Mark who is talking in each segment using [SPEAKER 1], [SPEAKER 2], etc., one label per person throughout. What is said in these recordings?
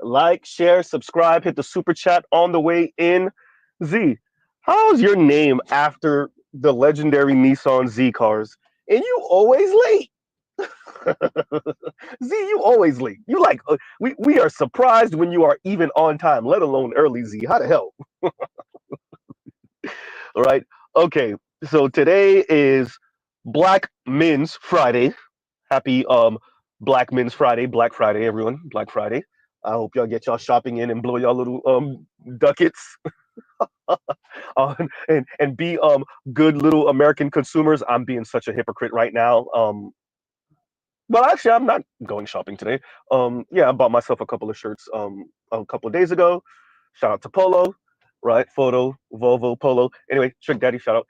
[SPEAKER 1] Like, share, subscribe, hit the super chat on the way in. Z, how's your name after the legendary Nissan Z cars? And you always late. Z, you always late. You like we are surprised when you are even on time, let alone early. Z, how the hell? All right. Okay. So today is Black Men's Friday. Happy Black Men's Friday, Black Friday, everyone. Black Friday. I hope y'all get y'all shopping in and blow y'all little ducats and be good little American consumers. I'm being such a hypocrite right now. Well, actually, I'm not going shopping today. Yeah, I bought myself a couple of shirts a couple of days ago. Shout out to Polo, right? Photo, Volvo, Polo. Anyway, Trick Daddy, shout out.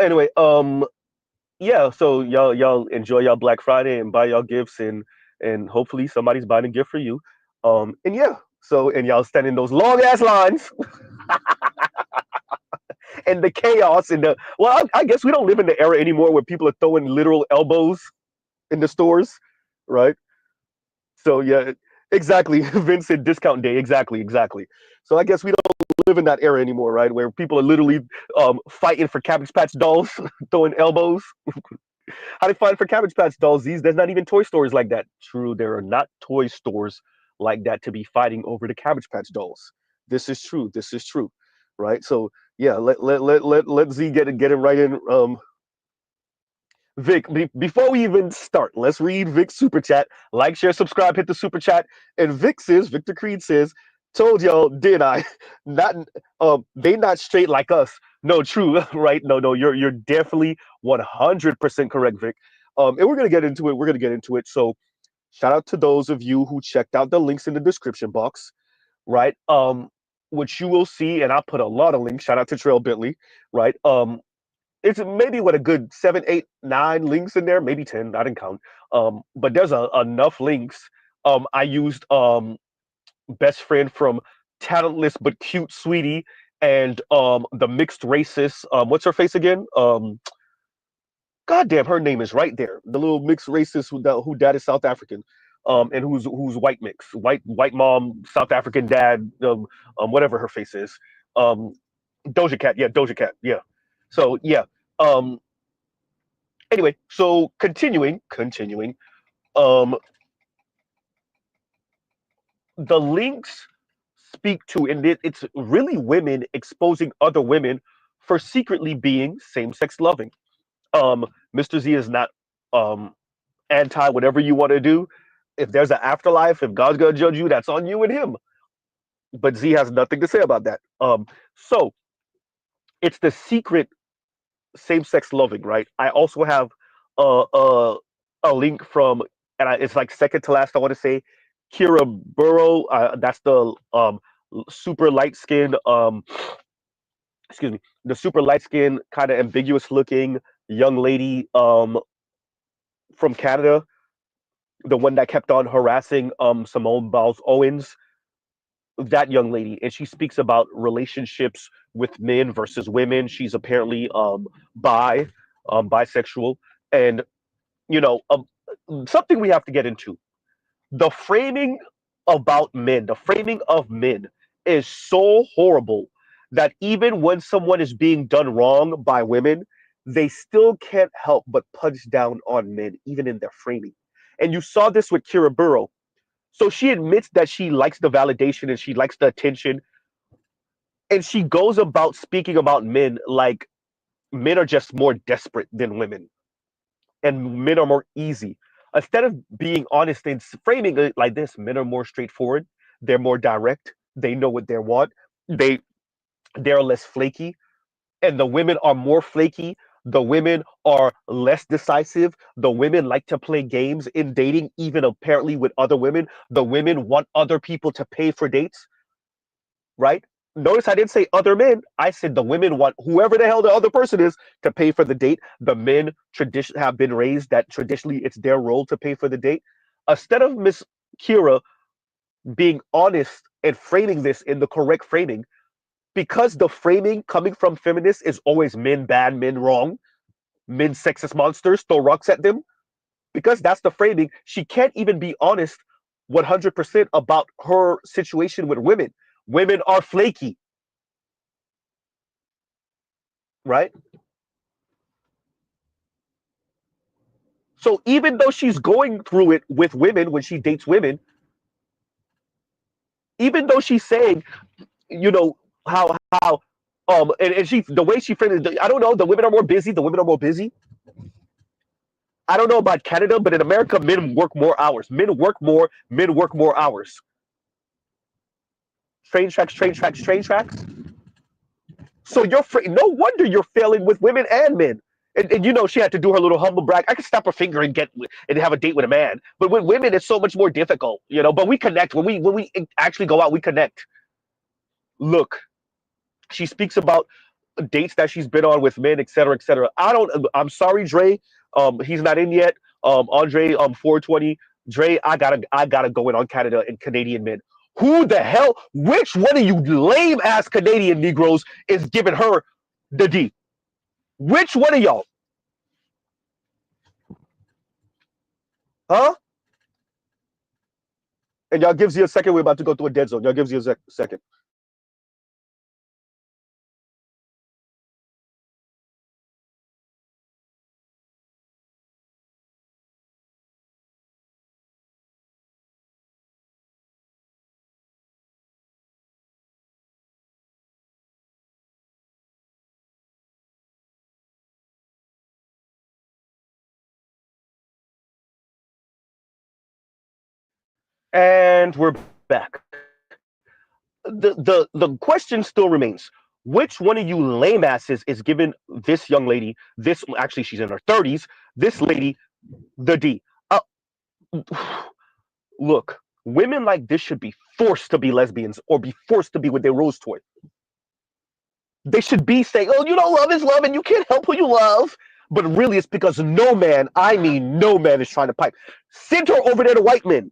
[SPEAKER 1] Anyway, yeah. So y'all enjoy y'all Black Friday and buy y'all gifts and hopefully somebody's buying a gift for you. And yeah. So and y'all stand in those long ass lines and the chaos and the well, I guess we don't live in the era anymore where people are throwing literal elbows in the stores, right? So yeah, exactly. Vince said discount day. Exactly, exactly. So I guess we don't live in that era anymore, right? Where people are literally fighting for Cabbage Patch dolls, throwing elbows. How they fight for Cabbage Patch dolls? There's not even toy stores like that. True, there are not toy stores like that to be fighting over the Cabbage Patch dolls. This is true. This is true, right? So yeah, let Z get it right in. Vic, before we even start, let's read Vic's super chat. Like, share, subscribe, hit the super chat. And Vic says, Victor Creed says, "Told y'all, did I? Not, they not straight like us. No, true, right? No, you're definitely 100% correct, Vic. And we're gonna get into it. We're gonna get into it. So, shout out to those of you who checked out the links in the description box, right? Which you will see, and I put a lot of links. Shout out to Trail Bentley, right? It's maybe what a good 7, 8, 9 links in there, maybe 10. I didn't count. But there's enough links. I used best friend from talentless but cute sweetie and the mixed racist. What's her face again? Goddamn, her name is right there. The little mixed racist who dad is South African. And who's white mix, white mom, South African dad, whatever her face is. Um, Doja Cat, yeah, Doja Cat, yeah. So yeah, um, anyway, so continuing, um, the links speak to, and it's really women exposing other women for secretly being same-sex loving. Mr. Z is not um, anti whatever you want to do. If there's an afterlife, if God's gonna judge you, that's on you and him. But Z has nothing to say about that. So it's the secret same-sex loving, right? I also have a a, a link from, and it's like second to last. I want to say Kira Burrow. That's the super light skinned. Excuse me, the super light skinned, kind of ambiguous looking young lady from Canada, the one that kept on harassing Simone Biles Owens. That young lady, and she speaks about relationships with men versus women. She's apparently bisexual, and you know, something we have to get into. The framing about men, the framing of men is so horrible that even when someone is being done wrong by women, they still can't help but punch down on men, even in their framing. And you saw this with Kira Burrow. So she admits that she likes the validation and she likes the attention, and she goes about speaking about men like men are just more desperate than women and men are more easy. Instead of being honest and framing it like this, men are more straightforward. They're more direct. They know what they want. They they're less flaky, and the women are more flaky. The women are less decisive. The women like to play games in dating, even apparently with other women. The women want other people to pay for dates, right? Notice I didn't say other men. I said the women want whoever the hell the other person is to pay for the date. The men tradition have been raised that traditionally it's their role to pay for the date. Instead of Miss Kira being honest and framing this in the correct framing, because the framing coming from feminists is always men bad, men wrong, men sexist monsters, throw rocks at them. Because that's the framing, she can't even be honest 100% about her situation with women. Women are flaky, right? So even though she's going through it with women when she dates women, even though she's saying, you know, how and she the way she framed it, I don't know, the women are more busy, the women are more busy. I don't know about Canada, but in America, men work more hours. Men work more. Men work more hours. Train tracks, train tracks, train tracks. So no wonder you're failing with women and men. And you know she had to do her little humble brag. I could snap her finger and get and have a date with a man, but with women it's so much more difficult, you know. But we connect when we actually go out. We connect. Look, she speaks about dates that she's been on with men, et cetera, et cetera. I don't. I'm sorry, Dre. He's not in yet. Andre, 420. Dre, I gotta go in on Canada and Canadian men. Who the hell? Which one of you lame ass Canadian Negroes is giving her the D? Which one of y'all? Huh? And y'all gives you a second. We're about to go through a dead zone. Y'all gives you a second. And we're back. The question still remains: which one of you lame asses is giving this young lady, this actually she's in her 30s, this lady, the D? Uh, Look, women like this should be forced to be lesbians or be forced to be with their rose toy. They should be saying, "Oh, you know, love is love, and you can't help who you love." But really, it's because no man, I mean, no man is trying to pipe. Send her over there to white men.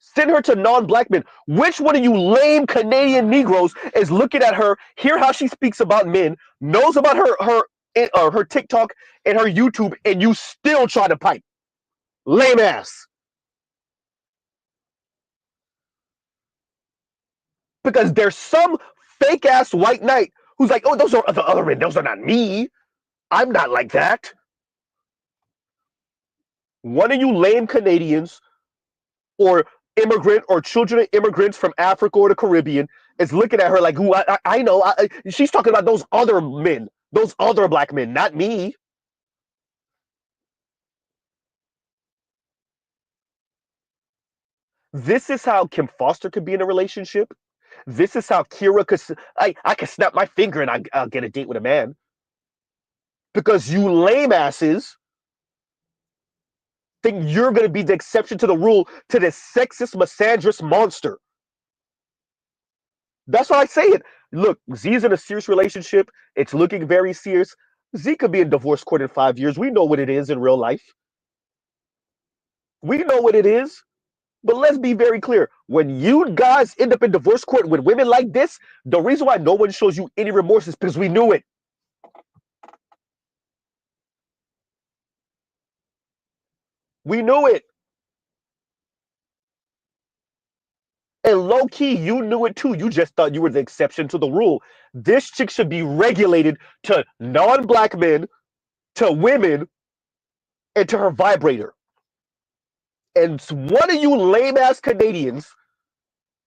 [SPEAKER 1] Send her to non-black men. Which one of you lame Canadian Negroes is looking at her, hear how she speaks about men, knows about her TikTok and her YouTube, and you still try to pipe? Lame ass. Because there's some fake ass white knight who's like, "Oh, those are the other men. Those are not me. I'm not like that." One of you lame Canadians or immigrant or children of immigrants from Africa or the Caribbean is looking at her like, "Who I know." She's talking about those other men, those other black men, not me. This is how Kim Foster could be in a relationship. This is how Kira could. I could snap my finger and I'll get a date with a man because you lame asses think you're going to be the exception to the rule to this sexist, misandrist monster. That's why I say it. Look, Z's in a serious relationship. It's looking very serious. Z could be in divorce court in 5 years. We know what it is in real life. We know what it is. But let's be very clear. When you guys end up in divorce court with women like this, the reason why no one shows you any remorse is because we knew it. We knew it. And low key, you knew it too. You just thought you were the exception to the rule. This chick should be regulated to non black men, to women, and to her vibrator. And one of you lame ass Canadians,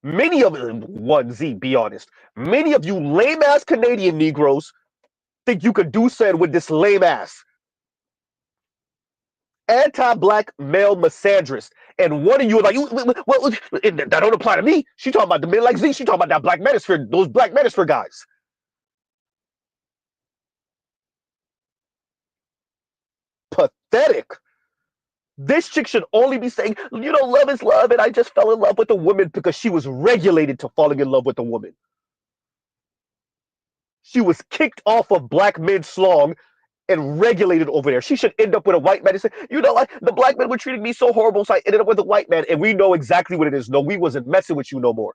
[SPEAKER 1] many of them, one Z, be honest, many of you lame ass Canadian Negroes think you could do something with this lame ass anti-black male misandrist. And one of you are like, well, that don't apply to me. She talking about the men like Z. She talking about that black manosphere, those black manosphere guys. Pathetic. This chick should only be saying, you know, love is love, and I just fell in love with a woman because she was regulated to falling in love with a woman. She was kicked off of black men's slong and regulated over there. She should end up with a white man and say, you know what, the black men were treating me so horrible, so I ended up with a white man, and we know exactly what it is. No, we wasn't messing with you no more.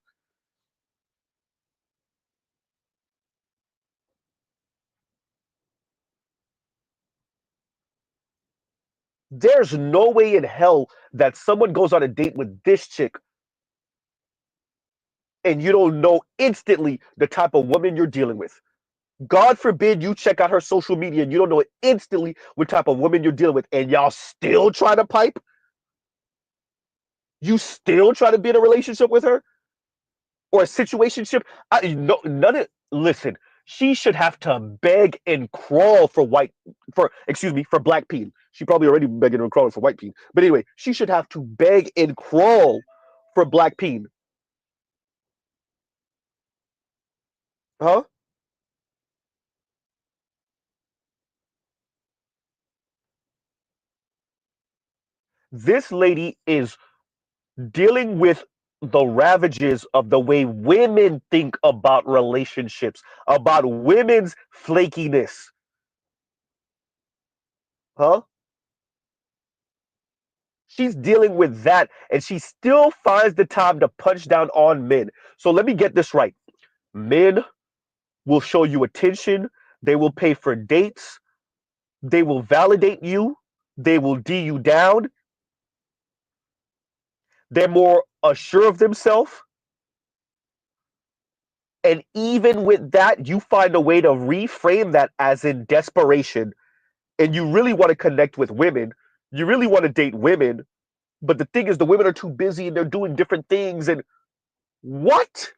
[SPEAKER 1] There's no way in hell that someone goes on a date with this chick and you don't know instantly the type of woman you're dealing with. God forbid you check out her social media and you don't know instantly what type of woman you're dealing with, and y'all still try to pipe? You still try to be in a relationship with her or a situationship? No, none of. Listen, she should have to beg and crawl for for black peen. She probably already begging and crawling for white peen, but anyway, she should have to beg and crawl for black peen, huh? This lady is dealing with the ravages of the way women think about relationships, about women's flakiness, huh? She's dealing with that, and she still finds the time to punch down on men. So let me get this right. Men will show you attention, they will pay for dates, they will validate you, they will D you down, they're more assured of themselves. And even with that, you find a way to reframe that as in desperation. And you really want to connect with women, you really want to date women. But the thing is, the women are too busy and they're doing different things. And what?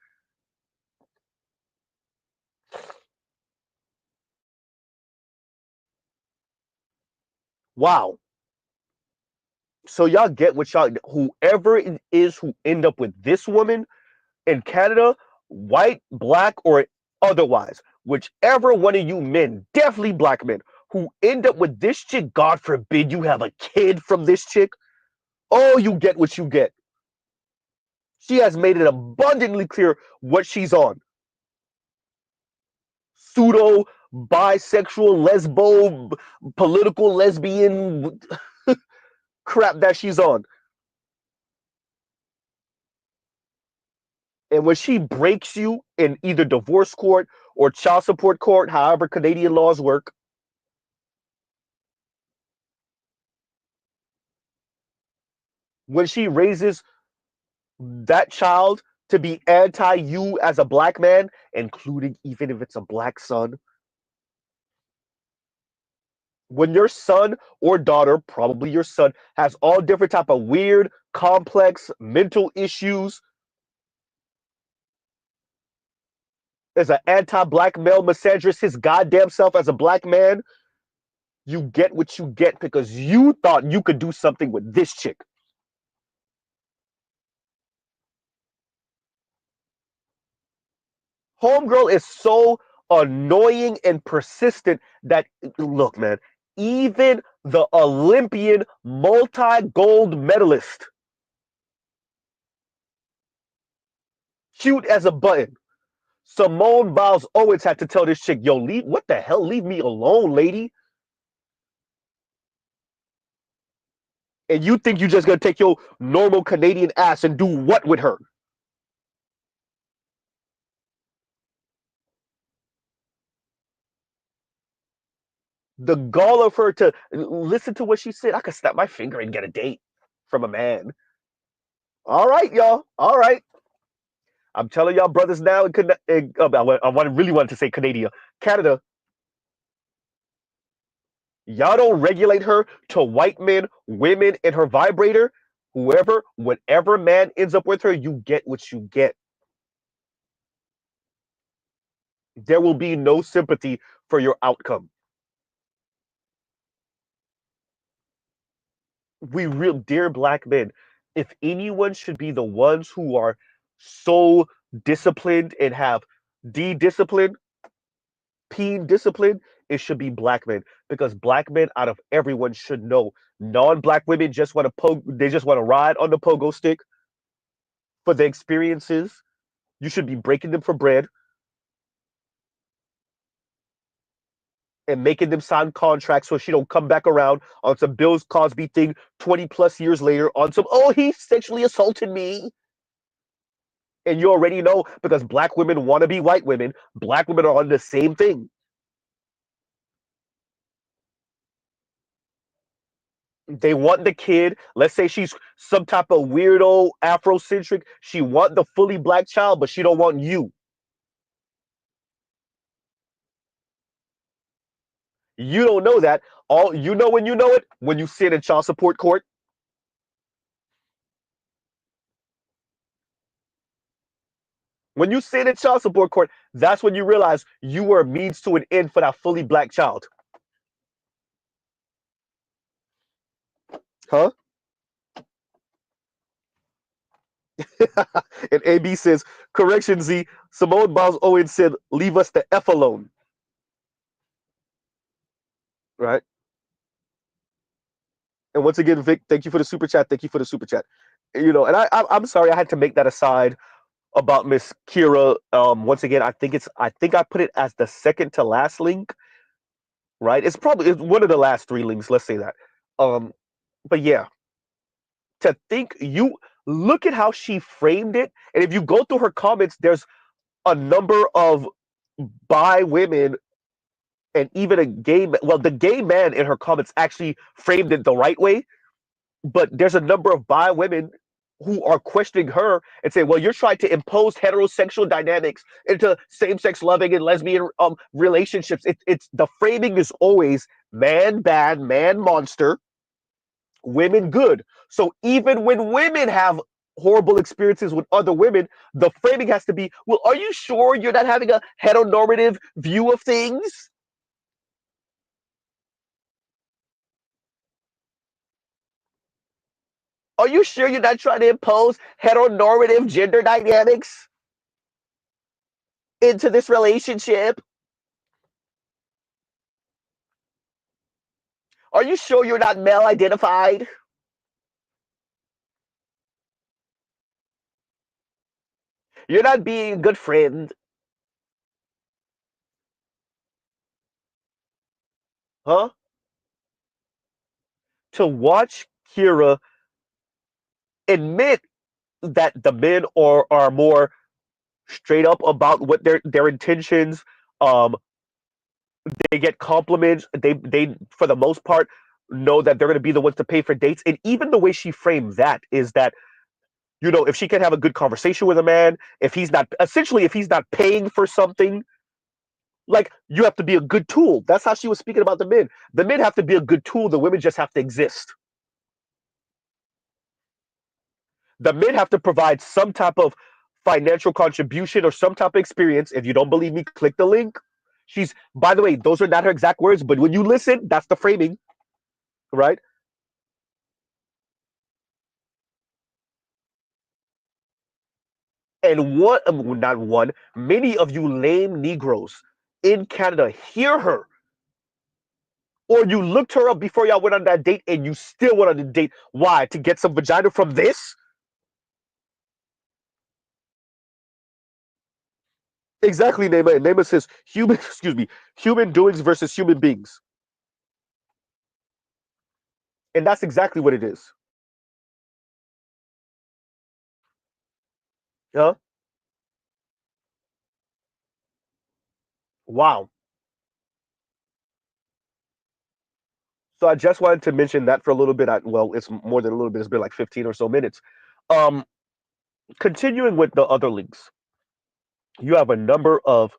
[SPEAKER 1] Wow. So y'all get what y'all, whoever it is who end up with this woman in Canada, white, black, or otherwise, whichever one of you men, definitely black men, who end up with this chick, God forbid you have a kid from this chick, oh, you get what you get. She has made it abundantly clear what she's on. Pseudo bisexual, lesbo, political lesbian crap that she's on. And when she breaks you in either divorce court or child support court, however Canadian laws work, when she raises that child to be anti you as a black man, including even if it's a black son, when your son or daughter, probably your son, has all different type of weird, complex mental issues, as an anti-black male misandrist his goddamn self as a black man, you get what you get because you thought you could do something with this chick. Homegirl is so annoying and persistent that, look, man, even the Olympian multi-gold medalist, cute as a button, Simone Biles always had to tell this chick, yo, leave, what the hell, leave me alone, lady. And you think you just gonna take your normal Canadian ass and do what with her? The gall of her to listen to what she said. I could snap my finger and get a date from a man. All right, y'all. All right. I'm telling y'all, brothers now really wanted to say Canada. Canada, y'all don't regulate her to white men, women, and her vibrator. Whoever, whatever man ends up with her, you get what you get. There will be no sympathy for your outcome. We real dear black men, if anyone should be the ones who are so disciplined and have de-discipline, peen discipline, it should be black men because black men out of everyone should know. Non-black women just want to they just want to ride on the pogo stick for the experiences. You should be breaking them for bread and making them sign contracts so she don't come back around on some Bill Cosby thing 20 plus years later on some, oh, he sexually assaulted me. And you already know because black women want to be white women, black women are on the same thing. They want the kid. Let's say she's some type of weirdo Afrocentric. She want the fully black child, but she don't want you. You don't know that. All you know when you know it when you sit in child support court. When you sit in child support court, that's when you realize you were a means to an end for that fully black child. Huh? And AB says, correction Z, Simone Biles Owens said, leave us the F alone. Right? And once again, Vic, thank you for the super chat. Thank you for the super chat. And I'm sorry I had to make that aside about Miss Kira. Once again, I think I put it as the second to last link, right? It's one of the last three links, let's say that. Um, but yeah, to think you look at how she framed it, and if you go through her comments, there's a number of bi women and even a gay well, the gay man in her comments actually framed it the right way, but there's a number of bi women who are questioning her and say, well, you're trying to impose heterosexual dynamics into same-sex loving and lesbian relationships. It's the framing is always man bad, man monster, women good. So even when women have horrible experiences with other women, the framing has to be, well, are you sure you're not having a heteronormative view of things? Are you sure you're not trying to impose heteronormative gender dynamics into this relationship? Are you sure you're not male identified? You're not being a good friend, huh? To watch Kira admit that the men are more straight up about what their intentions. Um, they get compliments. They for the most part know that they're going to be the ones to pay for dates. And even the way she framed that is that if she can have a good conversation with a man, if he's not paying for something, like you have to be a good tool. That's how she was speaking about the men. The men have to be a good tool. The women just have to exist. The men have to provide some type of financial contribution or some type of experience. If you don't believe me, click the link. By the way, those are not her exact words, but when you listen, that's the framing, right? And not one, many of you lame Negroes in Canada hear her, or you looked her up before y'all went on that date and you still went on the date. Why? To get some vagina from this? Exactly, Neymar. Neymar says human, excuse me, human doings versus human beings. And that's exactly what it is. Huh? Wow. So I just wanted to mention that for a little bit. Well, it's more than a little bit. It's been like 15 or so minutes. Um, Continuing with the other links, you have a number of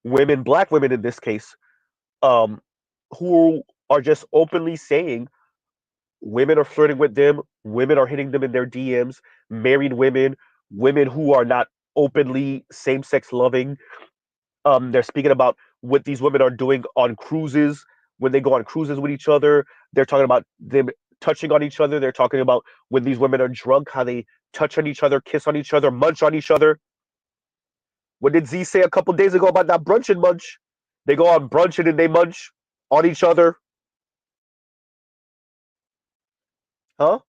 [SPEAKER 1] women, black women in this case, um, who are just openly saying women are flirting with them, women are hitting them in their DMs, married women, women who are not openly same-sex loving. They're speaking about what these women are doing on cruises when they go on cruises with each other. They're talking about them touching on each other. They're talking about when these women are drunk, how they touch on each other, kiss on each other, munch on each other. What did Z say a couple days ago about that brunch and munch? They go on brunch and then they munch on each other. Huh?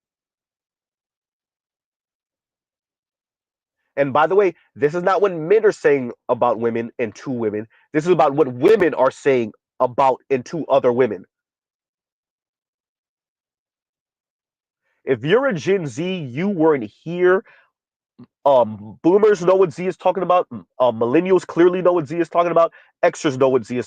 [SPEAKER 1] And by the way, this is not what men are saying about women and to women. This is about what women are saying about and to other women. If you're a Gen Z, you weren't here. Boomers know what Z is talking about. Millennials clearly know what Z is talking about. Extras know what Z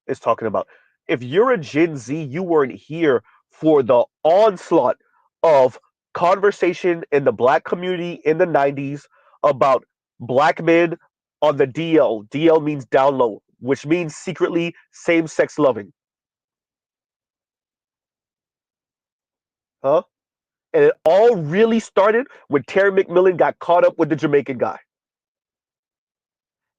[SPEAKER 1] is talking about. If you're a Gen Z, you weren't here for the onslaught of conversation in the black community in the 90s about black men on the DL. DL means down low, which means secretly same sex loving. Huh? And it all really started when Terry McMillan got caught up with the Jamaican guy.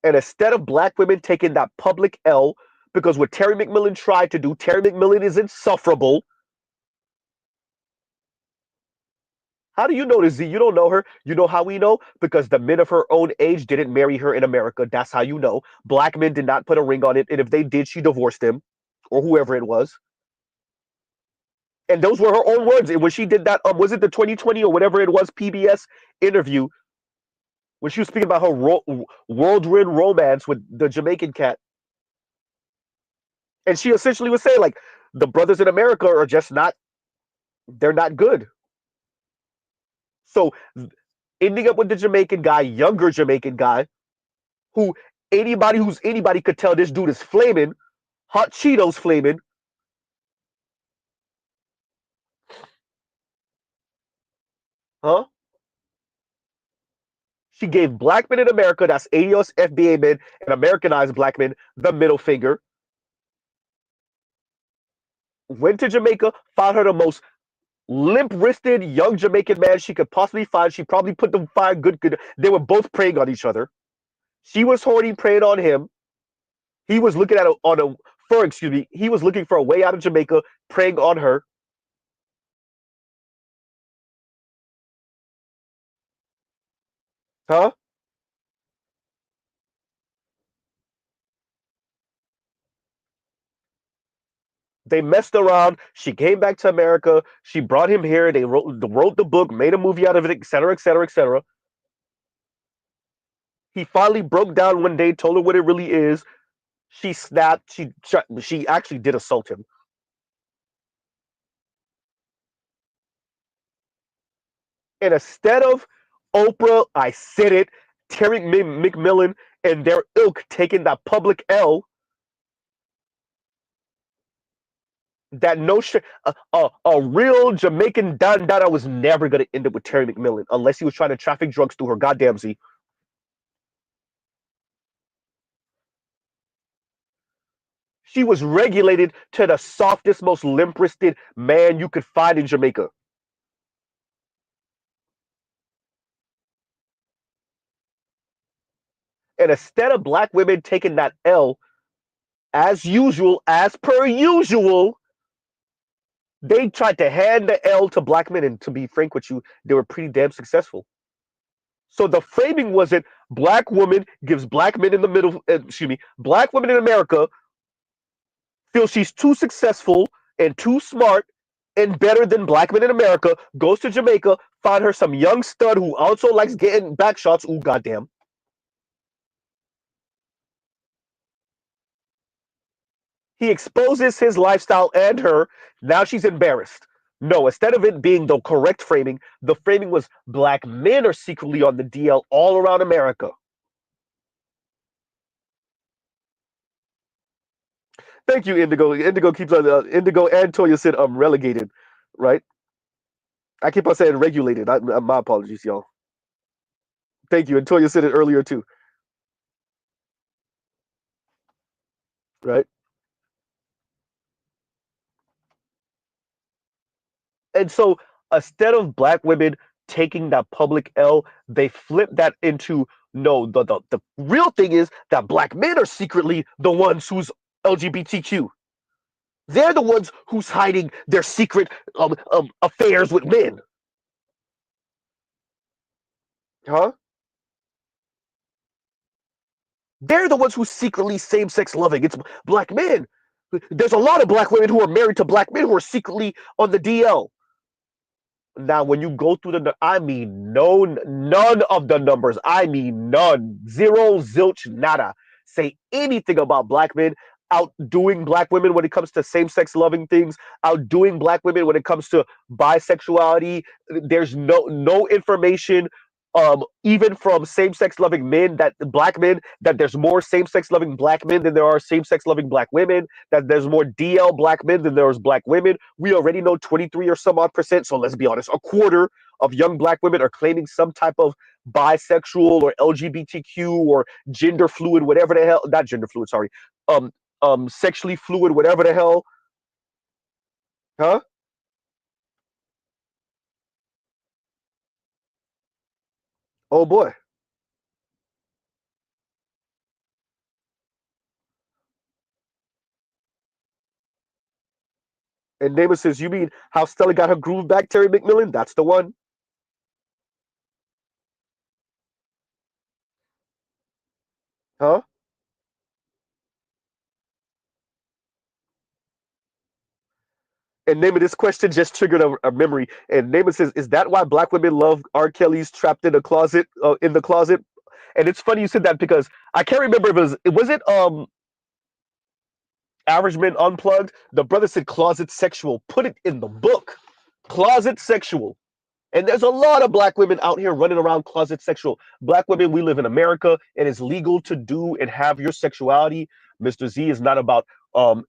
[SPEAKER 1] And instead of black women taking that public L, because what Terry McMillan tried to do, Terry McMillan is insufferable. How do you know this, Z? You don't know her. You know how we know? Because the men of her own age didn't marry her in America. That's how you know. Black men did not put a ring on it. And if they did, she divorced him or whoever it was. And those were her own words. And when she did that, was it the 2020 or whatever it was, PBS interview, when she was speaking about her whirlwind romance with the Jamaican cat. And she essentially was saying, like, the brothers in America are just not, they're not good. So ending up with the Jamaican guy, younger Jamaican guy, who anybody could tell this dude is flaming, hot Cheetos flaming. Huh? She gave black men in America, that's ADOS FBA men and Americanized black men, the middle finger. Went to Jamaica, found her the most limp-wristed young Jamaican man she could possibly find. She probably put them fine, good. They were both preying on each other. She was horny, preying on him. He was looking at he was looking for a way out of Jamaica, preying on her. Huh? They messed around. She came back to America. She brought him here. They wrote the book, made a movie out of it, etc., etc., etc. He finally broke down one day, told her what it really is. She snapped. She actually did assault him. And instead of Oprah, I said it, Terry McMillan and their ilk taking that public L, that no shit, a real Jamaican Don Dada was never going to end up with Terry McMillan unless he was trying to traffic drugs through her goddamn Z. She was regulated to the softest, most limp-wristed man you could find in Jamaica. And instead of black women taking that L, as usual, as per usual, they tried to hand the L to black men. And to be frank with you, they were pretty damn successful. So the framing wasn't black woman gives black men in the middle, black women in America feel she's too successful and too smart and better than black men in America, goes to Jamaica, find her some young stud who also likes getting back shots. Ooh, goddamn. He exposes his lifestyle and her. Now she's embarrassed. No, instead of it being the correct framing, the framing was black men are secretly on the DL all around America. Thank you, Indigo. Indigo keeps on Indigo and Toya said relegated, right? I keep on saying regulated. My apologies, y'all. Thank you. And Toya said it earlier too, right? And so instead of black women taking that public L, they flip that into no, the real thing is that black men are secretly the ones who's LGBTQ. They're the ones who's hiding their secret affairs with men. Huh? They're the ones who secretly same-sex loving. It's black men. There's a lot of black women who are married to black men who are secretly on the DL. Now, when you go through I mean, none of the numbers. I mean, none. Zero, zilch, nada. Say anything about black men outdoing black women when it comes to same-sex loving things, outdoing black women when it comes to bisexuality. There's no information even from same-sex loving men, that black men, that there's more same-sex loving black men than there are same-sex loving black women, that there's more DL black men than there's black women. We already know 23 or some odd percent, so let's be honest, a quarter of young black women are claiming some type of bisexual or LGBTQ or gender fluid, whatever the hell, not gender fluid, sorry, um sexually fluid, whatever the hell. Huh? Oh boy. And Naaman says, you mean how Stella got her groove back, Terry McMillan? That's the one. Huh? And Naaman, this question just triggered a memory. And Naaman says, is that why black women love R. Kelly's Trapped in a Closet, in the Closet? And it's funny you said that because I can't remember if was it Average Men Unplugged? The brother said closet sexual. Put it in the book. Closet sexual. And there's a lot of black women out here running around closet sexual. Black women, we live in America, and it's legal to do and have your sexuality. Mr. Z is not about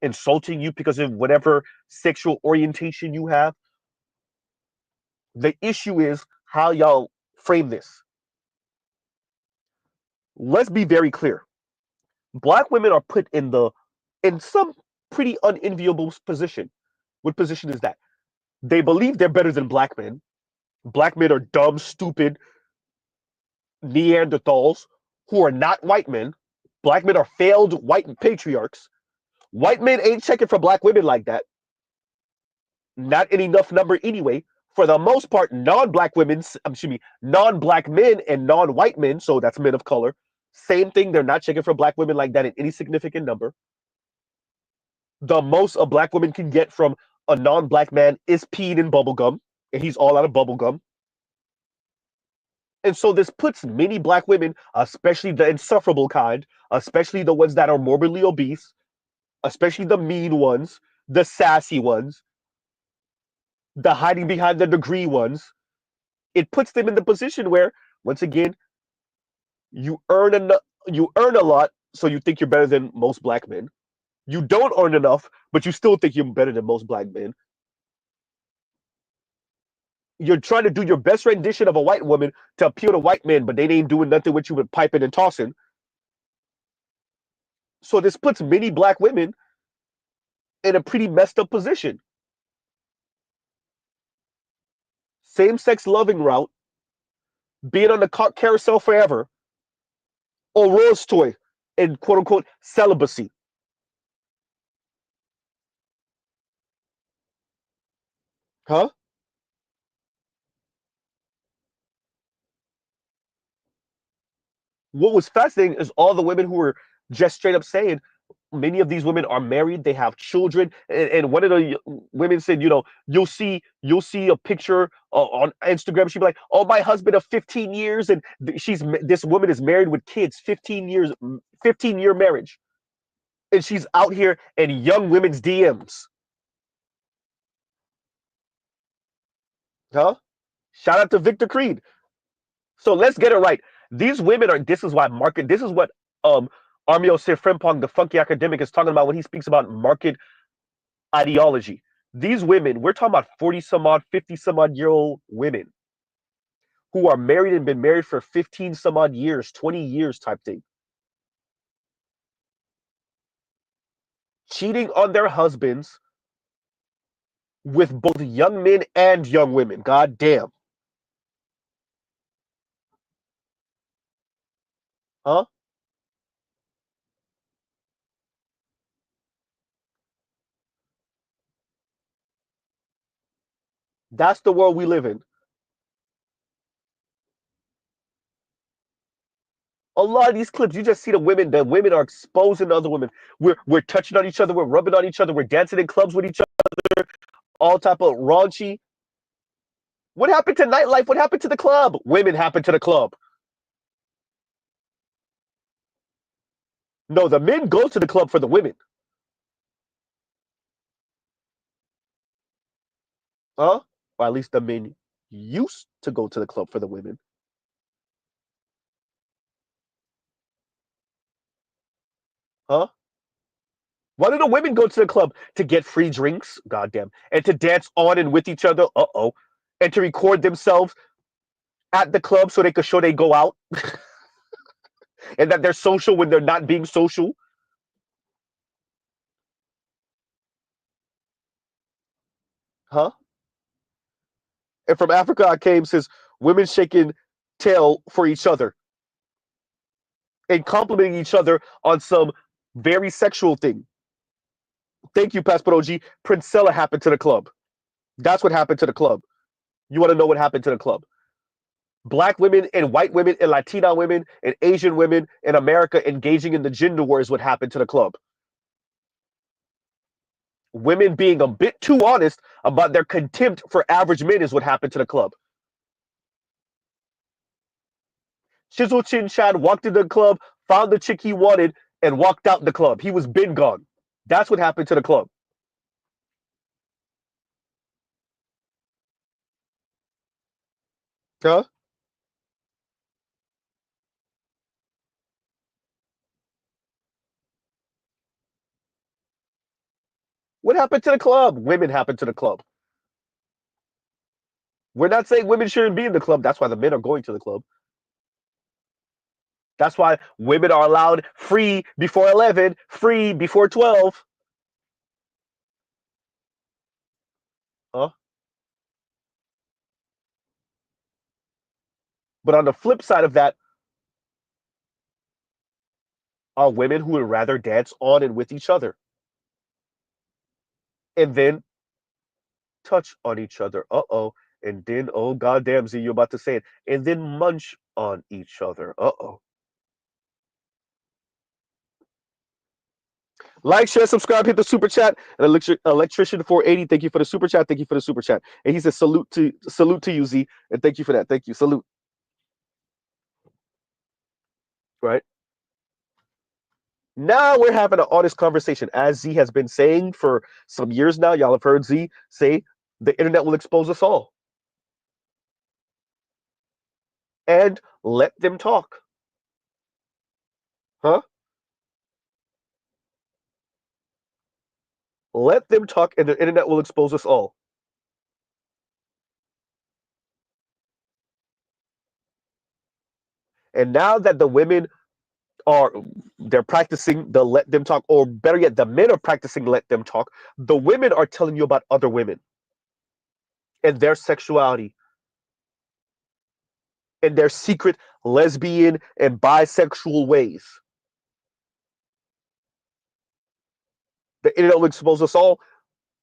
[SPEAKER 1] insulting you because of whatever sexual orientation you have. The issue is how y'all frame this. Let's be very clear. Black women are put in some pretty unenviable position. What position is that? They believe they're better than black men. Black men are dumb, stupid Neanderthals who are not white men. Black men are failed white patriarchs. White men ain't checking for black women like that. Not in enough number anyway. For the most part, non-black women, excuse me, non-black men and non-white men, so that's men of color, same thing. They're not checking for black women like that in any significant number. The most a black woman can get from a non-black man is peed in bubblegum, and he's all out of bubblegum. And so this puts many black women, especially the insufferable kind, especially the ones that are morbidly obese, especially the mean ones, the sassy ones, the hiding behind the degree ones, it puts them in the position where, once again, you earn enough, you earn a lot, so you think you're better than most black men. You don't earn enough, but you still think you're better than most black men. You're trying to do your best rendition of a white woman to appeal to white men, but they ain't doing nothing with you but piping and tossing. So this puts many black women in a pretty messed up position. Same sex loving route, being on the carousel forever, or Rose toy and quote unquote celibacy. Huh? What was fascinating is all the women who were just straight up saying many of these women are married, they have children, and one of the women said, you'll see a picture on Instagram. She'd be like, "Oh, my husband of 15 years," and this woman is married with kids, 15 years, 15-year marriage, and she's out here in young women's DMs. Huh? Shout out to Victor Creed. So let's get it right. These women are. This is why market. This is what Armio Sifrimpong, the funky academic, is talking about when he speaks about market ideology. These women, we're talking about 40 some odd, 50 some odd year old women who are married and been married for 15 some odd years, 20 years type thing, cheating on their husbands with both young men and young women. God damn. Huh? That's the world we live in. A lot of these clips, you just see the women are exposing the other women. We're touching on each other, we're rubbing on each other, we're dancing in clubs with each other, all type of raunchy. What happened to nightlife? What happened to the club? Women happened to the club. No, the men go to the club for the women. Huh? Or at least the men used to go to the club for the women. Huh? Why do the women go to the club to get free drinks? Goddamn. And to dance on and with each other? Uh-oh. And to record themselves at the club so they could show they go out and that they're social when they're not being social? Huh? And from Africa I came says women shaking tail for each other and complimenting each other on some very sexual thing. Thank you, Passport OG. Princella happened to the club. That's what happened to the club. You want to know what happened to the club? Black women and white women and Latina women and Asian women in America engaging in the gender war is what happened to the club. Women being a bit too honest about their contempt for average men is what happened to the club. Chisel Chin Chad walked into the club, found the chick he wanted, and walked out the club. He was been gone. That's what happened to the club. Huh? What happened to the club? Women happened to the club. We're not saying women shouldn't be in the club. That's why the men are going to the club. That's why women are allowed free before 11, free before 12. Huh? But on the flip side of that are women who would rather dance on and with each other and then touch on each other. Uh-oh. And then, oh, goddamn, Z, you're about to say it. And then munch on each other. Uh-oh. Like, share, subscribe, hit the super chat. And electrician 480, thank you for the super chat. Thank you for the super chat. And he says salute to you, Z. And thank you for that. Thank you. Salute. Right? Now we're having an honest conversation. As Z has been saying for some years now, y'all have heard Z say the internet will expose us all. And let them talk. Huh? Let them talk and the internet will expose us all. And now that the women are they're practicing the let them talk, or better yet, the men are practicing let them talk, the women are telling you about other women and their sexuality and their secret lesbian and bisexual ways. The internet will expose us all.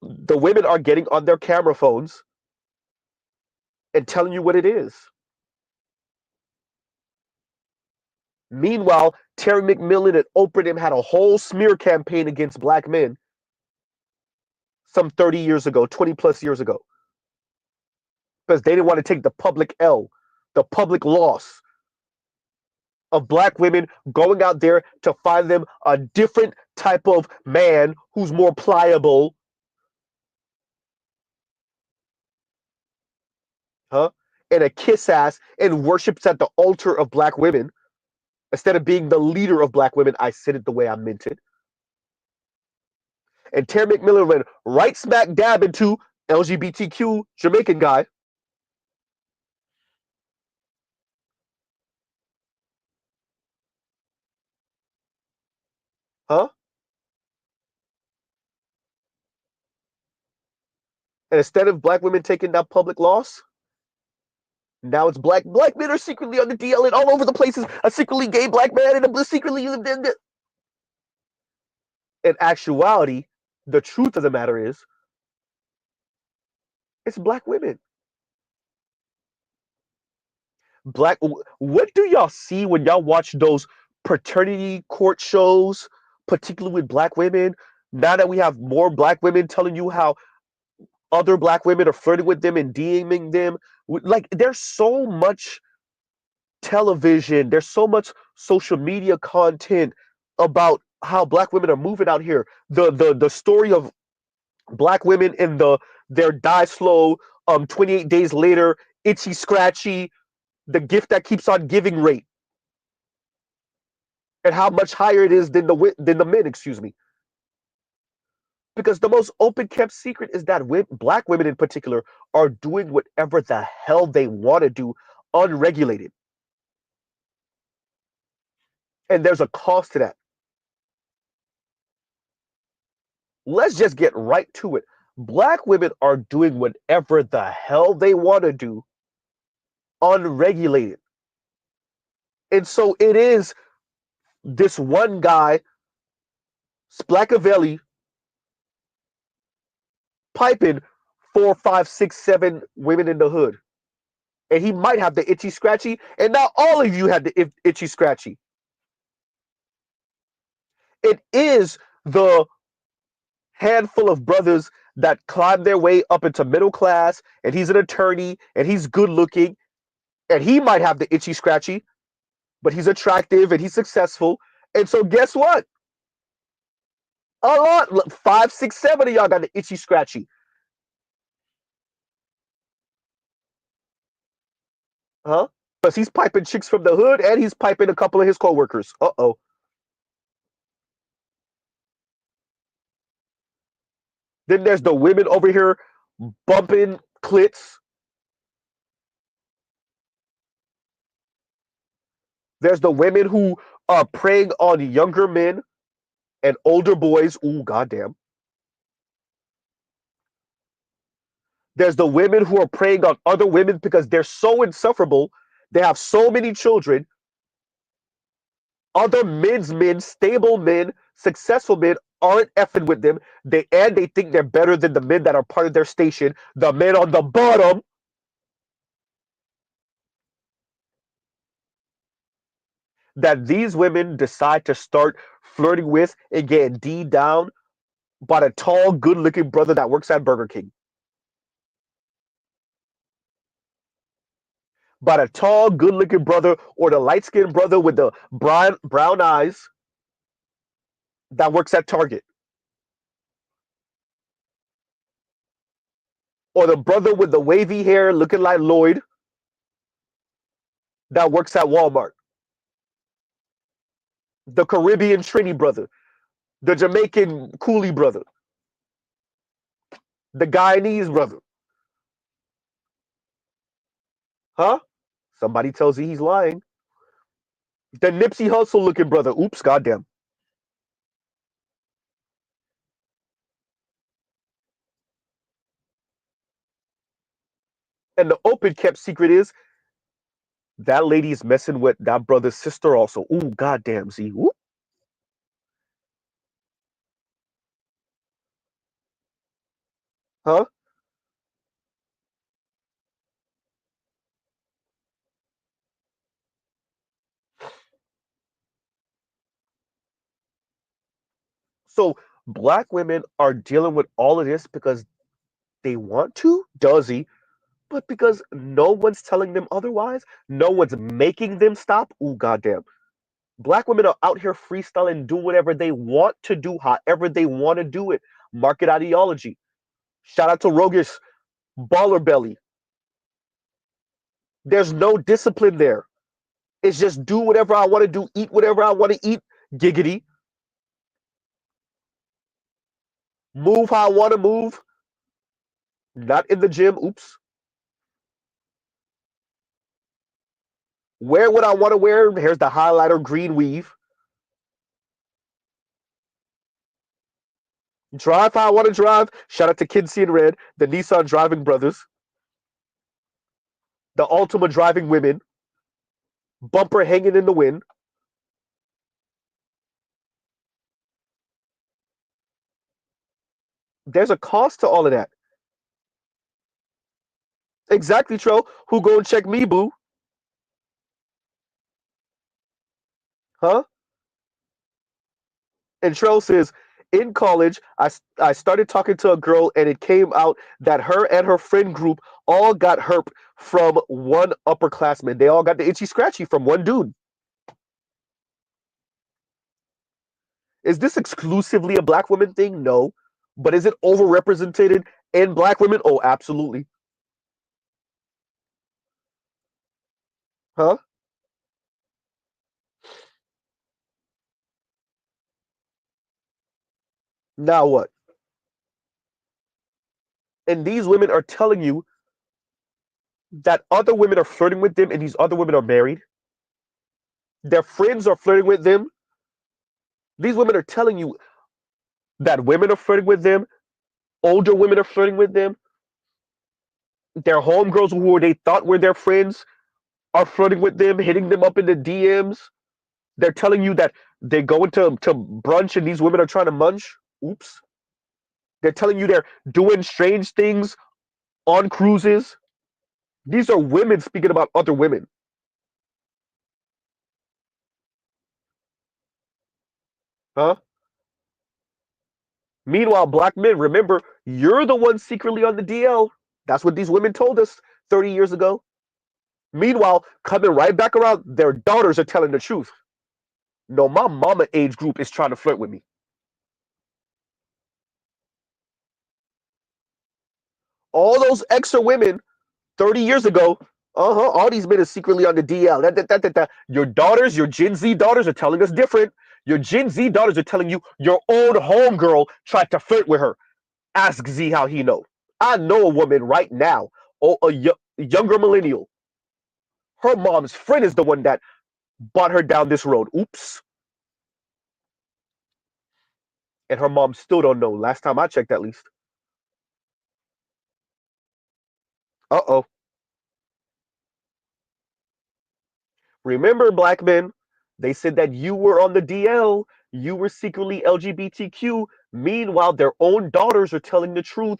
[SPEAKER 1] The women are getting on their camera phones and telling you what it is. Meanwhile, Terry McMillan and Oprah them had a whole smear campaign against black men some 30 years ago, 20 plus years ago, because they didn't want to take the public L, the public loss of black women going out there to find them a different type of man who's more pliable, huh? And a kiss ass and worships at the altar of black women instead of being the leader of black women. I said it the way I meant it. And Terry McMillan went right smack dab into LGBTQ Jamaican guy, huh? And instead of black women taking that public loss, now it's black men are secretly on the DL and all over the places. A secretly gay black man and a secretly in actuality, the truth of the matter is it's black women. Black what do y'all see when y'all watch those paternity court shows, particularly with black women? Now that we have more black women telling you how other black women are flirting with them and DMing them, like there's so much television, there's so much social media content about how black women are moving out here. The story of black women in their die slow 28 days later, itchy scratchy, the gift that keeps on giving rate. and how much higher it is than the men. Excuse me. Because the most open kept secret is that black women in particular are doing whatever the hell they want to do, unregulated, and there's a cost to that. Let's just get right to it. Black women are doing whatever the hell they want to do, unregulated. And so it is this one guy, Splackavelli, piping four, five, six, seven women in the hood. And he might have the itchy scratchy, and not all of you had the itchy scratchy. It is the handful of brothers that climb their way up into middle class, and he's an attorney, and he's good looking, and he might have the itchy scratchy, but he's attractive and he's successful. And so guess what? A lot, five, six, seven of y'all got the itchy scratchy. Huh? Because he's piping chicks from the hood and he's piping a couple of his coworkers. Uh-oh. Then there's the women over here bumping clits. There's the women who are preying on younger men and older boys. Ooh, goddamn. There's the women who are preying on other women because they're so insufferable. They have so many children. Other men's men, stable men, successful men aren't effing with them. They think they're better than the men that are part of their station. The men on the bottom, that these women decide to start flirting with and get D down by the tall, good-looking brother that works at Burger King. By the tall, good-looking brother or the light-skinned brother with the brown eyes that works at Target. Or the brother with the wavy hair looking like Lloyd that works at Walmart. The Caribbean Trini brother. The Jamaican Coolie brother. The Guyanese brother. Huh? Somebody tells you he's lying. The Nipsey Hussle looking brother. Oops, goddamn. And the open kept secret is that lady's messing with that brother's sister also. Ooh, goddamn, see. Ooh. Huh? So black women are dealing with all of this because they want to, does he? But because no one's telling them otherwise, no one's making them stop. Ooh, goddamn. Black women are out here freestyling, do whatever they want to do, however they want to do it. Market ideology. Shout out to Roguish, Baller Belly. There's no discipline there. It's just do whatever I want to do, eat whatever I want to eat, giggity. Move how I want to move, not in the gym. Oops. Wear what I want to wear. Here's the highlighter green weave. Drive how I want to drive. Shout out to Kinsey and Red, the Nissan driving brothers, the Altima driving women, bumper hanging in the wind. There's a cost to all of that. Exactly, Tro. Who go and check me, boo? Huh? And Tro says, in college, I started talking to a girl, and it came out that her and her friend group all got herp from one upperclassman. They all got the itchy scratchy from one dude. Is this exclusively a black woman thing? No. But is it overrepresented in black women? Oh, absolutely. Huh? Now what? And these women are telling you that other women are flirting with them and these other women are married. Their friends are flirting with them. These women are telling you that women are flirting with them, older women are flirting with them, their homegirls who they thought were their friends are flirting with them, hitting them up in the DMs. They're telling you that they go into brunch and these women are trying to munch. Oops. They're telling you they're doing strange things on cruises. These are women speaking about other women. Huh? Meanwhile, black men, remember, you're the one secretly on the DL. That's what these women told us 30 years ago. Meanwhile, coming right back around, their daughters are telling the truth. No, my mama age group is trying to flirt with me. All those extra women 30 years ago, all these men are secretly on the DL. Your daughters, your Gen Z daughters are telling us different. Your Gen Z daughters are telling you your old homegirl tried to flirt with her. Ask Z how he know. I know a woman right now, younger millennial. Her mom's friend is the one that brought her down this road. Oops. And her mom still don't know. Last time I checked, at least. Uh-oh. Remember, black men, they said that you were on the DL, you were secretly LGBTQ. Meanwhile, their own daughters are telling the truth.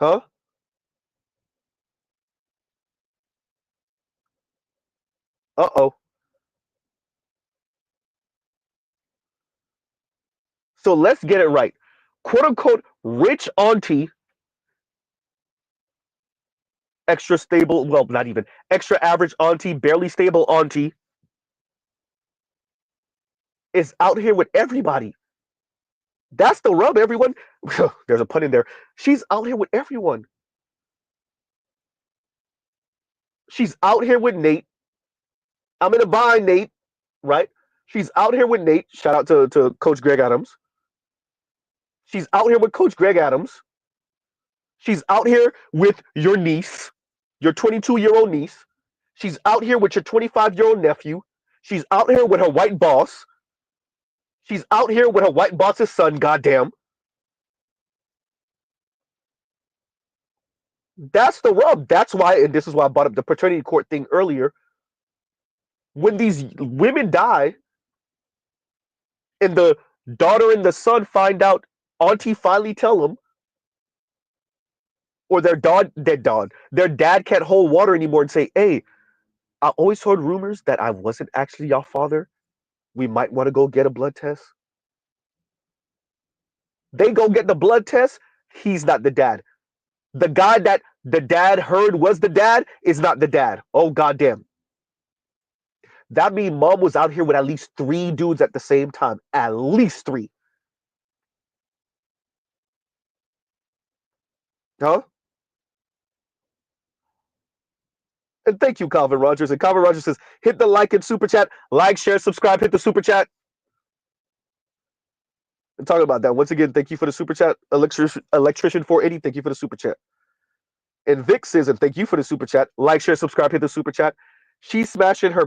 [SPEAKER 1] Huh? Uh-oh. So let's get it right. Quote unquote rich auntie, extra stable, well, not even extra average auntie, barely stable auntie is out here with everybody. That's the rub, everyone. There's a pun in there. She's out here with everyone. She's out here with Nate. I'm in a bind, Nate, right? She's out here with Nate. Shout out to Coach Greg Adams. She's out here with Coach Greg Adams. She's out here with your niece, your 22-year-old niece. She's out here with your 25-year-old nephew. She's out here with her white boss. She's out here with her white boss's son, goddamn. That's the rub. That's why, and this is why I brought up the paternity court thing earlier. When these women die and the daughter and the son find out, auntie finally tell them, or their dad can't hold water anymore and say, "Hey, I always heard rumors that I wasn't actually your father. We might want to go get a blood test." They go get the blood test. He's not the dad. The guy that the dad heard was the dad is not the dad. Oh goddamn! That means mom was out here with at least three dudes at the same time. At least three. Huh? And thank you, Calvin Rogers. And Calvin Rogers says, hit the like and super chat. Like, share, subscribe, hit the super chat. And talking about that, once again, thank you for the super chat. Electrician 480, thank you for the super chat. And Vic says, and thank you for the super chat. Like, share, subscribe, hit the super chat. She's smashing her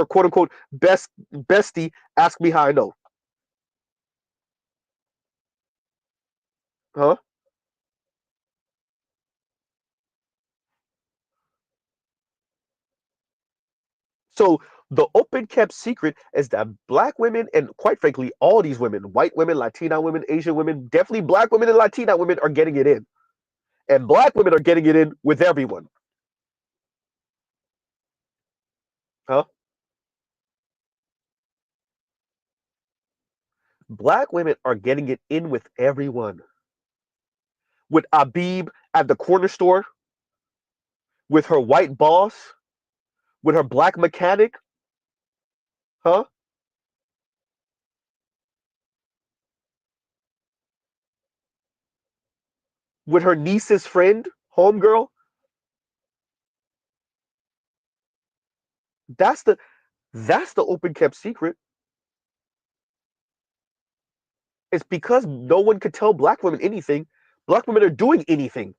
[SPEAKER 1] quote unquote bestie. Ask me how I know. Huh? So the open kept secret is that black women, and quite frankly, all these women, white women, Latina women, Asian women, definitely black women and Latina women are getting it in. And black women are getting it in with everyone. Huh? Black women are getting it in with everyone. With Abib at the corner store, with her white boss, with her black mechanic, huh? With her niece's friend, homegirl. That's the open kept secret. It's because no one could tell black women anything. Black women are doing anything.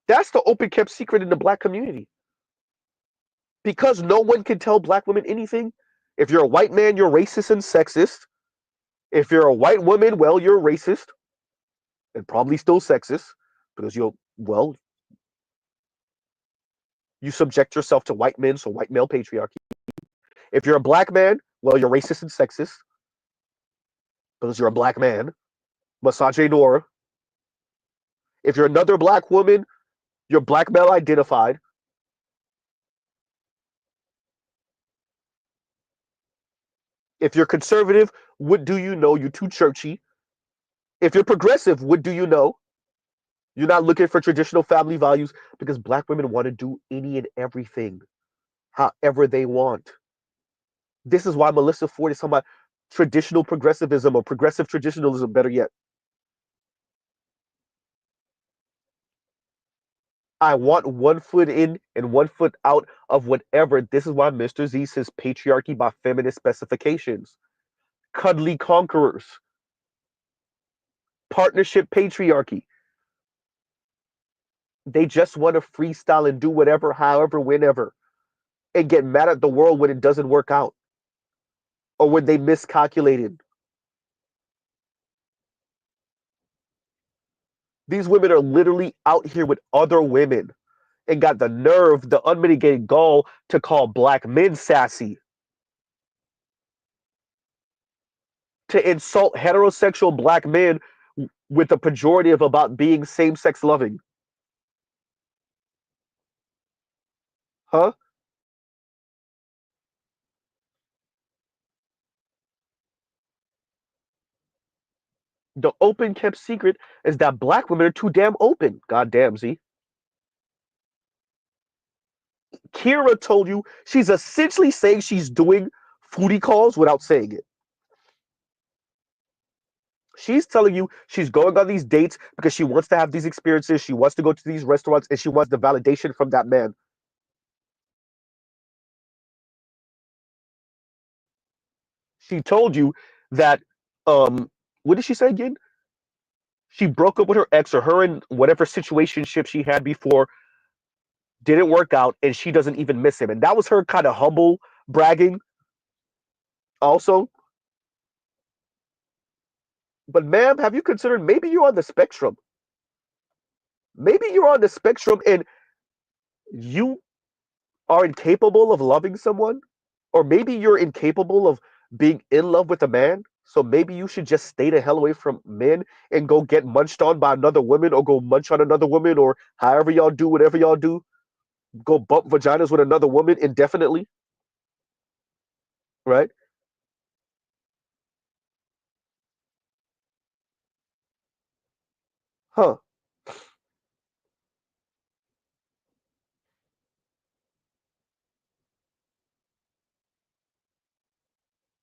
[SPEAKER 1] That's the open kept secret in the black community. Because no one can tell black women anything. If you're a white man, you're racist and sexist. If you're a white woman, well, you're racist and probably still sexist because you subject yourself to white men, so white male patriarchy. If you're a black man, well, you're racist and sexist because you're a black man. Misogynoir. If you're another black woman, you're black male identified. If you're conservative, what do you know? You're too churchy. If you're progressive, what do you know? You're not looking for traditional family values because black women want to do any and everything however they want. This is why Melissa Ford is talking about traditional progressivism or progressive traditionalism, better yet. I want one foot in and one foot out of whatever. This is why Mr. Z says patriarchy by feminist specifications. Cuddly conquerors. Partnership patriarchy. They just want to freestyle and do whatever, however, whenever, and get mad at the world when it doesn't work out or when they miscalculated. These women are literally out here with other women and got the nerve, the unmitigated gall to call black men sassy, to insult heterosexual black men with a pejorative about being same sex loving. Huh? The open kept secret is that black women are too damn open. God damn, Z. Kira told you she's essentially saying she's doing foodie calls without saying it. She's telling you she's going on these dates because she wants to have these experiences. She wants to go to these restaurants and she wants the validation from that man. She told you that, what did she say again? She broke up with her ex or her and whatever situationship she had before didn't work out and she doesn't even miss him. And that was her kind of humble bragging also. But ma'am, have you considered maybe you're on the spectrum? Maybe you're on the spectrum and you are incapable of loving someone, or maybe you're incapable of being in love with a man. So maybe you should just stay the hell away from men and go get munched on by another woman, or go munch on another woman, or however y'all do, whatever y'all do, go bump vaginas with another woman indefinitely, right? Huh.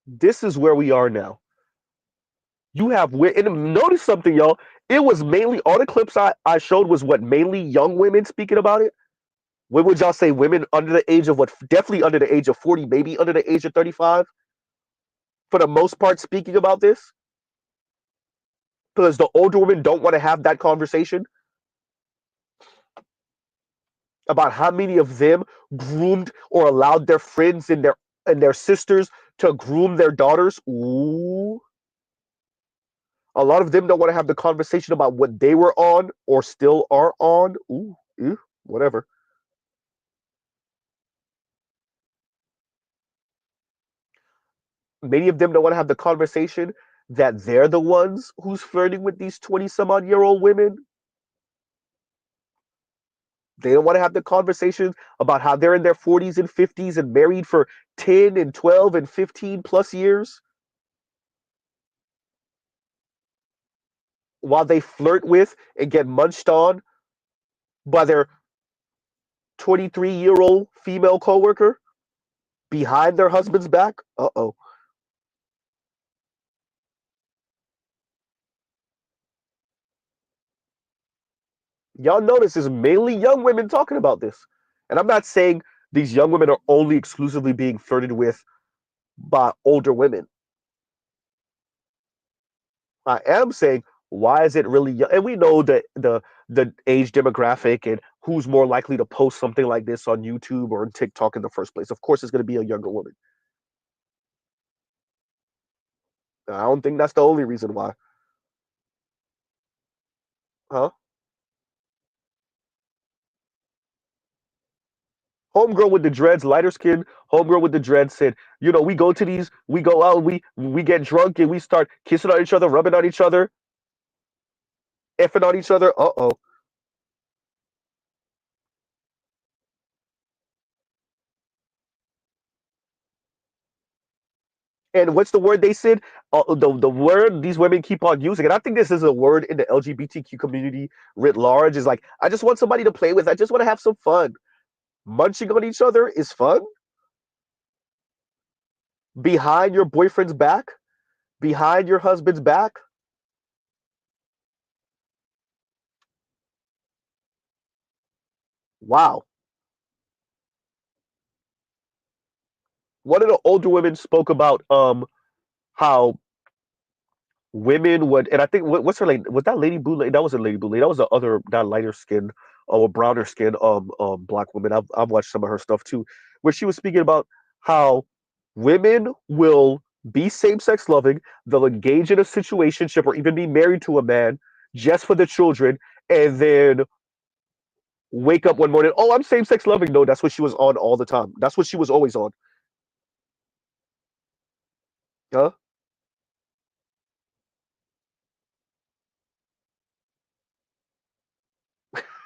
[SPEAKER 1] This is where we are now. You have and notice something, y'all. It was mainly all the clips I showed was what mainly young women speaking about it. What would y'all say? Women under the age of what? Definitely under the age of 40, maybe under the age of 35, for the most part, speaking about this. Because the older women don't want to have that conversation about how many of them groomed or allowed their friends and their sisters to groom their daughters. Ooh. A lot of them don't want to have the conversation about what they were on or still are on. Ooh, ew, whatever. Many of them don't want to have the conversation that they're the ones who's flirting with these 20 some odd year old women. They don't want to have the conversations about how they're in their 40s and 50s and married for 10 and 12 and 15 plus years while they flirt with and get munched on by their 23-year-old female coworker behind their husband's back. Uh-oh. Y'all notice it's mainly young women talking about this. And I'm not saying these young women are only exclusively being flirted with by older women. I am saying, why is it really young? And we know that the age demographic and who's more likely to post something like this on YouTube or on TikTok in the first place. Of course, it's going to be a younger woman. I don't think that's the only reason why, huh? Homegirl with the dreads, lighter skin, homegirl with the dreads said, we go to these, we go out, we get drunk and we start kissing on each other, rubbing on each other, effing on each other. Uh-oh. And what's the word they said? The word these women keep on using, and I think this is a word in the LGBTQ community writ large, is like, I just want somebody to play with. I just want to have some fun. Munching on each other is fun? Behind your boyfriend's back? Behind your husband's back? Wow. One of the older women spoke about how women would, and I think what's her name? Was that Lady Boulay? That wasn't Lady Boulay. That was the other, that lighter skin or browner skin black woman. I've watched some of her stuff too, where she was speaking about how women will be same sex loving, they'll engage in a situationship or even be married to a man just for the children, and then wake up one morning, oh, I'm same sex loving. No, that's what she was on all the time. That's what she was always on. Huh?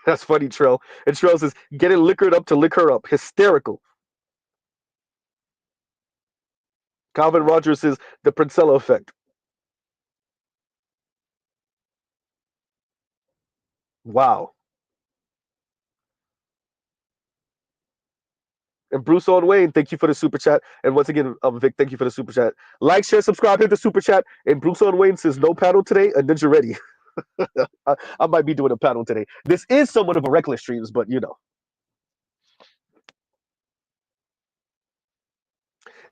[SPEAKER 1] That's funny, Trell. And Trell says, getting liquored up to lick her up. Hysterical. Calvin Rogers says, the Princella effect. Wow. And Bruce Owen Wayne, thank you for the super chat. And once again, Vic, thank you for the super chat. Like, share, subscribe, hit the super chat. And Bruce Owen Wayne says, no panel today, a ninja ready. I might be doing a panel today. This is somewhat of a reckless streams, but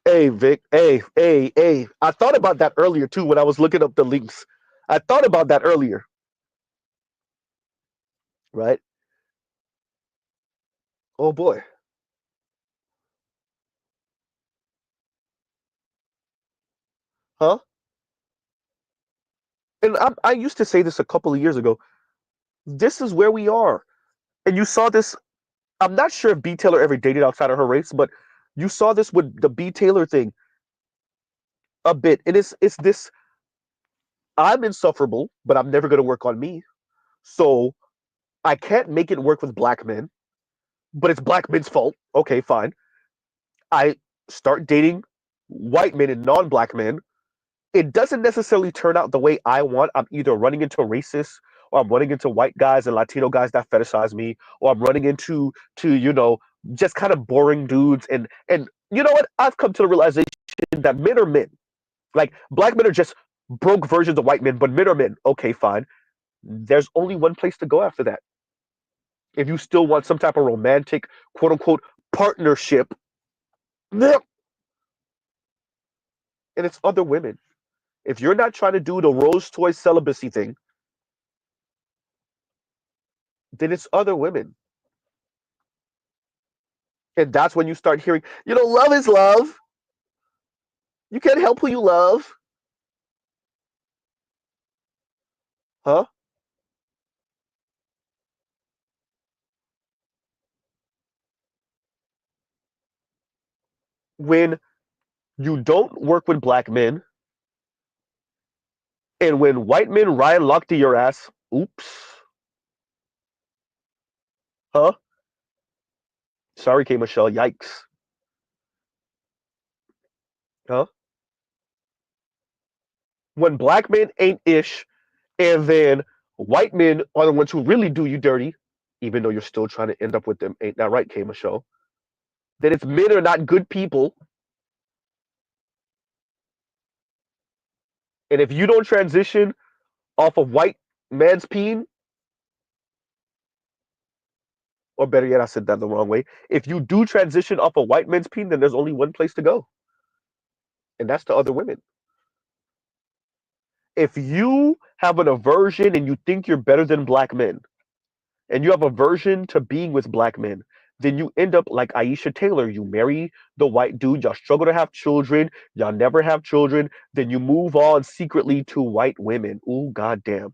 [SPEAKER 1] Hey, Vic. Hey, hey, hey. I thought about that earlier too when I was looking up the links. I thought about that earlier, right? Oh boy. Huh? And I used to say this a couple of years ago. This is where we are. And you saw this. I'm not sure if B. Taylor ever dated outside of her race, but you saw this with the B. Taylor thing a bit. And it's this, I'm insufferable, but I'm never going to work on me. So I can't make it work with black men, but it's black men's fault. Okay, fine. I start dating white men and non black men. It doesn't necessarily turn out the way I want. I'm either running into racists, or I'm running into white guys and Latino guys that fetishize me, or I'm running into just kind of boring dudes. And you know what? I've come to the realization that men are men. Like, black men are just broke versions of white men, but men are men. Okay, fine. There's only one place to go after that. If you still want some type of romantic, quote unquote, partnership, and it's other women. If you're not trying to do the rose toy celibacy thing, then it's other women. And that's when you start hearing, love is love. You can't help who you love. Huh? When you don't work with black men, and when white men Ryan Lochte to your ass, oops. Huh? Sorry, K. Michelle. Yikes. Huh? When black men ain't ish, and then white men are the ones who really do you dirty, even though you're still trying to end up with them, ain't that right, K. Michelle? Then it's men are not good people. And if you don't transition off of white man's peen, Or better yet, I said that the wrong way. If you do transition off a white man's peen, then there's only one place to go, and that's to other women. If you have an aversion and you think you're better than black men, and you have aversion to being with black men, then you end up like Aisha Taylor. You marry the white dude, y'all struggle to have children, y'all never have children, then you move on secretly to white women. Ooh, goddamn.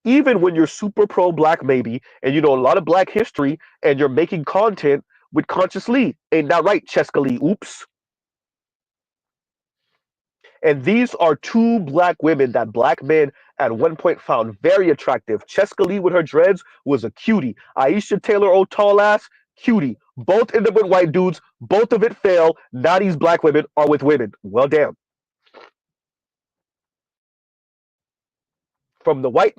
[SPEAKER 1] Even when you're super pro black, maybe, and you know a lot of black history, and you're making content with Conscious Lee. Ain't that right, Cheska Lee? Oops. And these are two black women that black men at one point found very attractive. Cheska Lee with her dreads was a cutie. Aisha Taylor, old tall ass, cutie. Both end up with white dudes. Both of it fail. Now these black women are with women. Well, damn. From the white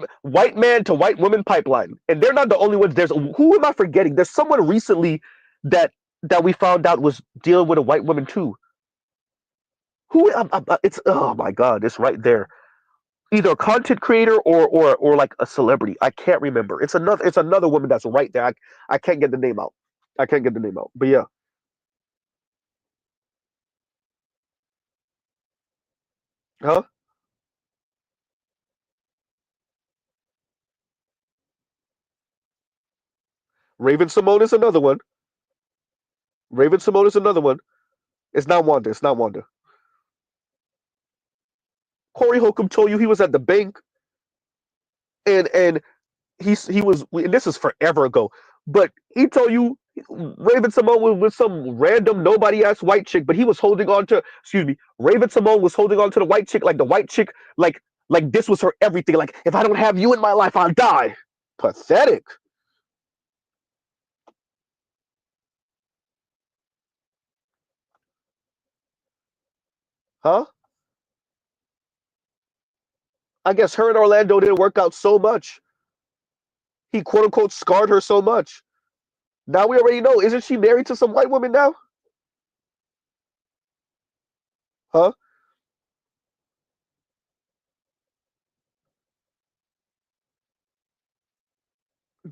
[SPEAKER 1] man to white woman pipeline, and they're not the only ones. There's who am I forgetting? There's someone recently that we found out was dealing with a white woman too. Who? It's oh my god, it's right there. Either a content creator or like a celebrity. I can't remember. It's another woman that's right there. I can't get the name out. I can't get the name out. But yeah, huh? Raven Simone is another one. Raven Simone is another one. It's not Wanda. It's not Wanda. Corey Holcomb told you he was at the bank and he was and this is forever ago, but he told you Raven Simone was with some random nobody ass white chick, but he was holding on to excuse me, Raven Simone was holding on to the white chick like the white chick like this was her everything. Like if I don't have you in my life, I'll die. Pathetic. Huh? I guess her and Orlando didn't work out so much. He quote unquote scarred her so much. Now we already know. Isn't she married to some white woman now? Huh?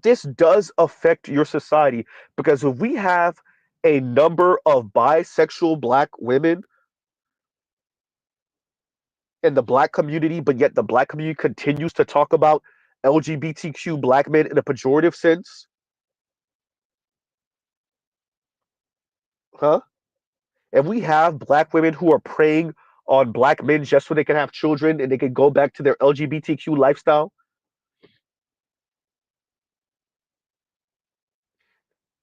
[SPEAKER 1] This does affect your society because if we have a number of bisexual black women in the black community, but yet the black community continues to talk about LGBTQ black men in a pejorative sense, huh? If we have black women who are preying on black men just so they can have children and they can go back to their LGBTQ lifestyle,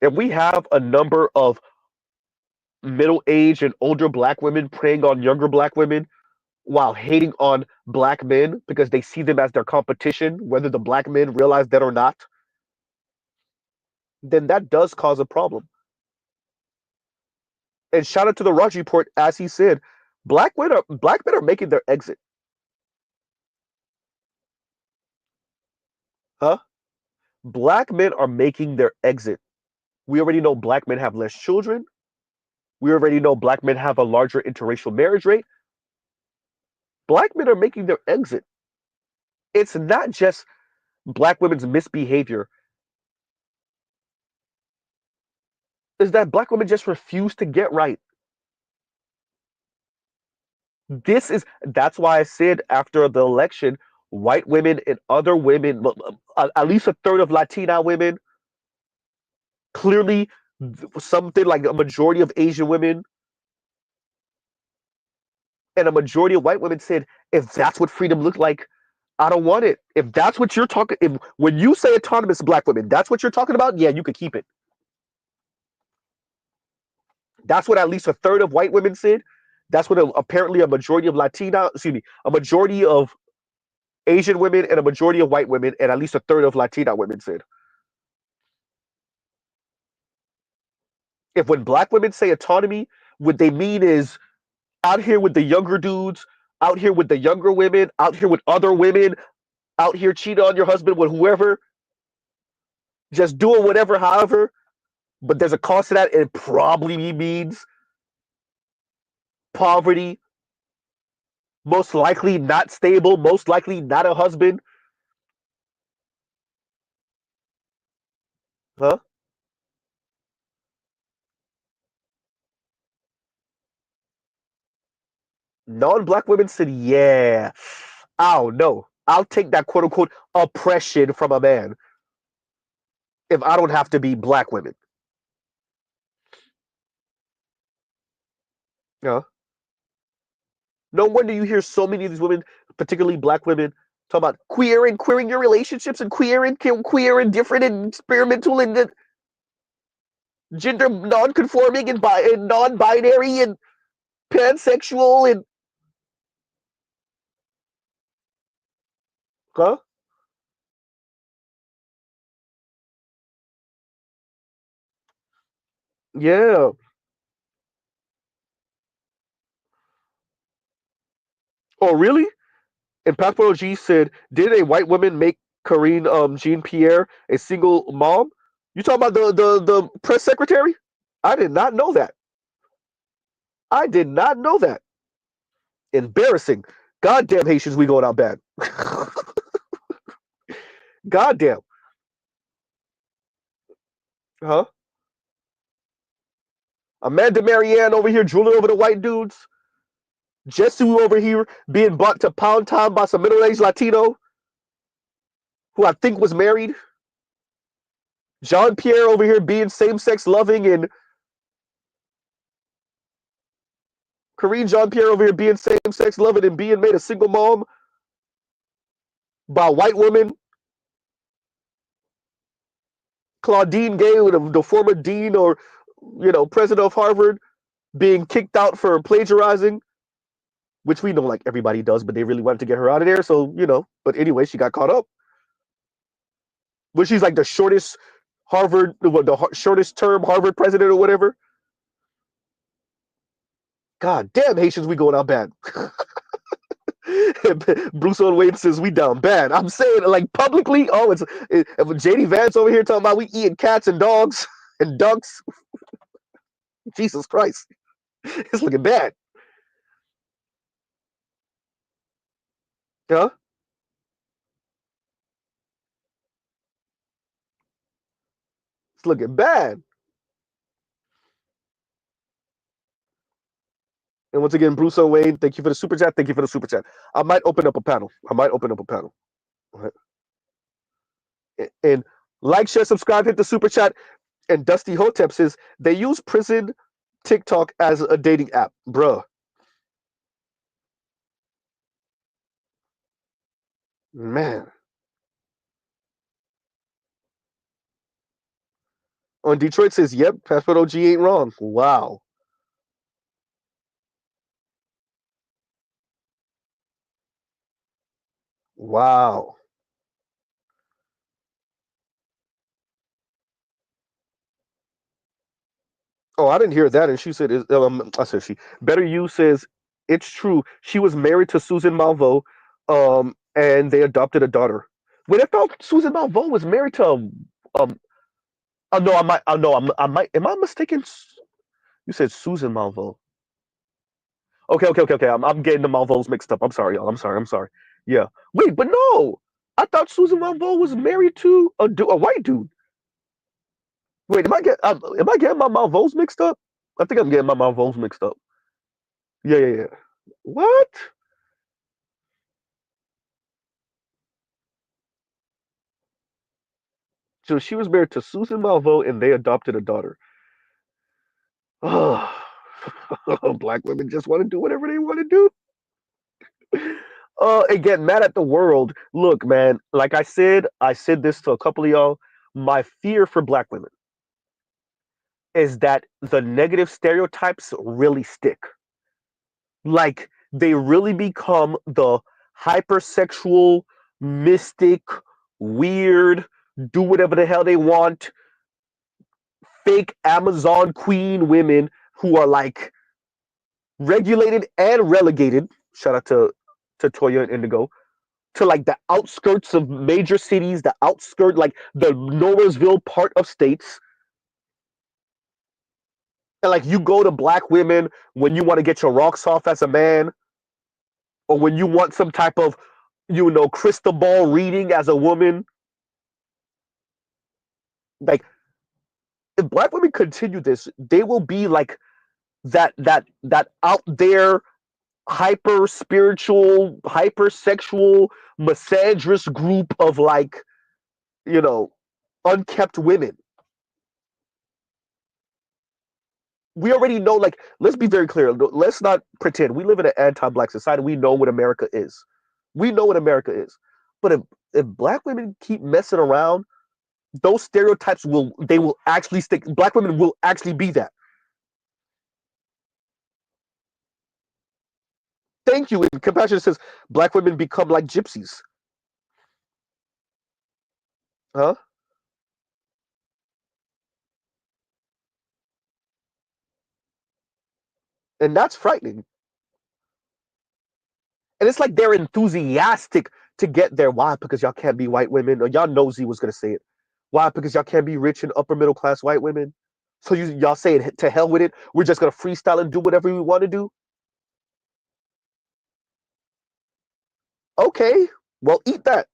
[SPEAKER 1] if we have a number of middle-aged and older black women preying on younger black women while hating on black men because they see them as their competition, whether the black men realize that or not, then that does cause a problem. And shout out to the Raj report, as he said, black men are making their exit. Huh? Black men are making their exit. We already know black men have less children. We already know black men have a larger interracial marriage rate. Black men are making their exit. It's not just black women's misbehavior, is that black women just refuse to get right. That's why I said after the election, white women and other women, at least a third of Latina women, clearly something like a majority of Asian women and a majority of white women said, if that's what freedom looked like, I don't want it. If that's what you're talking, if when you say autonomous black women, that's what you're talking about, yeah, you could keep it. That's what at least a third of white women said. That's what apparently a majority of Latina, excuse me, a majority of Asian women and a majority of white women and at least a third of Latina women said. If when black women say autonomy, what they mean is out here with the younger dudes, out here with the younger women, out here with other women, out here cheating on your husband with whoever, just doing whatever, however, but there's a cost to that. It probably means poverty, most likely not stable, most likely not a husband. Huh? Non-black women said, yeah, oh no, I'll take that quote unquote oppression from a man if I don't have to be black women. Yeah. No wonder you hear so many of these women, particularly black women, talk about queering your relationships and queer and different and experimental and gender non-conforming and non-binary and pansexual and huh? Yeah. Oh, really? And Passport OG said, did a white woman make Karine Jean Pierre a single mom? You talking about the press secretary? I did not know that. I did not know that. Embarrassing. Goddamn Haitians, we going out bad. Goddamn. Huh? Amanda Marianne over here drooling over the white dudes. Jesse over here being brought to pound town by some middle-aged Latino who I think was married. Jean Pierre over here being same-sex loving and Karine Jean Pierre over here being same-sex loving and being made a single mom by a white woman. Claudine Gay, the former dean or president of Harvard, being kicked out for plagiarizing, which we know like everybody does, but they really wanted to get her out of there. So but anyway, she got caught up. But she's like the shortest Harvard, the shortest term Harvard president or whatever. God damn, Haitians, we going out bad. Bruce Owen Wade says we down bad. I'm saying it like publicly. Oh, it's JD Vance over here talking about we eating cats and dogs and ducks. Jesus Christ, it's looking bad. Huh? It's looking bad. And once again, Bruce Wayne, thank you for the super chat. Thank you for the super chat. I might open up a panel. I might open up a panel. All right. And like, share, subscribe, hit the super chat. And Dusty Hotep says they use prison TikTok as a dating app, bruh. Man. On Detroit says, yep, Passport OG ain't wrong. Wow. Wow. Oh, I didn't hear that. And she said, I said she. Better You says, it's true. She was married to Susan Malveaux, and they adopted a daughter. Wait, I thought Susan Malveaux was married to oh no, I might. Oh no, I might. Am I mistaken? You said Susan Malveaux. Okay. I'm getting the Malveaux mixed up. I'm sorry, y'all. I'm sorry. Yeah. Wait, but no. I thought Susan Malveaux was married to a white dude. Wait, am I getting my Malveaux mixed up? I think I'm getting my Malveaux mixed up. Yeah. What? So she was married to Susan Malveaux, and they adopted a daughter. Oh, black women just want to do whatever they want to do. And get mad at the world. Look, man, like I said this to a couple of y'all. My fear for black women is that the negative stereotypes really stick. Like they really become the hypersexual, mystic, weird, do whatever the hell they want, fake Amazon queen women who are like regulated and relegated. Shout out to Toya and Indigo to like the outskirts of major cities, the outskirt, like the Noblesville part of states. And like you go to black women when you want to get your rocks off as a man, or when you want some type of, crystal ball reading as a woman. Like if black women continue this, they will be like that out there hyper spiritual, hypersexual, misandrist group of like, you know, unkept women. We already know, like, let's be very clear. Let's not pretend. We live in an anti-black society. We know what America is. We know what America is. But if black women keep messing around, those stereotypes will actually stick. Black women will actually be that. Thank you. And compassion says black women become like gypsies. Huh? And that's frightening. And it's like they're enthusiastic to get there. Why? Because y'all can't be white women. Or y'all know Z was gonna say it. Why? Because y'all can't be rich and upper middle class white women. So y'all say it to hell with it. We're just gonna freestyle and do whatever we want to do. Okay, well, eat that.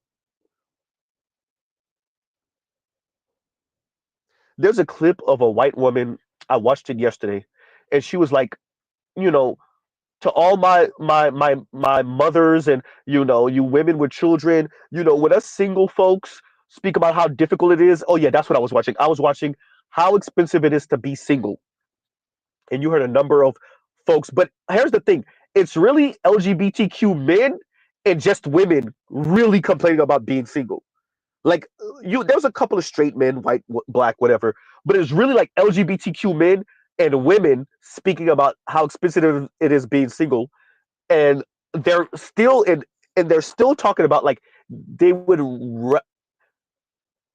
[SPEAKER 1] There's a clip of a white woman. I watched it yesterday, and she was like, you know, to all my mothers and you women with children, when us single folks speak about how difficult it is. Oh yeah, that's what I was watching. I was watching how expensive it is to be single, and you heard a number of folks. But here's the thing: it's really LGBTQ men and just women really complaining about being single. Like there was a couple of straight men, white, black, whatever, but it's really like LGBTQ men and women speaking about how expensive it is being single, and they're still in, and they're still talking about like they would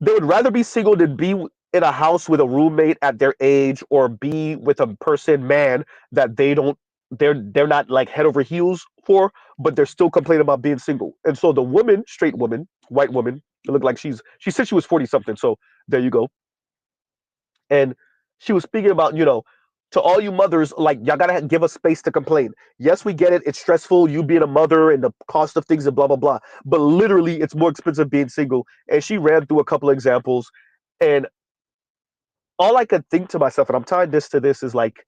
[SPEAKER 1] they would rather be single than be in a house with a roommate at their age or be with a person man that they're not like head over heels for, but they're still complaining about being single. And so the woman, straight woman, white woman, it looked like she said she was 40 something. So there you go. And she was speaking about, to all you mothers, like y'all gotta give us space to complain. Yes, we get it. It's stressful, you being a mother and the cost of things and blah blah blah. But literally, it's more expensive being single. And she ran through a couple of examples, and all I could think to myself, and I'm tying this to this, is like,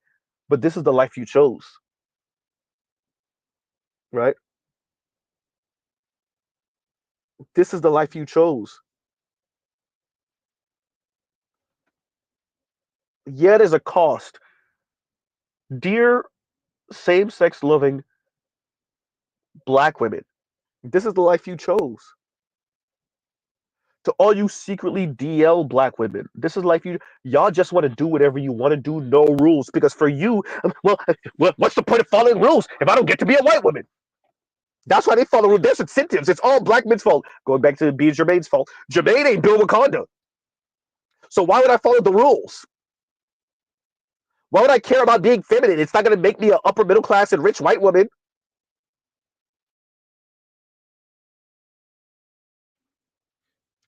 [SPEAKER 1] but this is the life you chose, right? This is the life you chose. Yeah, there's a cost. Dear same-sex loving black women, this is the life you chose. To all you secretly DL black women, this is life y'all just want to do whatever you want to do, no rules. Because for you, what's the point of following rules if I don't get to be a white woman? That's why they follow rules. There's incentives. It's all black men's fault. Going back to being Jermaine's fault. Jermaine ain't Bill Wakanda. So why would I follow the rules? Why would I care about being feminine? It's not going to make me an upper middle class and rich white woman.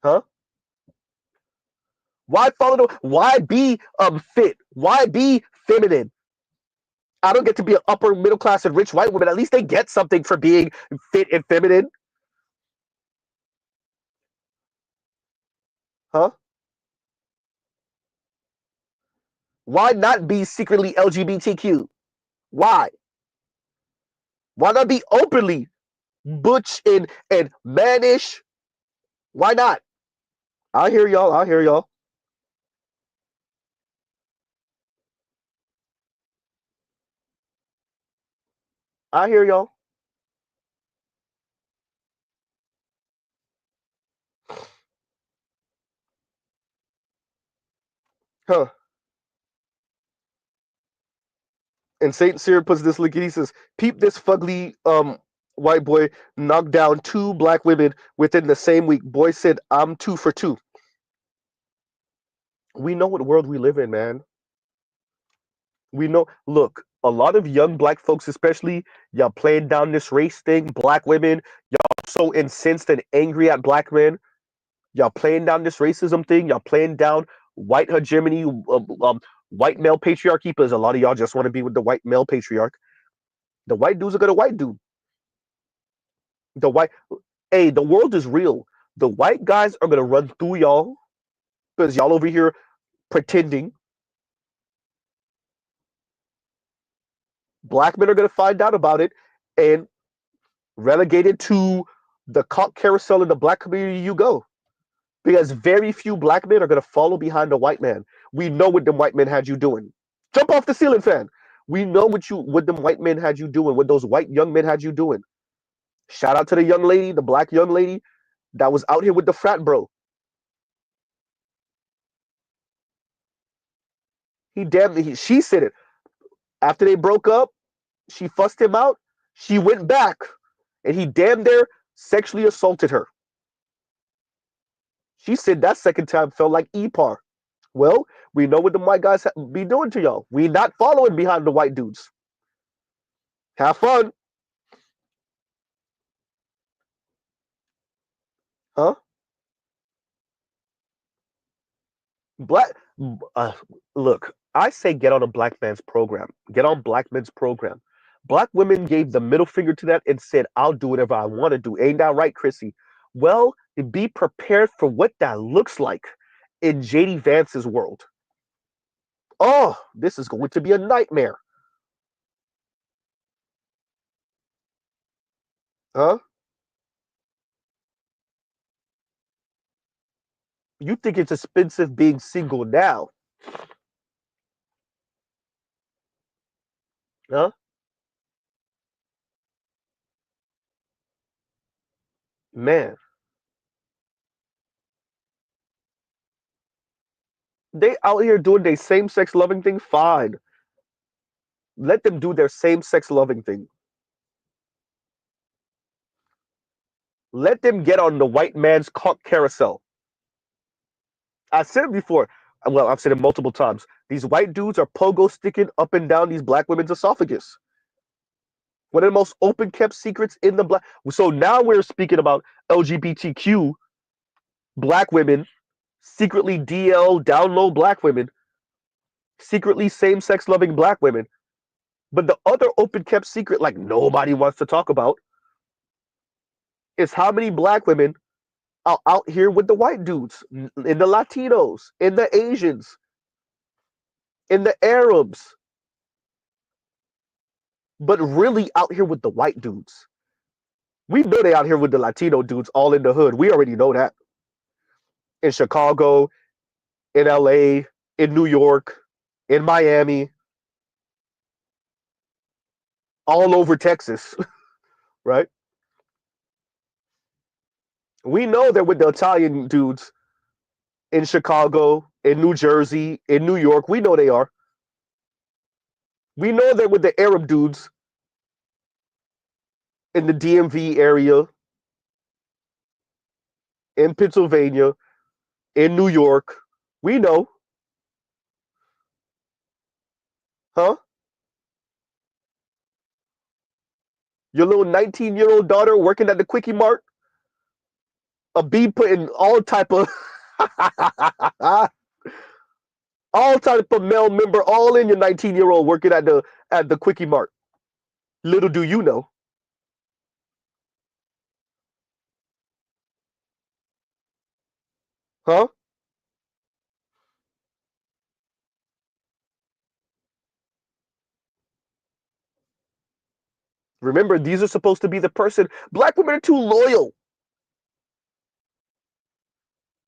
[SPEAKER 1] Huh? Why follow why be fit? Why be feminine? I don't get to be an upper middle class and rich white woman. At least they get something for being fit and feminine. Huh? Why not be secretly LGBTQ? Why? Why not be openly butch and mannish? Why not? I hear y'all. I hear y'all. I hear y'all. Huh? And Saint Cyr puts this link in. He says, "Peep this fugly white boy knocked down two black women within the same week. Boy said, I'm 2 for 2." We know what world we live in, man. We know. Look, a lot of young black folks, especially, y'all playing down this race thing. Black women, y'all so incensed and angry at black men. Y'all playing down this racism thing. Y'all playing down white hegemony, white male patriarchy. Because a lot of y'all just want to be with the white male patriarch. The white dude's a good white dude. The white, hey, the world is real. The white guys are gonna run through y'all because y'all over here pretending. Black men are going to find out about it and relegated to the cock carousel in the black community you go. Because very few black men are going to follow behind a white man. We know what them white men had you doing. Jump off the ceiling, fan. We know what them white men had you doing, what those white young men had you doing. Shout out to the young lady, the black young lady that was out here with the frat bro. She said it. After they broke up, she fussed him out. She went back, and he damn near sexually assaulted her. She said that second time felt like EPAR. Well, we know what the white guys be doing to y'all. We not following behind the white dudes. Have fun, huh? Black, uh, look, I say get on a black man's program. Get on black men's program. Black women gave the middle finger to that and said, "I'll do whatever I want to do." Ain't that right, Chrissy? Well, be prepared for what that looks like in JD Vance's world. Oh, this is going to be a nightmare, huh? You think it's expensive being single now, huh? Man, they out here doing their same sex loving thing. Fine, let them do their same sex loving thing. Let them get on the white man's cock carousel. I said it before. Well, I've said it multiple times. These white dudes are pogo sticking up and down these black women's esophagus. One of the most open kept secrets in the black. So now we're speaking about LGBTQ black women, secretly DL down low black women, secretly same sex loving black women. But the other open kept secret, like nobody wants to talk about, is how many black women are out here with the white dudes, in the Latinos, in the Asians, in the Arabs, but really out here with the white dudes. We know they out here with the Latino dudes all in the hood. We already know that. In Chicago, in LA, in New York, in Miami, all over Texas, right? We know they're with the Italian dudes in Chicago, in New Jersey, in New York. We know they are. We know they're with the Arab dudes in the DMV area, in Pennsylvania, in New York. We know, huh? Your little 19-year-old daughter working at the Quickie Mart, a bee putting all type of all type of male member all in your 19-year-old working at the Quickie Mart. Little do you know, huh? Remember, these are supposed to be the person. Black women are too loyal.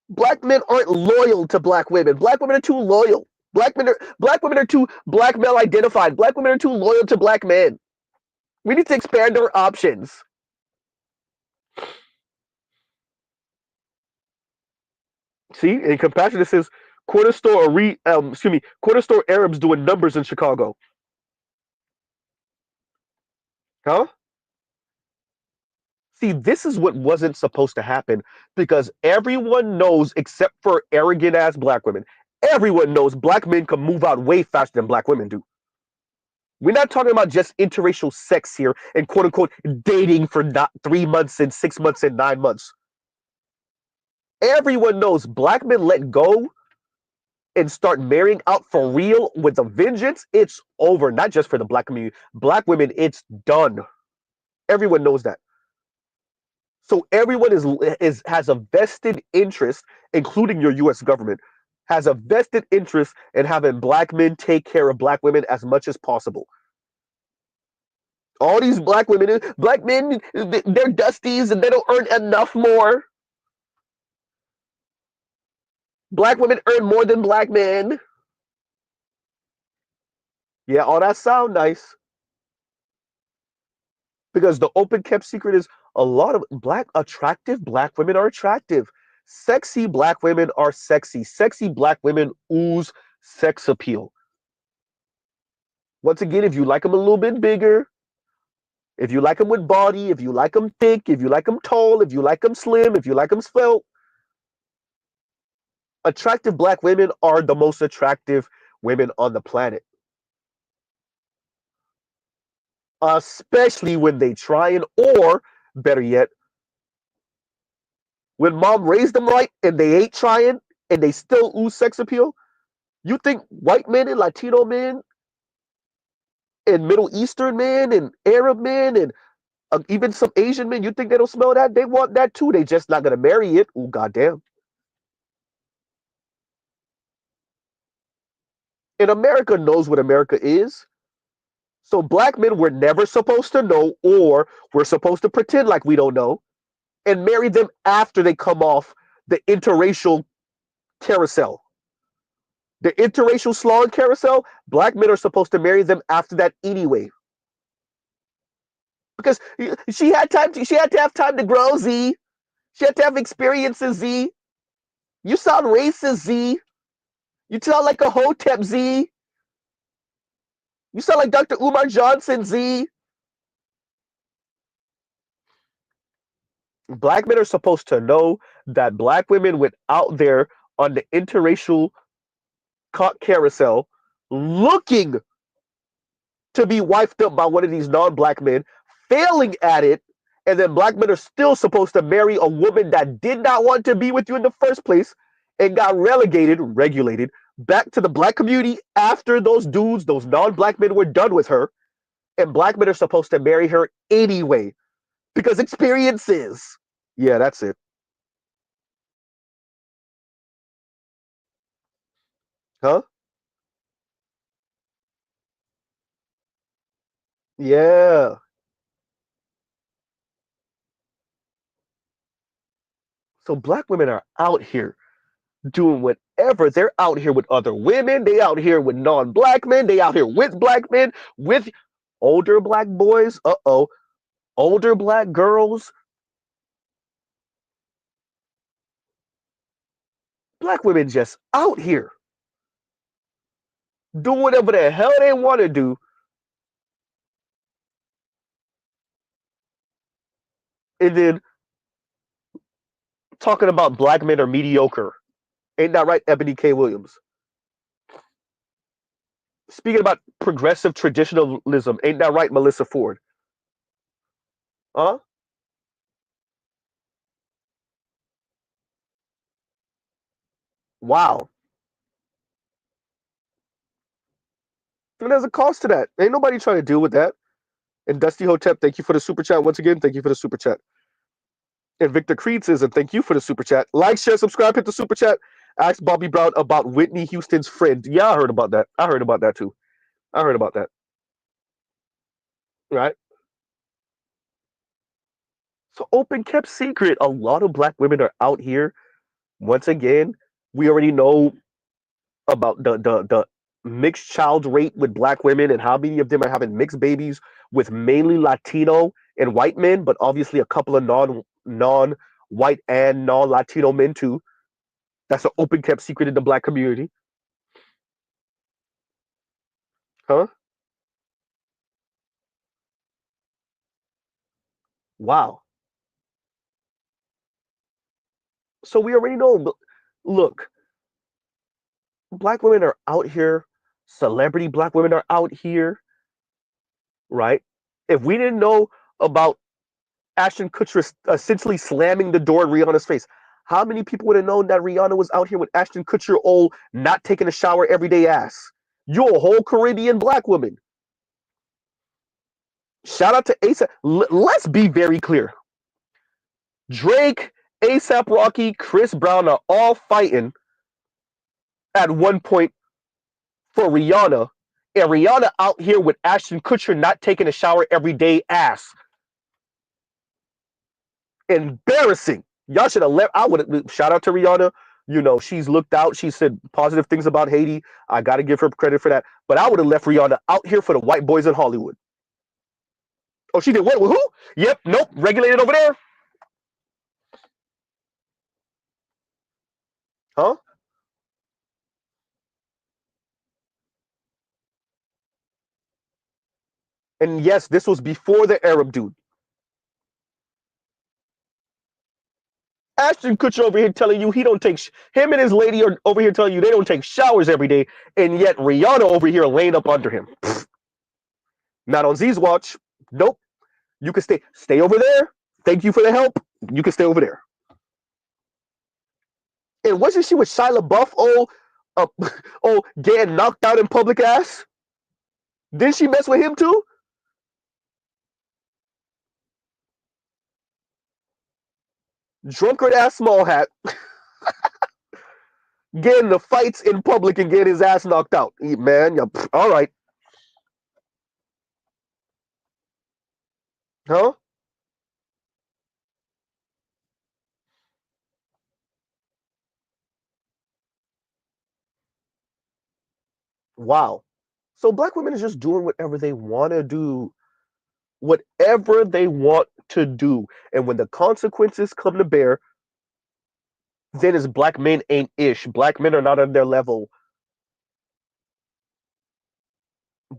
[SPEAKER 1] Black men aren't loyal to black women. Black women are too loyal. Black women are too black male identified. Black women are too loyal to black men. We need to expand our options. See, in compassion, it says quarter store Arabs doing numbers in Chicago. Huh? See, this is what wasn't supposed to happen because everyone knows, except for arrogant ass black women, everyone knows black men can move out way faster than black women do. We're not talking about just interracial sex here and quote unquote dating for not 3 months and 6 months and 9 months. Everyone knows black men let go and start marrying out for real with a vengeance. It's over, not just for the black community. Black women, it's done. Everyone knows that. So everyone is has a vested interest, including your U.S. government, has a vested interest in having black men take care of black women as much as possible. All these black women, black men, they're dusties and they don't earn enough more. Black women earn more than black men. Yeah, all that sound nice. Because the open kept secret is a lot of attractive black women are attractive. Sexy black women are sexy. Sexy black women ooze sex appeal. Once again, if you like them a little bit bigger, if you like them with body, if you like them thick, if you like them tall, if you like them slim, if you like them svelte, attractive black women are the most attractive women on the planet. Especially when they trying, or better yet, when mom raised them right and they ain't trying and they still ooze sex appeal. You think white men and Latino men and Middle Eastern men and Arab men and even some Asian men, you think they don't smell that? They want that too. They just not gonna marry it. Oh goddamn! And America knows what America is. So black men were never supposed to know, or we're supposed to pretend like we don't know, and marry them after they come off the interracial carousel. The interracial slawing carousel, black men are supposed to marry them after that anyway. Because she had time to, she had to have time to grow, Z. She had to have experiences, Z. You sound racist, Z. You sound like a hotep, Z. You sound like Dr. Umar Johnson, Z. Black men are supposed to know that black women went out there on the interracial carousel looking to be wifed up by one of these non-black men, failing at it, and then black men are still supposed to marry a woman that did not want to be with you in the first place and got regulated back to the black community after those dudes, those non-black men were done with her, and black men are supposed to marry her anyway because experiences. Yeah, that's it. Huh? Yeah. So black women are out here doing whatever. They're out here with other women. They out here with non-black men. They out here with black men, with older black boys. Uh-oh. Older black girls. Black women just out here doing whatever the hell they want to do. And then talking about black men are mediocre. Ain't that right, Ebony K. Williams? Speaking about progressive traditionalism, ain't that right, Melissa Ford? Huh? Wow. And there's a cost to that. Ain't nobody trying to deal with that. And Dusty Hotep, thank you for the super chat once again. Thank you for the super chat. And Victor Creed says, and thank you for the super chat. Like, share, subscribe, hit the super chat. Ask Bobby Brown about Whitney Houston's friend. Yeah, I heard about that. I heard about that too. I heard about that. Right? So open kept secret. A lot of black women are out here. Once again, we already know about the mixed child rate with black women and how many of them are having mixed babies with mainly Latino and white men, but obviously a couple of non white and non Latino men too. That's an open kept secret in the black community. Huh? Wow. So we already know. Look, black women are out here. Celebrity black women are out here, right? If we didn't know about Ashton Kutcher essentially slamming the door in Rihanna's face, how many people would have known that Rihanna was out here with Ashton Kutcher, old, not taking a shower every day ass? You're a whole Caribbean black woman. Shout out to ASAP. Let's be very clear. Drake, ASAP Rocky, Chris Brown are all fighting at one point for Rihanna And Rihanna out here with Ashton Kutcher not taking a shower every day ass. Embarrassing. Y'all should have left. I would have shout out to Rihanna. You know, she's looked out. She said positive things about Haiti. I got to give her credit for that. But I would have left Rihanna out here for the white boys in Hollywood. Oh, she did what with who? Yep, nope. Regulated over there. Huh? And yes, this was before the Arab dude. Ashton Kutcher over here telling you he don't take him and his lady are over here telling you they don't take showers every day, and yet Rihanna over here laying up under him. Not on Z's watch. Nope. You can stay over there. Thank you for the help. You can stay over there. And wasn't she with Shia LaBeouf? Uh, oh, getting knocked out in public ass. Didn't she mess with him too? Drunkard ass small hat, getting the fights in public and getting his ass knocked out. Man, all right, huh? Wow. So black women is just doing whatever they want to do, whatever they want to do, and when the consequences come to bear, then it's black men ain't ish. Black men are not on their level.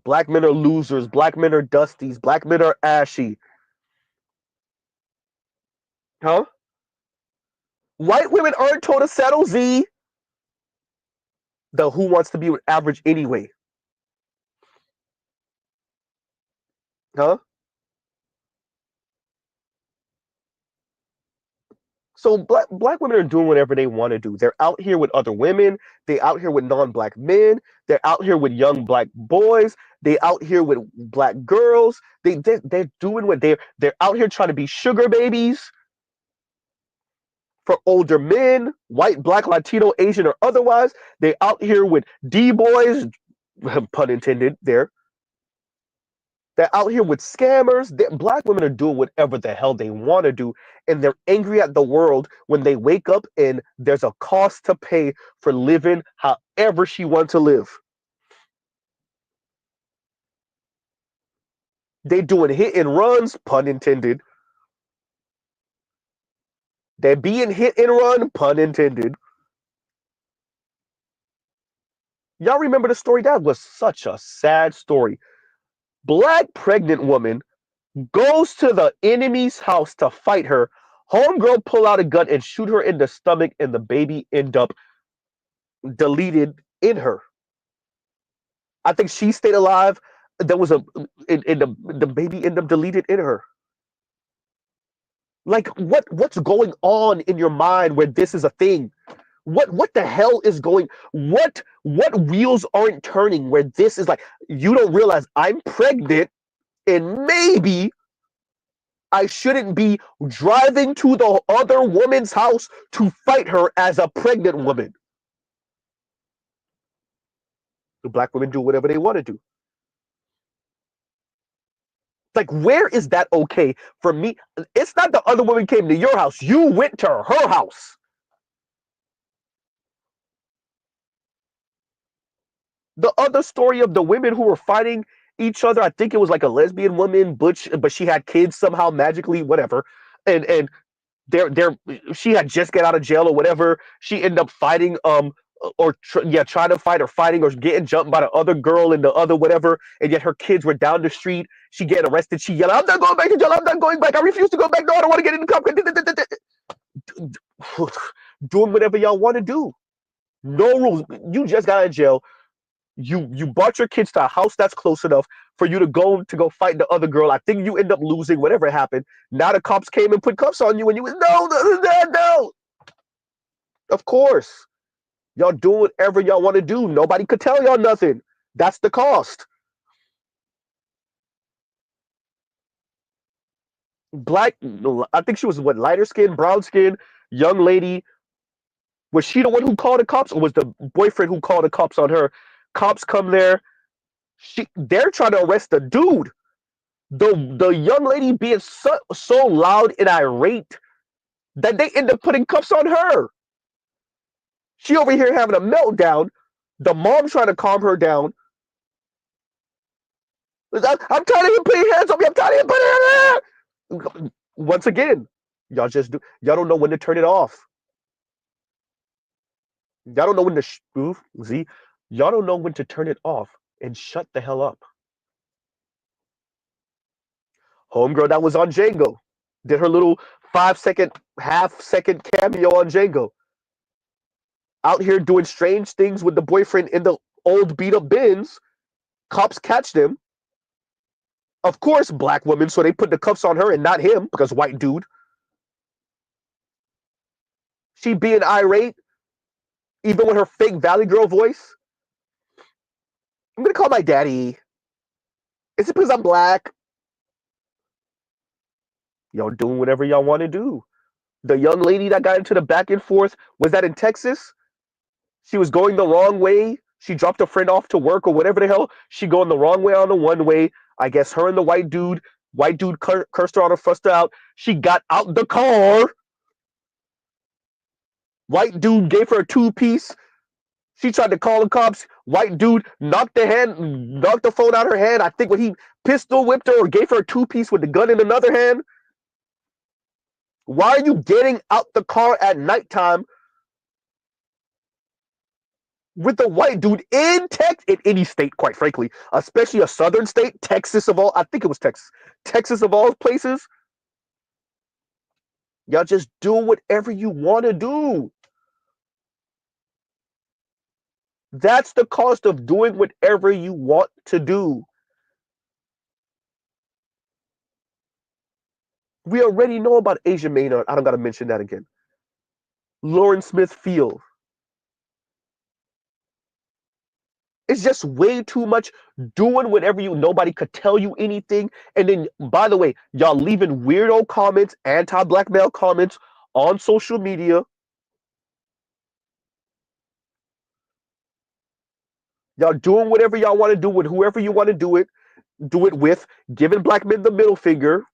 [SPEAKER 1] Black men are losers. Black men are dusties. Black men are ashy. Huh? White women aren't told to settle Z. The who wants to be with average anyway. Huh? So black women are doing whatever they want to do. They're out here with other women. They out here with non-black men. They're out here with young black boys. They out here with black girls. They're doing what they're out here trying to be sugar babies for older men, white, black, Latino, Asian, or otherwise. They out here with D boys, pun intended there. They're out here with scammers. Black women are doing whatever the hell they want to do, and they're angry at the world when they wake up and there's a cost to pay for living however she wants to live. They doing hit and runs, pun intended. They're being hit and run, pun intended. Y'all remember the story? That was such a sad story. Black pregnant woman goes to the enemy's house to fight her. Homegirl pull out a gun and shoot her in the stomach, and the baby end up deleted in her. I think she stayed alive. There was in the baby ended up deleted in her. Like what's going on in your mind where this is a thing? What the hell is going? What wheels aren't turning where this is like you don't realize I'm pregnant and maybe I shouldn't be driving to the other woman's house to fight her as a pregnant woman. The black women do whatever they want to do. Like, where is that okay for me? It's not the other woman came to your house. You went to her house. The other story of the women who were fighting each other, I think it was like a lesbian woman, butch, but she had kids somehow magically, whatever. And they're she had just got out of jail or whatever. She ended up fighting trying to fight or fighting or getting jumped by the other girl and the other whatever, and yet her kids were down the street. She getting arrested. She yelling, "I'm not going back to jail. I'm not going back. I refuse to go back. No, I don't want to get in the cup." Doing whatever y'all want to do. No rules. You just got out of jail. You brought your kids to a house that's close enough for you to go fight the other girl. I think you end up losing whatever happened. Now the cops came and put cuffs on you, and you was no. Of course, y'all do whatever y'all want to do. Nobody could tell y'all nothing. That's the cost. Black, I think she was what, lighter skin, brown skin, young lady. Was she the one who called the cops, or was the boyfriend who called the cops on her? Cops come there. They're trying to arrest the dude. The young lady being so loud and irate that they end up putting cuffs on her. She over here having a meltdown. The mom trying to calm her down. I'm tired of you putting your hands on me. I'm tired of you putting your hands on me. Once again, y'all don't know when to turn it off. Y'all don't know when to see. Y'all don't know when to turn it off and shut the hell up. Homegirl that was on Django did her little 5 second, half-second cameo on Django. Out here doing strange things with the boyfriend in the old beat up Benz. Cops catch them. Of course, black woman, so they put the cuffs on her and not him because white dude. She being irate, even with her fake Valley Girl voice. I'm gonna call my daddy. Is it because I'm black? Y'all doing whatever y'all want to do. The young lady that got into the back and forth, was that in Texas? She was going the wrong way. She dropped a friend off to work or whatever the hell. She going the wrong way on the one way. I guess her and the white dude cursed her out or fussed her out. She got out the car. White dude gave her a two-piece. She tried to call the cops. White dude knocked the phone out of her hand. I think when he pistol whipped her or gave her a two-piece with the gun in another hand. Why are you getting out the car at nighttime with a white dude in any state, quite frankly, especially a southern state, Texas of all, I think it was Texas of all places. Y'all just do whatever you want to do. That's the cost of doing whatever you want to do. We already know about Asia Maynard. I don't got to mention that again. Lauren Smith Field. It's just way too much doing whatever nobody could tell you anything. And then, by the way, y'all leaving weirdo comments, anti-black male comments on social media. Y'all doing whatever y'all want to do with whoever you want to do it with, giving black men the middle finger.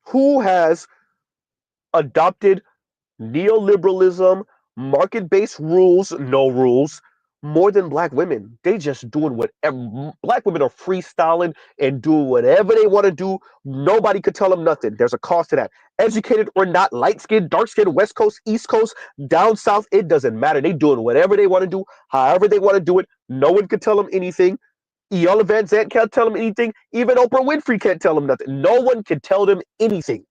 [SPEAKER 1] Who has adopted neoliberalism, market-based rules, no rules, more than black women? They just doing whatever. Black women are freestyling and doing whatever they want to do. Nobody could tell them nothing. There's a cost to that. Educated or not, light skin, dark skin, West Coast, East Coast, down south, it doesn't matter. They doing whatever they want to do, however they want to do it. No one could tell them anything. Iyanla Vanzant can't tell them anything. Even Oprah Winfrey can't tell them nothing. No one can tell them anything.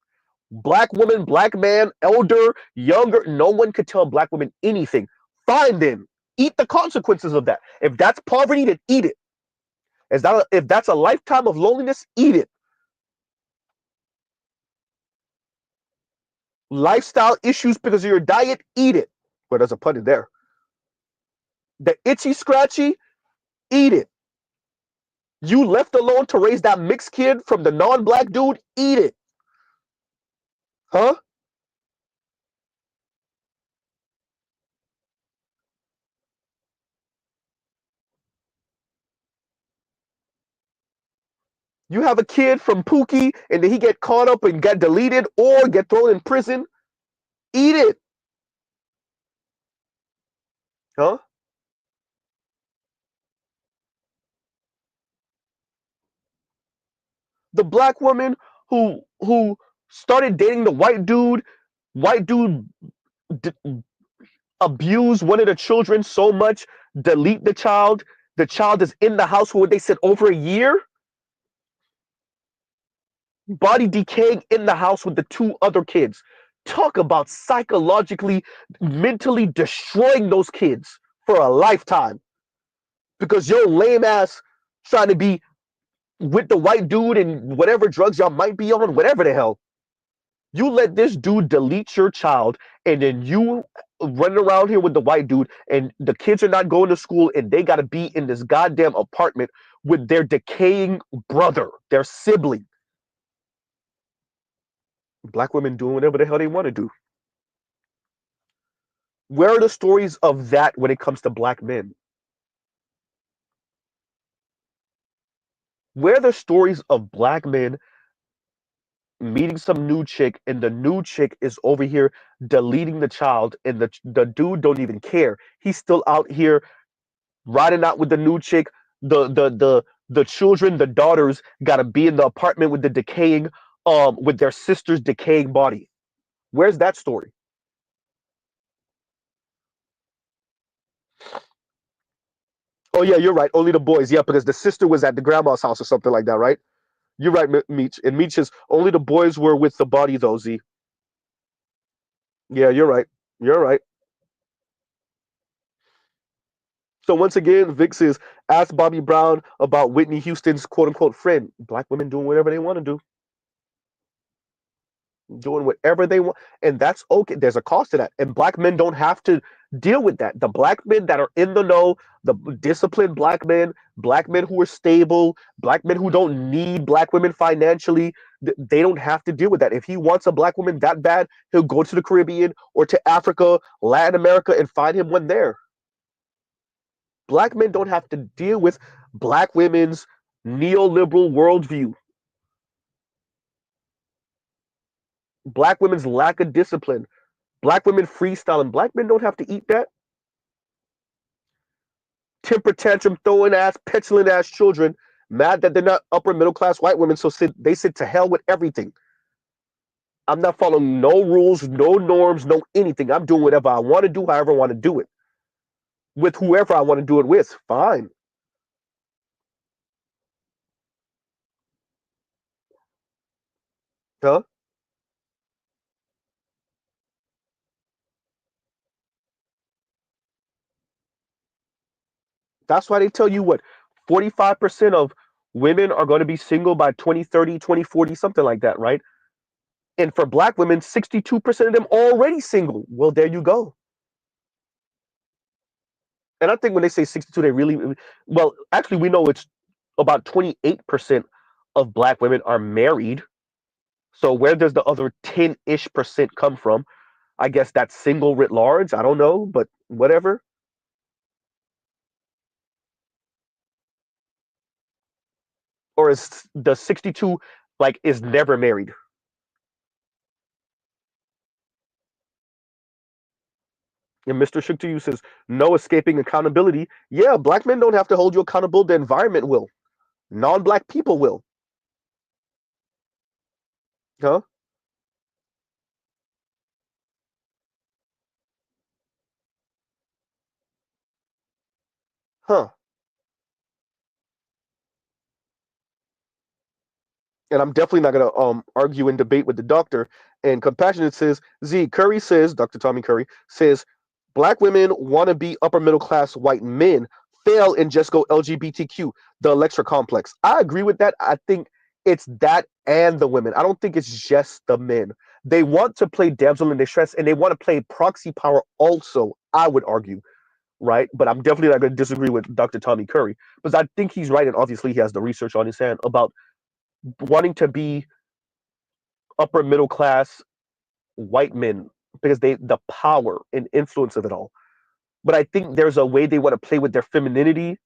[SPEAKER 1] Black woman, black man, elder, younger, no one could tell black women anything. Fine then. Eat the consequences of that. If that's poverty, then eat it. If that's a lifetime of loneliness, eat it. Lifestyle issues because of your diet, eat it. Well, there's a pun in there. The itchy scratchy, eat it. You left alone to raise that mixed kid from the non-black dude, eat it. Huh? You have a kid from Pookie and then he get caught up and get deleted or get thrown in prison, eat it. Huh? The black woman who started dating the white dude d- abused one of the children so much, delete the child. The child is in the house for what they said over a year. Body decaying in the house with the two other kids. Talk about psychologically, mentally destroying those kids for a lifetime because your lame ass trying to be with the white dude and whatever drugs y'all might be on, whatever the hell. You let this dude delete your child, and then you running around here with the white dude, and the kids are not going to school, and they got to be in this goddamn apartment with their decaying brother, their sibling. Black women doing whatever the hell they want to do. Where are the stories of that when it comes to black men? Where are the stories of black men meeting some new chick and the new chick is over here deleting the child and the dude don't even care. He's still out here riding out with the new chick. The children, the daughters gotta be in the apartment with the decaying with their sister's decaying body. Where's that story? Oh yeah, you're right. Only the boys. Yeah, because the sister was at the grandma's house or something like that, right? You're right, Meech. And Meech is only the boys were with the body though, Z. Yeah, you're right. You're right. So once again, Vic says, ask Bobby Brown about Whitney Houston's quote unquote friend. Black women doing whatever they want to do, doing whatever they want. And that's okay. There's a cost to that. And black men don't have to deal with that. The black men that are in the know, the disciplined black men who are stable, black men who don't need black women financially, they don't have to deal with that. If he wants a black woman that bad, he'll go to the Caribbean or to Africa, Latin America, and find him one there. Black men don't have to deal with black women's neoliberal worldview, black women's lack of discipline, black women freestyling. Black men don't have to eat that. Temper tantrum throwing ass, petulant ass children, mad that they're not upper middle class white women, so they sit to hell with everything. I'm not following no rules, no norms, no anything. I'm doing whatever I want to do, however I want to do it, with whoever I want to do it with. Fine. Huh? That's why they tell you what 45% of women are going to be single by 2030, 2040, something like that, right? And for black women, 62% of them already single. Well, there you go. And I think when they say 62, they really, well, actually, we know it's about 28% of black women are married. So where does the other 10-ish percent come from? I guess that's single writ large. I don't know, but whatever. Or is the 62 like is never married? And Mr. Shook to you says, no escaping accountability. Yeah, black men don't have to hold you accountable. The environment will. Non-black people will. Huh? Huh. And I'm definitely not gonna argue and debate with the doctor. And compassionate says, Z Curry says, Dr. Tommy Curry says, black women want to be upper middle class white men, fail and just go LGBTQ, the Electra complex. I agree with that. I think it's that and the women. I don't think it's just the men. They want to play damsel in distress and they want to play proxy power also, I would argue, right? But I'm definitely not going to disagree with Dr. Tommy Curry because I think he's right. And obviously, he has the research on his hand about wanting to be upper middle class white men because they the power and influence of it all. But I think there's a way they want to play with their femininity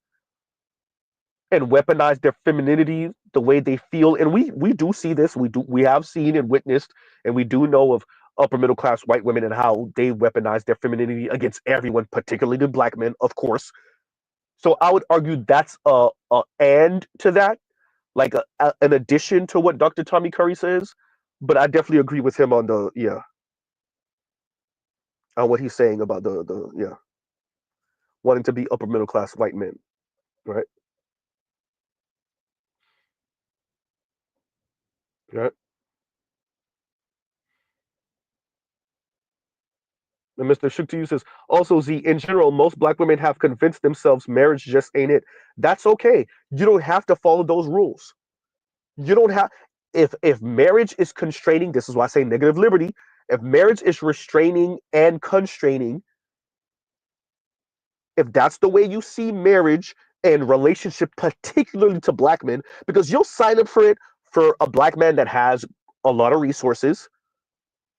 [SPEAKER 1] and weaponize their femininity the way they feel. And we do see this. We have seen and witnessed, and we do know of upper middle class white women and how they weaponize their femininity against everyone, particularly the black men, of course. So I would argue that's a and to that, like an addition to what Dr. Tommy Curry says. But I definitely agree with him on the yeah on what he's saying about the yeah wanting to be upper middle class white men, right? Right. And Mr. Shuktiyu says also Z in general, most black women have convinced themselves marriage just ain't it. That's okay. You don't have to follow those rules. You don't have if marriage is constraining. This is why I say negative liberty. If marriage is restraining and constraining, if that's the way you see marriage and relationship, particularly to black men, because you'll sign up for it for a black man that has a lot of resources.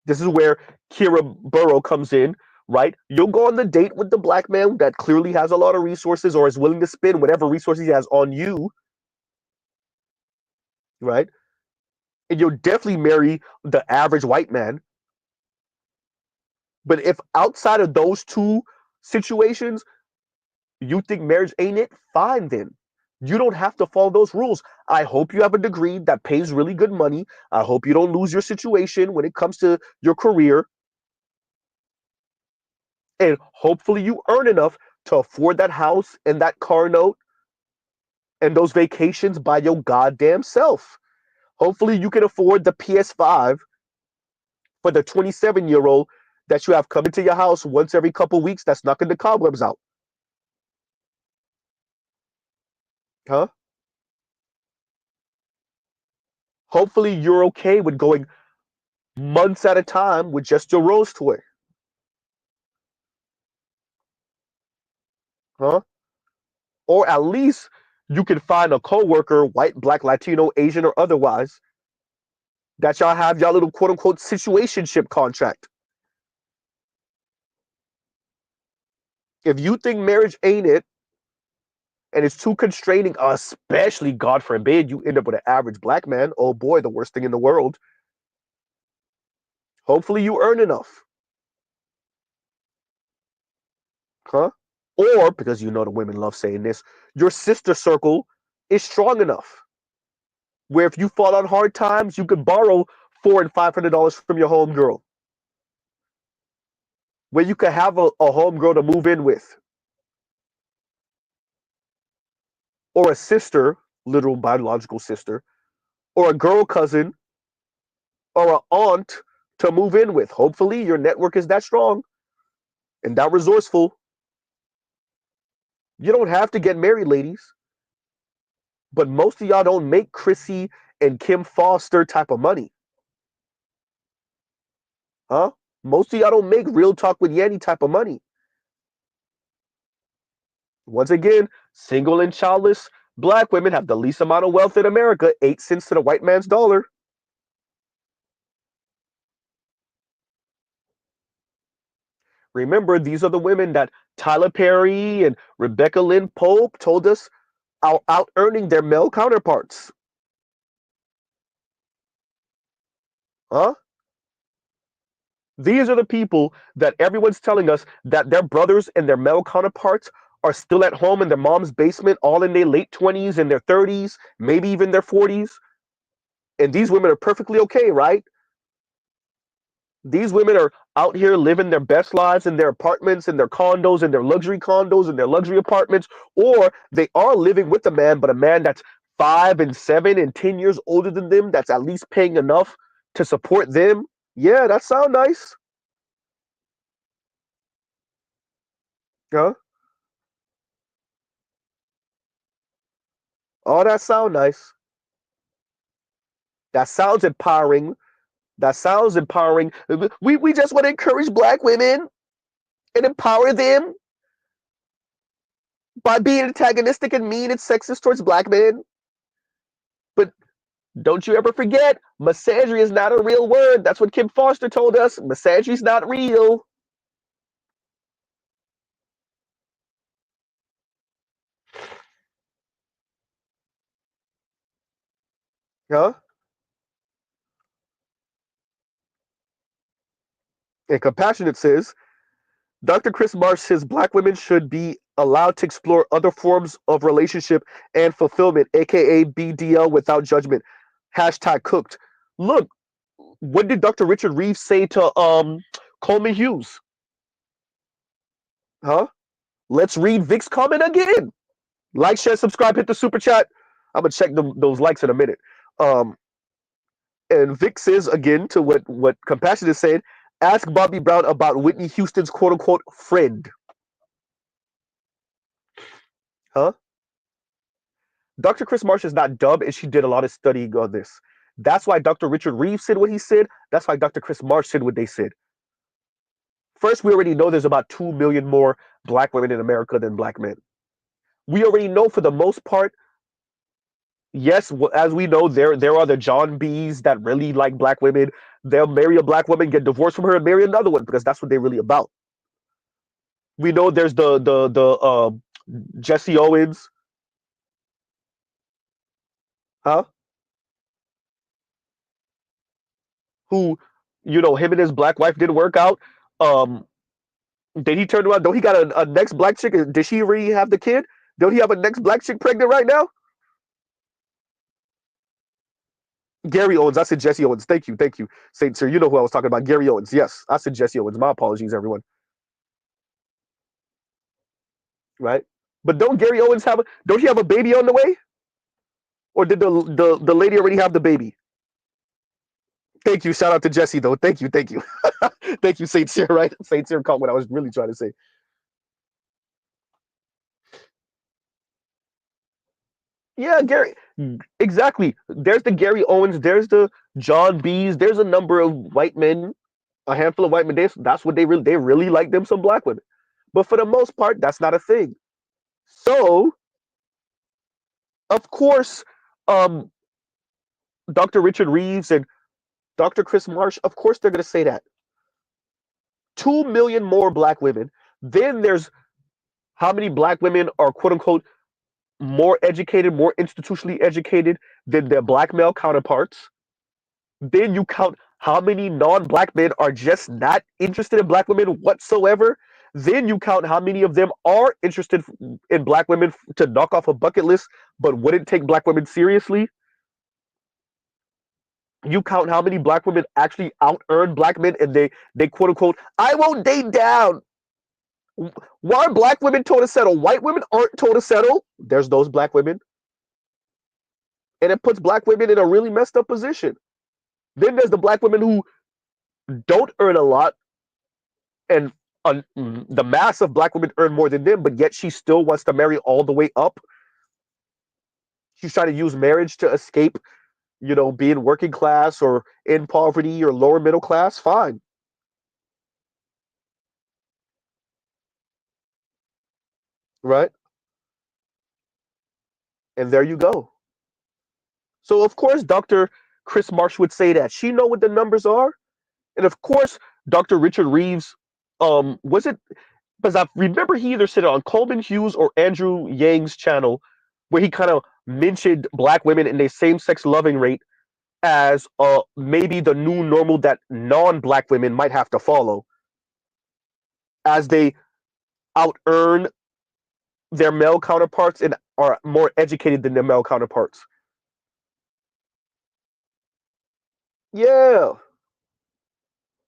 [SPEAKER 1] This is where Kira Burrow comes in, right? You'll go on the date with the black man that clearly has a lot of resources or is willing to spend whatever resources he has on you, right? And you'll definitely marry the average white man. But if outside of those two situations, you think marriage ain't it, fine then. You don't have to follow those rules. I hope you have a degree that pays really good money. I hope you don't lose your situation when it comes to your career. And hopefully you earn enough to afford that house and that car note and those vacations by your goddamn self. Hopefully you can afford the PS5 for the 27-year-old that you have come into your house once every couple weeks that's knocking the cobwebs out. Huh? Hopefully you're okay with going months at a time with just your rose toy. Huh? Or at least you can find a coworker, white, black, Latino, Asian, or otherwise, that y'all have y'all little quote unquote situationship contract. If you think marriage ain't it and it's too constraining, especially God forbid you end up with an average black man, oh boy, the worst thing in the world. Hopefully you earn enough. Huh? Or, because you know the women love saying this, your sister circle is strong enough where if you fall on hard times, you could borrow $400 and $500 from your homegirl. Where you could have a homegirl to move in with. Or a sister, literal biological sister, or a girl cousin, or an aunt to move in with. Hopefully your network is that strong and that resourceful. You don't have to get married, ladies. But most of y'all don't make Chrissy and Kim Foster type of money. Huh? Most of y'all don't make Real Talk with Yanny type of money. Once again, single and childless black women have the least amount of wealth in America, 8 cents to the white man's dollar. Remember, these are the women that Tyler Perry and Rebecca Lynn Pope told us are out earning their male counterparts. Huh? These are the people that everyone's telling us that their brothers and their male counterparts are still at home in their mom's basement, all in their late 20s and their 30s, maybe even their 40s. And these women are perfectly okay, right? These women are out here living their best lives in their apartments, in their condos, in their luxury condos, in their luxury apartments, or they are living with a man, but a man that's 5 and 7 and 10 years older than them, that's at least paying enough to support them. Yeah, that sounds nice. Huh? Oh, that sounds nice. That sounds empowering. That sounds empowering. We just want to encourage black women and empower them by being antagonistic and mean and sexist towards black men. But don't you ever forget, misandry is not a real word. That's what Kim Foster told us. Misandry is not real. Huh? And Compassionate says, Dr. Chris Marsh says black women should be allowed to explore other forms of relationship and fulfillment, aka BDL without judgment. Hashtag cooked. Look, what did Dr. Richard Reeves say to Coleman Hughes? Huh? Let's read Vic's comment again. Like, share, subscribe, hit the super chat. I'm gonna check those likes in a minute. Um, and Vic says again to what Compassion is saying. Ask Bobby Brown about Whitney Houston's quote unquote friend. Huh? Dr. Chris Marsh is not dumb, and she did a lot of studying on this. That's why Dr. Richard Reeves said what he said. That's why Dr. Chris Marsh said what they said. First, we already know there's about 2 million more black women in America than black men. We already know for the most part, yes, as we know, there are the John B's that really like black women. they'll marry a black woman, get divorced from her, and marry another one because that's what they're really about. We know there's the Jesse Owens, huh? Who, him and his black wife didn't work out. Um, did he turn around? Don't he got a next black chick? Did she already have the kid? Don't he have a next black chick pregnant right now? Gary Owens. I said Jesse Owens. Thank you, Saint Sir. You know who I was talking about. Gary Owens. Yes, I said Jesse Owens. My apologies, everyone. Right? But don't Gary Owens have? Don't he have a baby on the way? Or did the lady already have the baby? Thank you. Shout out to Jesse though. Thank you, thank you, Saint Cyr. Right? Saint Cyr caught what I was really trying to say. Yeah, Gary. Exactly. There's the Gary Owens. There's the John B's. There's a number of white men, a handful of white men. That's what they really like them some black women. But for the most part, that's not a thing. So of course, um, Dr. Richard Reeves and Dr. Chris Marsh, of course, they're going to say that 2 million more black women. Then there's how many black women are quote unquote more educated, more institutionally educated than their black male counterparts. Then you count how many non-black men are just not interested in black women whatsoever. Then you count how many of them are interested in black women to knock off a bucket list, but wouldn't take black women seriously. You count how many black women actually out earn black men, and they quote unquote I won't date down. Why are black women told to settle? White women aren't told to settle. There's those black women, and it puts black women in a really messed up position. Then there's the black women who don't earn a lot, and the mass of black women earn more than them, but yet she still wants to marry all the way up. She's trying to use marriage to escape, being working class or in poverty or lower middle class. Fine, right? And there you go. So of course, Dr. Chris Marsh would say that she know what the numbers are, and of course, Dr. Richard Reeves, was it because I remember he either said it on Coleman Hughes or Andrew Yang's channel, where he kind of mentioned black women and their same-sex loving rate as maybe the new normal that non-black women might have to follow as they out earn their male counterparts and are more educated than their male counterparts. Yeah,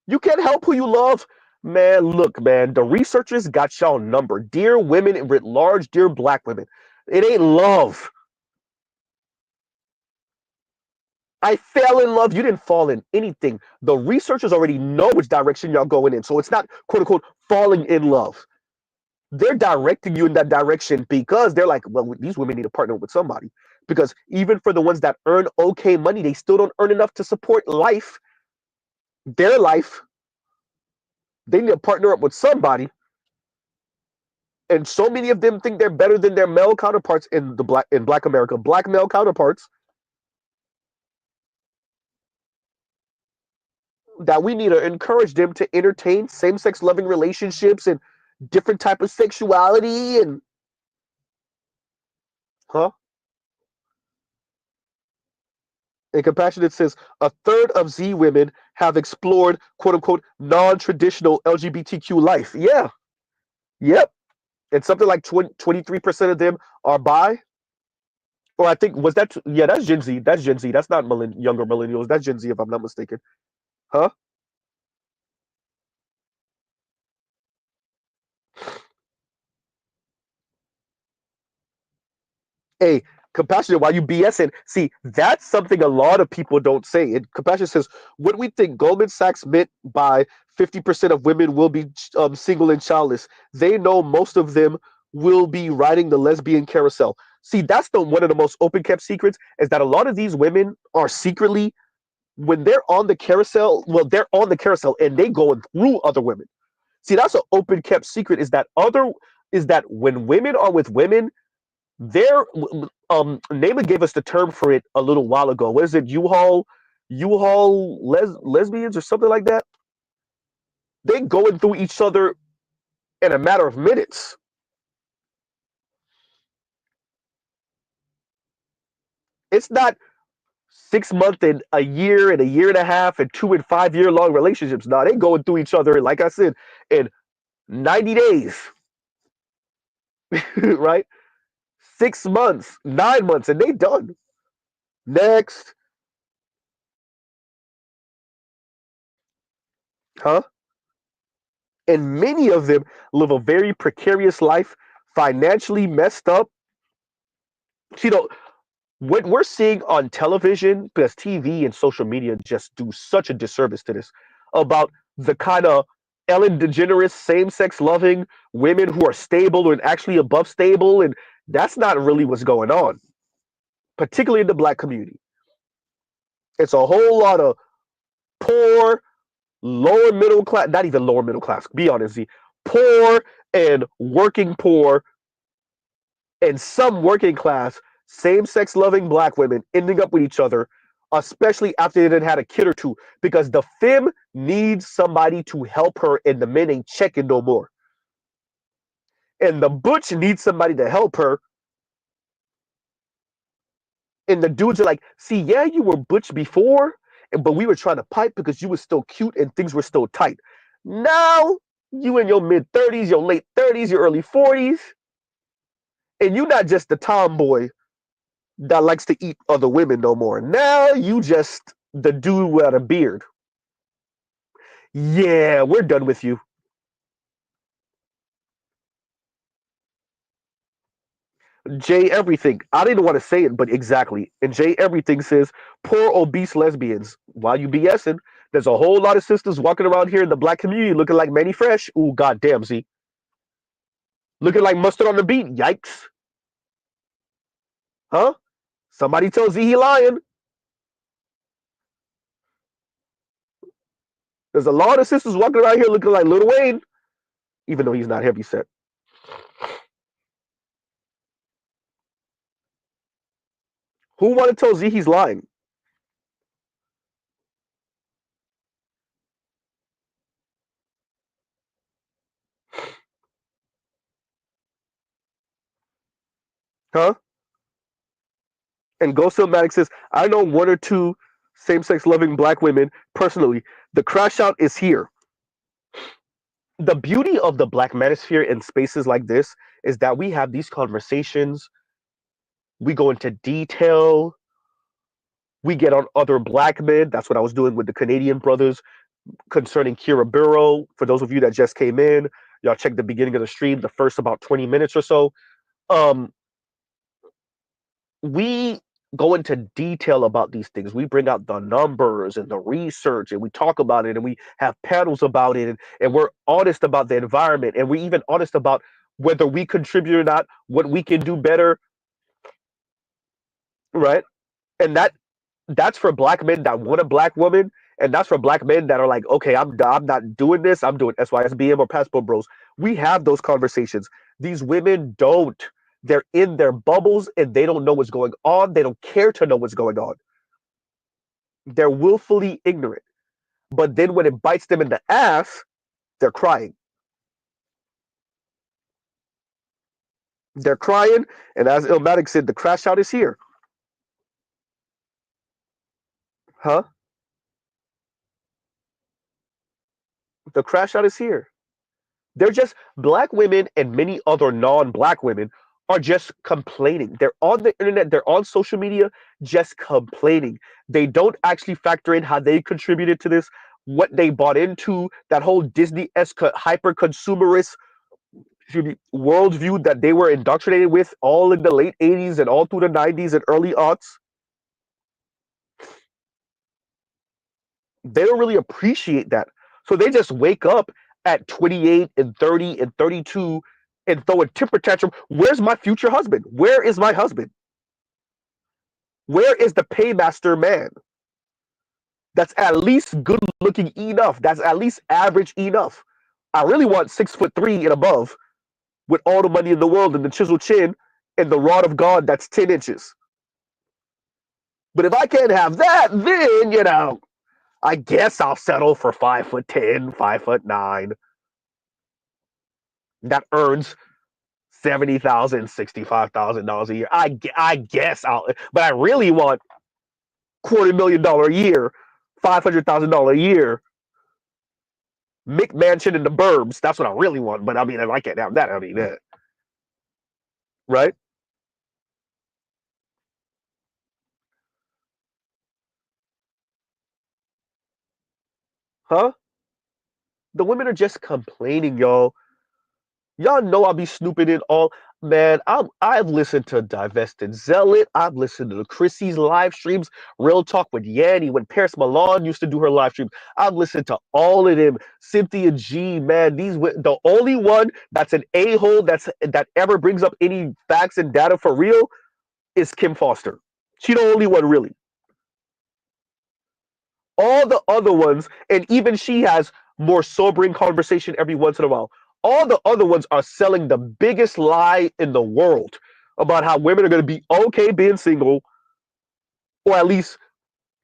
[SPEAKER 1] you can't help who you love. Man, look, man, the researchers got y'all numbered. Dear women writ large, dear black women. It ain't love. I fell in love. You didn't fall in anything. The researchers already know which direction y'all going in. So it's not quote unquote falling in love. They're directing you in that direction because they're like, well, these women need to partner with somebody. Because even for the ones that earn okay money, they still don't earn enough to support their life. They need to partner up with somebody. And so many of them think they're better than their male counterparts in Black America, black male counterparts, that we need to encourage them to entertain same-sex loving relationships and different type of sexuality and huh. And Compassionate says a third of Z women have explored quote unquote non-traditional LGBTQ life. Yeah, yep. And something like 23% of them are bi. Or I think was that yeah, that's Gen Z. That's Gen Z. That's not younger millennials. That's Gen Z if I'm not mistaken. Huh? Hey, Compassionate, while you BSing, see, that's something a lot of people don't say. And Compassionate says, what we think Goldman Sachs meant by 50% of women will be single and childless. They know most of them will be riding the lesbian carousel. See, that's one of the most open kept secrets is that a lot of these women are secretly, when they're on the carousel, well, they're on the carousel and they going through other women. See, that's an open kept secret is that when women are with women, there, Naaman gave us the term for it a little while ago. What is it? U-Haul? U-Haul lesbians or something like that. They going through each other in a matter of minutes. It's not 6 month and a year and a half, and 2 and 5 year long relationships. Now they going through each other, like I said, in 90 days, right? 6 months, 9 months, and they done. Next, huh? And many of them live a very precarious life, financially messed up. You know, what we're seeing on television, because TV and social media just do such a disservice to this, about the kind of Ellen DeGeneres, same-sex loving women who are stable and actually above stable, and that's not really what's going on, particularly in the black community. It's a whole lot of poor, lower middle class, not even lower middle class, be honest, Z, poor and working poor, and some working class, same sex loving black women ending up with each other, especially after they done had a kid or two, because the femme needs somebody to help her and the men ain't checking no more. And the butch needs somebody to help her. And the dudes are like, see, yeah, you were butch before, but we were trying to pipe because you were still cute and things were still tight. Now you in your mid 30s, your late 30s, your early 40s, and you're not just the tomboy that likes to eat other women no more. Now you just the dude without a beard. Yeah, we're done with you. Jay Everything. I didn't want to say it, but exactly. And Jay Everything says, poor obese lesbians. While you BSing, there's a whole lot of sisters walking around here in the black community looking like Manny Fresh. Ooh, goddamn, Z. Looking like mustard on the beat. Yikes. Huh? Somebody tell Z he lying. There's a lot of sisters walking around here looking like Lil Wayne, even though he's not heavy set. Who want to tell Z he's lying? Huh? And Ghost Matic says, I know one or two same sex loving black women personally. The crash out is here. The beauty of the black manosphere in spaces like this is that we have these conversations, we go into detail, we get on other black men. That's what I was doing with the Canadian brothers concerning Kira Burrow. For those of you that just came in, y'all check the beginning of the stream, the first about 20 minutes or so. Um, we go into detail about these things. We bring out the numbers and the research and we talk about it and we have panels about it and we're honest about the environment and we're even honest about whether we contribute or not, what we can do better, right? And that's for black men that want a black woman, and that's for black men that are like, okay, I'm not doing this. I'm doing SYSBM or Passport Bros. We have those conversations. These women don't. They're in their bubbles and they don't know what's going on. They don't care to know what's going on. They're willfully ignorant. But then when it bites them in the ass, they're crying. They're crying, and as Illmatic said, the crash out is here. Huh? The crash out is here. They're just black women and many other non-black women are just complaining. They're on the internet, they're on social media, just complaining. They don't actually factor in how they contributed to this, what they bought into, that whole Disney-esque hyper consumerist worldview that they were indoctrinated with all in the late 80s and all through the 90s and early aughts. They don't really appreciate that. So they just wake up at 28 and 30 and 32 and throw a temper tantrum. Where's my future husband? Where is my husband? Where is the paymaster man? That's at least good looking enough. That's at least average enough. I really want 6'3" and above with all the money in the world and the chiseled chin and the rod of God that's 10 inches. But if I can't have that, then I guess I'll settle for 5'10", 5'9". That earns 70,000, $65,000 a year. I guess but I really want $250,000 a year, $500,000 a year, McMansion in the burbs. That's what I really want. But I mean, if I can't have that, I mean that, right? Huh? The women are just complaining, y'all. Y'all know I'll be snooping in all. Man, I've listened to Divested Zealot. I've listened to Chrissy's live streams, Real Talk with Yanni, when Paris Milan used to do her live streams. I've listened to all of them. Cynthia G, man, the only one that's an a-hole that ever brings up any facts and data for real is Kim Foster. She the only one really. All the other ones, and even she has more sobering conversation every once in a while. All the other ones are selling the biggest lie in the world about how women are going to be okay being single, or at least,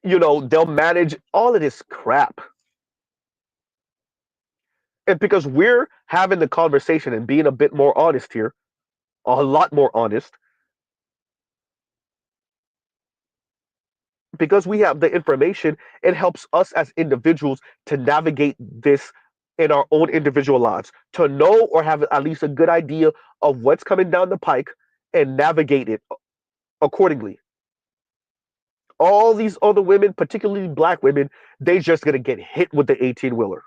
[SPEAKER 1] they'll manage all of this crap. And because we're having the conversation and being a bit more honest here, a lot more honest, because we have the information, it helps us as individuals to navigate this in our own individual lives, to know or have at least a good idea of what's coming down the pike and navigate it accordingly. All these other women, particularly black women, they just gonna get hit with the 18 wheeler,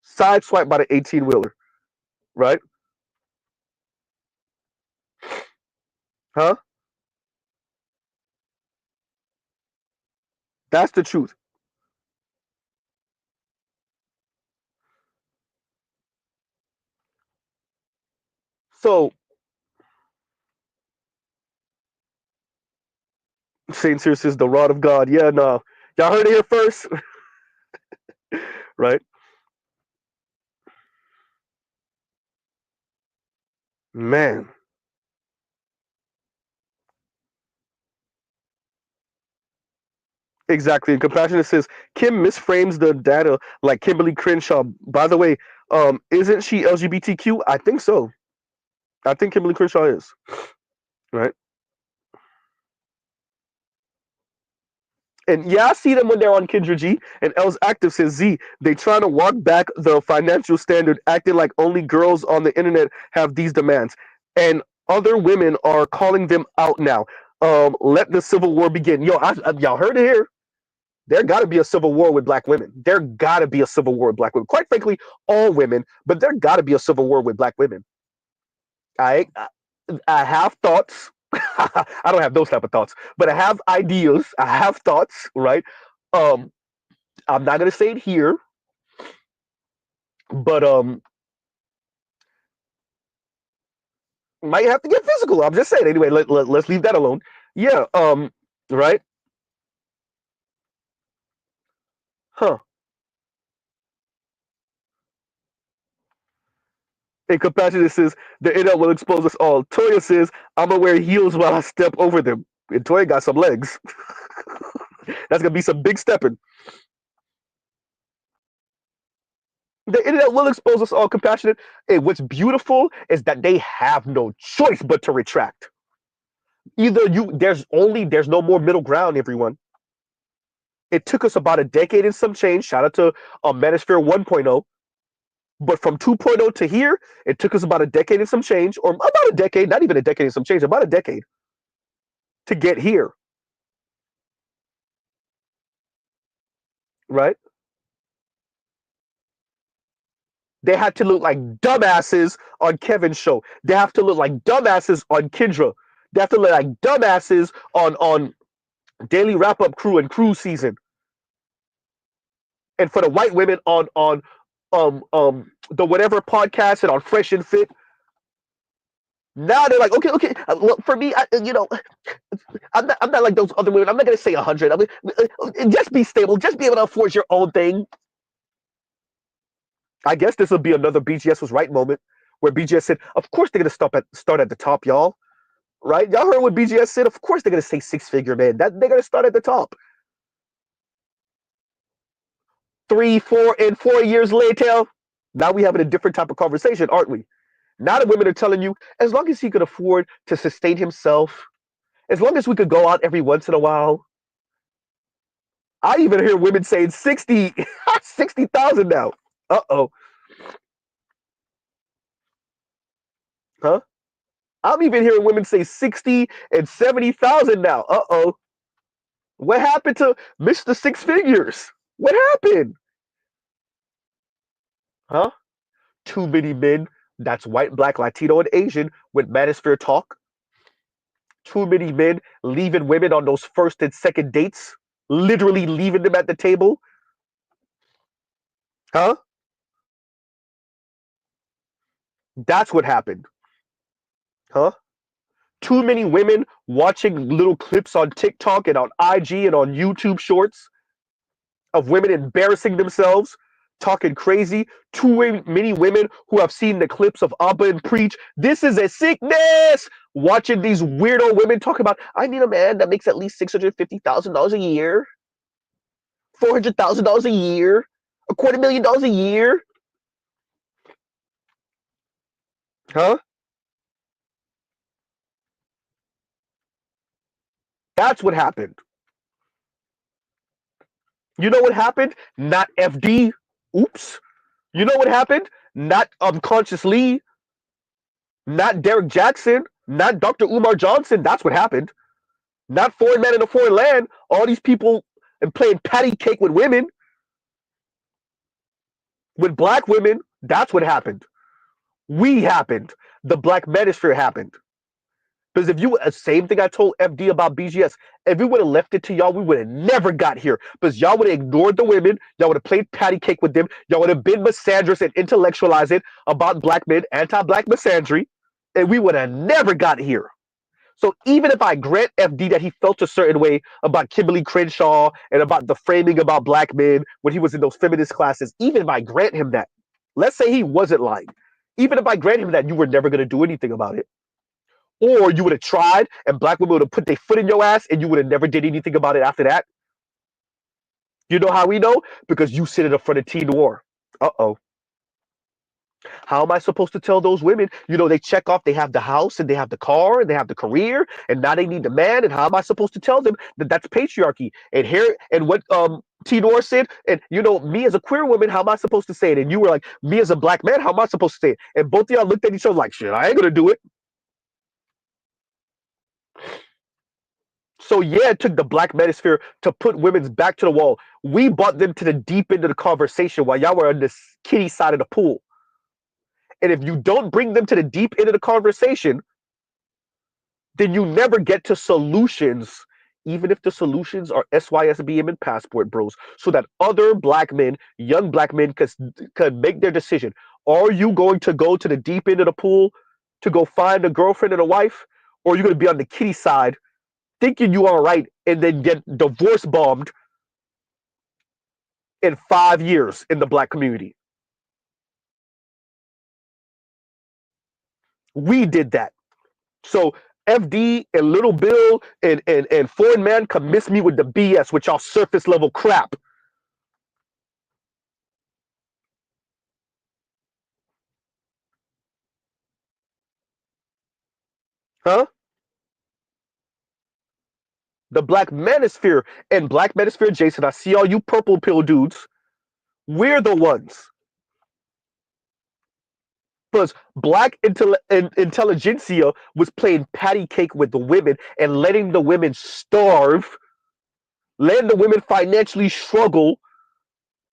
[SPEAKER 1] sideswiped by the 18 wheeler, right? Huh? That's the truth. So Saint Cyr says the rod of God. Yeah, no, y'all heard it here first, right? Man, exactly. And Compassionate says Kim misframes the data like Kimberly Crenshaw. By the way, isn't she LGBTQ? I think so. I think Kimberly Crenshaw is, right? And yeah, I see them when they're on Kendra G. And Els Active says Z, they trying to walk back the financial standard, acting like only girls on the internet have these demands. And other women are calling them out now. Let the civil war begin. Yo, y'all heard it here. There got to be a civil war with black women. There got to be a civil war with black women. Quite frankly, all women, but there got to be a civil war with black women. I have thoughts. I don't have those type of thoughts, but I have ideas. I have thoughts, right? Um, I'm not gonna say it here, but might have to get physical. I'm just saying. Anyway, let's leave that alone. Yeah. Right. Huh. And Compassionate says the internet will expose us all. Toya says I'm gonna wear heels while I step over them. And Toya got some legs. That's gonna be some big stepping. The internet will expose us all. Compassionate. And what's beautiful is that they have no choice but to retract. Either there's no more middle ground, everyone. It took us about a decade and some change. Shout out to Manosphere 1.0. But from 2.0 to here, it took us about a decade and some change, or about a decade, not even a decade and some change, about a decade to get here, right? They had to look like dumbasses on Kevin's show. They have to look like dumbasses on Kendra. They have to look like dumbasses on Daily Wrap Up Crew and Cruise Season. And for the white women on the whatever podcast and on Fresh and Fit, now they're like, okay. Look, for me, I'm not like those other women. I'm not gonna say 100. I mean, just be stable. Just be able to afford your own thing. I guess this will be another BGS was right moment where BGS said, "Of course they're gonna start at the top, y'all. right? Y'all heard what BGS said. Of course they're gonna say six figure, man. That they're gonna start at the top. 3, 4 later, now we having a different type of conversation, aren't we? Now the women are telling you, as long as he could afford to sustain himself, as long as we could go out every once in a while. I even hear women saying 60, 60,000 now. Uh-oh. Huh? I'm even hearing women say 60 and 70,000 now. Uh-oh. What happened to Mr. Six Figures? What happened? Huh? Too many men, that's white, black, Latino, and Asian, with manosphere talk. Too many men leaving women on those first and second dates, literally leaving them at the table. Huh? That's what happened. Huh? Too many women watching little clips on TikTok and on IG and on YouTube shorts of women embarrassing themselves, talking crazy. Too many women who have seen the clips of Abba and Preach. This is a sickness. Watching these weirdo women talk about, I need a man that makes at least $650,000 a year, $400,000 a year, $250,000 a year. Huh? That's what happened. You know what happened? Not FD. Oops. You know what happened? Not unconsciously. Not Derek Jackson. Not Dr. Umar Johnson. That's what happened. Not foreign man in a foreign land. All these people and playing patty cake with black women. That's what happened. We happened. The black manosphere happened. Because if you, same thing I told FD about BGS, if we would have left it to y'all, we would have never got here. Because y'all would have ignored the women, y'all would have played patty cake with them, y'all would have been misandrous and intellectualized it about black men, anti-black misandry, and we would have never got here. So even if I grant FD that he felt a certain way about Kimberly Crenshaw and about the framing about black men when he was in those feminist classes, even if I grant him that, let's say he wasn't lying, even if I grant him that, you were never going to do anything about it. Or you would have tried and black women would have put their foot in your ass and you would have never did anything about it after that. You know how we know? Because you sit in the front of Teen War. Uh-oh. How am I supposed to tell those women? They check off, they have the house and they have the car and they have the career and now they need the man. And how am I supposed to tell them that that's patriarchy? And here, and what T-Nor said, and me as a queer woman, how am I supposed to say it? And you were like, me as a black man, how am I supposed to say it? And both of y'all looked at each other like, shit, I ain't gonna do it. So yeah, it took the black manosphere to put women's back to the wall. We brought them to the deep end of the conversation while y'all were on this kiddie side of the pool. And if you don't bring them to the deep end of the conversation, then you never get to solutions, even if the solutions are SYSBM and passport bros, so that other black men, young black men, could make their decision. Are you going to go to the deep end of the pool to go find a girlfriend and a wife? Or are you going to be on the kiddie side thinking you are right and then get divorce bombed in 5 years in the black community? We did that. So FD and Little Bill and Foreign Man can miss me with the BS with y'all surface level crap. Huh? The black manosphere and black manosphere Jason, I see all you purple pill dudes. We're the ones. Because black intelligentsia was playing patty cake with the women and letting the women starve, letting the women financially struggle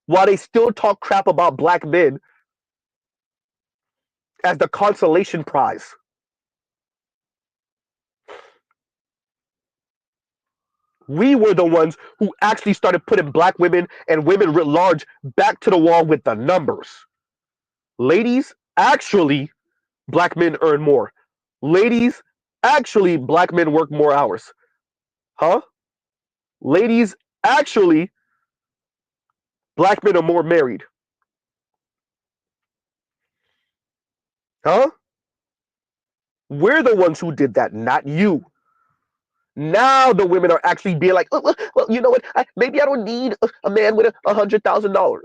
[SPEAKER 1] while they still talk crap about black men as the consolation prize. We were the ones who actually started putting black women and women writ large back to the wall with the numbers. Ladies, actually, black men earn more. Ladies, actually, black men work more hours. Huh? Ladies, actually, black men are more married. Huh? We're the ones who did that, not you. Now the women are actually being like, well, you know what? Maybe I don't need a man with $100,000.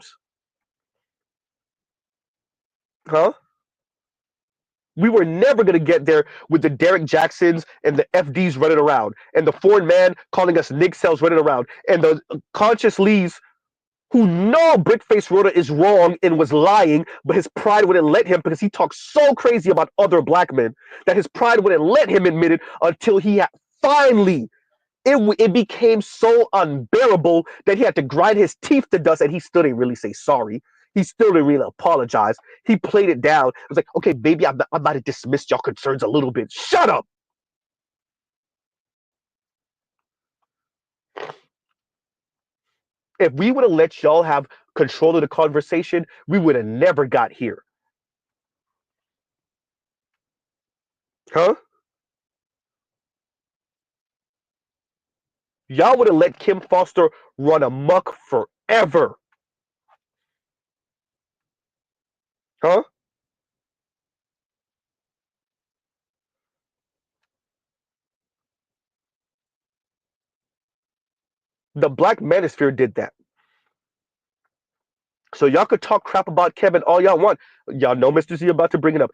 [SPEAKER 1] Huh? We were never going to get there with the Derek Jacksons and the FDs running around and the foreign man calling us Nick Cells running around and the conscious Lees who know Brickface Rhoda is wrong and was lying, but his pride wouldn't let him because he talks so crazy about other black men that his pride wouldn't let him admit it until he had finally it became so unbearable that he had to grind his teeth to dust, and he still didn't really say sorry. He still didn't really apologize. He played it down. It was like, okay, maybe I might have dismissed y'all concerns a little bit. Shut up. If we would have let y'all have control of the conversation, we would have never got here. Huh? Y'all would have let Kim Foster run amok forever. Huh? The Black Manosphere did that. So y'all could talk crap about Kevin all y'all want. Y'all know Mr. Z about to bring it up.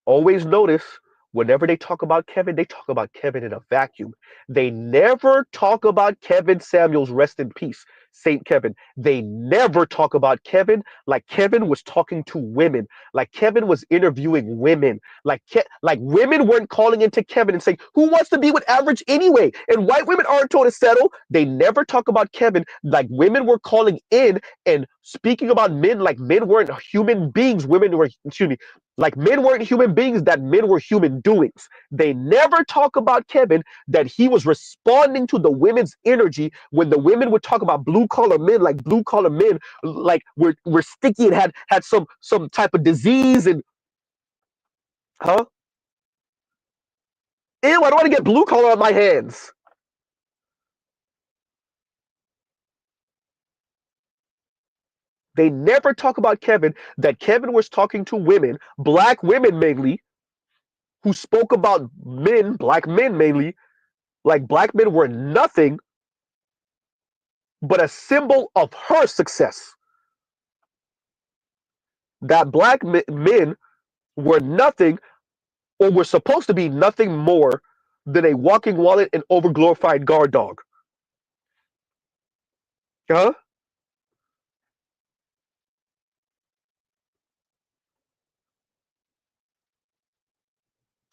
[SPEAKER 1] Always notice whenever they talk about Kevin in a vacuum. They never talk about Kevin Samuels, rest in peace, Saint Kevin. They never talk about Kevin like Kevin was talking to women, like Kevin was interviewing women, like women weren't calling into Kevin and saying, "Who wants to be with average anyway?" And white women aren't told to settle. They never talk about Kevin like women were calling in and speaking about men like men weren't human beings. Women were, excuse me, like men weren't human beings, that men were human doings. They never talk about Kevin that he was responding to the women's energy when the women would talk about blue collar men, like blue collar men, like were sticky and had some type of disease and huh? Ew, I don't want to get blue collar on my hands. They never talk about Kevin that Kevin was talking to women, black women mainly, who spoke about men, black men mainly, like black men were nothing but a symbol of her success. That black men were nothing or were supposed to be nothing more than a walking wallet and overglorified guard dog. Huh?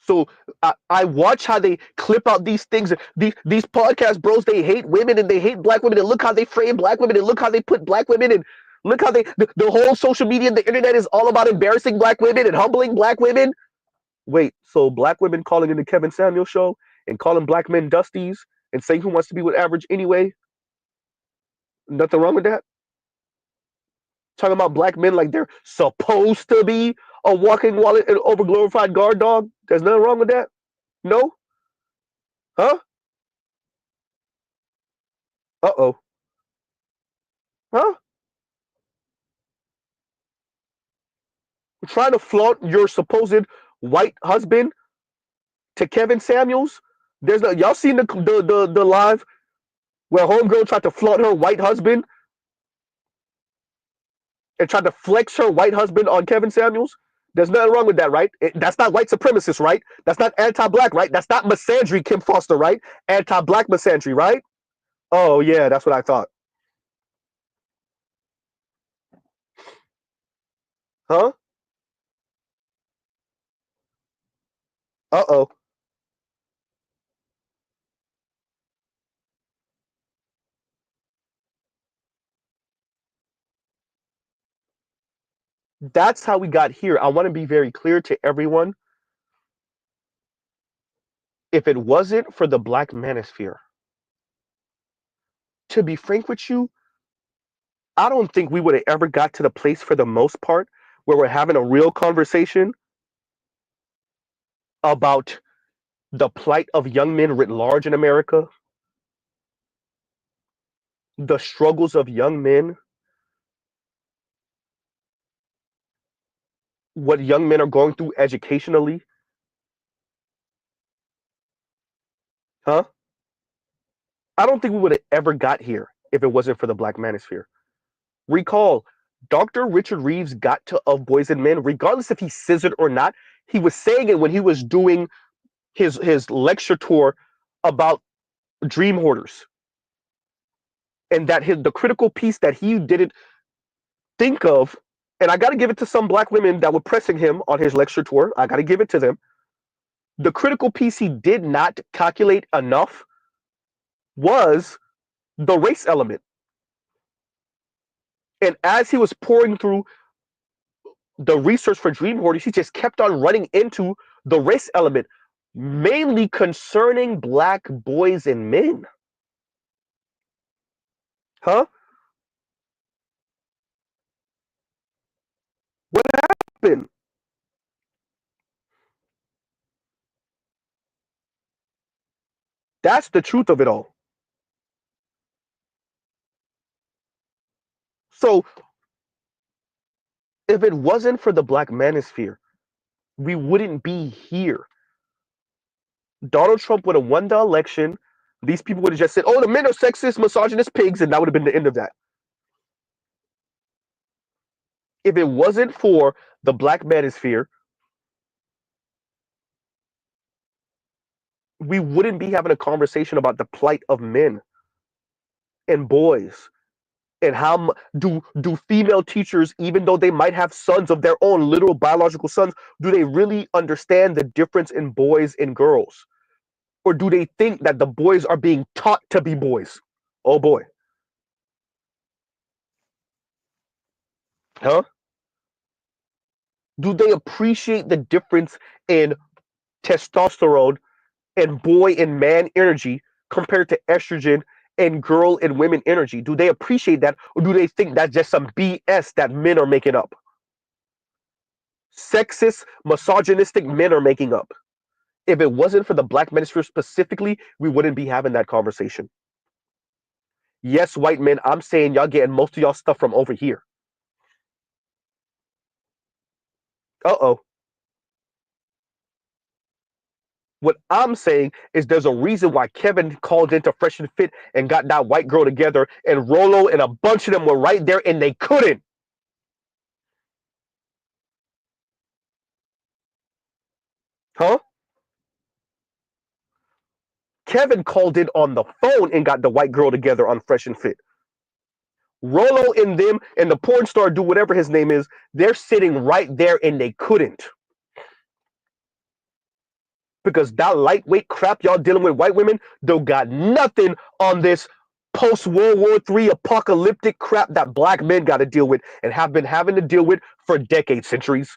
[SPEAKER 1] So I watch how they clip out these things. These podcast bros, they hate women and they hate black women. And look how they frame black women and look how they put black women and look how the whole social media and the internet is all about embarrassing black women and humbling black women. Wait, so black women calling in the Kevin Samuel show and calling black men dusties and saying who wants to be with average anyway? Nothing wrong with that. Talking about black men like they're supposed to be a walking wallet and overglorified guard dog. There's nothing wrong with that. No? Huh? Uh-oh. Huh? Trying to flaunt your supposed white husband to Kevin Samuels? There's no y'all seen the live where homegirl tried to flaunt her white husband and tried to flex her white husband on Kevin Samuels? There's nothing wrong with that, right? That's not white supremacist, right? That's not anti-black, right? That's not misandry, Kim Foster, right? Anti-black misandry, right? Oh yeah, that's what I thought. Huh? Uh-oh. That's how we got here. I want to be very clear to everyone. If it wasn't for the Black Manosphere, to be frank with you, I don't think we would have ever got to the place for the most part where we're having a real conversation about the plight of young men writ large in America, the struggles of young men, what young men are going through educationally, Huh? I don't think we would have ever got here if it wasn't for the Black Manosphere. Recall, Dr. Richard Reeves got to Of Boys and Men, regardless if he scissored or not. He was saying it when he was doing his lecture tour about dream hoarders, and that the critical piece that he didn't think of, and I got to give it to some black women that were pressing him on his lecture tour. I got to give it to them. The critical piece he did not calculate enough was the race element. And as he was pouring through the research for dream hoarders, he just kept on running into the race element, mainly concerning black boys and men. Huh? What happened? That's the truth of it all. So if it wasn't for the Black Manosphere, we wouldn't be here. Donald Trump would have won the election. These people would have just said, "Oh, the men are sexist, misogynist pigs," and that would have been the end of that. If it wasn't for the Black Manosphere, we wouldn't be having a conversation about the plight of men and boys, and how do female teachers, even though they might have sons of their own, literal biological sons, do they really understand the difference in boys and girls, or do they think that the boys are being taught to be boys? Oh boy. Huh? Do they appreciate the difference in testosterone and boy and man energy compared to estrogen and girl and women energy? Do they appreciate that, or do they think that's just some BS that men are making up? Sexist, misogynistic men are making up. If it wasn't for the Black Manosphere specifically, we wouldn't be having that conversation. Yes, white men, I'm saying y'all getting most of y'all stuff from over here. Uh-oh. What I'm saying is there's a reason why Kevin called into Fresh and Fit and got that white girl together, and Rolo and a bunch of them were right there and they couldn't. Huh? Kevin called in on the phone and got the white girl together on Fresh and Fit. Rolo and them and the porn star, do whatever his name is, they're sitting right there and they couldn't. Because that lightweight crap y'all dealing with white women, they got nothing on this post World War III apocalyptic crap that black men got to deal with and have been having to deal with for decades, centuries.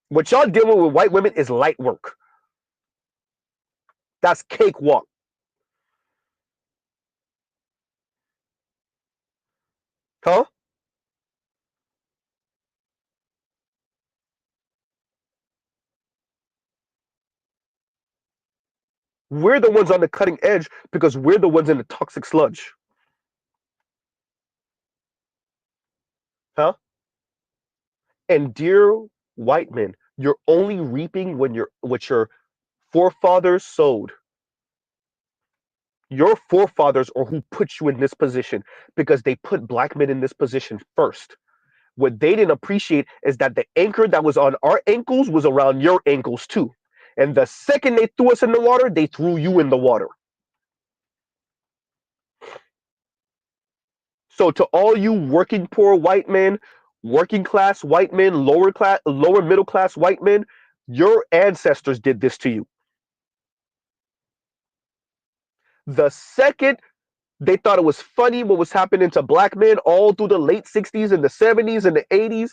[SPEAKER 1] What y'all dealing with white women is light work. That's cakewalk. Huh? We're the ones on the cutting edge because we're the ones in the toxic sludge. Huh? And dear white men, you're only reaping when you're what your forefathers sowed. Your forefathers are who put you in this position because they put black men in this position first. What they didn't appreciate is that the anchor that was on our ankles was around your ankles too. And the second they threw us in the water, they threw you in the water. So to all you working poor white men, working class white men, lower middle class white men, your ancestors did this to you. The second they thought it was funny what was happening to black men all through the late 60s and the 70s and the 80s,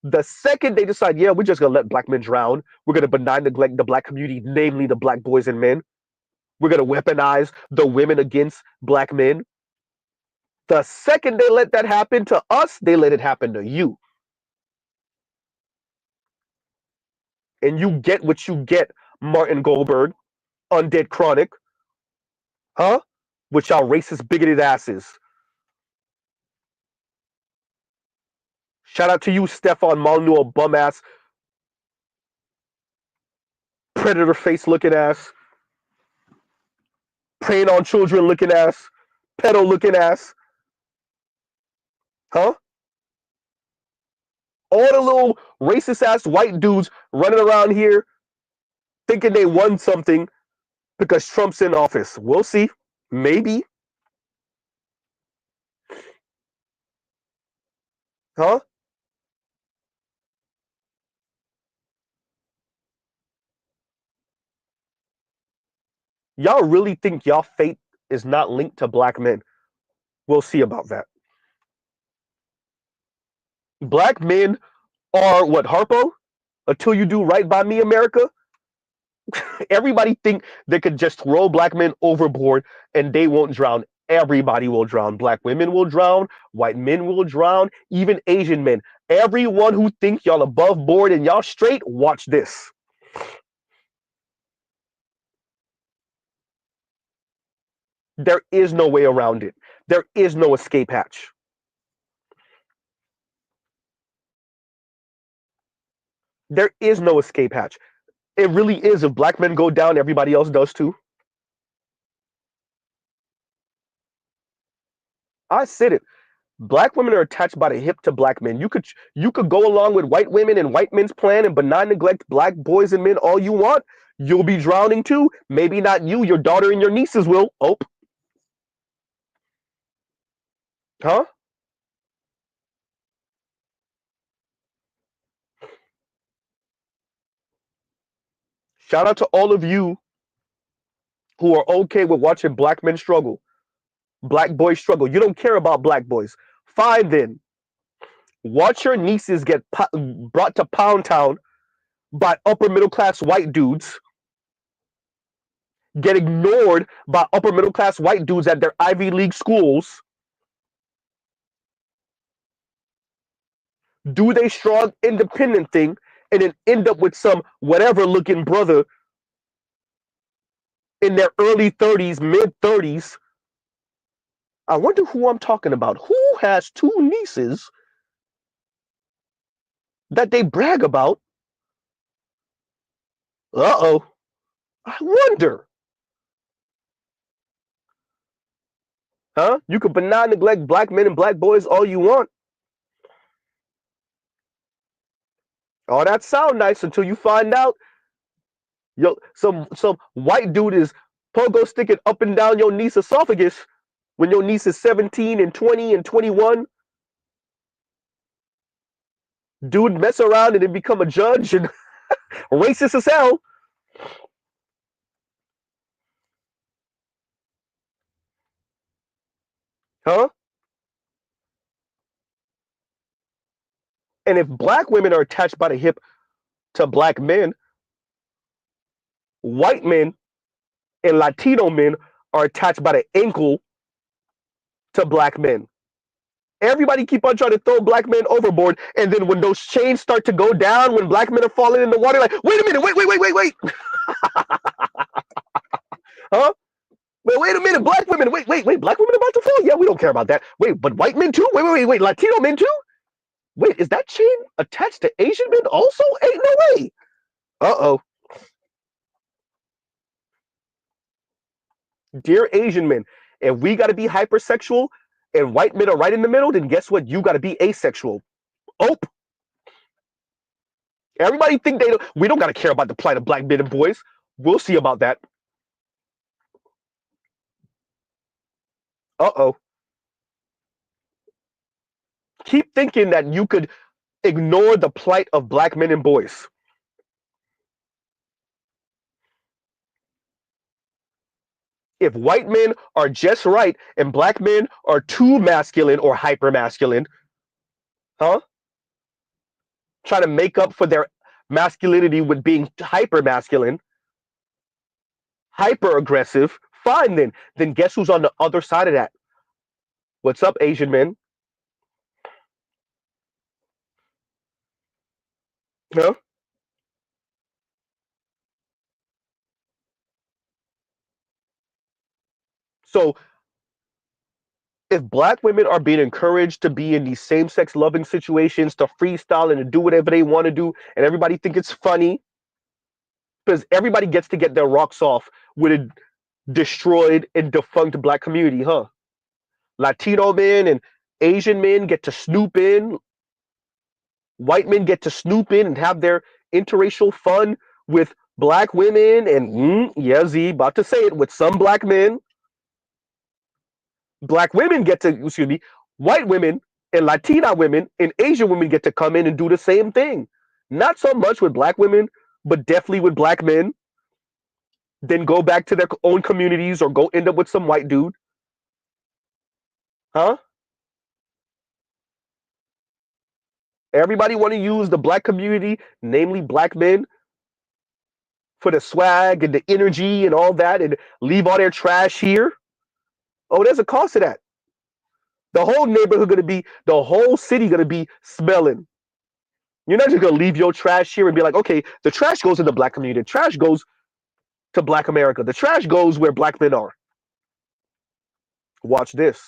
[SPEAKER 1] the second they decide, yeah, we're just going to let black men drown, we're going to benign neglect the black community, namely the black boys and men, we're going to weaponize the women against black men. The second they let that happen to us, they let it happen to you. And you get what you get, Martin Goldberg, Undead Chronic, huh? With y'all racist, bigoted asses. Shout out to you, Stefan Molyneux, bum ass predator face looking ass, preying on children looking ass, pedo looking ass, huh? All the little racist ass white dudes running around here thinking they won something because Trump's in office. We'll see. Maybe. Huh? Y'all really think y'all fate is not linked to black men? We'll see about that. Black men are what, Harpo? Until you do right by me, America? Everybody think they could just throw black men overboard and they won't drown. Everybody will drown. Black women will drown. White men will drown. Even Asian men. Everyone who think y'all above board and y'all straight, watch this. There is no way around it. There is no escape hatch. There is no escape hatch. It really is. If black men go down, everybody else does too. I said it. Black women are attached by the hip to black men. You could go along with white women and white men's plan and benign neglect black boys and men all you want. You'll be drowning too. Maybe not you, your daughter and your nieces will. Oh, huh? Shout out to all of you who are okay with watching black men struggle, black boys struggle. You don't care about black boys. Fine then. Watch your nieces get brought to Pound Town by upper middle class white dudes, get ignored by upper middle class white dudes at their Ivy League schools, do they strong independent thing, and then end up with some whatever looking brother in their early 30s, mid 30s. I wonder who I'm talking about. Who has two nieces that they brag about? Uh-oh. I wonder. Huh? You can benign neglect black men and black boys all you want. All that sound nice until you find out some white dude is pogo sticking up and down your niece's esophagus when your niece is 17 and 20 and 21. Dude mess around and then become a judge and racist as hell. Huh? And if black women are attached by the hip to black men, white men and Latino men are attached by the ankle to black men. Everybody keep on trying to throw black men overboard, and then when those chains start to go down, when black men are falling in the water, like, wait a minute, wait. Huh? Wait a minute, black women, wait, black women about to fall? Yeah, we don't care about that. Wait, but white men too? Wait, Latino men too? Wait, is that chain attached to Asian men also? Ain't no way. Uh-oh. Dear Asian men, if we got to be hypersexual and white men are right in the middle, then guess what? You got to be asexual. Oh, everybody think we don't got to care about the plight of black men and boys. We'll see about that. Uh-oh. Keep thinking that you could ignore the plight of black men and boys. If white men are just right and black men are too masculine or hyper masculine, huh? Trying to make up for their masculinity with being hyper masculine, hyper aggressive, fine then. Then guess who's on the other side of that? What's up, Asian men? Huh? So if black women are being encouraged to be in these same-sex loving situations, to freestyle and to do whatever they want to do, and everybody think it's funny because everybody gets to get their rocks off with a destroyed and defunct black community, huh? Latino men and Asian men get to snoop in. White men get to snoop in and have their interracial fun with black women and yeah, Z, about to say it, with some black men. Black women get to, excuse me, white women and Latina women and Asian women get to come in and do the same thing. Not so much with black women, but definitely with black men. Then go back to their own communities or go end up with some white dude. Huh? Everybody want to use the black community, namely black men, for the swag and the energy and all that and leave all their trash here. Oh, there's a cost to that. The whole neighborhood gonna be, the whole city gonna be smelling. You're not just gonna leave your trash here and be like, okay, the trash goes in the black community. The trash goes to Black America. The trash goes where black men are. Watch this.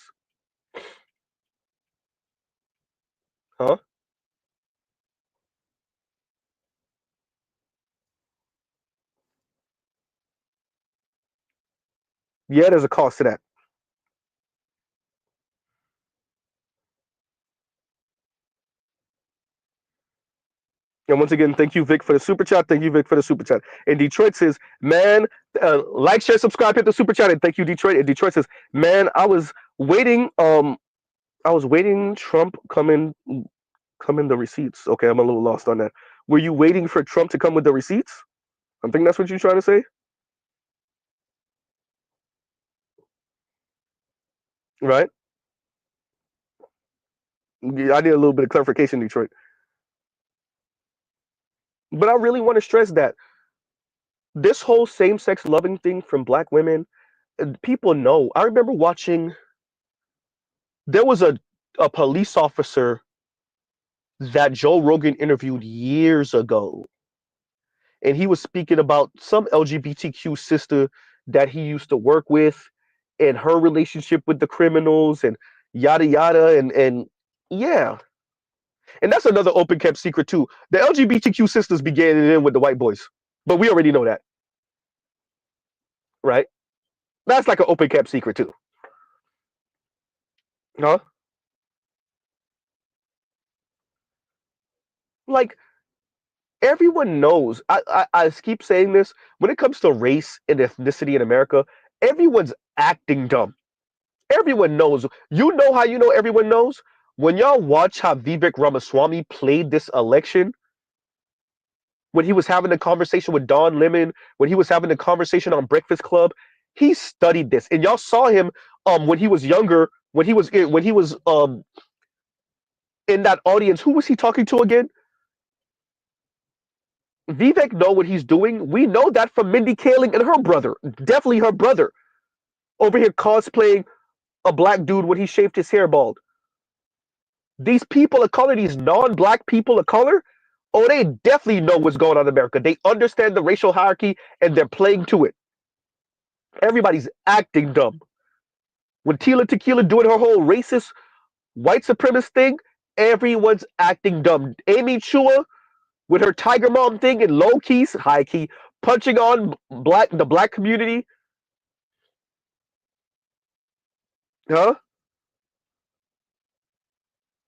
[SPEAKER 1] Huh? Yeah, there's a cost to that. And once again, thank you, Vic, for the super chat. Thank you, Vic, for the super chat. And Detroit says, man, like, share, subscribe, hit the super chat. And thank you, Detroit. And Detroit says, man, I was waiting. I was waiting. Trump come in the receipts. Okay, I'm a little lost on that. Were you waiting for Trump to come with the receipts? I think that's what you're trying to say, right? Yeah, I need a little bit of clarification, Detroit. But I really want to stress that this whole same-sex loving thing from black women, people know. I remember watching. There was a police officer that Joe Rogan interviewed years ago, and he was speaking about some LGBTQ sister that he used to work with, and her relationship with the criminals, and yada yada, and yeah, and that's another open kept secret too. The LGBTQ sisters began it in with the white boys, but we already know that, right? That's like an open kept secret too, huh? Like everyone knows. I keep saying this when it comes to race and ethnicity in America. Everyone's acting dumb. Everyone knows. You know how you know everyone knows? When y'all watch how Vivek Ramaswamy played this election, when he was having a conversation with Don Lemon, when he was having a conversation on Breakfast Club, he studied this. And y'all saw him when he was younger, when he was in that audience. Who was he talking to again? Vivek know what he's doing. We know that from Mindy Kaling and her brother. Definitely her brother. Over here cosplaying a black dude when he shaved his hair bald. These people of color, these non-black people of color, oh, they definitely know what's going on in America. They understand the racial hierarchy and they're playing to it. Everybody's acting dumb. When Tila Tequila doing her whole racist white supremacist thing, everyone's acting dumb. Amy Chua with her Tiger Mom thing and low keys, high key, punching on the black community. Huh?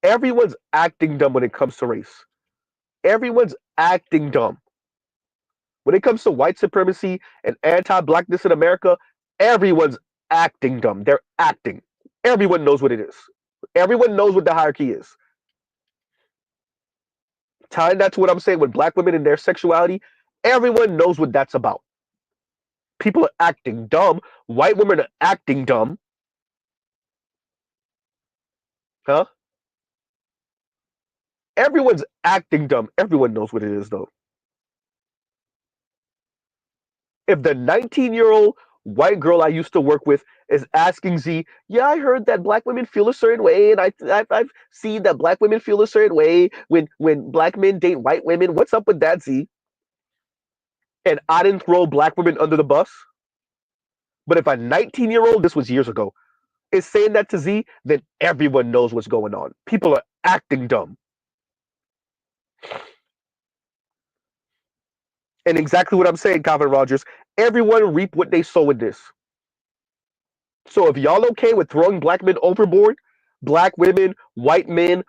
[SPEAKER 1] Everyone's acting dumb when it comes to race. Everyone's acting dumb. When it comes to white supremacy and anti-blackness in America, everyone's acting dumb. They're acting. Everyone knows what it is. Everyone knows what the hierarchy is. Tying that to what I'm saying with black women and their sexuality, everyone knows what that's about. People are acting dumb. White women are acting dumb. Huh? Everyone's acting dumb. Everyone knows what it is, though. If the 19-year-old white girl I used to work with is asking Z, yeah, I heard that black women feel a certain way, and I've seen that black women feel a certain way when black men date white women. What's up with that, Z? And I didn't throw black women under the bus. But if a 19-year-old, this was years ago, is saying that to Z, then everyone knows what's going on. People are acting dumb. And exactly what I'm saying, Calvin Rogers. Everyone reap what they sow in this. So if y'all okay with throwing black men overboard, black men, white women,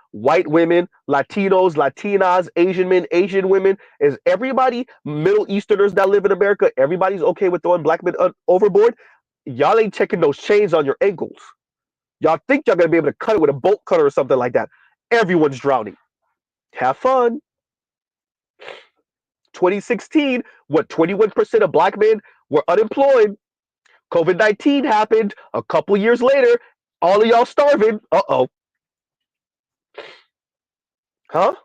[SPEAKER 1] Latinos, Latinas, Asian men, Asian women, is everybody Middle Easterners that live in America, everybody's okay with throwing black men overboard? Y'all ain't checking those chains on your ankles. Y'all think y'all gonna be able to cut it with a bolt cutter or something like that. Everyone's drowning. Have fun. 2016, what 21% of black men were unemployed. COVID-19 happened a couple years later. All of y'all starving. Uh-oh. Huh?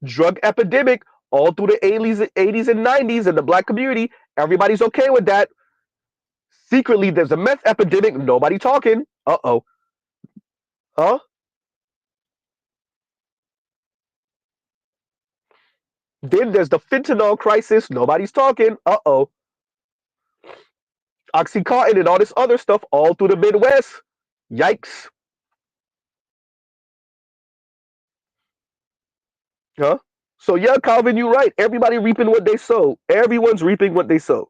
[SPEAKER 1] Drug epidemic all through the 80s and 90s in the black community. Everybody's okay with that. Secretly, there's a meth epidemic. Nobody talking. Uh-oh. Huh? Then there's the fentanyl crisis. Nobody's talking. Uh-oh. Oxycontin and all this other stuff all through the Midwest. Yikes. Huh? So yeah, Calvin, you're right. Everybody reaping what they sow. Everyone's reaping what they sow.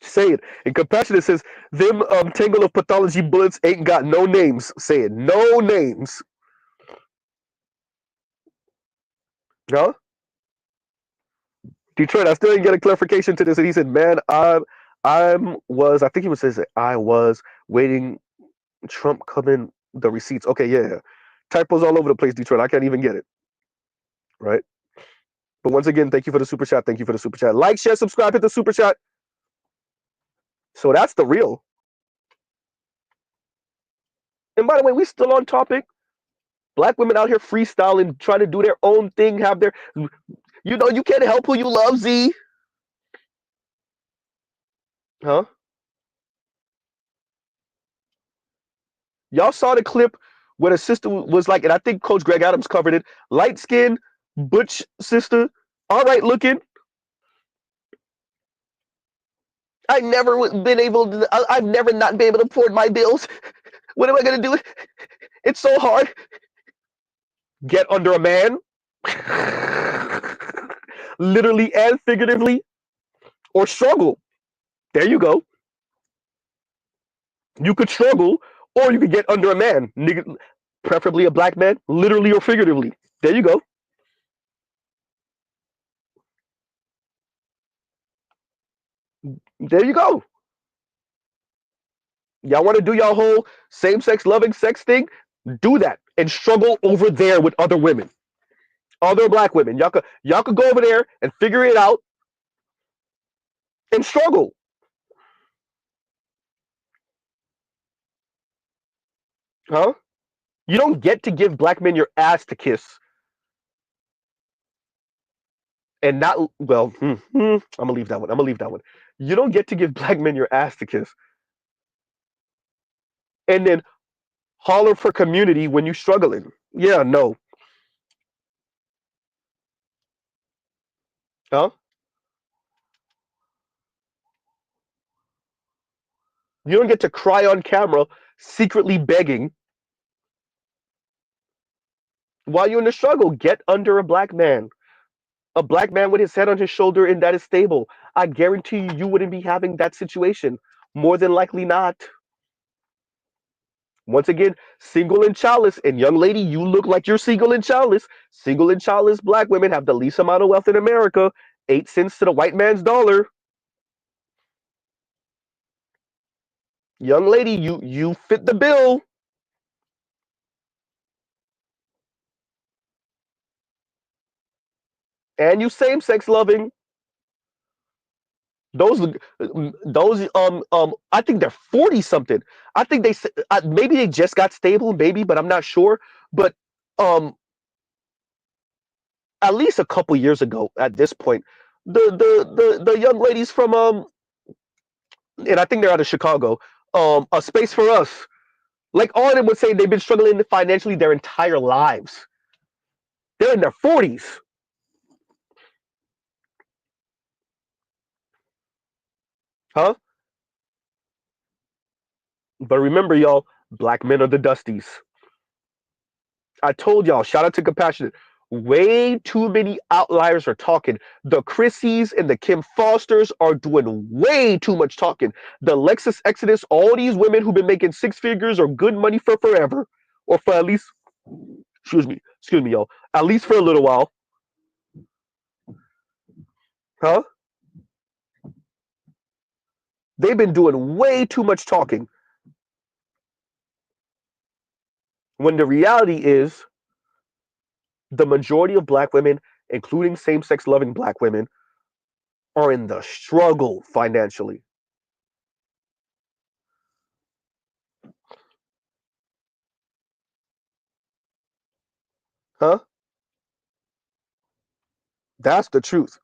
[SPEAKER 1] Say it. And Compassionate says, them tangle of pathology bullets ain't got no names. Say it. No names. Huh? Detroit, I still didn't get a clarification to this. And he said, man, I think he was saying, I was waiting, Trump coming, the receipts. Okay, yeah. Typos all over the place, Detroit. I can't even get it. Right? But once again, thank you for the super chat. Thank you for the super chat. Like, share, subscribe, hit the super chat. So that's the real. And by the way, we still on topic. Black women out here freestyling, trying to do their own thing, have their, you can't help who you love, Z. Huh? Y'all saw the clip where the sister was like, and I think Coach Greg Adams covered it, light skinned, butch sister, all right looking. I've never not been able to afford my bills. What am I going to do? It's so hard. Get under a man. Literally and figuratively, or struggle. There you go. You could struggle, or you could get under a man. Nigga, preferably a black man, literally or figuratively. There you go. There you go. Y'all want to do y'all whole same sex loving sex thing? Do that and struggle over there with other women, other black women. Y'all could go over there and figure it out and struggle. Huh? You don't get to give black men your ass to kiss and not well. I'm gonna leave that one. I'm gonna leave that one. You don't get to give black men your ass to kiss and then holler for community when you're struggling. Yeah, no. Huh? You don't get to cry on camera, secretly begging while you're in the struggle. Get under a black man with his head on his shoulder and that is stable. I guarantee you, you wouldn't be having that situation. More than likely not. Once again, single and childless. And young lady, you look like you're single and childless. Single and childless black women have the least amount of wealth in America. 8 cents to the white man's dollar. Young lady, you fit the bill. And you same sex loving. Those I think they're 40 something. I think maybe they just got stable, maybe, but I'm not sure. But um at least a couple years ago at this point, the young ladies from and I think they're out of Chicago, a space for us. Like all of them would say they've been struggling financially their entire lives. They're in their 40s. Huh? But remember, y'all, Black men are the dusties. I told y'all, shout out to Compassionate. Way too many outliers are talking. The Chrissies and the Kim Fosters are doing way too much talking. The Lexus Exodus, all these women who've been making six figures or good money for forever, or for at least, excuse me, y'all, at least for a little while, huh? They've been doing way too much talking. When the reality is, the majority of black women, including same sex loving black women, are in the struggle financially. Huh? That's the truth.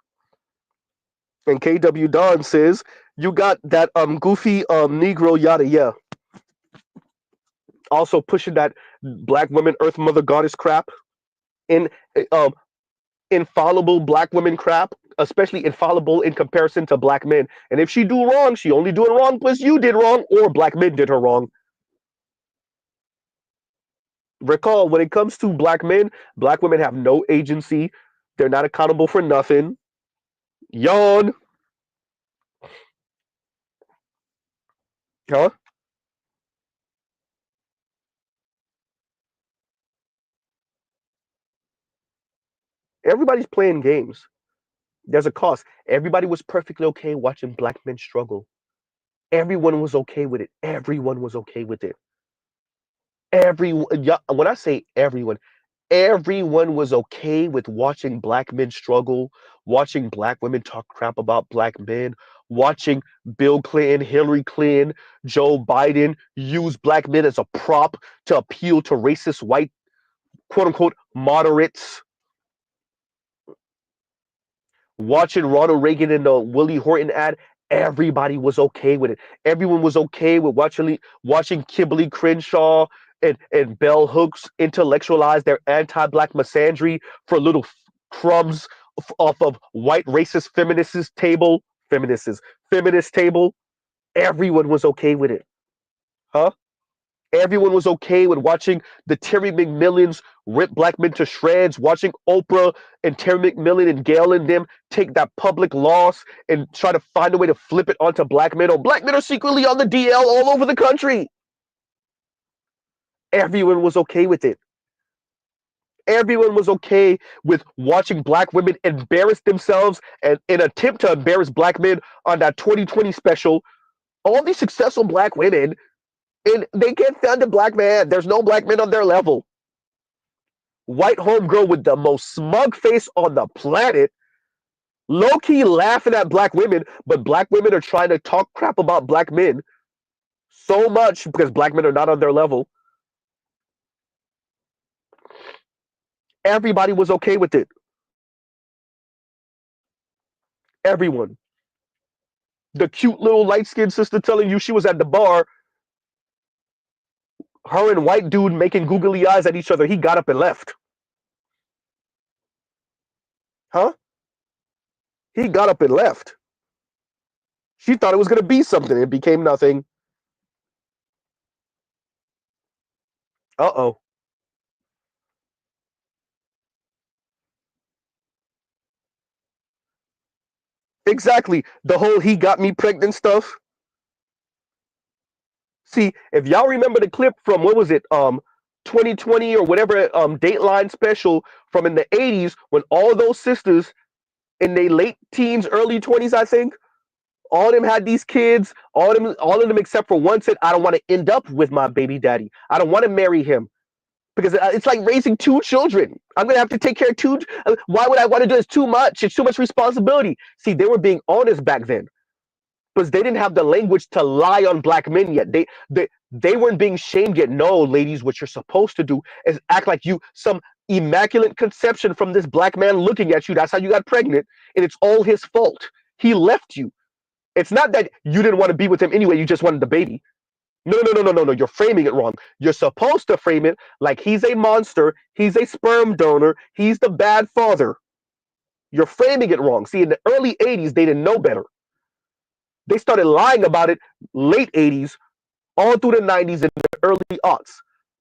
[SPEAKER 1] And KW Don says, you got that goofy Negro yada yeah. Also pushing that black woman, earth mother goddess crap. In um infallible black women crap, especially infallible in comparison to black men. And if she do wrong, she only doing wrong because you did wrong or black men did her wrong. Recall, when it comes to black men, black women have no agency. They're not accountable for nothing. Yawn. Huh? Everybody's playing games. There's a cost. Everybody was perfectly okay watching black men struggle. Everyone was okay with it. Everyone was okay with it. Everyone, yeah, when I say everyone, everyone was okay with watching black men struggle, watching black women talk crap about black men, watching Bill Clinton, Hillary Clinton, Joe Biden use black men as a prop to appeal to racist white, quote unquote, moderates. Watching Ronald Reagan in the Willie Horton ad, everybody was okay with it. Everyone was okay with watching Kimberly Crenshaw and Bell Hooks intellectualize their anti-black misandry for little crumbs off of white racist feminists feminist table. Everyone was okay with it. Huh? Everyone was okay with watching the Terry McMillans rip black men to shreds, watching Oprah and Terry McMillan and Gail and them take that public loss and try to find a way to flip it onto black men. Oh, black men are secretly on the DL all over the country. Everyone was okay with it. Everyone was okay with watching black women embarrass themselves and in an attempt to embarrass black men on that 2020 special. All these successful black women, and they can't stand a black man. There's no black men on their level. White homegirl with the most smug face on the planet, low key laughing at black women, but black women are trying to talk crap about black men so much because black men are not on their level. Everybody was okay with it. Everyone. The cute little light skinned sister telling you she was at the bar, her and white dude making googly eyes at each other. He got up and left. Huh? He got up and left. She thought it was going to be something. It became nothing. Uh oh. Exactly. The whole he got me pregnant stuff. See, if y'all remember the clip from what was it, 2020 or whatever Dateline special from in the 80s when all those sisters in their late teens, early 20s, I think, all of them had these kids, all of them except for one said, I don't want to end up with my baby daddy. I don't want to marry him. Because it's like raising two children. I'm gonna have to take care of two. Why would I want to do it? It's too much. It's too much responsibility. See, they were being honest back then because they didn't have the language to lie on black men yet. They weren't being shamed yet. No, ladies, what you're supposed to do is act like you some immaculate conception from this black man looking at you. That's how you got pregnant, and it's all his fault. He left you. It's not that you didn't want to be with him anyway. You just wanted the baby. No, no, no, no, no, no. You're framing it wrong. You're supposed to frame it like he's a monster. He's a sperm donor. He's the bad father. You're framing it wrong. See, in the early 80s, they didn't know better. They started lying about it late 80s all through the 90s and the early aughts.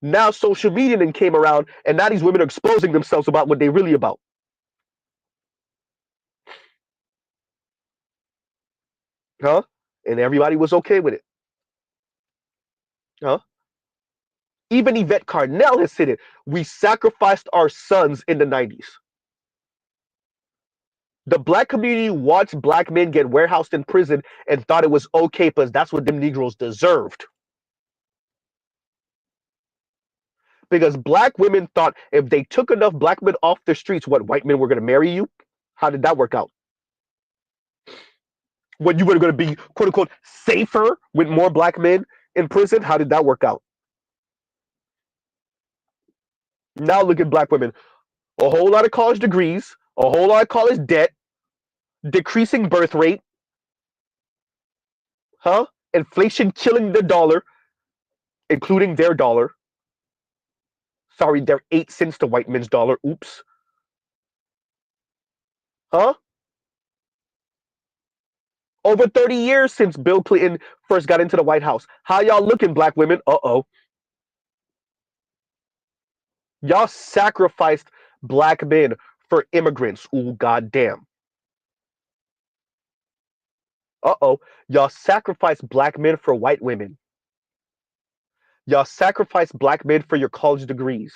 [SPEAKER 1] Now social media then came around, and now these women are exposing themselves about what they're really about. Huh? And everybody was okay with it. Huh? Even Yvette Carnell has said it. We sacrificed our sons in the 90s. The black community watched black men get warehoused in prison and thought it was okay because that's what them Negroes deserved. Because black women thought if they took enough black men off the streets, what, white men were going to marry you? How did that work out? When you were going to be, quote unquote, safer with more black men in prison? How did that work out? Now look at black women. A whole lot of college degrees, a whole lot of college debt, decreasing birth rate, huh? Inflation killing the dollar, including their dollar. Sorry, they're 8 cents to white men's dollar. Oops. Huh? Over 30 years since Bill Clinton first got into the White House. How y'all looking, black women? Uh-oh. Y'all sacrificed black men for immigrants. Ooh, goddamn. Uh-oh. Y'all sacrificed black men for white women. Y'all sacrificed black men for your college degrees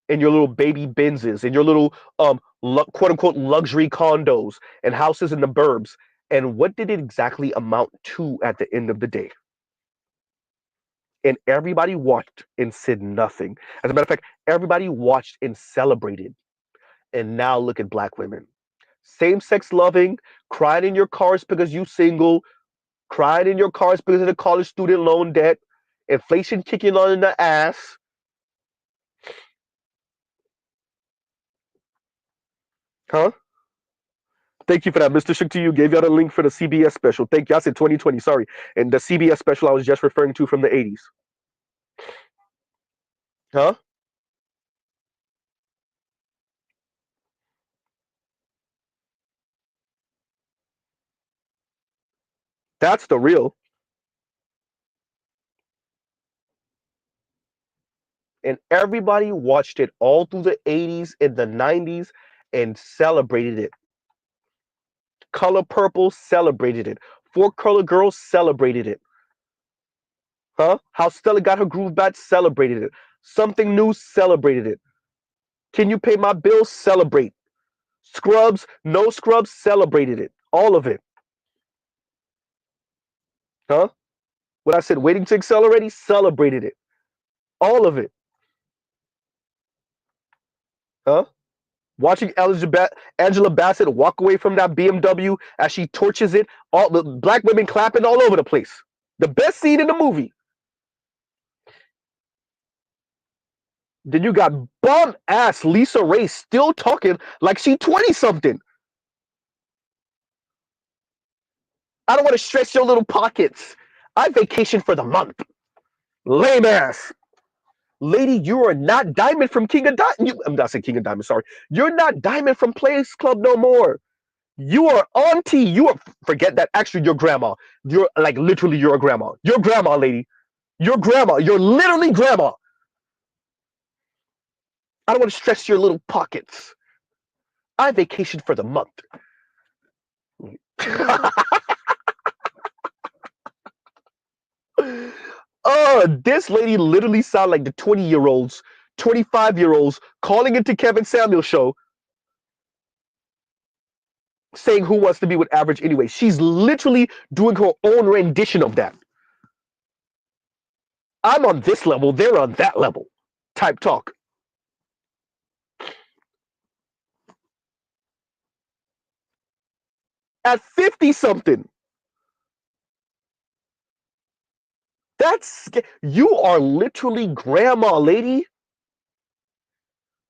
[SPEAKER 1] and your little baby Benzes and your little quote unquote luxury condos and houses in the burbs. And what did it exactly amount to at the end of the day? And everybody watched and said nothing. As a matter of fact, everybody watched and celebrated. And now look at black women. Same sex loving, crying in your cars because you single, crying in your cars because of the college student loan debt, inflation kicking on in the ass. Huh? Thank you for that, Mr. Shook to you. Gave y'all the link for the CBS special. Thank you. I said 2020, sorry. And the CBS special I was just referring to from the 80s. Huh? That's the real. And everybody watched it all through the 80s and the 90s and celebrated it. Color Purple celebrated it. Four Color Girls celebrated it. Huh? How Stella got her groove back celebrated it. Something New celebrated it. Can You Pay My Bills celebrate. Scrubs, No Scrubs celebrated it. All of it. Huh? What I said, Waiting to Accelerate, he celebrated it. All of it. Huh? Watching Angela Bassett walk away from that BMW as she torches it, all the black women clapping all over the place. The best scene in the movie. Then you got bum ass Lisa Ray still talking like she 20 something. I don't want to stretch your little pockets. I vacation for the month. Lame ass. Lady, you are not Diamond from King of Diamond. I'm not saying King of Diamond, sorry. You're not Diamond from Players Club no more. You are auntie. You are, forget that. Actually, your grandma. You're like literally you're a grandma. Your grandma, lady. Your grandma. You're literally grandma. I don't want to stress your little pockets. I vacation for the month. Oh, this lady literally sound like the 20-year-olds, 25-year-olds calling into Kevin Samuel's show saying who wants to be with average anyway. She's literally doing her own rendition of that. I'm on this level, they're on that level type talk. At 50 something. That's you are literally grandma, lady.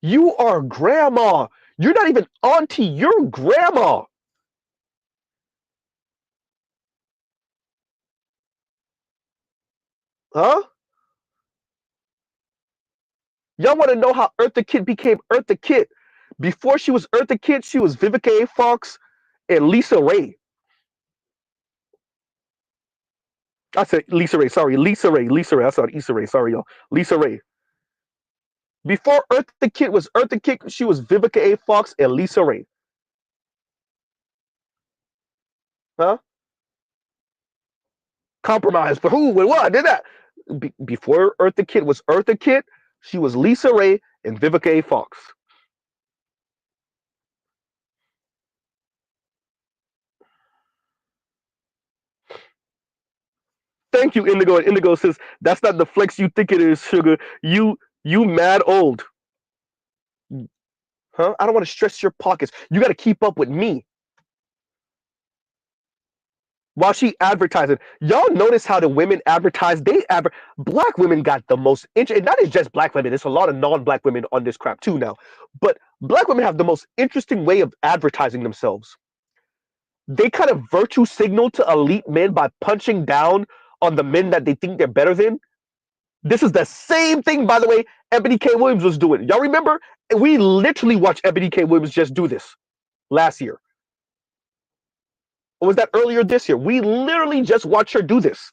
[SPEAKER 1] You are grandma. You're not even auntie, you're grandma. Huh? Y'all want to know how Eartha Kitt became Eartha Kitt? Before she was Eartha Kitt, she was Vivica A. Fox and Lisa Ray. I said Lisa Ray. Sorry, Lisa Ray. Lisa Ray. I said Issa Rae. Sorry, y'all. Lisa Ray. Before Eartha Kitt was Eartha Kitt, she was Vivica A. Fox and Lisa Ray. Huh? Compromise for who and what? Did that? Before Eartha Kitt was Eartha Kitt, she was Lisa Ray and Vivica A. Fox. Thank you, Indigo. And Indigo says that's not the flex you think it is, sugar. You mad old. Huh? I don't want to stress your pockets. You got to keep up with me while she advertising. Y'all notice how the women advertise? Black women got the most interest. Not as just black women. There's a lot of non-black women on this crap too now. But black women have the most interesting way of advertising themselves. They kind of virtue signal to elite men by punching down on the men that they think they're better than. This is the same thing, by the way, Ebony K. Williams was doing. Y'all remember? We literally watched Ebony K. Williams just do this last year. Or was that earlier this year? We literally just watched her do this.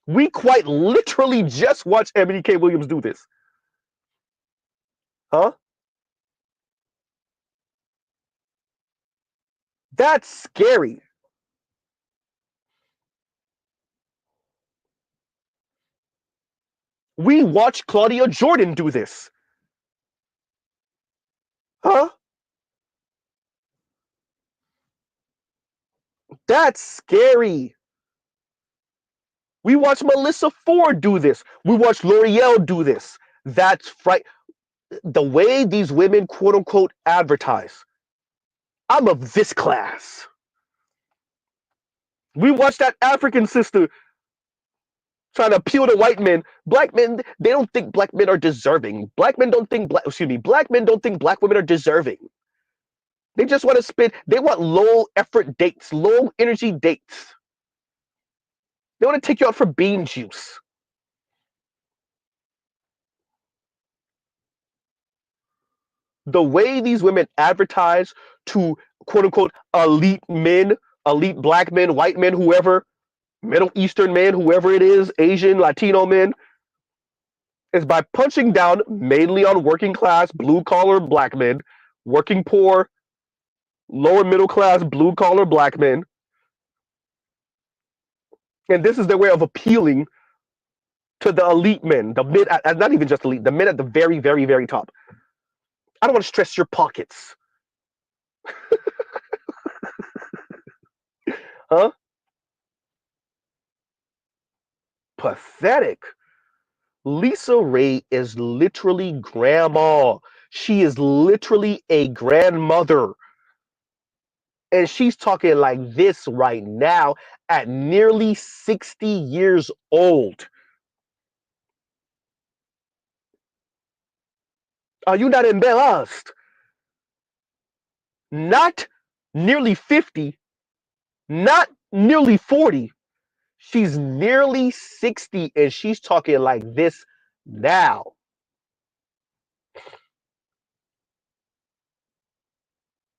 [SPEAKER 1] We quite literally just watched Ebony K. Williams do this. Huh? That's scary. We watched Claudia Jordan do this. Huh? That's scary. We watched Melissa Ford do this. We watched L'Oreal do this. That's fright. The way these women, quote unquote, advertise. I'm of this class. We watched that African sister trying to appeal to white men. Black men, they don't think black men are deserving. Black men don't think black men don't think black women are deserving. They just want to spend, they want low effort dates, low energy dates. They want to take you out for bean juice. The way these women advertise to quote unquote elite men, elite black men, white men, whoever, Middle Eastern men, whoever it is, Asian, Latino men, is by punching down mainly on working class, blue collar black men, working poor, lower middle class, blue collar black men. And this is their way of appealing to the elite men, the mid, not even just elite, the men at the very, very, very top. I don't want to stress your pockets. Huh? Pathetic. Lisa Ray is literally grandma. She is literally a grandmother. And she's talking like this right now at nearly 60 years old. Are you not embarrassed? Not nearly 50, not nearly 40. She's nearly 60 and she's talking like this now.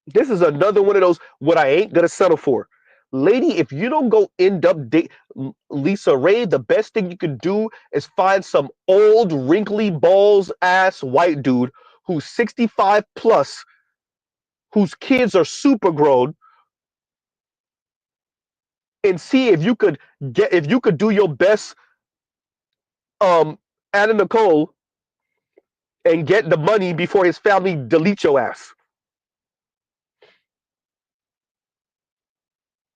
[SPEAKER 1] This is another one of those what I ain't gonna settle for. Lady, if you don't go end up date Lisa Ray, the best thing you could do is find some old wrinkly balls ass white dude who's 65 plus, whose kids are super grown, and see if you could do your best Anna Nicole and get the money before his family delete your ass.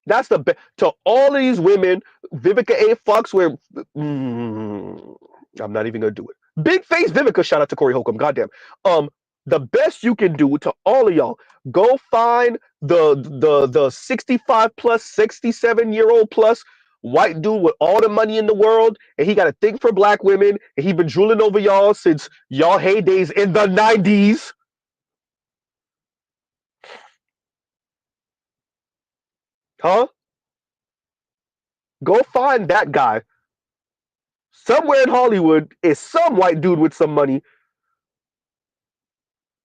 [SPEAKER 1] That's the best to all of these women. Vivica A. Fox, where I'm not even gonna do it. Big face Vivica. Shout out to Corey Holcomb. Goddamn. The best you can do to all of y'all, go find the 65 plus, 67-year-old plus white dude with all the money in the world, and he got a thing for black women, and he been drooling over y'all since y'all heydays in the 90s. Huh? Go find that guy. Somewhere in Hollywood is some white dude with some money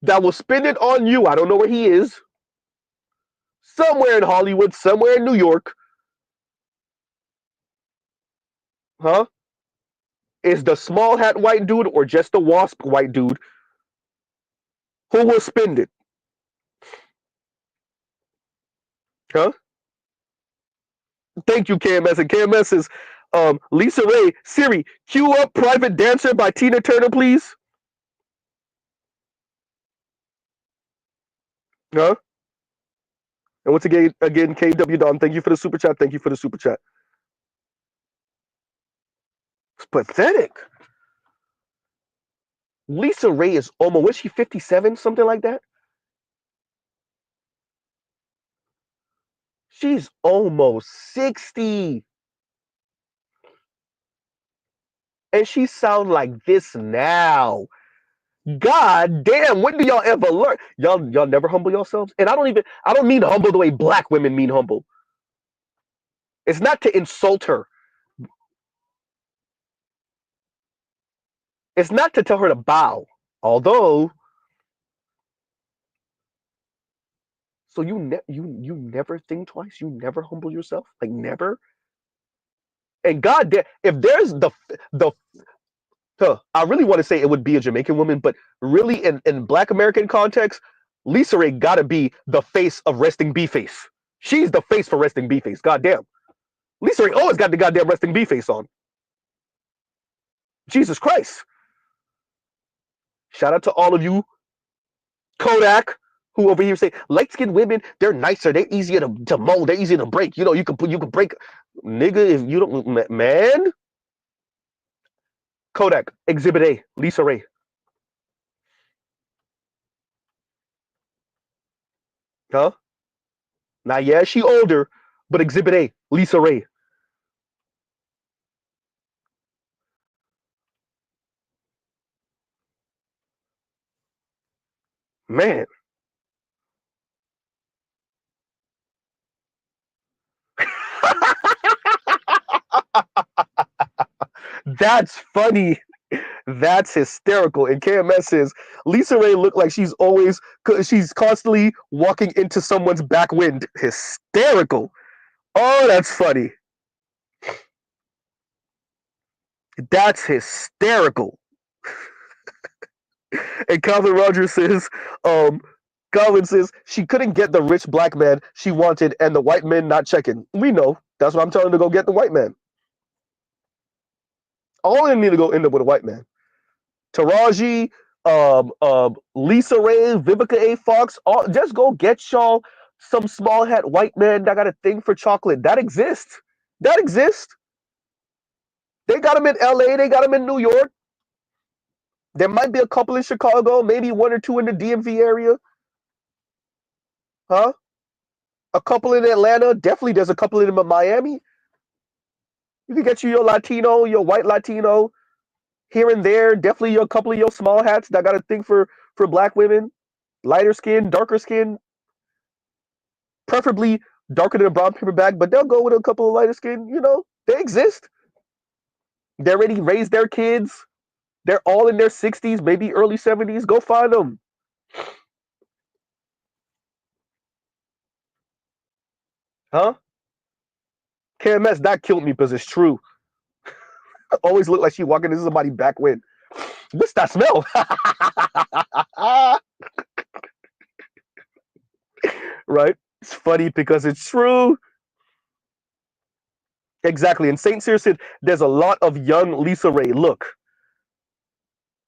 [SPEAKER 1] that will spend it on you. I don't know where he is. Somewhere in Hollywood, somewhere in New York, Huh? Is the small hat white dude or just the wasp white dude? Who will spend it? Huh? Thank you, KMS. And KMS is Lisa Ray. Siri, cue up Private Dancer by Tina Turner, please. Huh? And once again, KW Don, thank you for the super chat. Thank you for the super chat. It's pathetic. Lisa Ray is almost, was she 57? Something like that? She's almost 60. And she sounds like this now. God damn, when do y'all ever learn? Y'all never humble yourselves? And I don't mean humble the way black women mean humble. It's not to insult her. It's not to tell her to bow. Although, so you never think twice? You never humble yourself? Like never? And God damn, if there's the I really want to say it would be a Jamaican woman, but really in Black American context, Lisa Ray gotta be the face of resting B face. She's the face for resting B face. God damn. Lisa Ray always got the goddamn resting B face on. Jesus Christ. Shout out to all of you, Kodak, who over here say light skinned women, they're nicer, they're easier to mold, they're easier to break. You know, you can break, nigga, if you don't, man. Kodak, Exhibit A, Lisa Ray. Huh? Now, yeah, she older, but Exhibit A, Lisa Ray. Man. That's funny. That's hysterical. And KMS says Lisa Ray looked like she's constantly walking into someone's back wind. Hysterical. Oh, that's funny. That's hysterical. And Calvin Rogers says, Calvin says she couldn't get the rich black man she wanted and the white men not checking. We know. That's why I'm telling her to go get the white man. All of them need to go end up with a white man. Taraji, Lisa Ray, Vivica A. Fox, just go get y'all some small hat white man that got a thing for chocolate. That exists. That exists. They got them in LA, they got them in New York. There might be a couple in Chicago, maybe one or two in the DMV area. Huh? A couple in Atlanta. Definitely there's a couple in Miami. You can get you your Latino, your white Latino here and there. Definitely a couple of your small hats that got a thing for black women. Lighter skin, darker skin, preferably darker than a brown paperback, but they'll go with a couple of lighter skin. You know, they exist. They already raised their kids. They're all in their 60s, maybe early 70s. Go find them. Huh? KMS, that killed me because it's true. Always look like she walking into somebody's back wind. What's that smell? Right? It's funny because it's true. Exactly. And St. Cyr said there's a lot of young Lisa Ray. Look.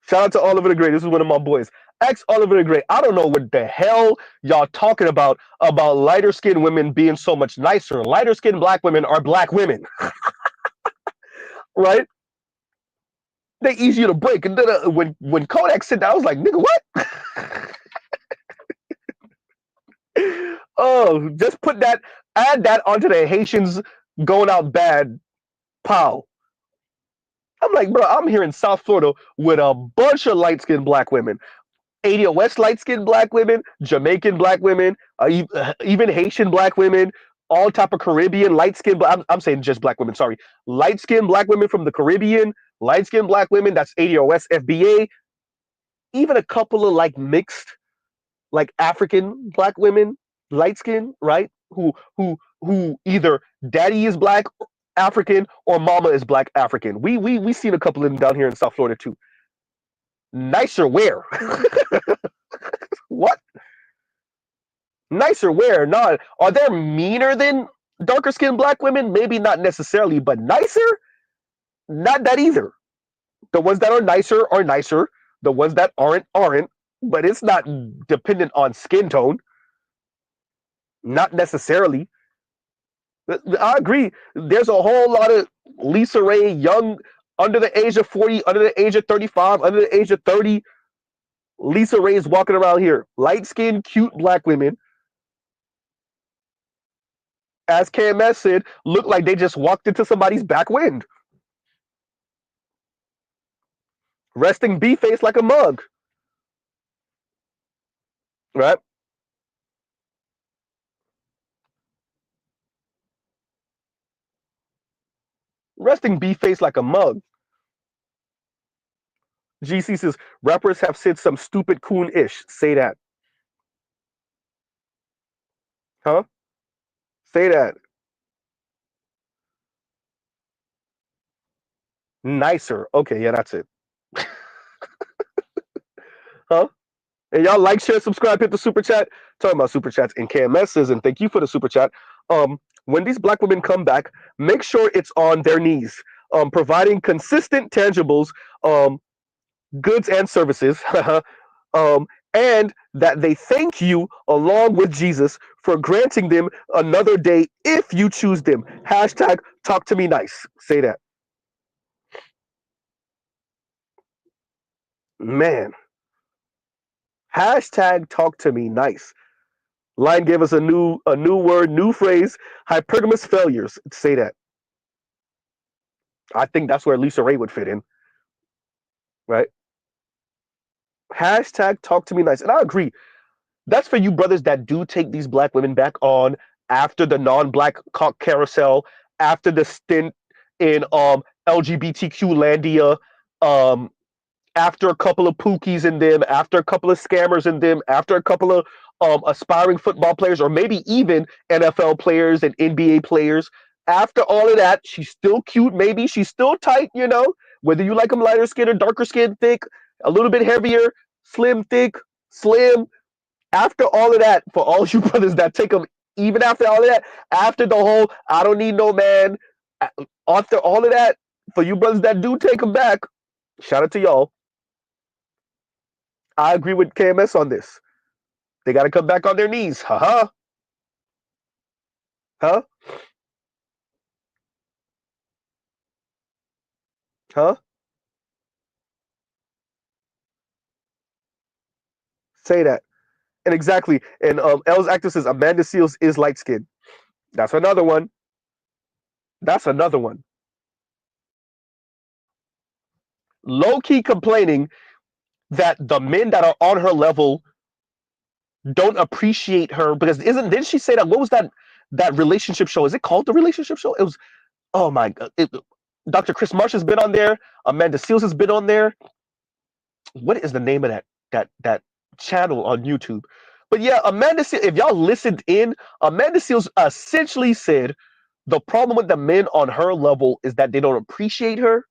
[SPEAKER 1] Shout out to Oliver the Great. This is one of my boys. Ex Oliver the Great. I don't know what the hell y'all talking about lighter skinned women being so much nicer. Lighter skinned black women are black women. Right? They easier to break. And then when Kodak said that, I was like, nigga, what? Oh, just add that onto the Haitians going out bad. Pow. I'm like, bro, I'm here in South Florida with a bunch of light skinned black women. 80 West light skinned black women, Jamaican black women, even Haitian black women, all type of Caribbean light skinned. I'm saying just black women. Sorry, light skinned black women from the Caribbean, light skinned black women. That's 80 West FBA. Even a couple of like mixed, like African black women, light skinned, right? Who either daddy is black African or mama is black African. We seen a couple of them down here in South Florida too. Nicer where? What? Nicer where? Not are they meaner than darker skinned black women? Maybe not necessarily, but nicer? Not that either. The ones that are nicer. The ones that aren't. But it's not dependent on skin tone. Not necessarily. I agree. There's a whole lot of Lisa Ray, young, under the age of 40, under the age of 35, under the age of 30. Lisa Ray's walking around here. Light skinned, cute black women, as KMS said, look like they just walked into somebody's back wind. Resting B face like a mug. Right? Resting B face like a mug. GC says rappers have said some stupid coon ish. Say that. Huh? Say that. Nicer. Okay, yeah, that's it. Huh? And y'all like, share, subscribe, hit the super chat. Talking about super chats and KMS says, and thank you for the super chat. When these black women come back, make sure it's on their knees, providing consistent tangibles, goods and services, and that they thank you along with Jesus for granting them another day if you choose them. Hashtag talk to me nice. Say that. Man. Hashtag talk to me nice. Line gave us a new word, new phrase, hypergamous failures. Say that. I think that's where Lisa Ray would fit in. Right? Hashtag talk to me nice. And I agree. That's for you brothers that do take these black women back on after the non-black cock carousel, after the stint in LGBTQ landia, um, after a couple of pookies in them, after a couple of scammers in them, after a couple of aspiring football players, or maybe even NFL players and NBA players. After all of that, she's still cute. Maybe she's still tight, whether you like them lighter skin or darker skin, thick, a little bit heavier, slim, thick, slim. After all of that, for all you brothers that take them, even after all of that, after the whole I don't need no man, after all of that, for you brothers that do take them back, shout out to y'all. I agree with KMS on this. They got to come back on their knees. Huh? Huh? Huh? Say that. And exactly. And L's actor says Amanda Seals is light skinned. That's another one. That's another one. Low key complaining that the men that are on her level don't appreciate her because didn't she say that? What was that relationship show? Is it called the relationship show? It was. Oh my god. Dr. Chris Marsh has been on there. Amanda Seals has been on there. What is the name of that channel on YouTube? But yeah, Amanda Seals, if y'all listened in, Amanda Seals essentially said the problem with the men on her level is that they don't appreciate her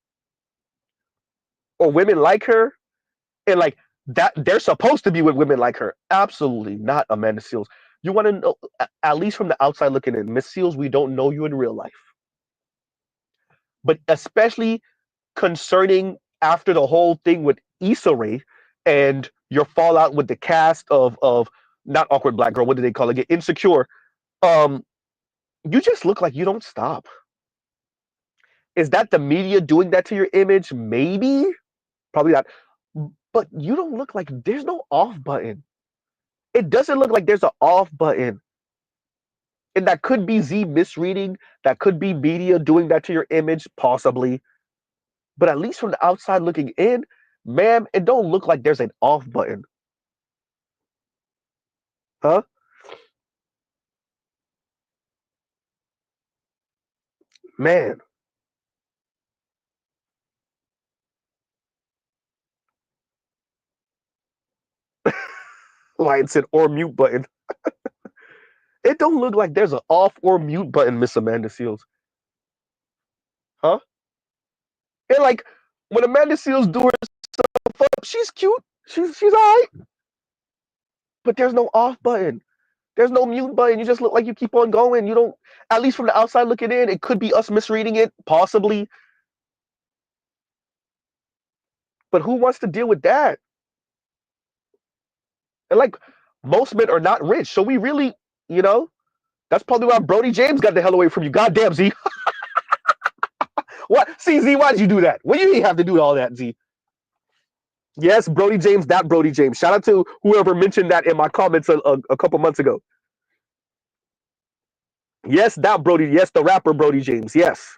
[SPEAKER 1] or women like her. And like that they're supposed to be with women like her. Absolutely not, Amanda Seals. You want to know, at least from the outside looking in, Miss Seals, we don't know you in real life. But especially concerning after the whole thing with Issa Rae and your fallout with the cast of not Awkward Black Girl, what do they call it? Insecure. Um, you just look like you don't stop. Is that the media doing that to your image? Maybe, probably not. But you don't look like there's no off button. It doesn't look like there's an off button. And that could be Z misreading. That could be media doing that to your image, possibly. But at least from the outside looking in, ma'am, it don't look like there's an off button. Huh? Man. Lion said or mute button. It don't look like there's an off or mute button, Miss Amanda Seals. Huh? And like when Amanda Seals do her stuff up, she's cute. She's alright. But there's no off button. There's no mute button. You just look like you keep on going. You don't. At least from the outside looking in, it could be us misreading it, possibly. But who wants to deal with that? And like most men are not rich, so we really, you know, that's probably why Brody James got the hell away from you. Goddamn, Z. What? See, Z, why did you do that? What do you have to do all that, Z? Yes, Brody James, that Brody James. Shout out to whoever mentioned that in my comments a couple months ago. Yes, that Brody. Yes, the rapper Brody James. Yes.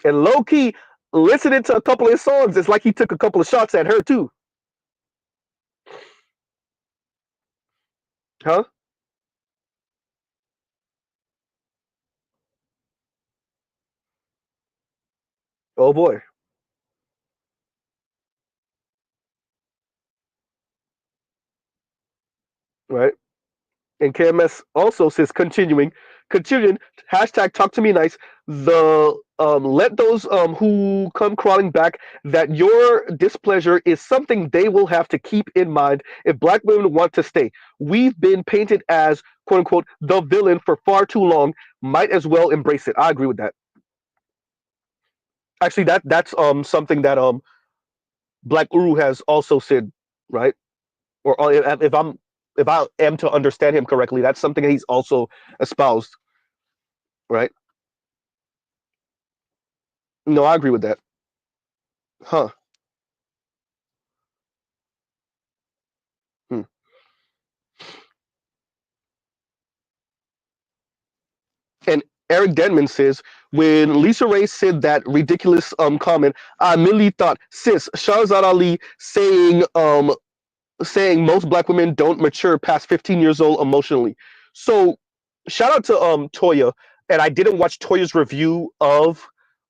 [SPEAKER 1] And low key, listening to a couple of his songs, it's like he took a couple of shots at her too. Huh? Oh boy. Right. And KMS also says continuing, hashtag talk to me nice. The let those who come crawling back that your displeasure is something they will have to keep in mind if black women want to stay. We've been painted as quote unquote the villain for far too long. Might as well embrace it. I agree with that. Actually, that's something that Black Uru has also said, right? Or if I am to understand him correctly, that's something that he's also espoused, right? No, I agree with that. Huh. Hmm. And Eric Denman says when Lisa Ray said that ridiculous comment, I immediately thought, sis, Shahzad Ali saying most black women don't mature past 15 years old emotionally. So shout out to Toya, and I didn't watch Toya's review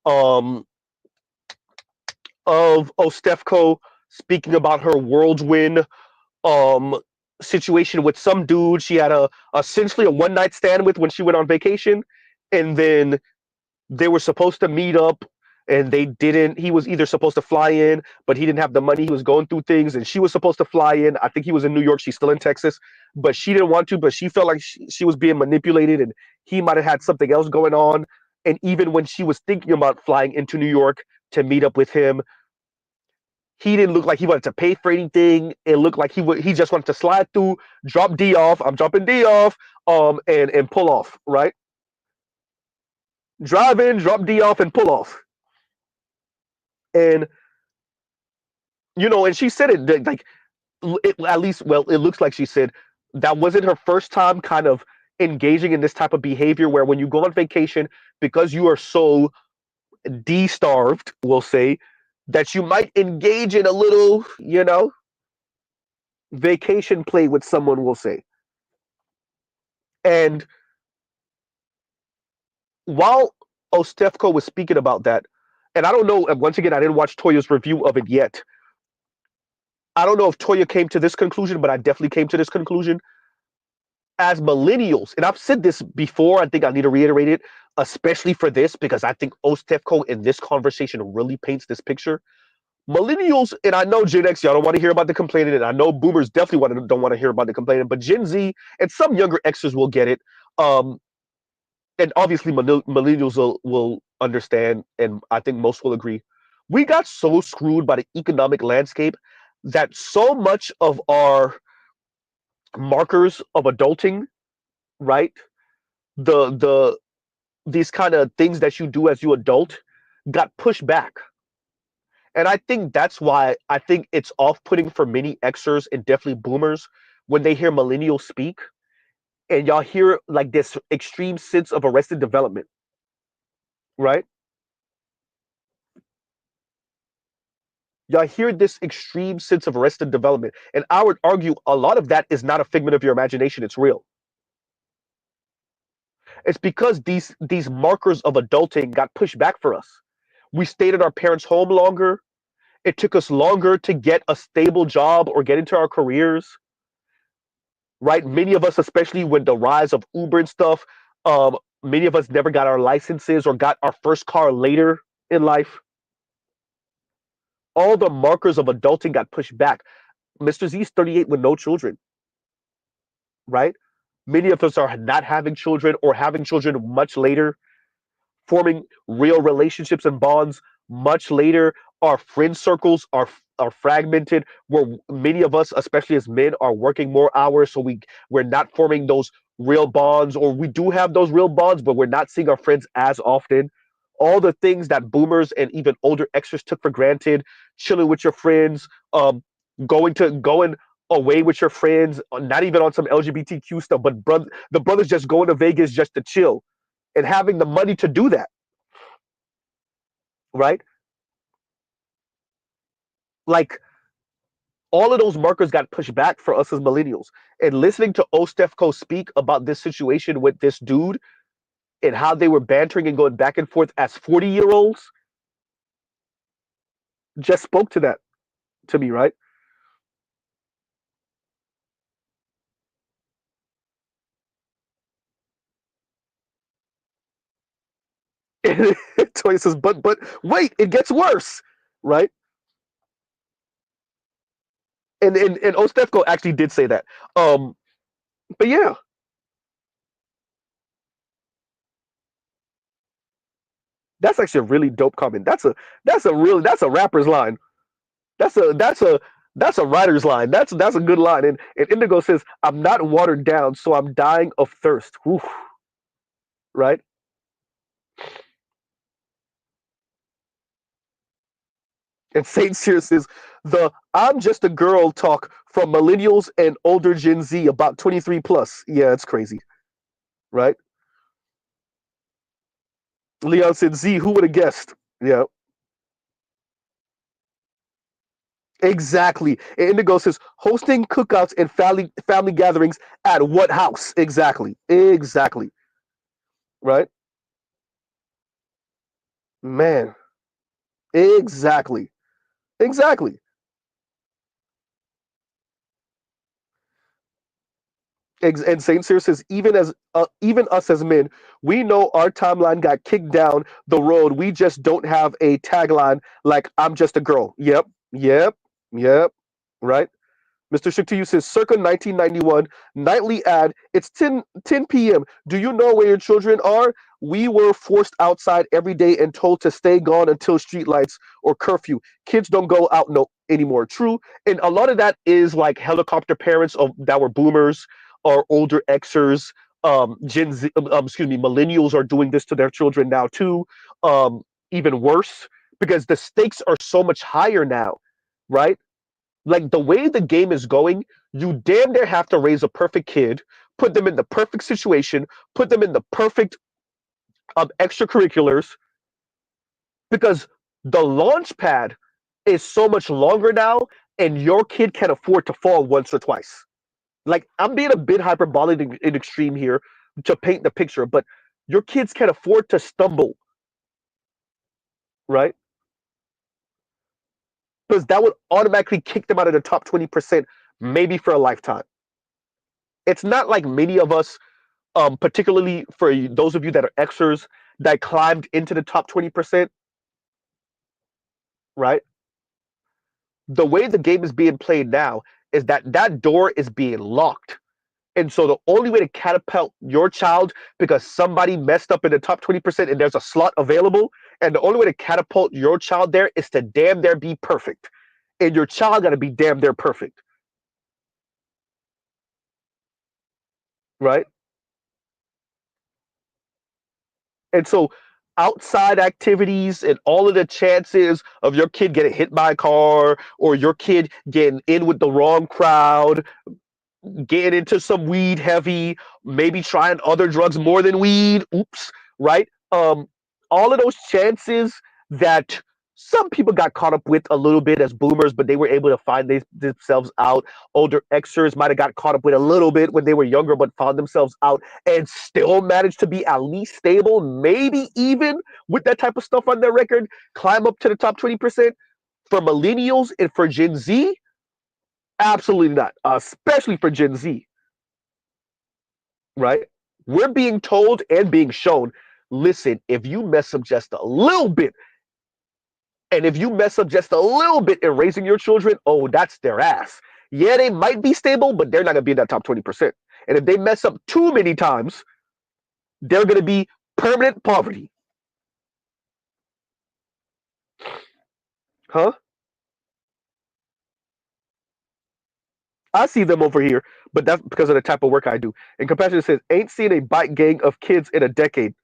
[SPEAKER 1] um of Ostefco speaking about her whirlwind um situation with some dude she had a essentially a one night stand with when she went on vacation, and then they were supposed to meet up and they didn't. He was either supposed to fly in but he didn't have the money, he was going through things, and she was supposed to fly in. I think he was in New York, she's still in Texas, but she didn't want to, but she felt like she was being manipulated and he might have had something else going on. And even when she was thinking about flying into New York to meet up with him, he didn't look like he wanted to pay for anything. It looked like he just wanted to slide through, drop D off. I'm dropping D off, and pull off. Right, drive in, drop D off, and pull off. And and she said it like at least. Well, it looks like she said that wasn't her first time kind of engaging in this type of behavior. Where when you go on vacation, because you are so de-starved, we'll say, that you might engage in a little, vacation play with someone, we'll say. And while Ostefko was speaking about that, and I don't know, once again, I didn't watch Toya's review of it yet. I don't know if Toya came to this conclusion, but I definitely came to this conclusion. As millennials, and I've said this before, I think I need to reiterate it, especially for this, because I think Ostefko in this conversation really paints this picture. Millennials, and I know Gen X, y'all don't want to hear about the complaining, and I know boomers definitely don't want to hear about the complaining, but Gen Z and some younger Xers will get it. And obviously millennials will understand, and I think most will agree. We got so screwed by the economic landscape that so much of our markers of adulting, right? The these kind of things that you do as you adult got pushed back. And I think that's why I think it's off-putting for many Xers and definitely boomers when they hear millennials speak, and y'all hear like this extreme sense of arrested development, right? Y'all hear this extreme sense of arrested development. And I would argue a lot of that is not a figment of your imagination, it's real. It's because these markers of adulting got pushed back for us. We stayed at our parents' home longer. It took us longer to get a stable job or get into our careers, right? Many of us, especially with the rise of Uber and stuff, Many of us never got our licenses or got our first car later in life. All the markers of adulting got pushed back. Mr. Z is 38 with no children, right? Many of us are not having children or having children much later, forming real relationships and bonds much later. Our friend circles are fragmented. Where many of us, especially as men, are working more hours, so we're not forming those real bonds, or we do have those real bonds, but we're not seeing our friends as often. All the things that boomers and even older extras took for granted, chilling with your friends, going away with your friends, not even on some LGBTQ stuff, but the brothers just going to Vegas just to chill and having the money to do that, right? Like all of those markers got pushed back for us as millennials. And listening to Ostefko speak about this situation with this dude and how they were bantering and going back and forth as 40-year-olds just spoke to that to me, right? And Toy says, but wait, it gets worse, right? And Ostefko actually did say that. But yeah, that's actually a really dope comment. That's a rapper's line. That's a writer's line. That's a good line. And Indigo says, "I'm not watered down, so I'm dying of thirst." Oof, right? And Saint Cyr says, "The I'm just a girl talk from millennials and older Gen Z about 23 plus." Yeah, it's crazy, right? Leon said, "Z, who would have guessed?" Yeah, exactly. And Indigo says, "Hosting cookouts and family gatherings at what house?" Exactly, exactly, right? Man, exactly, exactly. And Saint Cyr says, even us as men, we know our timeline got kicked down the road. We just don't have a tagline like "I'm just a girl." Yep, yep, yep. Right. Mr. Shaktiyu says, circa 1991, nightly ad. It's 10 p.m. Do you know where your children are? We were forced outside every day and told to stay gone until streetlights or curfew. Kids don't go out no anymore. True. And a lot of that is like helicopter parents that were boomers or older Xers. Gen Z, excuse me, millennials are doing this to their children now too. Even worse because the stakes are so much higher now, right? Like the way the game is going, you damn near have to raise a perfect kid, put them in the perfect situation, put them in the perfect extracurriculars, because the launch pad is so much longer now, and your kid can afford to fall once or twice. Like I'm being a bit hyperbolic in extreme here to paint the picture, but your kids can afford to stumble, right? Because that would automatically kick them out of the top 20%, maybe for a lifetime. It's not like many of us, particularly for those of you that are Xers that climbed into the top 20%, right? The way the game is being played now is that that door is being locked. And so the only way to catapult your child, because somebody messed up in the top 20% and there's a slot available, and the only way to catapult your child there is to damn there be perfect. And your child got to be damn there perfect, right? And so outside activities and all of the chances of your kid getting hit by a car or your kid getting in with the wrong crowd, getting into some weed heavy, maybe trying other drugs more than weed, oops, right? All of those chances that some people got caught up with a little bit as boomers, but they were able to find themselves out. Older Xers might have got caught up with a little bit when they were younger, but found themselves out and still managed to be at least stable, maybe even with that type of stuff on their record, climb up to the top 20%. For millennials and for Gen Z, absolutely not, especially for Gen Z, right? We're being told and being shown, listen, if you mess up just a little bit, and if you mess up just a little bit in raising your children, oh, that's their ass. Yeah, they might be stable, but they're not going to be in that top 20%. And if they mess up too many times, they're going to be permanent poverty. Huh? I see them over here, but that's because of the type of work I do. And Compassion says, ain't seen a bike gang of kids in a decade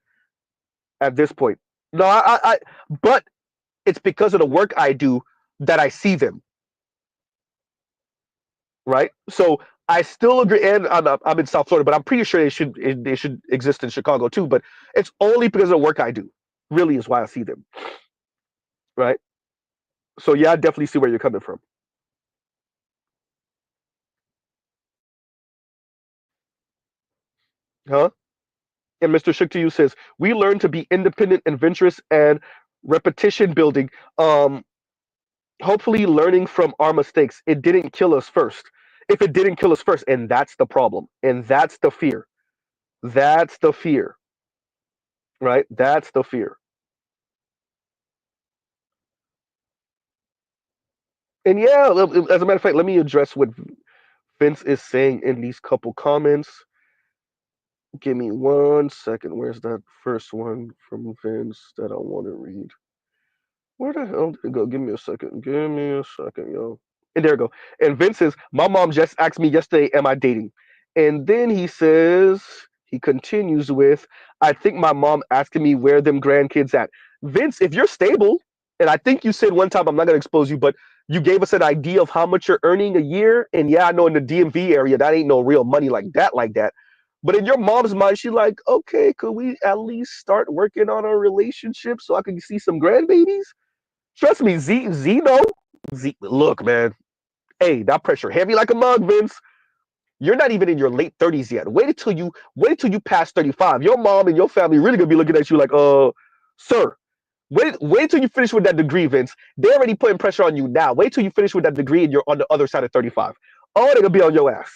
[SPEAKER 1] at this point. No, but it's because of the work I do that I see them, right? So I still agree, and I'm in South Florida, but I'm pretty sure they should exist in Chicago too. But it's only because of the work I do, really, is why I see them, right? So yeah, I definitely see where you're coming from, huh? And Mr. Shook to you says we learn to be independent, adventurous, and repetition building. Hopefully, learning from our mistakes. It didn't kill us first. If it didn't kill us first, and that's the problem, and that's the fear. That's the fear, right? That's the fear. And yeah, as a matter of fact, let me address what Vince is saying in these couple comments. Give me 1 second. Where's that first one from Vince that I want to read? Where the hell did it go? Give me a second. Give me a second, yo. And there we go. And Vince says, my mom just asked me yesterday, am I dating? And then he continues with, I think my mom asking me where them grandkids at. Vince, if you're stable, and I think you said one time, I'm not going to expose you, but you gave us an idea of how much you're earning a year. And yeah, I know in the DMV area, that ain't no real money like that, like that. But in your mom's mind, she's like, okay, could we at least start working on our relationship so I can see some grandbabies? Trust me, Zeno. Look, man. Hey, that pressure heavy like a mug, Vince. You're not even in your late 30s yet. Wait until you pass 35. Your mom and your family really gonna be looking at you like, sir. Wait till you finish with that degree, Vince. They're already putting pressure on you now. Wait till you finish with that degree and you're on the other side of 35. Oh, they're gonna be on your ass.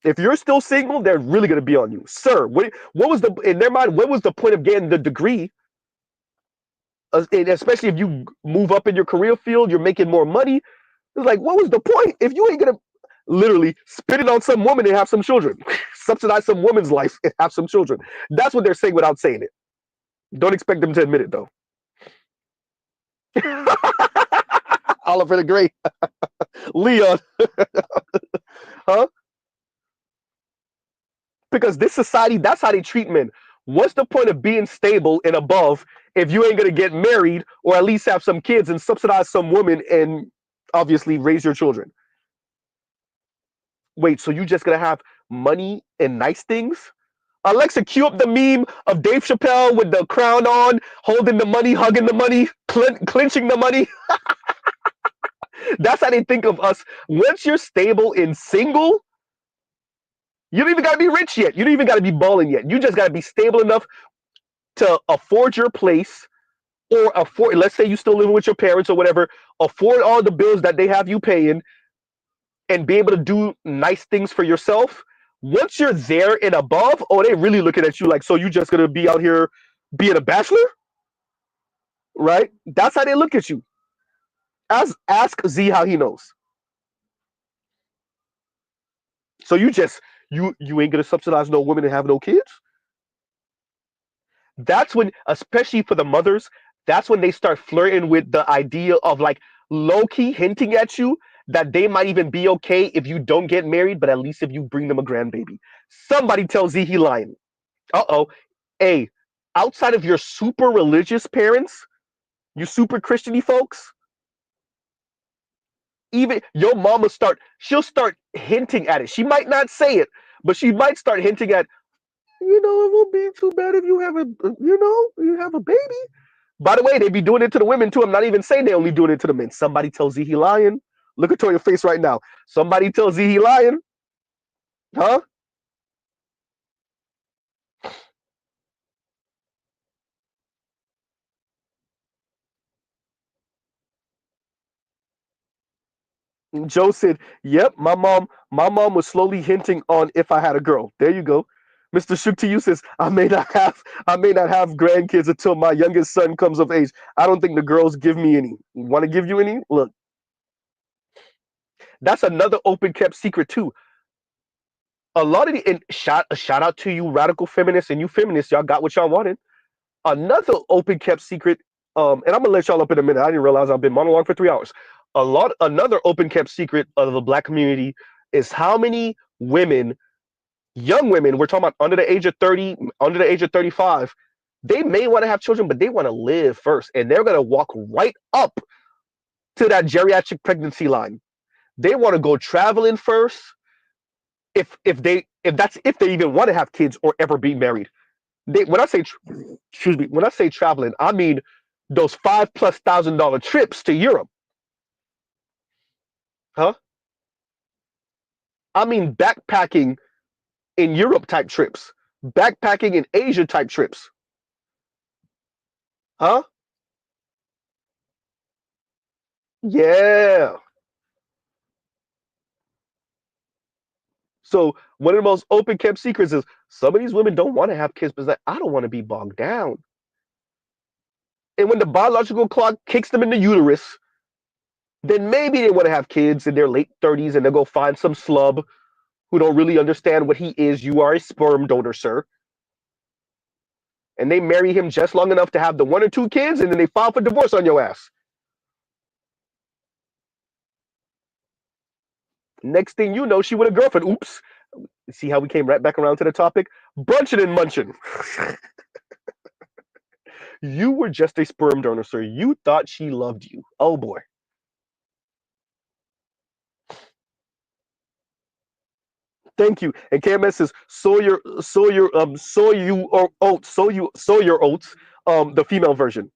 [SPEAKER 1] If you're still single, they're really gonna be on you, sir. What was the in their mind? What was the point of getting the degree? And especially if you move up in your career field, you're making more money. It's like, what was the point if you ain't gonna literally spit it on some woman and have some children, subsidize some woman's life and have some children? That's what they're saying without saying it. Don't expect them to admit it though. Oliver the Great, Leon, huh? Because this society, that's how they treat men. What's the point of being stable and above if you ain't gonna get married or at least have some kids and subsidize some woman and obviously raise your children? Wait, so you just gonna have money and nice things? Alexa, cue up the meme of Dave Chappelle with the crown on, holding the money, hugging the money, clenching the money. That's how they think of us. Once you're stable and single, you don't even gotta be rich yet. You don't even gotta be balling yet. You just gotta be stable enough to afford your place or afford, let's say you still living with your parents or whatever, afford all the bills that they have you paying and be able to do nice things for yourself. Once you're there and above, oh, they really looking at you like, so you just gonna be out here being a bachelor, right? That's how they look at you. Ask Z how he knows. So you ain't gonna subsidize no women and have no kids. That's when, especially for the mothers, that's when they start flirting with the idea of like low key hinting at you that they might even be okay if you don't get married, but at least if you bring them a grandbaby. Somebody tells Z he lying. Uh-oh. Hey, outside of your super religious parents, you super Christiany folks, even your mama she'll start hinting at it. She might not say it, but she might start hinting at, it won't be too bad if you have a baby. By the way, they be doing it to the women too. I'm not even saying they only doing it to the men. Somebody tells Z he lying. Look at your face right now. Somebody tells Z he lying. Huh? Joe said, "Yep, my mom was slowly hinting on if I had a girl." There you go. Mr. Shook to you says, I may not have grandkids until my youngest son comes of age. I don't think the girls give me any. Want to give you any? Look, that's another open kept secret too. A lot of the and shout out to you radical feminists and you feminists, y'all got what y'all wanted. Another open kept secret, and I'm gonna let y'all up in a minute. I didn't realize I've been monologuing for 3 hours. Another open kept secret of the black community is how many women, young women, we're talking about under the age of 30, under the age of 35, they may want to have children, but they want to live first, and they're gonna walk right up to that geriatric pregnancy line. They want to go traveling first, if that's if they even want to have kids or ever be married. When I say excuse me, when I say traveling, I mean those $5,000+ trips to Europe, huh? I mean backpacking in Europe type trips, backpacking in Asia type trips, huh? Yeah. So one of the most open kept secrets is some of these women don't want to have kids, but it's like, I don't want to be bogged down. And when the biological clock kicks them in the uterus, then maybe they want to have kids in their late 30s and they'll go find some slub who don't really understand what he is. You are a sperm donor, sir. And they marry him just long enough to have the one or two kids, and then they file for divorce on your ass. Next thing you know, she with a girlfriend. Oops. See how we came right back around to the topic? Brunching and munching. You were just a sperm donor, sir. You thought she loved you. Oh boy. Thank you. And KMS says, sow you or oats, sow your oats, the female version.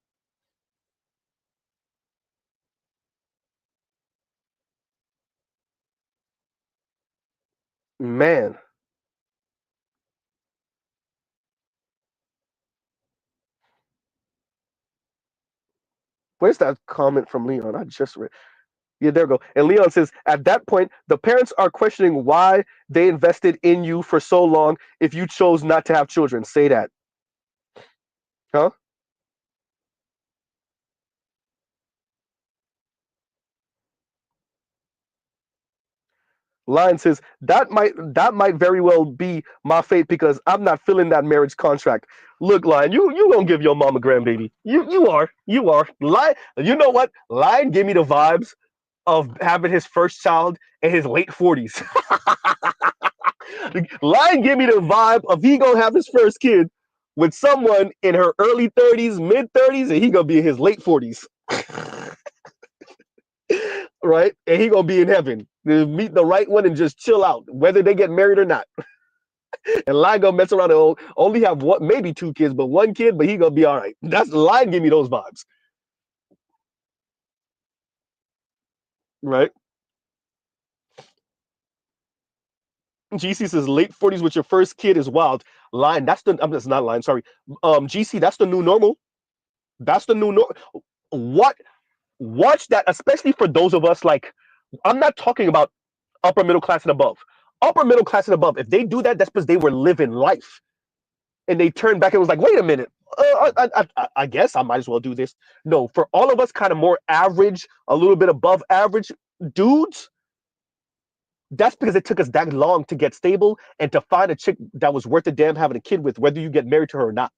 [SPEAKER 1] Man, where's that comment from Leon? I just read. Yeah, there we go. And Leon says, at that point, the parents are questioning why they invested in you for so long if you chose not to have children. Say that. Huh? Lion says, that might very well be my fate because I'm not filling that marriage contract. Look, Lion, you gonna give your mom a grandbaby. You are. Lion, you know what? Lion gave me the vibes of having his first child in his late 40s. Lion gave me the vibe of he gonna have his first kid with someone in her early 30s, mid 30s, and he gonna be in his late 40s, right? And he gonna be in heaven. Meet the right one and just chill out, whether they get married or not. And Lion gonna mess around and only have one, maybe two kids, but one kid, but he gonna be all right. That's Lion give me those vibes, right? GC says late 40s with your first kid is wild. Lion, that's not Lion, sorry. GC, that's the new normal. That's the new normal. What Watch that, especially for those of us like I'm not talking about upper middle class and above. Upper middle class and above, if they do that, that's because they were living life and they turned back and was like, wait a minute, I guess I might as well do this. No, for all of us, kind of more average, a little bit above average dudes, that's because it took us that long to get stable and to find a chick that was worth a damn having a kid with, whether you get married to her or not.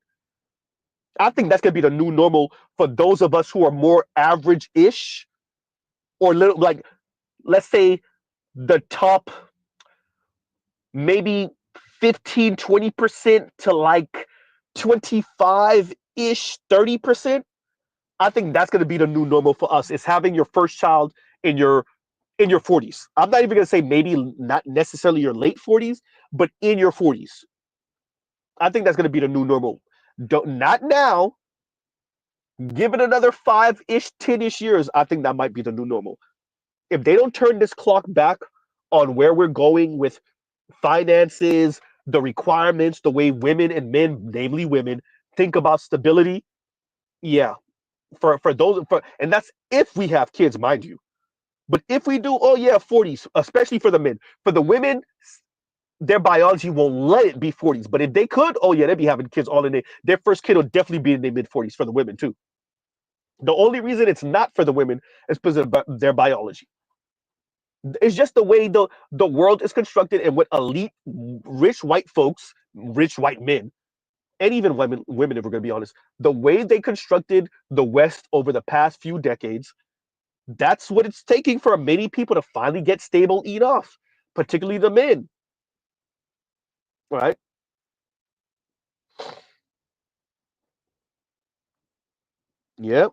[SPEAKER 1] I think that's gonna be the new normal for those of us who are more average-ish or little like let's say the top maybe 15-20% to like 25-ish 30%. I think that's going to be the new normal for us is having your first child in your 40s. I'm not even going to say maybe not necessarily your late 40s, but in your 40s. I think that's going to be the new normal. Not now. Give it another 5-ish 10-ish years. I think that might be the new normal. If they don't turn this clock back on where we're going with finances, the requirements, the way women and men, namely women, think about stability. Yeah, for those, and that's if we have kids, mind you. But if we do, oh yeah, 40s, especially for the men. For the women, their biology won't let it be 40s. But if they could, oh yeah, they'd be having kids all in their first kid will definitely be in their mid 40s for the women too. The only reason it's not for the women is because of their biology. It's just the way the world is constructed and what elite rich white folks, rich white men, and even women, if we're going to be honest, the way they constructed the West over the past few decades, that's what it's taking for many people to finally get stable, eat off, particularly the men, right? Yep.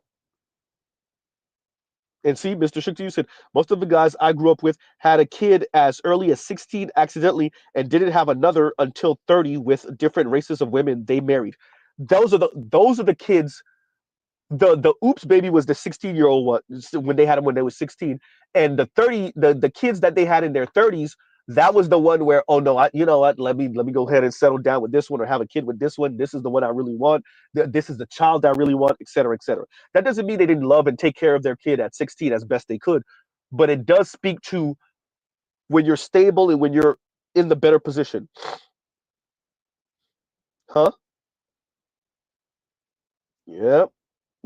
[SPEAKER 1] And see, Mr. Shukti, you said most of the guys I grew up with had a kid as early as 16 accidentally and didn't have another until 30 with different races of women they married. Those are the kids. The oops baby was the 16-year-old one when they had him when they was 16, and the kids that they had in their 30s, that was the one where, oh no, you know what, let me go ahead and settle down with this one or have a kid with this one. This is the one I really want. This is the child I really want, etc., etc. That doesn't mean they didn't love and take care of their kid at 16 as best they could, but it does speak to when you're stable and when you're in the better position. Huh? Yeah.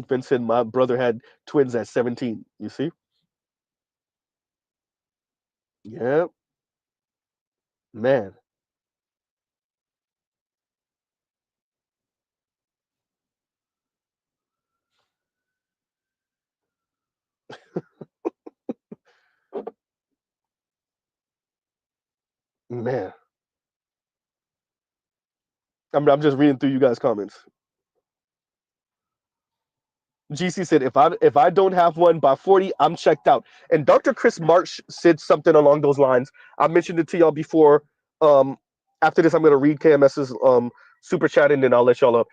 [SPEAKER 1] Vincent, my brother had twins at 17. You see? Yeah, man. Man, I'm just reading through you guys' comments. GC said, if I don't have one by 40, I'm checked out. And Dr. Chris March said something along those lines. I mentioned it to y'all before. Um, After this, I'm gonna read KMS's super chat and then I'll let y'all up.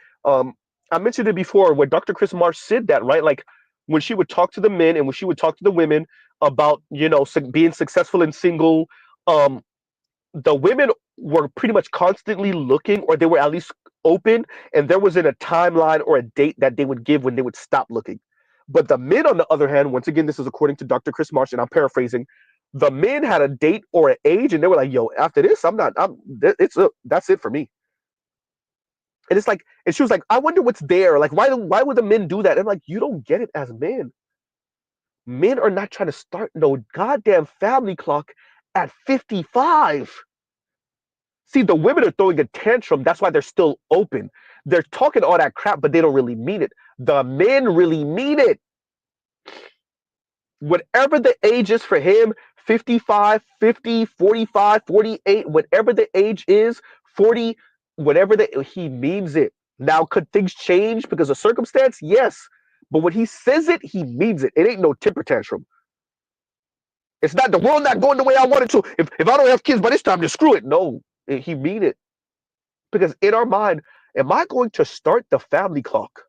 [SPEAKER 1] I mentioned it before where Dr. Chris March said that, right? Like when she would talk to the men and when she would talk to the women about, being successful and single. Um, the women were pretty much constantly looking, or they were at least open, and there wasn't a timeline or a date that they would give when they would stop looking. But the men, on the other hand, once again, this is according to Dr. Chris Marsh, and I'm paraphrasing, the men had a date or an age, and they were like, "Yo, after this, I'm not. That's it for me." And it's like, and she was like, "I wonder what's there. Like, why would the men do that?" And I'm like, "You don't get it as men. Men are not trying to start no goddamn family clock at 55." See, the women are throwing a tantrum. That's why they're still open. They're talking all that crap, but they don't really mean it. The men really mean it. Whatever the age is for him, 55, 50, 45, 48, whatever the age is, 40, he means it. Now, could things change because of circumstance? Yes. But when he says it, he means it. It ain't no temper tantrum. It's not the world not going the way I want it to. If I don't have kids by this time, just screw it. No, he mean it. Because in our mind, am I going to start the family clock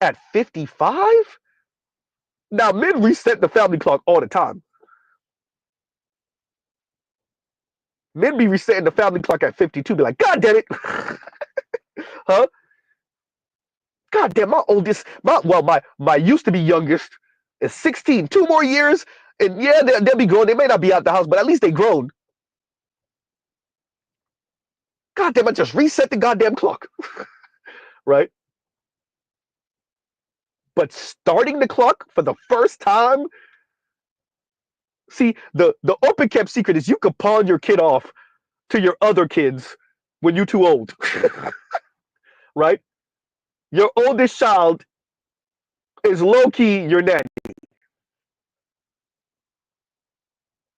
[SPEAKER 1] at 55? Now, men reset the family clock all the time. Men be resetting the family clock at 52, be like, God damn it. Huh? God damn, my oldest, my used to be youngest is 16. 2 more years, and yeah, they'll be grown. They may not be out the house, but at least they grown. God damn, I just reset the goddamn clock. Right? But starting the clock for the first time, see, the open kept secret is you could pawn your kid off to your other kids when you're too old. Right? Your oldest child is low key your nanny,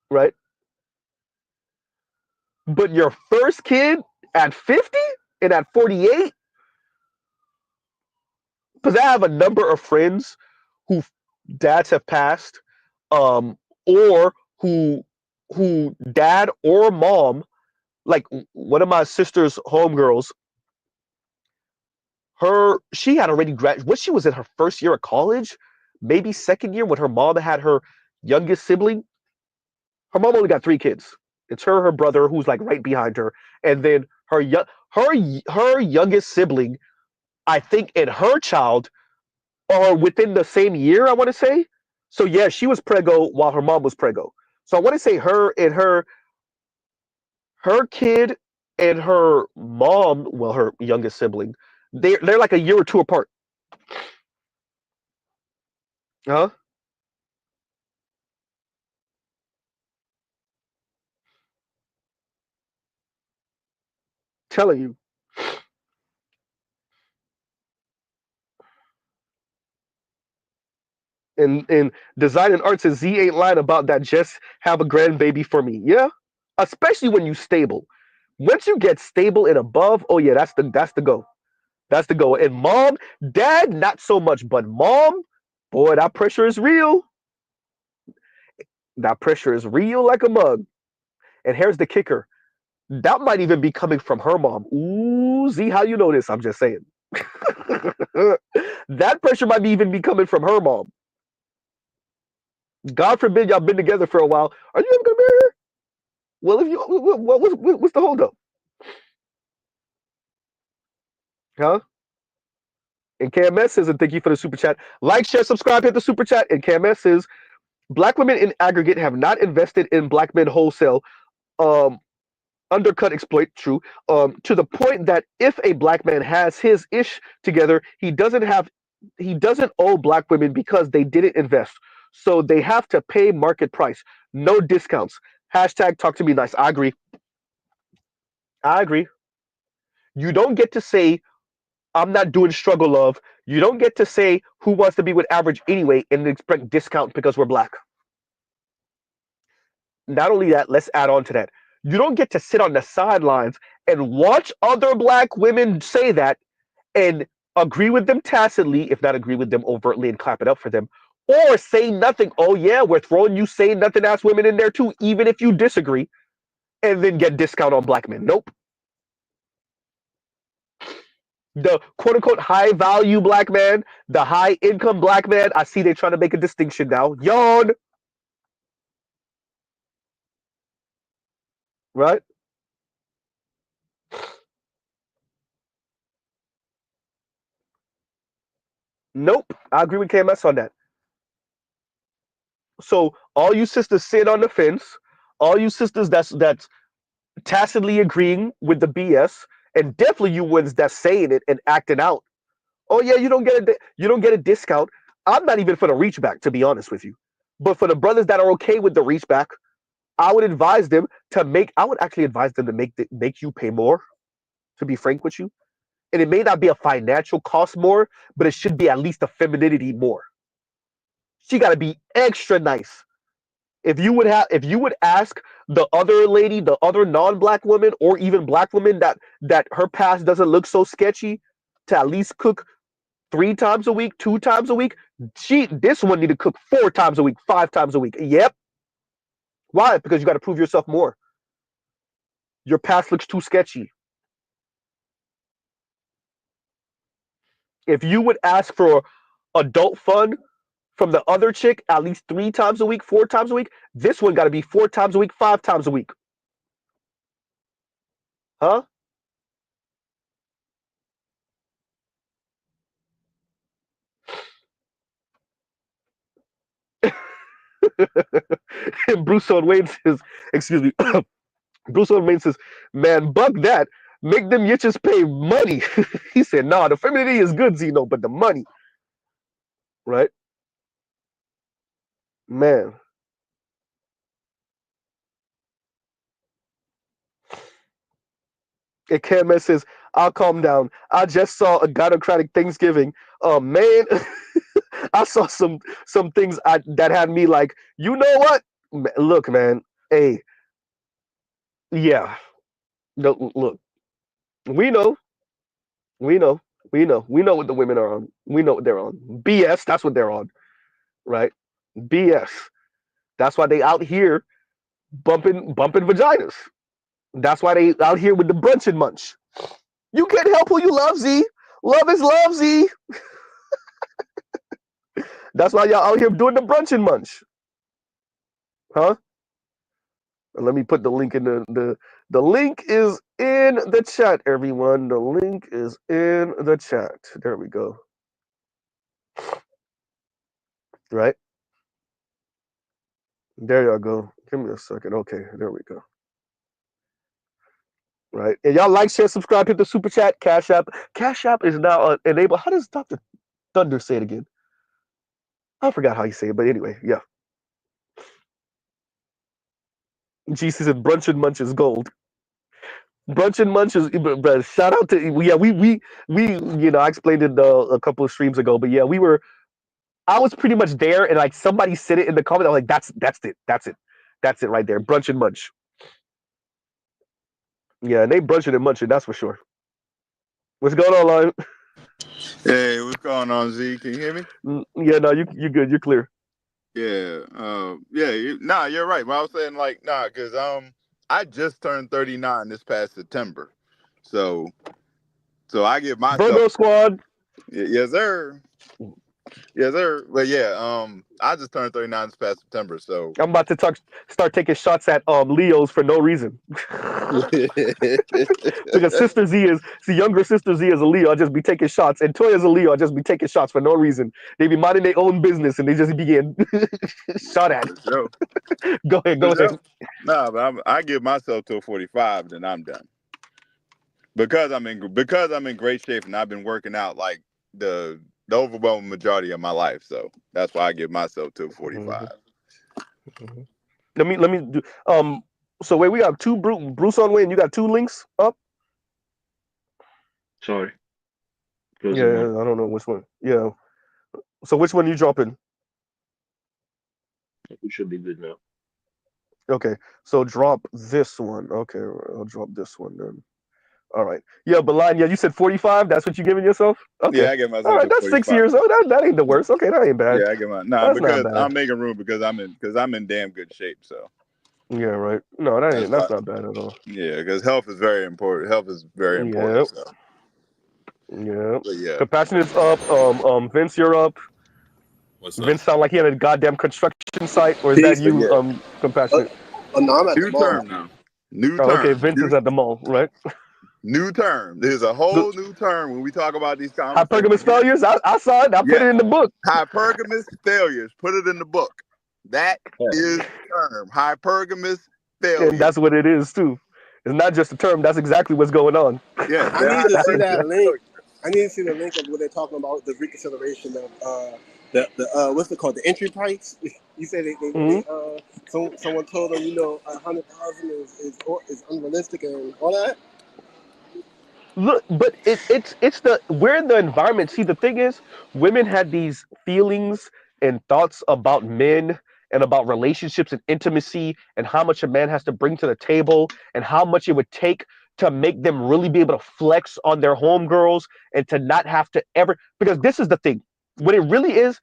[SPEAKER 1] right? But your first kid at 50 and at 48, because I have a number of friends who dads have passed, um, or who dad or mom, like one of my sister's homegirls, she had already graduated. When she was in her first year of college, maybe second year, when her mom had her youngest sibling. Her mom only got 3 kids. It's her brother, who's like right behind her, and then her youngest sibling, I think, and her child are within the same year. I want to say, So yeah, she was preggo while her mom was preggo. So I want to say her and her kid and her mom, well, her youngest sibling, they're like a year or two apart. Huh? Telling you. And design and art says Z ain't lying about that. Just have a grandbaby for me. Yeah, especially when you stable. Once you get stable and above, oh yeah, that's the go. That's the go. And mom, dad, not so much, but mom, boy, that pressure is real. That pressure is real like a mug. And here's the kicker. That might even be coming from her mom. Ooh, Z, how you know this? I'm just saying. That pressure might be even be coming from her mom. God forbid y'all been together for a while. Are you ever gonna marry her? Well, if you, what's the holdup? Huh? And KMS says, and thank you for the super chat. Like, share, subscribe, hit the super chat. And KMS says, black women in aggregate have not invested in black men wholesale. Um, Undercut exploit, true. To the point that if a black man has his ish together, he doesn't owe black women because they didn't invest. So they have to pay market price, no discounts. Hashtag talk to me nice. I agree. I agree. You don't get to say I'm not doing struggle love. You don't get to say who wants to be with average anyway and expect discount because we're black. Not only that, let's add on to that. You don't get to sit on the sidelines and watch other black women say that and agree with them tacitly, if not agree with them overtly and clap it up for them, or say nothing. Oh yeah, we're throwing you saying nothing ass women in there too, even if you disagree, and then get discount on black men. Nope. The quote unquote high value black man, the high income black man. I see they're trying to make a distinction now. Yawn, right? Nope. I agree with KMS on that. So all you sisters sit on the fence. All you sisters that's tacitly agreeing with the BS, and definitely you ones that's saying it and acting out. Oh yeah, you don't get a discount. I'm not even for the reach back, to be honest with you. But for the brothers that are okay with the reach back, I would advise them to make. I would actually advise them to make you pay more. To be frank with you, and it may not be a financial cost more, but it should be at least a femininity more. She got to be extra nice. If you would ask the other lady, the other non-black woman, or even black woman that her past doesn't look so sketchy, to at least cook 3 times a week, 2 times a week. This one need to cook 4 times a week, 5 times a week. Yep. Why? Because you got to prove yourself more. Your past looks too sketchy. If you would ask for adult fun from the other chick at least 3 times a week, 4 times a week, this one got to be 4 times a week, 5 times a week. Huh? And Bruce on Wayne says, excuse me, Bruce Wayne says, man, bug that. Make them yitches pay money. He said, nah, the femininity is good, Zeno, but the money, right? Man. And Cam says, I'll calm down. I just saw a gynocratic Thanksgiving. Man, I saw some things that had me like, you know what? Look, man. Hey, yeah. No, look, we know, we know, we know what the women are on. We know what they're on. BS. That's what they're on, right? BS. That's why they out here bumping vaginas. That's why they out here with the brunch and munch. You can't help who you love, Z. Love is love, Z. That's why y'all out here doing the brunch and munch, huh? Let me put the link in the link is in the chat, everyone. The link is in the chat. There we go. Right. There y'all go. Give me a second. Okay, there we go. Right. And y'all like, share, subscribe, hit the super chat, Cash App. Cash App is now enabled. How does Dr. Thunder say it again? I forgot how you say it, but anyway, yeah. GC said brunch and munch is gold. Brunch and munch is, but shout out to, yeah, we, I explained it a couple of streams ago, but yeah, I was pretty much there, and like somebody said it in the comment. I was like, that's it right there. Brunch and munch. Yeah, and they brunching and munching, that's for sure. What's going on, Lion?
[SPEAKER 2] Hey, what's going on, Z? Can you hear me?
[SPEAKER 1] Yeah, no, you good, you're clear.
[SPEAKER 2] Yeah, you're right. But I was saying because I just turned 39 this past September, so I give myself,
[SPEAKER 1] Virgo Squad.
[SPEAKER 2] yes sir, yes sir. But yeah, I just turned 39 this past September, so
[SPEAKER 1] I'm about to start taking shots at Leos for no reason. Because younger sister Z is a Leo. I'll just be taking shots, and Toya's a Leo. I'll just be taking shots for no reason. They be minding their own business, and they just begin shot at.
[SPEAKER 2] Sure.
[SPEAKER 1] Go ahead.
[SPEAKER 2] Nah, but I give myself till 45, then I'm done. Because I'm in great shape, and I've been working out like the overwhelming majority of my life, so that's why I give myself till 45.
[SPEAKER 1] Mm-hmm. Let me do. So wait, we got two Bruce on way, and you got two links up.
[SPEAKER 3] Sorry.
[SPEAKER 1] Yeah, I don't know which one. Yeah. So which one are you dropping?
[SPEAKER 3] We should be good now.
[SPEAKER 1] Okay. So drop this one. Okay, I'll drop this one then. All right. Yeah, but Line, yeah, you said 45. That's what you're giving yourself? Okay.
[SPEAKER 2] Yeah, I give myself
[SPEAKER 1] All right,
[SPEAKER 2] to
[SPEAKER 1] that's
[SPEAKER 2] 45.
[SPEAKER 1] 6 years old. That ain't the worst. Okay, that ain't bad.
[SPEAKER 2] Yeah, I give my
[SPEAKER 1] That's
[SPEAKER 2] because
[SPEAKER 1] not bad.
[SPEAKER 2] I'm making room because I'm in damn good shape. So
[SPEAKER 1] yeah, right. No, that's not bad at all.
[SPEAKER 2] Yeah, because health is very important. Health is very important. So.
[SPEAKER 1] Yeah.
[SPEAKER 2] But yeah.
[SPEAKER 1] Compassionate's up. Vince, you're up.
[SPEAKER 4] What's up?
[SPEAKER 1] Vince sound like he had a goddamn construction site, or is that
[SPEAKER 2] Peace,
[SPEAKER 1] you,
[SPEAKER 2] yeah.
[SPEAKER 1] Compassionate?
[SPEAKER 5] No, I'm at the
[SPEAKER 2] New
[SPEAKER 5] mall.
[SPEAKER 2] term now. New
[SPEAKER 1] Oh,
[SPEAKER 2] term.
[SPEAKER 1] okay, Vince is at the mall, right?
[SPEAKER 2] New term. There's a whole new term when we talk about these
[SPEAKER 1] Hypergamous
[SPEAKER 2] conversations.
[SPEAKER 1] failures. I saw it. I put
[SPEAKER 2] Yeah.
[SPEAKER 1] it in the book.
[SPEAKER 2] Hypergamous failures. Put it in the book. That is the term. Hypergamous failures.
[SPEAKER 1] And that's what it is too. It's not just a term. That's exactly what's going on.
[SPEAKER 2] Yeah.
[SPEAKER 5] I need to see that link. I need to see the link of what they're talking about, the reconsideration of the what's it called, the entry price. You said someone told them 100,000 is unrealistic and all that.
[SPEAKER 1] Look, but we're in the environment. See, the thing is, women had these feelings and thoughts about men and about relationships and intimacy and how much a man has to bring to the table and how much it would take to make them really be able to flex on their homegirls and to not have to ever, because this is the thing. What it really is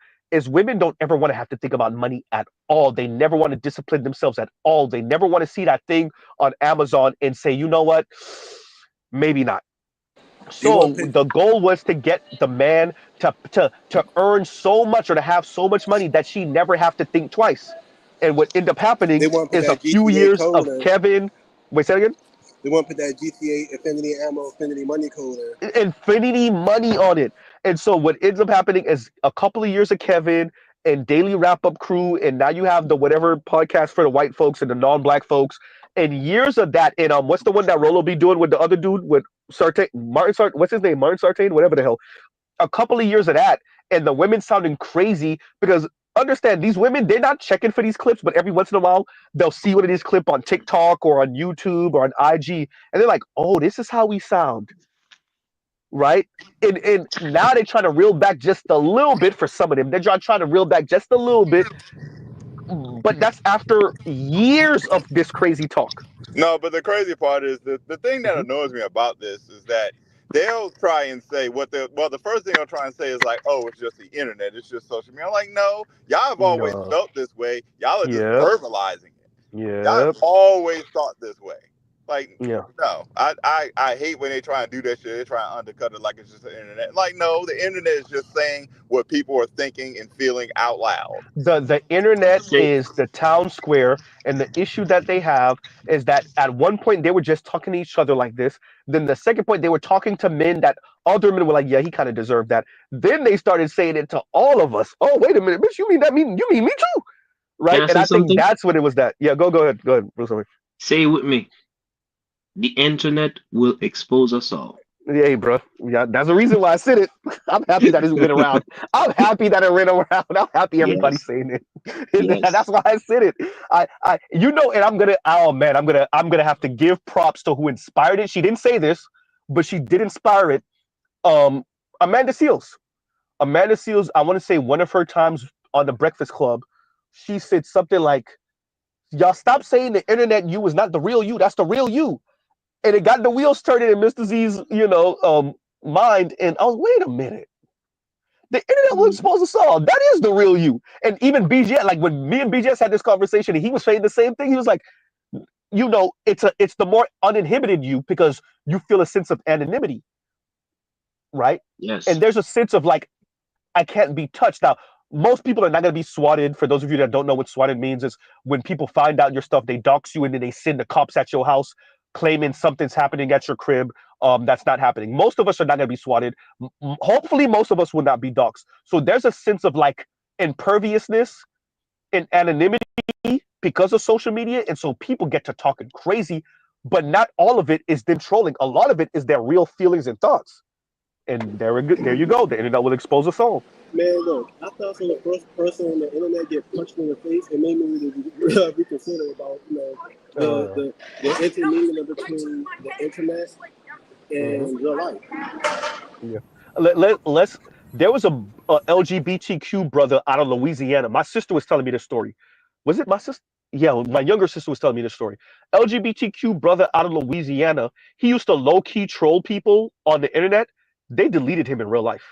[SPEAKER 1] women don't ever want to have to think about money at all. They never want to discipline themselves at all. They never want to see that thing on Amazon and say, you know what, maybe not. So the goal was to get the man to earn so much or to have so much money that she never have to think twice. And what ended up happening
[SPEAKER 5] They want to put
[SPEAKER 1] is a
[SPEAKER 5] that
[SPEAKER 1] few
[SPEAKER 5] GTA
[SPEAKER 1] years
[SPEAKER 5] code
[SPEAKER 1] of
[SPEAKER 5] in.
[SPEAKER 1] Kevin. Wait, say that again.
[SPEAKER 5] They want to put that GTA Infinity Ammo, Infinity Money code in.
[SPEAKER 1] Infinity money on it. And so what ends up happening is a couple of years of Kevin and Daily Wrap Up Crew, and now you have the whatever podcast for the white folks and the non-black folks, and years of that. And what's the one that Rolo be doing with the other dude with Sartain, Martin Sartain? What's his name? Martin Sartain, whatever the hell. A couple of years of that, and the women sounding crazy because understand these women, they're not checking for these clips, but every once in a while they'll see one of these clips on TikTok or on YouTube or on IG, and they're like, "Oh, this is how we sound." Right? And now they're trying to reel back just a little bit for some of them. They're trying to reel back just a little bit, but that's after years of this crazy talk.
[SPEAKER 2] No, but the crazy part is the thing that
[SPEAKER 1] Mm-hmm.
[SPEAKER 2] annoys me about this is that they'll try and say the first thing they'll try and say is like, oh, it's just the internet, it's just social media. I'm like, no, y'all have always
[SPEAKER 1] No.
[SPEAKER 2] felt this way. Y'all are just
[SPEAKER 1] Yep.
[SPEAKER 2] verbalizing it. Y'all
[SPEAKER 1] Yep.
[SPEAKER 2] have always thought this way. Like,
[SPEAKER 1] Yeah.
[SPEAKER 2] no, I hate when they try and do that shit. They try and undercut it like it's just the internet. Like, no, the internet is just saying what people are thinking and feeling out loud.
[SPEAKER 1] The internet is the town square, and the issue that they have is that at one point they were just talking to each other like this. Then the second point they were talking to men that other men were like, yeah, he kind of deserved that. Then they started saying it to all of us. Oh, wait a minute, bitch, you mean me too? right?
[SPEAKER 3] Can I
[SPEAKER 1] And
[SPEAKER 3] say
[SPEAKER 1] I think
[SPEAKER 3] something?
[SPEAKER 1] that's what it was. That yeah, go ahead, Bruce.
[SPEAKER 3] Say it with me. The internet will expose us all.
[SPEAKER 1] Hey, bro. Yeah, that's the reason why I said it. I'm happy that it went around. I'm happy that it went around. I'm happy everybody's
[SPEAKER 3] Yes,
[SPEAKER 1] saying it.
[SPEAKER 3] yes.
[SPEAKER 1] That's why I said it. And I'm gonna. Oh man, I'm gonna have to give props to who inspired it. She didn't say this, but she did inspire it. Um, Amanda Seals. Amanda Seals. I want to say one of her times on the Breakfast Club, she said something like, "Y'all stop saying the internet you is not the real you. That's the real you." And it got the wheels turning in Mr. Z's, mind. And I was, wait a minute, the internet will
[SPEAKER 3] Mhm.
[SPEAKER 1] expose us all. That is the real you. And even BGS, like when me and BGS had this conversation, and he was saying the same thing. He was like, it's the more uninhibited you because you feel a sense of anonymity, right? And
[SPEAKER 3] Yes.
[SPEAKER 1] there's a sense of like I can't be touched. Now, most people are not going to be swatted. For those of you that don't know what swatted means, is when people find out your stuff, they dox you and then they send the cops at your house claiming something's happening at your crib. That's not happening. Most of us are not going to be swatted. Hopefully, most of us will not be doxxed. So there's a sense of like imperviousness and anonymity because of social media. And so people get to talking crazy, but not all of it is them trolling. A lot of it is their real feelings and thoughts. And there you go. The internet will expose us all.
[SPEAKER 5] Man, look, after I saw the first person on the internet get punched in the face, it made me really reconsider about the
[SPEAKER 1] Uh,
[SPEAKER 5] the the intermingling between the internet
[SPEAKER 1] mhm.
[SPEAKER 5] and real life.
[SPEAKER 1] Yeah. Let's. There was a LGBTQ brother out of Louisiana. My sister was telling me this story. Was it my sister? Yeah, my younger sister was telling me this story. LGBTQ brother out of Louisiana. He used to low key troll people on the internet. They deleted him in real life.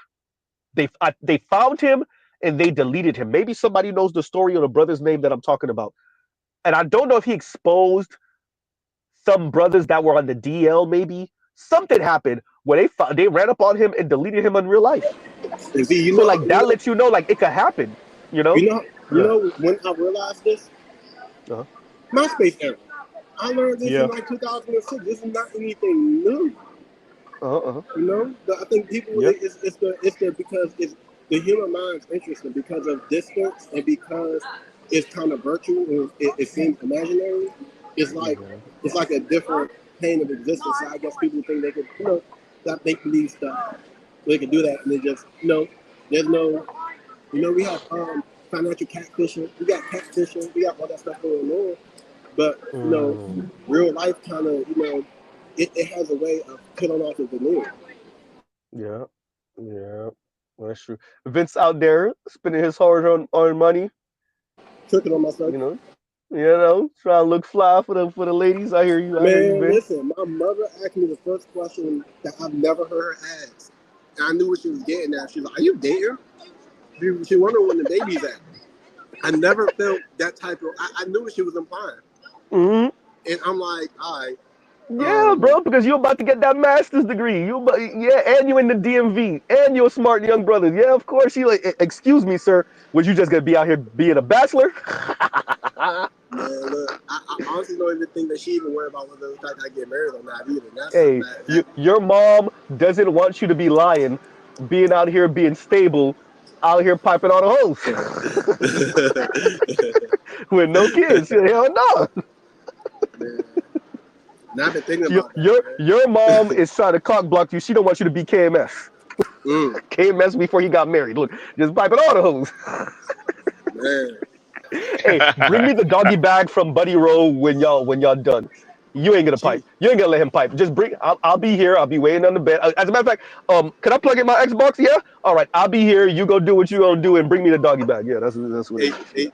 [SPEAKER 1] They found him and they deleted him. Maybe somebody knows the story or the brother's name that I'm talking about. And I don't know if he exposed some brothers that were on the DL. Maybe something happened where they ran up on him and deleted him in real life.
[SPEAKER 5] And see,
[SPEAKER 1] So like that lets you know like it could happen. You know?
[SPEAKER 5] you
[SPEAKER 1] Yeah.
[SPEAKER 5] know when I realized this,
[SPEAKER 1] Uh-huh.
[SPEAKER 5] MySpace era. I learned this in
[SPEAKER 1] Yeah.
[SPEAKER 5] like 2006. This is not anything new.
[SPEAKER 1] Uh-huh. Uh-huh.
[SPEAKER 5] But I think people
[SPEAKER 1] Yeah.
[SPEAKER 5] it's the because it's the human mind's interesting because of distance and because it's kind of virtual and it seems imaginary. It's like
[SPEAKER 1] Yeah.
[SPEAKER 5] it's like a different plane of existence. So I guess people think they could that make believe stuff. So they can do that and they just there's no we have financial catfishing, we got catfishing, we got all that stuff going on. But
[SPEAKER 1] Mm.
[SPEAKER 5] real life kind of it has a way of peeling off the veneer.
[SPEAKER 1] Yeah. Yeah. Well, that's true. Vince out there spending his hard-earned money.
[SPEAKER 5] Tricking on myself.
[SPEAKER 1] You know. Trying to look fly for the ladies. I hear you. I hear you,
[SPEAKER 5] Man,
[SPEAKER 1] Vince.
[SPEAKER 5] listen, my mother asked me the first question that I've never heard her ask. And I knew what she was getting at. She's like, "Are you dating?" She wondered when the baby's at. I never felt that type of. I knew what she was implying,
[SPEAKER 1] Hmm.
[SPEAKER 5] and I'm like, all right,
[SPEAKER 1] Yeah,
[SPEAKER 5] um,
[SPEAKER 1] bro, because you're about to get that master's degree. Yeah, and you in the DMV, and you're a smart young brother. Yeah, of course. You like, excuse me, sir. Was you just gonna be out here being a bachelor?
[SPEAKER 5] man, look, I honestly don't even think that she even worried about whether the fact I get married or not either. And that's something
[SPEAKER 1] Hey, your mom doesn't want you to be lying, being out here being stable, out here piping all the hoes
[SPEAKER 5] that.
[SPEAKER 1] with no kids. Hell no.
[SPEAKER 5] Man, now I've been thinking
[SPEAKER 1] Your,
[SPEAKER 5] about that,
[SPEAKER 1] your
[SPEAKER 5] man.
[SPEAKER 1] your mom is trying to cock block you. She don't want you to be KMS.
[SPEAKER 5] Mm,
[SPEAKER 1] KMS before he got married. Look, just piping all the hoes.
[SPEAKER 5] man,
[SPEAKER 1] Hey, bring me the doggy bag from Buddy Rowe when y'all done. You ain't gonna
[SPEAKER 5] she
[SPEAKER 1] pipe. You ain't gonna let him pipe. Just bring. I'll be here. I'll be waiting on the bed. As a matter of fact, can I plug in my Xbox? Yeah. All right. I'll be here. You go do what you gonna do and bring me the doggy bag. Yeah, that's what it is. Yeah.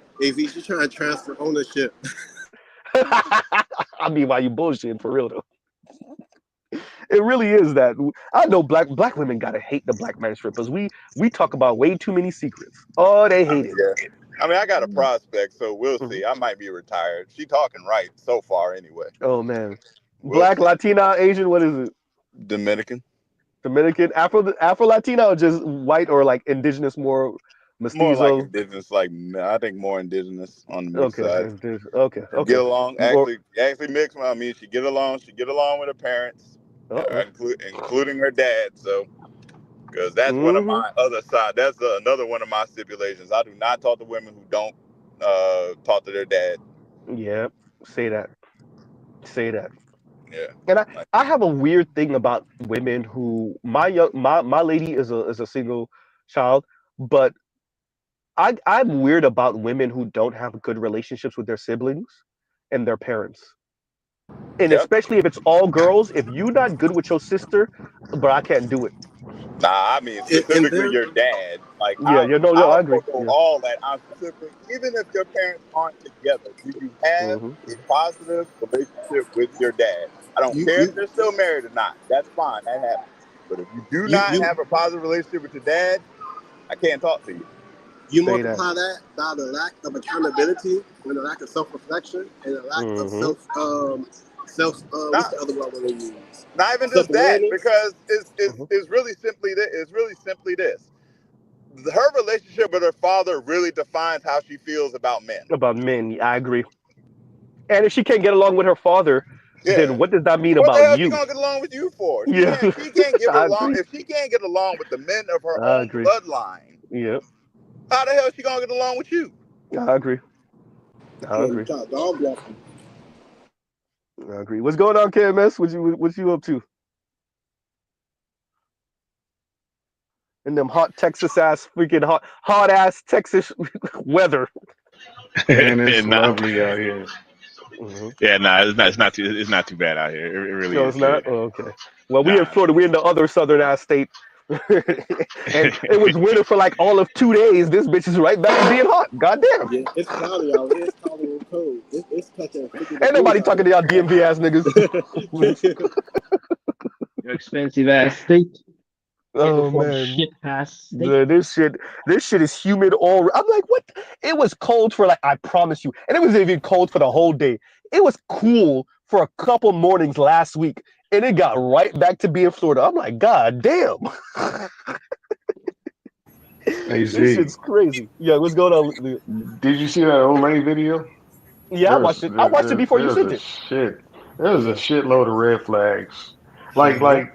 [SPEAKER 5] she's trying to transfer ownership.
[SPEAKER 1] I mean, why you bullshitting for real though? It really is that. I know black women gotta hate the black man strippers. We talk about way too many secrets. Oh, they hate it.
[SPEAKER 2] Yeah. I mean, I got a prospect, so we'll
[SPEAKER 1] Mhm.
[SPEAKER 2] see. I might be retired. She talking right so far, anyway.
[SPEAKER 1] Oh man,
[SPEAKER 2] We'll
[SPEAKER 1] black,
[SPEAKER 2] see.
[SPEAKER 1] Latina, Asian. What is it?
[SPEAKER 2] Dominican,
[SPEAKER 1] Dominican, Afro Latina, or just white or like indigenous, more
[SPEAKER 2] more like
[SPEAKER 1] mestizo.
[SPEAKER 2] indigenous. Like I think more indigenous on the mixed
[SPEAKER 1] Okay,
[SPEAKER 2] side.
[SPEAKER 1] okay,
[SPEAKER 2] Get
[SPEAKER 1] okay.
[SPEAKER 2] along.
[SPEAKER 1] More.
[SPEAKER 2] Actually mixed. I mean, she get along. She get along with her parents,
[SPEAKER 1] Uh-oh.
[SPEAKER 2] including her dad. So, because that's one of
[SPEAKER 1] Mm-hmm.
[SPEAKER 2] my other side. That's another one of my stipulations. I do not talk to women who don't talk to their dad.
[SPEAKER 1] Yeah, say that. Say that.
[SPEAKER 2] Yeah.
[SPEAKER 1] And
[SPEAKER 2] Like,
[SPEAKER 1] I have a weird thing about women who my lady is a single child, but I'm weird about women who don't have good relationships with their siblings and their parents. And
[SPEAKER 2] yeah.
[SPEAKER 1] especially if it's all girls, if you're not good with your sister, but I can't do it.
[SPEAKER 2] Nah, I mean
[SPEAKER 5] And
[SPEAKER 2] specifically
[SPEAKER 5] then
[SPEAKER 2] your dad. Like
[SPEAKER 1] Yeah, yeah, no, no, I
[SPEAKER 2] I'll
[SPEAKER 1] agree.
[SPEAKER 2] forego
[SPEAKER 1] Yeah.
[SPEAKER 2] all that. I'm specifically, even if your parents aren't together, do you have
[SPEAKER 1] Hmm.
[SPEAKER 2] a positive relationship with your dad? I don't
[SPEAKER 5] you
[SPEAKER 2] care if
[SPEAKER 5] you
[SPEAKER 2] they're still married or not. That's fine. That happens. But if you do
[SPEAKER 5] you
[SPEAKER 2] not
[SPEAKER 5] you
[SPEAKER 2] have a positive relationship with your dad, I can't talk to you.
[SPEAKER 5] you
[SPEAKER 1] Say that.
[SPEAKER 5] multiply that by the lack of accountability and the lack of self-reflection and the lack of
[SPEAKER 1] Hmm.
[SPEAKER 5] what's
[SPEAKER 2] Not
[SPEAKER 5] the other word we use?
[SPEAKER 2] not even just that,
[SPEAKER 5] Self-awareness.
[SPEAKER 2] because
[SPEAKER 1] Hmm.
[SPEAKER 2] it's really simply this. It's really simply this. Her relationship with her father really defines how she feels about men.
[SPEAKER 1] About men, I agree. And if she can't get along with her father, then
[SPEAKER 2] Yeah.
[SPEAKER 1] what does that mean
[SPEAKER 2] What the
[SPEAKER 1] about
[SPEAKER 2] hell she
[SPEAKER 1] you?
[SPEAKER 2] gonna get along with you for? She
[SPEAKER 1] Yeah,
[SPEAKER 2] can't. She can't get
[SPEAKER 1] I
[SPEAKER 2] along
[SPEAKER 1] agree.
[SPEAKER 2] if she can't get along with the men of her
[SPEAKER 1] I
[SPEAKER 2] own
[SPEAKER 1] agree.
[SPEAKER 2] bloodline.
[SPEAKER 1] Yeah,
[SPEAKER 2] How the hell she gonna get along with you?
[SPEAKER 1] I agree. I
[SPEAKER 5] You
[SPEAKER 1] agree.
[SPEAKER 5] try to dog block them.
[SPEAKER 1] I agree. What's going on, KMS? What you up to? In them hot Texas ass, freaking hot ass Texas weather.
[SPEAKER 4] And it's
[SPEAKER 3] Nah,
[SPEAKER 4] lovely out here.
[SPEAKER 1] Hmm.
[SPEAKER 3] yeah, nah, it's not too bad out here. It really
[SPEAKER 1] No,
[SPEAKER 3] is
[SPEAKER 1] it's not.
[SPEAKER 3] good.
[SPEAKER 1] Oh, okay. Well, we in
[SPEAKER 3] Nah.
[SPEAKER 1] Florida. We in the other southern ass state, and it was winter for like all of 2 days. This bitch is right back to being hot. Goddamn.
[SPEAKER 5] Yeah, it's cloudy out here. It's cloudy and cold. It's touching 50
[SPEAKER 1] Ain't
[SPEAKER 5] degrees
[SPEAKER 1] nobody
[SPEAKER 5] out
[SPEAKER 1] talking
[SPEAKER 5] here
[SPEAKER 1] to y'all
[SPEAKER 5] right
[SPEAKER 1] DMV ass niggas.
[SPEAKER 5] now.
[SPEAKER 3] Your expensive ass state,
[SPEAKER 1] Oh
[SPEAKER 3] uniform
[SPEAKER 1] man.
[SPEAKER 3] shit ass state.
[SPEAKER 1] This shit is humid all. I'm like, what? It was cold for like, I promise you, and it wasn't even cold for the whole day. It was cool for a couple mornings last week, and it got right back to being Florida. I'm like, God damn,
[SPEAKER 4] Hey
[SPEAKER 1] this
[SPEAKER 4] Z,
[SPEAKER 1] shit's crazy. Yeah, what's going on?
[SPEAKER 4] did you see that old lady video?
[SPEAKER 1] Yeah, I
[SPEAKER 4] There's
[SPEAKER 1] watched it. I
[SPEAKER 4] there,
[SPEAKER 1] watched it
[SPEAKER 4] there,
[SPEAKER 1] before you
[SPEAKER 4] there's
[SPEAKER 1] sent
[SPEAKER 4] a
[SPEAKER 1] it.
[SPEAKER 4] shit there's a
[SPEAKER 1] Yeah.
[SPEAKER 4] shitload of red flags. Like
[SPEAKER 1] Hmm.
[SPEAKER 4] like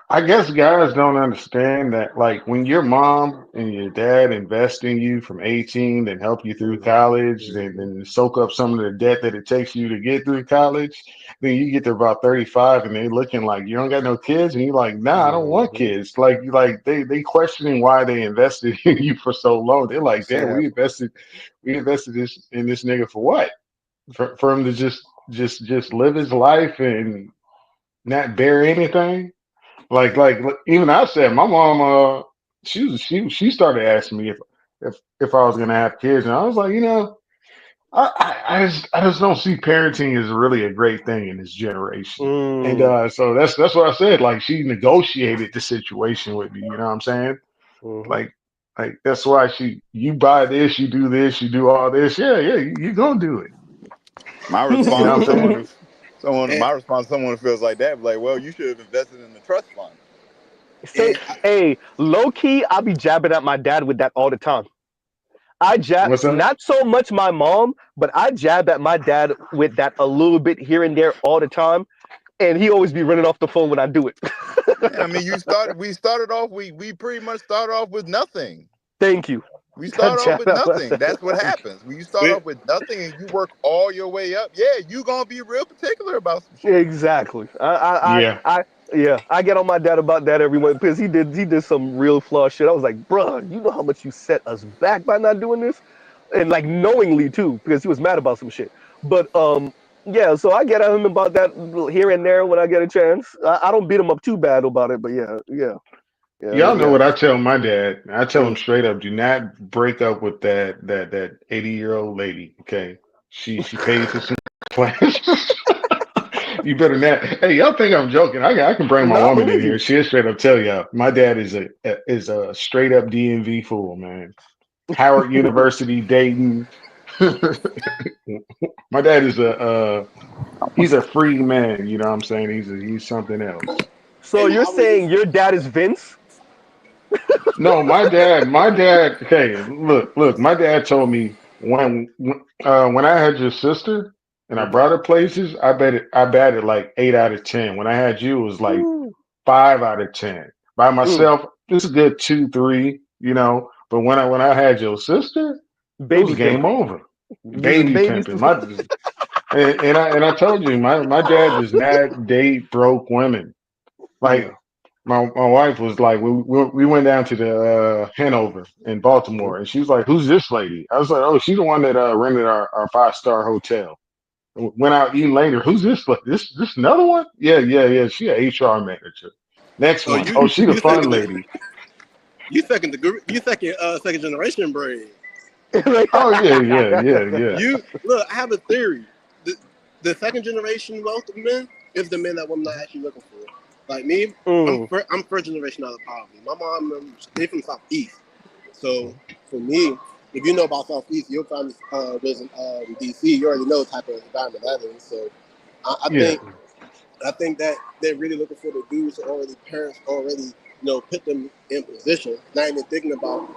[SPEAKER 4] I guess guys don't understand that like when your mom and your dad invest in you from 18 and help you through
[SPEAKER 1] Hmm.
[SPEAKER 4] college, then soak up some of the debt that it takes you to get through college, then you get to about 35 and they looking like you don't got no kids and you're like, nah, I don't want
[SPEAKER 1] Hmm.
[SPEAKER 4] kids. Like they questioning why they invested in you for so long. They're like,
[SPEAKER 1] Say
[SPEAKER 4] damn,
[SPEAKER 1] that.
[SPEAKER 4] we invested this in this nigga for what? For him to just live his life and not bear anything. Like even I said, my mom she started asking me if I was gonna have kids, and I was like, I just don't see parenting as really a great thing in this generation. And
[SPEAKER 1] Mm.
[SPEAKER 4] so that's what I said. Like she negotiated the situation with me. You know what I'm saying?
[SPEAKER 1] Hmm.
[SPEAKER 4] Like that's why you buy this, you do this, you do all this. Yeah, yeah, you gonna do it.
[SPEAKER 2] My
[SPEAKER 4] You know
[SPEAKER 2] response
[SPEAKER 4] what
[SPEAKER 2] to
[SPEAKER 4] I'm saying?
[SPEAKER 5] and,
[SPEAKER 2] my response to someone who feels like that, like, well, you should have invested in the trust fund.
[SPEAKER 1] Say,
[SPEAKER 5] and I,
[SPEAKER 1] hey, low key, I be jabbing at my dad with that all the time. I jab
[SPEAKER 4] What's up?
[SPEAKER 1] not so much my mom, but I jab at my dad with that a little bit here and there all the time, and he always be running off the phone when I do it.
[SPEAKER 2] I mean, we pretty much started off with nothing.
[SPEAKER 1] Thank you.
[SPEAKER 2] We
[SPEAKER 1] I
[SPEAKER 2] start off
[SPEAKER 1] jab
[SPEAKER 2] with
[SPEAKER 1] at my
[SPEAKER 2] nothing.
[SPEAKER 1] dad.
[SPEAKER 2] That's what
[SPEAKER 1] Thank
[SPEAKER 2] happens. When you start off with nothing and you work all your way up, yeah, you gonna be real particular about some
[SPEAKER 1] you.
[SPEAKER 2] shit.
[SPEAKER 1] Exactly.
[SPEAKER 4] Yeah.
[SPEAKER 1] Yeah, I get on my dad about that every month because he did some real flaw shit. I was like, bruh, you know how much you set us back by not doing this, and like knowingly too, because he was mad about some shit. But yeah, so I get at him about that here and there when I get a chance. I don't beat him up too bad about it, but yeah, yeah, yeah,
[SPEAKER 4] Y'all know
[SPEAKER 1] yeah.
[SPEAKER 4] what I tell my dad. I tell him
[SPEAKER 1] Mm.
[SPEAKER 4] straight up, do not break up with that 80-year-old lady. Okay. She paid for some classes. You better not. Hey, y'all think I'm joking. I can bring my
[SPEAKER 1] No, I
[SPEAKER 4] woman in
[SPEAKER 1] believe
[SPEAKER 4] here.
[SPEAKER 1] you.
[SPEAKER 4] She'll straight up tell y'all. My dad is a straight up DMV fool, man. Howard University, Dayton. My dad is he's a free man, you know what I'm saying? He's something else.
[SPEAKER 1] So
[SPEAKER 5] and
[SPEAKER 1] you're
[SPEAKER 5] I was
[SPEAKER 1] saying
[SPEAKER 5] just
[SPEAKER 1] your dad is Vince?
[SPEAKER 4] No, my dad. Okay, look. My dad told me when I had your sister and I
[SPEAKER 1] Hmm.
[SPEAKER 4] brought her places, I batted like 8 out of 10. When I had you, it was like
[SPEAKER 1] Ooh.
[SPEAKER 4] 5 out of 10. By
[SPEAKER 1] Mm.
[SPEAKER 4] myself, it's a good 2, 3, you know. But when I had your sister, it was
[SPEAKER 1] Baby
[SPEAKER 4] game
[SPEAKER 1] Kimber.
[SPEAKER 4] over.
[SPEAKER 1] Using
[SPEAKER 4] baby
[SPEAKER 1] babies.
[SPEAKER 4] pimping. And I told you, my dad does not date broke women. Like my wife was like, we went down to the Hanover in Baltimore, and she was like, "Who's this lady?" I was like, "Oh, she's the one that rented our 5-star hotel." Went out eating later. Who's this? This another one? Yeah. She an HR manager. Next
[SPEAKER 5] Oh,
[SPEAKER 4] one. Oh, she the fun lady.
[SPEAKER 5] Second generation brain.
[SPEAKER 4] Oh yeah.
[SPEAKER 5] You look. I have a theory. The second generation wealth of men is the men that women are actually looking for. Like me,
[SPEAKER 1] Mm.
[SPEAKER 5] I'm first generation out of poverty. My mom, they from Southeast. So for me, if you know about Southeast, your family's was in DC. You already know the type of environment that is. So I
[SPEAKER 4] Yeah.
[SPEAKER 5] think that they're really looking for the dudes who parents already put them in position. Not even thinking about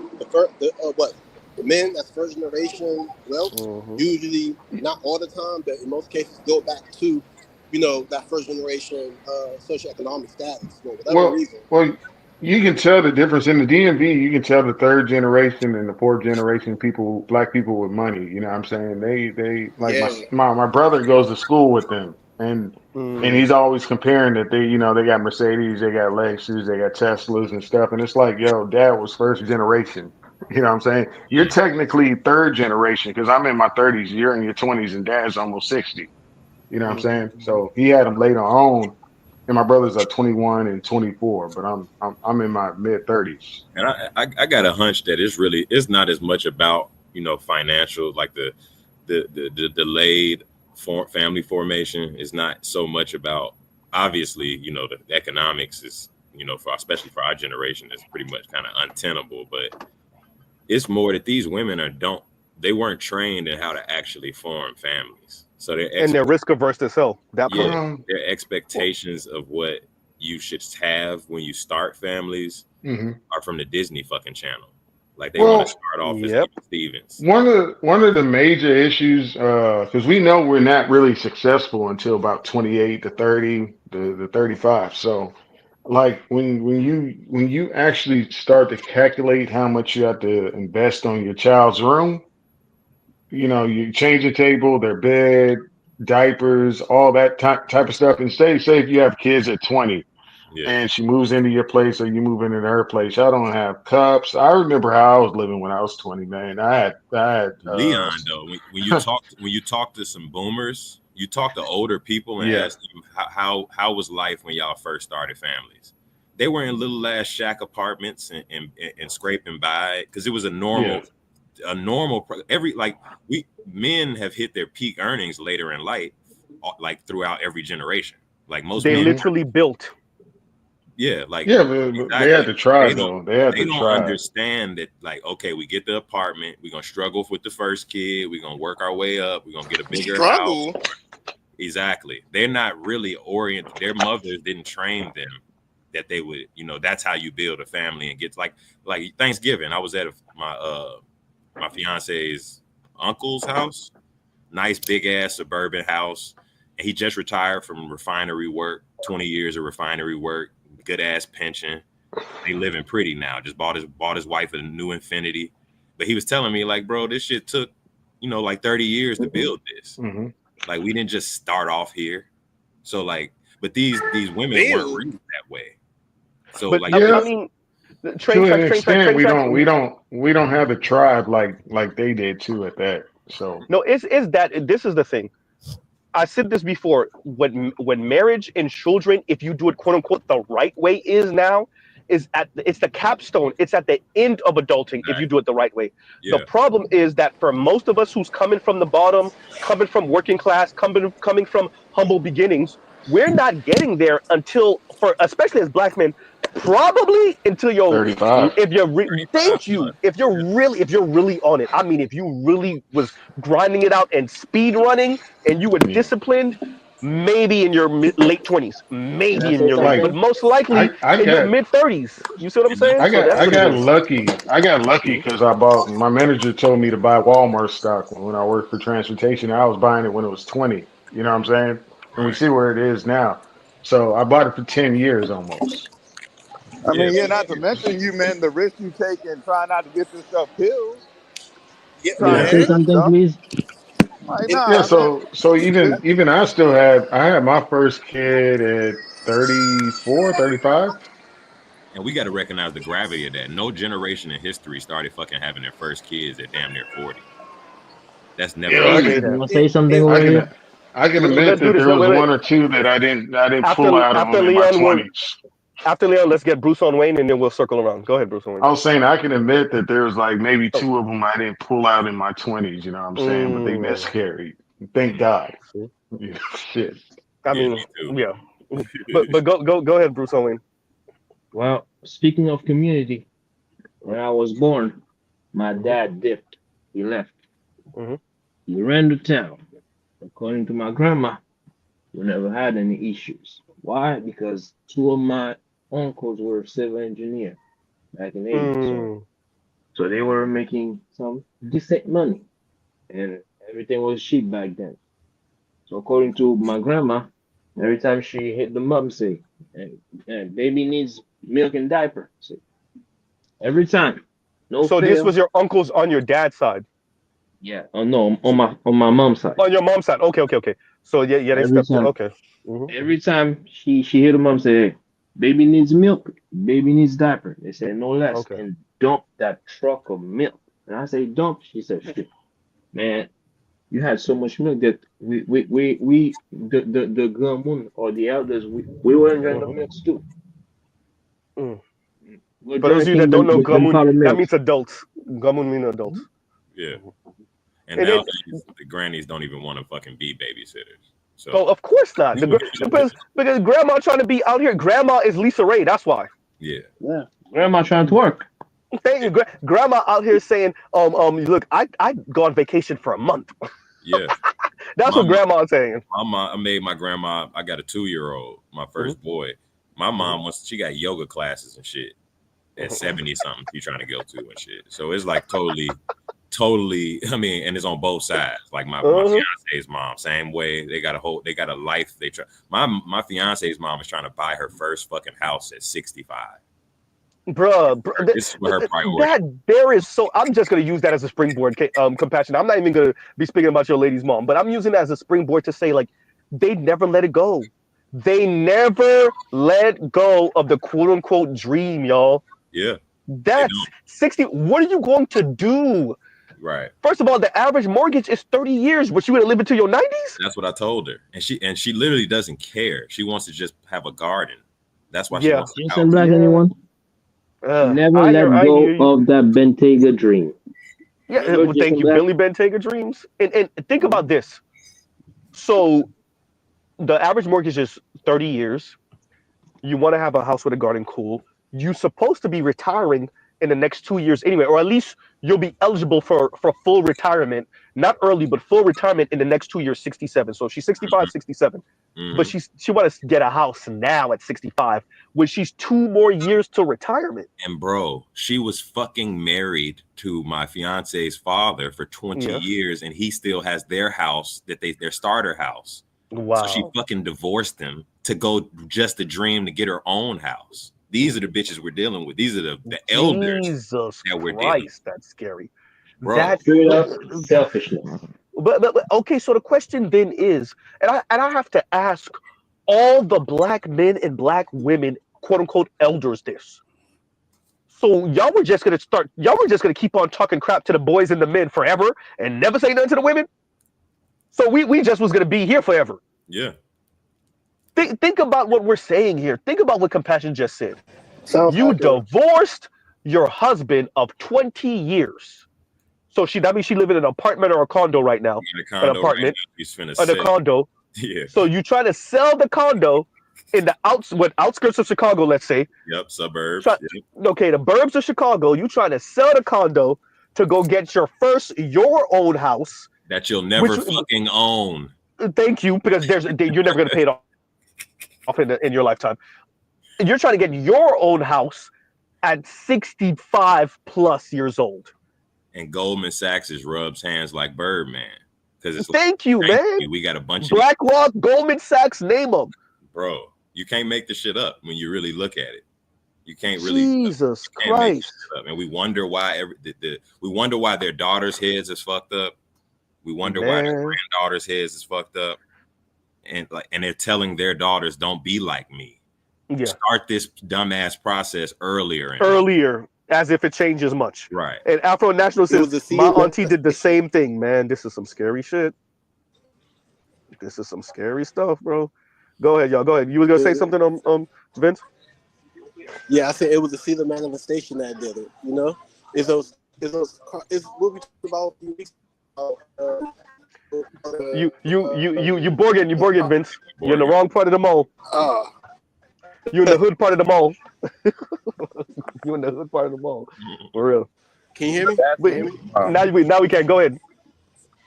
[SPEAKER 5] the men that's first generation wealth.
[SPEAKER 1] Mhm.
[SPEAKER 5] Usually, not all the time, but in most cases, go back to that first generation socioeconomic status for whatever
[SPEAKER 4] Well,
[SPEAKER 5] reason.
[SPEAKER 4] well, you can tell the difference in the DMV. You can tell the third generation and the fourth generation people, black people with money. You know what I'm saying? They like
[SPEAKER 5] Yeah,
[SPEAKER 4] my brother goes to school with them, and
[SPEAKER 1] Mm.
[SPEAKER 4] he's always comparing that they got Mercedes, they got Lexus, they got Teslas and stuff, and it's like, yo, dad was first generation. You know what I'm saying? You're technically third generation because I'm in my 30s, you're in your 20s, and dad's almost 60. You know what I'm saying?
[SPEAKER 1] Mhm.
[SPEAKER 4] So he had them later on, and my brothers are 21 and 24, but I'm in my mid 30s.
[SPEAKER 6] And I got a hunch that it's not as much about financial, like the delayed family formation is not so much about, obviously the economics is for especially for our generation is pretty much kind of untenable, but it's more that these women they weren't trained in how to actually form families, so
[SPEAKER 1] And they're risk averse as hell. That part.
[SPEAKER 6] yeah,
[SPEAKER 4] Um,
[SPEAKER 6] their expectations of what you should have when you start families
[SPEAKER 4] mhm.
[SPEAKER 6] are from the Disney fucking channel. Like they want to
[SPEAKER 4] Well,
[SPEAKER 6] start off as
[SPEAKER 1] Yep.
[SPEAKER 6] Even Stevens.
[SPEAKER 4] one of the major issues, because we know we're not really successful until about 28 to 30, the 35. So, like when you actually start to calculate how much you have to invest on your child's room, you change the table, their bed, diapers, all that type of stuff. And say if you have kids at 20
[SPEAKER 6] Yeah.
[SPEAKER 4] and she moves into your place or you move into her place, y'all don't have cups. I remember how I was living when I was 20, man. I had
[SPEAKER 6] Leon, though, when you talk to some boomers, you talk to older people and
[SPEAKER 4] yeah,
[SPEAKER 6] ask them how was life when y'all first started families. They were in little ass shack apartments and scraping by because it was
[SPEAKER 4] yeah.
[SPEAKER 6] every like we men have hit their peak earnings later in life, like throughout every generation. Like most
[SPEAKER 1] They
[SPEAKER 6] men,
[SPEAKER 4] Hmm.
[SPEAKER 1] literally built.
[SPEAKER 6] yeah, like
[SPEAKER 4] Yeah, but they had
[SPEAKER 6] exactly.
[SPEAKER 4] to try
[SPEAKER 6] They don't
[SPEAKER 4] though. They had
[SPEAKER 6] they
[SPEAKER 4] to
[SPEAKER 6] don't
[SPEAKER 4] try.
[SPEAKER 6] understand that, like, okay, we get the apartment, we're gonna struggle with the first kid, we're gonna work our way up, we're gonna get a bigger house.
[SPEAKER 5] struggle.
[SPEAKER 6] Exactly. They're not really oriented. Their mothers didn't train them that they would, that's how you build a family and get like Thanksgiving. I was at my fiance's uncle's house, nice big ass suburban house, and he just retired from refinery work, 20 years of refinery work, good ass pension. They living pretty now. Just bought his wife a new Infinity. But he was telling me, like, bro, this shit took, like 30 years to build this.
[SPEAKER 4] Hmm.
[SPEAKER 6] Like, we didn't just start off here. So like, but these women weren't
[SPEAKER 5] Bill.
[SPEAKER 6] raised that way. So
[SPEAKER 1] But
[SPEAKER 6] like
[SPEAKER 1] I
[SPEAKER 4] Yeah,
[SPEAKER 1] mean,
[SPEAKER 4] to
[SPEAKER 1] train
[SPEAKER 4] an
[SPEAKER 1] tracks, train tracks,
[SPEAKER 4] extent,
[SPEAKER 1] train tracks.
[SPEAKER 4] we don't have the tribe like they did too at that. So
[SPEAKER 1] No, it's that this is the thing. I said this before. When marriage and children, if you do it quote unquote the right way, is now it's the capstone. It's at the end of adulting if you do it the right way. The
[SPEAKER 6] yeah,
[SPEAKER 1] problem is that for most of us who's coming from the bottom, coming from working class, coming from humble beginnings, we're not getting there until for especially as black men, probably until you're
[SPEAKER 4] 35.
[SPEAKER 1] if you're
[SPEAKER 6] 35
[SPEAKER 1] thank
[SPEAKER 6] plus.
[SPEAKER 1] you
[SPEAKER 6] Yeah.
[SPEAKER 1] if you're really on it. I mean, if you really was grinding it out and speed running and you were
[SPEAKER 4] Yeah.
[SPEAKER 1] disciplined, maybe in your late 20s,
[SPEAKER 7] Can I
[SPEAKER 1] maybe in
[SPEAKER 7] say
[SPEAKER 1] your, but
[SPEAKER 7] something?
[SPEAKER 4] Like
[SPEAKER 1] most likely
[SPEAKER 4] I
[SPEAKER 1] in your
[SPEAKER 4] got
[SPEAKER 1] mid 30s. You see what I'm
[SPEAKER 6] And not
[SPEAKER 1] saying? So that's
[SPEAKER 4] I
[SPEAKER 1] what it
[SPEAKER 4] got
[SPEAKER 1] is.
[SPEAKER 4] lucky. I got lucky
[SPEAKER 1] Mhm.
[SPEAKER 4] because I bought my manager told me to buy Walmart stock when I worked for transportation. I was buying it when it was 20. You know what I'm saying? And we
[SPEAKER 6] right.
[SPEAKER 4] see where it is now. So I bought it for 10 years almost.
[SPEAKER 6] Yeah.
[SPEAKER 2] Not to mention you, man, the risk you take in trying not to get this stuff killed.
[SPEAKER 5] Get
[SPEAKER 3] Can I
[SPEAKER 1] Trying
[SPEAKER 3] say
[SPEAKER 1] to,
[SPEAKER 5] man.
[SPEAKER 3] something,
[SPEAKER 1] huh?
[SPEAKER 3] please?
[SPEAKER 2] Like,
[SPEAKER 5] It,
[SPEAKER 4] Yeah,
[SPEAKER 2] nah, man.
[SPEAKER 4] so even I still I had my first kid at 34, 35.
[SPEAKER 6] And we got to recognize the gravity of that. No generation in history started fucking having their first kids at damn near 40. That's never
[SPEAKER 4] Yeah,
[SPEAKER 3] Hey,
[SPEAKER 1] Say
[SPEAKER 6] happened.
[SPEAKER 3] can
[SPEAKER 1] that.
[SPEAKER 3] I say something
[SPEAKER 5] it,
[SPEAKER 3] over here?
[SPEAKER 4] I can admit
[SPEAKER 1] Let's do
[SPEAKER 4] that
[SPEAKER 1] this.
[SPEAKER 4] there was
[SPEAKER 1] Wait.
[SPEAKER 4] one or two that I didn't pull
[SPEAKER 1] After
[SPEAKER 4] out of
[SPEAKER 1] after
[SPEAKER 4] them in my
[SPEAKER 1] Leon,
[SPEAKER 4] 20s.
[SPEAKER 1] after Leon, let's get Bruce on Wayne, and then we'll circle around. Go ahead, Bruce on Wayne.
[SPEAKER 4] I was saying I can admit that there was like maybe
[SPEAKER 1] Oh.
[SPEAKER 4] two of them I didn't pull out in my 20s, you know what I'm saying? But they
[SPEAKER 1] Mm,
[SPEAKER 4] miscarried. Thank God.
[SPEAKER 1] see?
[SPEAKER 4] You know, shit.
[SPEAKER 1] I
[SPEAKER 6] Yeah,
[SPEAKER 1] mean,
[SPEAKER 6] me too.
[SPEAKER 1] yeah. But go ahead, Bruce on Wayne.
[SPEAKER 3] Well, speaking of community, when I was born, my
[SPEAKER 1] Mhm.
[SPEAKER 3] dad dipped. He left.
[SPEAKER 1] Mhm.
[SPEAKER 3] He ran to town. According to my grandma, we never had any issues. Why? Because two of my uncles were civil engineer back in the 80s.
[SPEAKER 1] Mm.
[SPEAKER 3] So they were making some decent money and everything was cheap back then. So according to my grandma, every time she hit the mom, say, baby needs milk and diaper. Say, every time. No
[SPEAKER 1] So this
[SPEAKER 3] fail.
[SPEAKER 1] was your uncles on your dad's side,
[SPEAKER 3] Yeah. Oh no, on my mom's side.
[SPEAKER 1] on your mom's side. Okay. So yeah, they
[SPEAKER 3] Every
[SPEAKER 1] stepped in.
[SPEAKER 3] time.
[SPEAKER 1] Okay. Mhm.
[SPEAKER 3] Every time she hit them up, say, hey, baby needs milk, baby needs diaper. They say no less,
[SPEAKER 1] Okay.
[SPEAKER 3] and dump that truck of milk. And I say dump. She said, shit, man, you had so much milk that the gamun or the elders we were enjoying the
[SPEAKER 1] Mhm.
[SPEAKER 3] milks too.
[SPEAKER 1] Mm.
[SPEAKER 3] We're
[SPEAKER 1] For those of you that
[SPEAKER 3] drinking
[SPEAKER 1] don't know,
[SPEAKER 3] them
[SPEAKER 1] gamun,
[SPEAKER 3] powder
[SPEAKER 1] that
[SPEAKER 3] milks.
[SPEAKER 1] means adults. Gamun means adults.
[SPEAKER 6] Yeah.
[SPEAKER 1] Mhm.
[SPEAKER 6] And
[SPEAKER 1] And then,
[SPEAKER 6] nowadays, the grannies don't even want to fucking be babysitters.
[SPEAKER 1] oh,
[SPEAKER 6] So,
[SPEAKER 1] of course not. Because grandma trying to be out here. Grandma is Lisa Ray. That's why.
[SPEAKER 6] yeah.
[SPEAKER 3] Yeah, grandma trying to work.
[SPEAKER 1] Thank you. Grandma out here saying, look, I go on vacation for a month.
[SPEAKER 6] Yeah.
[SPEAKER 1] That's
[SPEAKER 6] My
[SPEAKER 1] what grandma's saying.
[SPEAKER 6] mom, I made my grandma, I got a 2-year-old, my
[SPEAKER 1] Mhm.
[SPEAKER 6] first boy. My
[SPEAKER 1] Mhm.
[SPEAKER 6] mom she got yoga classes and shit at
[SPEAKER 1] Mhm.
[SPEAKER 6] 70 something she trying to go to and shit. So it's like totally, I mean, and it's on both sides. Like my
[SPEAKER 1] Uh-huh.
[SPEAKER 6] fiance's mom, same way. They got a life. They try my fiance's mom is trying to buy her first fucking house at 65.
[SPEAKER 1] Bruh,
[SPEAKER 6] This is what her priority.
[SPEAKER 1] that there is so. I'm just gonna use that as a springboard, compassion. I'm not even gonna be speaking about your lady's mom, but I'm using that as a springboard to say like they never let it go. They never let go of the quote unquote dream, y'all.
[SPEAKER 6] Yeah, they
[SPEAKER 1] That's
[SPEAKER 6] don't.
[SPEAKER 1] 60. What are you going to do?
[SPEAKER 6] Right.
[SPEAKER 1] First of all, the average mortgage is 30 years, but you gonna live until your 90s?
[SPEAKER 6] That's what I told her. And she literally doesn't care. She wants to just have a garden. That's why she
[SPEAKER 1] Yeah,
[SPEAKER 6] wants a
[SPEAKER 3] Jason
[SPEAKER 6] house.
[SPEAKER 3] Black,
[SPEAKER 1] yeah.
[SPEAKER 3] anyone? Never
[SPEAKER 1] I
[SPEAKER 3] let
[SPEAKER 1] hear
[SPEAKER 3] go
[SPEAKER 1] you.
[SPEAKER 3] of that Bentayga dream.
[SPEAKER 1] Yeah,
[SPEAKER 3] Remember
[SPEAKER 1] well, thank
[SPEAKER 3] Jason
[SPEAKER 1] you,
[SPEAKER 3] Black?
[SPEAKER 1] Billy Bentayga dreams. And think about this. So the average mortgage is 30 years. You want to have a house with a garden, cool. You're supposed to be retiring in the next 2 years anyway, or at least you'll be eligible for full retirement, not early, but full retirement in the next 2 years, 67. So she's 65, 67. But
[SPEAKER 6] Hmm.
[SPEAKER 1] she wants to get a house now at 65 when she's 2 more years to retirement.
[SPEAKER 6] And bro, she was fucking married to my fiance's father for 20
[SPEAKER 1] Yeah.
[SPEAKER 6] years, and he still has their house their starter house. So she
[SPEAKER 1] Wow.
[SPEAKER 6] fucking divorced him to go just to dream to get her own house. These are the bitches we're dealing with. These are the elders
[SPEAKER 1] Jesus
[SPEAKER 6] that we're dealing with.
[SPEAKER 1] Christ, that's scary.
[SPEAKER 6] Bro.
[SPEAKER 1] That
[SPEAKER 3] Straight up selfishness.
[SPEAKER 1] but okay, so the question then is, and I have to ask all the black men and black women, quote unquote elders, this. So y'all were just gonna keep on talking crap to the boys and the men forever and never say nothing to the women? So we just was gonna be here forever.
[SPEAKER 6] Yeah.
[SPEAKER 1] Think about what we're saying here. Think about what Compassion just said.
[SPEAKER 5] Sounds
[SPEAKER 1] You
[SPEAKER 5] accurate.
[SPEAKER 1] divorced your husband of 20 years. So that means she live in an apartment or a condo right now.
[SPEAKER 6] In a
[SPEAKER 1] An
[SPEAKER 6] condo right now.
[SPEAKER 1] apartment
[SPEAKER 6] He's finna
[SPEAKER 1] and a
[SPEAKER 6] sell.
[SPEAKER 1] condo.
[SPEAKER 6] Yeah.
[SPEAKER 1] So you try to sell the condo in the outskirts of Chicago, let's say.
[SPEAKER 6] Yep. Suburbs.
[SPEAKER 1] Try,
[SPEAKER 6] Yep.
[SPEAKER 1] okay, the burbs of Chicago. You trying to sell the condo to go get your own house,
[SPEAKER 6] That you'll
[SPEAKER 1] which
[SPEAKER 6] never fucking own.
[SPEAKER 1] thank you because you're never going to pay it off in your lifetime. You're trying to get your own house at 65 plus years old.
[SPEAKER 6] And Goldman Sachs rubs hands like Birdman. Because it's like,
[SPEAKER 1] Thank you,
[SPEAKER 6] thank
[SPEAKER 1] man.
[SPEAKER 6] you. We got a bunch of
[SPEAKER 1] BlackRock, Goldman Sachs, name them.
[SPEAKER 6] bro. You can't make this shit up when you really look at it. You can't really
[SPEAKER 1] Jesus
[SPEAKER 6] you can't make
[SPEAKER 1] Christ.
[SPEAKER 6] shit up. And we wonder why we wonder why their daughters' heads is fucked up. We wonder why their granddaughters' heads is fucked up. And they're telling their daughters, don't be like me.
[SPEAKER 1] Yeah.
[SPEAKER 6] Start this dumbass process earlier.
[SPEAKER 1] As if it changes much.
[SPEAKER 6] Right.
[SPEAKER 1] And Afro National says, my auntie did the same thing, man. This is some scary shit. This is some scary stuff, bro. Go ahead, y'all. Go ahead. You were gonna say something, Vince?
[SPEAKER 5] Yeah, I said it was to see the manifestation that did it. You know, it's what we talked about a few weeks ago.
[SPEAKER 1] You Borgian, Vince. You're in the wrong part of the mall. You in the hood part of the mall. You in the hood part of the mall. For real.
[SPEAKER 5] Can you hear me?
[SPEAKER 1] Now we can. Go ahead.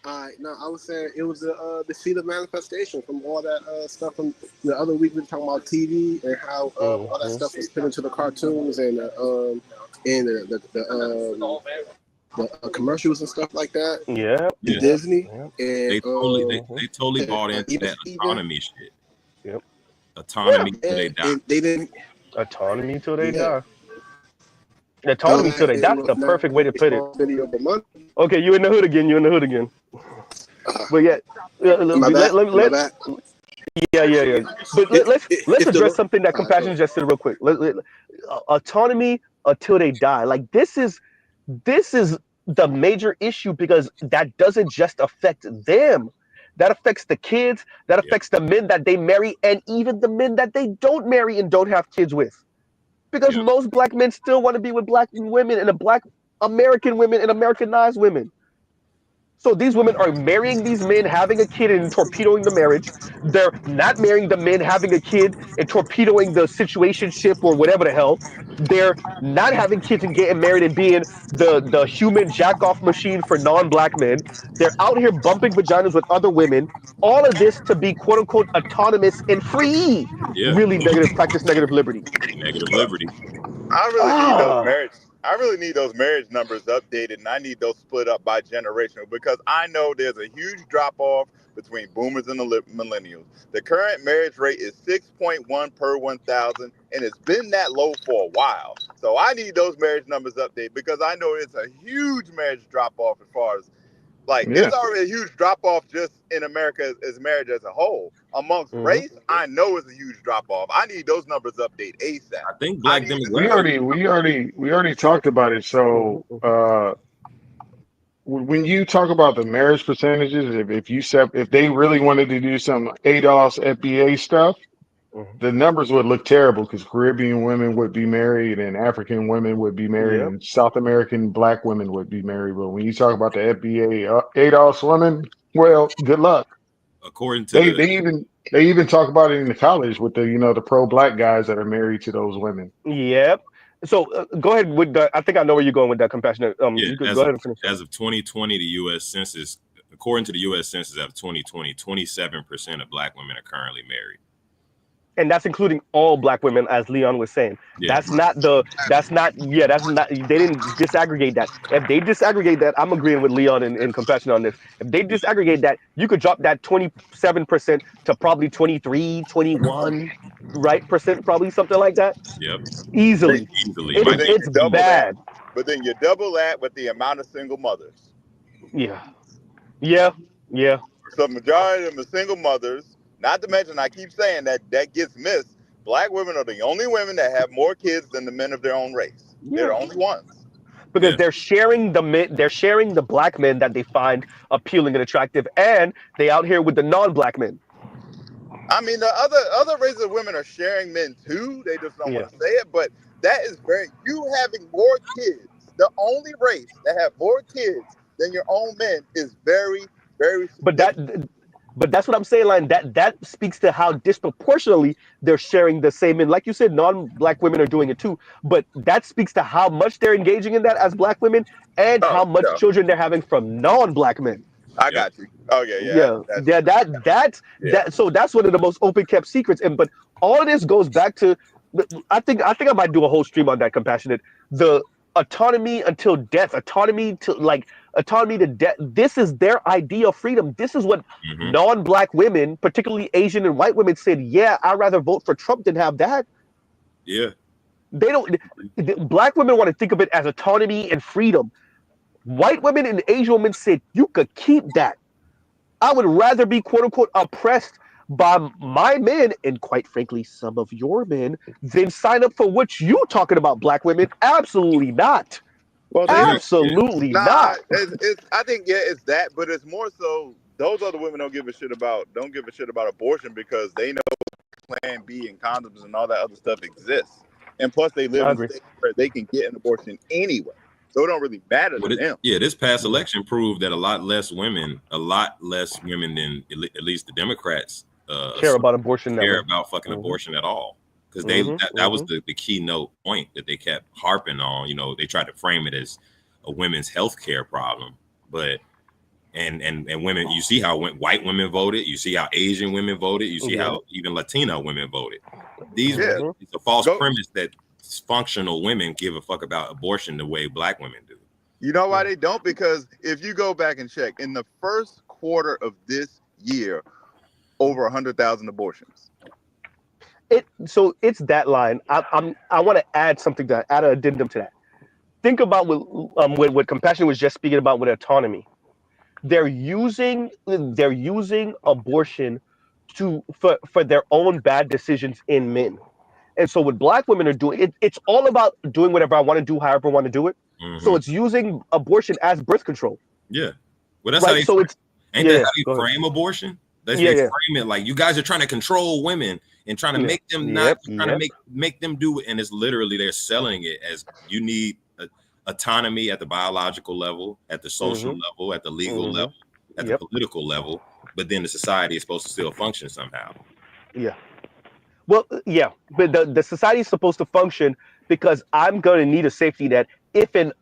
[SPEAKER 5] All right. No, I was saying it was to see the manifestation from all that stuff from the other week. We were talking about TV and how all that stuff was put into the cartoons and the commercials and stuff like that.
[SPEAKER 1] Yeah.
[SPEAKER 5] Disney.
[SPEAKER 1] Yeah.
[SPEAKER 5] And,
[SPEAKER 6] they totally bought into that autonomy shit.
[SPEAKER 1] Yep.
[SPEAKER 6] Autonomy till they die.
[SPEAKER 5] They didn't.
[SPEAKER 1] Autonomy till they die. Autonomy till they die. That's the perfect way to put it. Okay, you in the hood again. But yeah, yeah. But let's address something that Compassion just said real quick. Autonomy until they die. Like this is the major issue because that doesn't just affect them. That affects the kids. That affects the men that they marry, and even the men that they don't marry and don't have kids with. Because most black men still want to be with black women and black American women and Americanized women. So these women are marrying these men, having a kid and torpedoing the marriage. They're not marrying the men, having a kid and torpedoing the situationship or whatever the hell. They're not having kids and getting married and being the human jack-off machine for non-black men. They're out here bumping vaginas with other women. All of this to be quote-unquote autonomous and free.
[SPEAKER 6] Yeah.
[SPEAKER 1] Really practice negative liberty.
[SPEAKER 6] Negative liberty.
[SPEAKER 2] I really need those marriage numbers updated, and I need those split up by generation because I know there's a huge drop off between boomers and the millennials. The current marriage rate is 6.1 per 1,000, and it's been that low for a while. So I need those marriage numbers updated because I know it's a huge marriage drop off as far as there's already a huge drop off just in America as marriage as a whole. Amongst race, I know it's a huge drop off. I need those numbers updated ASAP.
[SPEAKER 6] I think black
[SPEAKER 4] demographics. We already talked about it. So when you talk about the marriage percentages, if they really wanted to do some ADOS FBA stuff, the numbers would look terrible because Caribbean women would be married and African women would be married and South American black women would be married. But when you talk about the FBA ADOS women, well, good luck.
[SPEAKER 6] According to
[SPEAKER 4] they even talk about it in the college with the pro-black guys that are married to those women.
[SPEAKER 1] Yep. So go ahead with that. I think I know where you're going with that, Compassionate. You could go ahead and finish.
[SPEAKER 6] As of 2020, the U.S. Census, according to the U.S. Census of 2020, 27% of black women are currently married.
[SPEAKER 1] And that's including all black women, as Leon was saying.
[SPEAKER 6] Yeah.
[SPEAKER 1] They didn't disaggregate that. If they disaggregate that, I'm agreeing with Leon and Compassion on this. If they disaggregate that, you could drop that 27% to probably 23, 21, right? Percent, probably something like that.
[SPEAKER 6] Yep.
[SPEAKER 1] Easily. It's bad.
[SPEAKER 2] But then you double that with the amount of single mothers.
[SPEAKER 1] Yeah.
[SPEAKER 2] So majority of them are single mothers. Not to mention, I keep saying that gets missed. Black women are the only women that have more kids than the men of their own race. They're the only ones.
[SPEAKER 1] Because they're sharing the black men that they find appealing and attractive, and they out here with the non-black men.
[SPEAKER 2] I mean, the other races of women are sharing men too. They just don't want to say it, but that is you having more kids. The only race that have more kids than your own men is very, very significant.
[SPEAKER 1] But that's what I'm saying, Line. That speaks to how disproportionately they're sharing the same. And like you said, non-black women are doing it too. But that speaks to how much they're engaging in that as black women and how much children they're having from non-black men.
[SPEAKER 2] I got you. Oh yeah.
[SPEAKER 1] So that's one of the most open kept secrets. But all of this goes back to, I think I might do a whole stream on that, Compassionate. The autonomy until death, autonomy to death. This is their idea of freedom. This is what non-black women, particularly Asian and white women, said. Yeah, I'd rather vote for Trump than have that.
[SPEAKER 6] Yeah.
[SPEAKER 1] They don't. Black women want to think of it as autonomy and freedom. White women and Asian women said, "You could keep that. I would rather be quote unquote oppressed by my men and quite frankly some of your men than sign up for what you talking about, black women. Absolutely not.
[SPEAKER 2] Well,
[SPEAKER 6] But
[SPEAKER 2] see,
[SPEAKER 1] Absolutely
[SPEAKER 2] nah,
[SPEAKER 1] not.
[SPEAKER 2] it's I think yeah, it's that, but it's more so those other women don't give a shit about abortion because they know Plan B and condoms and all that other stuff exists, and plus they live
[SPEAKER 1] I
[SPEAKER 2] in
[SPEAKER 1] agree.
[SPEAKER 2] states where they can get an abortion anyway, so it don't really matter to them.
[SPEAKER 6] This past election proved that a lot less women than at least the Democrats
[SPEAKER 1] Care about abortion that
[SPEAKER 6] care
[SPEAKER 1] way.
[SPEAKER 6] about fucking
[SPEAKER 1] Mhm.
[SPEAKER 6] abortion at all. Because
[SPEAKER 1] Mhm.
[SPEAKER 6] that was the keynote point that they kept harping on. You know, they tried to frame it as a women's health care problem, but and women, you see how white women voted, you see how Asian women voted, you see how even Latino women voted. It's a false premise that functional women give a fuck about abortion the way black women do.
[SPEAKER 2] You know why they don't? Because if you go back and check, in the first quarter of this year, over 100,000 abortions.
[SPEAKER 1] So it's that line. I want to add something to that, add an addendum to that. Think about what Compassion was just speaking about with autonomy. They're using abortion for their own bad decisions in men. And so what black women are doing, it's all about doing whatever I want to do, however I want to do it. So it's using abortion as birth control.
[SPEAKER 6] Yeah. Well, that's how they
[SPEAKER 1] so it's
[SPEAKER 6] ain't that how they frame abortion? They frame it like you guys are trying to control women and trying to make them trying to make them do it. And it's literally they're selling it as you need autonomy at the biological level, at the social level, at the legal level, at the political level, but then the society is supposed to still function somehow.
[SPEAKER 1] Yeah. Well, yeah, but the society is supposed to function because I'm going to need a safety net if and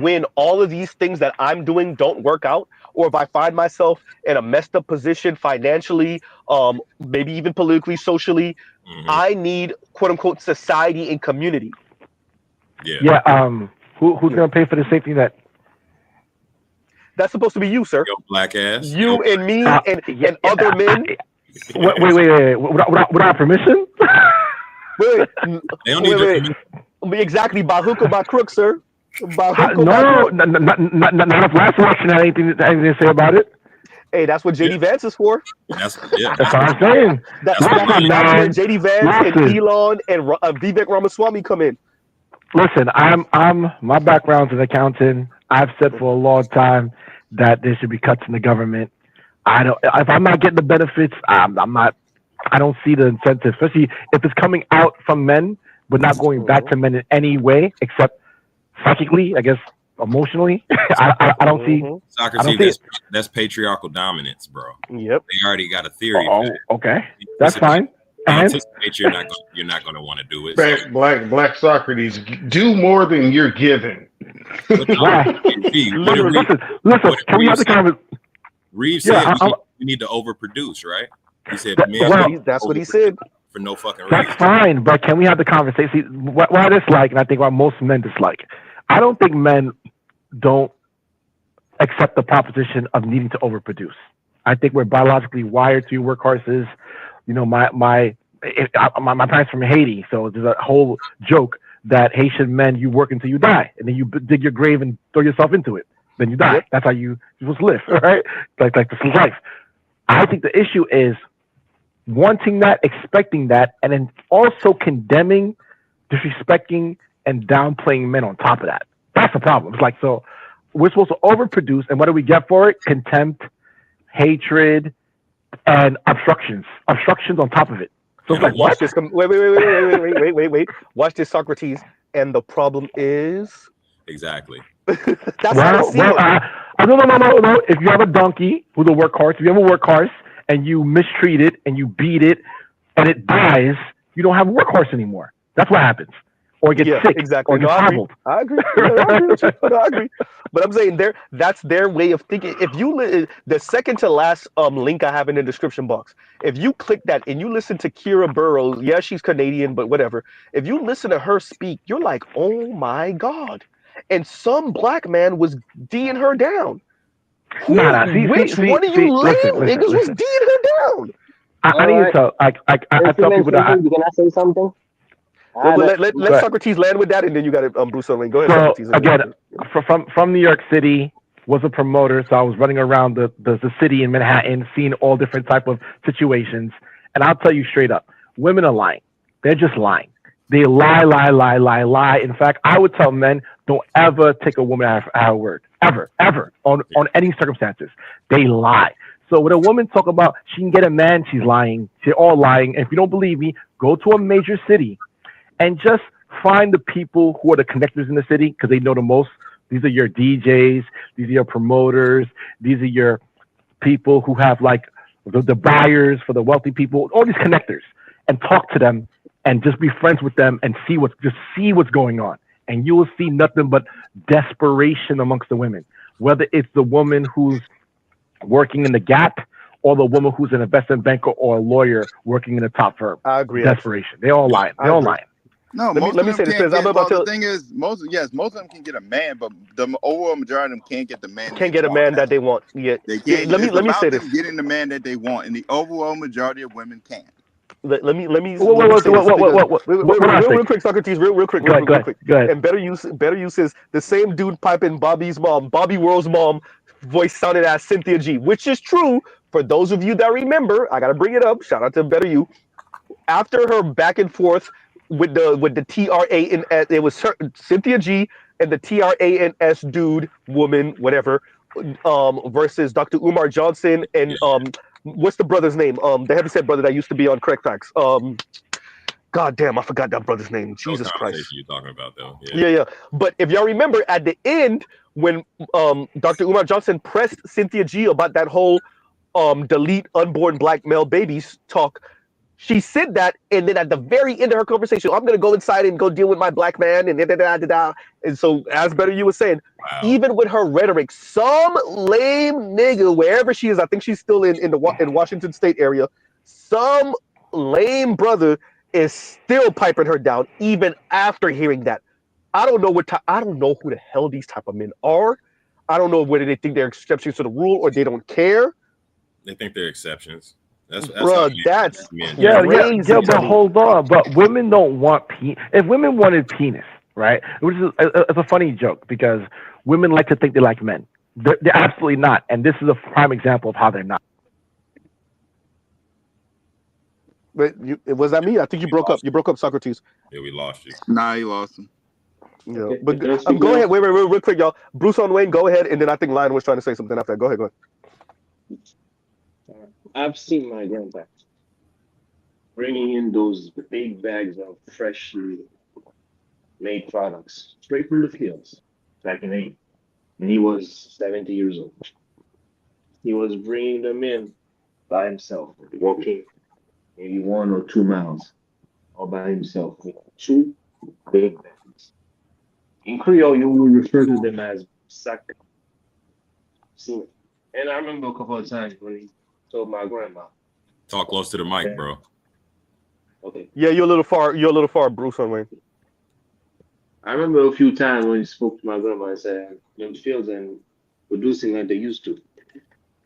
[SPEAKER 1] when all of these things that I'm doing don't work out, or if I find myself in a messed up position financially, maybe even politically, socially, I need quote unquote society and community.
[SPEAKER 7] Yeah. Who's going to pay for the safety net?
[SPEAKER 1] That's supposed to be you, sir.
[SPEAKER 6] Yo, black ass.
[SPEAKER 1] You and me and other men.
[SPEAKER 7] Wait. Without permission?
[SPEAKER 1] Wait.
[SPEAKER 6] They don't need
[SPEAKER 1] Exactly. By hook or by crook, sir. By hook or
[SPEAKER 7] by crook. Not last election had anything to say about it.
[SPEAKER 1] Hey, that's what JD Vance is for.
[SPEAKER 6] That's
[SPEAKER 7] what I'm saying.
[SPEAKER 1] That's where JD Vance and Elon and Vivek Ramaswamy come in.
[SPEAKER 7] Listen, my background's an accountant. I've said for a long time that there should be cuts in the government. If I'm not getting the benefits, I'm not. I don't see the incentive, especially if it's coming out from men, but not going back to men in any way, except psychically, I guess, emotionally. I don't see.
[SPEAKER 6] Socrates, that's patriarchal dominance, bro.
[SPEAKER 1] Yep.
[SPEAKER 6] They already got a theory.
[SPEAKER 7] Okay, that's fine.
[SPEAKER 6] Anticipate you're not going to want to do it.
[SPEAKER 4] Black Socrates, do more than you're given.
[SPEAKER 7] Listen, can we have the conversation?
[SPEAKER 6] Reeves said we need to overproduce, right? He said
[SPEAKER 1] that's what he said.
[SPEAKER 6] For no fucking reason.
[SPEAKER 7] That's fine, but can we have the conversation? See, what I dislike, and I think what most men dislike, I don't think men don't accept the proposition of needing to overproduce. I think we're biologically wired to work horses. You know, my parents from Haiti, so there's a whole joke that Haitian men, you work until you die, and then you dig your grave and throw yourself into it. Then you die. That's how you're supposed to live, right? Like this is life. I think the issue is wanting that, expecting that, and then also condemning, disrespecting, and downplaying men on top of that. That's the problem. It's like, so we're supposed to overproduce, and what do we get for it? Contempt, hatred, and obstructions on top of it. So it's like,
[SPEAKER 1] watch this. Wait. Watch this, Socrates. And the problem is
[SPEAKER 6] exactly.
[SPEAKER 1] That's how I see it.
[SPEAKER 7] No. If you have a donkey who's a workhorse, if you have a workhorse and you mistreat it and you beat it and it dies, you don't have a workhorse anymore. That's what happens. Or it gets sick.
[SPEAKER 1] Exactly.
[SPEAKER 7] Or gets hobbled.
[SPEAKER 1] I agree. I agree. But I'm saying that's their way of thinking. If you the second to last link I have in the description box, if you click that and you listen to Kira Burrows, yeah, she's Canadian, but whatever. If you listen to her speak, you're like, oh my God. And some black man was D'ing her down. Which one of you lame niggas was D'ing her down?
[SPEAKER 7] I need to tell. I tell people that.
[SPEAKER 3] Can I say something? I
[SPEAKER 1] Let Socrates land with that, and then you got it, Bruce Wayne. Go ahead,
[SPEAKER 7] So
[SPEAKER 1] Socrates.
[SPEAKER 7] again, from New York City, was a promoter, so I was running around the city in Manhattan, seeing all different type of situations. And I'll tell you straight up, women are lying. They're just lying. They lie, lie, lie, lie, lie. In fact, I would tell men, don't ever take a woman at her word, ever, on any circumstances. They lie. So when a woman talk about she can get a man, she's lying. They're all lying. And if you don't believe me, go to a major city and just find the people who are the connectors in the city because they know the most. These are your DJs, these are your promoters, these are your people who have like the buyers for the wealthy people, all these connectors, and talk to them and just be friends with them and see what's going on. And you will see nothing but desperation amongst the women, whether it's the woman who's working in the Gap or the woman who's an investment banker or a lawyer working in a top firm.
[SPEAKER 1] I agree.
[SPEAKER 7] Desperation. They all lying. They all lying.
[SPEAKER 2] No,
[SPEAKER 1] let me say this.
[SPEAKER 2] The thing is, most of them can get a man, but the overall majority of them can't get the man.
[SPEAKER 1] Can't get a man that they want. Yeah.
[SPEAKER 2] They can't.
[SPEAKER 1] Let me say this.
[SPEAKER 2] Getting the man that they want, and the overall majority of women can't.
[SPEAKER 1] Let me
[SPEAKER 7] Real
[SPEAKER 1] quick, Socrates, real quick.
[SPEAKER 7] Go ahead.
[SPEAKER 1] And better use is the same dude piping Bobby's mom, Bobby World's mom, voice sounded as Cynthia G, which is true. For those of you that remember, I gotta bring it up. Shout out to Better You. After her back and forth with the TRANS, it was Cynthia G and the TRANS dude, woman, whatever, versus Dr. Umar Johnson and what's the brother's name? The heavyset brother that used to be on Correct Facts. God damn, I forgot that brother's name. Jesus Christ.
[SPEAKER 6] You're talking about though.
[SPEAKER 1] Yeah. But if y'all remember, at the end, when Dr. Umar Johnson pressed Cynthia G about that whole delete unborn black male babies talk, she said that, and then at the very end of her conversation, I'm gonna go inside and go deal with my black man, and da. And so, as Better You was saying, even with her rhetoric, some lame nigga, wherever she is, I think she's still in Washington State area, some lame brother is still piping her down, even after hearing that. I don't know I don't know who the hell these type of men are. I don't know whether they think they're exceptions to the rule or they don't care.
[SPEAKER 6] They think they're exceptions. That's
[SPEAKER 1] crazy.
[SPEAKER 7] But hold on. But women don't want penis. If women wanted penis, right? Which is it's a funny joke because women like to think they like men. They're absolutely not, and this is a prime example of how they're not.
[SPEAKER 1] But was that me? I think you broke up. You broke up, Socrates.
[SPEAKER 6] Yeah, we lost you.
[SPEAKER 2] Nah, you lost him.
[SPEAKER 1] Yeah, but go ahead. Wait, real quick, y'all. Bruce on Wayne, go ahead, and then I think Lion was trying to say something after that. Go ahead.
[SPEAKER 3] I've seen my grandpa bringing in those big bags of freshly made products straight from the fields back in 80, and he was 70 years old. He was bringing them in by himself, walking maybe 1 or 2 miles all by himself with 2 big bags. In Creole, you will refer to them as sac. See, and I remember a couple of times when he told my grandma.
[SPEAKER 6] Talk close to the mic, bro.
[SPEAKER 3] Okay.
[SPEAKER 1] Yeah, you're a little far, Bruce on Wayne.
[SPEAKER 3] I remember a few times when he spoke to my grandma and said, them fields and producing like they used to.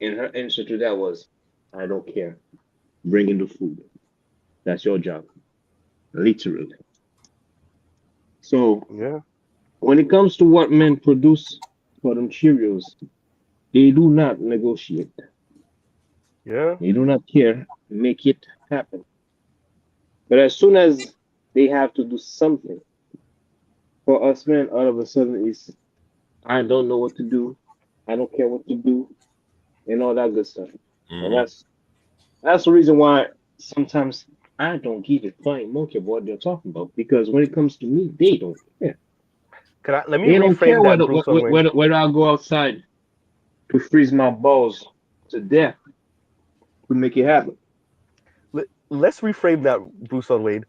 [SPEAKER 3] And her answer to that was, I don't care. Bring in the food. That's your job. Literally. So,
[SPEAKER 1] yeah,
[SPEAKER 3] when it comes to what men produce for them Cheerios, they do not negotiate.
[SPEAKER 1] Yeah.
[SPEAKER 3] They do not care. Make it happen. But as soon as they have to do something, for us men, all of a sudden it's, I don't know what to do. I don't care what to do, and all that good stuff.
[SPEAKER 6] Mm-hmm.
[SPEAKER 3] And that's the reason why sometimes I don't give a flying monkey about what they're talking about, because when it comes to me, they don't care.
[SPEAKER 1] Let me
[SPEAKER 3] they don't care
[SPEAKER 1] reframe
[SPEAKER 3] whether I go outside to freeze my balls to death to make it happen.
[SPEAKER 1] Let's reframe that, Bruce on Wayne.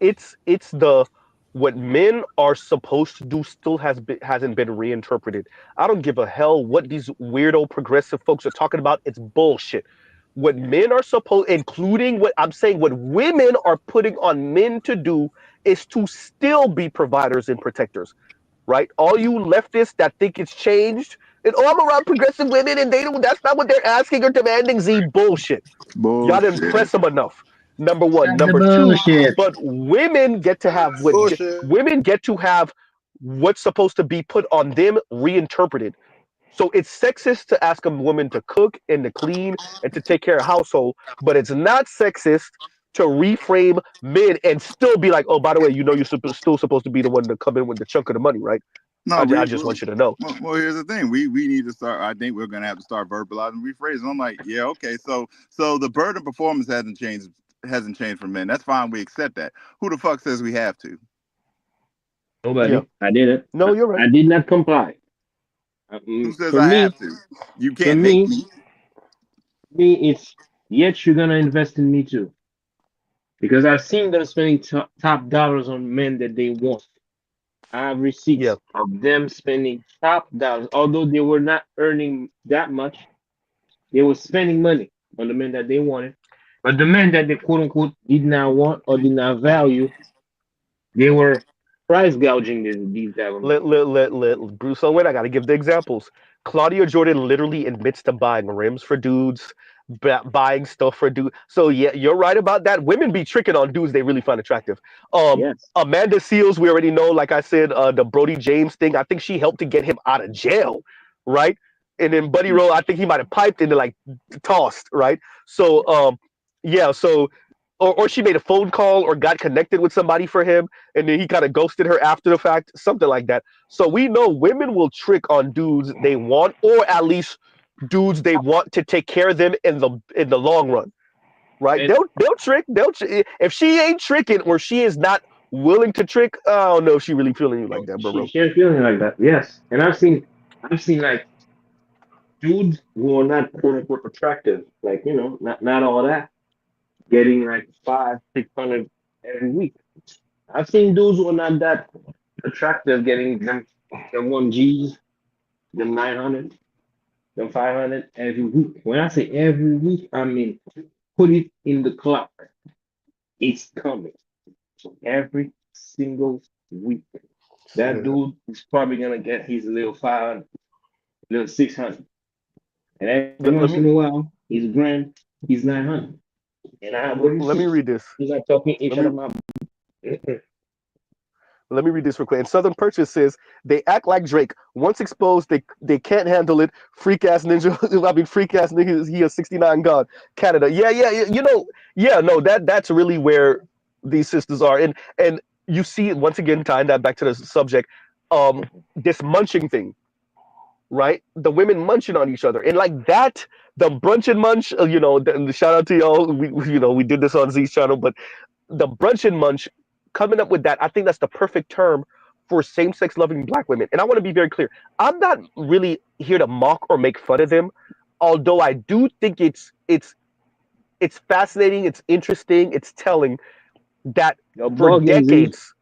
[SPEAKER 1] It's the what men are supposed to do still hasn't been reinterpreted. I don't give a hell what these weirdo progressive folks are talking about. It's bullshit. What men are supposed, including what I'm saying, what women are putting on men to do is to still be providers and protectors, right? All you leftists that think it's changed, and I'm around progressive women and they don't, that's not what they're asking or demanding, Z bullshit. Y'all didn't press them enough. Number one.
[SPEAKER 3] That's the
[SPEAKER 1] Number two,
[SPEAKER 3] bullshit.
[SPEAKER 1] but
[SPEAKER 5] Bullshit.
[SPEAKER 1] women get to have what's supposed to be put on them reinterpreted. So it's sexist to ask a woman to cook and to clean and to take care of household, but it's not sexist to reframe men and still be like, oh, by the way, you're still supposed to be the one to come in with the chunk of the money, right?
[SPEAKER 2] No,
[SPEAKER 1] I just want you to know.
[SPEAKER 2] well, here's the thing. We need to start. I think we're gonna have to start verbalizing, rephrasing. I'm like, yeah, okay. So the burden performance hasn't changed for men. That's fine. We accept that. Who the fuck says we have to?
[SPEAKER 3] Nobody.
[SPEAKER 1] Yeah.
[SPEAKER 3] I did it.
[SPEAKER 1] No, you're right.
[SPEAKER 3] I did not comply.
[SPEAKER 2] Who says
[SPEAKER 3] For
[SPEAKER 2] I
[SPEAKER 3] me,
[SPEAKER 2] have to? You
[SPEAKER 3] for
[SPEAKER 2] can't make
[SPEAKER 3] me,
[SPEAKER 2] me.
[SPEAKER 3] it's yet you're gonna invest in me too, because I've seen them spending top dollars on men that they want. I have
[SPEAKER 1] Yeah.
[SPEAKER 3] receipts of them spending top dollars, although they were not earning that much. They were spending money on the men that they wanted, but the men that they quote unquote did not want or did not value, they were price gouging these type of men.
[SPEAKER 1] Let Bruce Owen. I got to give the examples. Claudia Jordan literally admits to buying rims for dudes, buying stuff for dudes. So yeah, you're right about that. Women be tricking on dudes they really find attractive.
[SPEAKER 3] Yes.
[SPEAKER 1] Amanda Seals, we already know. Like I said, the Brody James thing. I think she helped to get him out of jail, right? And then Buddy Rowe, I think he might have piped into like tossed, right? So yeah, so or she made a phone call or got connected with somebody for him and then he kind of ghosted her after the fact, something like that. So we know women will trick on dudes they want, or at least dudes they want to take care of them in the long run, right?
[SPEAKER 3] And
[SPEAKER 1] They'll trick. If she ain't tricking or she is not willing to trick. I don't know if she really feeling you like that, bro.
[SPEAKER 3] she ain't feeling like that. Yes. And I've seen like dudes who are not quote unquote attractive, like not all that, getting like 500-600 every week. I've seen dudes who are not that attractive getting them 1Gs, them 900, them 500 every week. When I say every week, I mean put it in the clock. It's coming. So every single week. That
[SPEAKER 1] Yeah.
[SPEAKER 3] dude is probably gonna get his little 500, little 600. And every
[SPEAKER 1] Let,
[SPEAKER 3] once
[SPEAKER 1] let
[SPEAKER 3] in
[SPEAKER 1] me
[SPEAKER 3] a while, he's grand, he's 900. And I have the
[SPEAKER 1] let me
[SPEAKER 3] receipts.
[SPEAKER 1] read this.
[SPEAKER 3] He's not talking each
[SPEAKER 1] Let
[SPEAKER 3] other
[SPEAKER 1] me
[SPEAKER 3] mouth.
[SPEAKER 1] Let me read this real quick. And Southern Purchase says they act like Drake. Once exposed, they can't handle it. Freak ass ninja. I mean, freak ass nigga. He a 69 god. Canada. Yeah. You know. Yeah. No. That's really where these sisters are. And you see it once again tying that back to the subject. This munching thing, right? The women munching on each other, and like that, the brunch and munch. The shout out to y'all. We did this on Z's channel, but the brunch and munch coming up with that, I think that's the perfect term for same-sex loving black women. And I want to be very clear, I'm not really here to mock or make fun of them, although I do think it's fascinating, it's interesting, it's telling that
[SPEAKER 3] You're
[SPEAKER 1] for
[SPEAKER 3] bugging, Z.
[SPEAKER 1] decades,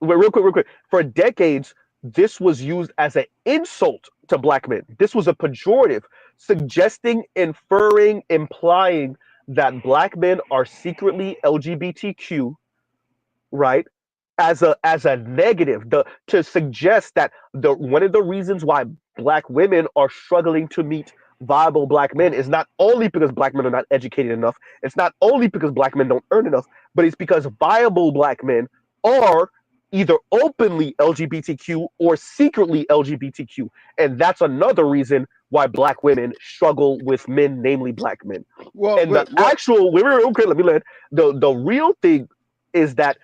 [SPEAKER 1] wait, real quick, for decades this was used as an insult to black men. This was a pejorative, suggesting, inferring, implying that black men are secretly LGBTQ, right? As a negative, to suggest that the one of the reasons why black women are struggling to meet viable black men is not only because black men are not educated enough, it's not only because black men don't earn enough, but it's because viable black men are either openly LGBTQ or secretly LGBTQ. And that's another reason why black women struggle with men, namely black men.
[SPEAKER 2] Well,
[SPEAKER 1] And the
[SPEAKER 2] what?
[SPEAKER 1] actual, okay, let me land. The real thing is that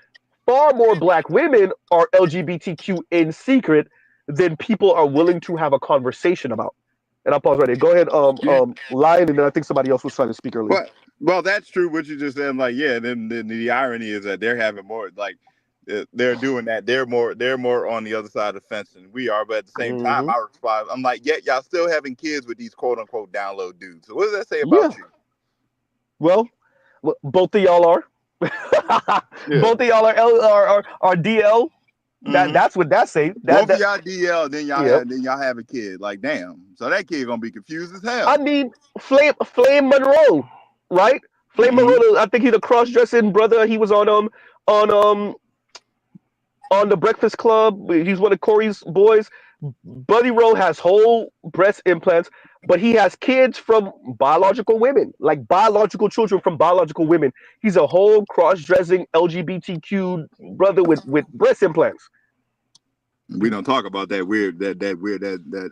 [SPEAKER 1] far more black women are LGBTQ in secret than people are willing to have a conversation about. And I'll pause right there. Go ahead, Lion, and then I think somebody else was trying to speak earlier.
[SPEAKER 2] Well, that's true. What you just said, I'm like, yeah. Then the irony is that they're having more, like, they're doing that. They're more on the other side of the fence than we are. But at the same time,
[SPEAKER 1] Hmm.
[SPEAKER 2] I respond. I'm like, yeah, y'all still having kids with these quote unquote download dudes. So what does that say
[SPEAKER 1] Yeah.
[SPEAKER 2] about you?
[SPEAKER 1] Well, both of y'all are.
[SPEAKER 2] Yeah.
[SPEAKER 1] Both of y'all are DL. That's what that say.
[SPEAKER 2] Both of y'all DL,
[SPEAKER 1] Yep.
[SPEAKER 2] then y'all have a kid. Like, damn. So that kid gonna be confused as hell.
[SPEAKER 1] I mean, Flame Monroe, right? Flame Monroe. I think he's a cross-dressing brother. He was on on the Breakfast Club. He's one of Corey's boys. Buddy Rowe has whole breast implants, but he has kids from biological women, like biological children from biological women. He's a whole cross-dressing LGBTQ brother with breast implants.
[SPEAKER 2] We don't talk about that weird, that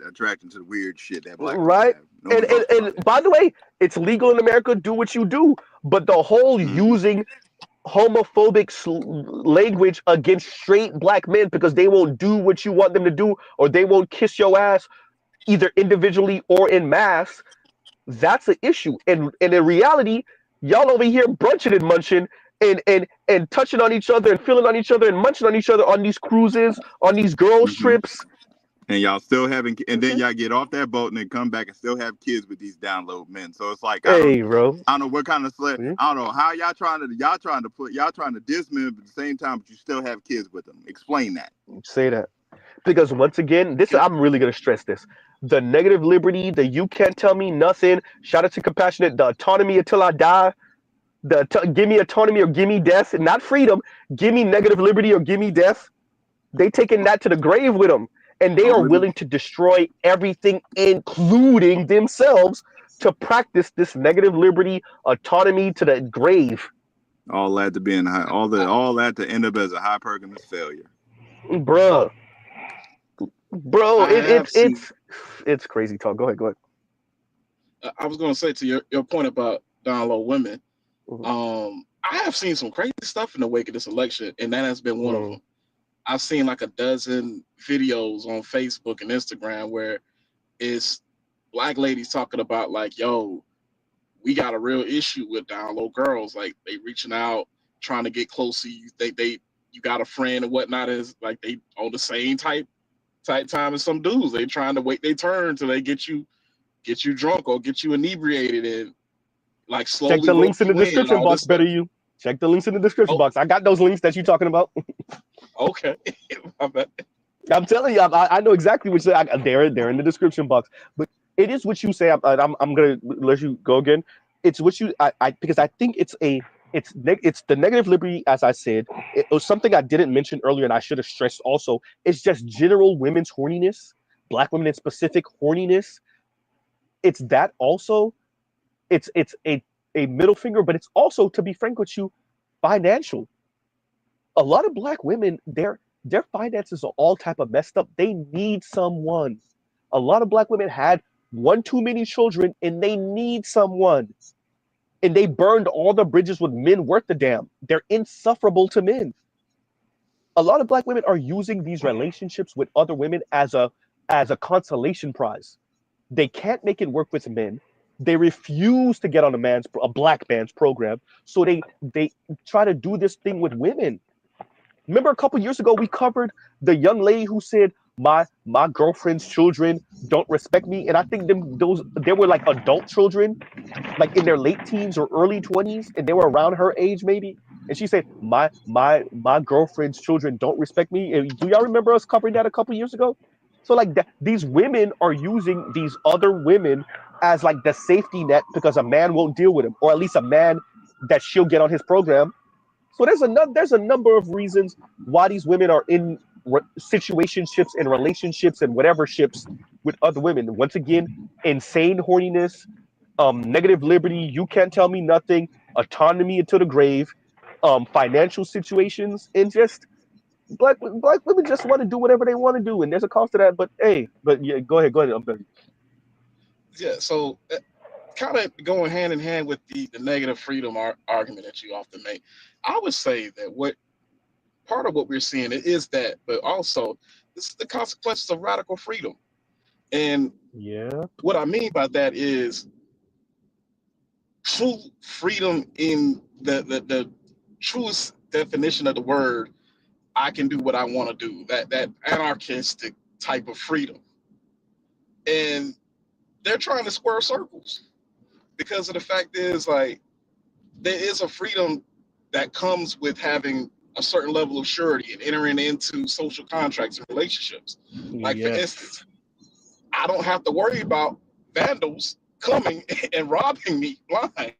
[SPEAKER 2] attraction to the weird shit that black women
[SPEAKER 1] Right?
[SPEAKER 2] have. No one talks about
[SPEAKER 1] And by the way, it's legal in America. Do what you do. But the whole
[SPEAKER 2] that.
[SPEAKER 1] using homophobic language against straight black men because they won't do what you want them to do or they won't kiss your ass either individually or in mass, that's an issue. And in reality, y'all over here brunching and munching and touching on each other and feeling on each other and munching on each other on these cruises, on these girls
[SPEAKER 2] Mm-hmm.
[SPEAKER 1] trips.
[SPEAKER 2] And y'all still having, and then y'all get off that boat and then come back and still have kids with these download men. So it's like
[SPEAKER 1] Hey, bro.
[SPEAKER 2] I don't know what kind of I don't know how y'all trying to diss men, but at the same time, but you still have kids with them. Explain that.
[SPEAKER 1] Say that. Because once again, this I'm really gonna stress this. The negative liberty, the you can't tell me nothing. Shout out to compassionate, the autonomy until I die. Give me autonomy or give me death, not freedom. Give me negative liberty or give me death. They taking that to the grave with them, and they are
[SPEAKER 2] Only
[SPEAKER 1] willing to destroy everything, including themselves, to practice this negative liberty, autonomy to the grave.
[SPEAKER 2] all that to be in high, all that to end up as a hypergamous failure.
[SPEAKER 1] Bruh, bro,
[SPEAKER 8] I have seen.
[SPEAKER 1] it's crazy talk. Go ahead.
[SPEAKER 8] I was going to say to your point about down low women.
[SPEAKER 1] Mhm.
[SPEAKER 8] I have seen some crazy stuff in the wake of this election, and that has been one of them. I've seen like a dozen videos on Facebook and Instagram where it's black ladies talking about like, yo, we got a real issue with down low girls. Like they reaching out, trying to get close to you. You got a friend and whatnot, is like they on the same type time as some dudes. They trying to wait their turn till they get you drunk or get you inebriated and like
[SPEAKER 1] Check
[SPEAKER 8] slowly
[SPEAKER 1] the
[SPEAKER 8] rope
[SPEAKER 1] links in the
[SPEAKER 8] you in and
[SPEAKER 1] description
[SPEAKER 8] all
[SPEAKER 1] box.
[SPEAKER 8] this stuff.
[SPEAKER 1] Better you check the links in the description
[SPEAKER 8] Oh,
[SPEAKER 1] box. I got those links that you're talking about.
[SPEAKER 8] okay. My bad.
[SPEAKER 1] I'm telling you, I know exactly what they're in the description box. But it is what you say. I'm gonna let you go again. It's what you because I think it's the negative liberty, as I said. It was something I didn't mention earlier, and I should have stressed also. It's just general women's horniness, black women in specific horniness. It's that also. It's a middle finger, but it's also, to be frank with you, financial. A lot of black women, their finances are all type of messed up. They need someone. A lot of black women had one too many children and they need someone. And they burned all the bridges with men worth the damn. They're insufferable to men. A lot of black women are using these relationships with other women as a consolation prize. They can't make it work with men. They refuse to get on a black man's program. So they try to do this thing with women. Remember a couple years ago we covered the young lady who said my girlfriend's children don't respect me, and I think they were like adult children, like in their late teens or early 20s, and they were around her age maybe. And she said my girlfriend's children don't respect me. And do y'all remember us covering that a couple years ago? So like these women are using these other women as like the safety net because a man won't deal with them, or at least a man that she'll get on his program. So there's a number of reasons why these women are in situationships and relationships and whatever ships with other women. Once again, insane horniness, negative liberty, you can't tell me nothing, autonomy into the grave, financial situations, and just black women just want to do whatever they want to do, and there's a cost to that. But hey, but yeah, go ahead.
[SPEAKER 8] Yeah. So kind of going hand in hand with the negative freedom argument that you often make, I would say that what part of what we're seeing is that, but also this is the consequences of radical freedom. And
[SPEAKER 1] Yeah.
[SPEAKER 8] what I mean by that is true freedom in the truest definition of the word. I can do what I want to do. That anarchistic type of freedom, and they're trying to square circles because of the fact is like there is a freedom that comes with having a certain level of surety and entering into social contracts and relationships. Like for
[SPEAKER 1] Yes.
[SPEAKER 8] instance, I don't have to worry about vandals coming and robbing me blind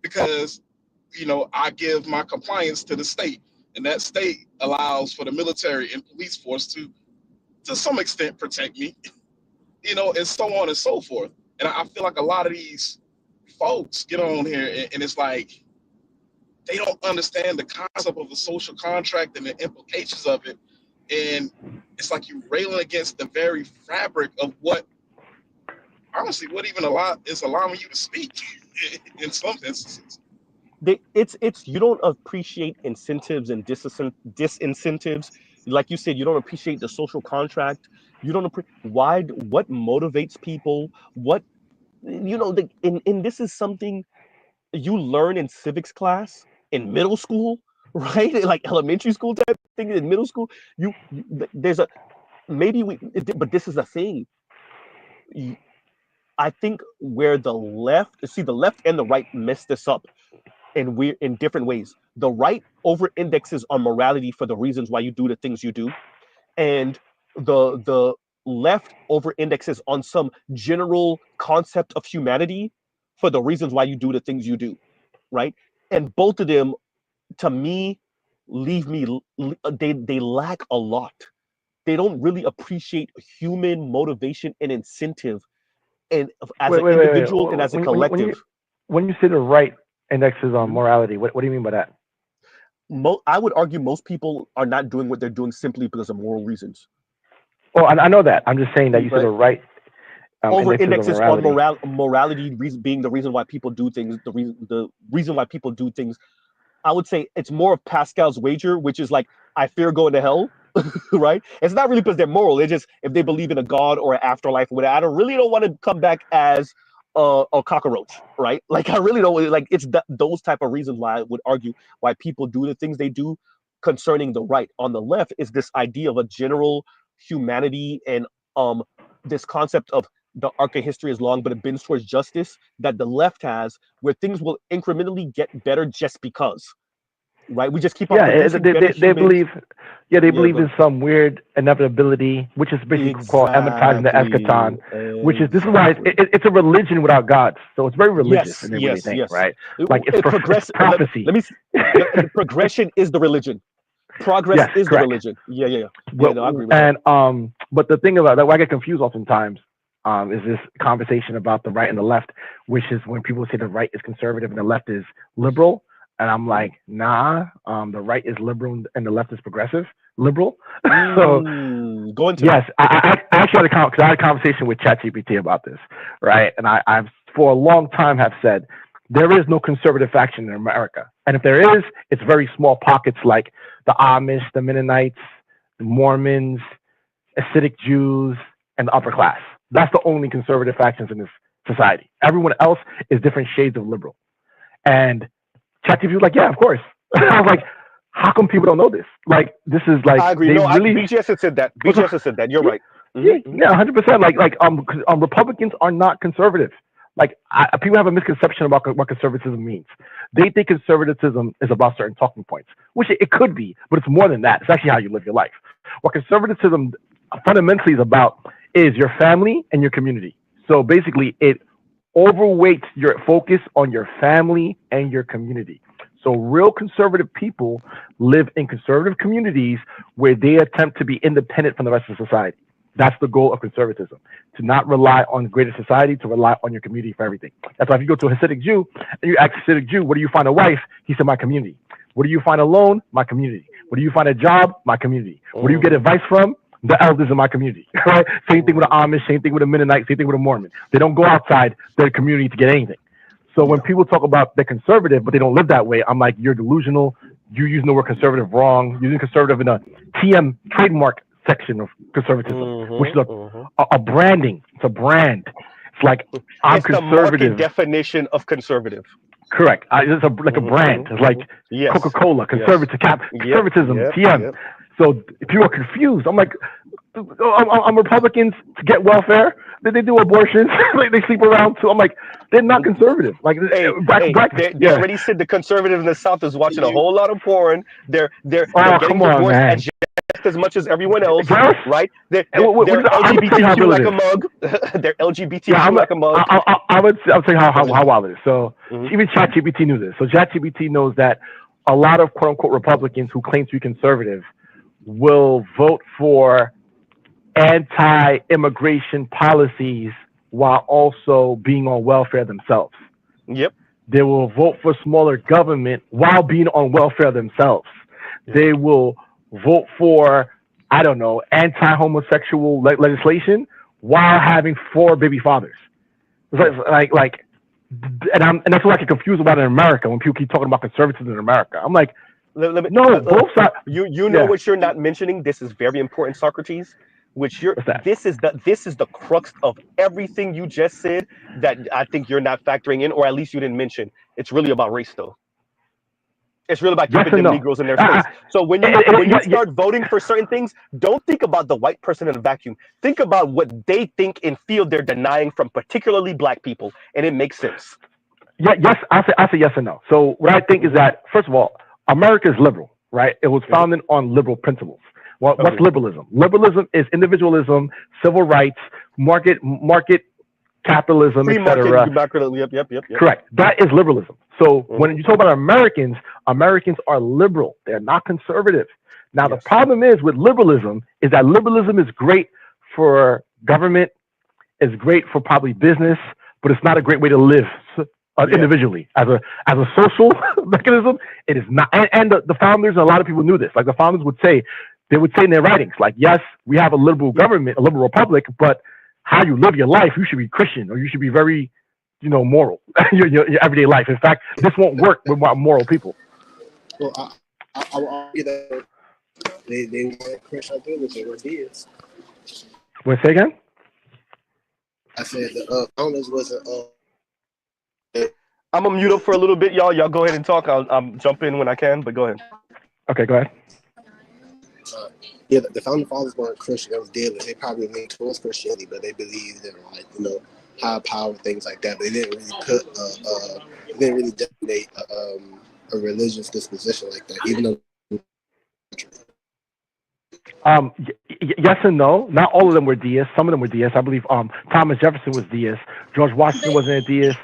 [SPEAKER 8] because I give my compliance to the state, and that state allows for the military and police force to to some extent protect me, you know, and so on and so forth. And I feel like a lot of these folks get on here and it's like they don't understand the concept of the social contract and the implications of it. And it's like you're railing against the very fabric of what, honestly, what even is allowing you to speak in some instances.
[SPEAKER 1] It's you don't appreciate incentives and disincentives. Like you said, you don't appreciate the social contract. You don't what motivates people. What and this is something you learn in civics class in middle school, right? Like elementary school type thing in middle school. There's a maybe but this is a thing. I think where the left and the right mess this up in different ways. The right over indexes on morality for the reasons why you do the things you do, and the left over indexes on some general concept of humanity for the reasons why you do the things you do, right? And both of them, to me, leave me they lack a lot. They don't really appreciate human motivation and incentive, and as an individual and as a collective.
[SPEAKER 7] When you say the right indexes on morality, what do you mean by that?
[SPEAKER 1] I would argue most people are not doing what they're doing simply because of moral reasons.
[SPEAKER 7] Oh, I know that. I'm just saying that you said the right
[SPEAKER 1] over indexes on morality being the reason why people do things. The reason why people do things. I would say it's more of Pascal's wager, which is like, I fear going to hell, right? It's not really because they're moral. It's just if they believe in a God or an afterlife or whatever. I really don't want to come back as a cockroach, right? Like I really don't like. It's those type of reasons why I would argue why people do the things they do concerning the right. On the left is this idea of a general humanity and this concept of the arc of history is long, but it bends towards justice that the left has, where things will incrementally get better just because, right? We just keep on producing better humans.
[SPEAKER 7] They believe, they believe in some weird inevitability, which is basically called amortizing the eschaton, which is this is why it's a religion without God, so it's very religious in everything, think, right? Like it's prophecy.
[SPEAKER 1] Progression is the religion. Progress is the religion. Yeah.
[SPEAKER 7] Well,
[SPEAKER 1] no, I agree with that.
[SPEAKER 7] But the thing about that, why I get confused oftentimes, is this conversation about the right and the left, which is when people say the right is conservative and the left is liberal, and I'm like, nah, the right is liberal and the left is progressive, liberal. So
[SPEAKER 1] go into
[SPEAKER 7] yes, I actually had a conversation with ChatGPT about this, right? And I've for a long time have said there is no conservative faction in America, and if there is, it's very small pockets like the Amish, the Mennonites, the Mormons, Hasidic Jews, and the upper class. That's the only conservative factions in this society. Everyone else is different shades of liberal. And ChatGPT was like, yeah, of course. I was like, how come people don't know this? Like, this is like,
[SPEAKER 1] I agree. BGS has said that. BGS has said that. You're right.
[SPEAKER 7] Yeah, 100%. Republicans are not conservative. Like, people have a misconception about what conservatism means. They think conservatism is about certain talking points, which it could be, but it's more than that. It's actually how you live your life. What conservatism fundamentally is about is your family and your community. So basically, it overweights your focus on your family and your community. So real conservative people live in conservative communities where they attempt to be independent from the rest of society. That's the goal of conservatism, to not rely on greater society, to rely on your community for everything. That's why if you go to a Hasidic Jew and you ask a Hasidic Jew, where do you find a wife? He said, my community. Where do you find a loan? My community. Where do you find a job? My community. Where do you get advice from? The elders in my community. Right? Same thing with the Amish, same thing with a Mennonite, same thing with a Mormon. They don't go outside their community to get anything. So when people talk about they're conservative, but they don't live that way, I'm like, you're delusional. You're using the word conservative wrong. You're using conservative in a TM trademark section of conservatism, which is a branding. It's a brand. It's like, I'm
[SPEAKER 1] it's
[SPEAKER 7] conservative.
[SPEAKER 1] The market definition of conservative.
[SPEAKER 7] Correct. It's like a brand. It's like Coca-Cola, conservatism, TM. So people are confused. I'm like, I'm Republicans to get welfare. They do abortions. They sleep around too. I'm like, they're not conservative. Like,
[SPEAKER 1] they already said the conservative in the South is watching a whole lot of porn. They're getting divorced just as much as everyone else, right? They're LGBTQ like a mug. They're LGBTQ like a mug.
[SPEAKER 7] I'll tell you how wild it is. So even ChatGPT knew this. So ChatGPT knows that a lot of quote unquote Republicans who claim to be conservative will vote for anti-immigration policies while also being on welfare themselves.
[SPEAKER 1] Yep.
[SPEAKER 7] They will vote for smaller government while being on welfare themselves. They will vote for, I don't know, anti-homosexual legislation while having 4 baby fathers. Like, and that's what I get confused about in America when people keep talking about conservatism in America. I'm like,
[SPEAKER 1] Let me,
[SPEAKER 7] no, both sides.
[SPEAKER 1] you know
[SPEAKER 7] Yeah,
[SPEAKER 1] what you're not mentioning. This is very important, Socrates. Which you're
[SPEAKER 7] what's that?
[SPEAKER 1] this is the crux of everything you just said that I think you're not factoring in, or at least you didn't mention. It's really about race, though. It's really about
[SPEAKER 7] Yes
[SPEAKER 1] keeping
[SPEAKER 7] and
[SPEAKER 1] them
[SPEAKER 7] no.
[SPEAKER 1] Negroes in their space. So when you
[SPEAKER 7] Yeah,
[SPEAKER 1] start voting for certain things, don't think about the white person in a vacuum. Think about what they think and feel they're denying from particularly black people, and it makes sense.
[SPEAKER 7] yeah, yes, I say yes and no. So what I think is
[SPEAKER 1] Hmm.
[SPEAKER 7] that first of all, America is liberal, right? It was
[SPEAKER 1] Hmm.
[SPEAKER 7] founded on liberal principles. What's
[SPEAKER 1] Agreed.
[SPEAKER 7] liberalism? Liberalism is individualism, civil rights, market capitalism,
[SPEAKER 1] Free market,
[SPEAKER 7] etc.
[SPEAKER 1] macro. Yep, yep, yep, yep.
[SPEAKER 7] Correct. That is liberalism. So when
[SPEAKER 1] Hmm.
[SPEAKER 7] you talk about Americans, Americans are liberal. They're not conservative. Now the
[SPEAKER 1] Yes.
[SPEAKER 7] problem is with liberalism is that liberalism is great for government, is great for probably business, but it's not a great way to live
[SPEAKER 1] Yeah.
[SPEAKER 7] individually as a social mechanism. It is not. And the founders, and a lot of people knew this. Like the founders would say, they would say in their writings, like, yes, we have a liberal government, a liberal republic, but how you live your life, you should be Christian or you should be very, moral your everyday life. In fact, this won't work with moral people.
[SPEAKER 5] Well, I will argue that they weren't Christian ideology, they were deists.
[SPEAKER 7] Wait, say again?
[SPEAKER 5] I said the founders wasn't.
[SPEAKER 1] I'm gonna mute up for a little bit, y'all. Y'all go ahead and talk. I'll jump in when I can, but go ahead.
[SPEAKER 7] Okay, go ahead.
[SPEAKER 5] Yeah, the founding fathers weren't Christian. They was deists. They probably leaned towards Christianity, but they believed in high power things like that. But they didn't really they didn't really designate a religious disposition like that. Even though
[SPEAKER 7] Yes and no. Not all of them were deists. Some of them were deists. I believe Thomas Jefferson was deist. George Washington wasn't a deist.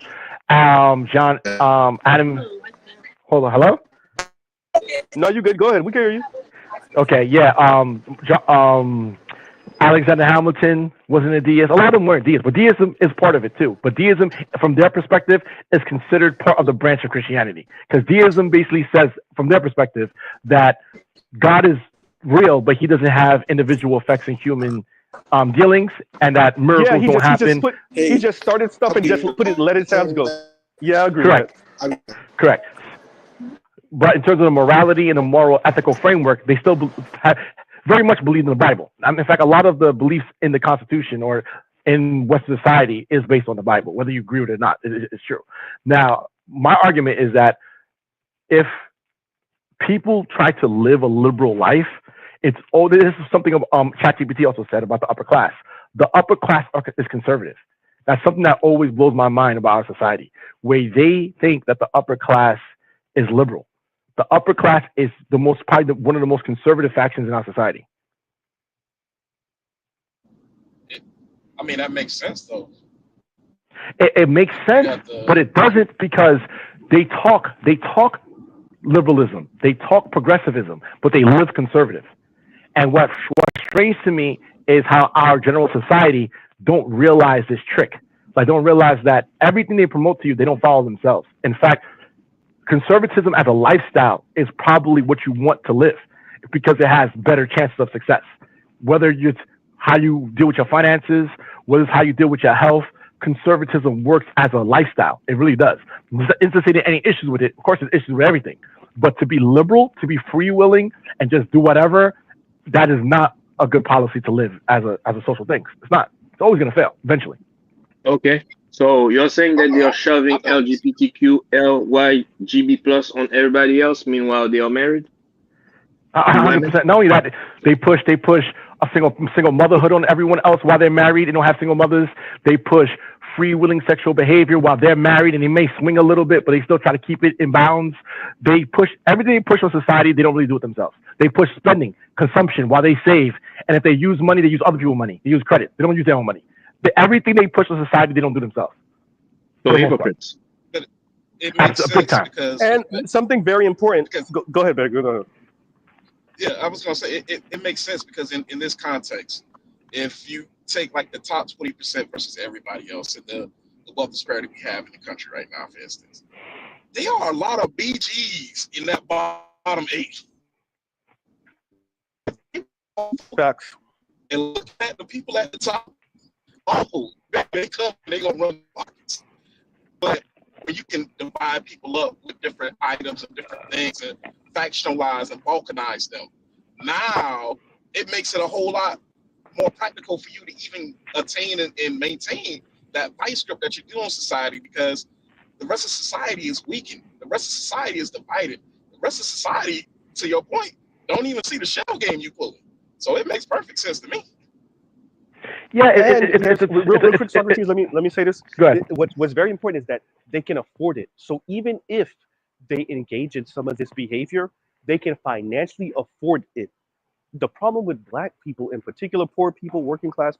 [SPEAKER 7] John Adam. Hold on. Hello.
[SPEAKER 1] No, you good. Go ahead. We can hear you.
[SPEAKER 7] Okay. Yeah. Alexander Hamilton wasn't a deist. A lot of them weren't deists, but deism is part of it too. But deism, from their perspective, is considered part of the branch of Christianity because deism basically says, from their perspective, that God is real, but he doesn't have individual effects in human dealings, and that miracles don't happen.
[SPEAKER 1] He just started stuff and just let it sounds go. Yeah, I agree
[SPEAKER 7] Correct.
[SPEAKER 1] with that.
[SPEAKER 7] Correct. But in terms of the morality and the moral ethical framework, they still very much believe in the Bible. In fact, a lot of the beliefs in the Constitution or in Western society is based on the Bible, whether you agree with it or not. It's true. Now, my argument is that if people try to live a liberal life, this is something ChatGPT also said about the upper class. The upper class is conservative. That's something that always blows my mind about our society, where they think that the upper class is liberal. The upper class is probably one of the most conservative factions in our society.
[SPEAKER 8] I mean, that makes sense though.
[SPEAKER 7] It makes sense, but it doesn't because they talk liberalism, they talk progressivism, but they live conservative. And what's strange to me is how our general society don't realize this trick. Like, don't realize that everything they promote to you, they don't follow themselves. In fact, conservatism as a lifestyle is probably what you want to live because it has better chances of success. Whether it's how you deal with your finances, whether it's how you deal with your health, conservatism works as a lifestyle. It really does. It's to say there are any issues with it. Of course, there's issues with everything. But to be liberal, to be free-willing, and just do whatever, that is not a good policy to live as a social thing. It's not. It's always going to fail eventually.
[SPEAKER 3] Okay. So you're saying that they are shoving LGBTQ, LYGB plus on everybody else, meanwhile they are married?
[SPEAKER 7] 100%. Not only that, they push a single motherhood on everyone else while they're married. They don't have single mothers. They push free-willing sexual behavior while they're married, and they may swing a little bit, but they still try to keep it in bounds. They push everything they push on society. They don't really do it themselves. They push spending, consumption while they save, and if they use money, they use other people's money. They use credit. They don't use their own money. Everything they push on society, they don't do themselves.
[SPEAKER 3] So hypocrites.
[SPEAKER 8] But it makes sense because
[SPEAKER 1] and something very important. Go ahead, Beck. Go ahead.
[SPEAKER 8] Yeah, I was gonna say it makes sense because in this context, if you take like the top 20% versus everybody else and the wealth disparity we have in the country right now, for instance, there are a lot of BGs in that bottom 8.
[SPEAKER 1] Facts.
[SPEAKER 8] And look at the people at the top. Oh, they come and they gonna run pockets. But when you can divide people up with different items and different things and factionalize and balkanize them, now it makes it a whole lot more practical for you to even attain and maintain that vice grip that you do on society, because the rest of society is weakened. The rest of society is divided. The rest of society, to your point, don't even see the shell game you pulling. So it makes perfect sense to me.
[SPEAKER 7] Yeah,
[SPEAKER 1] And real quick, Socrates, let me say this.
[SPEAKER 7] Go ahead.
[SPEAKER 1] What's very important is that they can afford it. So even if they engage in some of this behavior, they can financially afford it. The problem with black people, in particular poor people, working class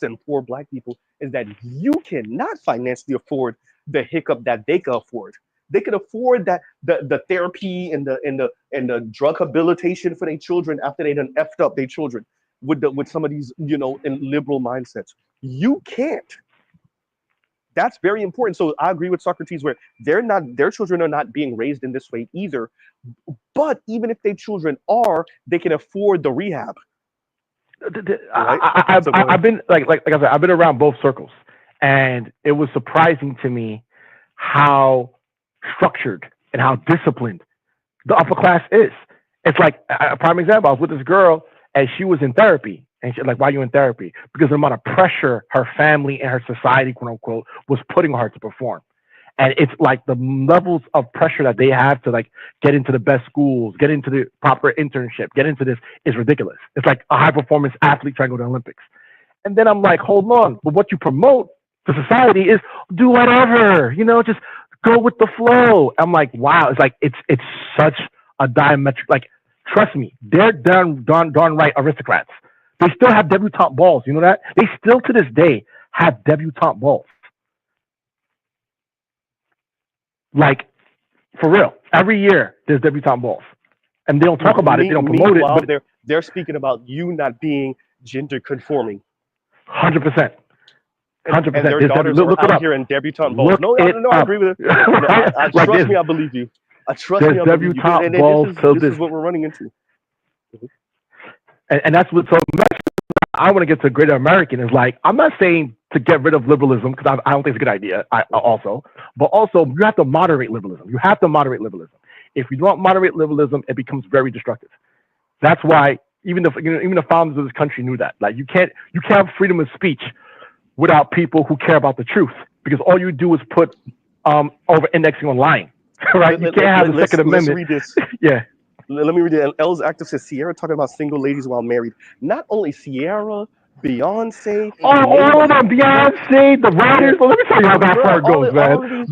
[SPEAKER 1] and poor black people, is that you cannot financially afford the hiccup that they can afford. They can afford that the therapy and the drug habilitation for their children after they done effed up their children with some of these, in liberal mindsets. You can't. That's very important. So I agree with Socrates where their children are not being raised in this way either. But even if their children are, they can afford the rehab. Right?
[SPEAKER 7] I've been like I said, I've been around both circles, and it was surprising to me how structured and how disciplined the upper class is. It's like a prime example. I was with this girl, and she was in therapy, and she's like, "Why are you in therapy?" Because the amount of pressure her family and her society, quote unquote, was putting on her to perform. And it's like the levels of pressure that they have to like get into the best schools, get into the proper internship, get into this is ridiculous. It's like a high performance athlete trying to go to the Olympics. And then I'm like, hold on, but what you promote to society is do whatever, just go with the flow. I'm like, wow, it's like it's such a diametric. Like, trust me, they're darn right aristocrats. They still have debutante balls. You know that? They still to this day have debutante balls. Like, for real, every year there's debutante balls, and they don't talk about it. They don't promote it. But
[SPEAKER 1] they're speaking about you not being gender conforming.
[SPEAKER 7] 100%. 100%.
[SPEAKER 1] And their daughters are out here in debutante balls. No, I agree with it. No, trust me, I believe you. Trust me, I believe you.
[SPEAKER 7] Debutante balls.
[SPEAKER 1] This is what we're running into.
[SPEAKER 7] And that's what. So I want to get to greater American is like, I'm not saying to get rid of liberalism because I don't think it's a good idea. But also you have to moderate liberalism. You have to moderate liberalism. If you don't moderate liberalism, it becomes very destructive. That's why even the founders of this country knew that. Like you can't have freedom of speech without people who care about the truth, because all you do is put over indexing on lying. Right? You can't have the Second Amendment.
[SPEAKER 1] Let's read this.
[SPEAKER 7] Yeah.
[SPEAKER 1] Let me read it. L's active says Sierra talking about single ladies while married. Not only Sierra, Beyonce.
[SPEAKER 7] All of them, Beyonce, the writers. Well, let me tell you how that part goes, man.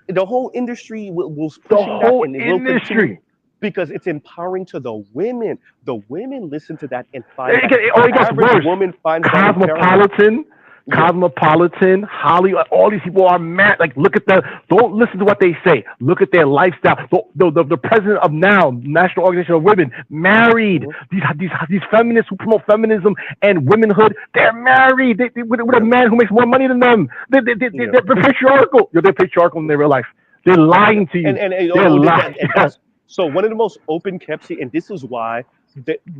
[SPEAKER 1] The whole industry was pushing that, and it will continue because it's empowering to the women. The women listen to that and find that
[SPEAKER 7] it gets worse.
[SPEAKER 1] Woman finds
[SPEAKER 7] Cosmopolitan, Hollywood, all these people are mad. Like, don't listen to what they say. Look at their lifestyle. The president of NOW, National Organization of Women, married. These feminists who promote feminism and womanhood, they're married. They with a man who makes more money than them. They're patriarchal. They're patriarchal in their real life. They're lying to you. They're lying.
[SPEAKER 1] So one of the most open kept, and this is why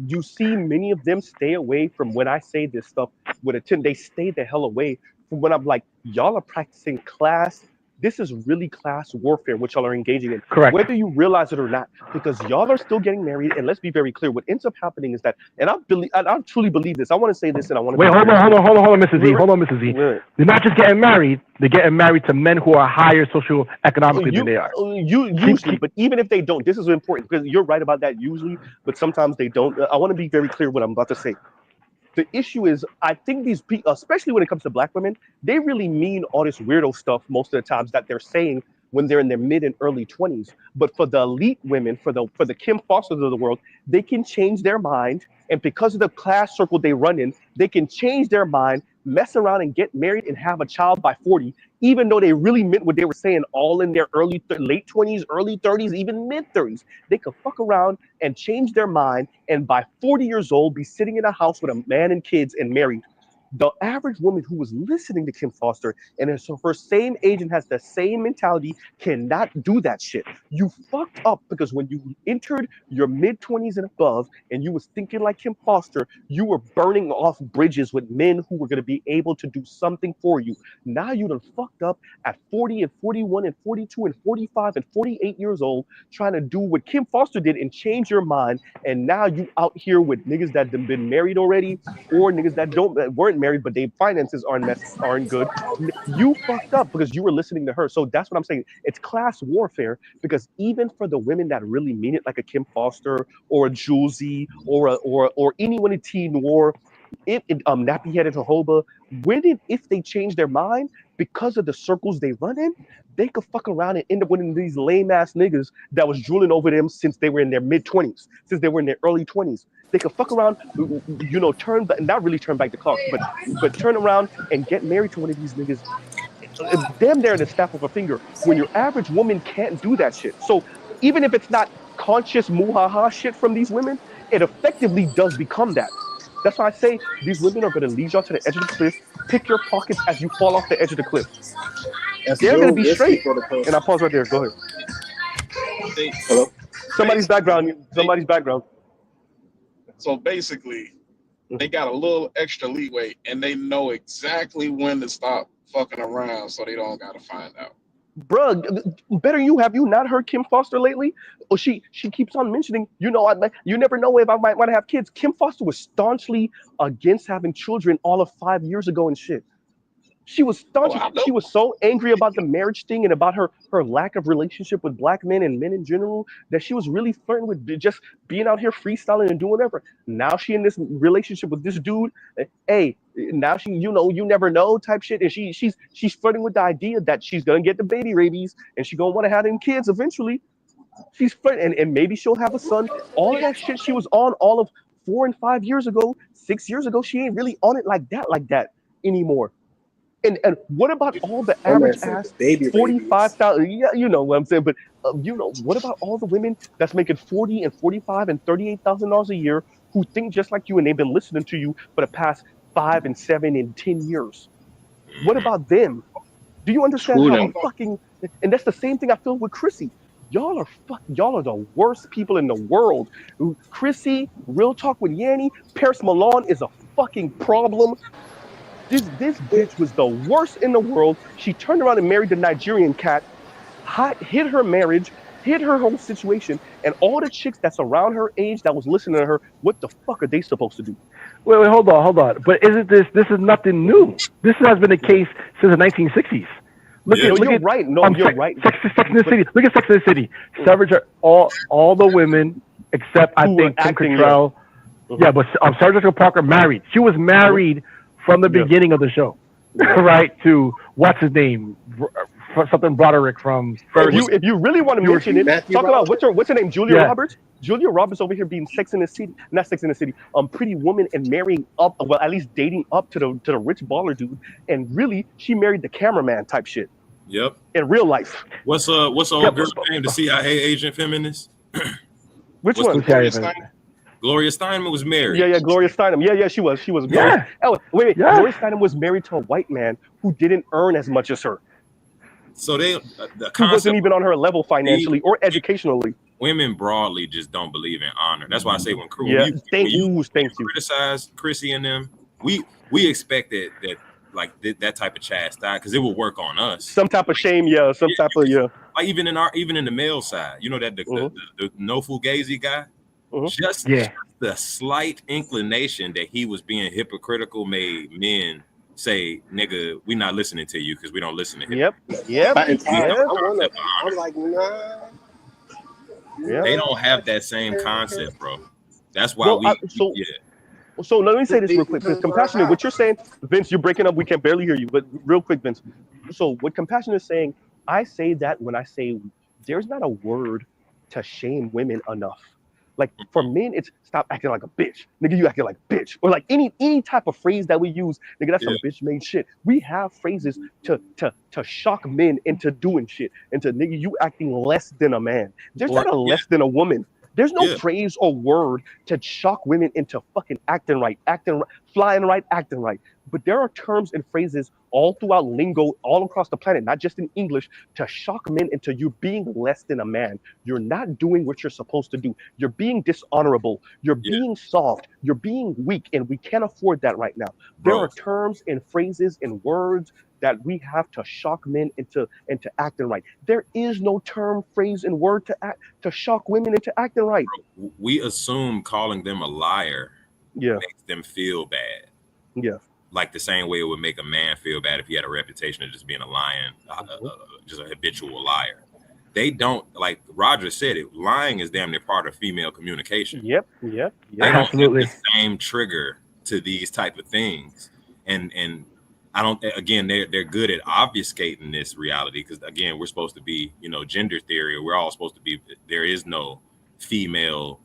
[SPEAKER 1] you see many of them stay away from when I say this stuff with a 10. They stay the hell away from when I'm like, y'all are practicing class. This is really class warfare, which y'all are engaging in.
[SPEAKER 7] Correct.
[SPEAKER 1] Whether you realize it or not, because y'all are still getting married. And let's be very clear. What ends up happening is that, and I truly believe this. I want to say this, and I want to
[SPEAKER 7] wait. Hold on, Mrs. Z. Hold on, Mrs. Z. They're not just getting married. They're getting married to men who are higher socioeconomically than they are.
[SPEAKER 1] Usually, but even if they don't, this is important because you're right about that usually, but sometimes they don't. I want to be very clear what I'm about to say. The issue is, I think these people, especially when it comes to black women, they really mean all this weirdo stuff most of the times that they're saying when they're in their mid and early 20s. But for the elite women, for the Kim Fosters of the world, they can change their mind. And because of the class circle they run in, they can change their mind mess around and get married and have a child by 40, even though they really meant what they were saying all in their late 20s, early 30s, even mid 30s. They could fuck around and change their mind and by 40 years old be sitting in a house with a man and kids and married. The average woman who was listening to Kim Foster and is her same age and has the same mentality cannot do that shit. You fucked up because when you entered your mid 20s and above and you was thinking like Kim Foster, you were burning off bridges with men who were going to be able to do something for you. Now you done fucked up at 40 and 41 and 42 and 45 and 48 years old trying to do what Kim Foster did and change your mind. And now you out here with niggas that have been married already or niggas that weren't married but their finances aren't good. You fucked up because you were listening to her. So that's what I'm saying. It's class warfare because even for the women that really mean it, like a Kim Foster or a Julesy or anyone in T Noir, Nappy Headed Jojoba, if they change their mind because of the circles they run in, they could fuck around and end up with these lame ass niggas that was drooling over them since they were in their mid 20s, since they were in their early 20s. They could fuck around, turn back, not really turn back the clock, but turn around and get married to one of these niggas damn near the snap of a finger. When your average woman can't do that shit. So even if it's not conscious muhaha shit from these women, it effectively does become that. That's why I say these women are going to lead y'all to the edge of the cliff. Pick your pockets as you fall off the edge of the cliff. They're going to be straight. And I pause right there. Go ahead.
[SPEAKER 5] Hello?
[SPEAKER 1] Somebody's background.
[SPEAKER 8] So basically, they got a little extra leeway, and they know exactly when to stop fucking around, so they don't gotta find out.
[SPEAKER 1] Bruh, better you. Have you not heard Kim Foster lately? Or she keeps on mentioning, you never know if I might want to have kids. Kim Foster was staunchly against having children all of 5 years ago and shit. She was staunch. She was so angry about the marriage thing and about her lack of relationship with black men and men in general that she was really flirting with just being out here freestyling and doing whatever. Now she in this relationship with this dude. Hey, now she, you never know type shit, and she's flirting with the idea that she's gonna get the baby rabies and she's gonna want to have them kids eventually. She's flirting, and maybe she'll have a son. All of that shit she was on all of 4 and 5 years ago, 6 years ago. She ain't really on it like that anymore. And what about all the average ass 45,000? Yeah, you know what I'm saying. But what about all the women that's making 40 and 45 and $38,000 a year who think just like you and they've been listening to you for the past 5 and 7 and 10 years? What about them? Do you understand how fucking? And that's the same thing I feel with Chrissy. Y'all are the worst people in the world. Chrissy, Real Talk with Yanni, Paris Milan is a fucking problem. This bitch was the worst in the world. She turned around and married the Nigerian cat, hid her marriage, hid her whole situation, and all the chicks that's around her age that was listening to her, what the fuck are they supposed to do?
[SPEAKER 7] Wait, hold on. But isn't this is nothing new. This has been the case since the 1960s.
[SPEAKER 1] You're right. You're right.
[SPEAKER 7] Sex in the City. Look at Sex in the City. Sergeant, all the women except I think Kim Cattrall. Yeah, but Sarah Jessica Parker married. She was married from the beginning of the show, right? To what's his name? Something Broderick from.
[SPEAKER 1] If you really want to mention it, talk about what's her name? Julia Roberts. Julia Roberts over here being Sex in the City, not Sex in the City. Pretty Woman and marrying up, well, at least dating up to the rich baller dude. And really, she married the cameraman type shit.
[SPEAKER 6] Yep.
[SPEAKER 1] In real life.
[SPEAKER 6] What's old girl name? The CIA agent feminist.
[SPEAKER 1] Which one?
[SPEAKER 6] Gloria Steinem was married.
[SPEAKER 1] Yeah, Gloria Steinem. Yeah, she was. She was married. Yeah. Oh, wait. Yeah. Gloria Steinem was married to a white man who didn't earn as much as her.
[SPEAKER 6] So who
[SPEAKER 1] wasn't even on her level financially or educationally.
[SPEAKER 6] Women broadly just don't believe in honor. That's why I say when
[SPEAKER 1] thank you
[SPEAKER 6] criticize Chrissy and them, we expect that type of chastise because it will work on us.
[SPEAKER 1] Some type of shame, type of
[SPEAKER 6] Like even in the male side, the no fugazi guy. Just the slight inclination that he was being hypocritical made men say, "Nigga, we not listening to you because we don't listen to him."
[SPEAKER 1] Yep.
[SPEAKER 5] I'm like, nah.
[SPEAKER 6] They don't have that same concept, bro. That's why
[SPEAKER 1] So let me say this real quick, because Compassionate, what you're saying, Vince, you're breaking up. We can barely hear you, but real quick, Vince. So what Compassionate is saying, I say that when I say there's not a word to shame women enough. Like for men, it's stop acting like a bitch, nigga. You acting like a bitch, or like any type of phrase that we use, nigga. That's some bitch made shit. We have phrases to shock men into doing shit, into nigga you acting less than a man. There's
[SPEAKER 6] Or
[SPEAKER 1] not a
[SPEAKER 6] yeah,
[SPEAKER 1] less than a woman. There's no
[SPEAKER 6] yeah,
[SPEAKER 1] phrase or word to shock women into fucking acting right, flying right, acting right. But there are terms and phrases all throughout lingo, all across the planet, not just in English, to shock men into you being less than a man. You're not doing what you're supposed to do. You're being dishonorable. You're
[SPEAKER 6] yeah,
[SPEAKER 1] being soft. You're being weak, and we can't afford that right now. There
[SPEAKER 6] bro.
[SPEAKER 1] are terms and phrases and words that we have to shock men into acting right. There is no term, phrase, and word to shock women into acting right.
[SPEAKER 6] We assume calling them a liar
[SPEAKER 1] Yeah,
[SPEAKER 6] makes them feel bad.
[SPEAKER 1] yeah.
[SPEAKER 6] Like the same way it would make a man feel bad if he had a reputation of just being a lying, just a habitual liar. They don't, like Roger said it. Lying is damn near part of female communication.
[SPEAKER 1] Yep, yep,
[SPEAKER 6] They
[SPEAKER 1] yep.
[SPEAKER 6] don't have
[SPEAKER 7] Absolutely.
[SPEAKER 6] the same trigger to these type of things, and I don't. Again, they're good at obfuscating this reality because again, we're supposed to be, gender theory. We're all supposed to be. There is no female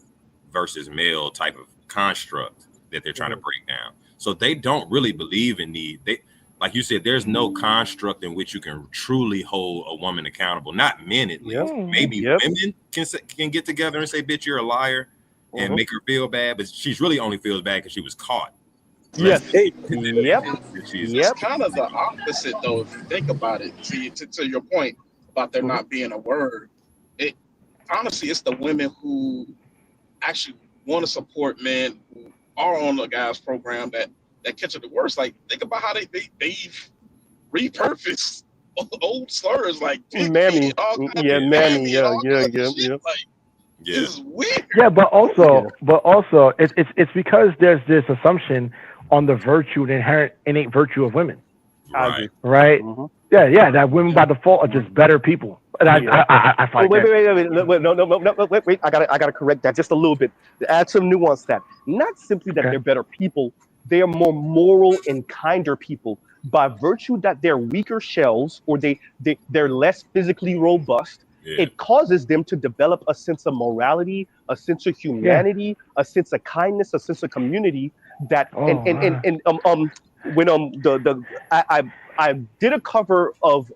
[SPEAKER 6] versus male type of construct that they're trying to break down. So they don't really believe in they, like you said, there's no construct in which you can truly hold a woman accountable. Not men, at least.
[SPEAKER 1] Yep,
[SPEAKER 6] Maybe
[SPEAKER 1] yep.
[SPEAKER 6] women can get together and say, "Bitch, you're a liar," and make her feel bad, but she's really only feels bad because she was caught.
[SPEAKER 1] Yes.
[SPEAKER 5] Hey,
[SPEAKER 1] Yep.
[SPEAKER 6] She's
[SPEAKER 8] It's
[SPEAKER 1] Yep.
[SPEAKER 8] kind of the opposite, though, if you think about it. To your point about there not being a word, it honestly, it's the women who actually want to support men who are on the guys program that catch it the worst. Like, think about how they've repurposed old slurs like
[SPEAKER 1] Mammy.
[SPEAKER 8] and all kinds
[SPEAKER 1] Yeah,
[SPEAKER 8] of
[SPEAKER 1] mammy.
[SPEAKER 8] mammy and
[SPEAKER 1] Yeah,
[SPEAKER 8] all
[SPEAKER 1] yeah,
[SPEAKER 8] kinds of
[SPEAKER 1] yeah,
[SPEAKER 8] shit.
[SPEAKER 1] yeah.
[SPEAKER 8] Like,
[SPEAKER 6] yeah.
[SPEAKER 8] this is weird.
[SPEAKER 7] Yeah, but
[SPEAKER 1] Yeah.
[SPEAKER 7] also, it's because there's this assumption on the virtue, the inherent innate virtue of women,
[SPEAKER 1] I
[SPEAKER 6] Right.
[SPEAKER 1] agree.
[SPEAKER 7] right?
[SPEAKER 1] Mhm.
[SPEAKER 7] Yeah, that women by default are just better people, and
[SPEAKER 1] Yeah.
[SPEAKER 7] I
[SPEAKER 1] Oh,
[SPEAKER 7] find
[SPEAKER 1] wait,
[SPEAKER 7] that.
[SPEAKER 1] wait. No, wait. I gotta correct that just a little bit. To add some nuance to that. Not simply that
[SPEAKER 7] Okay.
[SPEAKER 1] they're better people, they are more moral and kinder people by virtue that they're weaker shells or they're less physically robust.
[SPEAKER 6] Yeah.
[SPEAKER 1] It causes them to develop a sense of morality, a sense of
[SPEAKER 7] Yeah.
[SPEAKER 1] humanity, a sense of kindness, a sense of community. That
[SPEAKER 7] Oh,
[SPEAKER 1] and when I did a cover of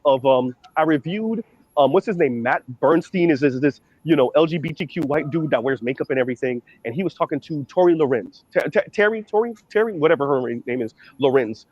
[SPEAKER 1] I reviewed what's his name, Matt Bernstein is this LGBTQ white dude that wears makeup and everything, and he was talking to Tori Lorenz, Terry, whatever her name is, Lorenz.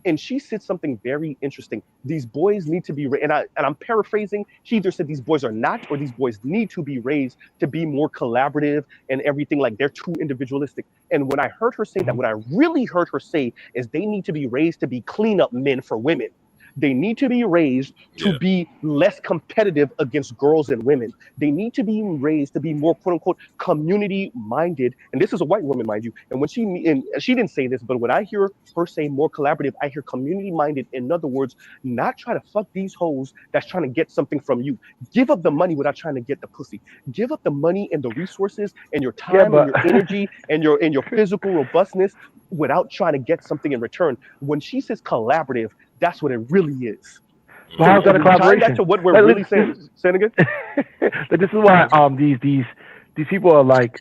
[SPEAKER 1] And she said something very interesting. These boys need to be and I'm paraphrasing. She either said these boys are not, or these boys need to be raised to be more collaborative and everything. Like they're too individualistic. And when I heard her say that, what I really heard her say is they need to be raised to be cleanup men for women. They need to be raised to
[SPEAKER 6] Yeah.
[SPEAKER 1] be less competitive against girls and women. They need to be raised to be more quote unquote community minded. And this is a white woman, mind you. And she didn't say this, but when I hear her say more collaborative, I hear community minded. In other words, not try to fuck these hoes that's trying to get something from you. Give up the money without trying to get the pussy. Give up the money and the resources and your
[SPEAKER 7] yeah,
[SPEAKER 1] time and
[SPEAKER 7] but
[SPEAKER 1] your energy and your physical robustness without trying to get something in return. When she says collaborative, that's what it really is.
[SPEAKER 7] but
[SPEAKER 1] So
[SPEAKER 7] how's that a
[SPEAKER 1] tying that
[SPEAKER 7] collaboration?
[SPEAKER 1] to what we're
[SPEAKER 7] Like,
[SPEAKER 1] really saying. Say it again.
[SPEAKER 7] Like, this is why these people are like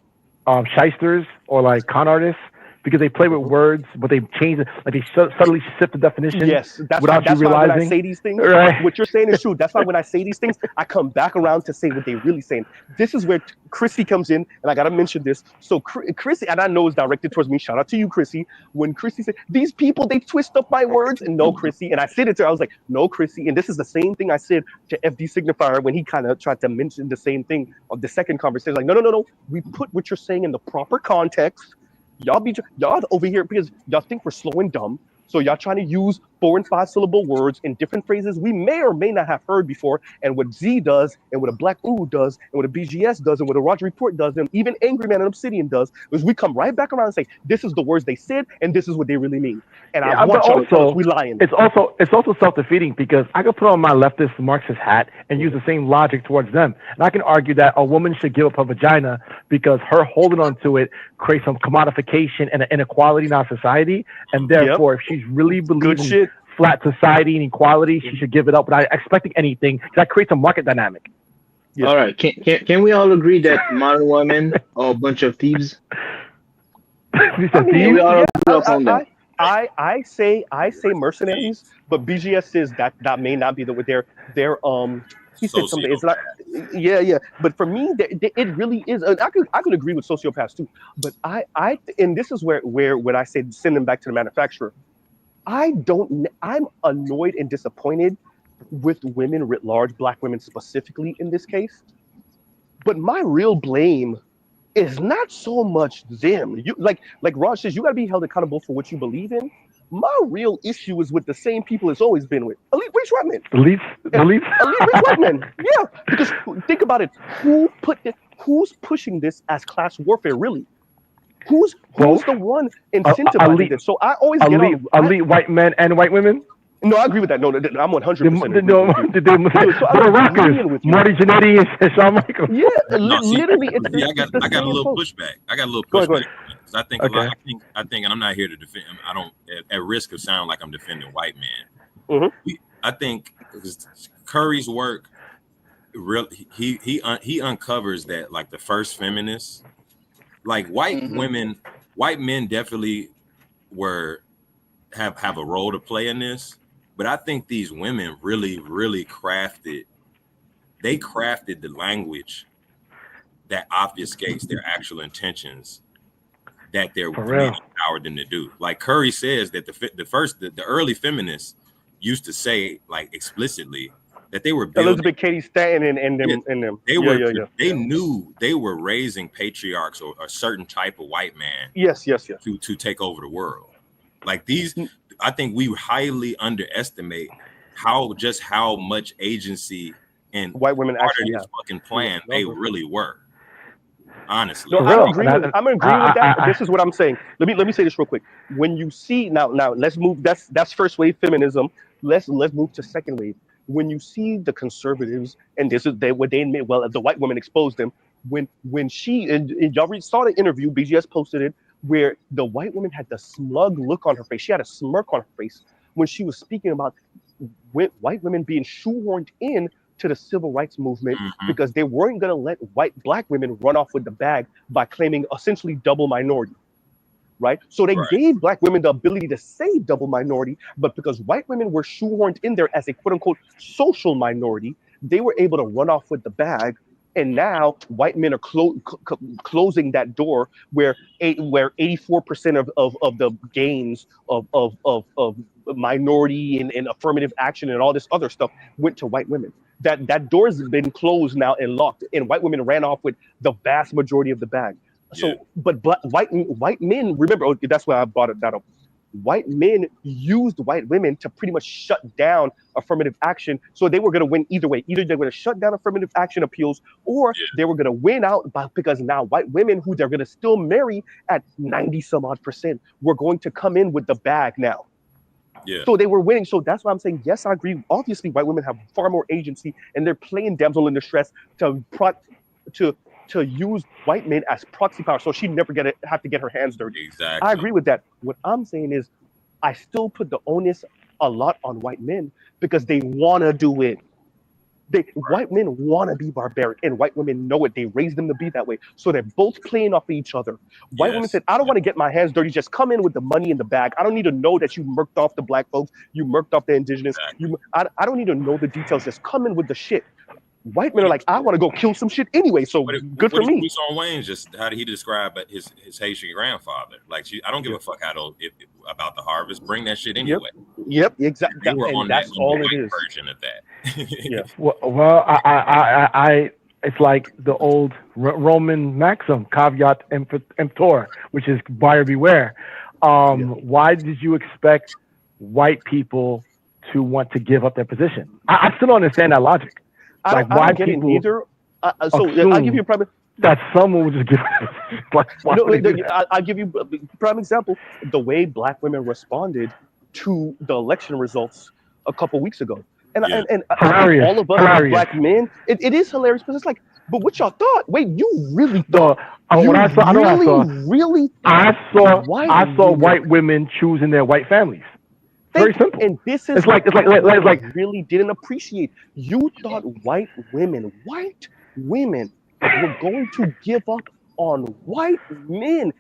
[SPEAKER 7] shysters or like con artists because they play with words, but they change it, like they subtly shift the definition
[SPEAKER 1] Yes,
[SPEAKER 7] without you
[SPEAKER 1] that's why when I
[SPEAKER 7] realizing,
[SPEAKER 1] say these things,
[SPEAKER 7] right?
[SPEAKER 1] what you're saying is true. That's why when I say these things, I come back around to say what they really saying. This is where Chrissy comes in, and I gotta mention this. So Chrissy, and I know it's directed towards me. Shout out to you, Chrissy. When Chrissy said these people, they twist up my words, and no, Chrissy, and I said it to her. I was like, no, Chrissy, and this is the same thing I said to FD Signifier when he kind of tried to mention the same thing of the second conversation. Like, no. We put what you're saying in the proper context. Y'all over here because y'all think we're slow and dumb. So y'all trying to use 4 and 5 syllable words in different phrases we may or may not have heard before. And what Z does, and what a Black Ooh does, and what a BGS does, and what a Roger Report does, and even Angry Man and Obsidian does, is we come right back around and say, this is the words they said, and this is what they really mean. And I
[SPEAKER 7] Yeah, but
[SPEAKER 1] want y'all to tell us
[SPEAKER 7] also
[SPEAKER 1] we lying.
[SPEAKER 7] it's also self-defeating because I could put on my leftist Marxist hat and use the same logic towards them, and I can argue that a woman should give up her vagina because her holding on to it creates some commodification and an inequality in our society, and therefore, if she's really
[SPEAKER 1] Good
[SPEAKER 7] believing
[SPEAKER 1] shit.
[SPEAKER 7] flat society and equality, she should give it up without expecting anything. That creates a market dynamic.
[SPEAKER 1] Yeah.
[SPEAKER 3] All right. Can we all agree that modern women are a bunch of thieves?
[SPEAKER 7] You
[SPEAKER 1] I
[SPEAKER 7] said
[SPEAKER 1] mean,
[SPEAKER 3] Can
[SPEAKER 7] thieves?
[SPEAKER 3] we all
[SPEAKER 1] yeah,
[SPEAKER 3] agree upon that?
[SPEAKER 1] I say mercenaries, but BGS says that may not be they're he said something. It's not.
[SPEAKER 6] Sociopath.
[SPEAKER 1] Yeah. But for me, it really is. And I could agree with sociopaths too. But and this is where when I say send them back to the manufacturer, I'm annoyed and disappointed with women writ large, black women specifically in this case. But my real blame is not so much them. You like Raj says, you gotta be held accountable for what you believe in. My real issue is with the same people it's always been with. Elite race white men.
[SPEAKER 7] The least.
[SPEAKER 1] Elite race white men. Yeah. Because think about it. Who's pushing this as class warfare really? Who's
[SPEAKER 7] Both
[SPEAKER 1] the one incentivizing
[SPEAKER 7] elite,
[SPEAKER 1] this? So I always get on
[SPEAKER 7] elite white men and white women.
[SPEAKER 1] no, I agree with that. No, I'm 100% agreeing
[SPEAKER 7] No,
[SPEAKER 1] with you. So
[SPEAKER 7] the
[SPEAKER 1] I'm
[SPEAKER 7] Rockers,
[SPEAKER 1] agreeing with you.
[SPEAKER 7] Marty Jannetty and Shawn Michaels.
[SPEAKER 1] Yeah,
[SPEAKER 6] No, see,
[SPEAKER 1] literally,
[SPEAKER 6] see,
[SPEAKER 1] it's the
[SPEAKER 6] I got a
[SPEAKER 1] same
[SPEAKER 6] little
[SPEAKER 1] folks.
[SPEAKER 6] pushback. I got a little
[SPEAKER 1] Go ahead.
[SPEAKER 6] pushback because I think a lot.
[SPEAKER 7] Okay.
[SPEAKER 6] I think, and I'm not here to defend. I don't at risk of sounding like I'm defending white men.
[SPEAKER 1] Mhm.
[SPEAKER 6] I think Curry's work, he uncovers that like the first feminists, like white men definitely have a role to play in this, but I think these women really crafted the language that obfuscates their actual intentions that the men empowered them to do. Like Curry says that the early feminists used to say like explicitly that they were building.
[SPEAKER 1] Elizabeth Cady Stanton and them.
[SPEAKER 6] They knew they were raising patriarchs or a certain type of white man.
[SPEAKER 1] Yes.
[SPEAKER 6] To take over the world. Like these, I think we highly underestimate how much agency and
[SPEAKER 1] white women
[SPEAKER 6] part
[SPEAKER 1] actually
[SPEAKER 6] of this
[SPEAKER 1] have.
[SPEAKER 6] fucking plan they really were. Honestly,
[SPEAKER 1] No, I'm agreeing with that. But this is what I'm saying. Let me say this real quick. When you see now let's move. That's first wave feminism. Let's move to second wave. When you see the conservatives, and this is what they admit. Well, the white women exposed them. When she and y'all saw the interview, BGS posted it, where the white woman had the smug look on her face. She had a smirk on her face when she was speaking about white women being shoehorned in to the civil rights movement because they weren't going to let black women run off with the bag by claiming essentially double minority, right? So they gave black women the ability to say double minority, but because white women were shoehorned in there as a quote unquote social minority, they were able to run off with the bag. And now white men are closing that door where 84% of the gains of minority and affirmative action and all this other stuff went to white women. That door has been closed now and locked, and white women ran off with the vast majority of the bag. So, but white men, remember, that's why I brought that up. White men used white women to pretty much shut down affirmative action. So they were going to win either way. Either they were going to shut down affirmative action appeals, or they were going to win out because now white women who they're going to still marry at 90 some odd percent were going to come in with the bag now.
[SPEAKER 6] Yeah.
[SPEAKER 1] So they were winning. So that's why I'm saying, yes, I agree. Obviously, white women have far more agency, and they're playing damsel in distress to use white men as proxy power, so she'd never have to get her hands dirty.
[SPEAKER 6] Exactly.
[SPEAKER 1] I agree with that. What I'm saying is, I still put the onus a lot on white men because they want to do it. White men want to be barbaric, and white women know it. They raised them to be that way, so they're both playing off of each other. White women said, "I don't want to get my hands dirty. Just come in with the money in the bag. I don't need to know that you murked off the black folks, you murked off the indigenous. I don't need to know the details. Just come in with the shit." White men are like, I want to go kill some shit anyway, so good for me.
[SPEAKER 6] Shawn Wayne how did he describe his Haitian grandfather? Like, I don't give a fuck about the harvest. Bring that shit anyway.
[SPEAKER 1] Yep, exactly.
[SPEAKER 6] They were
[SPEAKER 1] and
[SPEAKER 6] on
[SPEAKER 1] that's
[SPEAKER 6] that
[SPEAKER 1] all it is.
[SPEAKER 6] version of that.
[SPEAKER 1] Yeah.
[SPEAKER 7] Well, I it's like the old Roman maxim, caveat emptor, which is buyer beware. Why did you expect white people to want to give up their position? I still don't understand that logic.
[SPEAKER 1] I don't get it either. So I'll give you a prime.
[SPEAKER 7] That someone would just give.
[SPEAKER 1] I'll give you a prime example. The way black women responded to the election results a couple weeks ago, and all of us as black men, it is hilarious because it's like, but what y'all thought? Wait, you really thought?
[SPEAKER 7] I saw white women choosing their white families. Very simple.
[SPEAKER 1] And this is
[SPEAKER 7] it's like
[SPEAKER 1] really didn't appreciate. You thought white women, white women were going to give up on white men.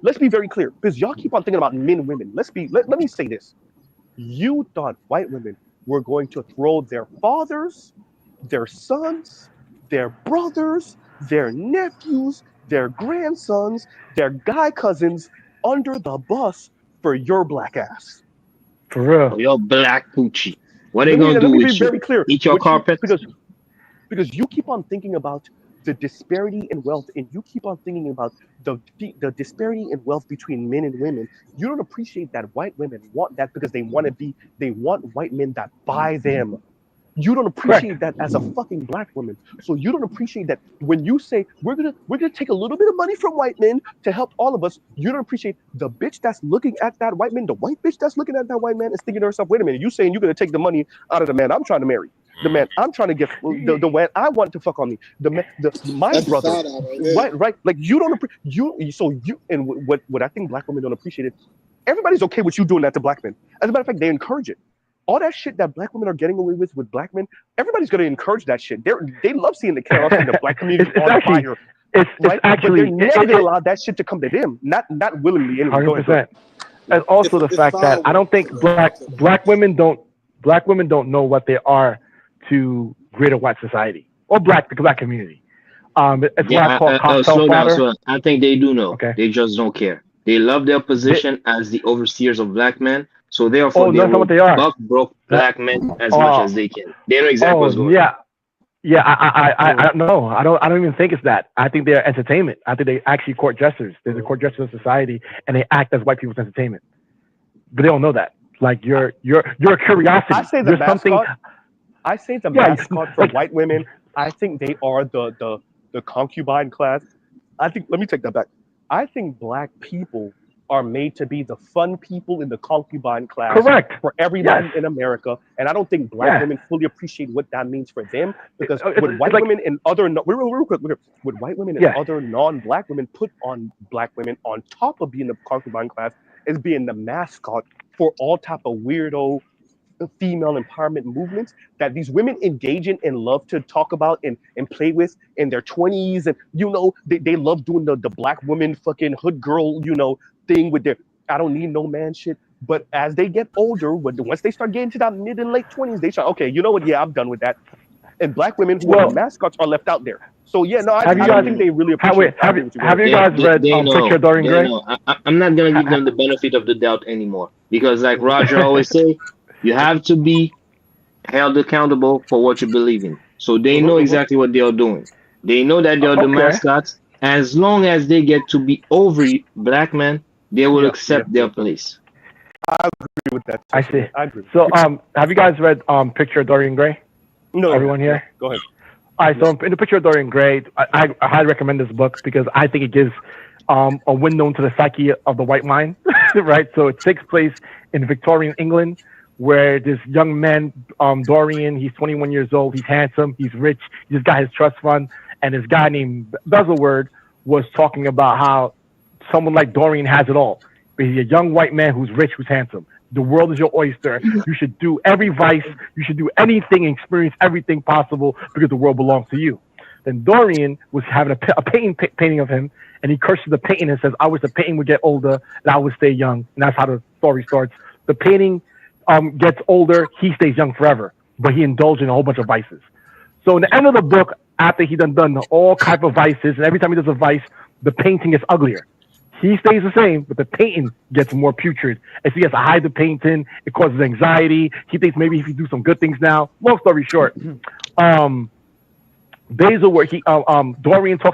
[SPEAKER 1] Let's be very clear, because y'all keep on thinking about men, women. Let me say this. You thought white women were going to throw their fathers, their sons, their brothers, their nephews, their grandsons, their guy cousins under the bus for your black ass.
[SPEAKER 7] For real.
[SPEAKER 3] Your black poochie. What are they gonna do
[SPEAKER 1] Let me
[SPEAKER 3] with
[SPEAKER 1] be
[SPEAKER 3] you?
[SPEAKER 1] very clear.
[SPEAKER 3] Eat your carpet?
[SPEAKER 1] Because you keep on thinking about the disparity in wealth, and you keep on thinking about the disparity in wealth between men and women. You don't appreciate that white women want that because they want white men that buy them. You don't appreciate that as a fucking black woman. So you don't appreciate that when you say we're gonna take a little bit of money from white men to help all of us. You don't appreciate the bitch that's looking at that white man, the white bitch that's looking at that white man is thinking to herself, wait a minute, you saying you're gonna take the money out of the man I'm trying to marry, the man I'm trying to get, the man I want to fuck on me, my
[SPEAKER 5] That's
[SPEAKER 1] brother,
[SPEAKER 5] the side eye right there.
[SPEAKER 1] right? Like you don't and what I think black women don't appreciate it. Everybody's okay with you doing that to black men. As a matter of fact, they encourage it. All that shit that black women are getting away with black men, everybody's going to encourage that shit. They love seeing the chaos in the black community on fire.
[SPEAKER 7] It's
[SPEAKER 1] right?
[SPEAKER 7] actually,
[SPEAKER 1] but they're never going to allow that shit to come to them, not willingly. Anyway,
[SPEAKER 7] 100%. And also the fact that I don't think black women don't know what they are to greater white society or the black community. It's what I call cocktail
[SPEAKER 3] slow down,
[SPEAKER 7] fodder.
[SPEAKER 3] slow down. I think they do know.
[SPEAKER 7] Okay.
[SPEAKER 3] They just don't care. They love their position as the overseers of black men, so therefore they will buck broke black men as much as they can. They know exactly what's going on.
[SPEAKER 7] Yeah, I don't know. I don't even think it's that. I think they're entertainment. I think they actually court jesters. They're the court jesters of society, and they act as white people's entertainment. But they don't know that. Like you're a curiosity.
[SPEAKER 1] I say the mascot for white women. I think they are the concubine class. Let me take that back. I think black people are made to be the fun people in the concubine class.
[SPEAKER 7] Correct.
[SPEAKER 1] For everybody in America. And I don't think black women fully appreciate what that means for them. Because with white women and other with white women and other non-black women put on black women on top of being the concubine class is being the mascot for all type of weirdo female empowerment movements that these women engage in and love to talk about and play with in their 20s. And they love doing the black woman fucking hood girl thing with their I don't need no man shit. But as they get older, once they start getting to that mid and late 20s, they start, okay, you know what, I'm done with that. And black women who are the mascots are left out there. So I don't think they really appreciate it.
[SPEAKER 7] Have you guys read Picture of Dorian Gray?
[SPEAKER 3] I'm not gonna give them the benefit of the doubt anymore, because like Roger always say, you have to be held accountable for what you believe in. So they know exactly what they are doing. They know that they are the mascots. As long as they get to be over black men, they will accept their place.
[SPEAKER 1] I agree with that.
[SPEAKER 7] I see. I agree. So have you guys read Picture of Dorian Gray?
[SPEAKER 1] No.
[SPEAKER 7] Everyone here?
[SPEAKER 1] Go ahead.
[SPEAKER 7] All right, so in the Picture of Dorian Gray, I highly recommend this book because I think it gives a window into the psyche of the white mind, right? So it takes place in Victorian England, where this young man, Dorian, he's 21 years old, he's handsome, he's rich, he's got his trust fund, and this guy named Bezelword was talking about how someone like Dorian has it all. But he's a young white man who's rich, who's handsome. The world is your oyster. You should do every vice. You should do anything and experience everything possible because the world belongs to you. Then Dorian was having a painting of him, and he curses the painting and says, I wish the painting would get older and I would stay young. And that's how the story starts. The painting gets older, he stays young forever, but he indulged in a whole bunch of vices. So in the end of the book, after he done all type of vices, and every time he does a vice, the painting gets uglier. He stays the same, but the painting gets more putrid. And so he has to hide the painting. It causes anxiety. He thinks maybe if he do some good things now. Long story short, Dorian talks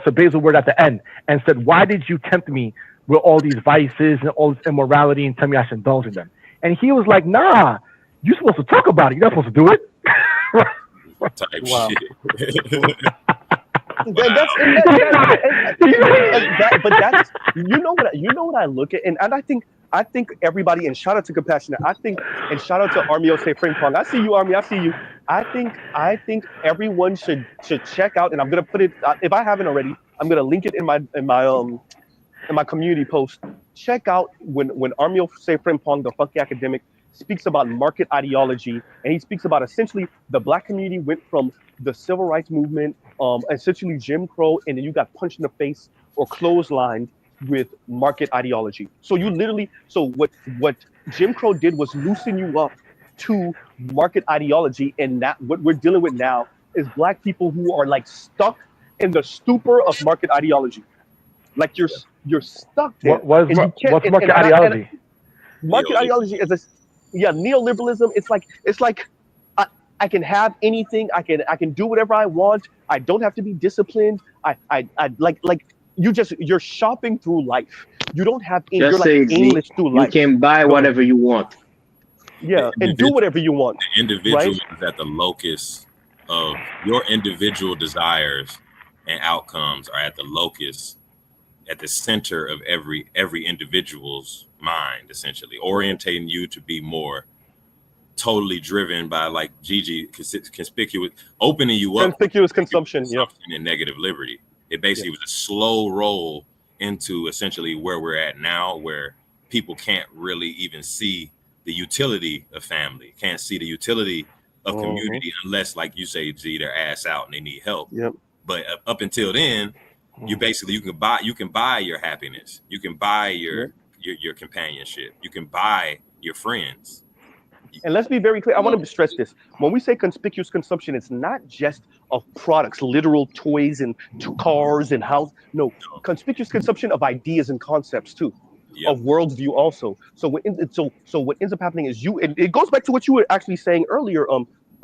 [SPEAKER 7] to Bezelword at the end and said, why did you tempt me with all these vices and all this immorality and tell me I should indulge in them? And he was like, nah, you're supposed to talk about it. You're not supposed to do it.
[SPEAKER 6] Type shit.
[SPEAKER 1] But that's what I look at, and I think everybody, and shout out to Compassionate, and shout out to Armio say Frank Pong. I see you, Army. I see you. I think everyone should check out, and I'm gonna put it if I haven't already. I'm gonna link it in my community post. Check out when Armio say Frank Pong, the funky academic, speaks about market ideology, and he speaks about essentially the black community went from the civil rights movement essentially Jim Crow, and then you got punched in the face or clotheslined with market ideology. So you literally, so what Jim Crow did was loosen you up to market ideology, and that what we're dealing with now is black people who are like stuck in the stupor of market ideology. Like you're stuck there, and you can't.
[SPEAKER 7] What's market
[SPEAKER 1] And
[SPEAKER 7] ideology?
[SPEAKER 1] market ideology is a, yeah, neoliberalism. It's like I, I can have anything. I can do whatever I want. I don't have to be disciplined. I like you're shopping through life. You don't have you're
[SPEAKER 3] Just
[SPEAKER 1] like
[SPEAKER 3] say Z.
[SPEAKER 1] aimless through
[SPEAKER 3] You
[SPEAKER 1] life.
[SPEAKER 3] can buy
[SPEAKER 1] Go ahead.
[SPEAKER 3] whatever you want.
[SPEAKER 6] The
[SPEAKER 1] Yeah, and do
[SPEAKER 6] individual,
[SPEAKER 1] whatever you want.
[SPEAKER 6] the individual
[SPEAKER 1] Right?
[SPEAKER 6] is at the locus of your individual desires and outcomes are at the locus, at the center of every individual's mind, essentially orientating you to be more totally driven by, like Gigi, conspicuous, opening you up for
[SPEAKER 1] Conspicuous
[SPEAKER 6] conspicuous
[SPEAKER 1] consumption. Yeah.
[SPEAKER 6] consumption and negative liberty. It
[SPEAKER 1] Yeah.
[SPEAKER 6] basically was a slow roll into essentially where we're at now, where people can't really even see the utility of family, can't see the utility of community unless, like you say, G, they're ass out and they need help.
[SPEAKER 1] Yep.
[SPEAKER 6] But up until then, you basically you can buy your happiness, you can buy
[SPEAKER 1] Yep.
[SPEAKER 6] your companionship, you can buy your friends.
[SPEAKER 1] And let's be very clear. I want to stress this. When we say conspicuous consumption, it's not just of products, literal toys and cars and house. No, conspicuous consumption of ideas and concepts too,
[SPEAKER 6] Yep.
[SPEAKER 1] of worldview also. So what ends up happening is and it goes back to what you were actually saying earlier,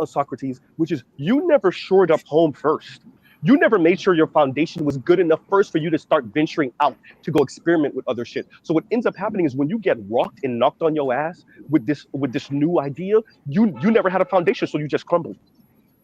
[SPEAKER 1] Socrates, which is you never shored up home first. You never made sure your foundation was good enough first for you to start venturing out to go experiment with other shit. So what ends up happening is when you get rocked and knocked on your ass with this new idea, you never had a foundation, so you just crumbled.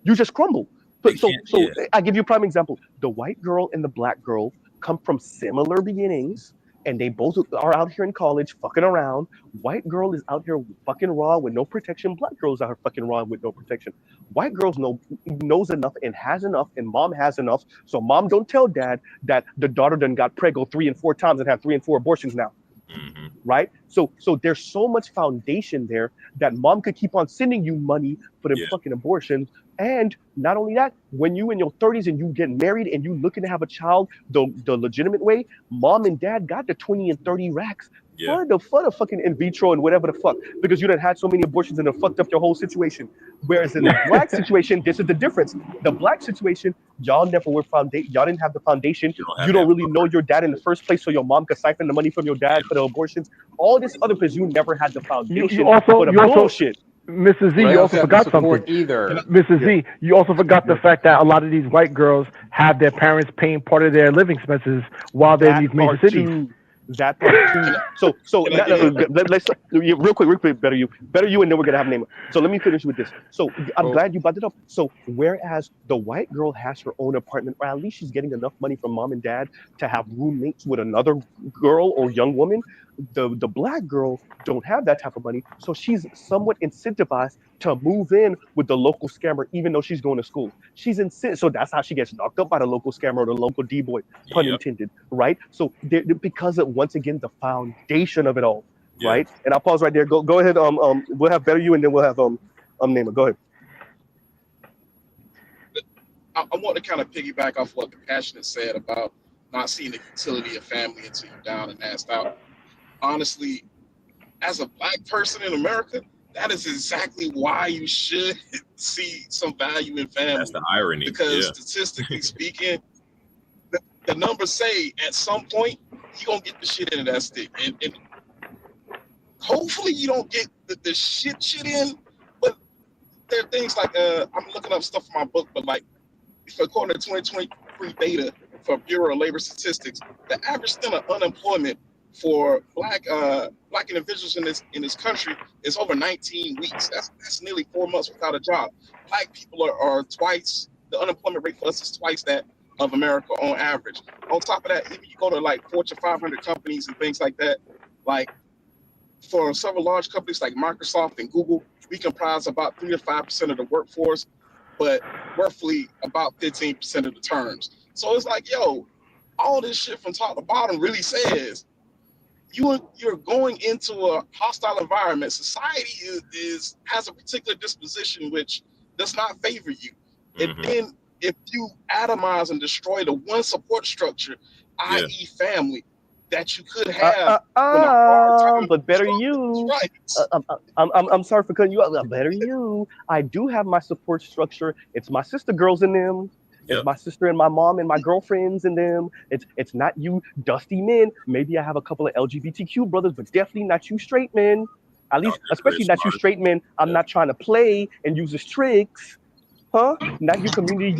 [SPEAKER 1] You just crumble.
[SPEAKER 6] They can't, yeah.
[SPEAKER 1] I give you a prime example. The white girl and the black girl come from similar beginnings, and they both are out here in college fucking around. White girl is out here fucking raw with no protection. Black girl's out here fucking raw with no protection. White girls knows enough and has enough, and mom has enough. So mom don't tell dad that the daughter done got preggo 3 and 4 times and have 3 and 4 abortions now.
[SPEAKER 6] Mhm.
[SPEAKER 1] Right? So there's so much foundation there that mom could keep on sending you money for them
[SPEAKER 6] Yeah.
[SPEAKER 1] fucking abortions. And not only that, when you in your 30s and you get married and you looking to have a child the legitimate way, mom and dad got the 20 and 30 racks
[SPEAKER 6] Yeah.
[SPEAKER 1] for the fucking in vitro and whatever the fuck, because you done had so many abortions and it fucked up your whole situation. Whereas in the black situation, this is the difference. The black situation, y'all never were y'all didn't have the foundation.
[SPEAKER 6] have
[SPEAKER 1] You don't
[SPEAKER 6] that
[SPEAKER 1] really know your dad in the first place, so your mom could siphon the money from your dad for the abortions. All this other because you never had the foundation for the bullshit.
[SPEAKER 7] Mrs. Z,
[SPEAKER 9] Right.
[SPEAKER 7] you also
[SPEAKER 9] Have the
[SPEAKER 7] forgot
[SPEAKER 9] support
[SPEAKER 7] something.
[SPEAKER 9] either.
[SPEAKER 7] Mrs. Z, you also forgot the fact that a lot of these white girls have their parents paying part of their living expenses while they're in these major cities.
[SPEAKER 1] That part too. So
[SPEAKER 8] Can I
[SPEAKER 1] let's real quick, better you, and then we're gonna have a name. So let me finish with this. So I'm glad you brought it up. So whereas the white girl has her own apartment, or at least she's getting enough money from mom and dad to have roommates with another girl or young woman, the black girl don't have that type of money, so she's somewhat incentivized to move in with the local scammer, even though she's going to school. So that's how she gets knocked up by the local scammer or the local D-boy, pun
[SPEAKER 6] Yep.
[SPEAKER 1] intended, right? So because of, once again, the foundation of it all,
[SPEAKER 6] Yeah.
[SPEAKER 1] right? And I'll pause right there. Go ahead. We'll have Better You, and then we'll have Naima. Go ahead.
[SPEAKER 8] I want to kind of piggyback off what Compassionate said about not seeing the utility of family until you're down and assed out. Honestly, as a black person in America, that is exactly why you should see some value in family.
[SPEAKER 6] That's the irony.
[SPEAKER 8] Because
[SPEAKER 6] Yeah.
[SPEAKER 8] statistically speaking, the numbers say at some point you're going to get the shit into that stick. And hopefully you don't get the shit in, but there are things like, I'm looking up stuff for my book, but like, according to 2023 data for Bureau of Labor Statistics, the average stint of unemployment for black individuals in this country is over 19 weeks. That's nearly 4 months without a job. Black people are twice, the unemployment rate for us is twice that of America on average. On top of that, if you go to like Fortune 500 companies and things like that, like for several large companies like Microsoft and Google, we comprise about 3 to 5% of the workforce, but roughly about 15% of the terms. So it's like, yo, all this shit from top to bottom really says you're going into a hostile environment. Society has a particular disposition which does not favor you. And then if you atomize and destroy the one support structure, i.e., family, that you could have when a hard time
[SPEAKER 1] But better you.
[SPEAKER 8] strikes.
[SPEAKER 1] I'm sorry for cutting you out. Better you. I do have my support structure. It's my sister girls in them. It's
[SPEAKER 6] Yep.
[SPEAKER 1] my sister and my mom and my girlfriends in them. It's not you dusty men. Maybe I have a couple of LGBTQ brothers, but definitely not you straight men. At least,
[SPEAKER 6] You're
[SPEAKER 1] especially not you
[SPEAKER 6] smart.
[SPEAKER 1] straight men. I'm
[SPEAKER 6] Yeah.
[SPEAKER 1] not trying to play and use his tricks. Huh? Not you community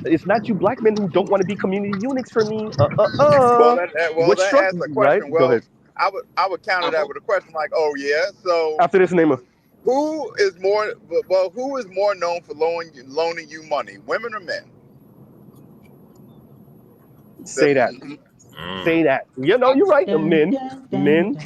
[SPEAKER 1] it's not you black men who don't want to be community eunuchs for me.
[SPEAKER 2] Well,
[SPEAKER 1] What
[SPEAKER 2] that
[SPEAKER 1] struck
[SPEAKER 2] asks a
[SPEAKER 1] right?
[SPEAKER 2] question.
[SPEAKER 1] Go
[SPEAKER 2] Well,
[SPEAKER 1] ahead.
[SPEAKER 2] I would counter that with a question like, oh yeah, so
[SPEAKER 1] After this, name of
[SPEAKER 2] who is more known for loaning you money, women or men?
[SPEAKER 1] say that. Say that. You know, you're right. Men,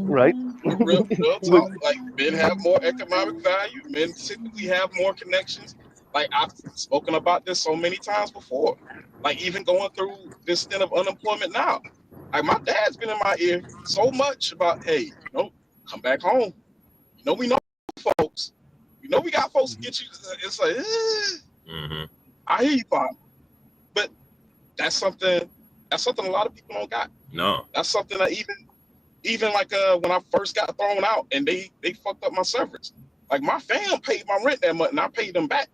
[SPEAKER 1] right?
[SPEAKER 8] Real talk, like men have more economic value. Men typically have more connections. Like I've spoken about this so many times before. Like even going through this stint of unemployment now. Like my dad's been in my ear so much about, hey, come back home. We know folks. We got folks to get you. It's like, I hear you, Pop. But that's something a lot of people don't got.
[SPEAKER 6] No.
[SPEAKER 8] That's something that even like when I first got thrown out and they fucked up my severance. Like my fam paid my rent that month and I paid them back.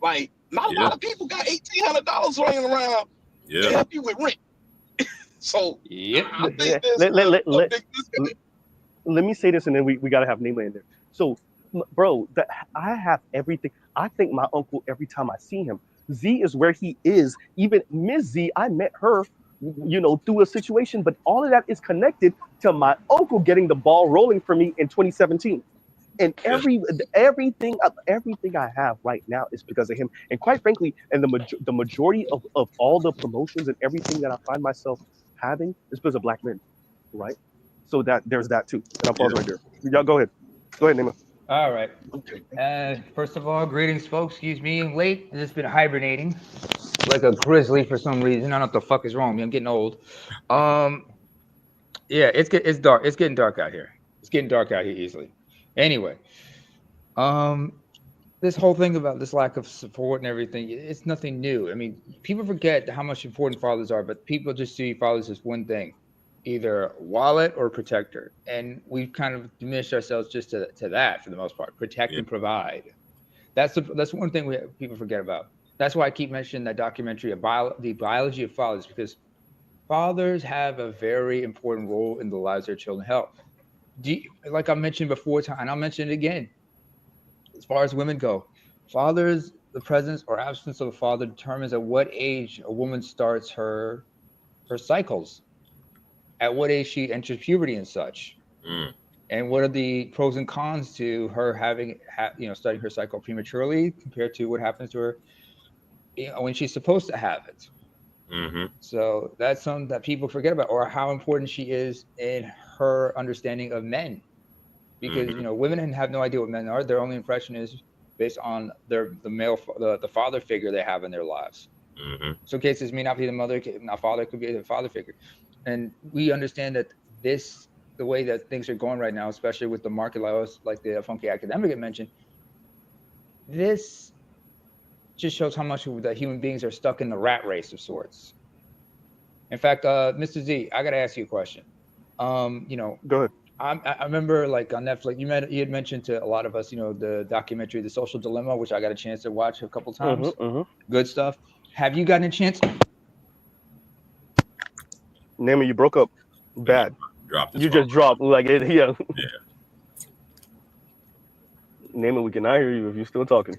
[SPEAKER 8] Like not a lot of people got $1,800 laying around to help you with rent. So I think
[SPEAKER 1] let me say this and then we gotta have Nima in there. So bro, I have everything. I thank my uncle every time I see him. Z is where he is. Even Miss Z, I met her, through a situation, but all of that is connected to my uncle getting the ball rolling for me in 2017. And everything I have right now is because of him. And quite frankly, and the majority of all the promotions and everything that I find myself having is because of black men, right? So that there's that too. And I'll pause right there. Y'all go ahead. Go ahead, Nima.
[SPEAKER 9] All right. First of all, greetings, folks. Excuse me, I'm late. I've just been hibernating like a grizzly for some reason. I don't know what the fuck is wrong with me. I'm getting old. Yeah, it's dark. It's getting dark out here. It's getting dark out here easily. Anyway, this whole thing about this lack of support and everything, it's nothing new. I mean, people forget how much important fathers are, but people just see fathers as one thing, either wallet or protector. And we've kind of diminished ourselves just to that for the most part, protect and provide. That's one thing people forget about. That's why I keep mentioning that documentary, The Biology of Fathers, because fathers have a very important role in the lives of their children. Hell, like I mentioned before, and I'll mention it again. As far as women go, fathers, the presence or absence of a father determines at what age a woman starts her cycles, at what age she enters puberty and such, and what are the pros and cons to her having, starting her cycle prematurely compared to what happens to her, when she's supposed to have it. So that's something that people forget about, or how important she is in her understanding of men. Because women have no idea what men are. Their only impression is based on the father figure they have in their lives. Some cases may not be the mother, not father, could be the father figure. And we understand that the way that things are going right now, especially with the market laws, like the funky academic had mentioned, this just shows how much that human beings are stuck in the rat race of sorts. In fact, Mr. Z, I got to ask you a question.
[SPEAKER 1] Go ahead.
[SPEAKER 9] I remember, like on Netflix, you had mentioned to a lot of us, the documentary, The Social Dilemma, which I got a chance to watch a couple times. Good stuff. Have you gotten a chance?
[SPEAKER 1] Name you broke up bad. You just dropped like it. Yeah. Name it. We cannot hear you if you're still talking.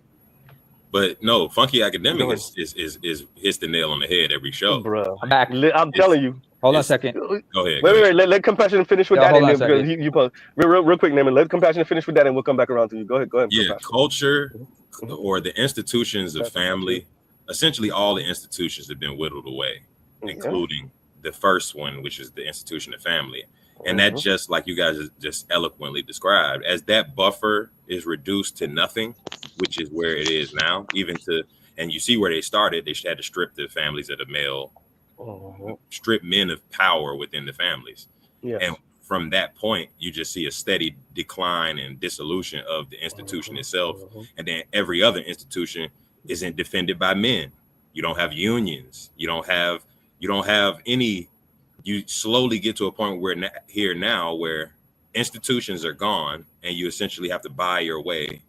[SPEAKER 6] But no, Funky Academic is hits the nail on the head every show.
[SPEAKER 1] Bro,
[SPEAKER 9] I'm back.
[SPEAKER 1] I'm telling you.
[SPEAKER 9] Hold on a second.
[SPEAKER 6] Go ahead.
[SPEAKER 1] Wait. Let Compassionate finish with that. Because you real quick, Name it. Let Compassionate finish with that, and we'll come back around to you. Go ahead.
[SPEAKER 6] Yeah, culture or the institutions of family. Essentially, all the institutions have been whittled away, including the first one, which is the institution of family. And that, just like you guys just eloquently described, as that buffer is reduced to nothing, which is where it is now, and you see where they started, they had to strip the families of the male, strip men of power within the families. And from that point, you just see a steady decline and dissolution of the institution itself. And then every other institution isn't defended by men. You don't have unions. You don't have any. You slowly get to a point where here now where institutions are gone, and you essentially have to buy your way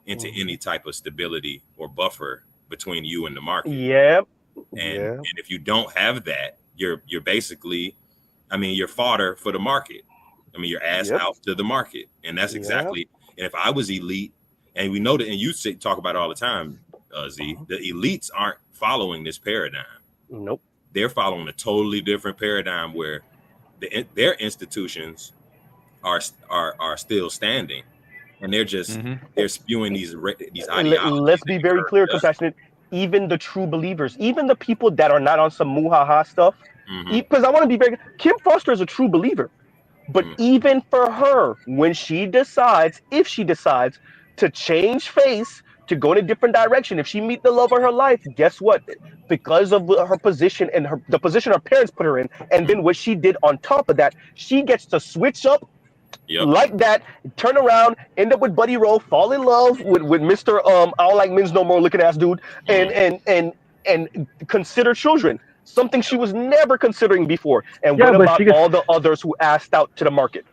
[SPEAKER 6] into any type of stability or buffer between you and the market.
[SPEAKER 1] Yep.
[SPEAKER 6] And if you don't have that, you're basically, I mean, you're fodder for the market. I mean, you're asked out to the market, and that's exactly. And if I was elite, and we know that, and you talk about it all the time, Z, the elites aren't following this paradigm.
[SPEAKER 1] Nope.
[SPEAKER 6] They're following a totally different paradigm where their institutions are still standing, and they're just they're spewing these ideologies.
[SPEAKER 1] Let's be very clear, compassionate. Even the true believers, even the people that are not on some muhaha stuff, because I want to be very. Kim Foster is a true believer, but even for her, when she decides, if she decides to change face, to go in a different direction, if she meet the love of her life, guess what? Because of her position and the position her parents put her in, and then what she did on top of that, she gets to switch up like that, turn around, end up with Buddy Rowe, fall in love with Mr. I don't like men's no more looking ass dude, and consider children, something she was never considering before. And what about all the others who asked out to the market?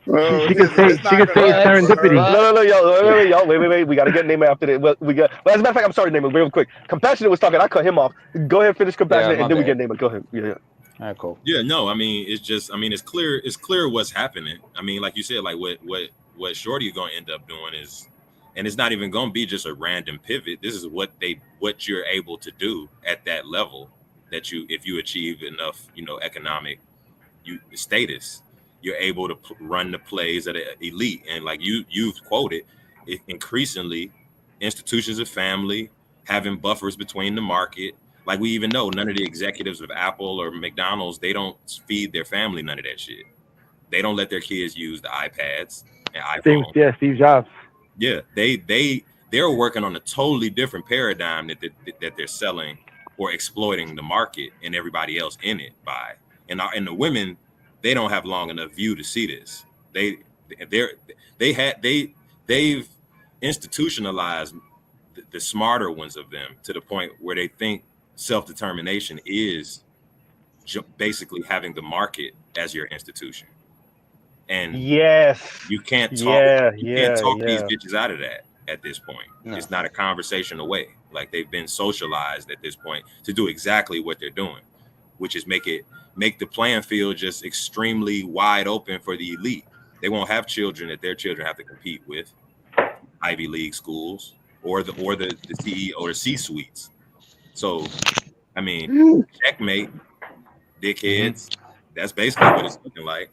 [SPEAKER 7] She could say serendipity.
[SPEAKER 1] No, y'all, wait. We got to get Neyman after that. Well, as a matter of fact, I'm sorry, Neyman, real quick. Compassionate was talking. I cut him off. Go ahead, finish Compassionate, and then we get Neyman. Go ahead. Yeah.
[SPEAKER 9] All right, cool.
[SPEAKER 6] Yeah, no, I mean, it's just, I mean, it's clear what's happening. I mean, like you said, like what Shorty is going to end up doing is, and it's not even going to be just a random pivot. This is what you're able to do at that level, that if you achieve enough, economic status, you're able to run the plays at an elite. And like you've quoted, increasingly institutions of family having buffers between the market. Like we even know none of the executives of Apple or McDonald's, they don't feed their family none of that shit. They don't let their kids use the iPads and iPhones.
[SPEAKER 7] Steve Jobs.
[SPEAKER 6] Yeah, they're working on a totally different paradigm that they're selling or exploiting the market and everybody else in it by. And the women, they don't have long enough view to see this. They've institutionalized the smarter ones of them to the point where they think self-determination is basically having the market as your institution. And you can't talk these bitches out of that at this point. No. It's not a conversation away. Like they've been socialized at this point to do exactly what they're doing, which is make the playing field just extremely wide open for the elite. They won't have children that their children have to compete with, Ivy League schools or the CEO or C-suites. So, I mean, checkmate, dickheads. That's basically what it's looking like.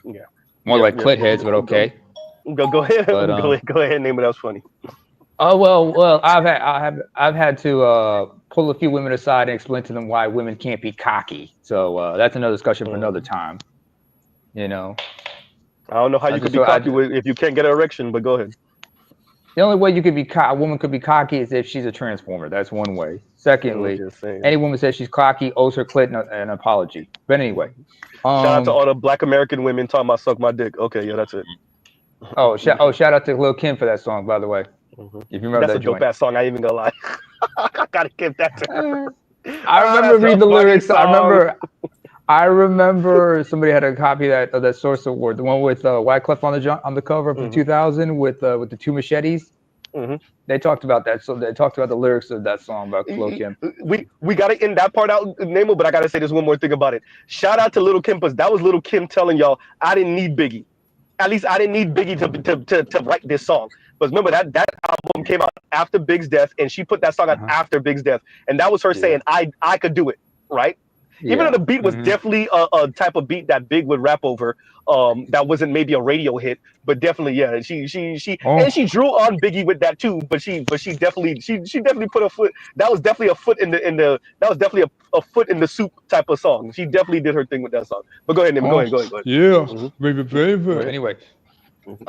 [SPEAKER 1] Yeah,
[SPEAKER 9] more like clit heads, but okay.
[SPEAKER 1] Go ahead. But, go ahead. Name it. That's funny.
[SPEAKER 9] Oh well. I've had to pull a few women aside and explain to them why women can't be cocky. So that's another discussion for another time. I
[SPEAKER 1] don't know how you could be cocky if you can't get an erection, but go ahead.
[SPEAKER 9] The only way you could be a woman could be cocky is if she's a transformer. That's one way. Secondly, any woman says she's cocky owes her clit an apology. But anyway,
[SPEAKER 1] shout out to all the Black American women talking about suck my dick. Okay, yeah, that's it.
[SPEAKER 9] Shout out to Lil Kim for that song, by the way. If you remember
[SPEAKER 1] that's a dope ass song. I ain't even gonna lie. I gotta give that to her.
[SPEAKER 9] I remember reading the lyrics. I remember somebody had a copy of that Source Award, the one with Wyclef on the cover from 2000 with the two machetes. They talked about that. So they talked about the lyrics of that song about Lil Kim.
[SPEAKER 1] We got to end that part out, Nemo, but I got to say this one more thing about it. Shout out to Little Kim, because that was Little Kim telling y'all, I didn't need Biggie. At least I didn't need Biggie to write this song. But remember, that album came out after Big's death, and she put that song out after Big's death. And that was her saying, I could do it, right? Even though the beat was definitely a type of beat that Big would rap over, that wasn't maybe a radio hit, but definitely, yeah. She and she drew on Biggie with that too. But she definitely put a foot. That was definitely a foot in the. That was definitely a foot in the soup type of song. She definitely did her thing with that song. But go ahead, Nima. Go ahead.
[SPEAKER 9] Yeah, baby. Anyway,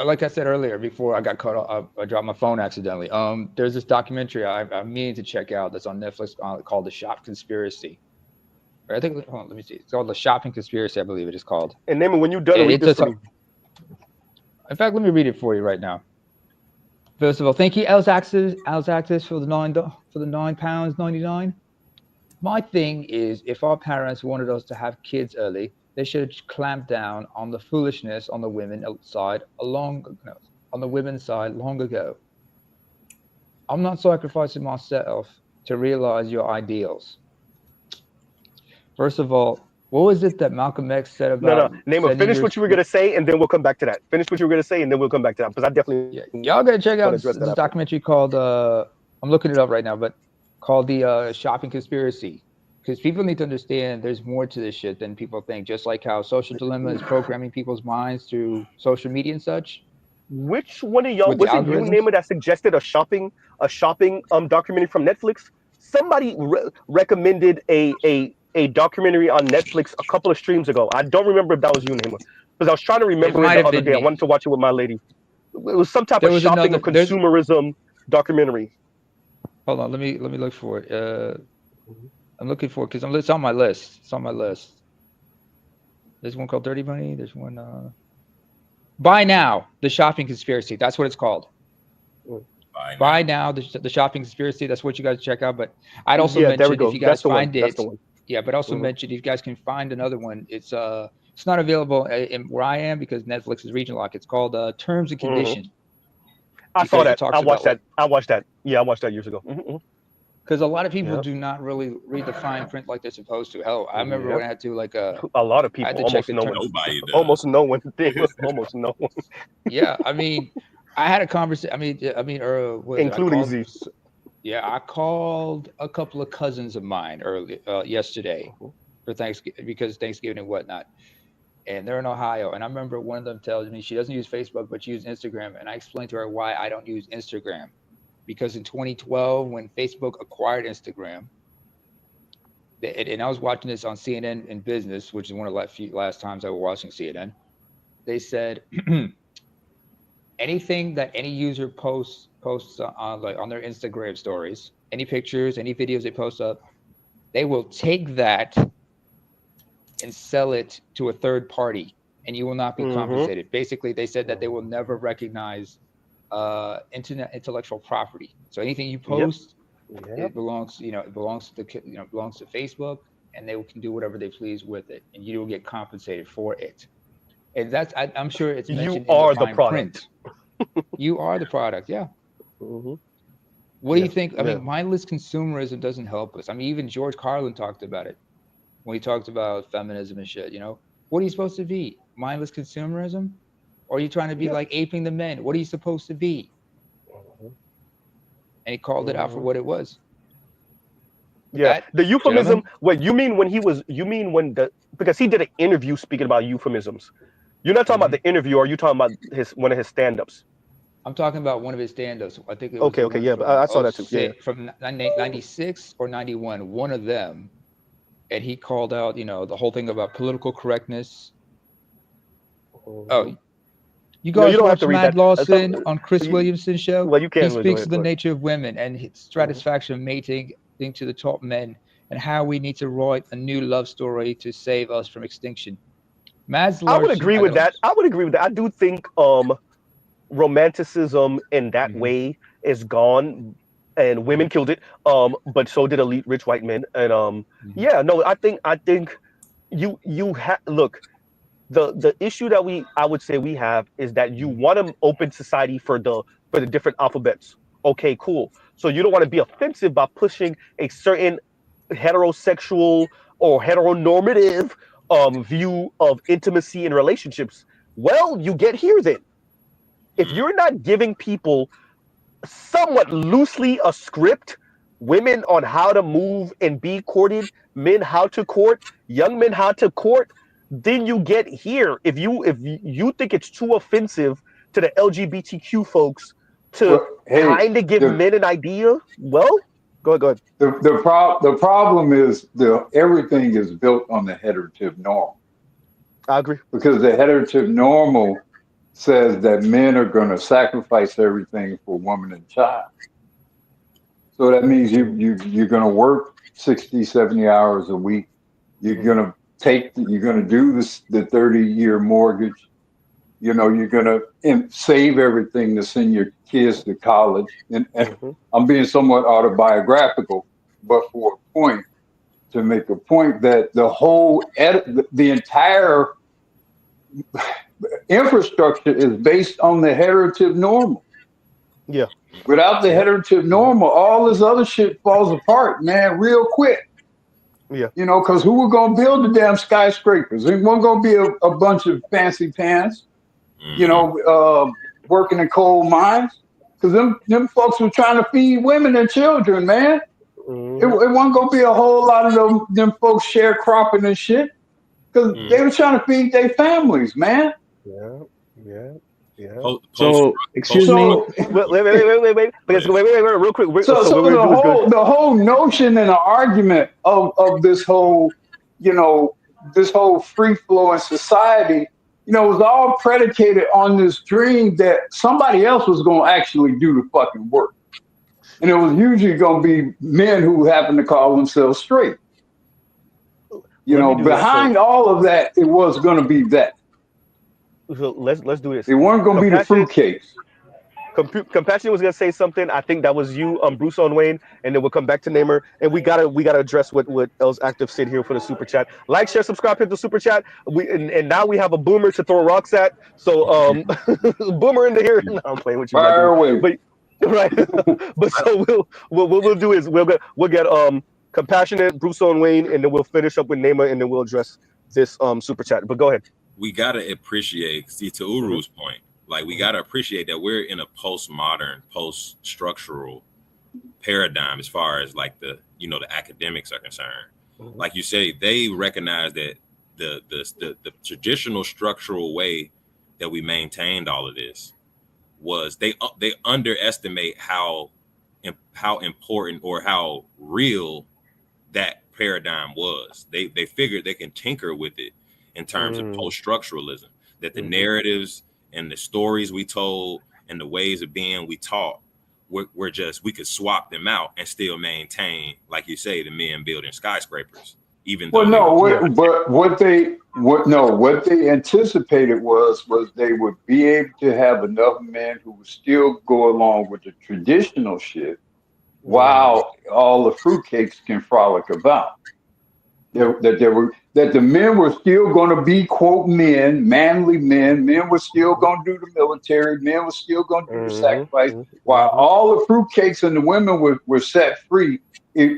[SPEAKER 9] like I said earlier, before I got cut off, I dropped my phone accidentally. There's this documentary I'm meaning to check out that's on Netflix called The Shop Conspiracy. I think, let me see. It's called The Shopping Conspiracy, I believe it is called.
[SPEAKER 1] And Neyman, when you done, read this to me.
[SPEAKER 9] In fact, let me read it for you right now. First of all, thank you, Alzaxis, for the £9.99. My thing is, if our parents wanted us to have kids early, they should clamp down on the foolishness on the women's side long ago. I'm not sacrificing myself to realize your ideals. First of all, what was it that Malcolm X said about
[SPEAKER 1] Naima, finish what you were gonna say, and then we'll come back to that. Finish what you were gonna say, and then we'll come back to that because I definitely
[SPEAKER 9] y'all gotta check out
[SPEAKER 1] want to address that
[SPEAKER 9] this
[SPEAKER 1] after.
[SPEAKER 9] documentary called I'm looking it up right now, but called the Shopping Conspiracy. Because people need to understand there's more to this shit than people think. Just like how Social Dilemma is programming people's minds through social media and such.
[SPEAKER 1] Which one of y'all
[SPEAKER 9] With the
[SPEAKER 1] was it? You,
[SPEAKER 9] algorithms?
[SPEAKER 1] Naima, that suggested a shopping documentary from Netflix. Somebody recommended a documentary on Netflix a couple of streams ago. I don't remember if that was you, Naima, because I was trying to remember it
[SPEAKER 9] might
[SPEAKER 1] the
[SPEAKER 9] have
[SPEAKER 1] other
[SPEAKER 9] been
[SPEAKER 1] day. I
[SPEAKER 9] me.
[SPEAKER 1] wanted to watch it with my lady. It was some type
[SPEAKER 9] There
[SPEAKER 1] of
[SPEAKER 9] was
[SPEAKER 1] shopping or
[SPEAKER 9] there's-
[SPEAKER 1] consumerism documentary.
[SPEAKER 9] Hold on, let me look for it. I'm looking for it because it's on my list. It's on my list. There's one called Dirty Money. There's one. Buy Now, The Shopping Conspiracy. That's what it's called. Buy Now, the Shopping Conspiracy. That's what you guys check out. But I'd also mention if you guys find it. Yeah, but also mention if you guys can find another one. It's not available in where I am because Netflix is regional lock. It's called Terms and Conditions.
[SPEAKER 1] I saw that. I watched that. I watched that. Yeah, I watched that years ago.
[SPEAKER 9] Because a lot of people do not really read the fine print like they're supposed to. Hell, I remember when I had to
[SPEAKER 1] a lot of people,
[SPEAKER 9] I had to
[SPEAKER 1] almost
[SPEAKER 9] check
[SPEAKER 1] no one,
[SPEAKER 6] Nobody does.
[SPEAKER 1] almost no one, almost no one.
[SPEAKER 9] Yeah, I mean, I had a conversation.
[SPEAKER 1] Including Z.
[SPEAKER 9] Yeah, I called a couple of cousins of mine yesterday for Thanksgiving because Thanksgiving and whatnot, and they're in Ohio. And I remember one of them tells me she doesn't use Facebook, but she uses Instagram. And I explained to her why I don't use Instagram. Because in 2012, when Facebook acquired Instagram, and I was watching this on CNN in Business, which is one of the last times I was watching CNN, they said anything that any user posts on their Instagram stories, any pictures, any videos they post up, they will take that and sell it to a third party, and you will not be compensated. Basically, they said that they will never recognize intellectual property. So anything you post, it belongs, it belongs to Facebook, and they can do whatever they please with it, and you will get compensated for it. And that's, I'm sure it's mentioned in the fine print. You are the product, yeah. What do you think? I mean, mindless consumerism doesn't help us. I mean, even George Carlin talked about it when he talked about feminism and shit. What are you supposed to be? Mindless consumerism? Or are you trying to be like aping the men? What are you supposed to be? And he called it out for what it was.
[SPEAKER 1] Yeah, the euphemism. What you mean when because he did an interview speaking about euphemisms. You're not talking about the interview, or are you talking about one of his stand-ups?
[SPEAKER 9] I'm talking about one of his stand-ups. I think it was
[SPEAKER 1] okay, yeah, but I saw that too. Yeah,
[SPEAKER 9] from 96 or 91, one of them, and he called out, the whole thing about political correctness. Oh. You guys watch Mad Lawson on Chris Williamson's show?
[SPEAKER 1] Well, you can.
[SPEAKER 9] He speaks of the nature of women and his satisfaction of mating to the top men and how we need to write a new love story to save us from extinction.
[SPEAKER 1] I would agree with that. I do think romanticism in that way is gone, and women killed it. But so did elite rich white men. And I think you have look. The issue that I would say we have is that you want an open society for the different alphabets. Okay, cool. So you don't want to be offensive by pushing a certain heterosexual or heteronormative view of intimacy in relationships. Well, you get here then. If you're not giving people somewhat loosely a script, women on how to move and be courted, men how to court, young men how to court, then you get here. If you think it's too offensive to the LGBTQ folks to kind of give men an idea, well, go ahead.
[SPEAKER 10] The problem is everything is built on the heterotype norm.
[SPEAKER 1] I agree.
[SPEAKER 10] Because the heterotype normal says that men are going to sacrifice everything for woman and child. So that means you're going to work 60, 70 hours a week. You're going to do the 30-year mortgage. You know, you're gonna save everything to send your kids to college. And I'm being somewhat autobiographical, but for a point, to make a point that the entire infrastructure is based on the heterotype normal.
[SPEAKER 1] Yeah.
[SPEAKER 10] Without the heterotype normal, all this other shit falls apart, man, real quick.
[SPEAKER 1] Yeah.
[SPEAKER 10] You know, because who were going to build the damn skyscrapers? It wasn't going to be a bunch of fancy pants, you know, working in coal mines. Because them folks were trying to feed women and children, man. It wasn't going to be a whole lot of them folks sharecropping and shit. Because they were trying to feed their families, man.
[SPEAKER 1] Yeah.
[SPEAKER 3] So, excuse me.
[SPEAKER 1] Wait. Because wait, real quick.
[SPEAKER 10] So the whole notion and the argument of this whole, you know, this whole free flowing society, you know, was all predicated on this dream that somebody else was going to actually do the fucking work, and it was usually going to be men who happen to call themselves straight. You know, behind all of that, it was going to be that.
[SPEAKER 1] So let's do this.
[SPEAKER 10] It weren't going to be the fruitcakes.
[SPEAKER 1] Compassion was gonna say something. I think that was you, Bruce on Wayne, and then we'll come back to Namer. And we gotta address what else Active said here for the super chat. Like, share, subscribe, hit the super chat. And now we have a boomer to throw rocks at. So boomer in the here. No, I'm playing with you.
[SPEAKER 10] Fire away.
[SPEAKER 1] But right. But so we'll do is we'll get Compassionate, Bruce on Wayne, and then we'll finish up with Namer, and then we'll address this super chat. But go ahead.
[SPEAKER 6] We gotta appreciate, see, to Uru's point, like we gotta appreciate that we're in a postmodern, post-structural paradigm as far as like the academics are concerned. Like you say, they recognize that the traditional structural way that we maintained all of this was they underestimate how important or how real that paradigm was. They figured they can tinker with it in terms of post-structuralism, that the narratives and the stories we told and the ways of being we taught we could swap them out and still maintain, like you say, the men building skyscrapers. Even though
[SPEAKER 10] what they anticipated was they would be able to have enough men who would still go along with the traditional shit while all the fruitcakes can frolic about. That the men were still going to be, quote, men, manly men. Men were still going to do the military. Men were still going to do the sacrifice. While all the fruitcakes and the women were set free,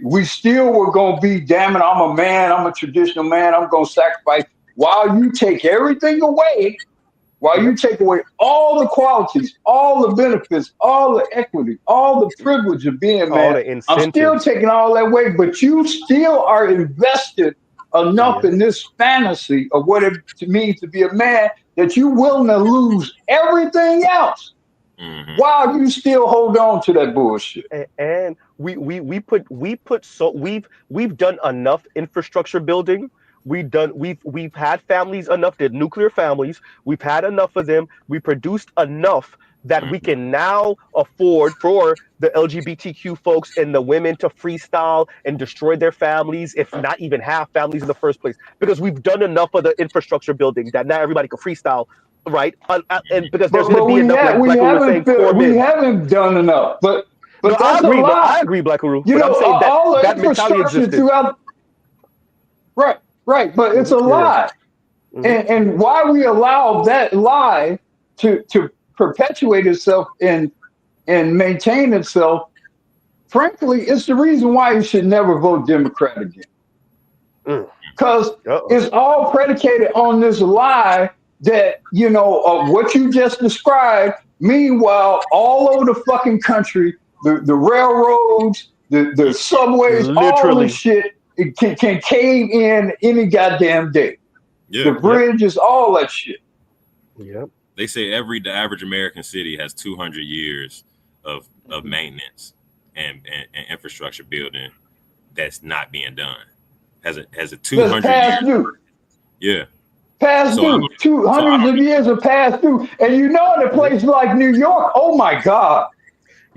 [SPEAKER 10] we still were going to be, damn it, I'm a man. I'm a traditional man. I'm going to sacrifice. While you take everything away, while you take away all the qualities, all the benefits, all the equity, all the privilege of being a man, I'm still taking all that away, but you still are invested enough in this fantasy of what it means to be a man that you're willing to lose everything else while you still hold on to that bullshit.
[SPEAKER 1] And we've done enough infrastructure building. We've had families enough, the nuclear families. We've had enough of them. We produced enough that we can now afford for the LGBTQ folks and the women to freestyle and destroy their families, if not even have families in the first place, because we've done enough of the infrastructure building that now everybody can freestyle, right? And because there's going to be enough, like we were saying,
[SPEAKER 10] we haven't done enough, but
[SPEAKER 1] no,
[SPEAKER 10] that's a lie.
[SPEAKER 1] I agree, Black Uru.
[SPEAKER 10] You know,
[SPEAKER 1] I'm saying
[SPEAKER 10] all
[SPEAKER 1] that
[SPEAKER 10] the
[SPEAKER 1] mentality
[SPEAKER 10] infrastructure
[SPEAKER 1] existed.
[SPEAKER 10] throughout. Right, but it's a lie, and why we allow that lie to perpetuate itself and maintain itself, frankly, it's the reason why you should never vote Democrat again, because it's all predicated on this lie that, you know, what you just described. Meanwhile, all over the fucking country, the railroads, the subways, all this shit. It can cave in any goddamn day. The bridges, all that shit.
[SPEAKER 1] Yep.
[SPEAKER 6] They say the average American city has 200 years of maintenance and infrastructure building that's not being done. Has a 200 years. Yeah.
[SPEAKER 10] Past due. 200 of years of past due. And you know, in a place like New York, oh my God.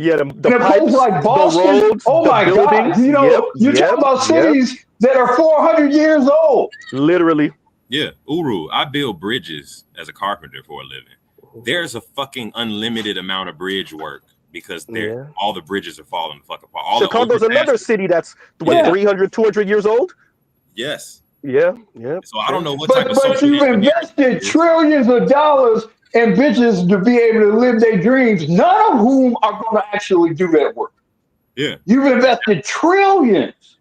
[SPEAKER 1] Yeah, the
[SPEAKER 10] in a
[SPEAKER 1] pipes,
[SPEAKER 10] place like Boston,
[SPEAKER 1] the roads,
[SPEAKER 10] oh
[SPEAKER 1] the
[SPEAKER 10] my
[SPEAKER 1] buildings.
[SPEAKER 10] God, you know, you're talking about cities that are 400 years old.
[SPEAKER 1] Literally.
[SPEAKER 6] Yeah, Uru, I build bridges as a carpenter for a living. there's a fucking unlimited amount of bridge work because all the bridges are falling the fuck apart. All
[SPEAKER 1] Chicago's
[SPEAKER 6] the
[SPEAKER 1] another city that's what 300, 200 years old.
[SPEAKER 6] Yes.
[SPEAKER 1] Yeah.
[SPEAKER 6] So I don't know what
[SPEAKER 10] but,
[SPEAKER 6] type of
[SPEAKER 10] but you've invested trillions of dollars in bitches to be able to live their dreams, none of whom are going to actually do that work.
[SPEAKER 6] Yeah.
[SPEAKER 10] You've invested trillions.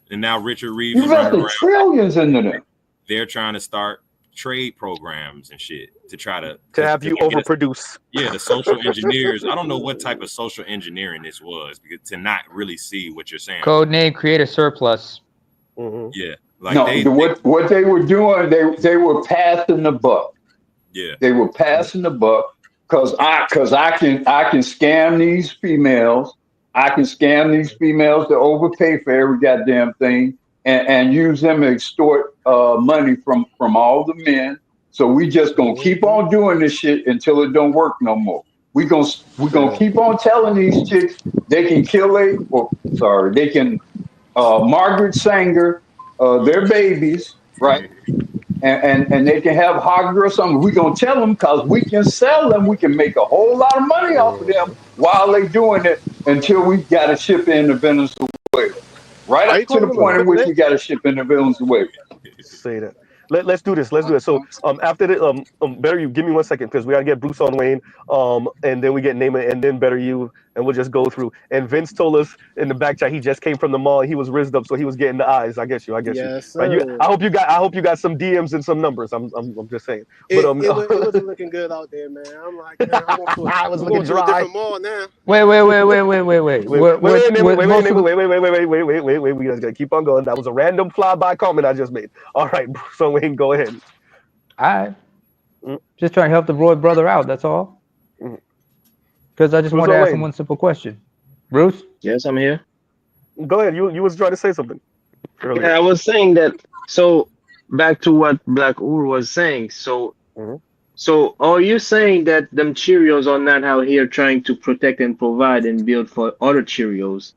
[SPEAKER 6] And now Richard Reeves
[SPEAKER 10] You've invested trillions into them.
[SPEAKER 6] They're trying to start trade programs and shit to try to
[SPEAKER 1] have you overproduce.
[SPEAKER 6] The social engineers. I don't know what type of social engineering this was because to not really see what you're saying.
[SPEAKER 9] Code name create a surplus.
[SPEAKER 6] Mm-hmm. Yeah. Like
[SPEAKER 10] what they were doing, they were passing the buck.
[SPEAKER 6] Yeah.
[SPEAKER 10] They were passing the buck because I can scam these females. I can scam these females to overpay for every goddamn thing and use them to extort money from all the men. So we just gonna keep on doing this shit until it don't work no more. We're gonna keep on telling these chicks they can they can Margaret Sanger their babies, right? And they can have hot girl something. We're gonna tell them because we can sell them, we can make a whole lot of money off of them while they doing it until we gotta ship into Venezuela. Right up to the point in which we gotta ship into Venezuela.
[SPEAKER 1] Say that. Let's do this. Let's do it. So after the better you give me 1 second because we gotta get Bruce on Wayne and then we get Naaman and then better you and we'll just go through. And Vince told us in the back chat he just came from the mall. He was rizzed up, so he was getting the eyes. I guess you.
[SPEAKER 5] Yes,
[SPEAKER 1] Right, I hope you got some DMs and some numbers. I'm just saying. But
[SPEAKER 5] it wasn't looking good out there, man. I'm like,
[SPEAKER 1] I was looking dry.
[SPEAKER 5] To a different mall now.
[SPEAKER 9] Wait.
[SPEAKER 1] We just gotta keep on going. That was a random flyby comment I just made. All right, so Wayne, go ahead.
[SPEAKER 9] All right. Just trying to help the Roy brother out. That's all. Because I just want to ask him one simple question. Bruce?
[SPEAKER 3] Yes, I'm here.
[SPEAKER 1] Go ahead. You was trying to say something earlier.
[SPEAKER 3] Yeah, I was saying that. So back to what Black Ur was saying. So, so are you saying that them Cheerios are not out here trying to protect and provide and build for other Cheerios,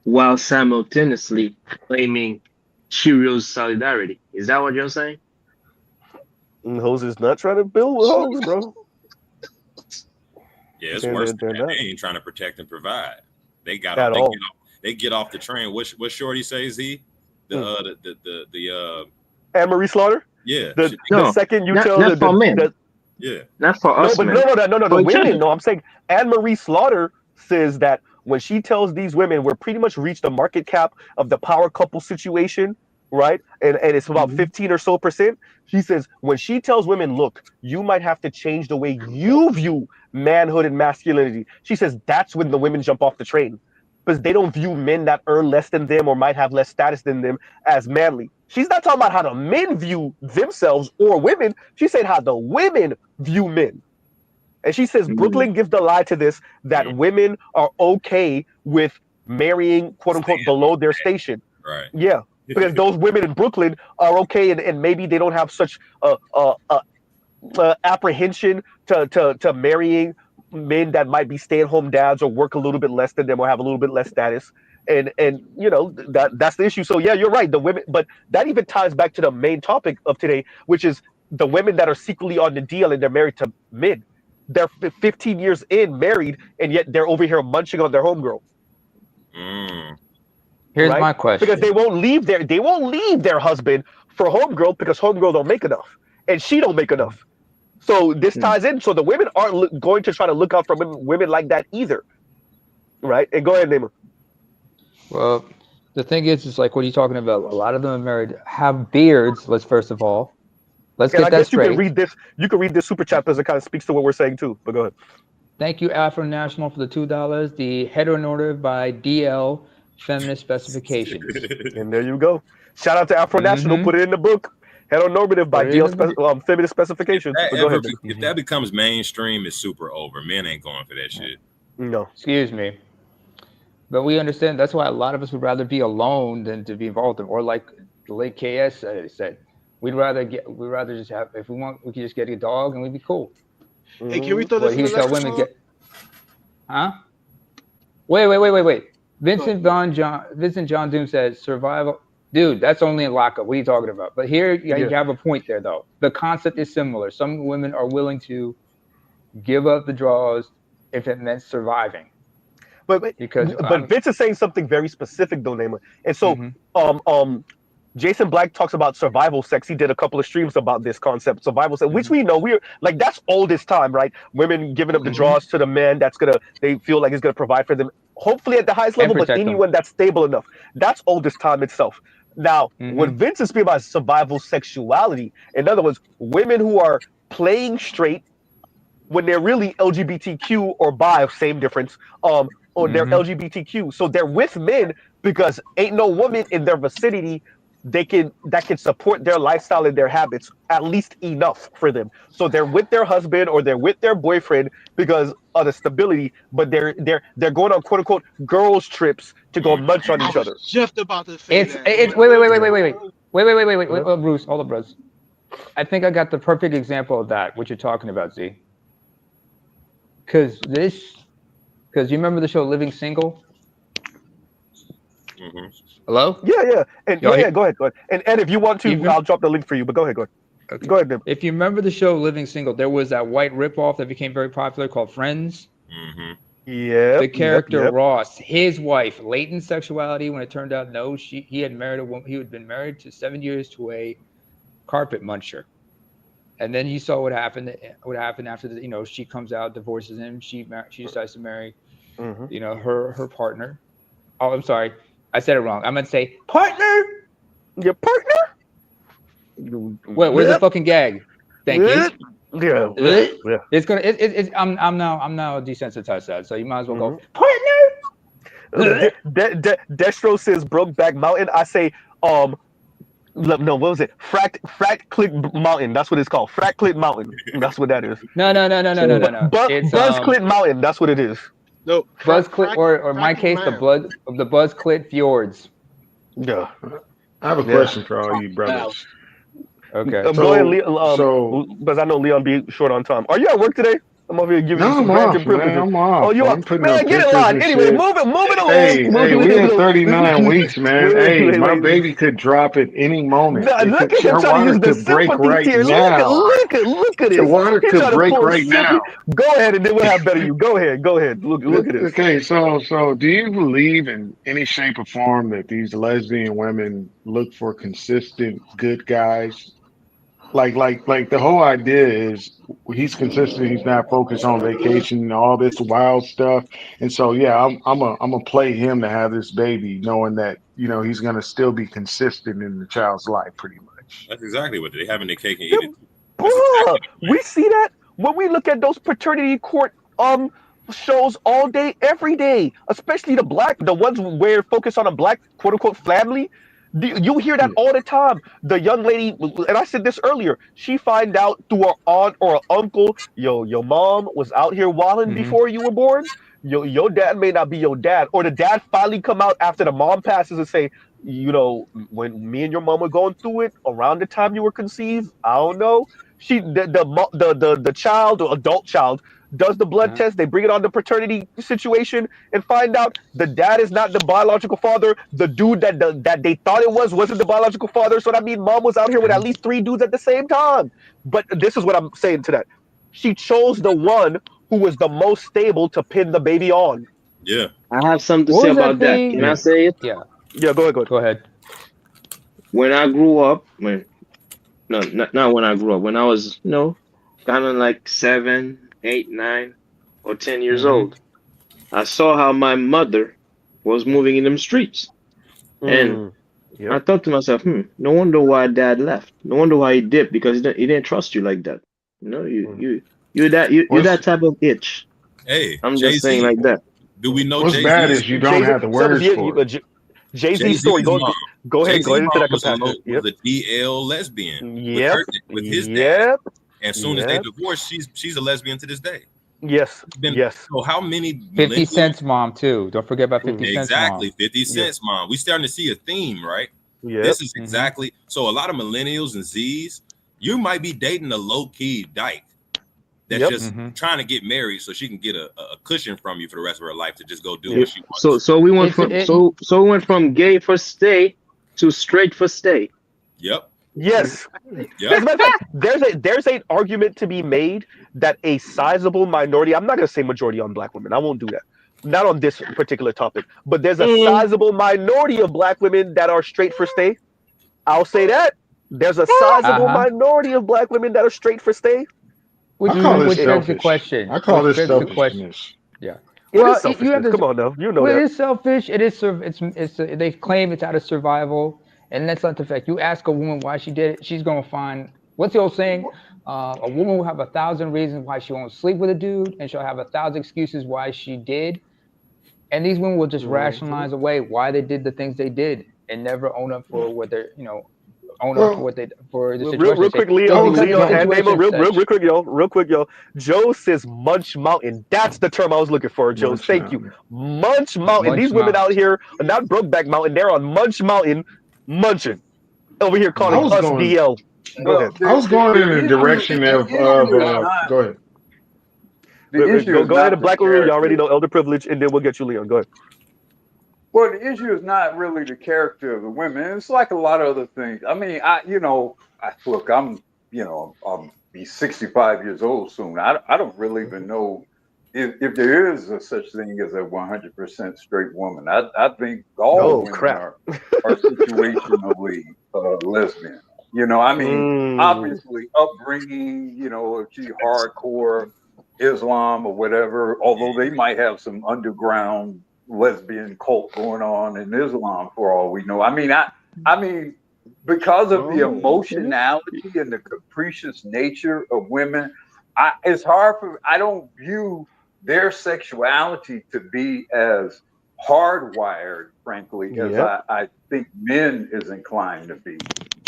[SPEAKER 3] while simultaneously claiming Cheerios solidarity? Is that what you're saying?
[SPEAKER 1] Hoes is not trying to build with hoes, bro.
[SPEAKER 6] Yeah, it's worse than that. They ain't trying to protect and provide. They get off the train. What Shorty says he? The
[SPEAKER 1] Anne-Marie Slaughter?
[SPEAKER 6] Yeah.
[SPEAKER 1] The second you tell
[SPEAKER 3] not for men.
[SPEAKER 6] Yeah.
[SPEAKER 3] Not for us.
[SPEAKER 1] No, the women. No, I'm saying Anne-Marie Slaughter says that when she tells these women we're pretty much reached the market cap of the power couple situation, right? And it's about 15 or so %. She says when she tells women, look, you might have to change the way you view manhood and masculinity. She says that's when the women jump off the train because they don't view men that earn less than them or might have less status than them as manly. She's not talking about how the men view themselves or women. She's saying how the women view men. And she says Brooklyn gives the lie to this, that women are okay with marrying, quote unquote, below their station.
[SPEAKER 6] Right.
[SPEAKER 1] Yeah. Because those women in Brooklyn are okay, and maybe they don't have such apprehension to marrying men that might be stay-at-home dads or work a little bit less than them or have a little bit less status. And you know that's the issue. So yeah, you're right. The women, but that even ties back to the main topic of today, which is the women that are secretly on the deal and they're married to men. They're 15 years in married, and yet they're over here munching on their homegirl.
[SPEAKER 9] Here's my question.
[SPEAKER 1] Because they won't leave their husband for homegirl because homegirl don't make enough and she don't make enough. So this ties in. So the women aren't going to try to look out for women like that either, right? And go ahead, Naaman.
[SPEAKER 9] Well, the thing is like what are you talking about? A lot of them are married, have beards. Let's get that straight.
[SPEAKER 1] You can read this super chat because it kind of speaks to what we're saying too. But go ahead.
[SPEAKER 9] Thank you, Afro National, for the $2. The heteronormative by DL. Feminist specifications.
[SPEAKER 1] And there you go. Shout out to Afro National. Put it in the book. Heteronormative by DL feminist specifications.
[SPEAKER 6] If that becomes mainstream, it's super over. Men ain't going for that shit.
[SPEAKER 1] No.
[SPEAKER 9] Excuse me. But we understand that's why a lot of us would rather be alone than to be involved in, or like the late KS said, we'd rather just have, if we want, we could just get a dog and we'd be cool.
[SPEAKER 5] Hey, can we throw this in the next
[SPEAKER 9] women Huh? Wait. Vincent John Doom says survival. Dude, that's only in lockup. What are you talking about? But here you have a point there, though. The concept is similar. Some women are willing to give up the draws if it meant surviving.
[SPEAKER 1] But Vince is saying something very specific though, Neymar. And so Jason Black talks about survival sex. He did a couple of streams about this concept, survival sex, which we know we're like that's oldest time, right? Women giving up the draws to the man they feel like is gonna provide for them, hopefully at the highest level, but anyone that's stable enough. That's oldest time itself. Now, when Vince is speaking about survival sexuality, in other words, women who are playing straight when they're really LGBTQ or bi, same difference, or they're LGBTQ. So they're with men because ain't no woman in their vicinity that can support their lifestyle and their habits at least enough for them. So they're with their husband or they're with their boyfriend because of the stability, but they're going on quote unquote girls trips to go munch on each other.
[SPEAKER 5] Just about to say
[SPEAKER 9] Wait, Bruce, hold up, Bruce. I think I got the perfect example of that. What you're talking about, Z? Because you remember the show Living Single? Hello?
[SPEAKER 1] Yeah. And go ahead. And Ed, if you want to, I'll drop the link for you. But go ahead.
[SPEAKER 9] Okay.
[SPEAKER 1] Go ahead, Ed.
[SPEAKER 9] If you remember the show Living Single, there was that white ripoff that became very popular called Friends.
[SPEAKER 1] Yeah.
[SPEAKER 9] The character Ross, his wife, latent sexuality. When it turned out no, he had married a woman. He had been married to 7 years to a carpet muncher. And then you saw what happened after she comes out, divorces him. She decides to marry, her partner. Oh, I'm sorry. I said it wrong. I'm going to say partner.
[SPEAKER 1] Your partner?
[SPEAKER 9] Wait, where's the fucking gag? Thank you.
[SPEAKER 1] Yeah.
[SPEAKER 9] It's going to, I'm now desensitized to that. So you might as well go partner.
[SPEAKER 1] Destro says Brokeback Mountain. I say, no, what was it? Frack Click Mountain. That's what it's called. Frack Click Mountain. That's what that is.
[SPEAKER 9] No.
[SPEAKER 1] It's Buzz Click Mountain. That's what it is.
[SPEAKER 5] No,
[SPEAKER 9] Buzz Clit, or in my case, the Buzz Clit Fjords.
[SPEAKER 1] Yeah.
[SPEAKER 4] I have a question for all you brothers.
[SPEAKER 9] Okay.
[SPEAKER 1] Go ahead, because I know Leon be short on time. Are you at work today? I'm over here giving you some granted privileges.
[SPEAKER 4] I'm off.
[SPEAKER 1] Oh, you are? Man, get in line. Anyway, move it along.
[SPEAKER 4] Hey, we in 39 weeks, man. My baby could drop at any moment.
[SPEAKER 1] Look at him trying to use the sympathy tears. Look at this.
[SPEAKER 4] The water could break right now.
[SPEAKER 1] Go ahead, and then we'll have better you. Go ahead. Look at this.
[SPEAKER 4] Okay, so do you believe in any shape or form that these lesbian women look for consistent good guys? Like the whole idea is he's consistent. He's not focused on vacation and all this wild stuff. And so, I'm gonna play him to have this baby, knowing that he's gonna still be consistent in the child's life, pretty much.
[SPEAKER 6] That's exactly what they have in their cake and eat it.
[SPEAKER 1] Exactly we see that when we look at those paternity court shows all day, every day, especially the ones where focus on a black quote unquote family. You hear that all the time. The young lady, and I said this earlier, she find out through her aunt or her uncle, your mom was out here wilding before you were born. Your dad may not be your dad. Or the dad finally come out after the mom passes and say, when me and your mom were going through it around the time you were conceived, I don't know. The child or adult child does the blood test. They bring it on the paternity situation and find out the dad is not the biological father. The dude that they thought it wasn't the biological father. So that means mom was out here with at least 3 dudes at the same time. But this is what I'm saying to that. She chose the one who was the most stable to pin the baby on.
[SPEAKER 6] Yeah.
[SPEAKER 3] I have something to say about that. Can I say it?
[SPEAKER 9] Yeah.
[SPEAKER 1] Yeah, go ahead.
[SPEAKER 3] When I grew up, not when I grew up, when I was, kind of like 7, 8, 9, or 10 years old, I saw how my mother was moving in them streets. And I thought to myself, no wonder why dad left. No wonder why he dipped, because he didn't trust you like that. You're that type of itch.
[SPEAKER 6] Hey,
[SPEAKER 3] I'm just saying like that.
[SPEAKER 6] Do we know
[SPEAKER 4] what's bad is you don't have the words for it.
[SPEAKER 1] Jay-Z's story. Go ahead into that compassion.
[SPEAKER 6] Was a DL lesbian. With his dad.
[SPEAKER 1] Yep.
[SPEAKER 6] And as soon as they divorced, she's a lesbian to this day.
[SPEAKER 1] Yes.
[SPEAKER 6] So how many
[SPEAKER 9] 50 Cent's mom too? Don't forget about 50 Cent's mom.
[SPEAKER 6] Exactly, 50 Cent's mom. We starting to see a theme, right?
[SPEAKER 1] Yeah.
[SPEAKER 6] This is exactly so. A lot of millennials and Z's, you might be dating a low-key dyke that's just trying to get married so she can get a cushion from you for the rest of her life to just go do what she wants.
[SPEAKER 3] So we went from gay for stay to straight for stay.
[SPEAKER 6] Yep.
[SPEAKER 1] Yes.
[SPEAKER 6] Yep.
[SPEAKER 1] As a matter of fact, there's an argument to be made that a sizable minority, I'm not going to say majority on black women. I won't do that. Not on this particular topic. But there's a sizable minority of black women that are straight for stay. I'll say that. There's a sizable
[SPEAKER 9] Uh-huh.
[SPEAKER 1] minority of black women that are straight for stay.
[SPEAKER 9] Which
[SPEAKER 4] I call this
[SPEAKER 9] which begs the
[SPEAKER 4] selfish.
[SPEAKER 9] question.
[SPEAKER 4] I call
[SPEAKER 9] Which
[SPEAKER 4] this
[SPEAKER 9] begs the question.
[SPEAKER 4] selfishness.
[SPEAKER 9] Yeah.
[SPEAKER 1] It
[SPEAKER 9] Well,
[SPEAKER 1] is
[SPEAKER 9] you have
[SPEAKER 1] selfishness.
[SPEAKER 9] to.
[SPEAKER 1] Come on now. You know
[SPEAKER 9] Well, it
[SPEAKER 1] that.
[SPEAKER 9] is selfish. It is. They claim it's out of survival, and that's not the fact. You ask a woman why she did it, she's gonna find. What's the old saying? A woman will have 1,000 reasons why she won't sleep with a dude, and she'll have 1,000 excuses why she did. And these women will just rationalize away why they did the things they did, and never own up for what they're, own up for
[SPEAKER 4] Well,
[SPEAKER 9] what they for the
[SPEAKER 1] Well,
[SPEAKER 9] situation.
[SPEAKER 1] real
[SPEAKER 9] Say,
[SPEAKER 1] quick,
[SPEAKER 9] it's
[SPEAKER 1] Leon,
[SPEAKER 9] because the
[SPEAKER 1] Leon, and name
[SPEAKER 9] situation
[SPEAKER 1] real, real,
[SPEAKER 9] such.
[SPEAKER 1] real quick, yo, real quick, yo. Joe says Munch Mountain. That's the term I was looking for, Joe.
[SPEAKER 4] Munch
[SPEAKER 1] Thank you.
[SPEAKER 4] Mountain.
[SPEAKER 1] Munch Mountain.
[SPEAKER 9] Munch
[SPEAKER 1] These women out
[SPEAKER 9] Mountain.
[SPEAKER 1] here are not Brokeback Mountain. They're on Munch Mountain, munching. Over here
[SPEAKER 4] I
[SPEAKER 1] calling
[SPEAKER 4] was
[SPEAKER 1] us
[SPEAKER 4] going.
[SPEAKER 1] DL. Go
[SPEAKER 10] Well,
[SPEAKER 1] ahead.
[SPEAKER 4] I was going in the direction
[SPEAKER 10] the
[SPEAKER 4] of
[SPEAKER 10] issue is not
[SPEAKER 4] go ahead.
[SPEAKER 10] the issue is
[SPEAKER 1] Go ahead
[SPEAKER 10] not
[SPEAKER 1] and
[SPEAKER 10] the
[SPEAKER 1] Black Rule. You already
[SPEAKER 10] character.
[SPEAKER 1] know elder privilege, and then we'll get you, Leon. Go ahead.
[SPEAKER 10] Well, the issue is not really the character of the women. It's like a lot of other things. I mean, look, I'll be 65 years old soon. I don't really even know if there is a such thing as a 100% straight woman. I think all
[SPEAKER 1] Oh
[SPEAKER 10] women
[SPEAKER 1] crap.
[SPEAKER 10] are situationally lesbian. I mean, obviously upbringing, if she hardcore Islam or whatever, although they might have some underground lesbian cult going on in Islam for all we know. I mean, because of the emotionality and the capricious nature of women, I don't view their sexuality to be as hardwired, frankly, as
[SPEAKER 1] Yep.
[SPEAKER 10] I think men is inclined to be.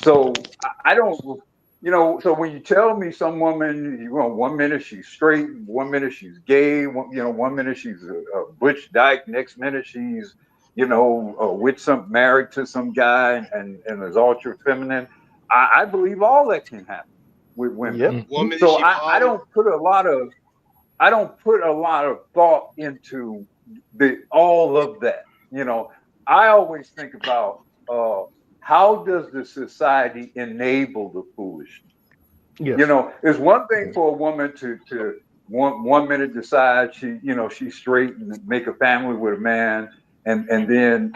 [SPEAKER 10] So I don't, so when you tell me some woman, 1 minute she's straight, 1 minute she's gay, 1 minute she's a butch dyke, next minute she's, married to some guy and is ultra feminine. I believe all that can happen with women.
[SPEAKER 1] Yep.
[SPEAKER 5] One minute
[SPEAKER 10] So
[SPEAKER 5] she
[SPEAKER 10] I don't put a lot of thought into all of that. I always think about how does the society enable the foolishness?
[SPEAKER 1] Yes.
[SPEAKER 10] It's one thing for a woman to one minute decide she's straight and make a family with a man, and then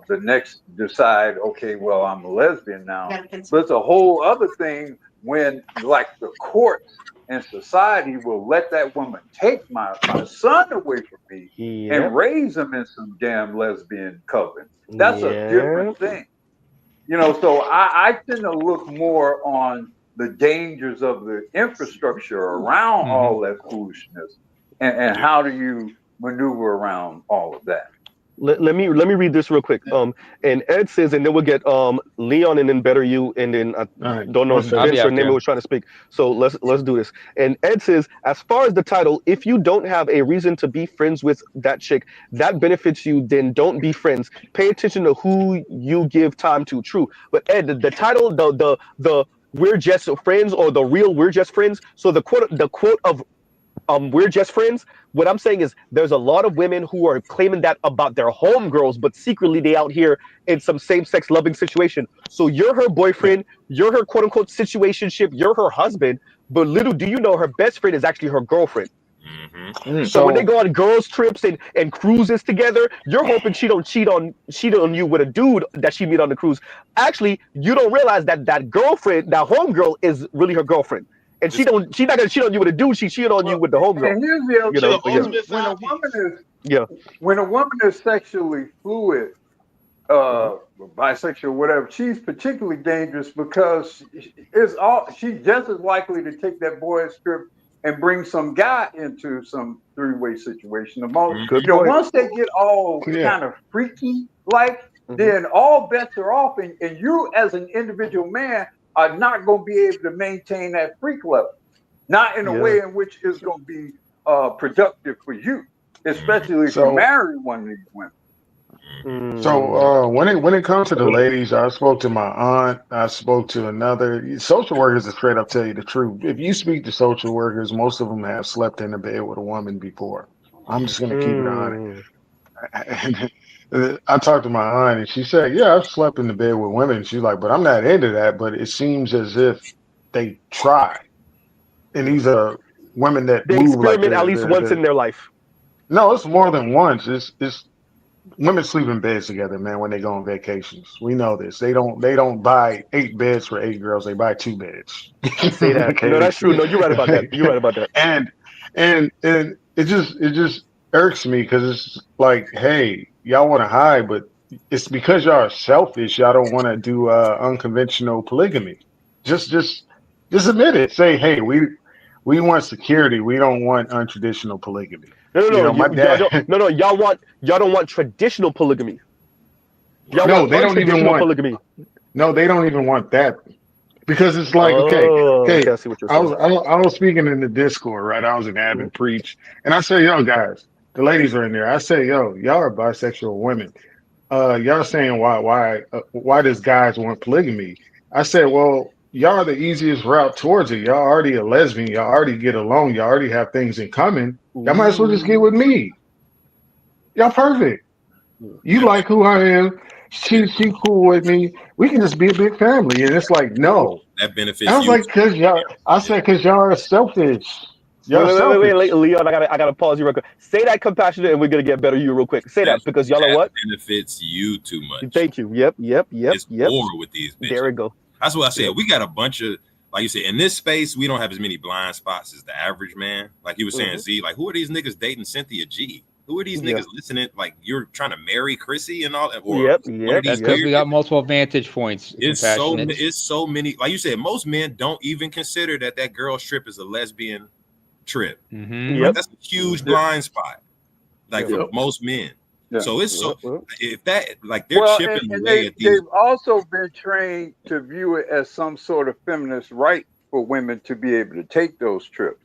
[SPEAKER 10] the next decide, okay, well, I'm a lesbian now. But it's a whole other thing when, like, the courts and society will let that woman take my son away from me
[SPEAKER 1] Yep.
[SPEAKER 10] and raise him in some damn lesbian coven. That's a different thing. So I tend to look more on the dangers of the infrastructure around all that foolishness and how do you maneuver around all of that.
[SPEAKER 1] Let me read this real quick. And Ed says, and then we'll get Leon, and then Better You, and then I
[SPEAKER 4] All right.
[SPEAKER 1] don't know if
[SPEAKER 9] I'll be
[SPEAKER 1] Vince or
[SPEAKER 9] after
[SPEAKER 1] Nemo
[SPEAKER 9] you.
[SPEAKER 1] was trying to speak. So let's do this. And Ed says, as far as the title, if you don't have a reason to be friends with that chick that benefits you, then don't be friends. Pay attention to who you give time to. True, but Ed, the title, the we're just friends, or the real we're just friends. So the quote of we're just friends. What I'm saying is there's a lot of women who are claiming that about their homegirls, but secretly they out here in some same-sex loving situation. So you're her boyfriend, you're her quote-unquote situationship, you're her husband, but little do you know her best friend is actually her girlfriend. So when they go on girls trips and cruises together, you're hoping she don't cheat on you with a dude that she meet on the cruise. Actually, you don't realize that girlfriend, that homegirl, is really her girlfriend. And she's not gonna cheat on you with a dude. She cheated on you with the homegirl.
[SPEAKER 10] And here's the other
[SPEAKER 1] You know,
[SPEAKER 10] thing, when a woman is sexually fluid, bisexual, whatever, she's particularly dangerous because she's just as likely to take that boy's trip and bring some guy into some three-way situation. Once they get all kind of freaky, then all bets are off, and you as an individual man are not going to be able to maintain that freak level, not in a way in which is going to be productive for you, especially if you marry one of these women.
[SPEAKER 4] So when it comes to the ladies, I spoke to my aunt. I spoke to another social workers that straight up tell you the truth. If you speak to social workers, most of them have slept in a bed with a woman before. I'm just gonna keep it on. I talked to my aunt and she said, "Yeah, I've slept in the bed with women." She's like, "But I'm not into that." But it seems as if they try, and these are women that
[SPEAKER 1] They
[SPEAKER 4] move like
[SPEAKER 1] experiment at least once in their life.
[SPEAKER 4] No, it's more than once. It's women sleep in beds together, man, when they go on vacations. We know this. They don't buy 8 beds for 8 girls. They buy 2 beds.
[SPEAKER 1] Say that. No,
[SPEAKER 4] Okay.
[SPEAKER 1] that's true. No, you're right about that. You're right about that.
[SPEAKER 4] And it just irks me because it's like, hey, y'all want to hide, but it's because y'all are selfish. Y'all don't want to do unconventional polygamy. Just admit it. Say, hey, we want security. We don't want untraditional polygamy.
[SPEAKER 1] No, no,
[SPEAKER 4] You
[SPEAKER 1] no.
[SPEAKER 4] know, my
[SPEAKER 1] Y'all don't.
[SPEAKER 4] dad.
[SPEAKER 1] No, no. Y'all don't want traditional polygamy. Y'all
[SPEAKER 4] No,
[SPEAKER 1] want
[SPEAKER 4] they don't even
[SPEAKER 1] untraditional
[SPEAKER 4] want.
[SPEAKER 1] polygamy.
[SPEAKER 4] No, they don't even want that because it's like, okay,
[SPEAKER 1] Oh,
[SPEAKER 4] okay.
[SPEAKER 1] okay. I see what you're
[SPEAKER 4] I
[SPEAKER 1] saying.
[SPEAKER 4] was I was speaking in the Discord, right? I was an
[SPEAKER 1] Mhm.
[SPEAKER 4] admin preach, and I said, yo, guys, the ladies are in there. I said, yo, y'all are bisexual women. Y'all saying why does guys want polygamy? I said, well, y'all are the easiest route towards it. Y'all already a lesbian. Y'all already get along. Y'all already have things in common. Y'all might as well just get
[SPEAKER 1] Ooh.
[SPEAKER 4] with me. Y'all perfect. You
[SPEAKER 6] That
[SPEAKER 4] like who I am. She cool with me. We can just be a big family. And it's like, no.
[SPEAKER 6] that
[SPEAKER 4] I
[SPEAKER 6] benefits
[SPEAKER 4] was
[SPEAKER 6] you.
[SPEAKER 4] like, cause y'all. I
[SPEAKER 6] Yeah.
[SPEAKER 4] said, cause y'all are selfish.
[SPEAKER 1] Wait,
[SPEAKER 4] Y'all are
[SPEAKER 1] wait, wait, wait, wait,
[SPEAKER 4] selfish.
[SPEAKER 1] Leon. I gotta pause you real quick. Say that compassionate, and we're gonna get better you real quick. Say that because y'all are
[SPEAKER 6] That
[SPEAKER 1] what?
[SPEAKER 6] benefits you too much.
[SPEAKER 1] Thank you. Yep, yep, yep,
[SPEAKER 6] It's
[SPEAKER 1] yep.
[SPEAKER 6] war with these
[SPEAKER 1] There
[SPEAKER 6] bitches.
[SPEAKER 1] we go.
[SPEAKER 6] That's what I said.
[SPEAKER 1] Yep.
[SPEAKER 6] We got a bunch of, like you said, in this space, we don't have as many blind spots as the average man. Like you were saying,
[SPEAKER 1] Hmm.
[SPEAKER 6] Z, like who are these niggas dating Cynthia G? Who are these
[SPEAKER 1] Yeah.
[SPEAKER 6] niggas listening? Like you're trying to marry Chrissy and all that, or
[SPEAKER 1] Yep.
[SPEAKER 6] one of
[SPEAKER 1] Yep.
[SPEAKER 6] these
[SPEAKER 9] That's
[SPEAKER 1] Yep.
[SPEAKER 9] because we
[SPEAKER 6] weird.
[SPEAKER 9] got multiple vantage points. Compassionate.
[SPEAKER 6] It's so many. Like you said, most men don't even consider that girl's trip is a lesbian trip.
[SPEAKER 9] Mm-hmm.
[SPEAKER 6] Like
[SPEAKER 1] Yep.
[SPEAKER 6] that's a huge
[SPEAKER 10] Yeah,
[SPEAKER 6] blind spot. Like
[SPEAKER 1] Yep.
[SPEAKER 6] for
[SPEAKER 10] yeah,
[SPEAKER 6] most men.
[SPEAKER 10] yeah.
[SPEAKER 6] So it's so
[SPEAKER 1] Yep. Yep.
[SPEAKER 6] if that like they're
[SPEAKER 10] Well, and,
[SPEAKER 6] chipping
[SPEAKER 10] and
[SPEAKER 6] away
[SPEAKER 10] they
[SPEAKER 6] at these.
[SPEAKER 10] they've also been trained to view it as some sort of feminist right for women to be able to take those trips.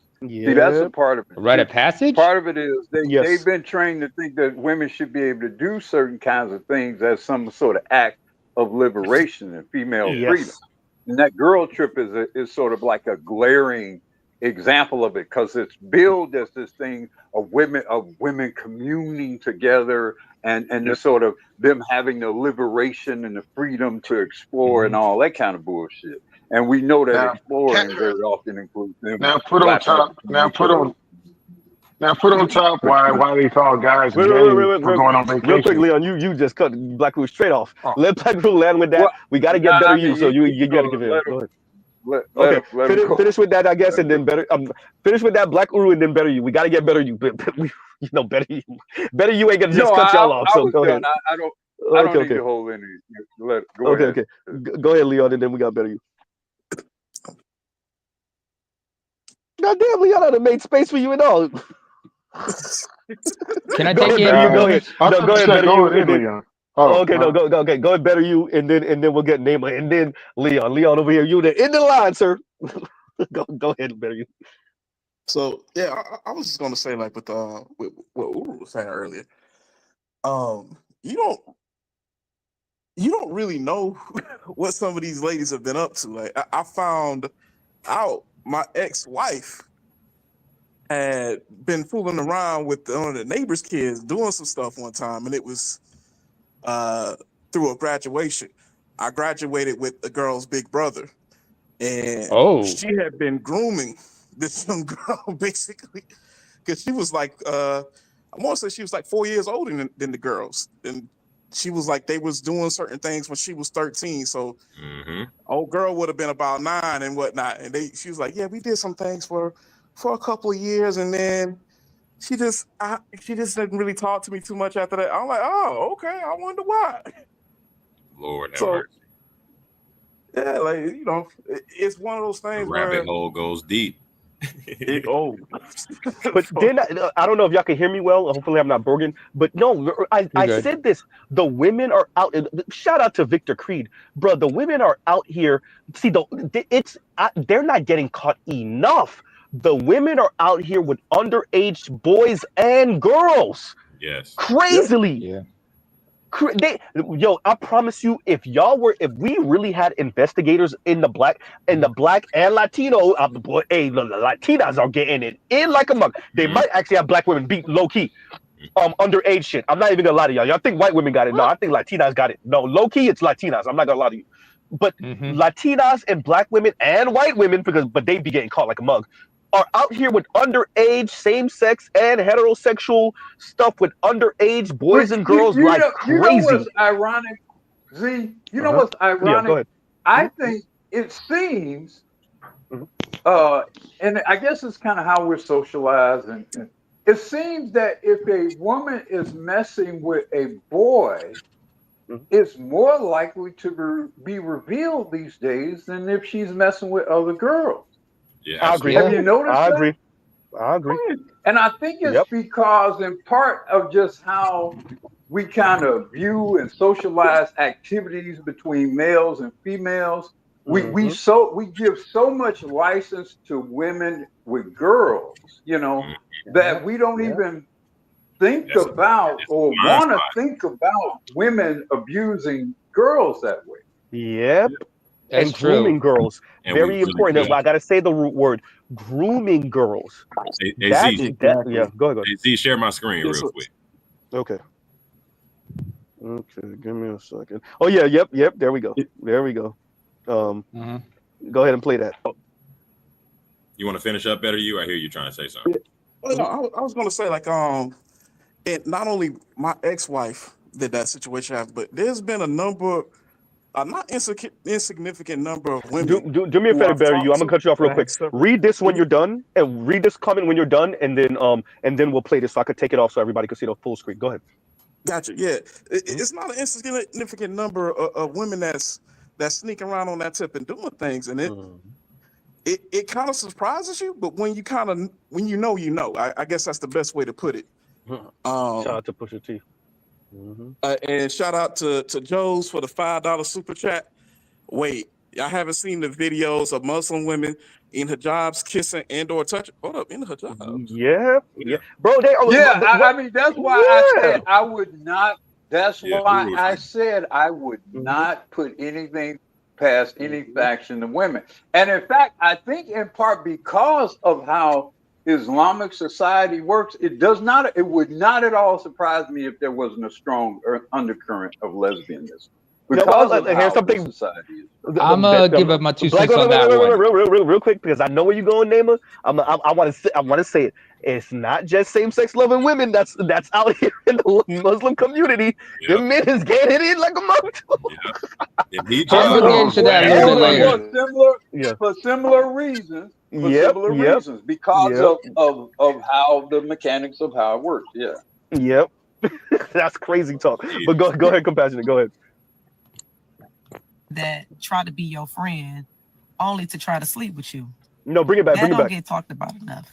[SPEAKER 10] See, that's a
[SPEAKER 1] Yep.
[SPEAKER 10] part of it
[SPEAKER 9] A rite
[SPEAKER 10] too.
[SPEAKER 9] of passage?
[SPEAKER 10] Part of it is they've
[SPEAKER 1] Yes.
[SPEAKER 10] been trained to think that women should be able to do certain kinds of things as some sort of act of liberation and female
[SPEAKER 6] Yeah.
[SPEAKER 10] freedom.
[SPEAKER 1] Yes.
[SPEAKER 10] And that girl trip is sort of like a glaring example of it because it's billed as this thing of women communing together and the
[SPEAKER 1] Yep.
[SPEAKER 10] sort of them having the liberation and the freedom to explore and
[SPEAKER 1] Hmm.
[SPEAKER 10] all that kind of bullshit. And we know that
[SPEAKER 4] Now,
[SPEAKER 10] exploring very often includes them
[SPEAKER 4] now put on
[SPEAKER 10] lapping up
[SPEAKER 4] top.
[SPEAKER 10] between each other.
[SPEAKER 4] Now put on top why they call guys
[SPEAKER 1] Wait, wait, wait,
[SPEAKER 4] gay
[SPEAKER 1] wait, wait,
[SPEAKER 4] for going on
[SPEAKER 1] real quick,
[SPEAKER 4] vacation.
[SPEAKER 1] Leon. You just cut Black Rule straight off.
[SPEAKER 4] Oh,
[SPEAKER 1] Let Black Rule land with that.
[SPEAKER 10] Well,
[SPEAKER 1] We got to get better
[SPEAKER 10] I
[SPEAKER 1] you.
[SPEAKER 10] mean,
[SPEAKER 1] So you got to
[SPEAKER 10] go
[SPEAKER 1] give
[SPEAKER 10] let
[SPEAKER 1] him.
[SPEAKER 10] him
[SPEAKER 1] Go ahead.
[SPEAKER 10] let
[SPEAKER 1] Okay.
[SPEAKER 10] him let him go.
[SPEAKER 1] Finish with that, I guess,
[SPEAKER 10] Let him
[SPEAKER 1] and
[SPEAKER 10] go.
[SPEAKER 1] then better. Finish with that Black Uru, and then better you. We got to get better you. Better you. Better you ain't gonna just
[SPEAKER 10] No,
[SPEAKER 1] cut y'all off.
[SPEAKER 10] I
[SPEAKER 1] So
[SPEAKER 10] was
[SPEAKER 1] go
[SPEAKER 10] done.
[SPEAKER 1] ahead.
[SPEAKER 10] I don't
[SPEAKER 1] Okay.
[SPEAKER 10] need
[SPEAKER 1] Okay.
[SPEAKER 10] to hold any. Go
[SPEAKER 1] Okay.
[SPEAKER 10] ahead.
[SPEAKER 1] Okay. Go ahead, Leon, and then we got better you. God damn, Leon, I'd have made space for you and all.
[SPEAKER 9] Can I
[SPEAKER 1] Go
[SPEAKER 9] take
[SPEAKER 1] ahead,
[SPEAKER 9] in
[SPEAKER 1] better you. Go
[SPEAKER 4] nah,
[SPEAKER 1] ahead.
[SPEAKER 9] rumors?
[SPEAKER 4] I
[SPEAKER 1] No,
[SPEAKER 4] thought
[SPEAKER 1] go
[SPEAKER 4] you
[SPEAKER 1] ahead,
[SPEAKER 4] said
[SPEAKER 1] better
[SPEAKER 4] go
[SPEAKER 1] you, and
[SPEAKER 4] ahead,
[SPEAKER 1] then.
[SPEAKER 4] Leon. Oh,
[SPEAKER 1] Okay, no, go. Okay, go ahead, better you, and then we'll get Naima, and then Leon. Leon over here, you the in the line, sir. Go ahead, better you.
[SPEAKER 8] So yeah, I was just gonna say like with what Uru was saying earlier. You don't really know what some of these ladies have been up to. Like I found out my ex-wife had been fooling around with one of the neighbor's kids doing some stuff one time, and it was uh, through a graduation. I graduated with the girl's big brother, and
[SPEAKER 9] Oh,
[SPEAKER 8] she had been grooming this young girl basically because she was like, I want to say she was like 4 years older than the girls, and she was like they was doing certain things when she was 13. So
[SPEAKER 6] Mm-hmm.
[SPEAKER 8] old girl would have been about 9 and whatnot, and she was like, yeah, we did some things for a couple of years, and then she just didn't really talk to me too much after that. I'm like, oh, okay. I wonder why.
[SPEAKER 6] Lord have
[SPEAKER 8] So
[SPEAKER 6] mercy.
[SPEAKER 8] yeah, like it's one of those
[SPEAKER 6] The
[SPEAKER 8] things
[SPEAKER 6] rabbit
[SPEAKER 8] where
[SPEAKER 6] hole goes deep.
[SPEAKER 1] But then I don't know if y'all can hear me well. Hopefully, I'm not broken. But no,
[SPEAKER 9] you're
[SPEAKER 1] I
[SPEAKER 9] good.
[SPEAKER 1] said this. The women are out. Shout out to Victor Creed, bro. The women are out here. See, they're not getting caught enough. The women are out here with underage boys and girls,
[SPEAKER 6] Yes.
[SPEAKER 10] yep.
[SPEAKER 1] crazily.
[SPEAKER 9] Yeah.
[SPEAKER 1] I promise you, if we really had investigators in the black and Latino, boy, hey, the Latinas are getting it in like a mug. They
[SPEAKER 6] Mm-hmm.
[SPEAKER 1] might actually have black women beat low key. underage shit. I'm not even gonna lie to y'all. Y'all think white women got it? No, I think Latinas got it. No, low key, it's Latinas. I'm not gonna lie to you. But Latinas and black women and white women, but they be getting caught like a mug, are out here with underage, same-sex and heterosexual stuff with underage boys and girls like crazy.
[SPEAKER 10] You know what's ironic, Z? You know what's ironic?
[SPEAKER 1] Yeah, go ahead.
[SPEAKER 10] I think it seems, and I guess it's kind of how we're socialized, and it seems that if a woman is messing with a boy, it's more likely to be revealed these days than if she's messing with other girls.
[SPEAKER 6] Yeah,
[SPEAKER 1] I agree.
[SPEAKER 10] Have you noticed
[SPEAKER 1] I
[SPEAKER 10] that?
[SPEAKER 1] agree. I agree.
[SPEAKER 10] And I think it's because, in part, of just how we kind of view and socialize activities between males and females. We give so much license to women with girls, that we don't even think about or want to think about women abusing girls that way.
[SPEAKER 1] Yep.
[SPEAKER 9] That's
[SPEAKER 1] and grooming girls.
[SPEAKER 6] And
[SPEAKER 1] Very
[SPEAKER 6] we really
[SPEAKER 1] important.
[SPEAKER 6] good.
[SPEAKER 1] I gotta say the root word. Grooming girls.
[SPEAKER 6] Hey, Z,
[SPEAKER 1] yeah, go ahead.
[SPEAKER 6] Hey, Z, share my screen real quick.
[SPEAKER 1] Okay. Okay, give me a second. Oh yeah, yep. There we go. There we go. Go ahead and play that.
[SPEAKER 6] You want to finish up better? I hear you trying to say something.
[SPEAKER 8] Well, no, I was gonna say and not only my ex-wife did that situation happen, but there's been a number, not insignificant number of women.
[SPEAKER 1] Do me a favor, Barry. I'm gonna cut you off real quick. Read this when you're done, and read this comment when you're done, and then we'll play this so I could take it off so everybody can see the full screen. Go ahead.
[SPEAKER 8] Gotcha. Yeah, it's not an insignificant number of women that's sneaking around on that tip and doing things, and it kind of surprises you. But when you know, I guess that's the best way to put it.
[SPEAKER 1] Shout out to Pusha T.
[SPEAKER 8] And shout out to Joe's for the $5 super chat. Wait, I haven't seen the videos of Muslim women in hijabs kissing and/or touching. Hold up, in the hijab.
[SPEAKER 1] Yeah, bro.
[SPEAKER 10] I mean, that's why I said I would not. That's why I said I would not put anything past any faction of women. And in fact, I think in part because of how Islamic society works, it would not at all surprise me if there wasn't a strong undercurrent of lesbianism. Because here's something.
[SPEAKER 9] I'm gonna give up my 2 cents on that one.
[SPEAKER 1] Real quick, because I know where you're going, Naima. I want to say it. It's not just same-sex loving women that's out here in the Muslim community. The men is getting it in like a mug.
[SPEAKER 9] I'm gonna get into that a little bit later.
[SPEAKER 10] For similar reasons. Reasons, because of how the mechanics of how it works. Yeah.
[SPEAKER 1] Yep. That's crazy talk. But go ahead, Compassionate. Go ahead.
[SPEAKER 11] That try to be your friend only to try to sleep with you.
[SPEAKER 1] No, bring it back.
[SPEAKER 11] That don't get talked about enough.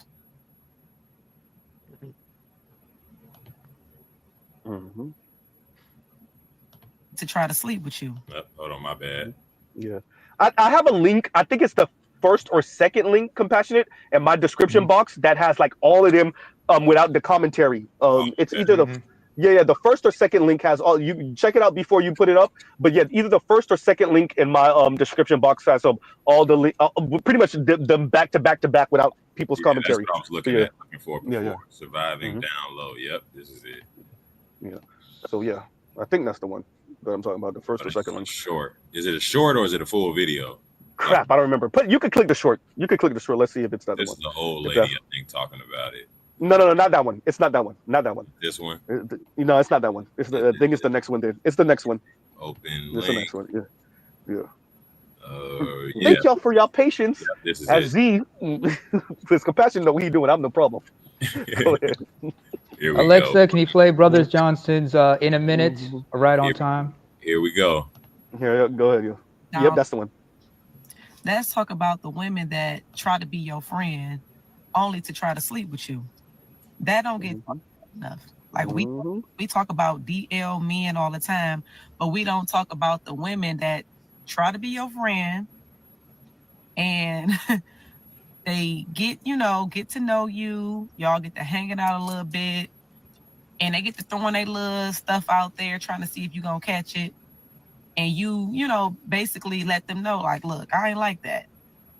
[SPEAKER 11] To try to sleep with you.
[SPEAKER 6] Hold on, my bad.
[SPEAKER 1] Yeah. I have a link. I think it's the first or second link, Compassionate, in my description box that has like all of them without the commentary. It's either the first or second link has all. You can check it out before you put it up. But yeah, either the first or second link in my description box has all the pretty much them back to back without people's commentary.
[SPEAKER 6] That's what I was looking for before. Surviving down low. Yep, this is it.
[SPEAKER 1] Yeah. So yeah, I think that's the one that I'm talking about. The first or second link.
[SPEAKER 6] Short. Is it a short or is it a full video?
[SPEAKER 1] Crap, I don't remember. But you can click the short. Let's see if it's that one.
[SPEAKER 6] This is the old lady, I think, talking about it.
[SPEAKER 1] No, not that one. It's not that one. Not that one.
[SPEAKER 6] This one?
[SPEAKER 1] No, it's not that one. It's I think it's the next one. There. It's the next one.
[SPEAKER 6] Open
[SPEAKER 1] It's
[SPEAKER 6] link.
[SPEAKER 1] the next one. Yeah.
[SPEAKER 6] Thank
[SPEAKER 1] y'all for y'all patience.
[SPEAKER 6] This is
[SPEAKER 1] As Z, his compassion know what he doing. I'm the problem. Go ahead.
[SPEAKER 6] Here we
[SPEAKER 9] Alexa,
[SPEAKER 6] go.
[SPEAKER 9] can you play Brothers Johnson's In a Minute, right on time?
[SPEAKER 6] Here we go.
[SPEAKER 1] Here, go ahead.
[SPEAKER 11] Now,
[SPEAKER 1] Yep, that's the one.
[SPEAKER 11] Let's talk about the women that try to be your friend only to try to sleep with you. That don't get enough. Like we talk about DL men all the time, but we don't talk about the women that try to be your friend and they get to know you. Y'all get to hanging out a little bit, and they get to throwing their little stuff out there, trying to see if you're gonna catch it. And you basically let them know, like, look, I ain't like that.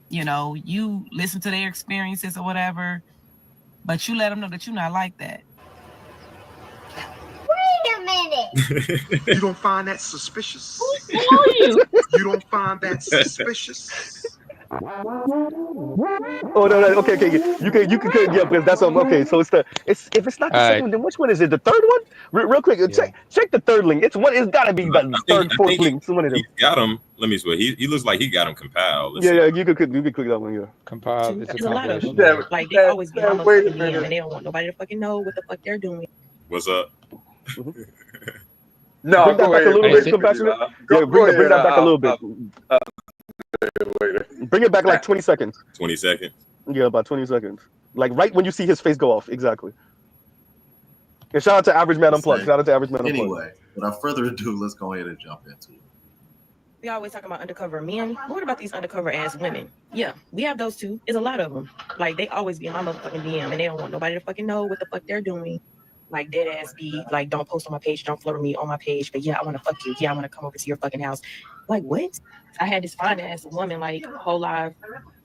[SPEAKER 11] You listen to their experiences or whatever, but you let them know that you're not like that.
[SPEAKER 12] You don't find that suspicious?
[SPEAKER 11] Who are you?
[SPEAKER 12] You don't find that suspicious?
[SPEAKER 1] Oh no, no, okay, you can, yeah, because that's okay. So it's if it's not the
[SPEAKER 9] All
[SPEAKER 1] second
[SPEAKER 9] right.
[SPEAKER 1] one, then which one is it? The third one? Real quick, check the third link. It's gotta be the third, fourth link. It's one of them.
[SPEAKER 6] He got him. Let me swear. He looks like he got him compiled. Let's
[SPEAKER 1] Yeah,
[SPEAKER 6] see.
[SPEAKER 1] yeah, you could click that one. Yeah.
[SPEAKER 9] Compiled. It's a
[SPEAKER 11] There's a lot of
[SPEAKER 9] compilation.
[SPEAKER 11] them.
[SPEAKER 9] of it.
[SPEAKER 11] Like they always be on the
[SPEAKER 10] wait a
[SPEAKER 11] fucking DM
[SPEAKER 10] minute.
[SPEAKER 11] and they don't want nobody to fucking know what the fuck they're doing.
[SPEAKER 6] What's up?
[SPEAKER 10] No,
[SPEAKER 1] Bring that
[SPEAKER 10] go
[SPEAKER 1] back a
[SPEAKER 10] ahead.
[SPEAKER 1] little
[SPEAKER 9] Hey,
[SPEAKER 1] bit,
[SPEAKER 9] see-
[SPEAKER 1] compassionate.
[SPEAKER 10] Go
[SPEAKER 1] Yeah, bring
[SPEAKER 10] ahead.
[SPEAKER 1] that back a little bit.
[SPEAKER 10] Later.
[SPEAKER 1] Bring it back like 20 seconds.
[SPEAKER 6] 20 seconds.
[SPEAKER 1] Yeah, about 20 seconds. Like right when you see his face go off. Exactly. And shout out to Average Man Unplugged. Shout out to Average Man Unplugged.
[SPEAKER 12] Anyway, without further ado, let's go ahead and jump into it.
[SPEAKER 11] We always talk about undercover men. What about these undercover ass women? Yeah, we have those too. There's a lot of them. Like they always be in my motherfucking DM and they don't want nobody to fucking know what the fuck they're doing. Like dead ass be like, don't post on my page, don't flirt with me on my page. But yeah, I want to fuck you. Yeah, I want to come over to your fucking house. Like what? I had this fine ass woman like whole live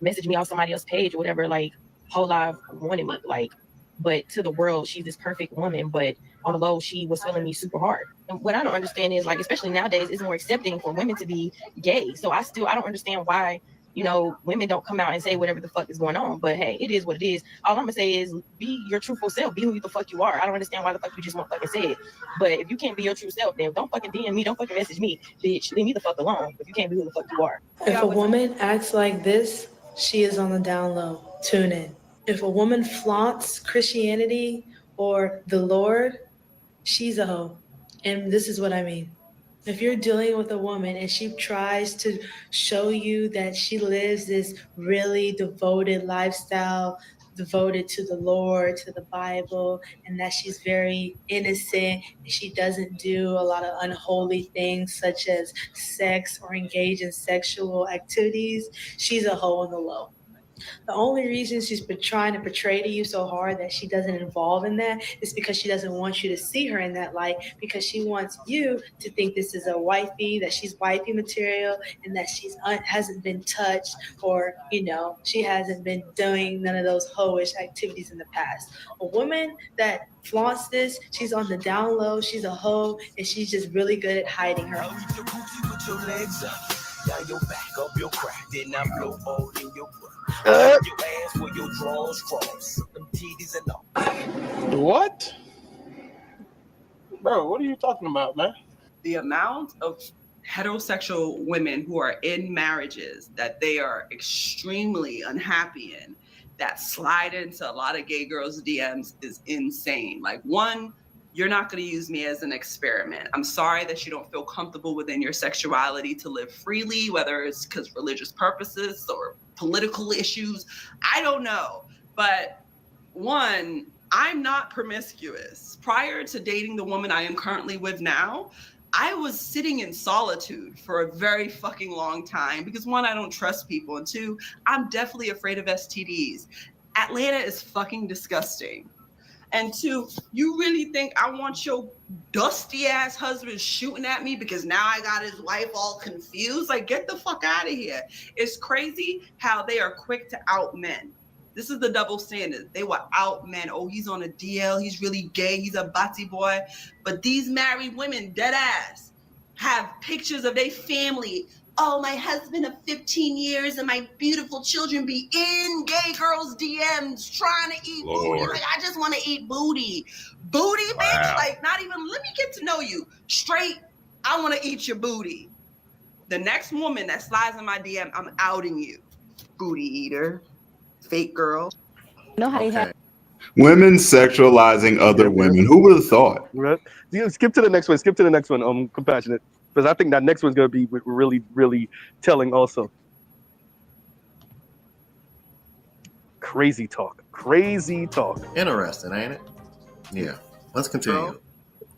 [SPEAKER 11] message me off somebody else's page or whatever. Like whole live wanted me like, but to the world she's this perfect woman. But on the low, she was feeling me super hard. And what I don't understand is like, especially nowadays, it's more accepting for women to be gay. So I don't understand why, you know, women don't come out and say whatever the fuck is going on. But hey, it is what it is. All I'm gonna say is be your truthful self. Be who the fuck you are. I don't understand why the fuck you just won't fucking say it. But if you can't be your true self, then don't fucking DM me. Don't fucking message me, bitch. Leave me the fuck alone. If you can't be who the fuck you are.
[SPEAKER 13] If a woman acts like this, she is on the down low. Tune in. If a woman flaunts Christianity or the Lord, she's a hoe. And this is what I mean. If you're dealing with a woman and she tries to show you that she lives this really devoted lifestyle, devoted to the Lord, to the Bible, and that she's very innocent and she doesn't do a lot of unholy things such as sex or engage in sexual activities, she's a hoe on the low. The only reason she's been trying to portray to you so hard that she doesn't involve in that is because she doesn't want you to see her in that light, because she wants you to think this is a wifey, that she's wifey material, and that she's hasn't been touched, or, you know, she hasn't been doing none of those hoish activities in the past. A woman that flaunts this, she's on the down low, she's a hoe, and she's just really good at hiding her own.
[SPEAKER 14] Down your back, up your crack, then I blow all in your butt. Your ass where your drawers cross, them titties and all.
[SPEAKER 8] What? Bro, what are you talking about, man?
[SPEAKER 15] The amount of heterosexual women who are in marriages that they are extremely unhappy in, that slide into a lot of gay girls' DMs is insane. Like, one, you're not going to use me as an experiment. I'm sorry that you don't feel comfortable within your sexuality to live freely, whether it's because religious purposes or political issues. I don't know. But one, I'm not promiscuous. Prior to dating the woman I am currently with now, I was sitting in solitude for a very fucking long time because one, I don't trust people. And two, I'm definitely afraid of STDs. Atlanta is fucking disgusting. And two, you really think I want your dusty ass husband shooting at me because now I got his wife all confused? Like, get the fuck out of here. It's crazy how they are quick to out men. This is the double standard. They will out men. Oh, he's on a DL. He's really gay. He's a batsy boy. But these married women, dead ass, have pictures of their family. Oh, my husband of 15 years and my beautiful children be in gay girls' DMs trying to eat booty. Like, I just want to eat booty. Booty, bitch? Like, not even, let me get to know you. Straight, I want to eat your booty. The next woman that slides in my DM, I'm outing you. Booty eater. Fake girl.
[SPEAKER 11] Know how they have.
[SPEAKER 2] Women sexualizing other women. Who would have thought?
[SPEAKER 1] Right. Skip to the next one. Skip to the next one. Compassionate. Because I think that next one's going to be really, really telling also. Crazy talk. Crazy talk.
[SPEAKER 12] Interesting, ain't it? Yeah. Let's continue.
[SPEAKER 11] You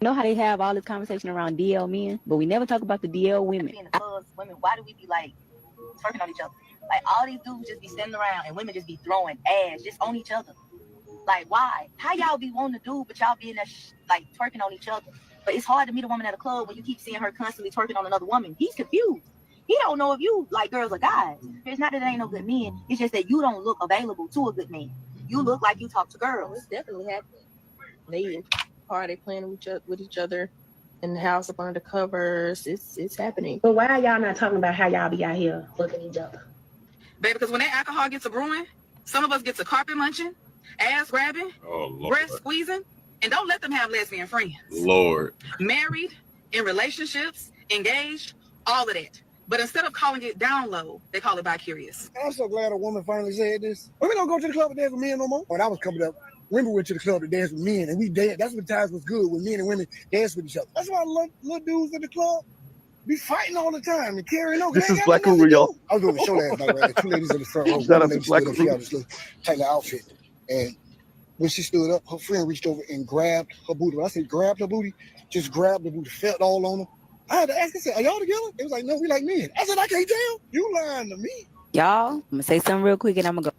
[SPEAKER 11] know how they have all this conversation around DL men, but we never talk about the DL women. Being the clubs, women, why do we be like twerking on each other? Like all these dudes just be sitting around and women just be throwing ass just on each other. Like why? How y'all be wanting to do, but y'all be in there like twerking on each other? But it's hard to meet a woman at a club when you keep seeing her constantly twerking on another woman. He's confused. He don't know if you like girls or guys. It's not that there ain't no good men. It's just that you don't look available to a good man. You look like you talk to girls.
[SPEAKER 16] It's definitely happening. They party playing with each other. in the house, up under the covers. It's happening.
[SPEAKER 17] But why are y'all not talking about how y'all be out here fucking each other?
[SPEAKER 18] Baby, because when that alcohol gets a brewing, some of us get to carpet munching, ass grabbing, breast squeezing, and don't let them have lesbian friends.
[SPEAKER 6] Lord.
[SPEAKER 18] Married, in relationships, engaged, all of that. But instead of calling it down low, they call it bi-curious.
[SPEAKER 19] I'm so glad a woman finally said this. Women don't go to the club and dance with men no more. When I was coming up, women went to the club to dance with men, and we danced. That's when times was good, when men and women danced with each other. That's why little dudes in the club be fighting all the time and carrying on.
[SPEAKER 1] This is Black Guru, y'all.
[SPEAKER 19] I was doing a show last night, right? Two ladies in the front row.
[SPEAKER 1] Shout out
[SPEAKER 19] One
[SPEAKER 1] to
[SPEAKER 19] lady
[SPEAKER 1] Black
[SPEAKER 19] stood up,
[SPEAKER 1] Guru.
[SPEAKER 19] she had this little tight outfit. And when she stood up, her friend reached over and grabbed her booty. When I say grabbed her booty, just grabbed the booty, felt all on her. I had to ask, I said, are y'all together? It was like, no, we like men. I said, I can't tell. You lying to me.
[SPEAKER 20] Y'all, I'm gonna say something real quick and I'm gonna go.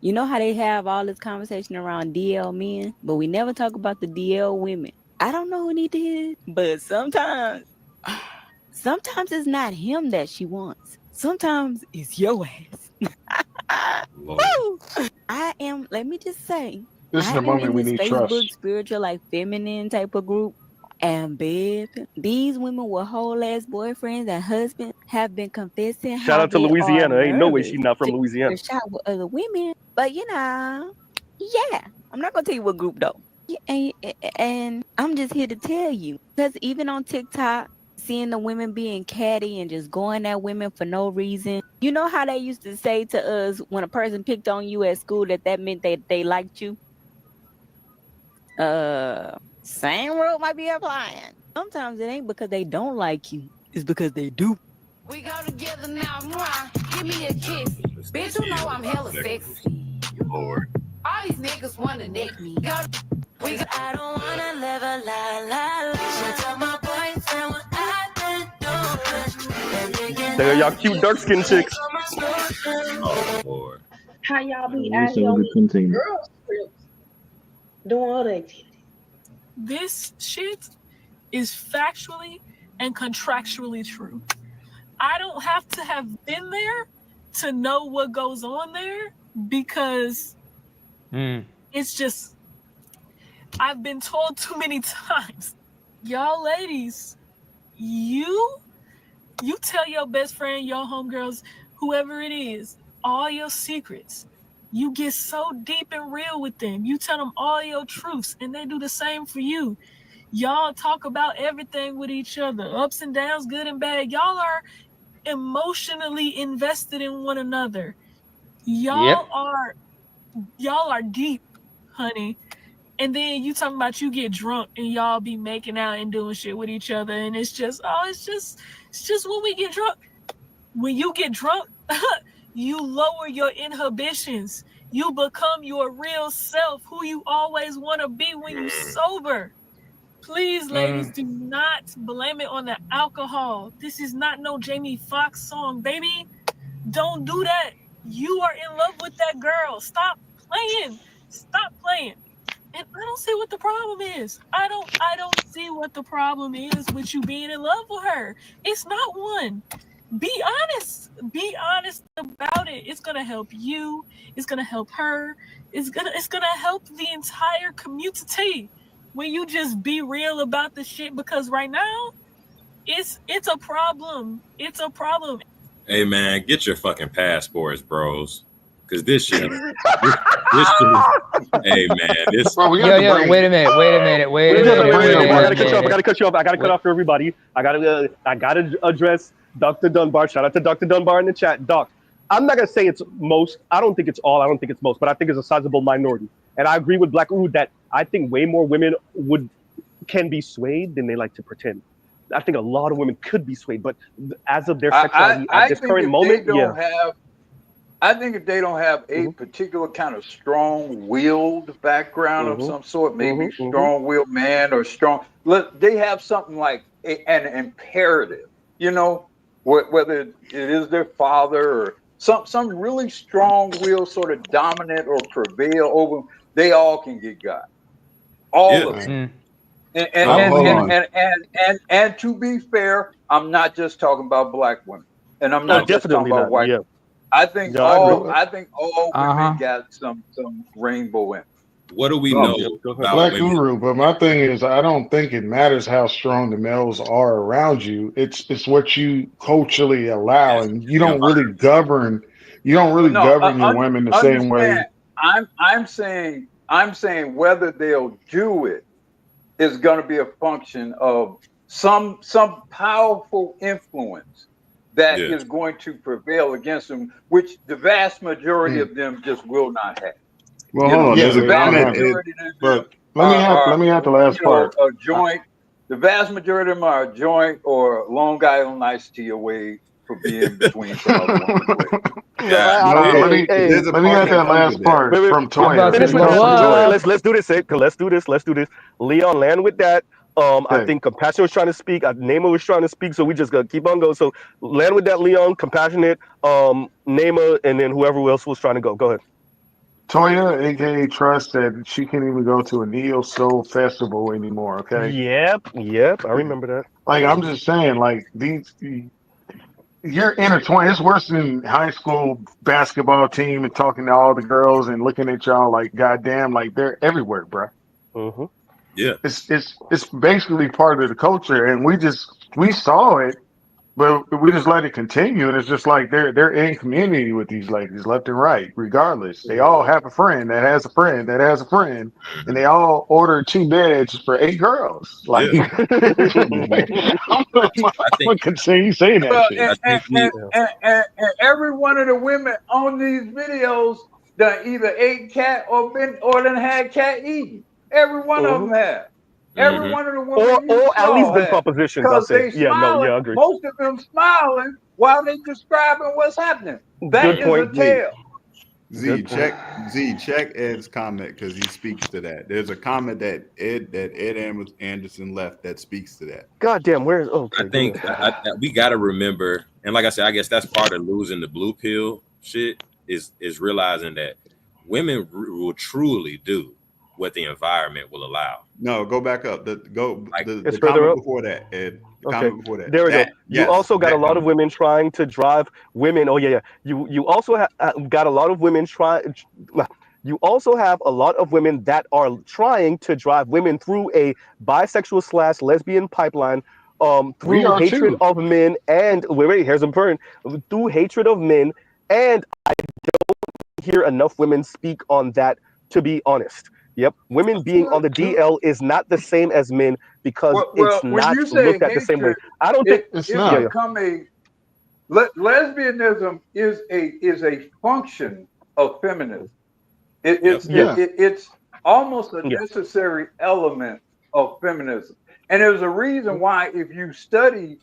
[SPEAKER 20] You know how they have all this conversation around DL men, but we never talk about the DL women. I don't know who need to hear it, but sometimes it's not him that she wants. Sometimes it's your ass. Woo! Let me just say,
[SPEAKER 4] This is
[SPEAKER 20] I
[SPEAKER 4] the
[SPEAKER 20] am
[SPEAKER 4] moment
[SPEAKER 20] in
[SPEAKER 4] we
[SPEAKER 20] this
[SPEAKER 4] need
[SPEAKER 20] Facebook
[SPEAKER 4] trust.
[SPEAKER 20] spiritual, like feminine type of group. And babe, these women with whole ass boyfriends and husbands have been confessing
[SPEAKER 1] Shout
[SPEAKER 20] how
[SPEAKER 1] out to
[SPEAKER 20] they
[SPEAKER 1] Louisiana.
[SPEAKER 20] are
[SPEAKER 1] Ain't no way
[SPEAKER 20] nervous
[SPEAKER 1] she's not from
[SPEAKER 20] to
[SPEAKER 1] Louisiana.
[SPEAKER 20] shot with other women. But yeah, I'm not gonna tell you what group though. Yeah, and I'm just here to tell you, because even on TikTok, seeing the women being catty and just going at women for no reason. You know how they used to say to us when a person picked on you at school that meant that they liked you? Same rule might be applying. Sometimes it ain't because they don't like you. It's because they do.
[SPEAKER 21] We go together now, mwah. Give me a kiss. Bitch, you know I'm hella sexy.
[SPEAKER 6] Lord.
[SPEAKER 21] All these niggas wanna nick me. I don't wanna live a la. Should tell my boyfriend what I've been doing.
[SPEAKER 1] There y'all cute dark skinned chicks.
[SPEAKER 6] Oh Lord.
[SPEAKER 17] How y'all be
[SPEAKER 3] Yeah,
[SPEAKER 17] out
[SPEAKER 3] so
[SPEAKER 17] here
[SPEAKER 3] we
[SPEAKER 17] on these
[SPEAKER 3] continue.
[SPEAKER 17] girls trips doing other activities?
[SPEAKER 22] This shit is factually and contractually true. I don't have to have been there to know what goes on there because it's just, I've been told too many times. Y'all ladies, you tell your best friend, your homegirls, whoever it is, all your secrets. You get so deep and real with them. You tell them all your truths, and they do the same for you. Y'all talk about everything with each other, ups and downs, good and bad. Y'all are emotionally invested in one another. Y'all are deep, honey. And then you talking about you get drunk and y'all be making out and doing shit with each other, and it's just when we get drunk. When you get drunk, you lower your inhibitions. You become your real self, who you always want to be when you sober. Please, ladies, do not blame it on the alcohol. This is not no Jamie Foxx song, baby. Don't do that. You are in love with that girl. Stop playing. Stop playing. And I don't see what the problem is. I don't see what the problem is with you being in love with her. It's not one. Be honest. Be honest about it. It's gonna help you. It's gonna help her. It's gonna help the entire community when you just be real about the shit. Because right now, it's a problem. It's a problem.
[SPEAKER 6] Hey man, get your fucking passports, bros. Cause this shit, hey man, this.
[SPEAKER 9] Yo, wait a minute.
[SPEAKER 1] I gotta cut you off. I gotta cut off for everybody. I gotta address Dr. Dunbar. Shout out to Dr. Dunbar in the chat. Doc, I'm not gonna say it's most. I don't think it's all. I don't think it's most. But I think it's a sizable minority. And I agree with Black Guru that I think way more women can be swayed than they like to pretend. I think a lot of women could be swayed, but as of their sexuality at this current moment,
[SPEAKER 10] I think if they don't have a particular kind of strong-willed background of some sort, maybe strong-willed man or strong, they have something like an imperative, whether it is their father or some really strong-willed sort of dominant or prevail over them, they all can get got. All of them. And to be fair, I'm not just talking about black women, and I'm not just talking about white. I think all women got some rainbow in.
[SPEAKER 6] what do we know about
[SPEAKER 4] Black
[SPEAKER 6] women?
[SPEAKER 4] Guru, but my thing is, I don't think it matters how strong the males are around you. It's what you culturally allow, and you don't really govern. You don't really
[SPEAKER 10] No,
[SPEAKER 4] govern your women the same way.
[SPEAKER 10] understand. I'm saying whether they'll do it is going to be a function of some powerful influence that is going to prevail against them, which the vast majority of them just will not have.
[SPEAKER 4] Well, hold on. There's a comment, but let me have the last part.
[SPEAKER 10] A joint. The vast majority of them are a joint or Long Island iced tea away for being between some other woman's legs.
[SPEAKER 4] Let me have that last part from Toya.
[SPEAKER 1] Finish with that. Let's do this. Let's do this. Leon, land with that. I think Compassion was trying to speak. Nema was trying to speak, so we just gotta keep on going. So land with that, Leon. Compassionate, Nema, and then whoever else was trying to go. Go ahead.
[SPEAKER 4] Toya, aka Trust, said she can't even go to a neo soul festival anymore. Okay.
[SPEAKER 1] Yep. I remember that.
[SPEAKER 4] Like I'm just saying, like you're intertwined. It's worse than high school basketball team and talking to all the girls and looking at y'all like goddamn, like they're everywhere, bro.
[SPEAKER 1] Mm-hmm.
[SPEAKER 6] Yeah,
[SPEAKER 4] it's basically part of the culture, and we saw it, but we just let it continue, and it's just like they're in community with these ladies left and right, regardless. They all have a friend that has a friend that has a friend, and they all order 2 beds for 8 girls. Like, I'm gonna continue saying that shit.
[SPEAKER 10] And every one of the women on these videos done either ate cat or done had cat eaten. Every one of them have. Every one of the women
[SPEAKER 1] or at least been propositions. I'll say.
[SPEAKER 10] I agree. Most of them smiling while they describing what's happening. That is a tale.
[SPEAKER 2] Check Ed's comment because he speaks to that. There's a comment that Ed Anderson left that speaks to that.
[SPEAKER 1] Goddamn, where's okay?
[SPEAKER 6] I think we got to remember, and like I said, I guess that's part of losing the blue pill shit is realizing that women will truly do what the environment will allow.
[SPEAKER 2] No, go back up. The
[SPEAKER 1] comment
[SPEAKER 2] before that, Ed.
[SPEAKER 1] Comment before that. There we go. You also got a lot of women trying to drive women. Oh yeah. You also got a lot of women trying. You also have a lot of women that are trying to drive women through a bisexual / lesbian pipeline. Through hatred of men and wait, here's a burn. Through hatred of men, and I don't hear enough women speak on that. To be honest. Yep, women being on the DL is not the same as men because it's not looked at the same way. I don't think
[SPEAKER 10] it's not. Lesbianism is a function of feminism. It's almost a necessary element of feminism, and there's a reason why if you study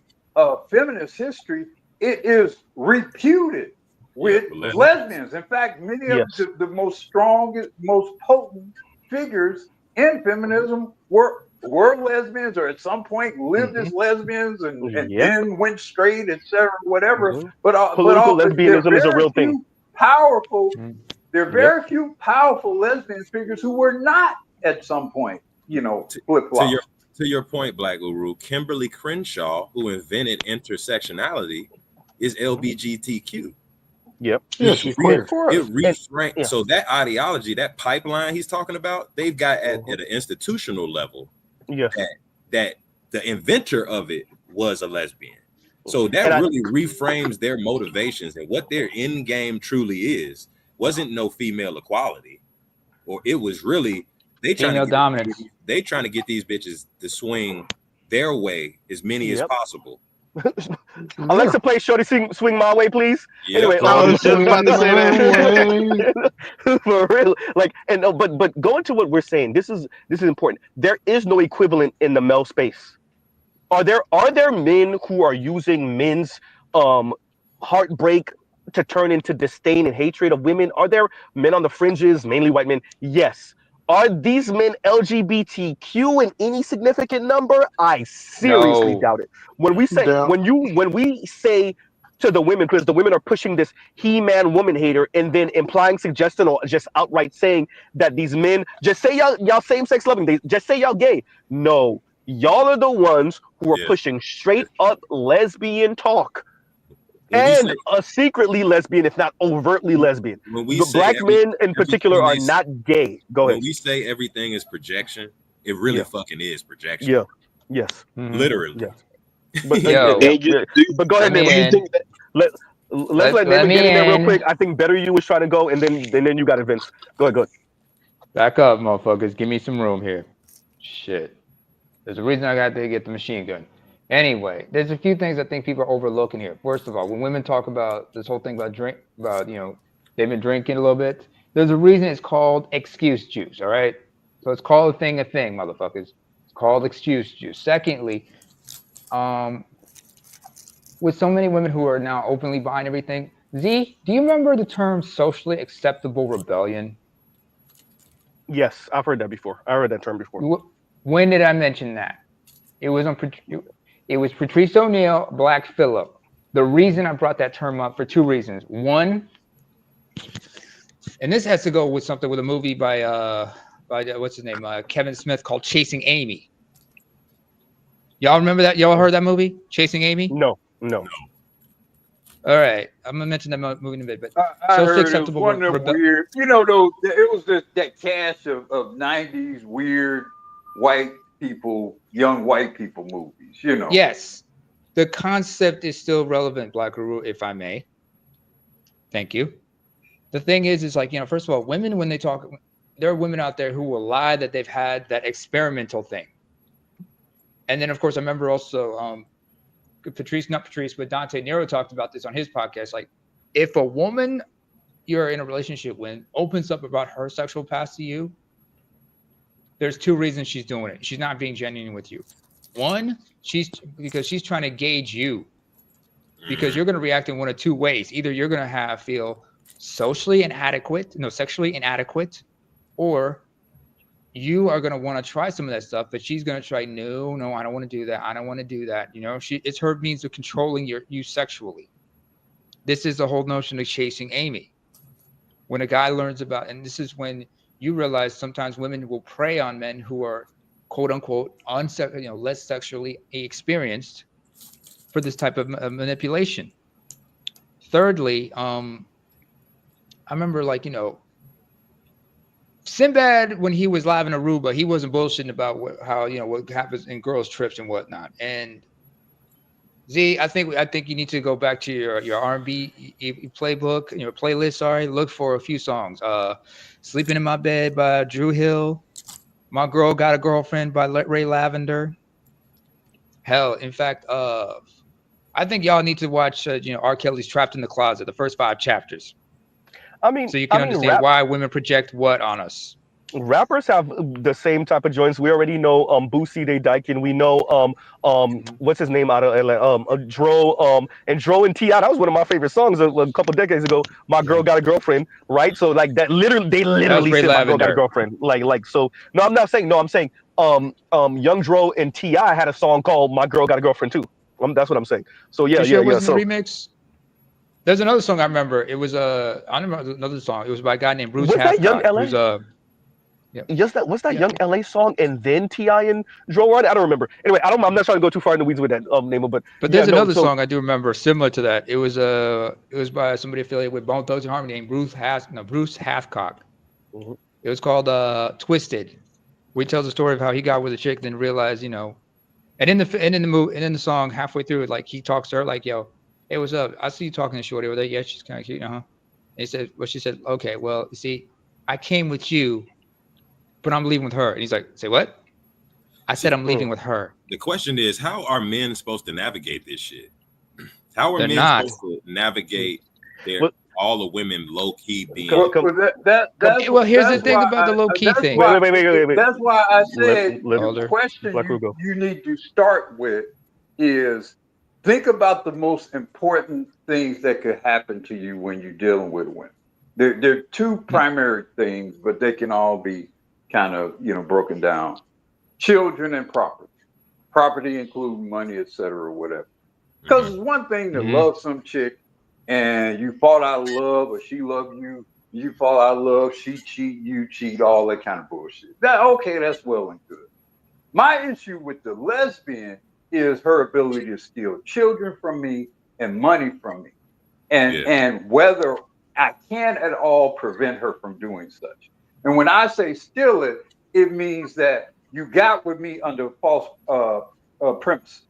[SPEAKER 10] feminist history, it is reputed with lesbians. In fact, many of the most strongest, most potent figures in feminism were lesbians or at some point lived as lesbians and then went straight, etc., whatever. But
[SPEAKER 1] political lesbianism is a real thing.
[SPEAKER 10] There are very few powerful lesbian figures who were not at some point, flip-flop.
[SPEAKER 6] To your point, Black Guru, Kimberly Crenshaw, who invented intersectionality, is LGBTQ.
[SPEAKER 1] Yep.
[SPEAKER 4] Yeah, she's queer.
[SPEAKER 6] It reframed. So that ideology, that pipeline he's talking about, they've got at an institutional level.
[SPEAKER 1] Yeah.
[SPEAKER 6] That the inventor of it was a lesbian. So that really reframes their motivations and what their end game truly is. Wasn't no female equality, or it was really they trying to get these bitches to swing their way as many as possible.
[SPEAKER 1] Alexa, play "Shorty Swing My Way," please.
[SPEAKER 6] Yep.
[SPEAKER 1] Anyway,
[SPEAKER 6] I was just about to say
[SPEAKER 1] that. For real, but going to what we're saying, this is important. There is no equivalent in the male space. Are there men who are using men's heartbreak to turn into disdain and hatred of women? Are there men on the fringes, mainly white men? Yes. Are these men LGBTQ in any significant number? I seriously doubt it. When we say to the women, because the women are pushing this he-man woman hater and then implying suggestion or just outright saying that these men just say y'all same-sex loving, they just say y'all gay. No, y'all are the ones who are pushing straight up lesbian talk. and a secretly lesbian, if not overtly lesbian.
[SPEAKER 6] When we
[SPEAKER 1] The
[SPEAKER 6] say
[SPEAKER 1] black men in particular are not gay. Go
[SPEAKER 6] when
[SPEAKER 1] ahead.
[SPEAKER 6] we say everything is projection, it really fucking is projection.
[SPEAKER 1] Yeah. Yes.
[SPEAKER 6] Literally.
[SPEAKER 1] Yes. But
[SPEAKER 9] Yo,
[SPEAKER 1] but go ahead,
[SPEAKER 9] let me
[SPEAKER 1] Nate.
[SPEAKER 9] in.
[SPEAKER 1] Let's let
[SPEAKER 9] Let
[SPEAKER 1] Nate
[SPEAKER 9] me
[SPEAKER 1] get in there real
[SPEAKER 9] in.
[SPEAKER 1] quick. I think Better You was trying to go, and then you got it, Vince. Go ahead. Go ahead.
[SPEAKER 9] Back up, motherfuckers. Give me some room here. Shit. There's a reason I got to get the machine gun. Anyway, there's a few things I think people are overlooking here. First of all, when women talk about this whole thing about they've been drinking a little bit. There's a reason it's called excuse juice. All right. So it's called a thing, motherfuckers. It's called excuse juice. Secondly, with so many women who are now openly buying everything, Z, do you remember the term socially acceptable rebellion?
[SPEAKER 1] Yes, I've heard that before. I heard that term before.
[SPEAKER 9] When did I mention that? It was Patrice O'Neill, Black Phillip. The reason I brought that term up for two reasons. One, and this has to go with something with a movie by what's his name, Kevin Smith, called Chasing Amy. Y'all remember that? Y'all heard that movie, Chasing Amy?
[SPEAKER 1] No.
[SPEAKER 9] All right, I'm gonna mention that movie in a bit, but
[SPEAKER 10] I
[SPEAKER 9] socially
[SPEAKER 10] heard it was
[SPEAKER 9] acceptable.
[SPEAKER 10] one of them weird, though. It was that cast of '90s weird white people, young white people movies.
[SPEAKER 9] Yes, the concept is still relevant, Black Guru, if I may. Thank you. The thing is like, first of all, women, when they talk, there are women out there who will lie that they've had that experimental thing. And then, of course, I remember also but Dante Nero talked about this on his podcast. Like, if a woman you're in a relationship with opens up about her sexual past to you, there's two reasons she's doing it. She's not being genuine with you. One, because she's trying to gauge you, because you're going to react in one of two ways. Either you're going to feel sexually inadequate, or you are going to want to try some of that stuff, but she's going to try, no, I don't want to do that. I don't want to do that. It's her means of controlling you sexually. This is the whole notion of chasing Amy. When a guy learns about, and this is when you realize sometimes women will prey on men who are quote unquote less sexually experienced for this type of manipulation. Thirdly, I remember Sinbad, when he was live in Aruba, he wasn't bullshitting about what happens in girls' trips and whatnot. And Z, I think you need to go back to your R&B playbook, your playlist. Sorry, look for a few songs. "Sleeping in My Bed" by Drew Hill, "My Girl Got a Girlfriend" by Ray Lavender. Hell, in fact, I think y'all need to watch R. Kelly's "Trapped in the Closet," the first 5 chapters. So you can understand why women project what on us.
[SPEAKER 1] Rappers have the same type of joints. We already know Boosie Day Dykin. We know what's his name out of LA? Dro and Dro and T.I. That was one of my favorite songs a couple decades ago. "My Girl Got a Girlfriend," right? So like that they literally said "My Girl Got a Girlfriend." Like so. No, I'm not saying. No, I'm saying Young Dro and T.I. had a song called "My Girl Got a Girlfriend" too. That's what I'm saying. So yeah.
[SPEAKER 9] It wasn't a remix. There's another song I remember. It was I don't remember another song. It was by a guy named Bruce Hathcock.
[SPEAKER 1] Young LA? What's that Young LA song and then T.I. and Dro on it? I don't remember. Anyway, I'm not trying to go too far in the weeds with that name, but
[SPEAKER 9] there's another song I do remember similar to that. It was by somebody affiliated with Bone Thugs and Harmony named Bruce Hathcock. Mm-hmm. It was called "Twisted." Where he tells the story of how he got with a chick, then realized, and in the song halfway through, like he talks to her like, "Yo, hey, what's up? I see you talking to Shorty over there. Yeah, she's kind of cute, And he said, she said, "Okay, well, you see, I came with you, but I'm leaving with her." And he's like, "Say what?" I said, "I'm leaving with her."
[SPEAKER 6] The question is, how are men supposed to navigate this shit? How are men supposed to navigate all the women low key being?
[SPEAKER 10] Well,
[SPEAKER 9] here's the thing about the low key thing.
[SPEAKER 10] Wait. That's why I said the question you need to start with is think about the most important things that could happen to you when you're dealing with women. There are 2 primary things, but they can all be kind of broken down: children and property. Property including money, etc., whatever. Because it's one thing to love some chick and you fall out of love, or she loves you, you fall out of love, she cheat, you cheat, all that kind of bullshit. That's well and good. My issue with the lesbian is her ability to steal children from me and money from me. and whether I can at all prevent her from doing such. And when I say steal it, it means that you got with me under false premise.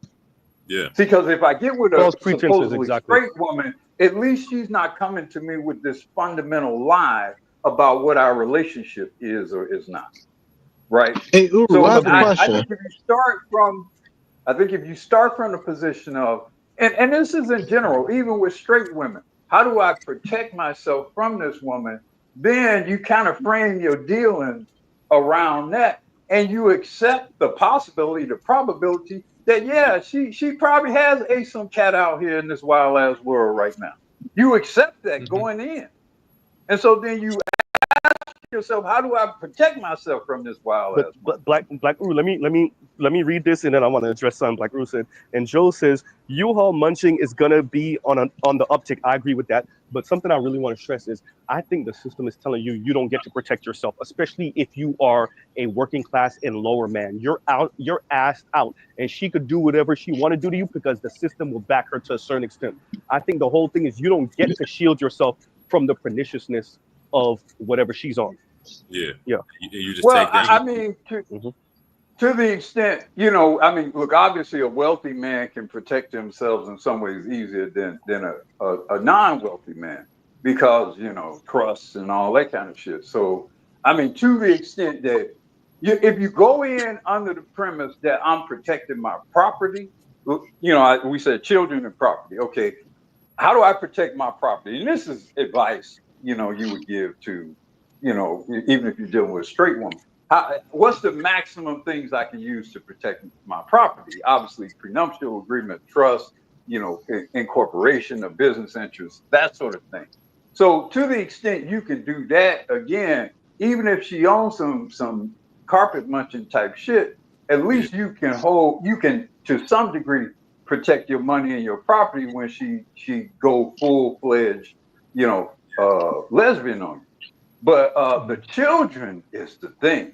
[SPEAKER 6] Yeah.
[SPEAKER 10] Because if I get with a
[SPEAKER 1] False pretenses,
[SPEAKER 10] supposedly
[SPEAKER 1] exactly.
[SPEAKER 10] straight woman, at least she's not coming to me with this fundamental lie about what our relationship is or is not. Right?
[SPEAKER 5] Hey, Uru,
[SPEAKER 10] So
[SPEAKER 5] I have a
[SPEAKER 10] I
[SPEAKER 5] question.
[SPEAKER 10] think if you start from the position of, and this is in general, even with straight women, how do I protect myself from this woman? Then you kind of frame your dealing around that, and you accept the possibility, the probability that yeah, she probably has some cat out here in this wild ass world right now. You accept that going in, and so then you ask yourself, how do I protect myself from this wild ass world?
[SPEAKER 1] Black Uru, let me read this, and then I want to address something Black Uru said. And Joe says U-Haul munching is gonna be on the uptick. I agree with that. But something I really want to stress is I think the system is telling you don't get to protect yourself, especially if you are a working class and lower man. You're asked out, and she could do whatever she want to do to you because the system will back her to a certain extent. I think the whole thing is you don't get to shield yourself from the perniciousness of whatever she's on.
[SPEAKER 6] Yeah. You just
[SPEAKER 10] well,
[SPEAKER 6] take that.
[SPEAKER 10] I mean, to the extent, I mean, look, obviously a wealthy man can protect themselves in some ways easier than a non-wealthy man because, trusts and all that kind of shit. So, I mean, to the extent that if you go in under the premise that I'm protecting my property, we said children and property. Okay, how do I protect my property? And this is advice, you would give to, even if you're dealing with a straight woman. What's the maximum things I can use to protect my property? Obviously, prenuptial agreement, trust, incorporation of business interests, that sort of thing. So to the extent you can do that, again, even if she owns some carpet munching type shit, at least you can to some degree protect your money and your property when she go full-fledged, lesbian on you. But the children is the thing.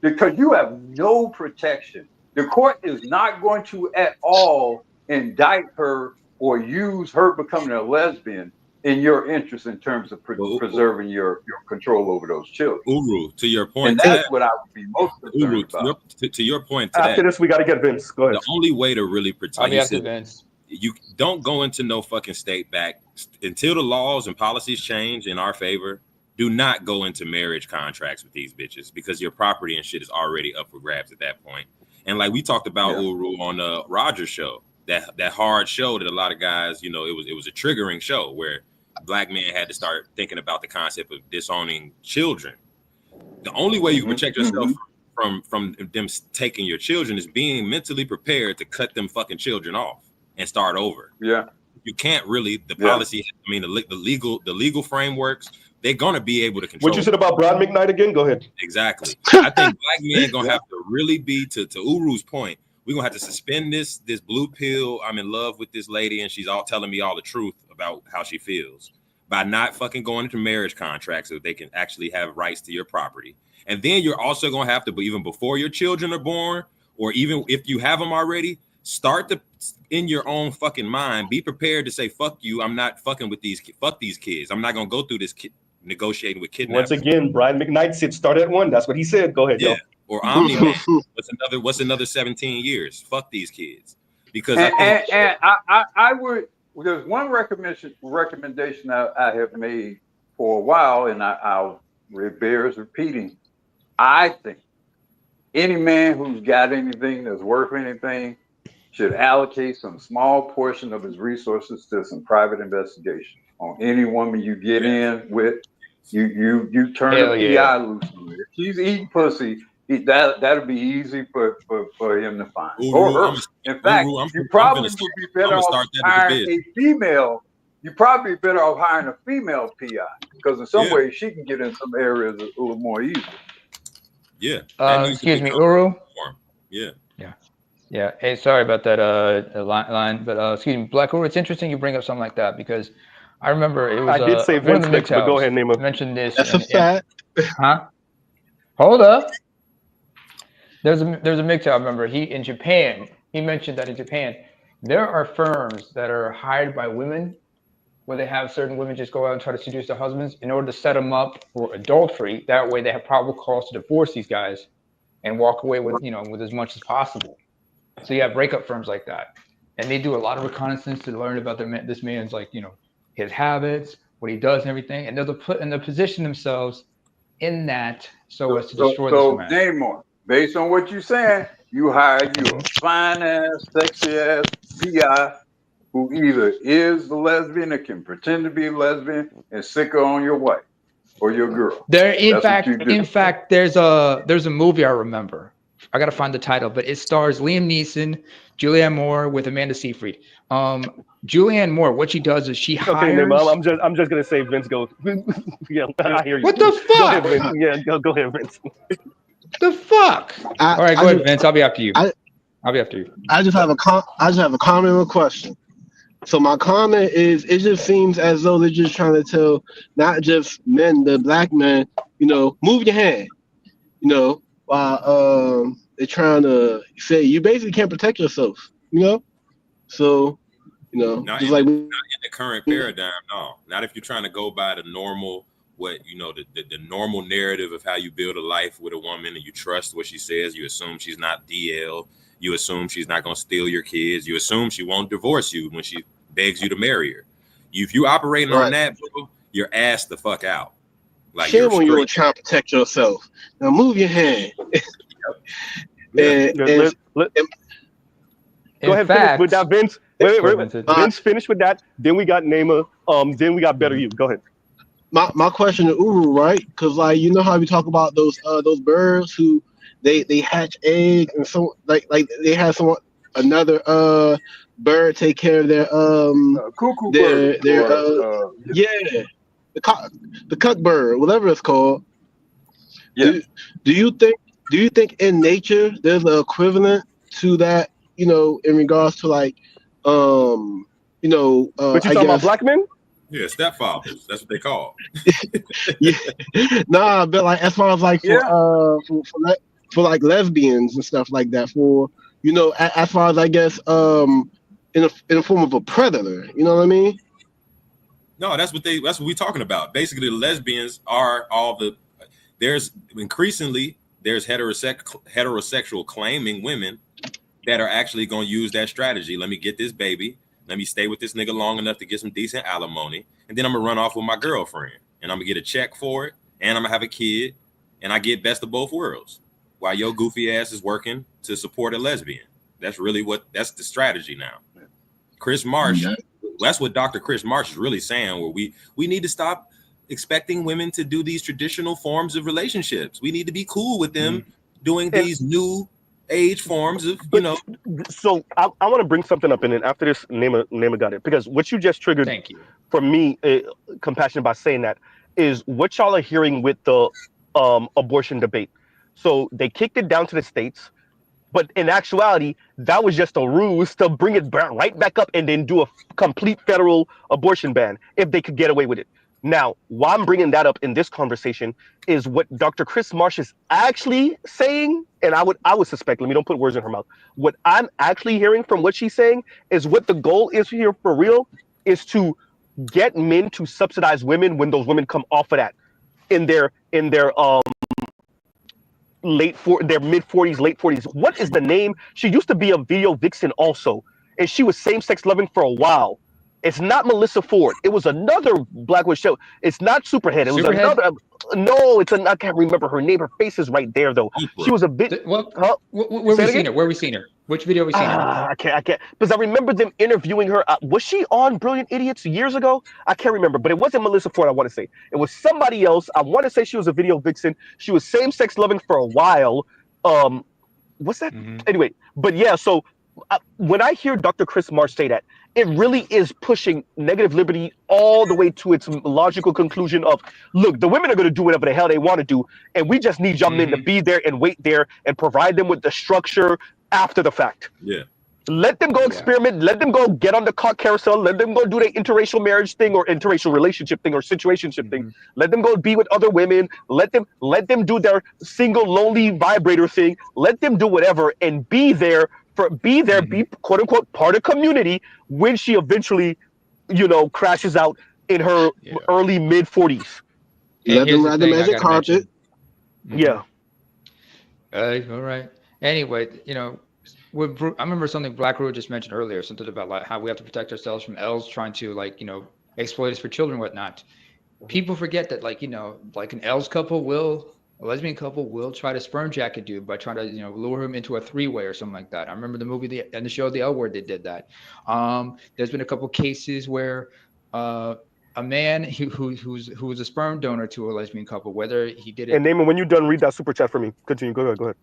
[SPEAKER 10] Because you have no protection. The court is not going to at all indict her or use her becoming a lesbian in your interest in terms of preserving your control over those children.
[SPEAKER 6] Uru, to your point,
[SPEAKER 10] and that's what I would be most concerned about.
[SPEAKER 6] To your point,
[SPEAKER 1] after this, we got to get Vince. Go ahead.
[SPEAKER 6] The only way to really protect,
[SPEAKER 9] I'll be after Vince.
[SPEAKER 6] You don't go into no fucking state back until the laws and policies change in our favor. Do not go into marriage contracts with these bitches because your property and shit is already up for grabs at that point. And like we talked about Uru on the Rogers show, that hard show that a lot of guys, it was a triggering show where Black men had to start thinking about the concept of disowning children. The only way you can protect yourself from them taking your children is being mentally prepared to cut them fucking children off and start over.
[SPEAKER 10] Yeah.
[SPEAKER 6] You can't really, the policy, I mean, the legal frameworks, they're going to be able to control.
[SPEAKER 1] What you said about Brad McKnight again? Go ahead.
[SPEAKER 6] Exactly. I think Black men going to have to really be, to Uru's point, we're going to have to suspend this blue pill. I'm in love with this lady and she's all telling me all the truth about how she feels by not fucking going into marriage contracts so they can actually have rights to your property. And then you're also going to have to, even before your children are born, or even if you have them already, start in your own fucking mind, be prepared to say, fuck you, I'm not fucking with fuck these kids. I'm not going to go through this negotiating with kidnappers.
[SPEAKER 1] Once again, Brian McKnight said start at 1. That's what he said. Go ahead, yo.
[SPEAKER 6] Or Omni-Man. What's another 17 years? Fuck these kids. Because
[SPEAKER 10] I would, there's one recommendation that I have made for a while, and it bears repeating. I think any man who's got anything that's worth anything should allocate some small portion of his resources to some private investigation on any woman you get in with. You turn a PI loose on her. If she's eating pussy, that'll be easy for him to find. Or her. In fact, you probably would be better off hiring a female. You're probably better off hiring a female PI because in some ways she can get in some areas a little more easy.
[SPEAKER 6] Yeah.
[SPEAKER 9] Excuse me, Uru.
[SPEAKER 6] Yeah.
[SPEAKER 9] Hey, sorry about that line, but excuse me, Black Uru. It's interesting you bring up something like that because I remember it was.
[SPEAKER 1] I did say Vince next, but go ahead, Nemo.
[SPEAKER 9] Mentioned this.
[SPEAKER 5] That's a fact.
[SPEAKER 9] Huh? Hold up. There's a MGTOW member. In Japan. He mentioned that in Japan there are firms that are hired by women where they have certain women just go out and try to seduce their husbands in order to set them up for adultery. That way they have probable cause to divorce these guys and walk away with, with as much as possible. So you have breakup firms like that. And they do a lot of reconnaissance to learn about this man's his habits, what he does and everything. And they'll position themselves in that so as to destroy this man.
[SPEAKER 10] Namor, based on what you're saying, you hired you a fine ass, sexy ass PI who either is the lesbian or can pretend to be a lesbian and sick her on your wife or your girl.
[SPEAKER 9] In fact, there's a movie I remember. I gotta find the title, but it stars Liam Neeson, Julianne Moore with Amanda Seyfried. Julianne Moore, what she does is she hires.
[SPEAKER 1] Okay, I'm just gonna say Vince goes. Yeah, I hear you.
[SPEAKER 9] What the fuck?
[SPEAKER 1] Go ahead, Vince. Yeah, go ahead, Vince.
[SPEAKER 9] The fuck? All right, go ahead, Vince. I'll be after you. I'll be after you.
[SPEAKER 5] I just have a comment and a question. So my comment is, it just seems as though they're just trying to tell not just men, the black men, move your hand, while they're trying to say you basically can't protect yourself, So,
[SPEAKER 6] not
[SPEAKER 5] just
[SPEAKER 6] in the current paradigm, no. Not if you're trying to go by the normal, the normal narrative of how you build a life with a woman, and you trust what she says. You assume she's not DL. You assume she's not going to steal your kids. You assume she won't divorce you when she begs you to marry her. If you operating on that, bro, you're ass the fuck out. Like,
[SPEAKER 5] shame when you're trying to protect yourself. Now move your hand.
[SPEAKER 1] Go ahead, finish with that, Vince. Wait. Vince, finish with that. Then we got Naima. Then we got Better You. Go ahead.
[SPEAKER 5] My question to Uru, right? Because how we talk about those birds who they hatch eggs, and so like they have another bird take care of their
[SPEAKER 10] cuckoo
[SPEAKER 5] bird, the cuck bird, whatever it's called. Yeah. Do you think in nature there's an equivalent to that? In regards to
[SPEAKER 1] But you talking about black men?
[SPEAKER 6] Yeah, stepfathers. That's what they call.
[SPEAKER 5] Yeah. Nah, but as far as for lesbians and stuff like that, as far as I guess in a form of a predator, you know what I mean?
[SPEAKER 6] No, that's what we're talking about. Basically, the lesbians are there's heterosexual claiming women that are actually going to use that strategy. Let me get this baby. Let me stay with this nigga long enough to get some decent alimony. And then I'm going to run off with my girlfriend. And I'm going to get a check for it. And I'm going to have a kid. And I get best of both worlds. While your goofy ass is working to support a lesbian. That's the strategy now. Chris Marsh, that's what Dr. Chris Marsh is really saying, where we need to stop expecting women to do these traditional forms of relationships. We need to be cool with them doing these new age forms of,
[SPEAKER 1] So I want to bring something up, and then after this, Naima got it, because what you just triggered,
[SPEAKER 9] thank you,
[SPEAKER 1] for me, compassionate by saying that, is what y'all are hearing with the abortion debate. So they kicked it down to the states, but in actuality, that was just a ruse to bring it right back up and then do a complete federal abortion ban if they could get away with it. Now, why I'm bringing that up in this conversation is what Dr. Chris Marsh is actually saying, and I would suspect, let me don't put words in her mouth. What I'm actually hearing from what she's saying is what the goal is here for real is to get men to subsidize women when those women come off of that in their mid 40s, late 40s. What is the name? She used to be a video vixen also, and she was same-sex loving for a while. It's not Melissa Ford. It was another Blackwood show. It's not Superhead. It was another. No, I can't remember her name. Her face is right there though. She was a bit.
[SPEAKER 9] Where we seen her? Where we seen her? Which video we seen her?
[SPEAKER 1] I can't because I remember them interviewing her. Was she on Brilliant Idiots years ago? I can't remember, but it wasn't Melissa Ford. I want to say it was somebody else. I want to say she was a video vixen. She was same-sex loving for a while. What's that? Anyway, but yeah. So when I hear Dr. Chris Marsh say that, it really is pushing negative liberty all the way to its logical conclusion of, look, the women are going to do whatever the hell they want to do, and we just need y'all men to be there and wait there and provide them with the structure after the fact.
[SPEAKER 6] Yeah.
[SPEAKER 1] Let them go experiment. Let them go get on the carousel. Let them go do their interracial marriage thing or interracial relationship thing or situationship thing. Let them go be with other women. Let them do their single lonely vibrator thing. Let them do whatever and be there. Be quote unquote part of community when she eventually crashes out in her early mid 40s.
[SPEAKER 5] Let them
[SPEAKER 9] Here's the
[SPEAKER 5] ride the
[SPEAKER 9] thing I
[SPEAKER 5] magic
[SPEAKER 9] gotta mention.
[SPEAKER 5] carpet.
[SPEAKER 1] Yeah.
[SPEAKER 9] All right. Anyway, I remember something Black Rule just mentioned earlier, something about like how we have to protect ourselves from elves trying to exploit us for children and whatnot. People forget that like an elves couple a lesbian couple will try to sperm jack a dude by trying to lure him into a three-way or something like that. I remember the movie and the show The L Word, they did that. There's been a couple cases where a man who was a sperm donor to a lesbian couple, whether he did it.
[SPEAKER 1] And Naaman, when you're done, read that super chat for me. Continue. Go ahead.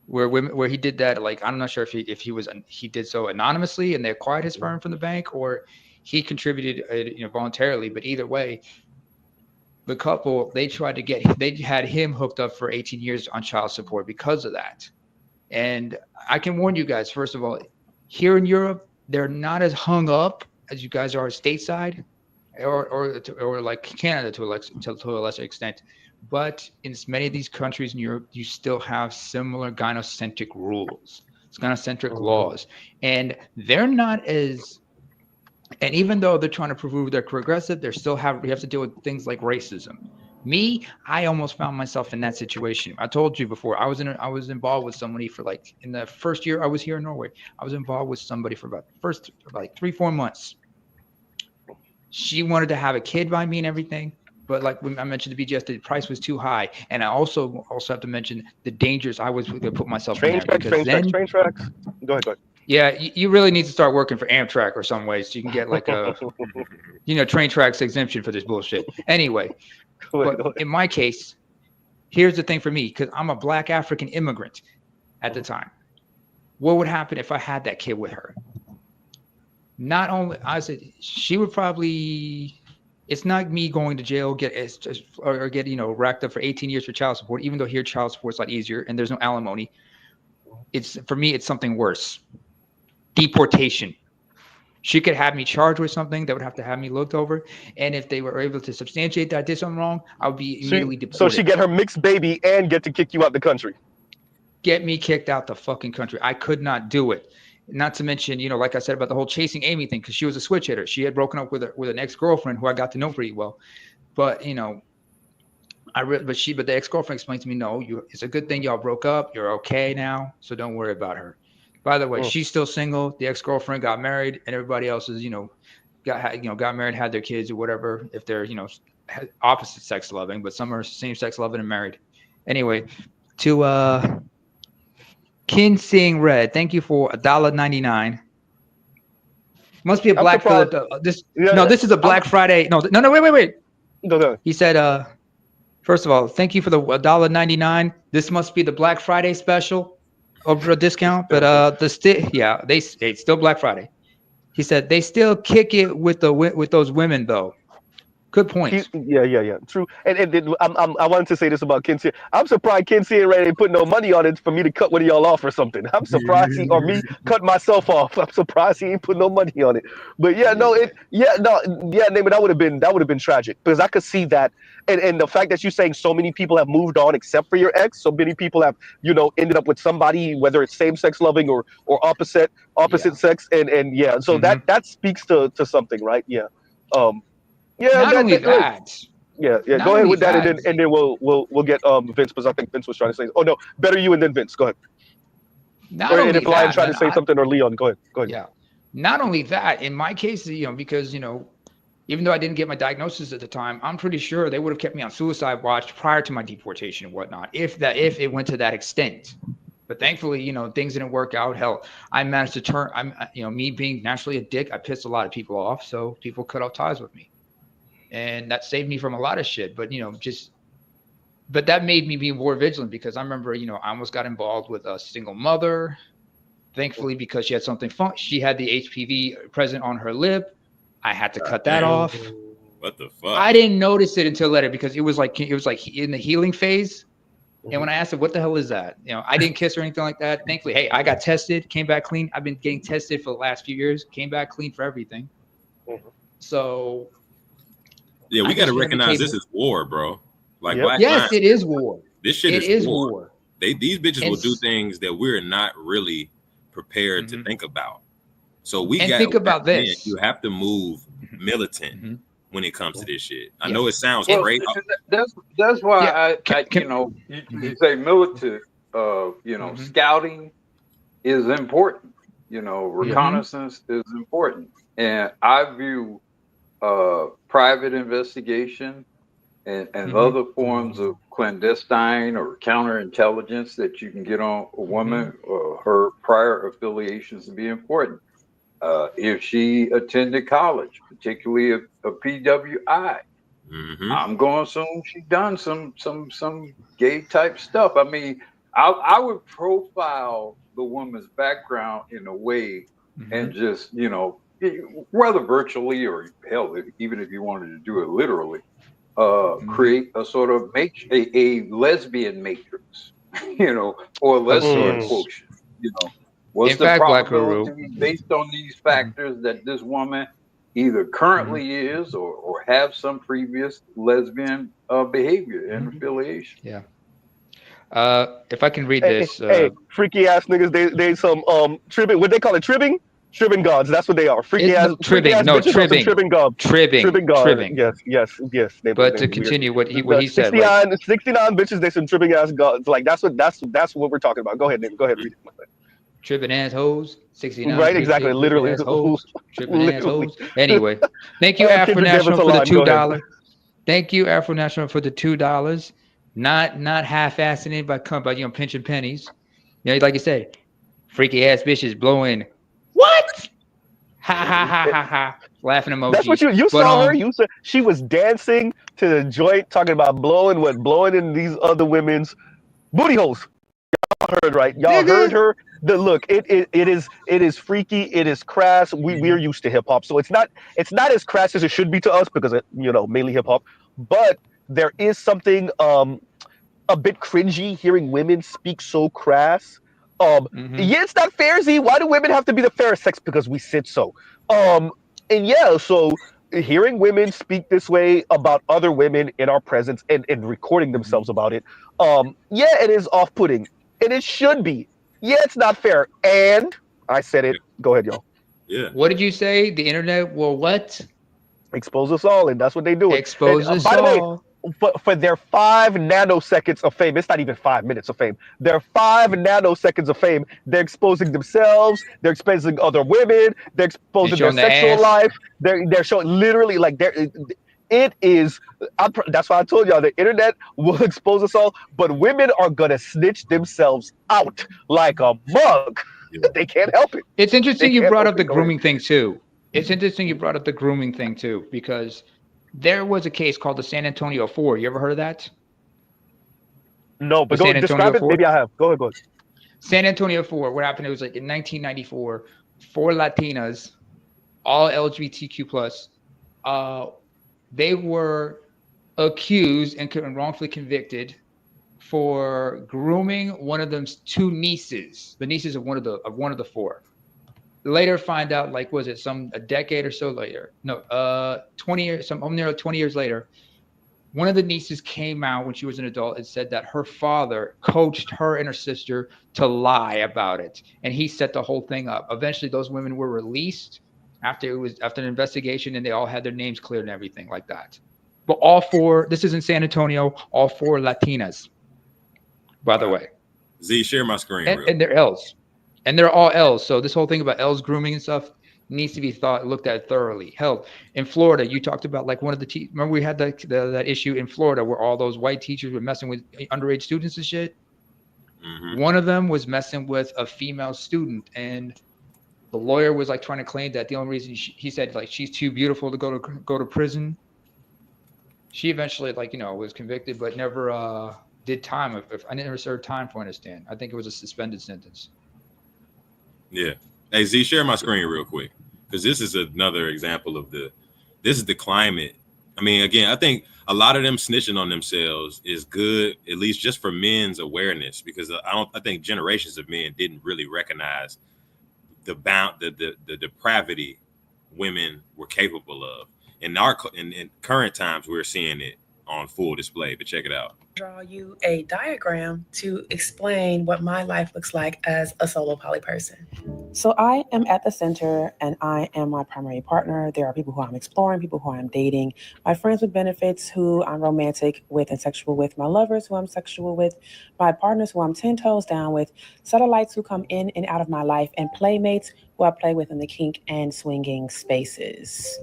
[SPEAKER 9] Where he did that, like I'm not sure if he did so anonymously and they acquired his sperm from the bank, or he contributed voluntarily. But either way, the couple they had him hooked up for 18 years on child support because of that. And I can warn you guys, first of all, here in Europe, they're not as hung up as you guys are stateside, or like Canada to a lesser extent. But in many of these countries in Europe, you still have similar gynocentric rules, gynocentric laws, and they're not as. And even though they're trying to prove they're progressive, we have to deal with things like racism. Me, I almost found myself in that situation. I told you before, I was involved with somebody for like in the first year I was here in Norway. I was involved with somebody for about 3-4 months. She wanted to have a kid by me and everything, but like when I mentioned the BGS, the price was too high, and I also have to mention the dangers I was going to put myself in there.
[SPEAKER 1] Train tracks. Go ahead.
[SPEAKER 9] Yeah, you really need to start working for Amtrak or some way so you can get like a, train tracks exemption for this bullshit. Anyway, but in my case, here's the thing for me, because I'm a Black African immigrant at the time. What would happen if I had that kid with her? Not only, I said, she would probably, it's not me going to jail, get racked up for 18 years for child support, even though here child support is a lot easier and there's no alimony. For me, it's something worse. Deportation. She could have me charged with something that would have to have me looked over, and if they were able to substantiate that I did something wrong, I would be immediately deported.
[SPEAKER 1] So she get her mixed baby and get to kick you out the country.
[SPEAKER 9] Get me kicked out the fucking country. I could not do it. Not to mention, like I said about the whole chasing Amy thing, because she was a switch hitter. She had broken up with an ex-girlfriend who I got to know pretty well, but the ex-girlfriend explained to me, no, it's a good thing y'all broke up. You're okay now, so don't worry about her. By the way, she's still single. The ex-girlfriend got married, and everybody else is, got married, had their kids or whatever. If they're, opposite sex loving, but some are same sex loving and married. Anyway, to Kin Seeing Red, thank you for $1.99. Must be a Black Friday. This is a Black Friday. No, wait.
[SPEAKER 1] No.
[SPEAKER 9] He said, first of all, thank you for the $1.99. This must be the Black Friday special. Over a discount, but it's still Black Friday. He said they still kick it with those women though. Good point.
[SPEAKER 1] Yeah. True. And I wanted to say this about Kinsey. I'm surprised Kinsey and Ray ain't put no money on it for me to cut one of y'all off or something. I'm surprised me cut myself off. I'm surprised he ain't put no money on it. But Naaman, that would have been tragic, because I could see that. And the fact that you're saying so many people have moved on except for your ex, so many people have, ended up with somebody, whether it's same sex loving or opposite sex, and so that speaks to something, right? Yeah.
[SPEAKER 9] Not only that.
[SPEAKER 1] Yeah. Go ahead with that, and then we'll get Vince, because I think Vince was trying to say. Oh no, better you and then Vince. Go ahead. And if Lion trying to say something, or Leon, go ahead.
[SPEAKER 9] Yeah. Not only that, in my case, because even though I didn't get my diagnosis at the time, I'm pretty sure they would have kept me on suicide watch prior to my deportation and whatnot, if it went to that extent. But thankfully, things didn't work out. Hell, I managed to turn. Me being naturally a dick, I pissed a lot of people off, so people cut off ties with me. And that saved me from a lot of shit. But, but that made me be more vigilant, because I remember, I almost got involved with a single mother. Thankfully, because she had something fun. She had the HPV present on her lip. I had to cut that off.
[SPEAKER 6] What the fuck?
[SPEAKER 9] I didn't notice it until later, because it was like in the healing phase. And when I asked her, what the hell is that? I didn't kiss or anything like that. Thankfully, hey, I got tested, came back clean. I've been getting tested for the last few years, came back clean for everything. So
[SPEAKER 6] yeah, we got to recognize this is war, bro. Like,
[SPEAKER 9] yes, it is war.
[SPEAKER 6] This shit is war. These bitches will do things that we're not really prepared to think about. So think
[SPEAKER 9] about this.
[SPEAKER 6] You have to move militant when it comes to this shit. I
[SPEAKER 9] Yes.
[SPEAKER 6] know it sounds
[SPEAKER 10] Well,
[SPEAKER 6] great.
[SPEAKER 10] that's why
[SPEAKER 9] Yeah.
[SPEAKER 10] I you know, you say militant, you know, scouting is important. You know, reconnaissance is important, and I view private investigation and other forms of clandestine or counterintelligence that you can get on a woman or her prior affiliations to be important. If she attended college, particularly a PWI, I'm going to assume she done some gay type stuff. I mean, I would profile the woman's background in a way, and just, you know, whether virtually or hell, even if you wanted to do it literally, create a sort of a lesbian matrix, you know, or a lesbian quotient. You know, what's
[SPEAKER 9] In
[SPEAKER 10] the
[SPEAKER 9] fact, Black
[SPEAKER 10] probability
[SPEAKER 9] Guru,
[SPEAKER 10] based on these factors that this woman either currently is or have some previous lesbian behavior and affiliation?
[SPEAKER 9] Yeah. If I can read
[SPEAKER 1] Hey,
[SPEAKER 9] this,
[SPEAKER 1] hey, freaky ass niggas. They some tribbing. What they call it? Tribbing. Tribbing gods. That's what they are. Freaky ass
[SPEAKER 9] tribbing, no,
[SPEAKER 1] bitches are some
[SPEAKER 9] tribbing,
[SPEAKER 1] tribbing gods. Tribbing god.
[SPEAKER 9] tribbing.
[SPEAKER 1] Yes. They
[SPEAKER 9] But
[SPEAKER 1] weird.
[SPEAKER 9] to continue what
[SPEAKER 1] The
[SPEAKER 9] he said, like
[SPEAKER 1] 69 bitches. They some tribbing ass gods. Like that's what we're talking about. Go ahead, Nick. Go ahead, read it.
[SPEAKER 9] tripping assholes, 69
[SPEAKER 1] Right, exactly. Literally.
[SPEAKER 9] assholes, tripping
[SPEAKER 1] Literally.
[SPEAKER 9] assholes. Anyway, thank you, Afro
[SPEAKER 1] Kendra gave us
[SPEAKER 9] National,
[SPEAKER 1] a
[SPEAKER 9] for the
[SPEAKER 1] line. Go ahead.
[SPEAKER 9] $2. Thank you, Afro National, for the $2. Not half-assing it by pinching pennies. You know, like you said, freaky ass bitches blowing. What? Ha ha ha ha ha! Laughing emojis.
[SPEAKER 1] That's what you saw her. You said she was dancing to the joint, talking about blowing in these other women's booty holes. Y'all heard right? Y'all heard her. Look. It is freaky. It is crass. We're used to hip hop, so it's not as crass as it should be to us because it, you know, mainly hip hop. But there is something a bit cringy hearing women speak so crass. Yeah, it's not fair, Z. Why do women have to be the fairest sex? Because we said so. And yeah, so hearing women speak this way about other women in our presence and recording themselves about it, yeah, it is off-putting. And it should be. Yeah, it's not fair. And I said it. Go ahead, y'all.
[SPEAKER 6] Yeah.
[SPEAKER 9] What did you say? The internet will what?
[SPEAKER 1] Expose us all, and that's what they do.
[SPEAKER 9] Expose us
[SPEAKER 1] by the way,
[SPEAKER 9] all.
[SPEAKER 1] for their 5 nanoseconds of fame, it's not even 5 minutes of fame. Their 5 nanoseconds of fame, they're exposing themselves, they're exposing other women, they're exposing their sexual life. They're showing literally like it is. That's why I told y'all the internet will expose us all, but women are gonna snitch themselves out like a mug. They can't help it.
[SPEAKER 9] It's interesting you brought up the grooming thing too. It's interesting you brought up the grooming thing too, because there was a case called the San Antonio 4. You ever heard of that?
[SPEAKER 1] No, but go describe it. Maybe I have. Go ahead.
[SPEAKER 9] San Antonio 4. What happened? It was like in 1994. 4 Latinas, all LGBTQ plus. They were accused and wrongfully convicted for grooming one of them's 2 nieces, the nieces of one of the 4. Later find out, like, was it a decade or so later? No, 20 years, nearly 20 years later, one of the nieces came out when she was an adult and said that her father coached her and her sister to lie about it, and he set the whole thing up. Eventually, those women were released after an investigation, and they all had their names cleared and everything like that. But all 4, this is in San Antonio, all 4 Latinas, by the way.
[SPEAKER 6] Z, share my screen.
[SPEAKER 9] And they're L's. And they're all L's. So this whole thing about L's grooming and stuff needs to be looked at thoroughly. Hell, in Florida, you talked about like one of the remember we had that issue in Florida where all those white teachers were messing with underage students and shit. One of them was messing with a female student, and the lawyer was like trying to claim that the only reason he said like she's too beautiful to go to prison. She eventually was convicted, but never did time. If I never served time, for understand. I think it was a suspended sentence.
[SPEAKER 6] Yeah. Hey, Z, share my screen real quick, because this is another example of this is the climate. I mean, again, I think a lot of them snitching on themselves is good, at least just for men's awareness, because I think generations of men didn't really recognize the depravity women were capable of. In current times, we're seeing it on full display. But check it out.
[SPEAKER 7] Draw you a diagram to explain what my life looks like as a solo poly person. So I am at the center and I am my primary partner. There are people who I'm exploring, people who I'm dating, my friends with benefits who I'm romantic with and sexual with, my lovers who I'm sexual with, my partners who I'm 10 toes down with, satellites who come in and out of my life, and playmates who I play with in the kink and swinging spaces.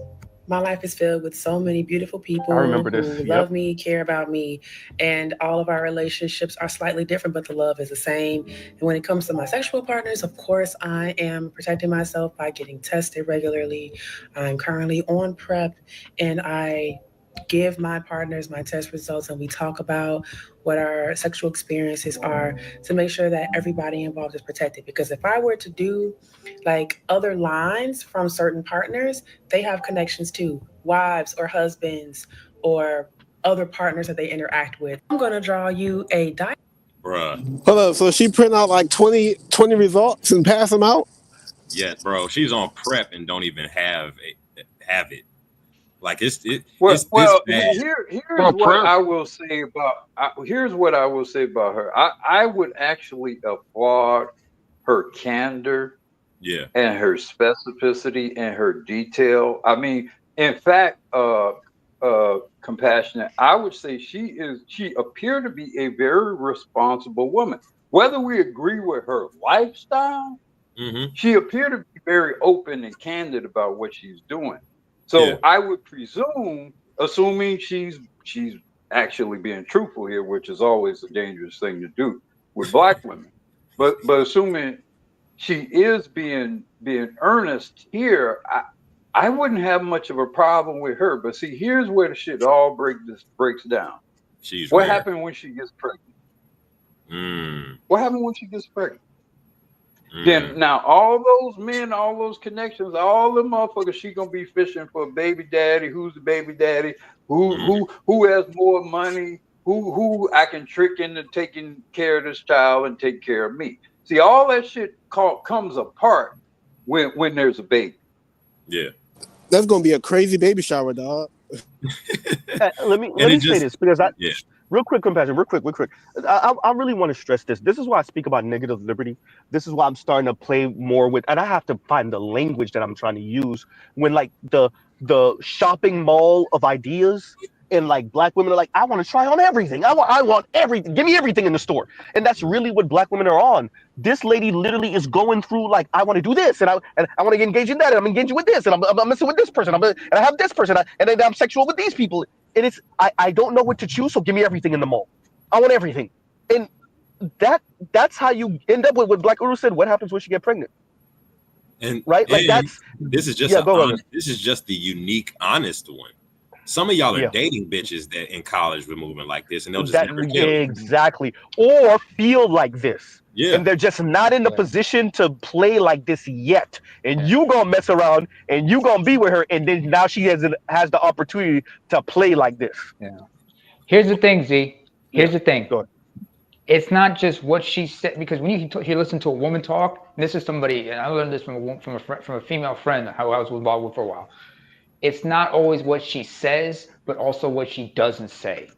[SPEAKER 7] My life is filled with so many beautiful people
[SPEAKER 1] I remember
[SPEAKER 7] who
[SPEAKER 1] this.
[SPEAKER 7] love me, care about me, and all of our relationships are slightly different, but the love is the same. And when it comes to my sexual partners, of course, I am protecting myself by getting tested regularly. I'm currently on PrEP, and I give my partners my test results, and we talk about what our sexual experiences are to make sure that everybody involved is protected. Because if I were to do like other lines from certain partners, they have connections to wives or husbands or other partners that they interact with. I'm going to draw you a
[SPEAKER 6] Bruh.
[SPEAKER 5] Hold up, so she print out like 20 results and pass them out?
[SPEAKER 6] Yeah, bro. She's on PrEP and don't even have it. Like it's this
[SPEAKER 10] Well,
[SPEAKER 6] bad.
[SPEAKER 10] here's what I will say about her. I would actually applaud her candor,
[SPEAKER 6] Yeah,
[SPEAKER 10] and her specificity and her detail. I mean, in fact, Compassionate, I would say she appeared to be a very responsible woman. Whether we agree with her lifestyle, she appeared to be very open and candid about what she's doing. So I would presume, assuming she's actually being truthful here, which is always a dangerous thing to do with Black women, but assuming she is being earnest here, I wouldn't have much of a problem with her. But see, here's where the shit all breaks down. What happened when she gets pregnant? What happened when she gets pregnant? Then now all those men, all those connections, all the motherfuckers, she gonna be fishing for a baby daddy. Who's the baby daddy? Who has more money? Who I can trick into taking care of this child and take care of me? See, all that shit comes apart when there's a baby.
[SPEAKER 6] Yeah,
[SPEAKER 5] that's gonna be a crazy baby shower, dog.
[SPEAKER 1] Let me say this because real quick, Compassion, real quick. I really want to stress this. This is why I speak about negative liberty. This is why I'm starting to play more with, and I have to find the language that I'm trying to use when like the shopping mall of ideas. And like Black women are like, I want to try on everything. I want everything. Give me everything in the store. And that's really what Black women are on. This lady literally is going through like, I want to do this, and I want to engage in that, and I'm engaging with this, and I'm messing with this person, and I have this person, and then I'm sexual with these people. And it's I don't know what to choose, so give me everything in the mall. I want everything. And that's how you end up with what Black Uru said. What happens when she get pregnant?
[SPEAKER 6] And
[SPEAKER 1] right, like that's
[SPEAKER 6] this is just this is just the unique, honest one. Some of y'all are dating bitches that in college were moving like this, and they'll just never tell you.
[SPEAKER 1] Exactly, or feel like this.
[SPEAKER 6] Yeah.
[SPEAKER 1] And they're just not in the position to play like this yet. And you gonna mess around and you gonna be with her, and then now she has the opportunity to play like this.
[SPEAKER 9] Yeah. Here's the thing, Z. Here's the thing. It's not just what she said, because when you listen to a woman talk, and this is somebody, and I learned this from a female friend who I was involved with for a while. It's not always what she says, but also what she doesn't say.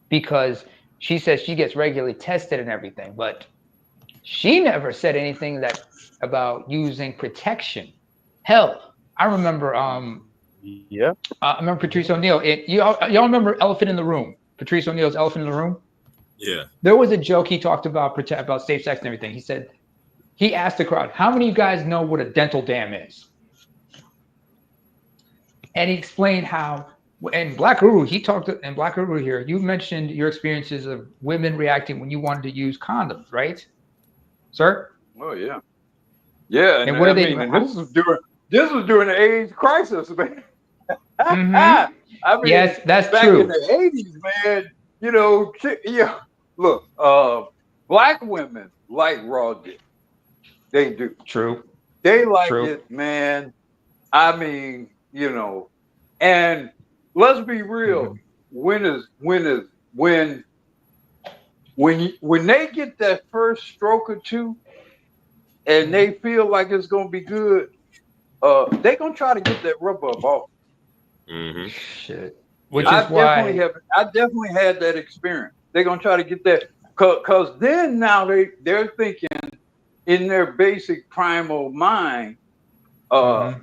[SPEAKER 9] Because she says she gets regularly tested and everything, but she never said anything about using protection. Hell, I remember I remember Patrice O'Neal. Y'all remember Elephant in the Room? Patrice O'Neal's Elephant in the Room?
[SPEAKER 6] Yeah.
[SPEAKER 9] There was a joke he talked about safe sex and everything. He said, he asked the crowd, how many of you guys know what a dental dam is? And he explained how, and Black Guru, and Black Guru here, you mentioned your experiences of women reacting when you wanted to use condoms, right? Sir?
[SPEAKER 10] Oh yeah. Yeah,
[SPEAKER 9] and what are they?
[SPEAKER 10] This was during the AIDS crisis, man.
[SPEAKER 9] Mm-hmm.
[SPEAKER 10] I mean,
[SPEAKER 9] yes, that's
[SPEAKER 10] back
[SPEAKER 9] true.
[SPEAKER 10] in the 80s, man. You know, look, Black women like raw dick. They do.
[SPEAKER 9] True.
[SPEAKER 10] They like it, man. I mean, you know, and let's be real. Mm-hmm. When they get that first stroke or two, and they feel like it's gonna be good, they're gonna try to get that rub off.
[SPEAKER 6] Mm-hmm.
[SPEAKER 9] Shit. which
[SPEAKER 10] I
[SPEAKER 9] is why
[SPEAKER 10] definitely had that experience. They're gonna try to get that, cause then now they're thinking in their basic primal mind,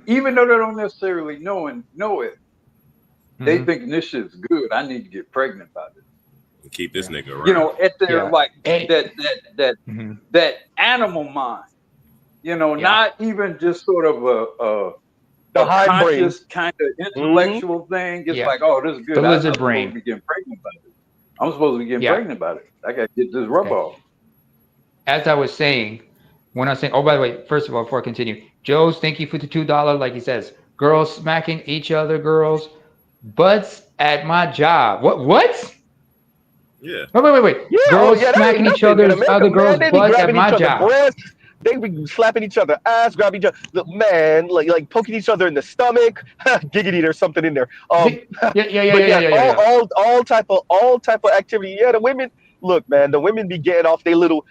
[SPEAKER 10] even though they don't necessarily know it, they thinking this shit's good. I need to get pregnant by this.
[SPEAKER 6] Keep this nigga around.
[SPEAKER 10] You know, at their like that animal mind. You know, not even just sort of a conscious kind of intellectual thing. It's like, oh, this is good.
[SPEAKER 9] The
[SPEAKER 10] I'm
[SPEAKER 9] lizard
[SPEAKER 10] supposed
[SPEAKER 9] brain.
[SPEAKER 10] to be getting pregnant by this. I'm supposed to be getting pregnant by it. I gotta get this rub off.
[SPEAKER 9] As I was saying, when I was saying, oh, by the way, first of all, before I continue, Joe's, thank you for the $2. Like he says, girls smacking each other, girls, butts at my job. What?
[SPEAKER 6] Yeah.
[SPEAKER 9] Wait.
[SPEAKER 1] Yeah,
[SPEAKER 9] Girls
[SPEAKER 1] that
[SPEAKER 9] smacking
[SPEAKER 1] ain't
[SPEAKER 9] each
[SPEAKER 1] nothing. In
[SPEAKER 9] other's
[SPEAKER 1] America,
[SPEAKER 9] other
[SPEAKER 1] man,
[SPEAKER 9] girls'
[SPEAKER 1] they be
[SPEAKER 9] butts at
[SPEAKER 1] grabbing
[SPEAKER 9] my
[SPEAKER 1] each other
[SPEAKER 9] job.
[SPEAKER 1] breasts. They be slapping each other ass, grabbing each other. Look, man, like poking each other in the stomach. Giggity, there's something in there.
[SPEAKER 9] Yeah.
[SPEAKER 1] All type of activity. Yeah, the women. Look, man, the women be getting off they little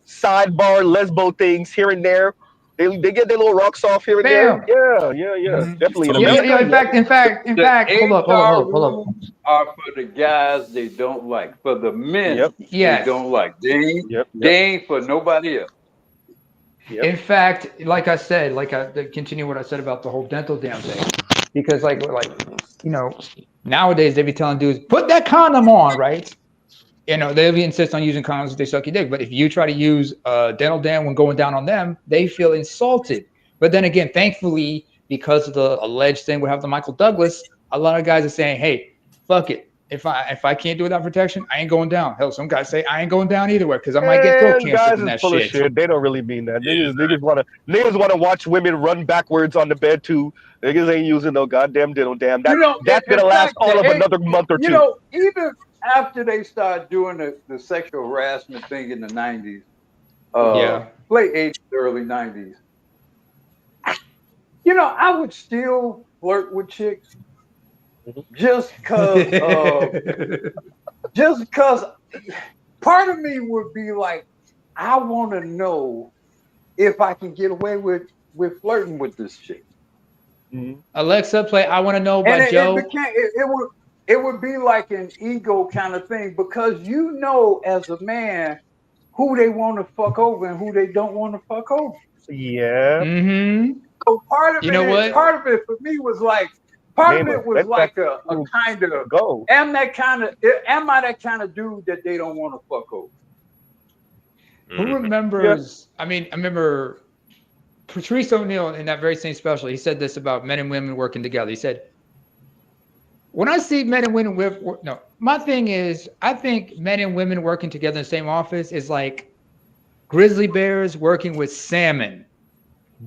[SPEAKER 1] sidebar lesbo things here and there. They get their little rocks off here and there. Yeah. Definitely in America.
[SPEAKER 9] In fact, hold up.
[SPEAKER 10] Rooms are for the guys they don't like. For the men they don't like. They ain't for nobody else.
[SPEAKER 9] In fact, like I said, to continue what I said about the whole dental dam thing, because like you know, nowadays they be telling dudes, put that condom on, right? You know, they insist on using condoms if they suck your dick. But if you try to use a dental dam when going down on them, they feel insulted. But then again, thankfully, because of the alleged thing we have the Michael Douglas, a lot of guys are saying, hey, fuck it. If I can't do without protection, I ain't going down. Hell, some guys say I ain't going down either way because I might get throat cancer
[SPEAKER 1] guys
[SPEAKER 9] from
[SPEAKER 1] is
[SPEAKER 9] that
[SPEAKER 1] full
[SPEAKER 9] shit.
[SPEAKER 1] of shit. They don't really mean that. Niggas want to watch women run backwards on the bed too. Niggas ain't using no goddamn dental dam. That's gonna last all of another month or two.
[SPEAKER 10] You know, even after they started doing the sexual harassment thing in the 90s, late 80s, early 90s, you know, I would still flirt with chicks just because part of me would be like, I want to know if I can get away with flirting with this chick.
[SPEAKER 9] Alexa, play I Want to Know by Joe.
[SPEAKER 10] It would be like an ego kind of thing because you know as a man who they want to fuck over and who they don't want to fuck over.
[SPEAKER 1] Yeah.
[SPEAKER 10] So part of it for me was like a kind of
[SPEAKER 1] go.
[SPEAKER 10] Am I that kind of dude that they don't want to fuck over?
[SPEAKER 9] Who remembers? I mean, I remember Patrice O'Neal in that very same special. He said this about men and women working together. He said, when I see men and women my thing is, I think men and women working together in the same office is like grizzly bears working with salmon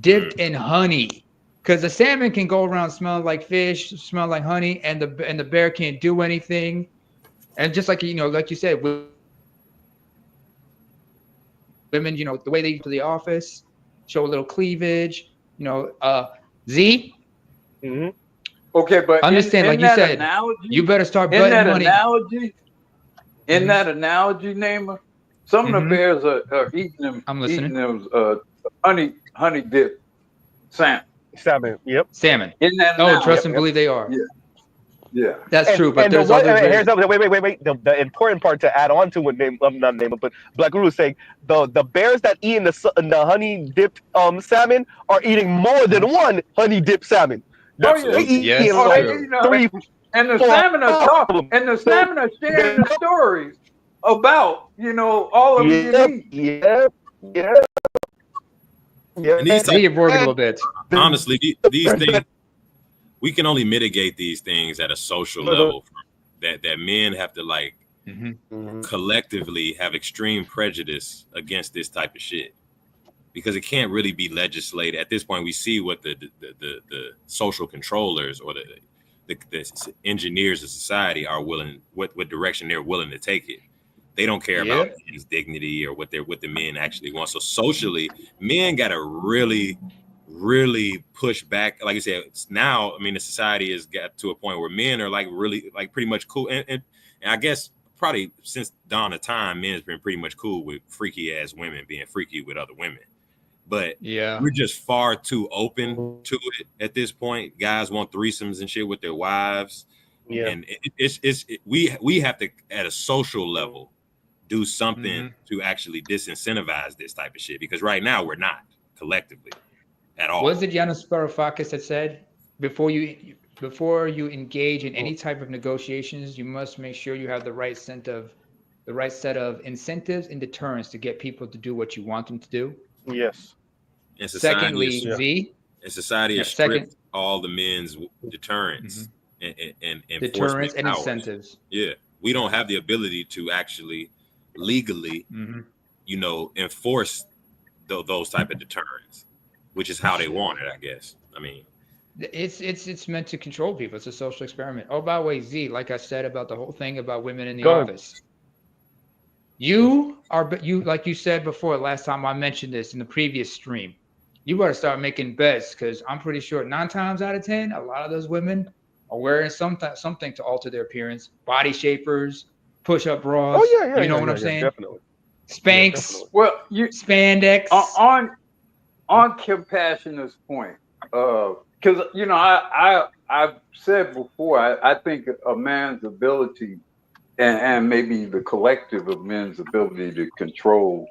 [SPEAKER 9] dipped in honey. Because the salmon can go around smelling like fish, smell like honey, and the bear can't do anything. And just like like you said, women, the way they go to the office, show a little cleavage, Z.
[SPEAKER 10] Okay, but
[SPEAKER 9] understand, like you said, you better start butting money.
[SPEAKER 10] In that analogy, Namer, some of the bears are eating them.
[SPEAKER 9] I'm listening.
[SPEAKER 10] Eating them honey dip salmon.
[SPEAKER 1] Yep.
[SPEAKER 9] Salmon.
[SPEAKER 10] In that
[SPEAKER 9] analogy, trust and believe they are.
[SPEAKER 10] Yeah.
[SPEAKER 9] That's true. But there's
[SPEAKER 1] here's something. Wait. The important part to add on to what but Black Guru is saying the bears that eat in the honey dipped salmon are eating more than one honey dipped salmon.
[SPEAKER 10] Three. And the salmon are sharing the stories about all of them getting eaten.
[SPEAKER 1] Yeah.
[SPEAKER 6] And these
[SPEAKER 9] a little bit.
[SPEAKER 6] Honestly, these things, we can only mitigate these things at a social level. That men have to collectively have extreme prejudice against this type of shit, because it can't really be legislated. At this point, we see what the social controllers or the engineers of society are willing, what direction they're willing to take it. They don't care about men's dignity or what the men actually want. So socially, men got to really, really push back. Like I said, now, I mean, the society has got to a point where men are really pretty much cool. And I guess probably since dawn of time, men has been pretty much cool with freaky ass women being freaky with other women. But we're just far too open to it at this point. Guys want threesomes and shit with their wives.
[SPEAKER 1] Yeah.
[SPEAKER 6] And we have to, at a social level, do something to actually disincentivize this type of shit, because right now we're not collectively at all.
[SPEAKER 9] Was it Yanis Varoufakis that said, before you engage in any type of negotiations, you must make sure you have the right set of incentives and deterrents to get people to do what you want them to do?
[SPEAKER 1] Yes.
[SPEAKER 6] And
[SPEAKER 9] Secondly, Z.
[SPEAKER 6] And society has stripped all the men's deterrents and
[SPEAKER 9] deterrents and
[SPEAKER 6] powers.
[SPEAKER 9] incentives.
[SPEAKER 6] Yeah, we don't have the ability to actually legally, enforce those type of deterrents, which is how they want it, I guess. I mean,
[SPEAKER 9] it's meant to control people. It's a social experiment. Oh, by the way, Z, like I said about the whole thing about women in the office, you like you said before, last time I mentioned this in the previous stream, you better start making bets, because I'm pretty sure 9 times out of 10, a lot of those women are wearing something to alter their appearance. Body shapers, push-up bras.
[SPEAKER 1] Oh yeah,
[SPEAKER 9] you know what I'm saying?
[SPEAKER 1] Definitely.
[SPEAKER 9] Spanx.
[SPEAKER 1] Yeah,
[SPEAKER 10] well,
[SPEAKER 9] spandex.
[SPEAKER 10] On Compassionate's point, because I've said before, I think a man's ability, and maybe the collective of men's ability to control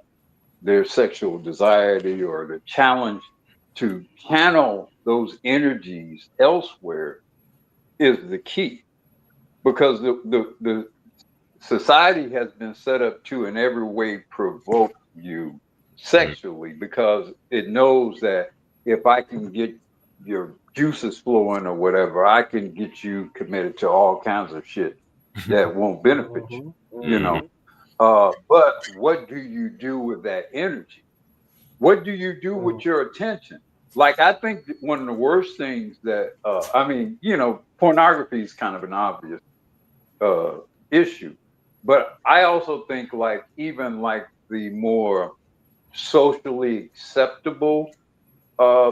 [SPEAKER 10] their sexual desire or the challenge to channel those energies elsewhere is the key, because the society has been set up to in every way provoke you sexually, because it knows that if I can get your juices flowing or whatever, I can get you committed to all kinds of shit that won't benefit you, but what do you do with that energy? What do you do with your attention? Like, I think one of the worst things that, pornography is kind of an obvious issue, but I also think even the more socially acceptable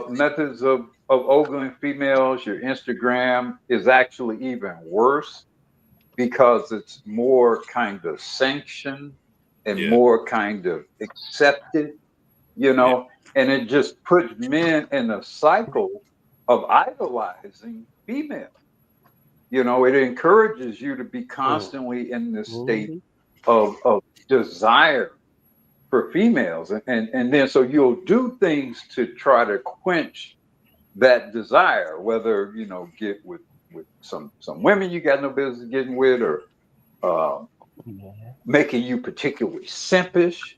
[SPEAKER 10] methods of ogling females, your Instagram, is actually even worse, because it's more kind of sanctioned and more kind of accepted, and it just puts men in a cycle of idolizing females. It encourages you to be constantly in this state of desire for females, and then so you'll do things to try to quench that desire, whether get with some women you got no business getting with, or making you particularly simpish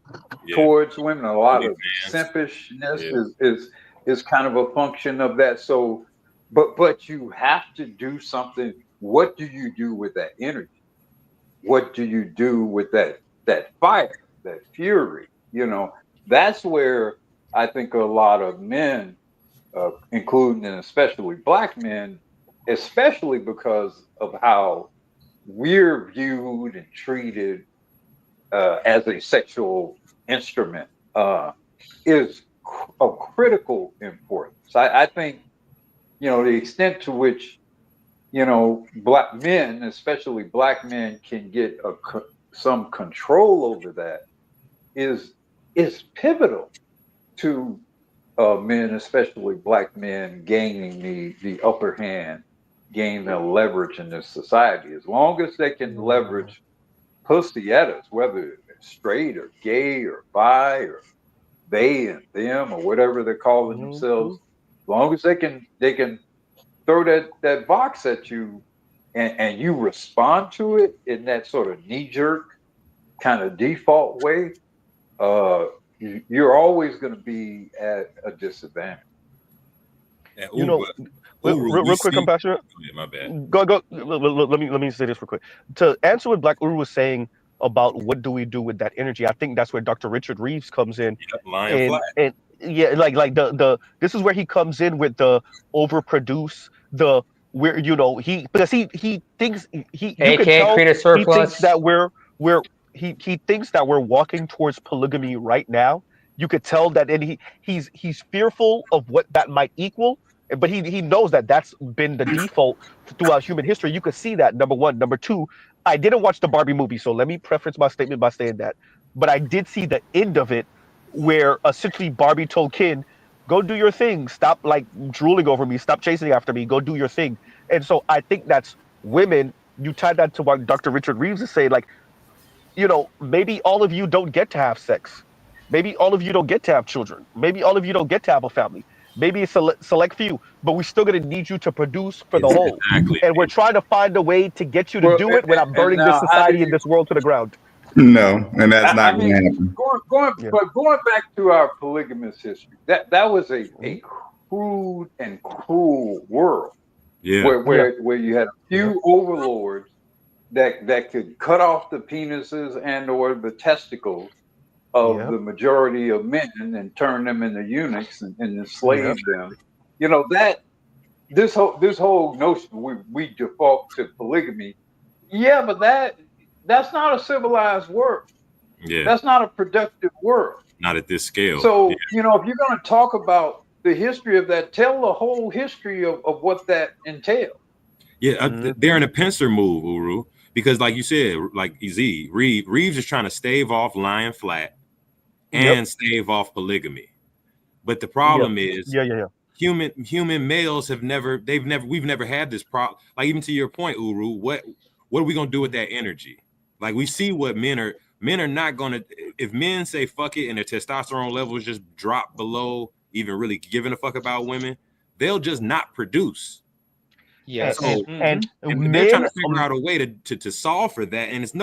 [SPEAKER 10] towards women. A lot of simpishness is kind of a function of that. So, but you have to do something. What do you do with that energy? What do you do with that fire, that fury? That's where I think a lot of men, including and especially Black men, especially because of how we're viewed and treated as a sexual instrument, is of critical importance. I think, the extent to which, Black men, especially Black men, can get some control over that is pivotal to men, especially Black men, gaining the upper hand, gaining the leverage in this society. As long as they can leverage pussy at us, whether it's straight or gay or bi or they and them or whatever they're calling themselves, as long as they can throw that box at you and you respond to it in that sort of knee-jerk kind of default way, you're always going to be at a disadvantage.
[SPEAKER 1] Real quick, Compassionate.
[SPEAKER 6] My bad.
[SPEAKER 1] Go. Let me say this real quick. To answer what Black Uru was saying about what do we do with that energy, I think that's where Dr. Richard Reeves comes in. And yeah, like the this is where he comes in with the overproduce, because he thinks you can tell
[SPEAKER 9] create a surplus.
[SPEAKER 1] He thinks that he thinks that we're walking towards polygamy right now. You could tell that, and he's fearful of what that might equal, but he knows that that's been the default throughout human history. You could see that, number one. Number two, I didn't watch the Barbie movie, so let me preface my statement by saying that. But I did see the end of it, where essentially Barbie told Ken, "Go do your thing. Stop drooling over me. Stop chasing after me. Go do your thing." And so I think that's women, you tie that to what Dr. Richard Reeves is saying, like, maybe all of you don't get to have sex. Maybe all of you don't get to have children. Maybe all of you don't get to have a family. Maybe it's a select few, but we're still going to need you to produce for the whole.
[SPEAKER 6] Exactly.
[SPEAKER 1] And we're trying to find a way to get you to
[SPEAKER 10] Well,
[SPEAKER 1] do it without burning this
[SPEAKER 10] now, how do
[SPEAKER 1] society and
[SPEAKER 10] you?
[SPEAKER 1] this world to the ground.
[SPEAKER 2] No, and that's
[SPEAKER 10] I
[SPEAKER 2] not going
[SPEAKER 10] mean,
[SPEAKER 2] to happen.
[SPEAKER 10] going back to our polygamous history, that was a
[SPEAKER 1] Mm-hmm.
[SPEAKER 10] crude and cruel world.
[SPEAKER 6] Yeah.
[SPEAKER 10] Where you had a few overlords that could cut off the penises and or the testicles of the majority of men and turn them into eunuchs and enslave them. That this whole notion we default to polygamy. Yeah, but that's not a civilized world.
[SPEAKER 6] Yeah.
[SPEAKER 10] That's not a productive world.
[SPEAKER 6] Not at this scale.
[SPEAKER 10] So, if you're going to talk about the history of that, tell the whole history of what that entails.
[SPEAKER 6] Yeah, they're in a pincer move, Uru, because like you said, like Reeves is trying to stave off lying flat and stave off polygamy. But the problem is human males we've never had this problem. Like, even to your point, Uru, what are we gonna do with that energy? Like, we see what men are not gonna, if men say fuck it and their testosterone levels just drop below even really giving a fuck about women, they'll just not produce.
[SPEAKER 1] Yes,
[SPEAKER 6] So,
[SPEAKER 1] and
[SPEAKER 6] they're trying to figure out a way to solve for that, and there's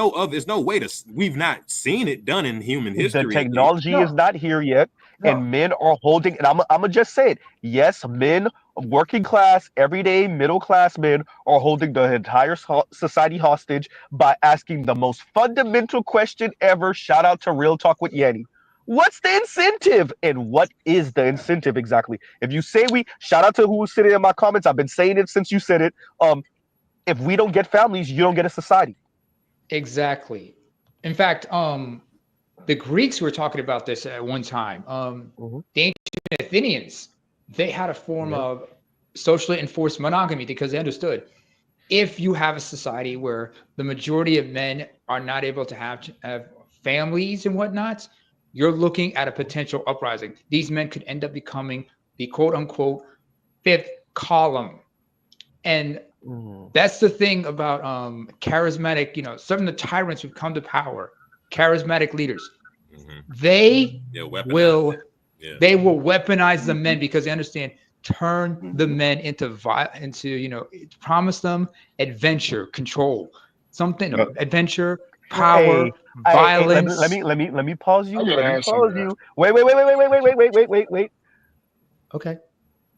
[SPEAKER 6] no way to. We've not seen it done in human history.
[SPEAKER 1] The technology is not here yet, and men are holding. And I'm gonna just say it. Yes, men, working class, everyday middle class men, are holding the entire society hostage by asking the most fundamental question ever. Shout out to Real Talk with Yanni. What's the incentive? And what is the incentive exactly? If you say shout out to who was sitting in my comments. I've been saying it since you said it. If we don't get families, you don't get a society.
[SPEAKER 9] Exactly. In fact, the Greeks were talking about this at one time. The ancient Athenians, they had a form of socially enforced monogamy because they understood if you have a society where the majority of men are not able to have families and whatnot, you're looking at a potential uprising. These men could end up becoming the quote unquote fifth column. And that's the thing about charismatic, some of the tyrants who've come to power, charismatic leaders, they will weaponize the men because they understand, turn the men into promise them adventure, control, something, adventure, power, violence.
[SPEAKER 1] Let me pause you. Wait.
[SPEAKER 9] Okay.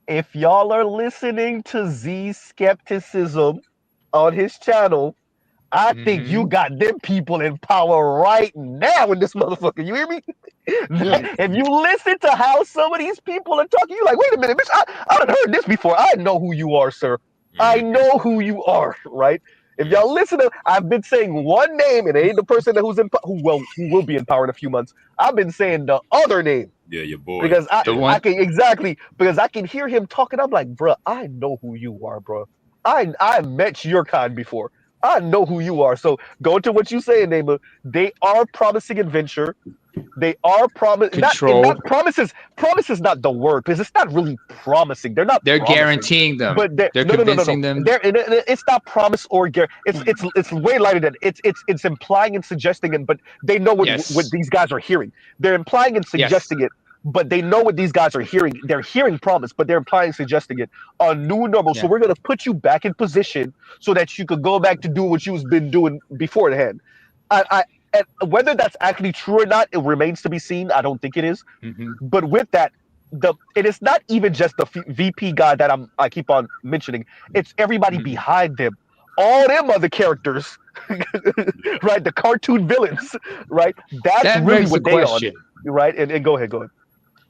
[SPEAKER 1] If y'all are listening to Z's skepticism on his channel, I think you got them people in power right now in this motherfucker. You hear me? If you listen to how some of these people are talking, you're like, wait a minute, bitch, I've heard this before. I know who you are, sir. I know who you are, right? If y'all listen to, I've been saying one name, and it ain't the person who will be in power in a few months. I've been saying the other name.
[SPEAKER 6] Yeah, your boy.
[SPEAKER 1] Because I can hear him talking. I'm like, bruh, I know who you are, bruh. I met your kind before. I know who you are. So go to what you say, Naima. They are promising adventure. They are
[SPEAKER 9] control.
[SPEAKER 1] Not promises. Promise is not the word because it's not really promising. They're
[SPEAKER 9] guaranteeing them.
[SPEAKER 1] But they're
[SPEAKER 9] convincing them.
[SPEAKER 1] It's not promise or guarantee. It's way lighter than it's implying and suggesting it. But they know what these guys are hearing. They're implying and suggesting it. But they know what these guys are hearing. They're hearing promise, but they're implying and suggesting it. A new normal. So we're gonna put you back in position so that you could go back to do what you've been doing beforehand. And whether that's actually true or not, it remains to be seen. I don't think it is. But with that, it is not even just the VP guy that I keep on mentioning. It's everybody behind them. All them other characters, right? The cartoon villains, right? That's really what they are, right? And go ahead.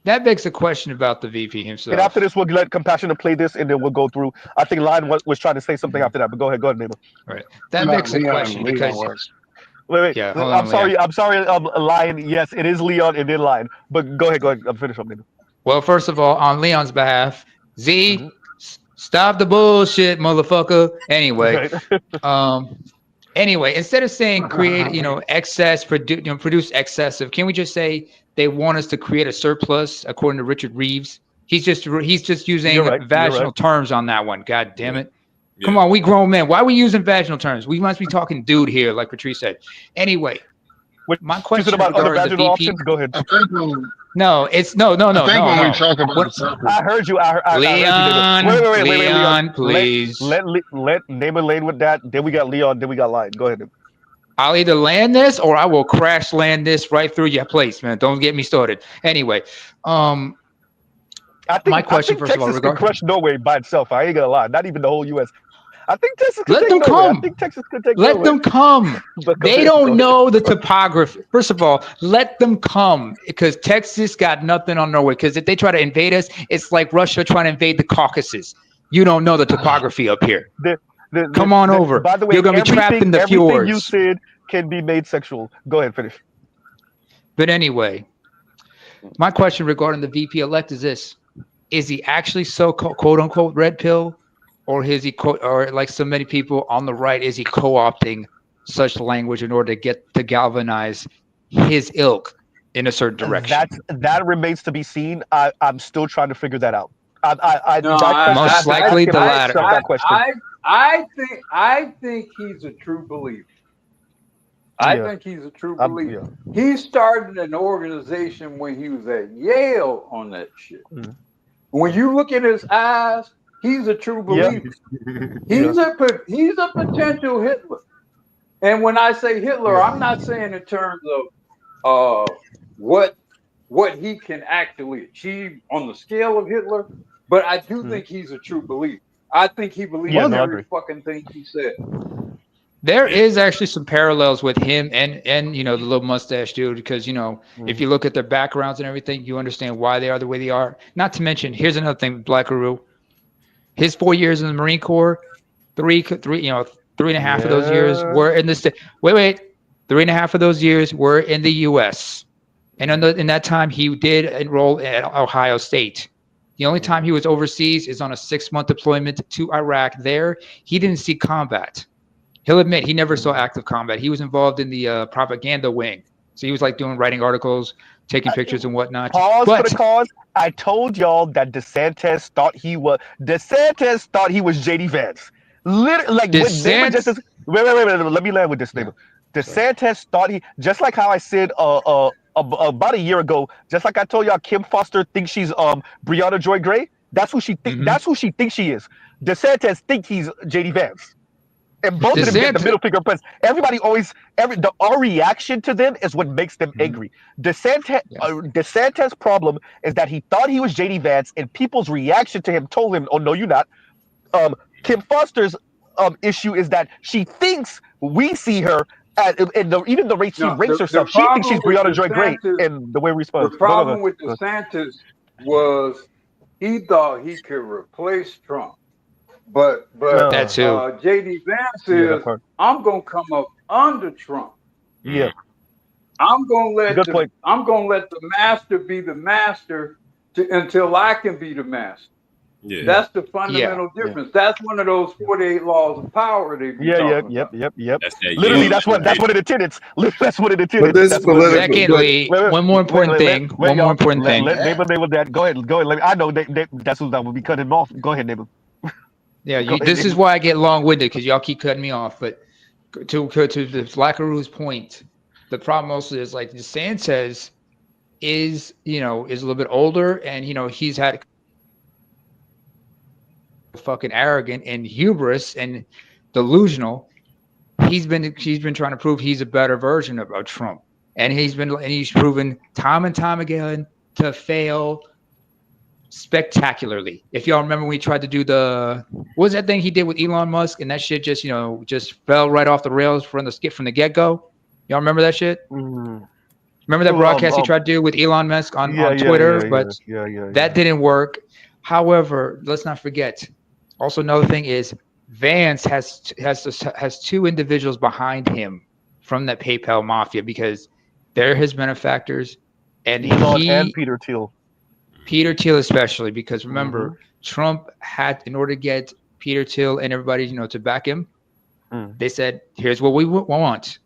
[SPEAKER 9] That begs a question about the VP himself.
[SPEAKER 1] And after this, we'll let Compassionate play this, and then we'll go through. I think Lion was trying to say something after that, but go ahead, Nemo.
[SPEAKER 9] Right. That begs a question because.
[SPEAKER 1] Wait.
[SPEAKER 9] Yeah,
[SPEAKER 1] I'm sorry, Lion. Yes, it is Leon and then Lion. But go ahead. I'm finished up, Nemo.
[SPEAKER 9] Well, first of all, on Leon's behalf, Z, stop the bullshit, motherfucker. Anyway, instead of saying create, excess, produce excessive, can we just say they want us to create a surplus? According to Richard Reeves, he's just using vaginal terms on that one. God damn it. Come on, we grown men. Why are we using vaginal terms? We must be talking dude here, like Patrice said. Anyway, my question
[SPEAKER 1] about other
[SPEAKER 9] regarding the
[SPEAKER 1] vaginal
[SPEAKER 9] VP.
[SPEAKER 1] options? Go ahead.
[SPEAKER 9] No, it's no.
[SPEAKER 4] I think when we talk about
[SPEAKER 1] I heard you. I heard
[SPEAKER 9] Leon,
[SPEAKER 1] you. Wait,
[SPEAKER 9] Leon, please.
[SPEAKER 1] Let Neighbor lane with that. Then we got Leon. Then we got Lion. Go ahead.
[SPEAKER 9] I'll either land this or I will crash land this right through your place, man. Don't get me started. Anyway,
[SPEAKER 1] I think,
[SPEAKER 9] my question,
[SPEAKER 1] I think
[SPEAKER 9] first of all,
[SPEAKER 1] Texas could crush Norway by itself. I ain't gonna lie. Not even the whole U.S. I think Texas could
[SPEAKER 9] let
[SPEAKER 1] take
[SPEAKER 9] them
[SPEAKER 1] Norway.
[SPEAKER 9] come.
[SPEAKER 1] I think Texas could take
[SPEAKER 9] Let
[SPEAKER 1] Norway.
[SPEAKER 9] them come. They don't know the topography. First of all, let them come because Texas got nothing on Norway. Because if they try to invade us, it's like Russia trying to invade the Caucasus. You don't know the topography up here. Come on over.
[SPEAKER 1] By the way,
[SPEAKER 9] you're gonna be trapped in the
[SPEAKER 1] everything you
[SPEAKER 9] fjords.
[SPEAKER 1] said can be made sexual. Go ahead, finish.
[SPEAKER 9] But anyway, my question regarding the VP elect is this: is he actually so quote unquote red pill? Or is he, or like so many people on the right, is he co-opting such language in order to galvanize his ilk in a certain direction?
[SPEAKER 1] That remains to be seen. I'm still trying to figure that out.
[SPEAKER 9] Most likely the latter.
[SPEAKER 10] I think he's a true believer. I think he's a true believer. He started an organization when he was at Yale on that shit. When you look at his eyes, he's a true believer. He's a potential Hitler. And when I say Hitler, I'm not saying in terms of what he can actually achieve on the scale of Hitler, but I do think he's a true believer. I think he believes every fucking thing he said.
[SPEAKER 9] There is actually some parallels with him and you know the little mustache dude because you know if you look at their backgrounds and everything, you understand why they are the way they are. Not to mention, here's another thing, Blackaroo. His 4 years in the Marine Corps, three and a half of those years were in the state. Wait, 3.5 of those years were in the U.S. And in that time, he did enroll at Ohio State. The only time he was overseas is on a 6-month deployment to Iraq. There, he didn't see combat. He'll admit he never saw active combat. He was involved in the propaganda wing. So he was like writing articles, taking pictures and whatnot.
[SPEAKER 1] Pause for the cause. I told y'all that DeSantis thought he was JD Vance. Literally, like with neighbor just wait. Let me land with this neighbor. DeSantis thought he just like how I said about a year ago. Just like I told y'all, Kim Foster thinks she's Breonna Joy Gray. That's who she think. That's who she thinks she is. DeSantis thinks he's JD Vance. And both of them get the middle finger press. Everybody always, our reaction to them is what makes them angry. DeSantis' problem is that he thought he was JD Vance, and people's reaction to him told him, "Oh no, you're not." Kim Foster's issue is that she thinks we see her even the way she rates herself. She thinks she's Breonna Joy Gray, and the way we respond.
[SPEAKER 10] The problem with DeSantis was he thought he could replace Trump. But
[SPEAKER 9] that too.
[SPEAKER 10] JD Vance says, I'm gonna come up under Trump.
[SPEAKER 1] Yeah.
[SPEAKER 10] I'm gonna let the master be the master until I can be the master. Yeah. That's the fundamental difference. That's one of those 48 laws of power they be talking about.
[SPEAKER 1] Yep. Literally, that's one of the tenets. That's one of the tenets.
[SPEAKER 9] But this secondly, one more important thing.
[SPEAKER 1] Let neighbor that. Go ahead. I know that's what I will be cutting off. Go ahead, neighbor.
[SPEAKER 9] Yeah, this is why I get long-winded because y'all keep cutting me off. But to the Blackaroo's point, the problem also is like DeSantis is a little bit older, and he's had fucking arrogant and hubris and delusional. He's been trying to prove he's a better version of Trump, and he's proven time and time again to fail spectacularly. If y'all remember when he tried to do what was that thing he did with Elon Musk, and that shit just fell right off the rails from the get-go. Y'all remember that shit? Remember that broadcast he tried to do with Elon Musk on Twitter, but that didn't work. However, let's not forget. Also, another thing is Vance has two individuals behind him from that PayPal mafia because they're his benefactors, and
[SPEAKER 1] Elon and Peter Thiel.
[SPEAKER 9] Peter Thiel especially, because remember, Trump had, in order to get Peter Thiel and everybody, to back him, they said, here's what we want.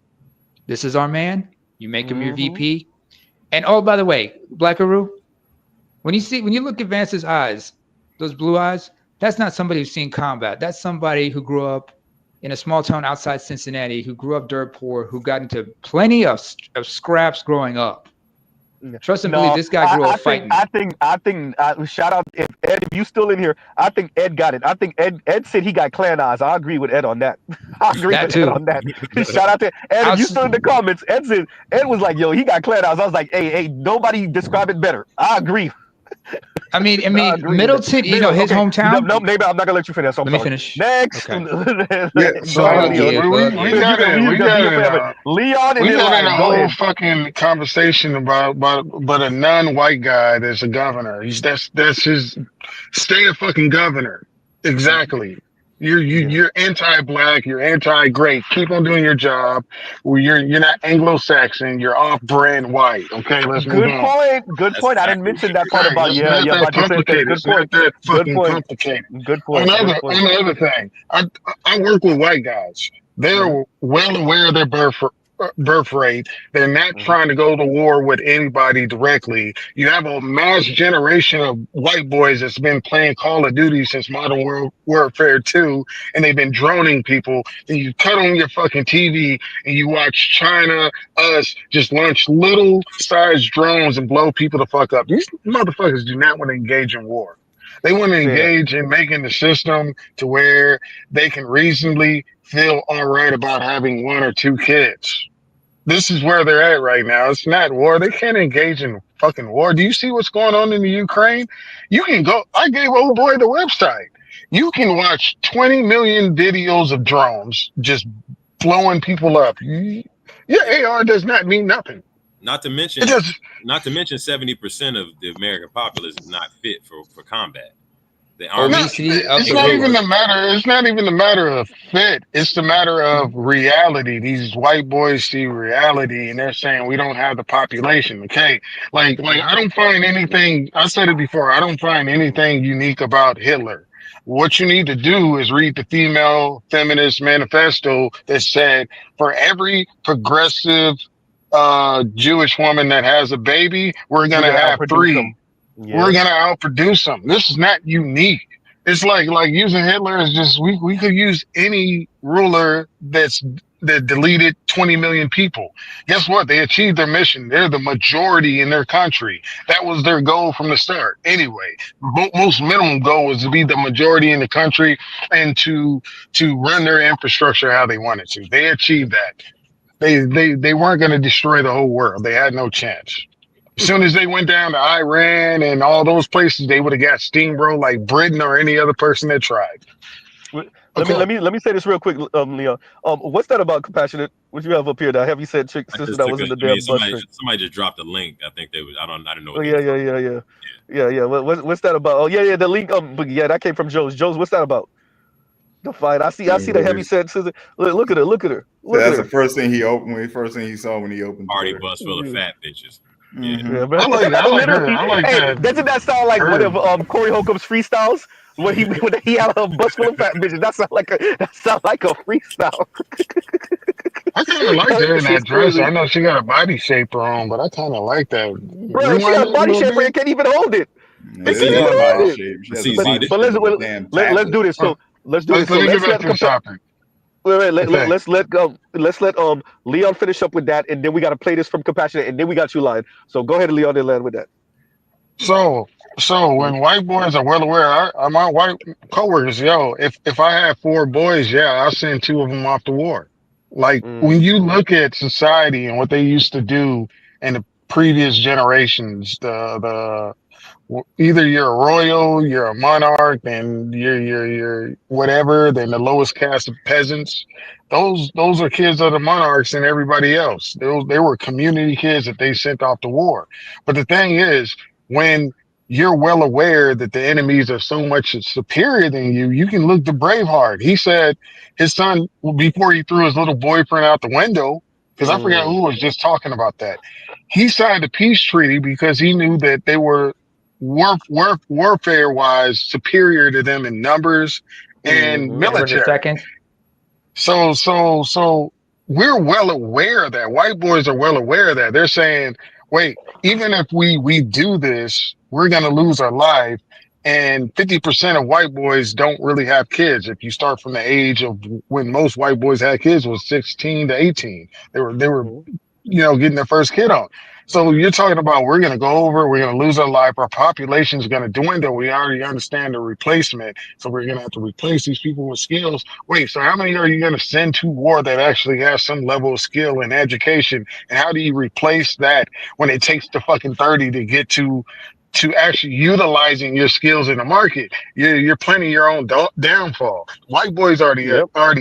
[SPEAKER 9] This is our man. You make him your VP. And oh, by the way, Blackaroo, when you look at Vance's eyes, those blue eyes, That's not somebody who's seen combat. That's somebody who grew up in a small town outside Cincinnati, who grew up dirt poor, who got into plenty of scraps growing up. Trust and believe this guy grew up fighting.
[SPEAKER 1] I think. Shout out if Ed, if you still in here. I think Ed got it. I think Ed said he got clan eyes. I agree with Ed on that. I agree
[SPEAKER 9] That
[SPEAKER 1] with
[SPEAKER 9] too.
[SPEAKER 1] Ed on that. Shout out to Ed. If you still in the comments, Ed was like, "Yo, he got clan eyes." I was like, "Hey, nobody describe it better." I agree.
[SPEAKER 9] I mean, Middleton, you know, his hometown.
[SPEAKER 1] No, maybe I'm not gonna let you finish. So
[SPEAKER 9] Let me finish.
[SPEAKER 1] Next.
[SPEAKER 9] Okay.
[SPEAKER 4] Yeah, so we got in
[SPEAKER 1] Leon and
[SPEAKER 4] we
[SPEAKER 1] then
[SPEAKER 4] got in
[SPEAKER 1] Ryan.
[SPEAKER 4] a
[SPEAKER 1] Go
[SPEAKER 4] whole
[SPEAKER 1] ahead.
[SPEAKER 4] fucking conversation about a non-white guy that's a governor. That's his stay a fucking governor. Exactly. You're anti-black. You're anti-great. Keep on doing your job. You're not Anglo-Saxon. You're off-brand white. Okay, let's move on.
[SPEAKER 1] Good point. I didn't mention that part about
[SPEAKER 4] It's not that
[SPEAKER 1] about your saying
[SPEAKER 4] complicated.
[SPEAKER 1] good
[SPEAKER 4] It's not
[SPEAKER 1] point.
[SPEAKER 4] that
[SPEAKER 1] Good
[SPEAKER 4] fucking
[SPEAKER 1] point.
[SPEAKER 4] complicated.
[SPEAKER 1] Good point.
[SPEAKER 4] On
[SPEAKER 1] Good point.
[SPEAKER 4] the other thing, I work with white guys. They're well aware of their birth rate. They're not trying to go to war with anybody directly. You have a mass generation of white boys that's been playing Call of Duty since Modern Warfare 2, and they've been droning people. And you cut on your fucking TV and you watch China, us just launch little sized drones and blow people the fuck up. These motherfuckers do not want to engage in war. They want to engage in making the system to where they can reasonably feel all right about having one or two kids. This is where they're at right now. It's not war. They can't engage in fucking war. Do you see what's going on in the Ukraine? You can go. I gave old boy the website. You can watch 20 million videos of drones just blowing people up. Your AR does not mean nothing.
[SPEAKER 6] Not to mention 70% of the American populace is not fit for combat.
[SPEAKER 4] It's not even the matter. It's not even the matter of fit. It's the matter of reality. These white boys see reality, and they're saying we don't have the population. Okay, like I don't find anything. I said it before. I don't find anything unique about Hitler. What you need to do is read the Female Feminist Manifesto that said for every progressive Jewish woman that has a baby, we're gonna have 3. We're gonna outproduce them. This is not unique. It's like using Hitler is just we could use any ruler that deleted 20 million people. Guess what? They achieved their mission. They're the majority in their country. That was their goal from the start. Anyway, most minimum goal was to be the majority in the country and to run their infrastructure how they wanted to. They achieved that. They weren't going to destroy the whole world. They had no chance. As soon as they went down to Iran and all those places, they would have got steamrolled like Britain or any other person that tried.
[SPEAKER 1] Let me say this real quick, Leon. What's that about compassionate? What you have up here? That heavy set chick sister that was in the damn bus.
[SPEAKER 6] Somebody just dropped a link. I think they was. I didn't know.
[SPEAKER 1] What yeah. What's that about? Oh yeah. The link. But yeah, that came from Joe's. Joe's. What's that about? The fight. I see the heavy set sister. Look at her.
[SPEAKER 2] That's the first thing he opened. First thing he saw when he opened.
[SPEAKER 6] Party bus full of fat bitches.
[SPEAKER 1] Yeah, I like that. Doesn't that sound like one of Corey Holcomb's freestyles? When he had a bus full of fat bitches, that sound like a freestyle.
[SPEAKER 4] I kind of like her in that dress. I know she got a body shaper on, but I kind of like that.
[SPEAKER 1] Bro, she got a body shaper and can't even hold it. But let's do this. So let's do this. So let's get back to the topic. Wait, let's let Leon finish up with that, and then we got to play this from Compassionate, and then we got you live. So go ahead, Leon, and land with that.
[SPEAKER 4] So when white boys are well aware, my white coworkers, if I have 4 boys, I'll send 2 of them off to war. Like when you look at society and what they used to do in the previous generations, the either you're a royal, you're a monarch, and you're whatever, then the lowest caste of peasants. Those are kids of the monarchs and everybody else. They were community kids that they sent off to war. But the thing is, when you're well aware that the enemies are so much superior than you, you can look to Braveheart. He said his son, before he threw his little boyfriend out the window, because I forgot who was just talking about that. He signed a peace treaty because he knew that they were warfare-wise superior to them in numbers and military. So we're well aware of that. White boys are well aware of that. They're saying, wait, even if we do this, we're going to lose our life. And 50% of white boys don't really have kids. If you start from the age of when most white boys had kids was 16 to 18. They were, getting their first kid on. So you're talking about we're going to go over, we're going to lose our life, our population is going to dwindle. We already understand the replacement. So we're going to have to replace these people with skills. Wait, so how many are you going to send to war that actually has some level of skill and education? And how do you replace that when it takes the fucking 30 to get to actually utilizing your skills in the market? You're planning your own downfall. White boys already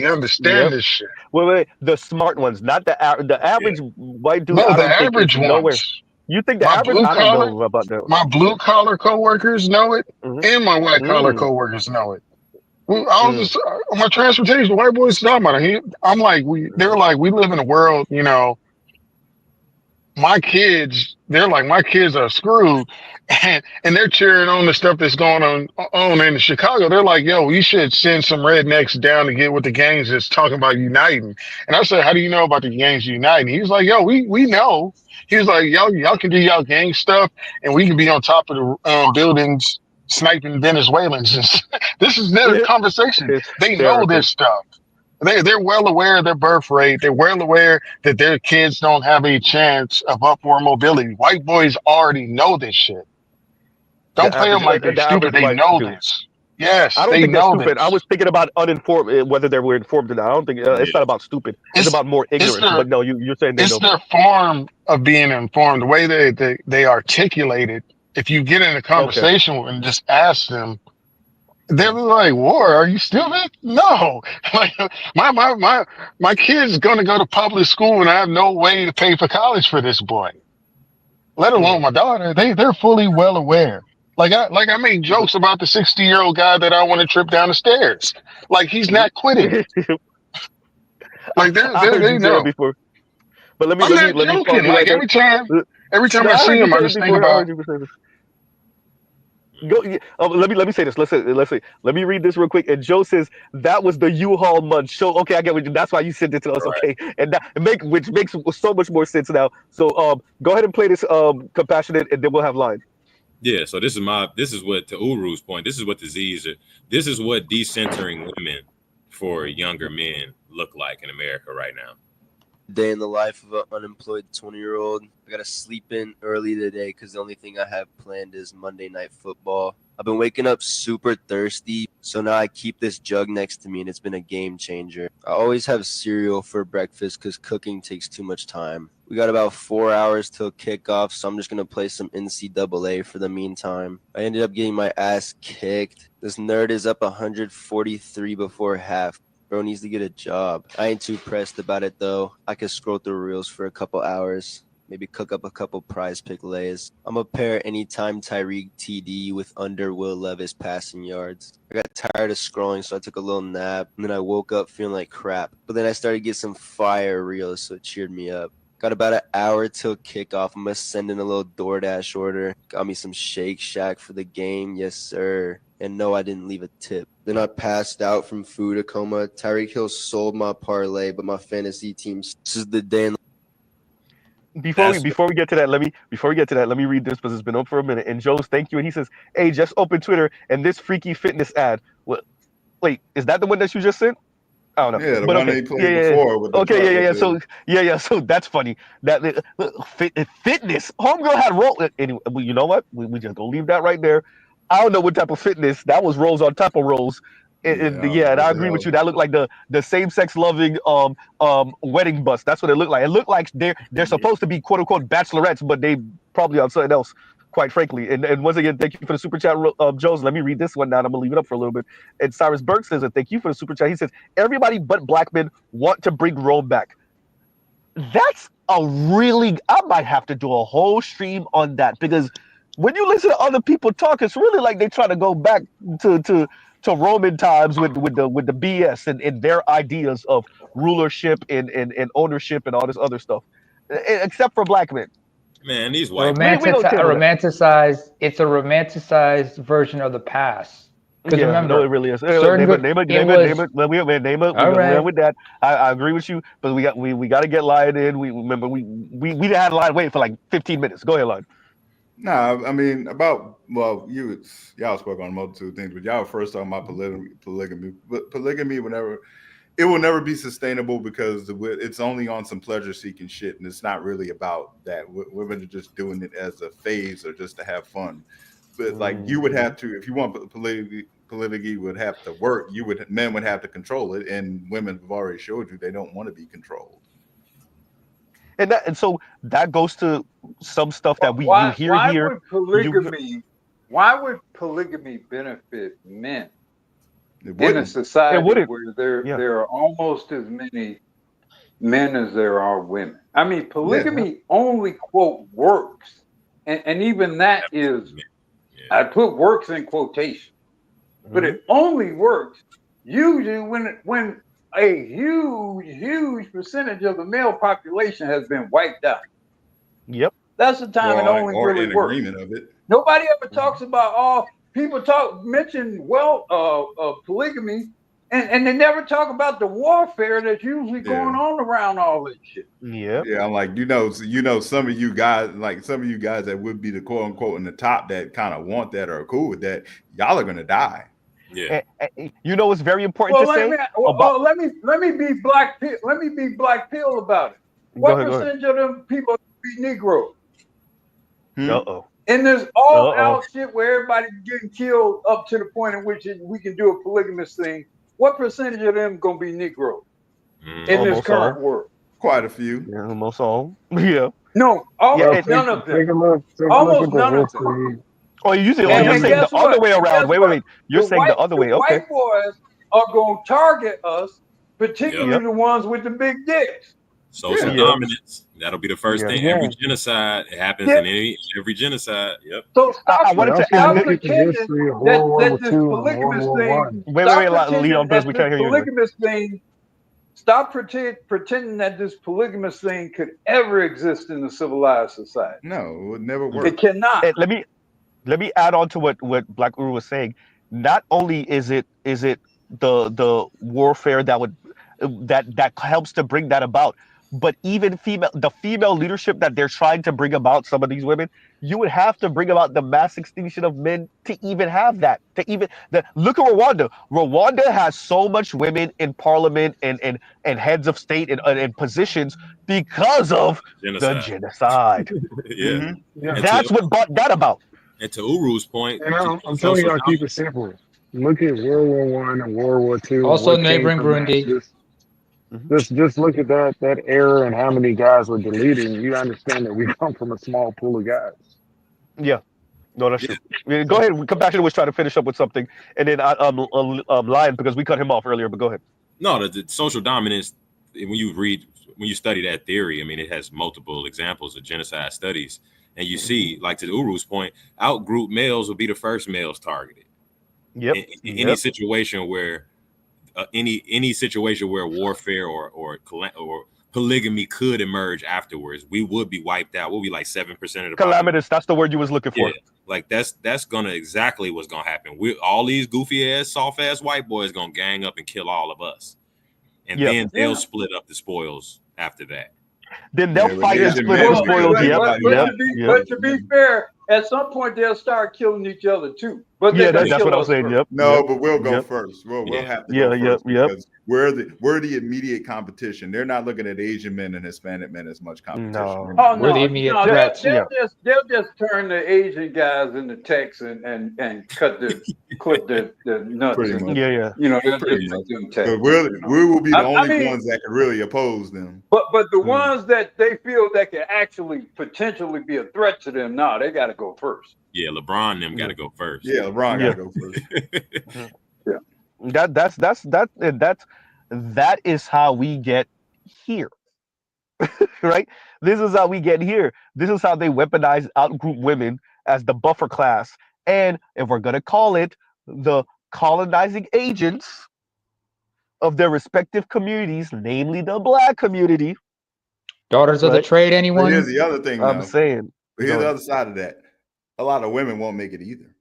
[SPEAKER 4] understand this shit.
[SPEAKER 1] Wait, the smart ones, not the average white dude.
[SPEAKER 4] No,
[SPEAKER 1] I
[SPEAKER 4] the
[SPEAKER 1] don't think is
[SPEAKER 4] average
[SPEAKER 1] nowhere.
[SPEAKER 4] ones.
[SPEAKER 1] You think the
[SPEAKER 4] My
[SPEAKER 1] average?
[SPEAKER 4] blue
[SPEAKER 1] I don't
[SPEAKER 4] collar,
[SPEAKER 1] know about that.
[SPEAKER 4] my blue collar coworkers know it, and my white collar coworkers know it. I was just on my transportation. White boys talking about it. I'm like, they're like, we live in a world, my kids, they're like, my kids are screwed, and they're cheering on the stuff that's going on in Chicago. They're like, yo, we should send some rednecks down to get with the gangs that's talking about uniting. And I said, how do you know about the gangs uniting? He's like, yo, we know. He was like, y'all can do y'all gang stuff, and we can be on top of the buildings sniping Venezuelans. This is their conversation. They know this stuff. They're well aware of their birth rate. They're well aware that their kids don't have a chance of upward mobility. White boys already know this shit. Don't play them like they're
[SPEAKER 1] The
[SPEAKER 4] stupid.
[SPEAKER 1] average
[SPEAKER 4] They
[SPEAKER 1] white
[SPEAKER 4] know
[SPEAKER 1] dude.
[SPEAKER 4] this. Yes,
[SPEAKER 1] I don't
[SPEAKER 4] they
[SPEAKER 1] think they're
[SPEAKER 4] know
[SPEAKER 1] stupid. I
[SPEAKER 4] this.
[SPEAKER 1] was thinking about uninformed, whether they were informed or not. I don't think it's not about stupid. It's about more ignorance. But no, you're saying they know.
[SPEAKER 4] It's their form of being informed. The way they articulate it. If you get in a conversation and just ask them, they're like, "War? Are you stupid?" No, like my kid's gonna go to public school, and I have no way to pay for college for this boy. Let alone my daughter. They're fully well aware. I make jokes about the 60-year-old guy that I want to trip down the stairs. Like he's not quitting it. Like
[SPEAKER 1] I heard
[SPEAKER 4] they
[SPEAKER 1] you say it
[SPEAKER 4] know.
[SPEAKER 1] before. But
[SPEAKER 4] I'm not
[SPEAKER 1] let me pause
[SPEAKER 4] joking.
[SPEAKER 1] you right
[SPEAKER 4] Like
[SPEAKER 1] there.
[SPEAKER 4] every time
[SPEAKER 1] No,
[SPEAKER 4] I
[SPEAKER 1] I heard
[SPEAKER 4] see
[SPEAKER 1] you
[SPEAKER 4] him, I
[SPEAKER 1] say it
[SPEAKER 4] just think
[SPEAKER 1] before. I
[SPEAKER 4] about.
[SPEAKER 1] heard you say this. Go. Let me say this. Let's say. Let me read this real quick. And Joe says that was the U-Haul month. So okay, I get what you. That's why you sent it to us. Okay, and which makes so much more sense now. So go ahead and play this compassionate, and then we'll have line.
[SPEAKER 6] Yeah, so this is what, to Uru's point, this is what this is what decentering women for younger men look like in America right now.
[SPEAKER 13] Day in the life of an unemployed 20-year-old. I gotta sleep in early today because the only thing I have planned is Monday Night Football. I've been waking up super thirsty, so now I keep this jug next to me, and it's been a game changer. I always have cereal for breakfast because cooking takes too much time. We got about 4 hours till kickoff, so I'm just gonna play some NCAA for the meantime. I ended up getting my ass kicked. This nerd is up 143 before half. Bro needs to get a job. I ain't too pressed about it though. I could scroll through reels for a couple hours. Maybe cook up a couple prize pick lays. I'm a pair anytime Tyreek TD with under Will Levis passing yards. I got tired of scrolling, so I took a little nap, and then I woke up feeling like crap. But then I started to get some fire reels, so it cheered me up. Got about an hour till kickoff. I'm going to send in a little DoorDash order. Got me some Shake Shack for the game. Yes, sir. And no, I didn't leave a tip. Then I passed out from food coma. Tyreek Hill sold my parlay, but my fantasy team. This is the day.
[SPEAKER 1] Before we get to that, let me read this because it's been up for a minute. And Joe's thank you, and he says, "Hey, just open Twitter and this freaky fitness ad." Well, wait, is that the one that you just sent? I don't know.
[SPEAKER 2] Yeah, the
[SPEAKER 1] but
[SPEAKER 2] one
[SPEAKER 1] okay.
[SPEAKER 2] they played before with the
[SPEAKER 1] So so that's funny. That fitness. Homegirl had roll. Anyway, you know what? We just gonna leave that right there. I don't know what type of fitness that was. Rolls on top of rolls. And I agree with you. That looked like the same-sex loving wedding bus. That's what it looked like. It looked like they're supposed to be quote unquote bachelorettes, but they probably on something else. Quite frankly, and once again, thank you for the super chat, Joes. Let me read this one now. And I'm gonna leave it up for a little bit. And Cyrus Burke says, "Thank you for the super chat." He says, "Everybody but black men want to bring Rome back." That's a really. I might have to do a whole stream on that because when you listen to other people talk, it's really like they try to go back to Roman times with the BS and their ideas of rulership and ownership and all this other stuff, except for black men.
[SPEAKER 6] Man, these white
[SPEAKER 9] It's a romanticized version of the past. Because remember,
[SPEAKER 1] no, it really is. Name it. With that, I agree with you, but we got to get Lion in. We didn't have Lion wait for like 15 minutes. Go ahead, Lion.
[SPEAKER 2] Nah, I mean y'all spoke on a multitude of things, but y'all were first talking about polygamy. But polygamy, it will never be sustainable because it's only on some pleasure-seeking shit, and it's not really about that. Women are just doing it as a phase or just to have fun. But like you would have to, if you want polygamy would have to work. Men would have to control it, and women have already showed you they don't want to be controlled.
[SPEAKER 1] And so that goes to some stuff that you hear here.
[SPEAKER 10] Why would polygamy benefit men in a society where there are almost as many men as there are women? I mean, polygamy only quote works, and even that is, I put works in quotation, but it only works usually when a huge percentage of the male population has been wiped out.
[SPEAKER 1] Yep.
[SPEAKER 10] That's the time it only really works.
[SPEAKER 2] Agreement of it.
[SPEAKER 10] Nobody ever talks about people mention polygamy, and they never talk about the warfare that's usually going on around all this shit.
[SPEAKER 1] Yeah.
[SPEAKER 2] Yeah, I'm like, some of you guys that would be the quote unquote in the top that kind of want that or are cool with that, y'all are gonna die.
[SPEAKER 1] Yeah. You know what's very important to say?
[SPEAKER 10] Let me be black pill. Let me be black pill about it. What percentage of them people be Negroes? And there's all out shit where everybody's getting killed up to the point in which we can do a polygamous thing. What percentage of them gonna be Negroes in this current world?
[SPEAKER 2] Quite a few.
[SPEAKER 1] Yeah, almost all. Yeah.
[SPEAKER 10] No, none of them. Almost none of them.
[SPEAKER 1] Oh, you're saying the other way around. Wait. You're saying the other way. Okay.
[SPEAKER 10] White boys are going to target us, particularly the ones with the big dicks.
[SPEAKER 6] Social dominance. That'll be the first thing. Every genocide, it happens in every genocide. Yep.
[SPEAKER 10] So I wanted to add pretending that this polygamous thing.
[SPEAKER 1] Wait, Leon, because we can't hear you.
[SPEAKER 10] Polygamous thing. Stop pretending that this polygamous thing could ever exist in a civilized society.
[SPEAKER 2] No, it would never work.
[SPEAKER 10] It cannot.
[SPEAKER 1] Let me add on to what Black Uru was saying. Not only is it the warfare that helps to bring that about, but even the female leadership that they're trying to bring about, some of these women, you would have to bring about the mass extinction of men to even have that. Look at Rwanda. Rwanda has so much women in parliament and heads of state and positions because of the genocide. That's what brought that about.
[SPEAKER 6] And to Uru's point,
[SPEAKER 4] I'm telling y'all, keep it simple. Look at World War I and World War II.
[SPEAKER 9] Also neighboring Burundi.
[SPEAKER 4] Just look at that era and how many guys were deleted, and you understand that we come from a small pool of guys.
[SPEAKER 1] Yeah. No, that's true. Go ahead. We come back to it. We're trying to finish up with something, and then Lion, because we cut him off earlier. But go ahead.
[SPEAKER 6] No, the social dominance. When you study that theory, I mean, it has multiple examples of genocide studies, and you see, like to the Uru's point, out-group males will be the first males targeted.
[SPEAKER 1] Yep.
[SPEAKER 6] In any situation where any situation where warfare or polygamy could emerge afterwards, we would be wiped out. We'll be like 7% of the
[SPEAKER 1] calamitous. That's the word you was looking for.
[SPEAKER 6] Yeah, like that's gonna exactly what's gonna happen. All these goofy ass, soft ass white boys gonna gang up and kill all of us, and then they'll split up the spoils after that.
[SPEAKER 1] Then they'll fight and split the spoils.
[SPEAKER 10] But to be fair, at some point they'll start killing each other too. But
[SPEAKER 1] that's what I was saying. Yep.
[SPEAKER 2] No, but we'll go first. We'll have to go first because we're the immediate competition. They're not looking at Asian men and Hispanic men as much competition.
[SPEAKER 10] No. Oh no, the immediate threats. They'll just turn the Asian guys into text and clip the nuts.
[SPEAKER 2] Pretty much.
[SPEAKER 10] You know, they'll just do text.
[SPEAKER 2] We will be the only ones that can really oppose them.
[SPEAKER 10] But the ones that they feel that can actually potentially be a threat to them, they got to go first.
[SPEAKER 6] Yeah, LeBron and them got to go first.
[SPEAKER 2] Yeah, LeBron got to
[SPEAKER 1] go first. That is how we get here. Right? This is how we get here. This is how they weaponize out-group women as the buffer class. And if we're going to call it the colonizing agents of their respective communities, namely the Black community.
[SPEAKER 9] Daughters of the trade, anyone?
[SPEAKER 2] But here's the other thing,
[SPEAKER 1] I'm saying.
[SPEAKER 2] Here's the other side of that. A lot of women won't make it either.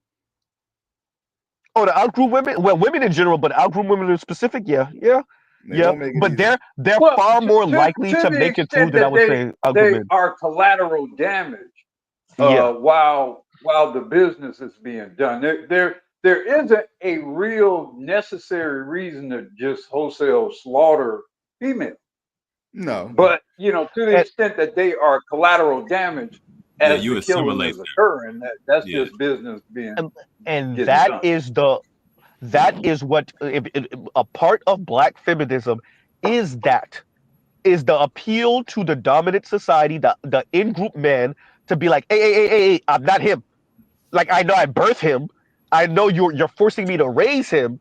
[SPEAKER 1] Oh, the out-group women? Well, women in general, but out-group women in specific, yeah. But they're far more likely to make it through than I would say out-group men.
[SPEAKER 10] They are collateral damage.
[SPEAKER 1] Yeah.
[SPEAKER 10] while the business is being done. There isn't a real necessary reason to just wholesale slaughter females.
[SPEAKER 2] No.
[SPEAKER 10] But to the extent that they are collateral damage
[SPEAKER 6] Yeah,
[SPEAKER 10] as
[SPEAKER 6] you
[SPEAKER 10] the killing
[SPEAKER 6] assimilate
[SPEAKER 10] is
[SPEAKER 6] them.
[SPEAKER 10] occurring, that's
[SPEAKER 6] Yeah.
[SPEAKER 10] just business being
[SPEAKER 1] And
[SPEAKER 10] getting
[SPEAKER 1] that
[SPEAKER 10] done.
[SPEAKER 1] is what a part of black feminism is. That is the appeal to the dominant society, the in-group man, to be like, hey, I'm not him. Like, I know I birthed him. I know you're forcing me to raise him,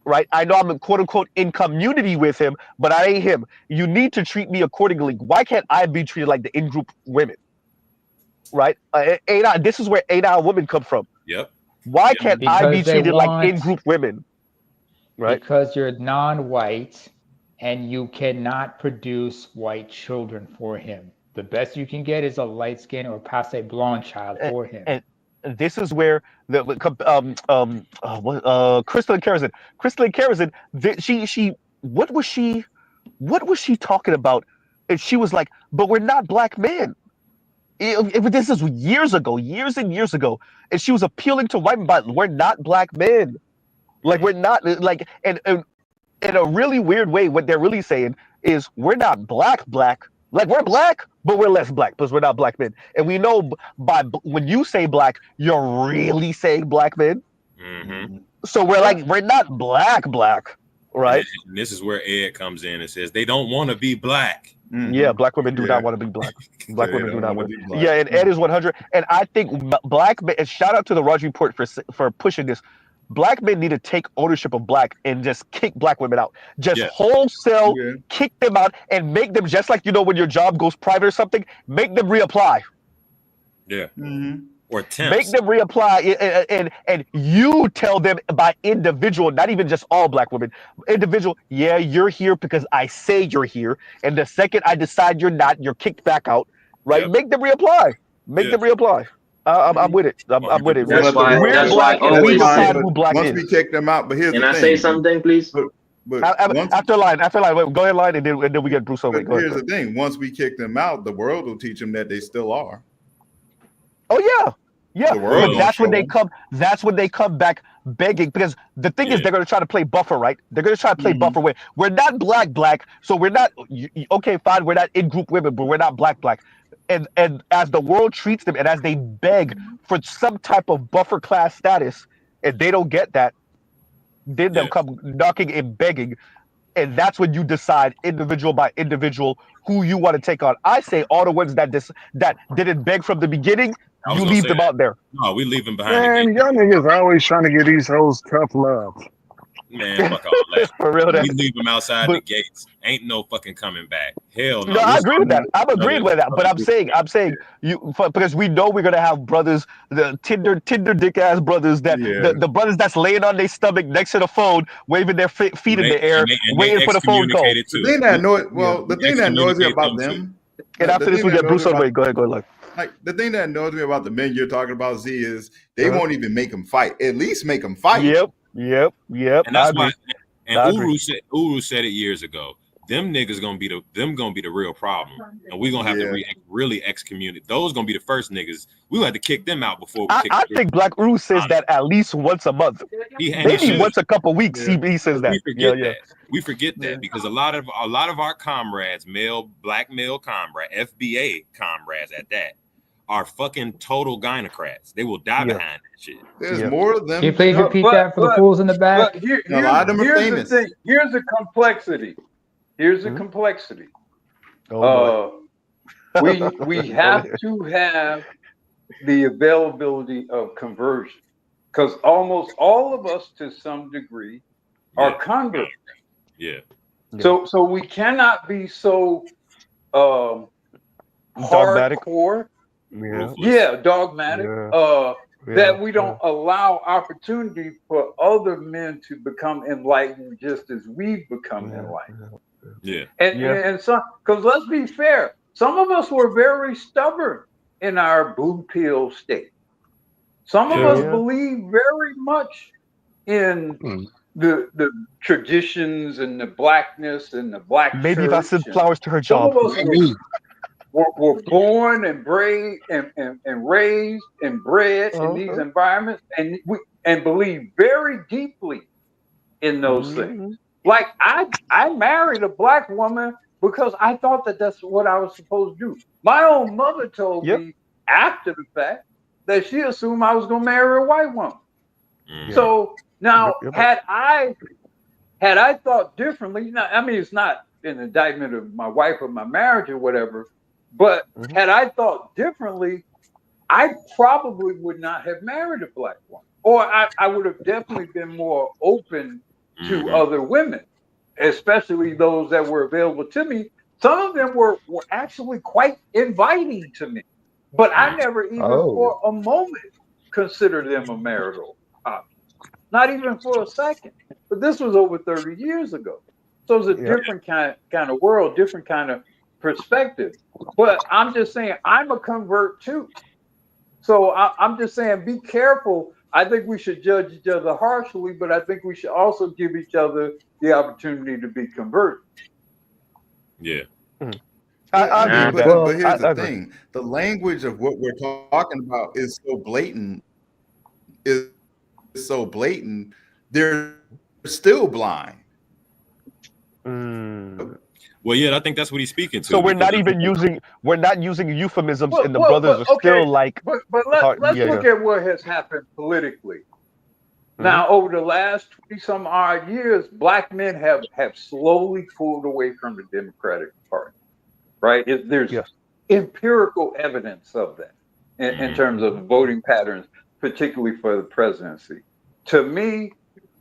[SPEAKER 1] right? I know I'm in, quote unquote, in community with him, but I ain't him. You need to treat me accordingly. Why can't I be treated like the in-group women, right? This is where A-Now women come from.
[SPEAKER 6] Yep.
[SPEAKER 1] Why can't I be
[SPEAKER 9] Because they
[SPEAKER 1] treated like
[SPEAKER 9] want-
[SPEAKER 1] in-group women, right?
[SPEAKER 9] Because you're non-white and you cannot produce white children for him. The best you can get is a light skin or passe blonde child for him.
[SPEAKER 1] And this is where Crystal and Karazin, what was she talking about? And she was like, but we're not black men. This is years and years ago, and she was appealing to white men, but we're not black men. Like, we're not, like, and in a really weird way, what they're really saying is we're not black. Like, we're black, but we're less black because we're not black men. And we know when you say black, you're really saying black men.
[SPEAKER 6] Mm-hmm.
[SPEAKER 1] So we're not black, right?
[SPEAKER 6] And this is where Ed comes in and says they don't want to be black.
[SPEAKER 1] Yeah, black women do not want to be black. Black women do not want to be black. Yeah, and Ed is 100. And I think black men, and shout out to the Roger Report for pushing this. Black men need to take ownership of black and just kick black women out. Just wholesale kick them out and make them, just like, when your job goes private or something, make them reapply.
[SPEAKER 6] Yeah.
[SPEAKER 2] Mm-hmm.
[SPEAKER 6] Or temps.
[SPEAKER 1] Make them reapply, and you tell them by individual, not even just all black women, individual, yeah, you're here because I say you're here. And the second I decide you're not, you're kicked back out, right?
[SPEAKER 6] Yep.
[SPEAKER 1] Make them reapply. Make them reapply. I'm with it. I'm with it.
[SPEAKER 3] That's why
[SPEAKER 1] We're
[SPEAKER 3] I
[SPEAKER 1] black and we
[SPEAKER 3] always
[SPEAKER 1] decide
[SPEAKER 3] say,
[SPEAKER 1] who black
[SPEAKER 2] once
[SPEAKER 1] is.
[SPEAKER 2] we kick them out, but here's
[SPEAKER 3] Can
[SPEAKER 2] the
[SPEAKER 3] I
[SPEAKER 2] thing.
[SPEAKER 3] say something, please?
[SPEAKER 2] But
[SPEAKER 1] After line, wait, go ahead, line, and then we get Bruce over.
[SPEAKER 2] But here's the thing: once we kick them out, the world will teach them that they still are.
[SPEAKER 1] Oh yeah. Yeah,
[SPEAKER 2] The world
[SPEAKER 1] but
[SPEAKER 2] don't
[SPEAKER 1] that's when
[SPEAKER 2] show
[SPEAKER 1] they
[SPEAKER 2] them.
[SPEAKER 1] come. That's when they come back begging, because the thing is, they're going to try to play buffer, right? They're going to try to play buffer with. We're not black, so we're not okay. Fine, we're not in group women, but we're not black. And as the world treats them, and as they beg for some type of buffer class status, and they don't get that, then they'll come knocking and begging, and that's when you decide individual by individual who you want to take on. I say all the ones that didn't beg from the beginning, you leave them out there.
[SPEAKER 6] No, we leave them behind.
[SPEAKER 4] Man, y'all niggas always trying to get these hoes tough love.
[SPEAKER 6] Man, fuck all that.
[SPEAKER 1] For real,
[SPEAKER 6] we leave them outside the gates. Ain't no fucking coming back. Hell no.
[SPEAKER 1] No, I agree with that. I'm agreeing with that. But I'm saying because we know we're gonna have brothers, the Tinder dick ass brothers the brothers that's laying on their stomach next to the phone, waving their feet in the air, waiting for the phone call.
[SPEAKER 2] The thing that annoys me about them.
[SPEAKER 1] And after this, we get Bruce on. Go ahead, like.
[SPEAKER 2] Like the thing that annoys me about the men you're talking about, Z, is they won't even make them fight. At least make them fight.
[SPEAKER 1] Yep.
[SPEAKER 6] And that's why. And Uru said it years ago. Them niggas gonna be the real problem, and we're gonna have to really excommunicate. Those gonna be the first niggas. We gonna have to kick them out before we kick.
[SPEAKER 1] I think Black Uru says that at least once a month. Maybe once a couple weeks. He says that.
[SPEAKER 6] We forget that because a lot of our comrades, black male comrade, FBA comrades at that, are fucking total gynocrats. They will die behind that shit.
[SPEAKER 2] There's more of them.
[SPEAKER 9] Can you please repeat that for the fools in the back?
[SPEAKER 2] But a lot of them are famous.
[SPEAKER 10] The thing. Here's the complexity. Complexity. We have to have the availability of conversion, because almost all of us, to some degree, are converts.
[SPEAKER 6] Yeah.
[SPEAKER 10] So we cannot be so
[SPEAKER 1] dogmatic.
[SPEAKER 10] Hardcore. Dogmatic. That we don't allow opportunity for other men to become enlightened just as we've become enlightened. And some, because let's be fair, some of us were very stubborn in our blue pill state. Some of us believe very much in the traditions and the blackness and the black
[SPEAKER 1] maybe
[SPEAKER 10] church.
[SPEAKER 1] if I sent flowers to her job.
[SPEAKER 10] were born and raised and bred in these environments, and believe very deeply in those things. Like I married a black woman because I thought that that's what I was supposed to do. My own mother told me after the fact that she assumed I was going to marry a white woman. So now, had I thought differently, I mean, it's not an indictment of my wife or my marriage or whatever, but had I thought differently, I probably would not have married a black woman, or I would have definitely been more open to other women, especially those that were available to me. Some of them were actually quite inviting to me, but I never even for a moment considered them a marital option. Not even for a second. But this was over 30 years ago. So it's a different kind of world, different kind of perspective. But I'm just saying, I'm a convert too. So I'm just saying, be careful. I think we should judge each other harshly, but I think we should also give each other the opportunity to be converted.
[SPEAKER 6] Yeah.
[SPEAKER 2] I agree, but here's the thing: the language of what we're talking about is so blatant. They're still blind.
[SPEAKER 6] Well, yeah, I think that's what he's speaking to.
[SPEAKER 1] So we're not using euphemisms, and the brothers are still like.
[SPEAKER 10] But let's look at what has happened politically. Now, over the last 20-some odd years, black men have slowly pulled away from the Democratic Party. Right? There's empirical evidence of that in terms of voting patterns, particularly for the presidency. To me,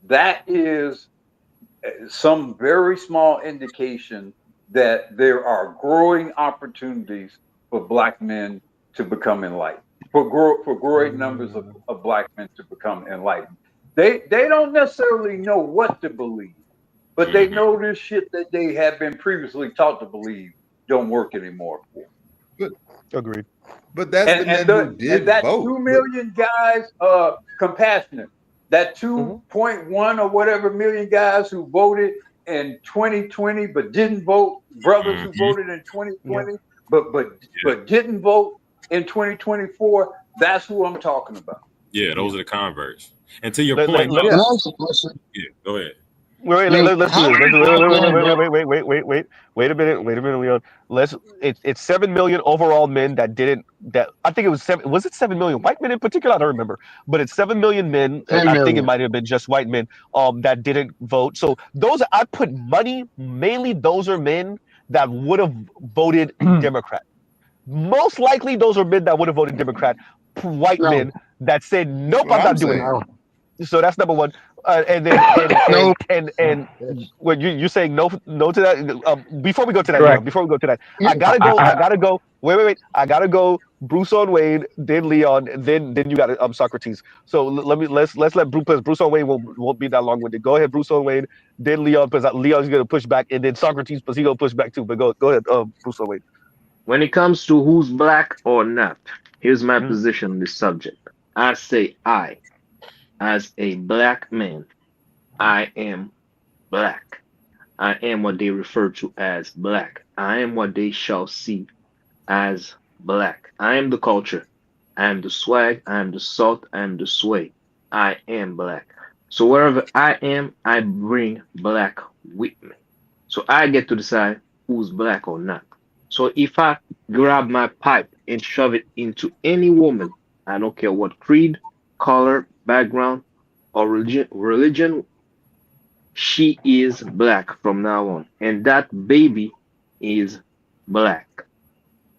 [SPEAKER 10] that is some very small indication that there are growing opportunities for black men to become enlightened, for growing numbers of black men to become enlightened. They don't necessarily know what to believe, but they know this shit that they have been previously taught to believe don't work anymore.
[SPEAKER 1] Agreed.
[SPEAKER 2] But that's the men who did
[SPEAKER 10] that
[SPEAKER 2] vote.
[SPEAKER 10] 2 million guys, compassionate. That 2.1 or whatever million guys who voted in 2020 but didn't vote, brothers who voted in 2020 but didn't vote in 2024. That's who I'm talking about.
[SPEAKER 6] Yeah, those are the converts. And to your point,
[SPEAKER 1] go ahead. Wait a minute, Leon. It's 7 million overall men that didn't. That I think it was 7. Was it 7 million white men in particular? I don't remember, but it's 7 million men. I think it might have been just white men that didn't vote. So I put money. Mainly, those are men that would have voted Democrat. Most likely, those are men that would have voted Democrat. White men that said, "Nope, I'm not doing it." So that's number one. And then and when you're saying no to that, before we go to that, I gotta go. Wait. I gotta go. Bruce on Wayne, then Leon, then you got Socrates. So let's let Bruce on Wayne won't be that long winded. Go ahead, Bruce on Wayne, then Leon, because Leon's gonna push back, and then Socrates, because he gonna push back too. But go ahead, Bruce on Wayne.
[SPEAKER 3] When it comes to who's black or not, here's my position on this subject. I say as a black man, I am black. I am what they refer to as black. I am what they shall see as black. I am the culture. I am the swag. I am the salt. I am the sway. I am black. So wherever I am, I bring black with me. So I get to decide who's black or not. So if I grab my pipe and shove it into any woman, I don't care what creed, color, background, or religion, she is black from now on. And that baby is black.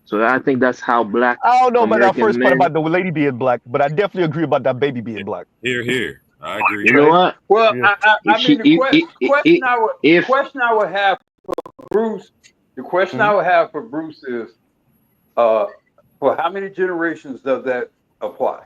[SPEAKER 3] So I think that's how black.
[SPEAKER 1] I don't know about that
[SPEAKER 3] American
[SPEAKER 1] first part
[SPEAKER 3] men.
[SPEAKER 1] about the lady being black, but I definitely agree about that baby being black.
[SPEAKER 6] Here. I agree.
[SPEAKER 3] You know what?
[SPEAKER 10] Well, I mean, the question I would have for Bruce, is, for how many generations does that apply?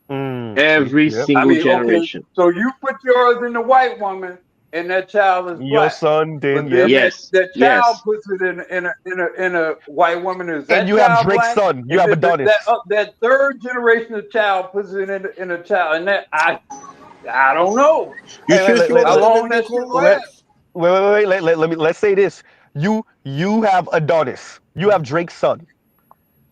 [SPEAKER 3] Every single generation.
[SPEAKER 10] Okay, so you put yours in the white woman, and that child is black.
[SPEAKER 1] Your son did,
[SPEAKER 10] but then
[SPEAKER 3] yes.
[SPEAKER 10] That child puts it in a white woman. Is that
[SPEAKER 1] and you have Drake's
[SPEAKER 10] black?
[SPEAKER 1] son. You have Adonis.
[SPEAKER 10] That third generation of child puts it in a child, and that I don't know. How long that shit lasts?
[SPEAKER 1] Wait. Let's say this. You have Adonis. you have Drake's son,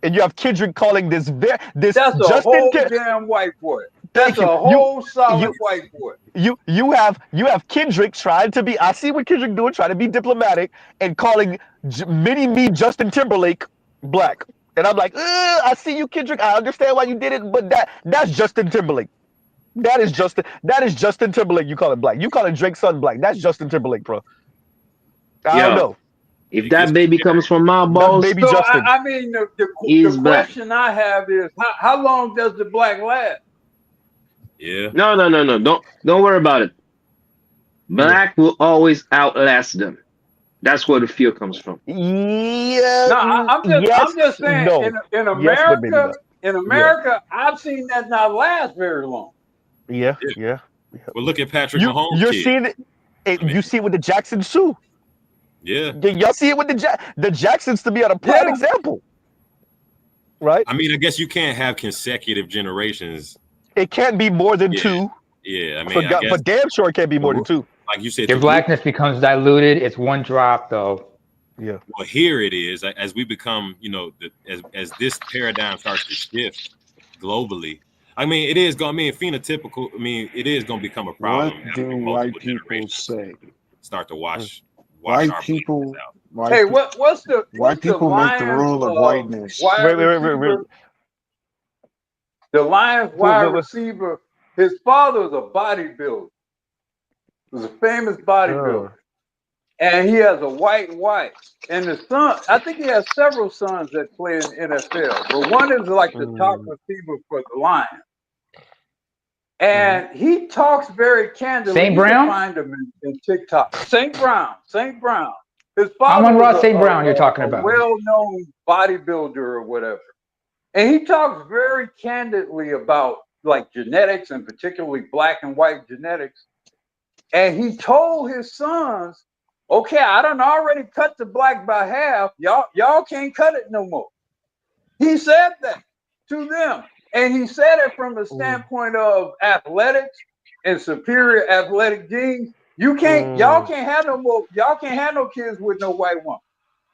[SPEAKER 1] and you have Kendrick calling this
[SPEAKER 8] That's a
[SPEAKER 1] Justin.
[SPEAKER 8] whole damn white boy.
[SPEAKER 1] Thank
[SPEAKER 8] That's
[SPEAKER 1] you.
[SPEAKER 8] a whole solid white boy.
[SPEAKER 1] You have Kendrick trying to be. I see what Kendrick doing, trying to be diplomatic and calling mini me Justin Timberlake black. And I'm like, I see you, Kendrick. I understand why you did it, but that's Justin Timberlake. That is Justin Timberlake. You call it black. You call it Drake's son black. That's Justin Timberlake, bro. I don't know.
[SPEAKER 3] If that baby comes from my balls,
[SPEAKER 1] baby
[SPEAKER 8] So
[SPEAKER 1] Justin.
[SPEAKER 8] I mean, the
[SPEAKER 3] he's black.
[SPEAKER 8] question I have is, how long does the black last?
[SPEAKER 6] Yeah.
[SPEAKER 3] No. Don't worry about it. Black will always outlast them. That's where the fear comes from.
[SPEAKER 1] Yeah.
[SPEAKER 8] No, I'm just saying.
[SPEAKER 1] No.
[SPEAKER 8] In
[SPEAKER 1] Yes, but maybe
[SPEAKER 8] America,
[SPEAKER 1] not.
[SPEAKER 8] I've seen that not last very long.
[SPEAKER 1] Yeah.
[SPEAKER 6] Well, look at Patrick
[SPEAKER 1] You're
[SPEAKER 6] Mahomes.
[SPEAKER 1] seeing it. You see it with the Jacksons too.
[SPEAKER 6] Yeah.
[SPEAKER 1] Y'all see it with the Jacksons to be a prime example, right?
[SPEAKER 6] I mean, I guess you can't have consecutive generations.
[SPEAKER 1] It can't be more than two.
[SPEAKER 6] Yeah, I mean,
[SPEAKER 1] but damn sure it can't be more than two.
[SPEAKER 6] Like you said,
[SPEAKER 9] Your blackness becomes diluted. It's one drop, though.
[SPEAKER 1] Yeah.
[SPEAKER 6] Well, here it is. As we become, as this paradigm starts to shift globally. I mean, it is going. I mean, phenotypical. I mean, it is going to become a problem.
[SPEAKER 4] What do white people say?
[SPEAKER 6] Start to watch
[SPEAKER 4] white
[SPEAKER 6] our
[SPEAKER 4] people.
[SPEAKER 8] Hey, what's the
[SPEAKER 4] white people make the rule of whiteness?
[SPEAKER 8] Wait. The Lions wide receiver. His father was a bodybuilder. Was a famous bodybuilder, and he has a white wife. And the son, I think he has several sons that play in NFL, but one is like the top receiver for the Lions. And he talks very candidly.
[SPEAKER 9] St.
[SPEAKER 8] You can
[SPEAKER 9] Brown?
[SPEAKER 8] find him in TikTok. St. Brown. His father
[SPEAKER 9] I'm on
[SPEAKER 8] was
[SPEAKER 9] Ross St. Brown. You're talking
[SPEAKER 8] a
[SPEAKER 9] about
[SPEAKER 8] well-known bodybuilder or whatever. And he talks very candidly about like genetics and particularly black and white genetics. And he told his sons, okay, I done already cut the black by half. Y'all can't cut it no more. He said that to them. And he said it from the standpoint of athletics and superior athletic genes. Y'all can't have no more, y'all can't have no kids with no white woman.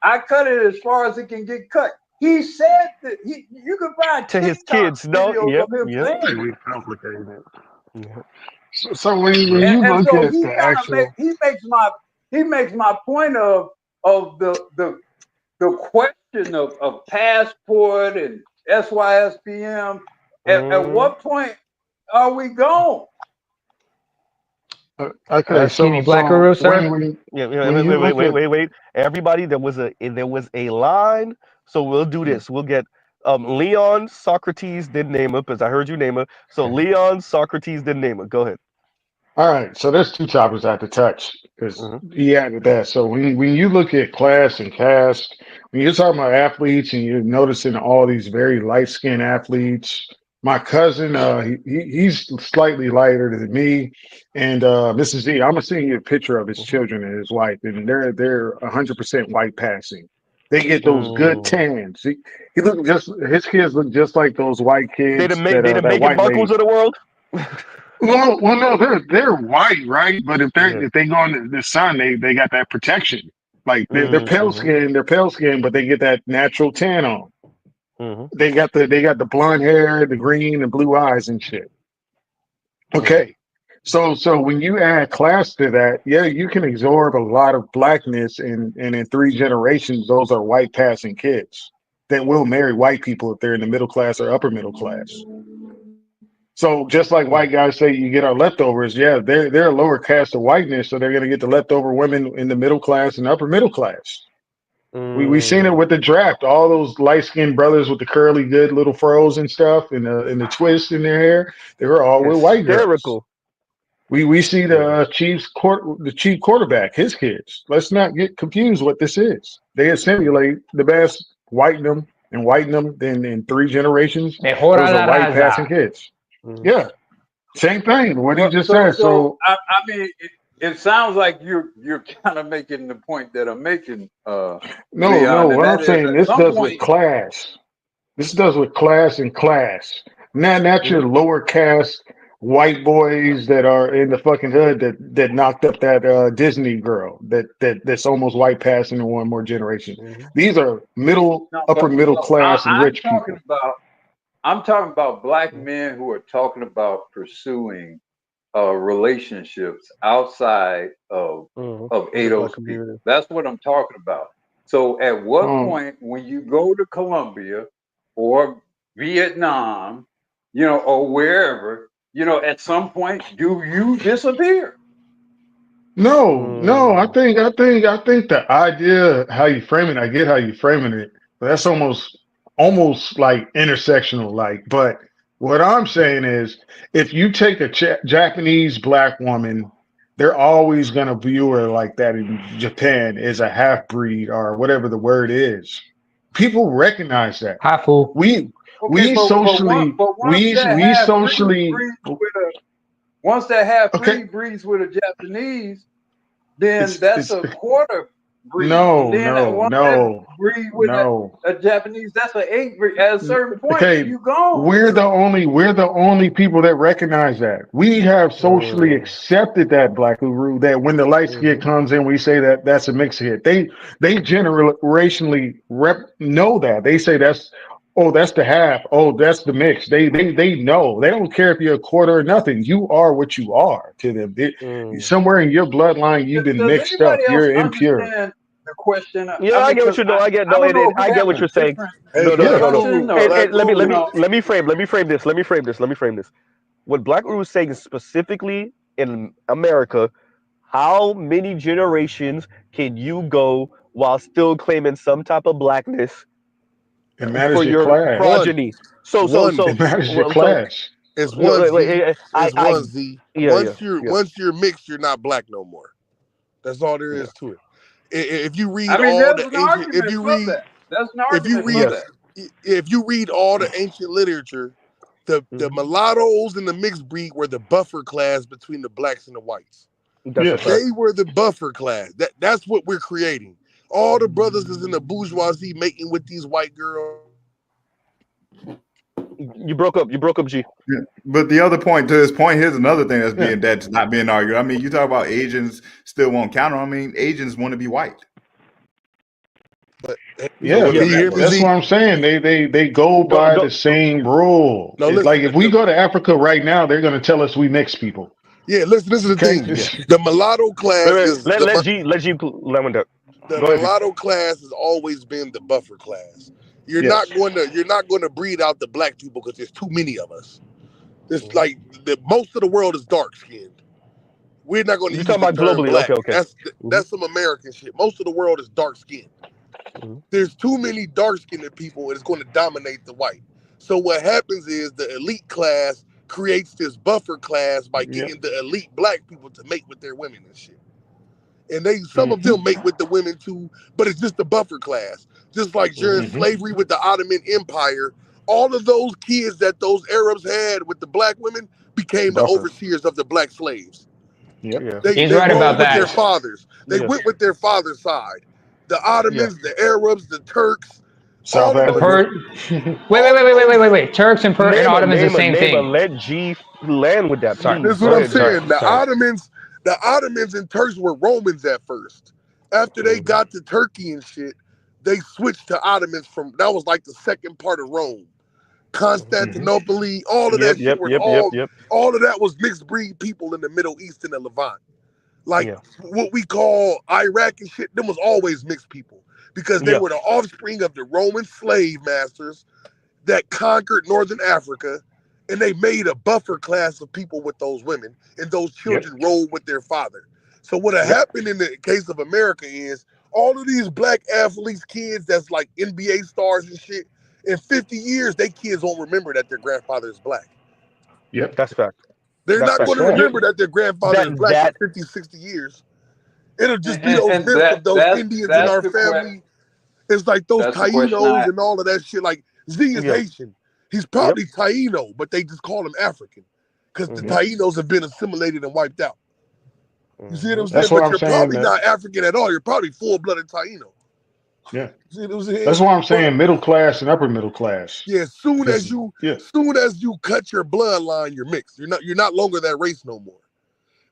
[SPEAKER 8] I cut it as far as it can get cut. He said that you can find
[SPEAKER 1] to his kids. No,
[SPEAKER 4] we complicated it. So when you look at the actual,
[SPEAKER 8] he makes my point of the question of passport and SYSPM. At what point are we gone?
[SPEAKER 4] Okay,
[SPEAKER 9] skinny black guru, sir.
[SPEAKER 1] Wait. Everybody, there was a line. So we'll do this. We'll get Leon Socrates did name it because I heard you name it. So Leon Socrates did name it. Go ahead.
[SPEAKER 4] All right, so there's two topics I have to touch because he added that. So when you look at class and caste, when you're talking about athletes and you're noticing all these very light-skinned athletes, my cousin, he's slightly lighter than me, and Mrs. Z, I'm gonna send you a picture of his children and his wife, and they're 100% white passing. They get those good tans. He look just his kids look just like those white kids.
[SPEAKER 1] They the Megan Markles of the world.
[SPEAKER 4] Well, no, they're white, right? But if they go in the sun, they got that protection. Like they're pale skin, but they get that natural tan on. They got the blonde hair, the green and blue eyes and shit. Okay. So when you add class to that, yeah, you can absorb a lot of blackness and in 3 generations, those are white passing kids that will marry white people if they're in the middle class or upper middle class. So just like white guys say you get our leftovers, yeah, they're a lower caste of whiteness, so they're gonna get the leftover women in the middle class and upper middle class. We seen it with the draft, all those light-skinned brothers with the curly good little fros and stuff and the twist in their hair, they were all with white girls. We see the Chiefs quarterback, his kids. Let's not get confused what this is. They assimilate the best, whiten them, then in 3 generations, those are white passing kids. Yeah, same thing. What you just said. So
[SPEAKER 8] I mean, it sounds like you're kind of making the point that I'm making.
[SPEAKER 4] No. What I'm saying, this does with class. This does with class and class. Not your lower caste white boys that are in the fucking hood that knocked up that Disney girl that's almost white passing in one more generation. These are
[SPEAKER 8] No,
[SPEAKER 4] upper middle class and
[SPEAKER 8] I'm
[SPEAKER 4] rich
[SPEAKER 8] talking
[SPEAKER 4] people.
[SPEAKER 8] about black men who are talking about pursuing relationships outside of
[SPEAKER 1] The black
[SPEAKER 8] ADOS people.
[SPEAKER 1] community.
[SPEAKER 8] That's what I'm talking about. So at what
[SPEAKER 4] Um,
[SPEAKER 8] point when you go to Colombia or Vietnam, or wherever, at some point do you disappear?
[SPEAKER 4] no, I think the idea how you frame it, I get how you framing it, but that's almost like intersectional, like. But what I'm saying is, if you take a Japanese black woman, they're always gonna view her like that in Japan as a half breed or whatever the word is. People recognize that.
[SPEAKER 14] Hafu.
[SPEAKER 4] We
[SPEAKER 8] Okay,
[SPEAKER 4] we
[SPEAKER 8] but
[SPEAKER 4] socially
[SPEAKER 8] once that
[SPEAKER 4] we
[SPEAKER 8] half
[SPEAKER 4] socially okay.
[SPEAKER 8] breeds with a Japanese, then that's
[SPEAKER 4] It's
[SPEAKER 8] a quarter breed. And
[SPEAKER 4] no,
[SPEAKER 8] then
[SPEAKER 4] no,
[SPEAKER 8] once that
[SPEAKER 4] no,
[SPEAKER 8] breed with
[SPEAKER 4] no.
[SPEAKER 8] a Japanese, that's an 8 breed. At a certain point,
[SPEAKER 4] Okay,
[SPEAKER 8] you gone.
[SPEAKER 4] we're the only people that recognize that. We have socially accepted that, Black Uru, that when the light skin comes in, we say that that's a mixed hit. They generationally know that. They say that's the half. Oh, that's the mix. They know. They don't care if you're a quarter or nothing. You are what you are to them. Somewhere in your bloodline, you've been
[SPEAKER 8] Does
[SPEAKER 4] mixed up.
[SPEAKER 8] anybody else
[SPEAKER 4] You're impure.
[SPEAKER 8] understand the question?
[SPEAKER 1] Yeah,
[SPEAKER 8] I
[SPEAKER 1] I
[SPEAKER 8] mean,
[SPEAKER 1] get what
[SPEAKER 8] because
[SPEAKER 1] you know.
[SPEAKER 8] I don't know if
[SPEAKER 1] I
[SPEAKER 8] we
[SPEAKER 1] get
[SPEAKER 8] have
[SPEAKER 1] what
[SPEAKER 8] a
[SPEAKER 1] you're saying.
[SPEAKER 8] different
[SPEAKER 15] Hey,
[SPEAKER 1] No, no, no,
[SPEAKER 15] Black
[SPEAKER 1] no, no.
[SPEAKER 8] discussion
[SPEAKER 15] Guru,
[SPEAKER 8] or,
[SPEAKER 15] Black
[SPEAKER 1] Let me
[SPEAKER 15] Guru.
[SPEAKER 1] frame this. Let me frame this. What Black Uru is saying is specifically in America, how many generations can you go while still claiming some type of blackness
[SPEAKER 4] It
[SPEAKER 1] for
[SPEAKER 4] matters your
[SPEAKER 1] your
[SPEAKER 4] class.
[SPEAKER 15] One,
[SPEAKER 1] progeny?
[SPEAKER 15] one.
[SPEAKER 4] It matters your
[SPEAKER 1] So
[SPEAKER 4] class.
[SPEAKER 15] It's one Z. It's
[SPEAKER 1] I
[SPEAKER 15] one Z.
[SPEAKER 1] yeah.
[SPEAKER 15] Once you're mixed, you're not black no more. That's all there is to it. If you
[SPEAKER 8] I
[SPEAKER 15] read
[SPEAKER 8] mean,
[SPEAKER 15] all
[SPEAKER 8] there's
[SPEAKER 15] the
[SPEAKER 8] an
[SPEAKER 15] ancient,
[SPEAKER 8] argument for that. There's an
[SPEAKER 15] if you
[SPEAKER 8] argument for
[SPEAKER 15] read,
[SPEAKER 8] that.
[SPEAKER 15] if you read all the ancient literature, the mulattoes and the mixed breed were the buffer class between the blacks and the whites.
[SPEAKER 1] That's a
[SPEAKER 15] They
[SPEAKER 1] fact.
[SPEAKER 15] were the buffer class. That's what we're creating. All the brothers is in the bourgeoisie mating with these white girls.
[SPEAKER 1] You broke up, G.
[SPEAKER 2] Yeah. But the other point, to his point, here's another thing that's not being argued. I mean, you talk about Asians still won't counter. I mean, Asians want to be white.
[SPEAKER 15] But
[SPEAKER 4] Yeah,
[SPEAKER 15] can you hear me,
[SPEAKER 4] that's
[SPEAKER 15] Z?
[SPEAKER 4] what I'm saying. They go by the same rule.
[SPEAKER 15] No,
[SPEAKER 4] It's
[SPEAKER 15] listen.
[SPEAKER 4] like if we go to Africa right now, they're gonna tell us we mix people.
[SPEAKER 15] Yeah, listen. This is the
[SPEAKER 4] Okay.
[SPEAKER 15] thing. The mulatto class is
[SPEAKER 1] Let G let that.
[SPEAKER 15] the
[SPEAKER 1] Go ahead, G.
[SPEAKER 15] mulatto class has always been the buffer class. You're
[SPEAKER 4] Yes.
[SPEAKER 15] not going to breed out the black people because there's too many of us. It's like most of the world is dark skinned. We're not going to
[SPEAKER 1] You
[SPEAKER 15] use
[SPEAKER 1] talking
[SPEAKER 15] the
[SPEAKER 1] about
[SPEAKER 15] term
[SPEAKER 1] globally?
[SPEAKER 15] black.
[SPEAKER 1] Okay.
[SPEAKER 15] That's some American shit. Most of the world is dark skinned. There's too many dark skinned people, and it's going to dominate the white. So what happens is the elite class creates this buffer class by getting the elite black people to mate with their women and shit. And some of them mate with the women too, but it's just the buffer class. Just like during slavery with the Ottoman Empire, all of those kids that those Arabs had with the black women became the overseers of the black slaves.
[SPEAKER 4] Yep.
[SPEAKER 15] They
[SPEAKER 14] He's right
[SPEAKER 15] rolled
[SPEAKER 14] about
[SPEAKER 15] with their
[SPEAKER 14] that.
[SPEAKER 15] fathers. They went with their father's side. The Ottomans, the Arabs, the Turks,
[SPEAKER 4] South
[SPEAKER 14] Wait. Turks and Ottomans the same thing.
[SPEAKER 1] Let G land with that.
[SPEAKER 14] Sorry.
[SPEAKER 1] Please.
[SPEAKER 15] This is
[SPEAKER 1] Go
[SPEAKER 15] what I'm
[SPEAKER 1] ahead, G.
[SPEAKER 15] saying. The Ottomans and Turks were Romans at first. After they got to Turkey and shit, they switched to Ottomans that was like the second part of Rome. Constantinople, all of that shit was all of that was mixed breed people in the Middle East and the Levant. Like what we call Iraq and shit, them was always mixed people because they were the offspring of the Roman slave masters that conquered Northern Africa, and they made a buffer class of people with those women, and those children rolled with their father. So what happened in the case of America is all of these black athletes, kids that's like NBA stars and shit, in 50 years, they kids won't remember that their grandfather is black.
[SPEAKER 4] Yep.
[SPEAKER 1] That's fact.
[SPEAKER 15] They're not going to remember that their grandfather is black in 50, 60 years. It'll just be those myths of those Indians in our family. It's like those Tainos and all of that shit. Like Z is Haitian. He's probably Taino, but they just call him African because the Tainos have been assimilated and wiped out. You see what I'm saying?
[SPEAKER 4] That's what
[SPEAKER 15] But
[SPEAKER 4] I'm
[SPEAKER 15] you're
[SPEAKER 4] saying,
[SPEAKER 15] probably
[SPEAKER 4] man.
[SPEAKER 15] not African at all. You're probably full-blooded Taino.
[SPEAKER 4] Yeah.
[SPEAKER 15] It was his.
[SPEAKER 4] That's why I'm
[SPEAKER 15] But
[SPEAKER 4] saying middle class and upper middle class.
[SPEAKER 15] yeah, soon as
[SPEAKER 4] 'Cause,
[SPEAKER 15] you cut your bloodline, you're mixed. You're not longer that race no more.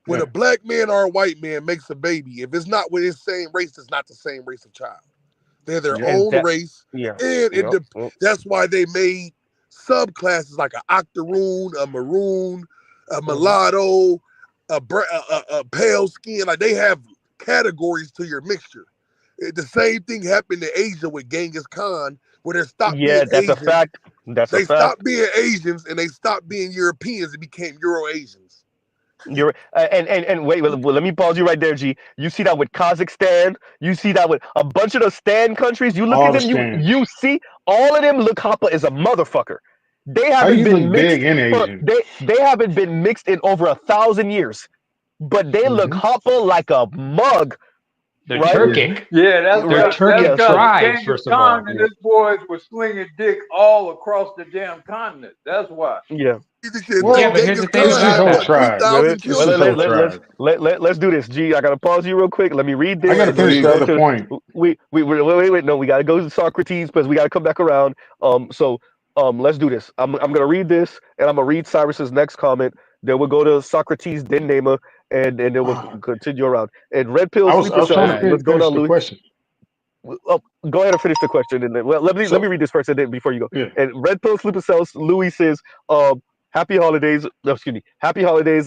[SPEAKER 15] When
[SPEAKER 4] Yeah.
[SPEAKER 15] a black man or a white man makes a baby, if it's not with his same race, it's not the same race of child. They're their
[SPEAKER 1] And
[SPEAKER 15] own
[SPEAKER 1] that,
[SPEAKER 15] race,
[SPEAKER 1] yeah.
[SPEAKER 15] and
[SPEAKER 1] Yep.
[SPEAKER 15] that's why they made subclasses like an octoroon, a maroon, a mulatto, a pale skin. Like they have categories to your mixture. The same thing happened to Asia with Genghis Khan, where they stopped being
[SPEAKER 1] Yeah, that's a
[SPEAKER 15] Asians.
[SPEAKER 1] fact. That's a
[SPEAKER 15] They
[SPEAKER 1] fact.
[SPEAKER 15] stopped being Asians and they stopped being Europeans and became Euro Asians.
[SPEAKER 1] You're and wait, well, let me pause you right there, G. You see that with Kazakhstan. You see that with a bunch of the Stan countries. You look
[SPEAKER 4] All
[SPEAKER 1] at
[SPEAKER 4] the
[SPEAKER 1] them.
[SPEAKER 4] stands.
[SPEAKER 1] You see all of them. Look, Hopper is a motherfucker. They
[SPEAKER 4] How
[SPEAKER 1] haven't
[SPEAKER 4] you
[SPEAKER 1] been
[SPEAKER 4] look
[SPEAKER 1] mixed
[SPEAKER 4] big and
[SPEAKER 1] for
[SPEAKER 4] Asian?
[SPEAKER 1] they haven't been mixed in over 1,000 years, but they look Hopper like a mug,
[SPEAKER 14] They're
[SPEAKER 1] right?
[SPEAKER 14] Turkic.
[SPEAKER 8] Yeah, that's
[SPEAKER 14] They're
[SPEAKER 8] because
[SPEAKER 14] Turkic tribes,
[SPEAKER 8] Genghis
[SPEAKER 14] first of
[SPEAKER 8] Khan
[SPEAKER 14] all.
[SPEAKER 8] and his boys were slinging dick all across the damn continent. That's why.
[SPEAKER 1] Yeah.
[SPEAKER 4] Well,
[SPEAKER 14] Yeah, but here's the thing
[SPEAKER 4] it's just
[SPEAKER 14] about
[SPEAKER 4] whole
[SPEAKER 14] that.
[SPEAKER 4] tribes.
[SPEAKER 1] Wait,
[SPEAKER 4] It's
[SPEAKER 1] well,
[SPEAKER 4] just whole tribes.
[SPEAKER 1] let's do this. G, I gotta pause you real quick. Let me read
[SPEAKER 4] I
[SPEAKER 1] this,
[SPEAKER 4] gotta
[SPEAKER 1] and then
[SPEAKER 4] finish
[SPEAKER 1] we
[SPEAKER 4] the
[SPEAKER 1] go
[SPEAKER 4] other
[SPEAKER 1] to
[SPEAKER 4] point.
[SPEAKER 1] wait. No, we gotta go to Socrates because we gotta come back around. So let's do this. I'm gonna read this, and I'm gonna read Cyrus's next comment. Then we'll go to Socrates, then Nema, and then we'll continue around. And red pill,
[SPEAKER 4] I
[SPEAKER 1] sleeper
[SPEAKER 4] was trying
[SPEAKER 1] cells.
[SPEAKER 4] to
[SPEAKER 1] What's going
[SPEAKER 4] finish
[SPEAKER 1] on,
[SPEAKER 4] the
[SPEAKER 1] Louis?
[SPEAKER 4] question.
[SPEAKER 1] Oh, go ahead and finish the question, and then let me
[SPEAKER 4] So
[SPEAKER 1] read this first, and then before you go.
[SPEAKER 4] yeah,
[SPEAKER 1] And red pill sleeper cells. Louis says, "Happy holidays." No, excuse me. Happy holidays.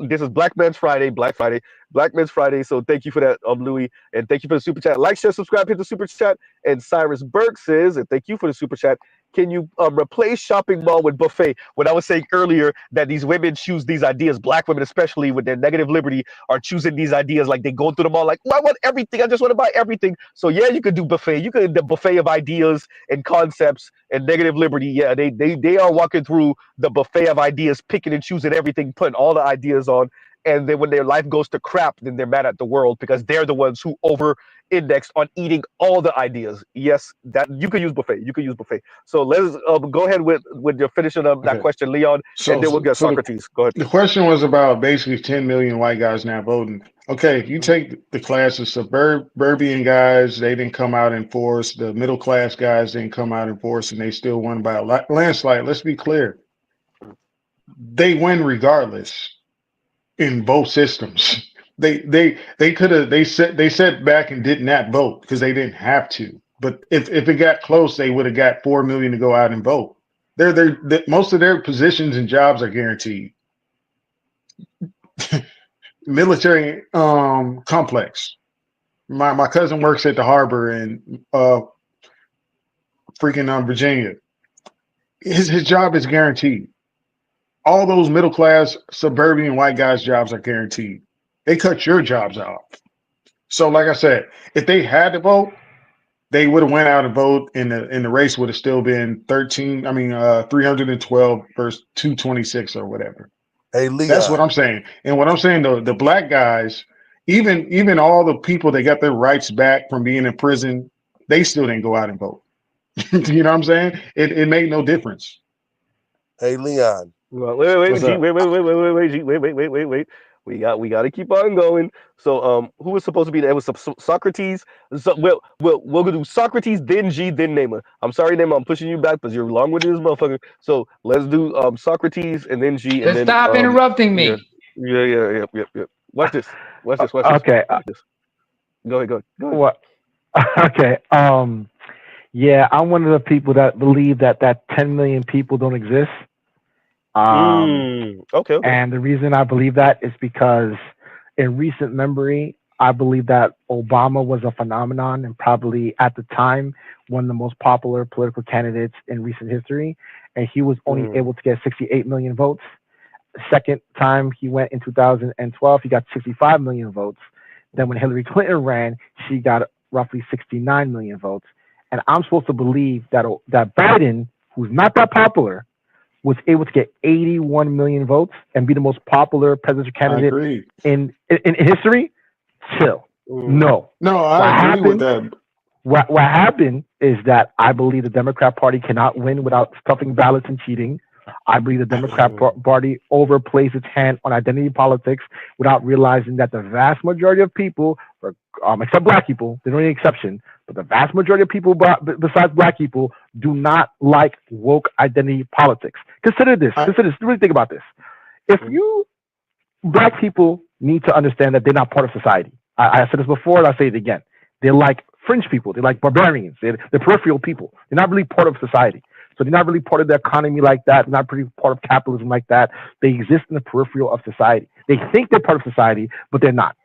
[SPEAKER 1] This is Black Man's Friday, Black Man's Friday. So thank you for that, Louis, and thank you for the super chat. Like, share, subscribe, hit the super chat. And Cyrus Burke says, and thank you for the super chat. Can you replace shopping mall with buffet? When I was saying earlier that these women choose these ideas, black women especially with their negative liberty, are choosing these ideas like they go through them all like, well, I want everything. I just want to buy everything. So yeah, you could do buffet. You could the buffet of ideas and concepts and negative liberty. Yeah, they are walking through the buffet of ideas, picking and choosing everything, putting all the ideas on. And then when their life goes to crap, then they're mad at the world because they're the ones who over indexed on eating all the ideas. Yes, that you could use buffet. You could use buffet. So let's go ahead with your finishing up that
[SPEAKER 4] okay.
[SPEAKER 1] question, Leon, and then we'll get
[SPEAKER 4] So
[SPEAKER 1] Socrates. Go ahead.
[SPEAKER 4] the question was about basically 10 million white guys now voting. Okay, if you take the class of suburban guys, they didn't come out in force. The middle class guys didn't come out in force, and they still won by a landslide. Let's be clear. They win regardless in both systems. They could have they sat back and did not vote because they didn't have to. But if it got close, they would have got 4 million to go out and vote. Most of their positions and jobs are guaranteed. Military complex. My cousin works at the harbor in Virginia. His job is guaranteed. All those middle class suburban white guys' jobs are guaranteed. They cut your jobs off. So, like I said, if they had to vote, they would have went out and vote, and the race would have still been 312 versus 226 or whatever.
[SPEAKER 15] Hey, Leon.
[SPEAKER 4] That's what I'm saying. And what I'm saying, the black guys, even all the people that got their rights back from being in prison, they still didn't go out and vote. You know what I'm saying? It made no difference.
[SPEAKER 15] Hey, Leon.
[SPEAKER 1] Well, wait,
[SPEAKER 4] What's
[SPEAKER 1] G,
[SPEAKER 4] up?
[SPEAKER 1] wait. We got to keep on going. So, who was supposed to be there? It was Socrates. So, we'll do Socrates, then G, then Nema. I'm sorry, Nema, I'm pushing you back because you're long-winded as motherfucker. So let's do Socrates and then G, and
[SPEAKER 14] Then
[SPEAKER 1] then
[SPEAKER 14] stop interrupting me.
[SPEAKER 1] Yeah. Watch this.
[SPEAKER 11] Okay.
[SPEAKER 1] Go ahead.
[SPEAKER 11] What? Okay. Yeah, I'm one of the people that believe that 10 million people don't exist.
[SPEAKER 1] Okay.
[SPEAKER 11] And the reason I believe that is because in recent memory, I believe that Obama was a phenomenon and probably at the time one of the most popular political candidates in recent history. And he was only able to get 68 million votes. Second time he went in 2012, he got 65 million votes. Then when Hillary Clinton ran, she got roughly 69 million votes. And I'm supposed to believe that Biden, who's not that popular, was able to get 81 million votes and be the most popular presidential candidate in history. Chill. No,
[SPEAKER 4] I agree with that.
[SPEAKER 11] What happened is that I believe the Democrat Party cannot win without stuffing ballots and cheating. I believe the Democrat Party overplays its hand on identity politics without realizing that the vast majority of people, except black people, there's only an exception, but the vast majority of people besides black people do not like woke identity politics. Consider this. Really think about this. If you black people need to understand that they're not part of society. I said this before, and I'll say it again. They're like fringe people. They're like barbarians. They're peripheral people. They're not really part of society. So they're not really part of the economy like that. They're not really part of capitalism like that. They exist in the peripheral of society. They think they're part of society, but they're not.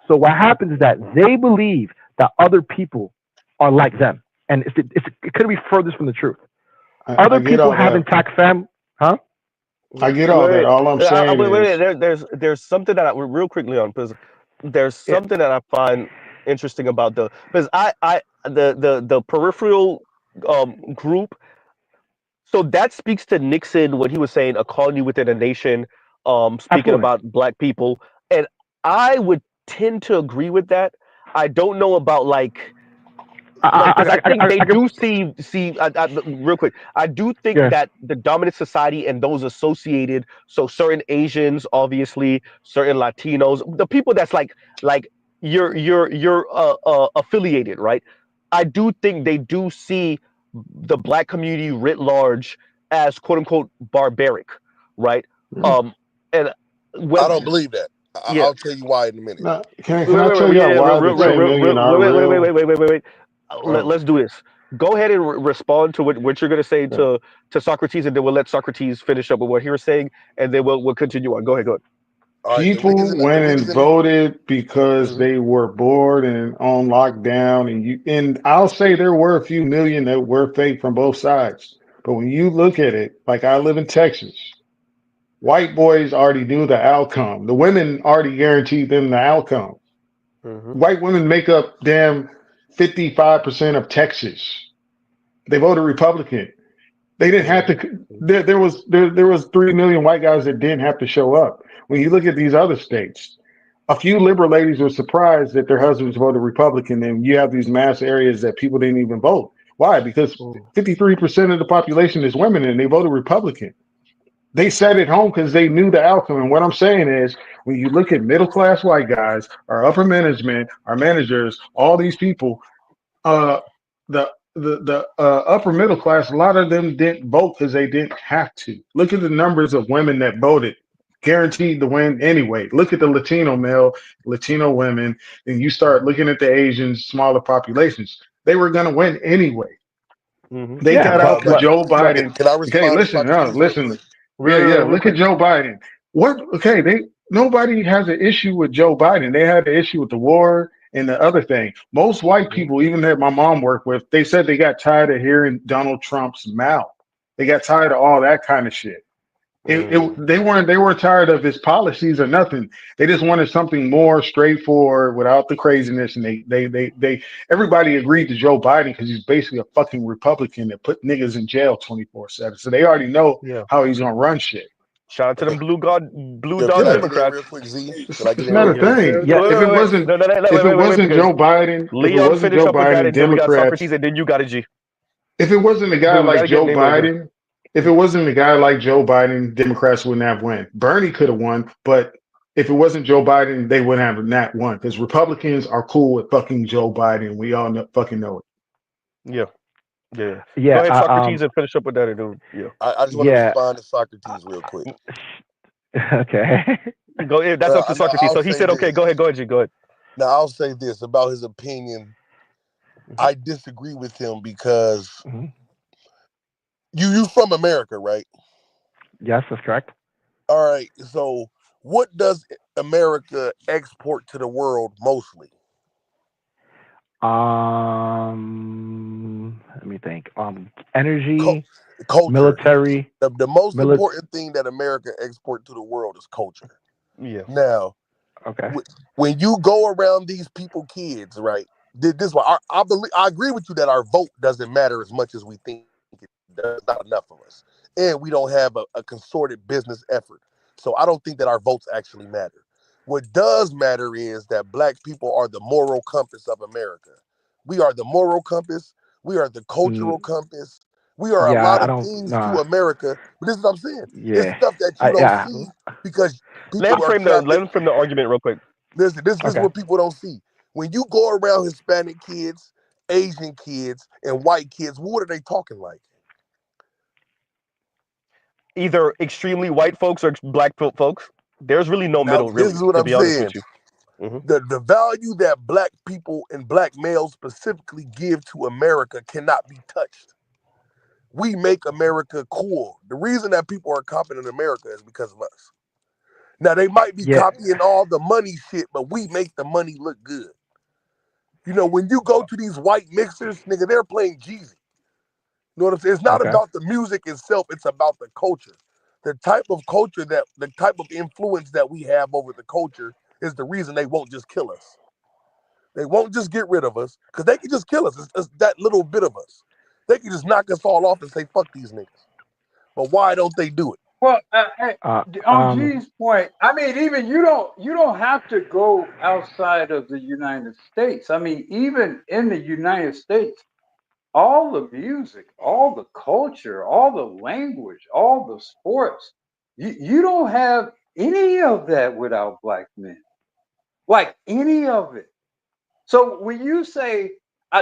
[SPEAKER 11] So what happens is that they believe that other people are like them. And it couldn't be furthest from the truth. Other people have intact family. Huh?
[SPEAKER 4] I get all that. All I'm saying
[SPEAKER 1] is there's something that real quickly on, because there's something that I find interesting about because the peripheral group. So that speaks to Nixon when he was saying a colony within a nation, speaking
[SPEAKER 11] Absolutely.
[SPEAKER 1] about black people, and I would tend to agree with that. I don't know about because I think they do see real quick. I do think that the dominant society and those associated, so certain Asians, obviously, certain Latinos, the people that's like you're affiliated, right? I do think they do see the black community writ large as quote unquote barbaric, right? And when
[SPEAKER 15] I don't believe that. I'll tell you why in a minute.
[SPEAKER 4] No, can I tell you why the 10 million are real?
[SPEAKER 1] Wait. Let's do this. Go ahead and respond to what you're going to say to Socrates, and then we'll let Socrates finish up with what he was saying, and then we'll continue on. Go ahead.
[SPEAKER 4] People went and voted because they were bored and on lockdown, and I'll say there were a few million that were fake from both sides. But when you look at it, like I live in Texas, white boys already knew the outcome. The women already guaranteed them the outcome. White women make up damn 55% of Texas. They voted Republican. They didn't have to. There was 3 million white guys that didn't have to show up. When you look at these other states, a few liberal ladies were surprised that their husbands voted Republican, and you have these mass areas that people didn't even vote. Why? Because 53% of the population is women, and they voted Republican. They sat at home because they knew the outcome. And what I'm saying is, when you look at middle class white guys, our upper management, our managers, all these people, the upper middle class, a lot of them didn't vote because they didn't have to. Look at the numbers of women that voted, guaranteed to win anyway. Look at the Latino women, and you start looking at the Asians, smaller populations. They were going to win anyway. They got out because Joe Biden.
[SPEAKER 15] Can I respond?
[SPEAKER 4] Okay, listen. Yeah. Look at Joe Biden. Nobody has an issue with Joe Biden. They had an issue with the war and the other thing. Most white people, even that my mom worked with, they said they got tired of hearing Donald Trump's mouth. They got tired of all that kind of shit. They weren't tired of his policies or nothing. They just wanted something more straightforward without the craziness. And they everybody agreed to Joe Biden because he's basically a fucking Republican that put niggas in jail 24/7. So they already know how he's gonna run shit.
[SPEAKER 1] Shout out to them blue dog Democrats.
[SPEAKER 15] Real quick, Z.
[SPEAKER 4] It's not a thing. If it wasn't Joe Biden,
[SPEAKER 1] Leon, finish up with that, and then we got Socrates, and then you got a G.
[SPEAKER 4] If it wasn't a guy like Joe Biden. If it wasn't a guy like Joe Biden, Democrats wouldn't have won. Bernie could have won, but if it wasn't Joe Biden, they wouldn't have not won because Republicans are cool with fucking Joe Biden. We all fucking know it.
[SPEAKER 1] Yeah. Go ahead, Socrates, and finish up with that.
[SPEAKER 15] I just want to respond to Socrates real quick.
[SPEAKER 11] Okay.
[SPEAKER 1] Go ahead. That's up to Socrates. So he said, "Okay, go ahead, G. Go ahead."
[SPEAKER 15] Now I'll say this about his opinion. I disagree with him because. You from America, right?
[SPEAKER 11] Yes, that's correct.
[SPEAKER 15] All right. So what does America export to the world mostly?
[SPEAKER 11] Let me think. Energy,
[SPEAKER 15] culture,
[SPEAKER 11] military.
[SPEAKER 15] The most important thing that America export to the world is culture.
[SPEAKER 1] Yeah.
[SPEAKER 15] Now, when you go around these kids, right? This why I agree with you that our vote doesn't matter as much as we think. There's not enough of us, and we don't have a concerted business effort. So I don't think that our votes actually matter. What does matter is that black people are the moral compass of America. We are the moral compass. We are the cultural compass. We are a lot of things to America. But this is what I'm saying. It's stuff that you don't see because people
[SPEAKER 1] let him frame the argument real quick.
[SPEAKER 15] Listen, this is what people don't see. When you go around Hispanic kids, Asian kids, and white kids, what are they talking like?
[SPEAKER 1] Either extremely white folks or black folks. There's really no
[SPEAKER 15] Now,
[SPEAKER 1] middle,
[SPEAKER 15] this
[SPEAKER 1] really,
[SPEAKER 15] is what
[SPEAKER 1] to
[SPEAKER 15] I'm
[SPEAKER 1] be honest
[SPEAKER 15] saying.
[SPEAKER 1] with you. Hmm.
[SPEAKER 15] The value that black people and black males specifically give to America cannot be touched. We make America cool. The reason that people are copying America is because of us. Now, they might be
[SPEAKER 11] Yeah,
[SPEAKER 15] copying all the money shit, but we make the money look good. You know, when you go to these white mixers, nigga, they're playing Jeezy. You know what I'm saying? It's not
[SPEAKER 11] okay.
[SPEAKER 15] about the music itself, it's about the culture. The type of culture the type of influence that we have over the culture is the reason they won't just kill us. They won't just get rid of us because they can just kill us. It's that little bit of us. They can just knock us all off and say, fuck these niggas. But why don't they do it?
[SPEAKER 8] Well,
[SPEAKER 11] Uh,
[SPEAKER 8] on
[SPEAKER 11] um,
[SPEAKER 8] G's point, I mean, even you don't have to go outside of the United States. I mean, even in the United States, all the music, all the culture, all the language, all the sports, you don't have any of that without black men. Like any of it. So when you say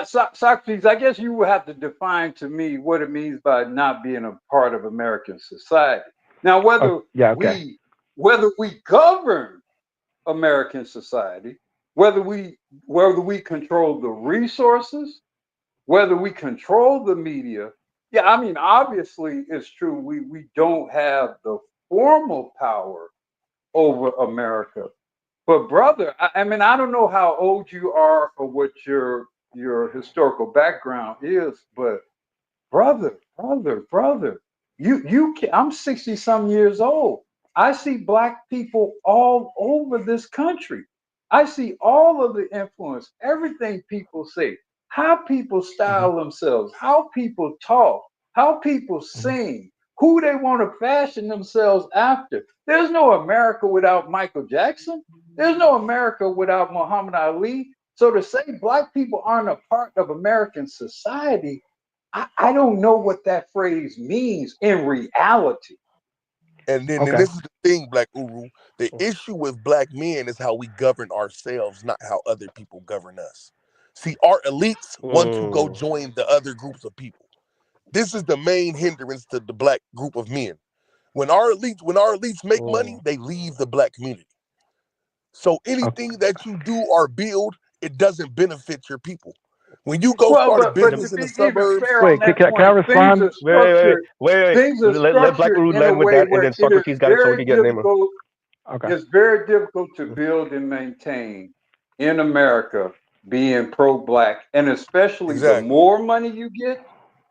[SPEAKER 8] Socrates, I guess you would have to define to me what it means by not being a part of American society. Now,
[SPEAKER 11] yeah, okay.
[SPEAKER 8] whether we govern American society, whether we control the resources, whether we control the media, yeah, I mean, obviously it's true we don't have the formal power over America. But brother, I mean, I don't know how old you are or what your historical background is, but brother, I'm 60 some years old. I see black people all over this country. I see all of the influence, everything people say, how people style themselves, how people talk, how people sing, who they want to fashion themselves after. There's no America without Michael Jackson. There's no America without Muhammad Ali. So to say black people aren't a part of American society, I don't know what that phrase means in reality.
[SPEAKER 15] And then
[SPEAKER 11] Okay.
[SPEAKER 15] this is the thing, Black Uru. The issue with black men is how we govern ourselves, not how other people govern us. See, our elites want to go join the other groups of people. This is the main hindrance to the black group of men. When our elites make money, they leave the black community. So anything that you do or build, it doesn't benefit your people. When you go
[SPEAKER 8] Well,
[SPEAKER 15] start a
[SPEAKER 8] but to
[SPEAKER 15] business in
[SPEAKER 8] be
[SPEAKER 15] the
[SPEAKER 8] even
[SPEAKER 15] suburbs,
[SPEAKER 8] fair on
[SPEAKER 11] Wait,
[SPEAKER 8] that
[SPEAKER 11] can I
[SPEAKER 8] point,
[SPEAKER 11] respond?
[SPEAKER 1] Wait.
[SPEAKER 8] things are
[SPEAKER 1] Let Black
[SPEAKER 8] structured
[SPEAKER 1] Uru
[SPEAKER 8] in a
[SPEAKER 1] land with
[SPEAKER 8] way
[SPEAKER 1] that, and
[SPEAKER 8] where
[SPEAKER 1] then
[SPEAKER 8] it is
[SPEAKER 1] Socrates got it so he
[SPEAKER 8] very
[SPEAKER 1] can get Nemo.
[SPEAKER 8] difficult.
[SPEAKER 11] Okay.
[SPEAKER 8] It's very difficult to build and maintain in America being pro-black, and especially the
[SPEAKER 15] exactly.
[SPEAKER 8] more money you get,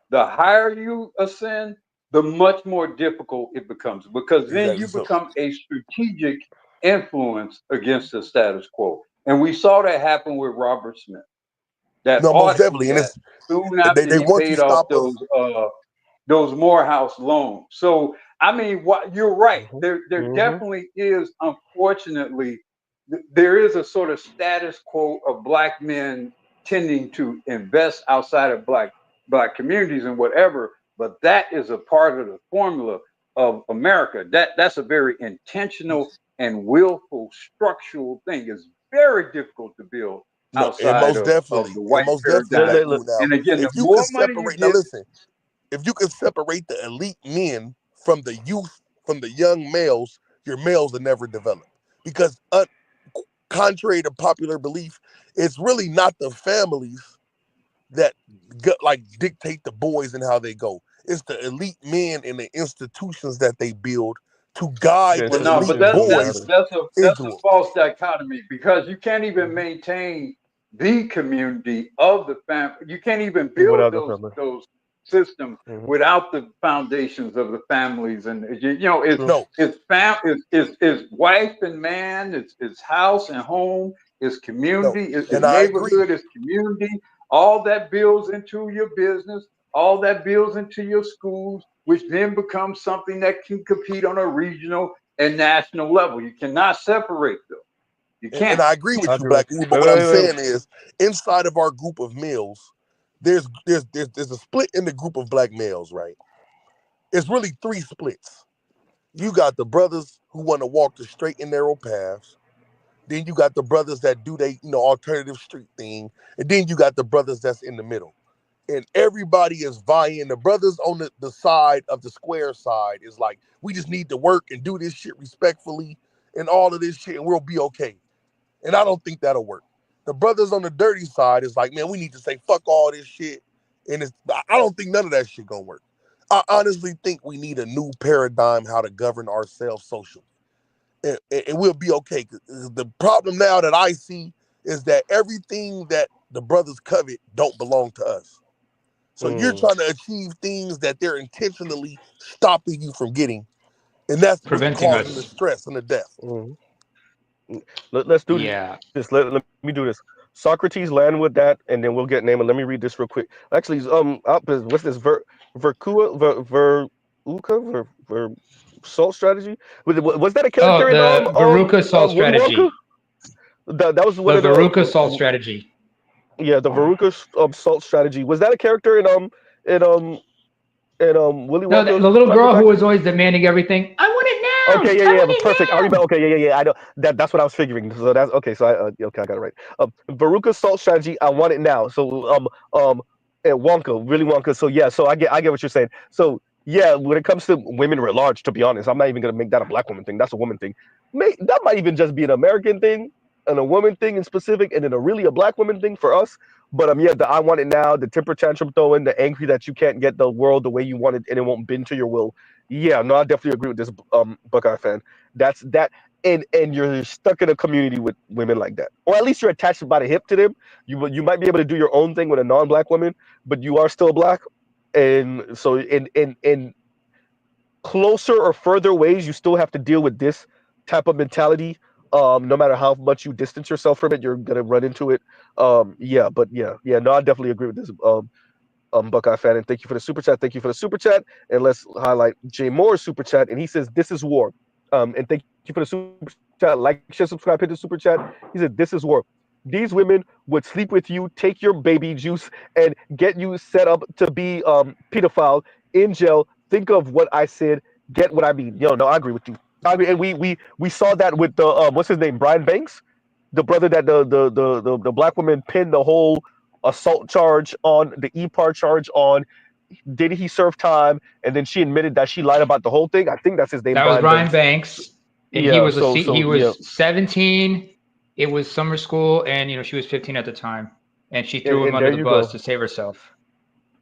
[SPEAKER 8] the higher you ascend, the much more difficult it becomes because then
[SPEAKER 15] Exactly.
[SPEAKER 8] you
[SPEAKER 15] So
[SPEAKER 8] become a strategic influence against the status quo. And we saw that happen with Robert Smith. That
[SPEAKER 15] no, most
[SPEAKER 8] audit he
[SPEAKER 15] definitely. And
[SPEAKER 8] got
[SPEAKER 15] it's
[SPEAKER 8] soon after
[SPEAKER 15] they
[SPEAKER 8] he
[SPEAKER 15] want to
[SPEAKER 8] paid off
[SPEAKER 15] stop us.
[SPEAKER 8] those Morehouse loans. So I mean, what you're right. There definitely is, unfortunately, there is a sort of status quo of black men tending to invest outside of black communities and whatever. But that is a part of the formula of America. That's a very intentional and willful structural thing. It's very difficult to build
[SPEAKER 15] No, and
[SPEAKER 8] outside
[SPEAKER 15] most
[SPEAKER 8] of
[SPEAKER 15] definitely,
[SPEAKER 8] the white
[SPEAKER 15] Black
[SPEAKER 8] paradigm.
[SPEAKER 15] Rule. Now,
[SPEAKER 8] And again, the
[SPEAKER 15] if you
[SPEAKER 8] more
[SPEAKER 15] could
[SPEAKER 8] money you
[SPEAKER 15] separate, now
[SPEAKER 8] get,
[SPEAKER 15] listen, if you could separate the elite men from the youth, from the young males, your males will never develop. Because contrary to popular belief, it's really not the families that like dictate the boys and how they go. It's the elite men and the institutions that they build to guide
[SPEAKER 8] well,
[SPEAKER 15] the
[SPEAKER 8] no,
[SPEAKER 15] elite
[SPEAKER 8] but
[SPEAKER 1] Institutions that
[SPEAKER 8] that's
[SPEAKER 15] boys
[SPEAKER 1] matter.
[SPEAKER 8] that's a that's
[SPEAKER 15] into
[SPEAKER 8] a
[SPEAKER 15] them.
[SPEAKER 8] false dichotomy because you can't even maintain the community of the family. You can't even build
[SPEAKER 1] Without the family.
[SPEAKER 8] those systems without the foundations of the families. And it's
[SPEAKER 1] True.
[SPEAKER 15] No,
[SPEAKER 8] it's wife and man, it's house and home, it's
[SPEAKER 15] no,
[SPEAKER 8] community, it's
[SPEAKER 15] and I agree.
[SPEAKER 8] neighborhood, it's community. All that builds into your business, all that builds into your schools, which then becomes something that can compete on a regional and national level. You cannot separate them. You
[SPEAKER 15] And
[SPEAKER 8] can't.
[SPEAKER 15] I agree with
[SPEAKER 1] I
[SPEAKER 15] you,
[SPEAKER 1] agree
[SPEAKER 15] Black
[SPEAKER 1] with
[SPEAKER 15] Uber.
[SPEAKER 1] you.
[SPEAKER 15] But what I'm saying is, inside of our group of males, there's a split in the group of black males, right? It's really three splits. You got the brothers who want to walk the straight and narrow paths. Then you got the brothers that do they, alternative street thing. And then you got the brothers that's in the middle. And everybody is vying. The brothers on the side of the square side is like, we just need to work and do this shit respectfully and all of this shit, and we'll be okay. And I don't think that'll work. The brothers on the dirty side is like, man, we need to say fuck all this shit. And I don't think none of that shit gonna work. I honestly think we need a new paradigm how to govern ourselves socially. And we'll be okay. The problem now that I see is that everything that the brothers covet don't belong to us. So you're trying to achieve things that they're intentionally stopping you from getting. And that's what's
[SPEAKER 14] Preventing
[SPEAKER 15] causing the
[SPEAKER 14] us.
[SPEAKER 15] stress and the death.
[SPEAKER 1] Let's do
[SPEAKER 14] Yeah.
[SPEAKER 1] this. Let me do this. Socrates land with that, and then we'll get name. And let me read this real quick. Actually, what's this? Salt strategy. Was that a
[SPEAKER 14] Oh,
[SPEAKER 1] character in
[SPEAKER 14] the Veruca salt
[SPEAKER 1] Willy
[SPEAKER 14] strategy.
[SPEAKER 1] Wonka? That was one
[SPEAKER 14] The
[SPEAKER 1] of
[SPEAKER 14] Veruca salt strategy.
[SPEAKER 1] Yeah, the Veruca salt strategy. Was that a character in Willy
[SPEAKER 14] No,
[SPEAKER 1] Wonka?
[SPEAKER 14] the little
[SPEAKER 1] Chocolate
[SPEAKER 14] girl who
[SPEAKER 1] Factory?
[SPEAKER 14] was always demanding everything. I want it now.
[SPEAKER 1] Okay,
[SPEAKER 14] I want
[SPEAKER 1] yeah,
[SPEAKER 14] it
[SPEAKER 1] perfect. I
[SPEAKER 14] now.
[SPEAKER 1] remember. Okay, yeah. I know that's what I was figuring. So that's okay. So I got it right. Veruca salt strategy. I want it now. So and Wonka, really Wonka. So yeah, so I get what you're saying. So yeah, when it comes to women writ large, to be honest, I'm not even gonna make that a black woman thing. That's a woman thing. That might even just be an American thing and a woman thing in specific, and then a black woman thing for us. But yeah, the I want it now, the temper tantrum throwing, the angry that you can't get the world the way you want it and it won't bend to your will. Yeah, no, I definitely agree with this Buckeye fan. That's that and you're stuck in a community with women like that. Or at least you're attached by the hip to them. You might be able to do your own thing with a non-black woman, but you are still black. And so in closer or further ways, you still have to deal with this type of mentality. No matter how much you distance yourself from it, you're gonna run into it. Yeah. No, I definitely agree with this. Buckeye fan, and thank you for the super chat. Thank you for the super chat. And let's highlight Jay Moore's super chat. And he says, "This is war." And thank you for the super chat. Like, share, subscribe, hit the super chat. He said, "This is war. These women would sleep with you, take your baby juice, and get you set up to be pedophile in jail. Think of what I said. Get what I mean." Yo, no, I agree with you. I agree. And we saw that with the what's his name, Brian Banks, the brother that the black woman pinned the whole assault charge on, the EPAR charge on. Did he serve time? And then she admitted that she lied about the whole thing. I think that's his name.
[SPEAKER 14] That was Brian Banks. And
[SPEAKER 1] Yeah,
[SPEAKER 14] he was
[SPEAKER 1] so
[SPEAKER 14] he was
[SPEAKER 1] yeah.
[SPEAKER 14] 17. It was summer school, and she was 15 at the time, and she threw him
[SPEAKER 1] And
[SPEAKER 14] under
[SPEAKER 1] there
[SPEAKER 14] the
[SPEAKER 1] you
[SPEAKER 14] bus
[SPEAKER 1] go.
[SPEAKER 14] to save herself.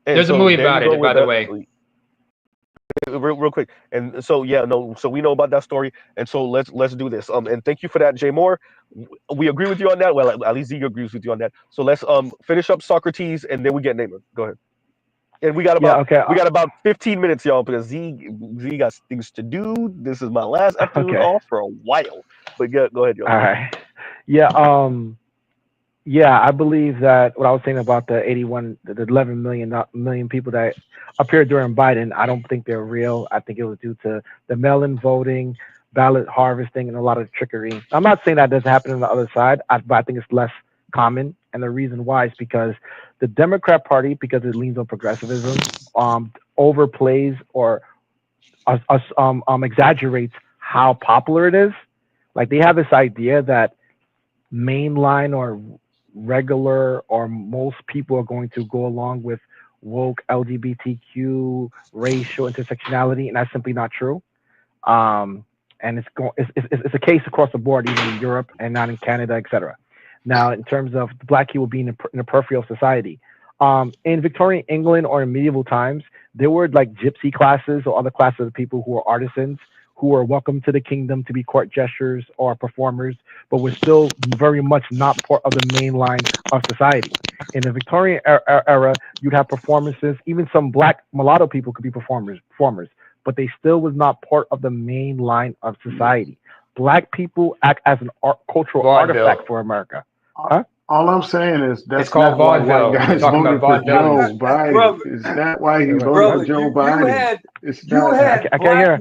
[SPEAKER 1] And
[SPEAKER 14] There's a
[SPEAKER 1] so
[SPEAKER 14] movie
[SPEAKER 1] there you
[SPEAKER 14] about
[SPEAKER 1] go
[SPEAKER 14] it,
[SPEAKER 1] with
[SPEAKER 14] by the
[SPEAKER 1] that.
[SPEAKER 14] way.
[SPEAKER 1] Real quick. And so yeah, no, so we know about that story. And so let's do this. And thank you for that, Jay Moore. We agree with you on that. Well, at least Zeke agrees with you on that. So let's finish up Socrates, and then we get Naaman. Go ahead. And we got about 15 minutes, y'all, because Z got things to do. This is my last afternoon
[SPEAKER 11] Okay.
[SPEAKER 1] off for a while. But yeah, go ahead, y'all.
[SPEAKER 11] All right. Yeah, I believe that what I was saying about the 11 million people that appeared during Biden, I don't think they're real. I think it was due to the mail-in voting, ballot harvesting, and a lot of trickery. I'm not saying that doesn't happen on the other side, but I think it's less common. And the reason why is because the Democrat Party, because it leans on progressivism, overplays or exaggerates how popular it is. Like they have this idea that mainline or regular or most people are going to go along with woke LGBTQ racial intersectionality, and that's simply not true. And it's a case across the board, even in Europe and not in Canada, etc. Now, in terms of the black people being in a peripheral society, in Victorian England or in medieval times, there were like gypsy classes or other classes of people who were artisans who were welcome to the kingdom to be court jesters or performers, but were still very much not part of the main line of society. In the Victorian era, you'd have performances. Even some black mulatto people could be performers, but they still was not part of the main line of society. Black people act as an cultural artifact for America. Huh?
[SPEAKER 4] All I'm saying is that's
[SPEAKER 14] It's called
[SPEAKER 4] not why
[SPEAKER 14] vaudeville.
[SPEAKER 4] white guys
[SPEAKER 14] Talking
[SPEAKER 4] voted
[SPEAKER 14] about
[SPEAKER 4] for Joe
[SPEAKER 14] vaudeville.
[SPEAKER 4] Biden.
[SPEAKER 8] Brother,
[SPEAKER 4] Is that why he voted
[SPEAKER 8] brother,
[SPEAKER 4] for Joe
[SPEAKER 8] you
[SPEAKER 4] Biden?
[SPEAKER 8] had
[SPEAKER 4] It's
[SPEAKER 8] you
[SPEAKER 4] not.
[SPEAKER 8] had
[SPEAKER 11] I can't hear.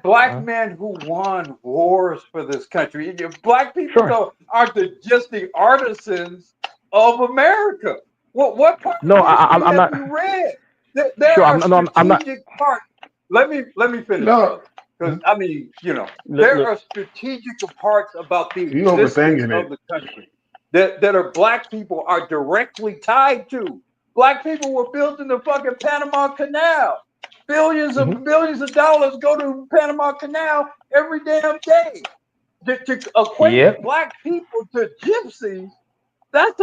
[SPEAKER 8] black men who won wars for this country. Black people are just the artisans of America. What part
[SPEAKER 11] No,
[SPEAKER 8] of history
[SPEAKER 11] I'm
[SPEAKER 8] have
[SPEAKER 11] not.
[SPEAKER 8] you read? There
[SPEAKER 11] Sure,
[SPEAKER 8] are
[SPEAKER 11] I'm not.
[SPEAKER 8] strategic parts. Let me finish,
[SPEAKER 4] No,
[SPEAKER 8] brother. Because I mean, you know,
[SPEAKER 1] Look,
[SPEAKER 8] there
[SPEAKER 1] look.
[SPEAKER 8] are strategic parts about the
[SPEAKER 4] You
[SPEAKER 8] existence
[SPEAKER 4] overthinking
[SPEAKER 8] of
[SPEAKER 4] it.
[SPEAKER 8] the country that are black people are directly tied to. Black people were building the fucking Panama Canal. Billions of dollars go to Panama Canal every damn day. To equate
[SPEAKER 9] Yep.
[SPEAKER 8] black people to gypsies, that's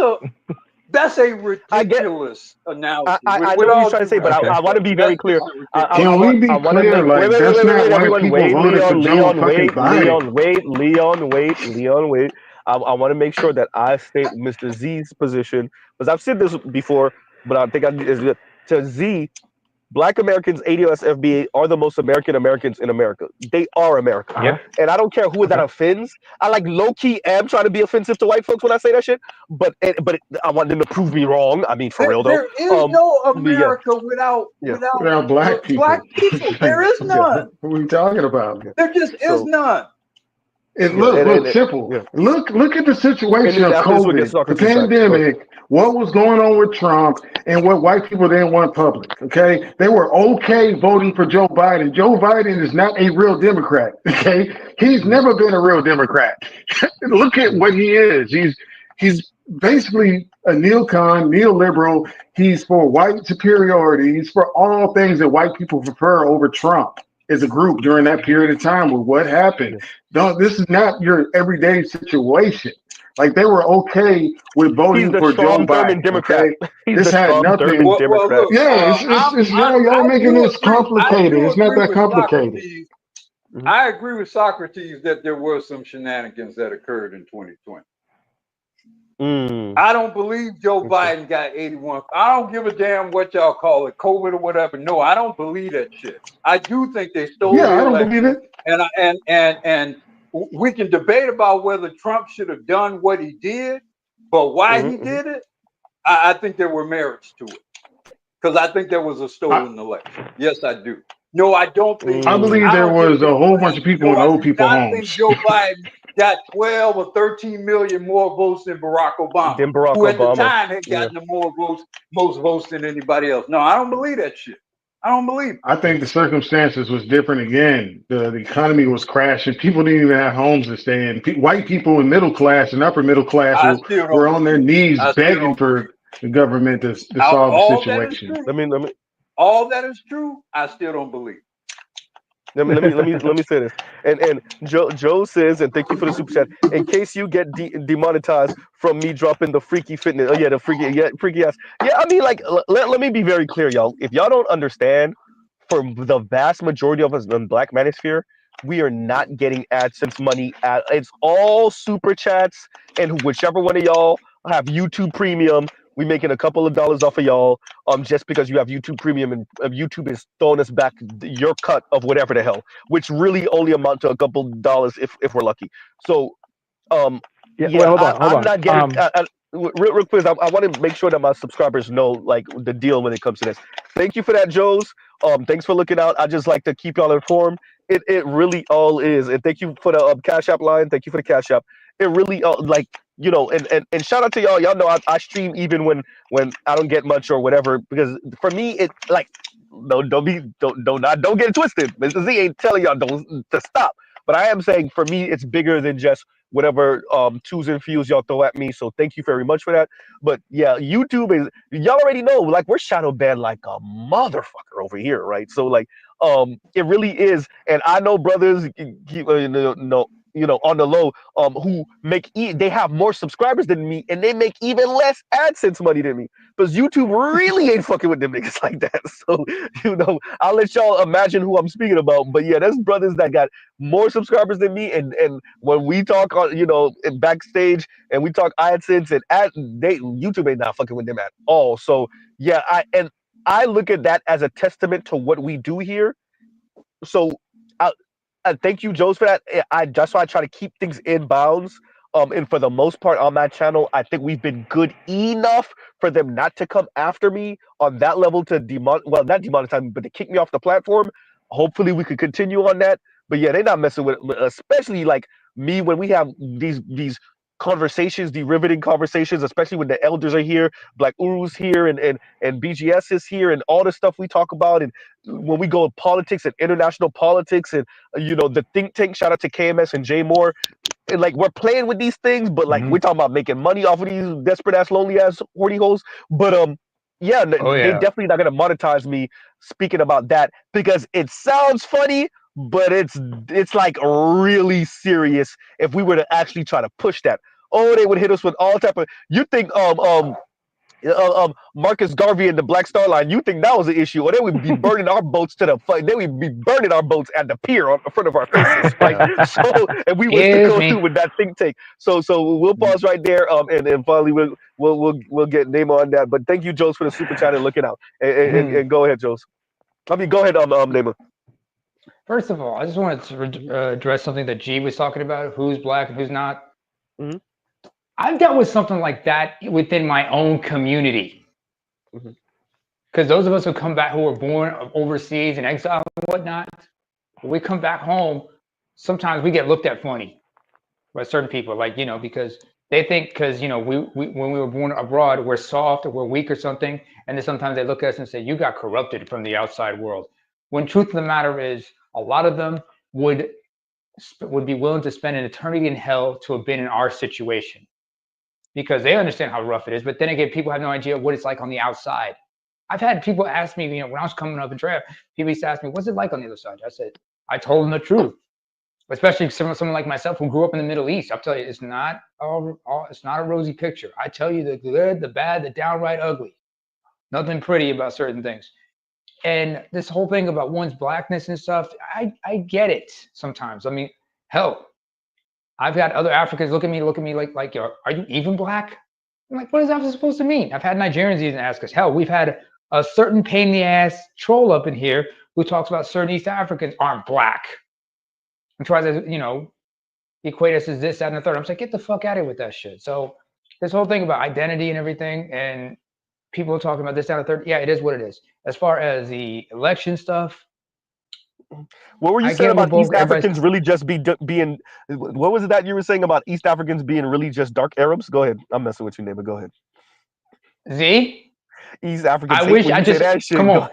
[SPEAKER 8] a ridiculous analogy.
[SPEAKER 1] I
[SPEAKER 8] With
[SPEAKER 1] know what he's
[SPEAKER 8] all
[SPEAKER 1] trying to
[SPEAKER 8] due
[SPEAKER 1] say, but
[SPEAKER 9] Okay.
[SPEAKER 1] I want to
[SPEAKER 8] respect,
[SPEAKER 1] be
[SPEAKER 8] that's
[SPEAKER 1] very clear.
[SPEAKER 8] just a ridiculous.
[SPEAKER 4] Can we
[SPEAKER 1] I
[SPEAKER 4] be
[SPEAKER 1] want to
[SPEAKER 4] clear?
[SPEAKER 1] make
[SPEAKER 4] Like, that's not why
[SPEAKER 1] everyone
[SPEAKER 4] people voted for Joe fucking Biden.
[SPEAKER 1] Leon. I want to make sure that I state Mr. Z's position because I've said this before, but I think is good to Z. Black Americans, ADOS, FBA are the most American Americans in America. They are America.
[SPEAKER 9] Yep.
[SPEAKER 1] And I don't care who that offends. I like low key am trying to be offensive to white folks when I say that shit, but I want them to prove me wrong. I mean, for real though.
[SPEAKER 8] There is no
[SPEAKER 1] Yeah,
[SPEAKER 8] America without
[SPEAKER 1] yeah,
[SPEAKER 4] Without black
[SPEAKER 8] black
[SPEAKER 4] people.
[SPEAKER 8] people. There is
[SPEAKER 1] yeah,
[SPEAKER 8] none.
[SPEAKER 4] What are we talking about?
[SPEAKER 8] There just is
[SPEAKER 1] So
[SPEAKER 8] none.
[SPEAKER 4] And
[SPEAKER 1] yeah,
[SPEAKER 4] look, simple.
[SPEAKER 1] yeah.
[SPEAKER 4] Look at the situation
[SPEAKER 1] And then
[SPEAKER 4] of
[SPEAKER 1] after this, we'll get
[SPEAKER 4] COVID, the
[SPEAKER 1] Socrates back. Go ahead.
[SPEAKER 4] pandemic, what was going on with Trump, and what white people didn't want public. Okay, they were okay voting for Joe Biden. Joe Biden is not a real Democrat. Okay, he's never been a real Democrat. Look at what he is. He's basically a neocon, neoliberal. He's for white superiority. He's for all things that white people prefer over Trump as a group during that period of time with what happened. This is not your everyday situation. Like they were okay with
[SPEAKER 1] He's
[SPEAKER 4] voting
[SPEAKER 1] the
[SPEAKER 4] for Joe
[SPEAKER 1] Strom Thurmond
[SPEAKER 4] Biden.
[SPEAKER 1] Democrat.
[SPEAKER 4] Okay,
[SPEAKER 1] He's
[SPEAKER 4] this
[SPEAKER 1] the
[SPEAKER 4] had
[SPEAKER 1] Strom
[SPEAKER 4] nothing.
[SPEAKER 1] Thurmond
[SPEAKER 8] Well,
[SPEAKER 1] Democrat.
[SPEAKER 8] look,
[SPEAKER 4] Yeah, y'all making
[SPEAKER 8] do
[SPEAKER 4] this
[SPEAKER 8] agree. I
[SPEAKER 4] complicated.
[SPEAKER 8] do
[SPEAKER 4] It's not
[SPEAKER 8] agree
[SPEAKER 4] that
[SPEAKER 8] with
[SPEAKER 4] complicated.
[SPEAKER 8] Socrates. I agree with Socrates that there were some shenanigans that occurred in 2020. I don't believe Joe Biden got 81. I don't give a damn what y'all call it, COVID or whatever. No, I don't believe that shit. I do think they stole
[SPEAKER 4] Yeah,
[SPEAKER 8] the
[SPEAKER 4] I don't believe
[SPEAKER 8] election,
[SPEAKER 4] it.
[SPEAKER 8] and we can debate about whether Trump should have done what he did, but why he did it, I think there were merits to it because I think there was a stolen election. Yes, I do. No, I don't think.
[SPEAKER 4] I believe
[SPEAKER 8] I
[SPEAKER 4] there
[SPEAKER 8] don't think
[SPEAKER 4] was a
[SPEAKER 8] Joe
[SPEAKER 4] whole
[SPEAKER 8] Biden.
[SPEAKER 4] bunch of people
[SPEAKER 8] No,
[SPEAKER 4] in
[SPEAKER 8] I
[SPEAKER 4] old
[SPEAKER 8] do
[SPEAKER 4] people
[SPEAKER 8] not think
[SPEAKER 4] homes.
[SPEAKER 8] Joe Biden got 12 or 13 million more votes than Barack Obama,
[SPEAKER 1] Then Barack
[SPEAKER 8] who at the
[SPEAKER 1] Obama.
[SPEAKER 8] time had gotten the most votes than anybody else. No, I don't believe that shit. I don't believe it.
[SPEAKER 4] I think the circumstances was different again. The economy was crashing. People didn't even have homes to stay in. White people in middle class and upper middle class
[SPEAKER 8] I still
[SPEAKER 4] were
[SPEAKER 8] don't
[SPEAKER 4] on their
[SPEAKER 8] believe it.
[SPEAKER 4] knees
[SPEAKER 8] I still
[SPEAKER 4] begging
[SPEAKER 8] don't believe
[SPEAKER 4] for the government to
[SPEAKER 8] it.
[SPEAKER 4] solve the
[SPEAKER 8] All that is
[SPEAKER 4] situation.
[SPEAKER 8] true. All that is true. I still don't believe.
[SPEAKER 1] Let me say this. And Joe says, and thank you for the super chat. In case you get demonetized from me dropping the freaky fitness, the freaky ass. Yeah, I mean, like, let me be very clear, y'all. If y'all don't understand, for the vast majority of us in the Black Manosphere, we are not getting AdSense money. It's all super chats, and whichever one of y'all have YouTube Premium, we making a couple of dollars off of y'all. Just because you have YouTube Premium and YouTube is throwing us back your cut of whatever the hell, which really only amount to a couple dollars if we're lucky. So,
[SPEAKER 11] Yeah, wait, hold on.
[SPEAKER 1] I'm not getting. Real quick, I want to make sure that my subscribers know like the deal when it comes to this. Thank you for that, Joe's. Thanks for looking out. I just like to keep y'all informed. It really all is, and thank you for the Cash App line. Thank you for the Cash App. It really like and shout out to y'all. Y'all know I stream even when I don't get much or whatever because for me it like don't get it twisted. Mr. Z ain't telling y'all to stop, but I am saying for me it's bigger than just whatever twos and fews y'all throw at me. So thank you very much for that. But yeah, YouTube is y'all already know like we're shadow banned like a motherfucker over here, right? So like it really is, and I know brothers on the low who make they have more subscribers than me and they make even less AdSense money than me because YouTube really ain't fucking with them niggas like that. So I'll let y'all imagine who I'm speaking about. But yeah, there's brothers that got more subscribers than me, and when we talk on in backstage and we talk AdSense and YouTube ain't not fucking with them at all. So yeah, I look at that as a testament to what we do here. So thank you, Joes, for that. That's why I try to keep things in bounds. And for the most part on my channel, I think we've been good enough for them not to come after me on that level to not demonetize me, but to kick me off the platform. Hopefully we could continue on that. But yeah, they're not messing with especially like me when we have these conversations, the riveting conversations, especially when the elders are here, Black Uru's here, and BGS is here, and all the stuff we talk about, and when we go politics and international politics, and the think tank. Shout out to KMS and Jay Moore. And like we're playing with these things, but like we're talking about making money off of these desperate ass, lonely ass horny hoes. But yeah,
[SPEAKER 9] Oh
[SPEAKER 1] they
[SPEAKER 9] yeah.
[SPEAKER 1] definitely not gonna monetize me speaking about that because it sounds funny, but it's like really serious if we were to actually try to push that. Oh, they would hit us with all type of. You think Marcus Garvey and the Black Star Line, you think that was an issue, or they would be burning our boats to the they would be burning our boats at the pier in front of our faces, right? So, and we was to
[SPEAKER 9] Excuse
[SPEAKER 1] go
[SPEAKER 9] me.
[SPEAKER 1] through with that think tank. So we'll pause right there, and finally we'll get name on that. But thank you, Jones, for the super chat and looking out. And go ahead, Jones. I mean, go ahead, Naima.
[SPEAKER 9] First of all, I just wanted to address something that G was talking about: who's black and who's not.
[SPEAKER 1] Mm-hmm.
[SPEAKER 9] I've dealt with something like that within my own community. Because those of us who come back, who were born overseas in exile and whatnot, when we come back home, sometimes we get looked at funny by certain people, like, because they think because, we when we were born abroad, we're soft or we're weak or something. And then sometimes they look at us and say, you got corrupted from the outside world. When truth of the matter is, a lot of them would be willing to spend an eternity in hell to have been in our situation, because they understand how rough it is. But then again, people have no idea what it's like on the outside. I've had people ask me, when I was coming up in draft, people used to ask me, what's it like on the other side? I said, I told them the truth. Especially someone like myself who grew up in the Middle East. I'll tell you, it's not it's not a rosy picture. I tell you the good, the bad, the downright ugly. Nothing pretty about certain things. And this whole thing about one's blackness and stuff, I get it sometimes. I mean, hell, I've had other Africans look at me like, are you even black? I'm like, what is that supposed to mean? I've had Nigerians even ask us. Hell, we've had a certain pain in the ass troll up in here who talks about certain East Africans aren't black and tries to, equate us as this, that, and the third. I'm like, get the fuck out of here with that shit. So this whole thing about identity and everything, and people talking about this, that, and the third, yeah, it is what it is. As far as the election stuff,
[SPEAKER 1] what were you saying about East Africans really just being? What was it that you were saying about East Africans being really just dark Arabs? Go ahead. I'm messing with you, neighbor. Go ahead.
[SPEAKER 9] Z?
[SPEAKER 1] East Africans.
[SPEAKER 9] I wish I just
[SPEAKER 1] that shit.
[SPEAKER 9] come on,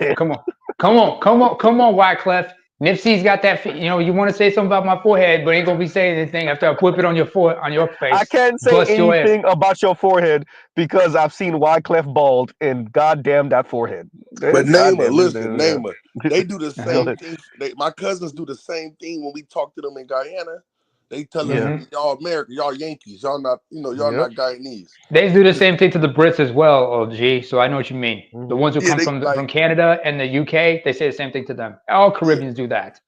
[SPEAKER 9] Wyclef. Nipsey's got that. You want to say something about my forehead, but ain't gonna be saying anything after I whip it on your face.
[SPEAKER 1] I can't say anything about your forehead because I've seen Wyclef bald, and goddamn that forehead.
[SPEAKER 15] But Naima, listen, Naima, they do the
[SPEAKER 1] Go
[SPEAKER 15] same
[SPEAKER 1] ahead.
[SPEAKER 15] thing. My cousins do the same thing when we talk to them in Guyana. They tell
[SPEAKER 1] Yeah.
[SPEAKER 15] us, y'all American, y'all Yankees, y'all not, y'all not Guyanese.
[SPEAKER 9] They do the same thing to the Brits as well, OG. So I know what you mean. The ones who come from Canada and the UK, they say the same thing to them. All Caribbeans do that.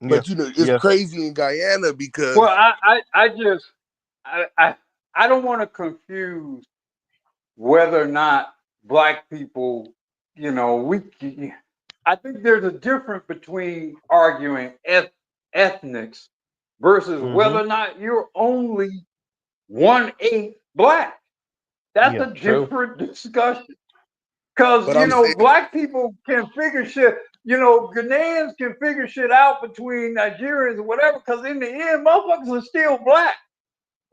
[SPEAKER 15] But it's crazy in Guyana because
[SPEAKER 8] I don't want to confuse whether or not black people, I think there's a difference between arguing ethnics versus whether or not you're only 1/8 black. That's a different discussion. Because, black people can figure shit, Ghanaians can figure shit out between Nigerians or whatever, because in the end, motherfuckers are still black.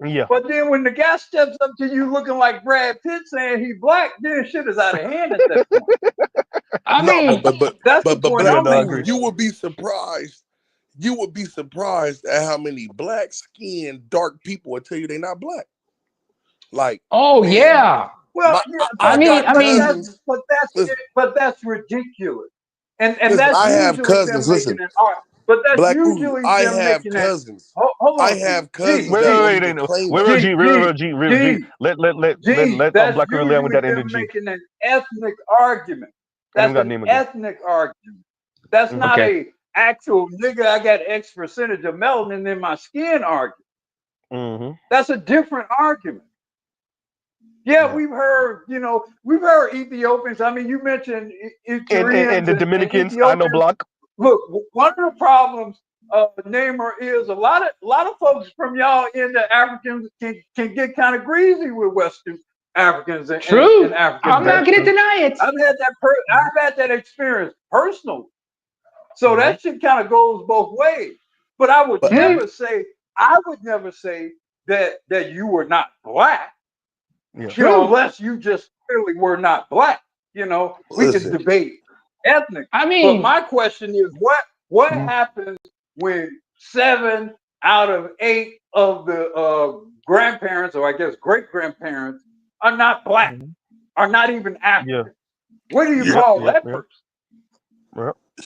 [SPEAKER 1] Yeah.
[SPEAKER 8] But then when the guy steps up to you looking like Brad Pitt saying he's black, then shit is out of hand at that point. I mean, that's the point I'm making.
[SPEAKER 15] You would be surprised. You would be surprised at how many black skinned dark people will tell you they're not black. Like,
[SPEAKER 9] oh man, yeah.
[SPEAKER 8] Well, but that's ridiculous. And that's
[SPEAKER 15] I have
[SPEAKER 8] usually
[SPEAKER 15] cousins.
[SPEAKER 8] them
[SPEAKER 15] Listen,
[SPEAKER 8] making an art. But that's
[SPEAKER 15] Black
[SPEAKER 8] usually
[SPEAKER 15] I
[SPEAKER 8] them
[SPEAKER 15] have
[SPEAKER 8] making
[SPEAKER 15] cousins.
[SPEAKER 8] that. Hold on,
[SPEAKER 15] I have cousins. Let
[SPEAKER 1] Black Uru land with that energy.
[SPEAKER 8] Making an ethnic argument. That's an ethnic argument. That's not a actual nigga. I got X percentage of melanin in my skin argument. That's a different argument. Yeah, we've heard Ethiopians. I mean, you mentioned Eritreans
[SPEAKER 1] and the Dominicans.
[SPEAKER 8] and
[SPEAKER 1] I know block.
[SPEAKER 8] Look, one of the problems Namer is a lot of folks from y'all in the Africans can get kind of greasy with Western Africans and Africans.
[SPEAKER 9] I'm not gonna deny it.
[SPEAKER 8] I've had that experience personally. So that shit kind of goes both ways. But I would never say that you were not black.
[SPEAKER 1] Yeah.
[SPEAKER 8] You know, unless you just clearly were not black. You know, we can debate ethnic.
[SPEAKER 14] I mean,
[SPEAKER 8] but my question is, what happens when 7 out of 8 of the grandparents, or I guess great grandparents, are not black, are not even African? What do you call that person?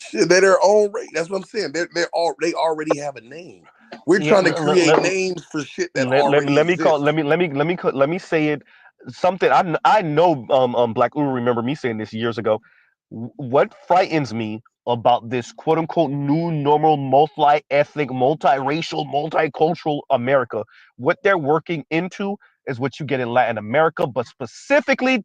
[SPEAKER 15] Shit, they're their own race. That's what I'm saying. They already have a name. We're trying to create names for shit that already exists.
[SPEAKER 1] Let me say it. Something I know. Black Uru remember me saying this years ago. What frightens me about this quote unquote new normal, multi-ethnic, multiracial, multicultural America, what they're working into is what you get in Latin America, but specifically,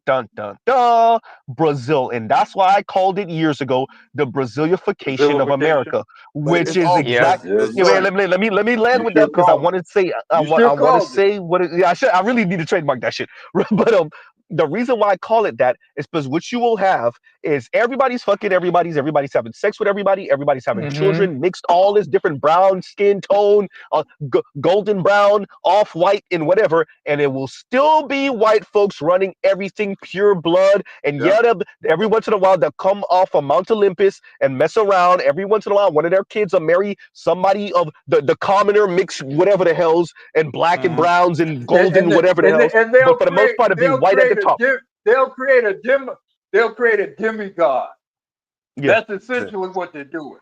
[SPEAKER 1] Brazil. And that's why I called it years ago the Brazilification of America, which is exactly. Let me land with that because I want to say I want to say what it, yeah, I really need to trademark that shit. But the reason why I call it that is because what you will have is everybody's fucking everybody's having sex with everybody's having children, mixed all this different brown skin tone, golden brown, off white, and whatever, and it will still be white folks running everything pure blood. And yet, every once in a while, they'll come off of Mount Olympus and mess around. Every once in a while, one of their kids will marry somebody of the commoner mixed whatever the hell's and black and browns and golden whatever the hell's. But for the most part, it'll be white at the top.
[SPEAKER 8] They'll create a demigod. Yeah. That's essentially what they're doing.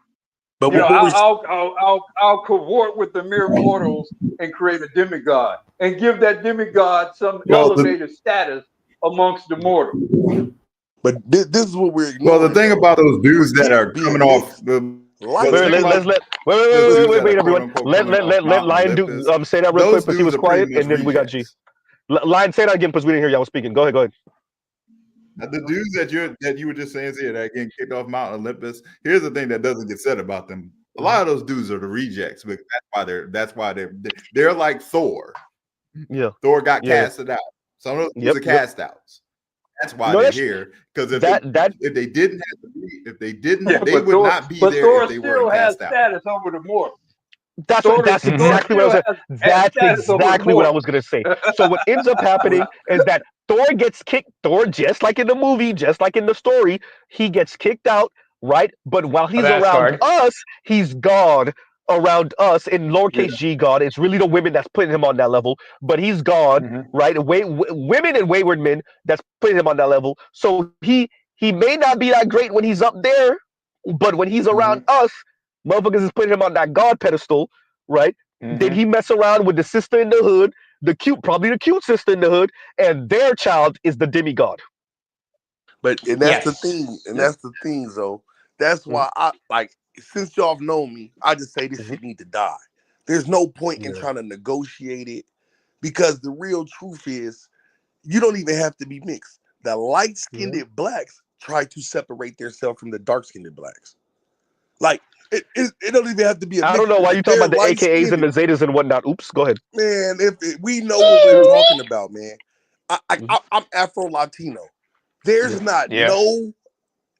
[SPEAKER 8] But you know, I'll cavort with the mere mortals and create a demigod and give that demigod some elevated status amongst the mortals.
[SPEAKER 15] But this is what we're ignoring.
[SPEAKER 2] Well, the thing about those dudes that are coming off the
[SPEAKER 1] wait, everyone. Let Lion do say that real quick because he was quiet, and then we got G. Lion, say that again because we didn't hear y'all speaking. Go ahead.
[SPEAKER 2] The dudes that you were just saying here that getting kicked off Mount Olympus. Here's the thing that doesn't get said about them. A lot of those dudes are the rejects, but that's why they're like Thor.
[SPEAKER 1] Yeah,
[SPEAKER 2] Thor got casted out. Some of those dudes are cast outs. That's why they're here. Because if they didn't have to be, they would not be there
[SPEAKER 8] Thor
[SPEAKER 2] if they weren't cast out.
[SPEAKER 8] Status over the mortal.
[SPEAKER 1] That's exactly what I was. That's exactly what I was gonna say. So what ends up happening is that Thor gets kicked. Thor, just like in the movie, just like in the story, he gets kicked out, right? But while he's around us, he's God around us in lowercase g God. It's really the women that's putting him on that level, but he's God, right? Women and wayward men that's putting him on that level. So he may not be that great when he's up there, but when he's around us, motherfuckers is putting him on that God pedestal, right? Then he mess around with the sister in the hood, probably the cute sister in the hood, and their child is the demigod.
[SPEAKER 15] And that's the thing, though. That's why I like. Since y'all have known me, I just say this shit need to die. There's no point in trying to negotiate it because the real truth is you don't even have to be mixed. The light-skinned blacks try to separate themselves from the dark-skinned blacks. Like, it don't even have to be a mix.
[SPEAKER 1] I don't know why you talking about the AKAs and the Zetas and whatnot. Oops, go ahead.
[SPEAKER 15] Man, we know what we're talking about, man. I'm Afro-Latino. There's not no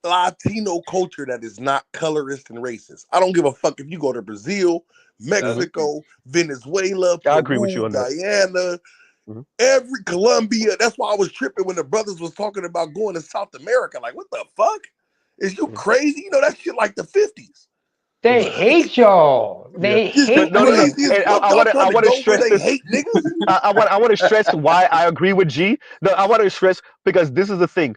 [SPEAKER 15] Latino culture that is not colorist and racist. I don't give a fuck if you go to Brazil, Mexico, Venezuela, Peru,
[SPEAKER 1] I agree with you on
[SPEAKER 15] Guyana, every Colombia. That's why I was tripping when the brothers was talking about going to South America. Like, what the fuck? Is you crazy? You know, that shit like the 50s.
[SPEAKER 14] They hate y'all. They hate
[SPEAKER 1] no. I want to stress
[SPEAKER 15] this.
[SPEAKER 1] They hate niggas. I want to stress why I agree with G. No, I want to stress because this is the thing.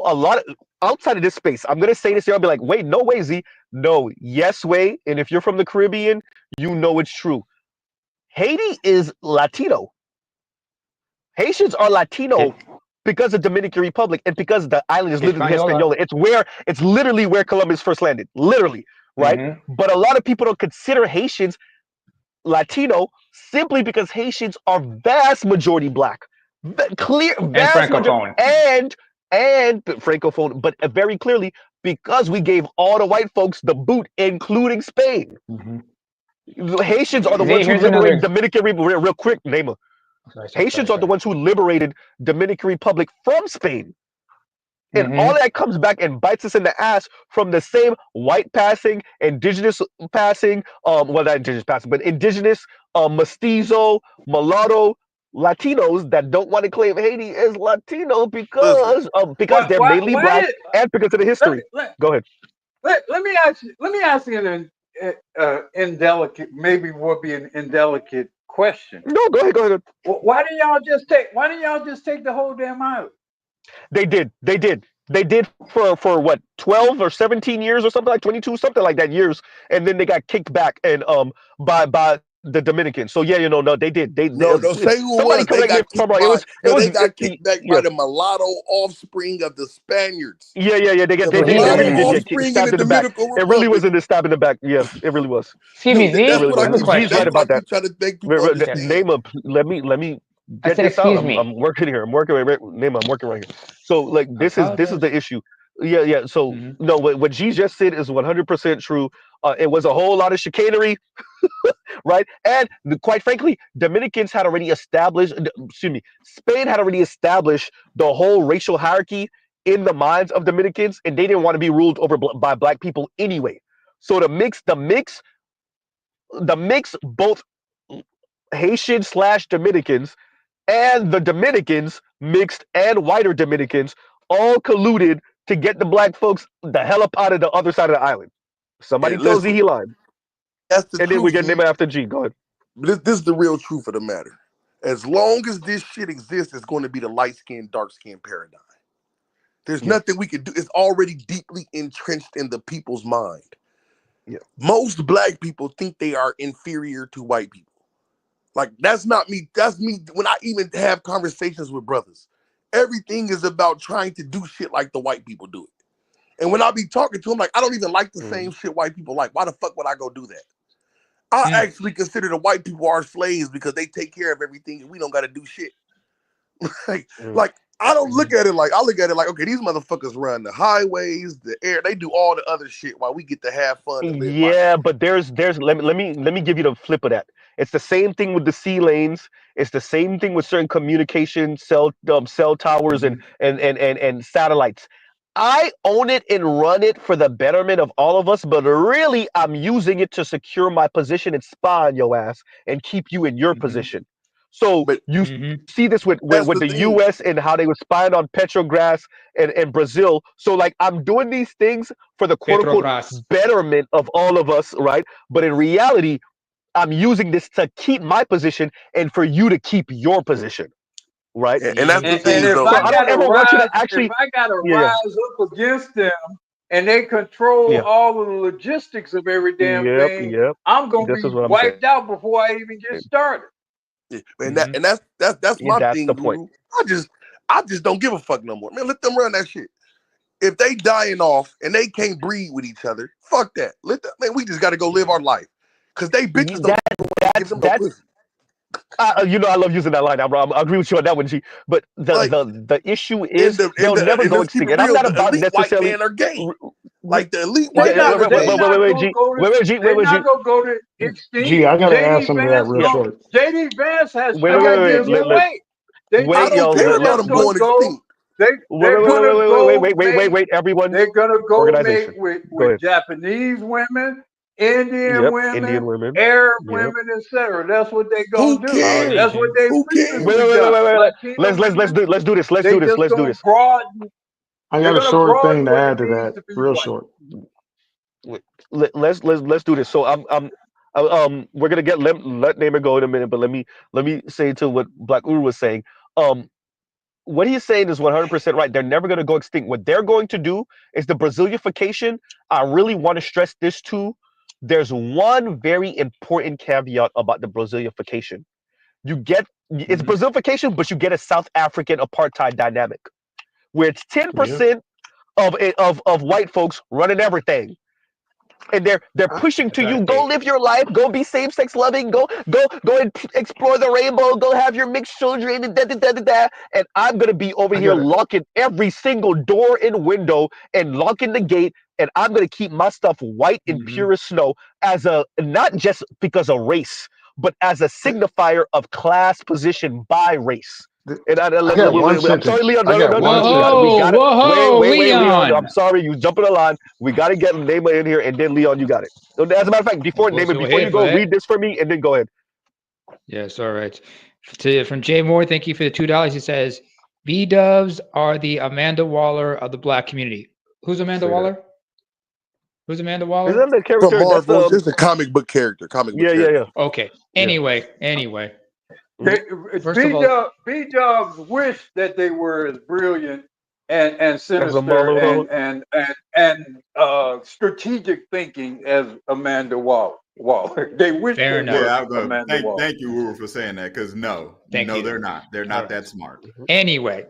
[SPEAKER 1] A lot of outside of this space, I'm gonna say this here. I'll be like, wait, no way, Z. No, yes way. And if you're from the Caribbean, you know it's true. Haiti is Latino. Haitians are Latino because of Dominican Republic and because the island is literally Hispaniola. It's literally where Columbus first landed. Literally, right? But a lot of people don't consider Haitians Latino simply because Haitians are vast majority black. Vast majority, and Francophone, but very clearly because we gave all the white folks the boot, including Spain. Haitians are the ones who liberated Dominican Republic. Real quick, Neymar. Haitians are the ones who liberated Dominican Republic from Spain. And all that comes back and bites us in the ass from the same white passing, indigenous passing, well, not indigenous passing, but indigenous mestizo, mulatto, Latinos that don't want to claim Haiti as Latino
[SPEAKER 15] Listen,
[SPEAKER 1] because they're mainly
[SPEAKER 8] why
[SPEAKER 1] black
[SPEAKER 8] did
[SPEAKER 1] and because of the
[SPEAKER 8] let me
[SPEAKER 1] history. Go ahead.
[SPEAKER 8] let me ask you an indelicate, maybe would be an indelicate question.
[SPEAKER 1] No, go ahead. Go ahead.
[SPEAKER 8] Why didn't y'all just take the whole damn island?
[SPEAKER 1] They did. They did for what 12 or 17 years or something like 22 something like that years, and then they got kicked back and by the Dominicans. So yeah, no, they did.
[SPEAKER 15] no, say who it
[SPEAKER 1] Somebody
[SPEAKER 15] was. They
[SPEAKER 1] correct me if
[SPEAKER 15] got
[SPEAKER 1] I'm
[SPEAKER 15] kicked
[SPEAKER 1] wrong.
[SPEAKER 15] by. No, they got
[SPEAKER 1] It
[SPEAKER 15] kicked back
[SPEAKER 1] yeah.
[SPEAKER 15] by the mulatto offspring of the Spaniards.
[SPEAKER 1] Yeah. They
[SPEAKER 15] The
[SPEAKER 1] really
[SPEAKER 15] mulatto
[SPEAKER 1] did get
[SPEAKER 15] offspring in the
[SPEAKER 1] stabbed in the back.
[SPEAKER 15] Dominican
[SPEAKER 1] It really was
[SPEAKER 15] Republic.
[SPEAKER 1] in the stab in the back. Yeah, it really was.
[SPEAKER 14] Excuse me,
[SPEAKER 1] It
[SPEAKER 14] Z.
[SPEAKER 15] That's
[SPEAKER 1] really
[SPEAKER 15] what I
[SPEAKER 14] I have a
[SPEAKER 1] was.
[SPEAKER 15] keep.
[SPEAKER 1] G's right
[SPEAKER 14] question.
[SPEAKER 15] That's what I
[SPEAKER 1] about that.
[SPEAKER 15] keep trying to make people understand.
[SPEAKER 1] Name up. Let me
[SPEAKER 14] I
[SPEAKER 1] get
[SPEAKER 14] said,
[SPEAKER 1] this out.
[SPEAKER 14] excuse me.
[SPEAKER 1] I'm working here. I'm working right. Name. I'm working right here. So like
[SPEAKER 14] I
[SPEAKER 1] this is
[SPEAKER 14] apologize.
[SPEAKER 1] the issue. Yeah. So
[SPEAKER 14] Mm-hmm.
[SPEAKER 1] no, what G just said is 100% true. It was a whole lot of chicanery, right? And quite frankly, Dominicans had already established. Excuse me, Spain had already established the whole racial hierarchy in the minds of Dominicans, and they didn't want to be ruled over by black people anyway. So the mix, both Haitian / Dominicans and the Dominicans mixed and whiter Dominicans all colluded to get the black folks the hell up out of the other side of the island. Somebody
[SPEAKER 15] And
[SPEAKER 1] tell Z
[SPEAKER 15] listen,
[SPEAKER 1] he lied.
[SPEAKER 15] that's the
[SPEAKER 1] And then we
[SPEAKER 15] truth,
[SPEAKER 1] get name
[SPEAKER 15] G.
[SPEAKER 1] after G. Go ahead.
[SPEAKER 15] This is the real truth of the matter. As long as this shit exists, it's going to be the light skin, dark skin paradigm. There's
[SPEAKER 1] Yeah.
[SPEAKER 15] nothing we can do. It's already deeply entrenched in the people's mind.
[SPEAKER 1] Yeah.
[SPEAKER 15] Most black people think they are inferior to white people. Like, that's not me. That's me when I even have conversations with brothers. Everything is about trying to do shit like the white people do it. And when I be talking to them, like, I don't even like the same shit white people like. Why the fuck would I go do that? I actually consider the white people our slaves because they take care of everything and we don't got to do shit. like I don't look at it like, I look at it like, okay, these motherfuckers run the highways, the air, they do all the other shit while we get to have fun and live life.
[SPEAKER 1] Yeah, but there's let me give you the flip of that. It's the same thing with the sea lanes. It's the same thing with certain communication cell towers and satellites. I own it and run it for the betterment of all of us, but really I'm using it to secure my position and spy on your ass and keep you in your position. So
[SPEAKER 15] But
[SPEAKER 1] you see this with
[SPEAKER 15] that's the
[SPEAKER 1] the
[SPEAKER 15] thing.
[SPEAKER 1] US and how they were spying on Petrobras and Brazil. So like I'm doing these things for the quote unquote
[SPEAKER 14] Petrobras.
[SPEAKER 1] betterment of all of us, right? But in reality, I'm using this to keep my position and for you to keep your position, right?
[SPEAKER 15] And that's the
[SPEAKER 8] And
[SPEAKER 15] thing,
[SPEAKER 8] if
[SPEAKER 1] So
[SPEAKER 15] though.
[SPEAKER 1] I don't ever want you to
[SPEAKER 8] if
[SPEAKER 1] actually,
[SPEAKER 8] I gotta
[SPEAKER 1] yeah,
[SPEAKER 8] rise up against them and they control
[SPEAKER 1] yeah,
[SPEAKER 8] all of the logistics of every damn thing,
[SPEAKER 1] yep.
[SPEAKER 8] I'm gonna
[SPEAKER 1] This
[SPEAKER 8] be
[SPEAKER 1] is what I'm saying.
[SPEAKER 8] wiped out before I even get started.
[SPEAKER 15] Yeah, and that's
[SPEAKER 1] Yeah,
[SPEAKER 15] my
[SPEAKER 1] that's
[SPEAKER 15] thing,
[SPEAKER 1] the point.
[SPEAKER 15] Guru. I just don't give a fuck no more. Man, let them run that shit. If they dying off and they can't breed with each other, fuck that. Man, we just gotta go live our life. Cause they bitches don't give them no
[SPEAKER 1] That's
[SPEAKER 15] pussy.
[SPEAKER 1] I love using that line. I agree with you on that one, G. But
[SPEAKER 15] Like
[SPEAKER 1] the issue is they'll never
[SPEAKER 15] and
[SPEAKER 1] go
[SPEAKER 15] let's keep
[SPEAKER 1] extinct,
[SPEAKER 15] it
[SPEAKER 1] and I'm
[SPEAKER 15] real,
[SPEAKER 1] not
[SPEAKER 15] the
[SPEAKER 1] about
[SPEAKER 15] elite white
[SPEAKER 1] necessarily.
[SPEAKER 15] men are gay. Like the elite
[SPEAKER 1] Yeah,
[SPEAKER 15] white men are
[SPEAKER 8] They
[SPEAKER 15] gay.
[SPEAKER 8] not
[SPEAKER 1] wait,
[SPEAKER 8] gonna
[SPEAKER 1] G.
[SPEAKER 8] go to they
[SPEAKER 1] Wait, G.
[SPEAKER 8] not gonna go to
[SPEAKER 4] Gee,
[SPEAKER 8] extinct.
[SPEAKER 4] I gotta add something to that real
[SPEAKER 1] Yeah.
[SPEAKER 4] short.
[SPEAKER 8] JD Vance has
[SPEAKER 1] Wait,
[SPEAKER 8] shown this away.
[SPEAKER 15] I don't care
[SPEAKER 8] They're
[SPEAKER 15] about
[SPEAKER 8] just
[SPEAKER 15] them
[SPEAKER 8] gonna
[SPEAKER 15] going
[SPEAKER 8] go.
[SPEAKER 15] extinct.
[SPEAKER 8] They're gonna go make.
[SPEAKER 1] Wait, everyone.
[SPEAKER 8] They're gonna go make
[SPEAKER 1] Organization. Go
[SPEAKER 8] with
[SPEAKER 1] ahead.
[SPEAKER 8] Japanese women, Indian
[SPEAKER 1] Yep. Indian
[SPEAKER 8] women,
[SPEAKER 1] women.
[SPEAKER 8] Arab
[SPEAKER 1] Yep.
[SPEAKER 8] women, etc. That's what they
[SPEAKER 15] Who
[SPEAKER 8] gonna do. That's what
[SPEAKER 15] cares?
[SPEAKER 8] they
[SPEAKER 15] Who cares?
[SPEAKER 8] previously done.
[SPEAKER 1] Let's
[SPEAKER 8] Latino women,
[SPEAKER 1] let's do this. Let's
[SPEAKER 8] they
[SPEAKER 1] do this.
[SPEAKER 8] just
[SPEAKER 1] Let's do
[SPEAKER 8] gonna
[SPEAKER 1] this.
[SPEAKER 8] broaden.
[SPEAKER 4] I
[SPEAKER 8] They're
[SPEAKER 4] got a
[SPEAKER 8] gonna
[SPEAKER 4] short thing
[SPEAKER 8] broaden
[SPEAKER 4] to
[SPEAKER 8] what
[SPEAKER 4] add
[SPEAKER 8] it
[SPEAKER 4] to
[SPEAKER 8] means
[SPEAKER 4] that,
[SPEAKER 8] to be
[SPEAKER 4] real
[SPEAKER 8] white.
[SPEAKER 4] short.
[SPEAKER 1] Let's do this. So we're gonna let Naaman go in a minute, but let me say to what Black Uru was saying. What he's saying is 100% right. They're never gonna go extinct. What they're going to do is the Brazilification. I really want to stress this too. There's one very important caveat about the Brazilification. You get it's Brazilification, but you get a South African apartheid dynamic where it's 10% of white folks running everything. And they're pushing to you, go live your life, go be same-sex loving, go and explore the rainbow, go have your mixed children, and and I'm gonna be over
[SPEAKER 4] I
[SPEAKER 1] here
[SPEAKER 4] got it.
[SPEAKER 1] locking every single door and window and locking the gate, and I'm gonna keep my stuff white and pure as snow as a not just because of race, but as a signifier of class position by race. And
[SPEAKER 4] I got one
[SPEAKER 1] I'm sorry,
[SPEAKER 4] sentence.
[SPEAKER 1] Leon.
[SPEAKER 4] I
[SPEAKER 1] No,
[SPEAKER 4] got one sentence.
[SPEAKER 1] we gotta
[SPEAKER 14] Whoa,
[SPEAKER 1] wait, Leon. I'm
[SPEAKER 14] Leon.
[SPEAKER 1] sorry, you jumping the line. We gotta get Neymar in here, and then Leon, you got it. So as a matter of fact, before
[SPEAKER 14] Go
[SPEAKER 1] Neymar, before you
[SPEAKER 14] ahead,
[SPEAKER 1] go, read this for me, and then go ahead.
[SPEAKER 9] Yes, all right. From Jay Moore, thank you for the $2. He says, B-dubs are the Amanda Waller of the black community. Who's Amanda Waller? Who's Amanda Waller?
[SPEAKER 1] Is that the
[SPEAKER 15] From
[SPEAKER 1] character? That's
[SPEAKER 15] Marvel. It's a comic book character.
[SPEAKER 1] yeah.
[SPEAKER 9] Okay. Anyway. First of all,
[SPEAKER 8] B-Dubs wish that they were as brilliant and
[SPEAKER 1] Amanda Waller.
[SPEAKER 8] sinister and strategic thinking as Amanda Waller. They wish
[SPEAKER 9] Fair
[SPEAKER 8] they
[SPEAKER 9] enough.
[SPEAKER 8] were
[SPEAKER 2] Yeah, I'm going.
[SPEAKER 8] Amanda Waller.
[SPEAKER 2] Thank you, Uru, for saying that. Because
[SPEAKER 9] Thank you.
[SPEAKER 2] they're not. They're not that smart.
[SPEAKER 9] Anyway.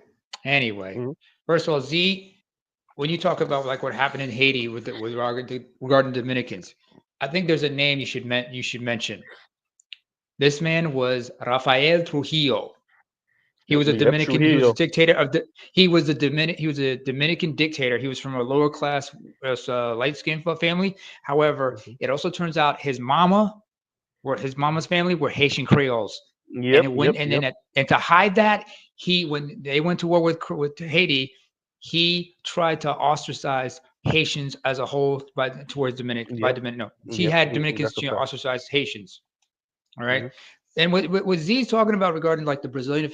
[SPEAKER 9] First of all, Z, when you talk about like what happened in Haiti with regarding Dominicans, I think there's a name you should mention. This man was Rafael Trujillo. He was a Dominican. He was a dictator of the. He was a Dominican dictator. He was from a lower class, light skinned family. However, it also turns out his mama's family were Haitian Creoles. And to hide that, when they went to war with Haiti, he tried to ostracize Haitians as a whole towards Dominican. He had Dominicans ostracize Haitians. All right. And what Z's talking about regarding like the Brazilian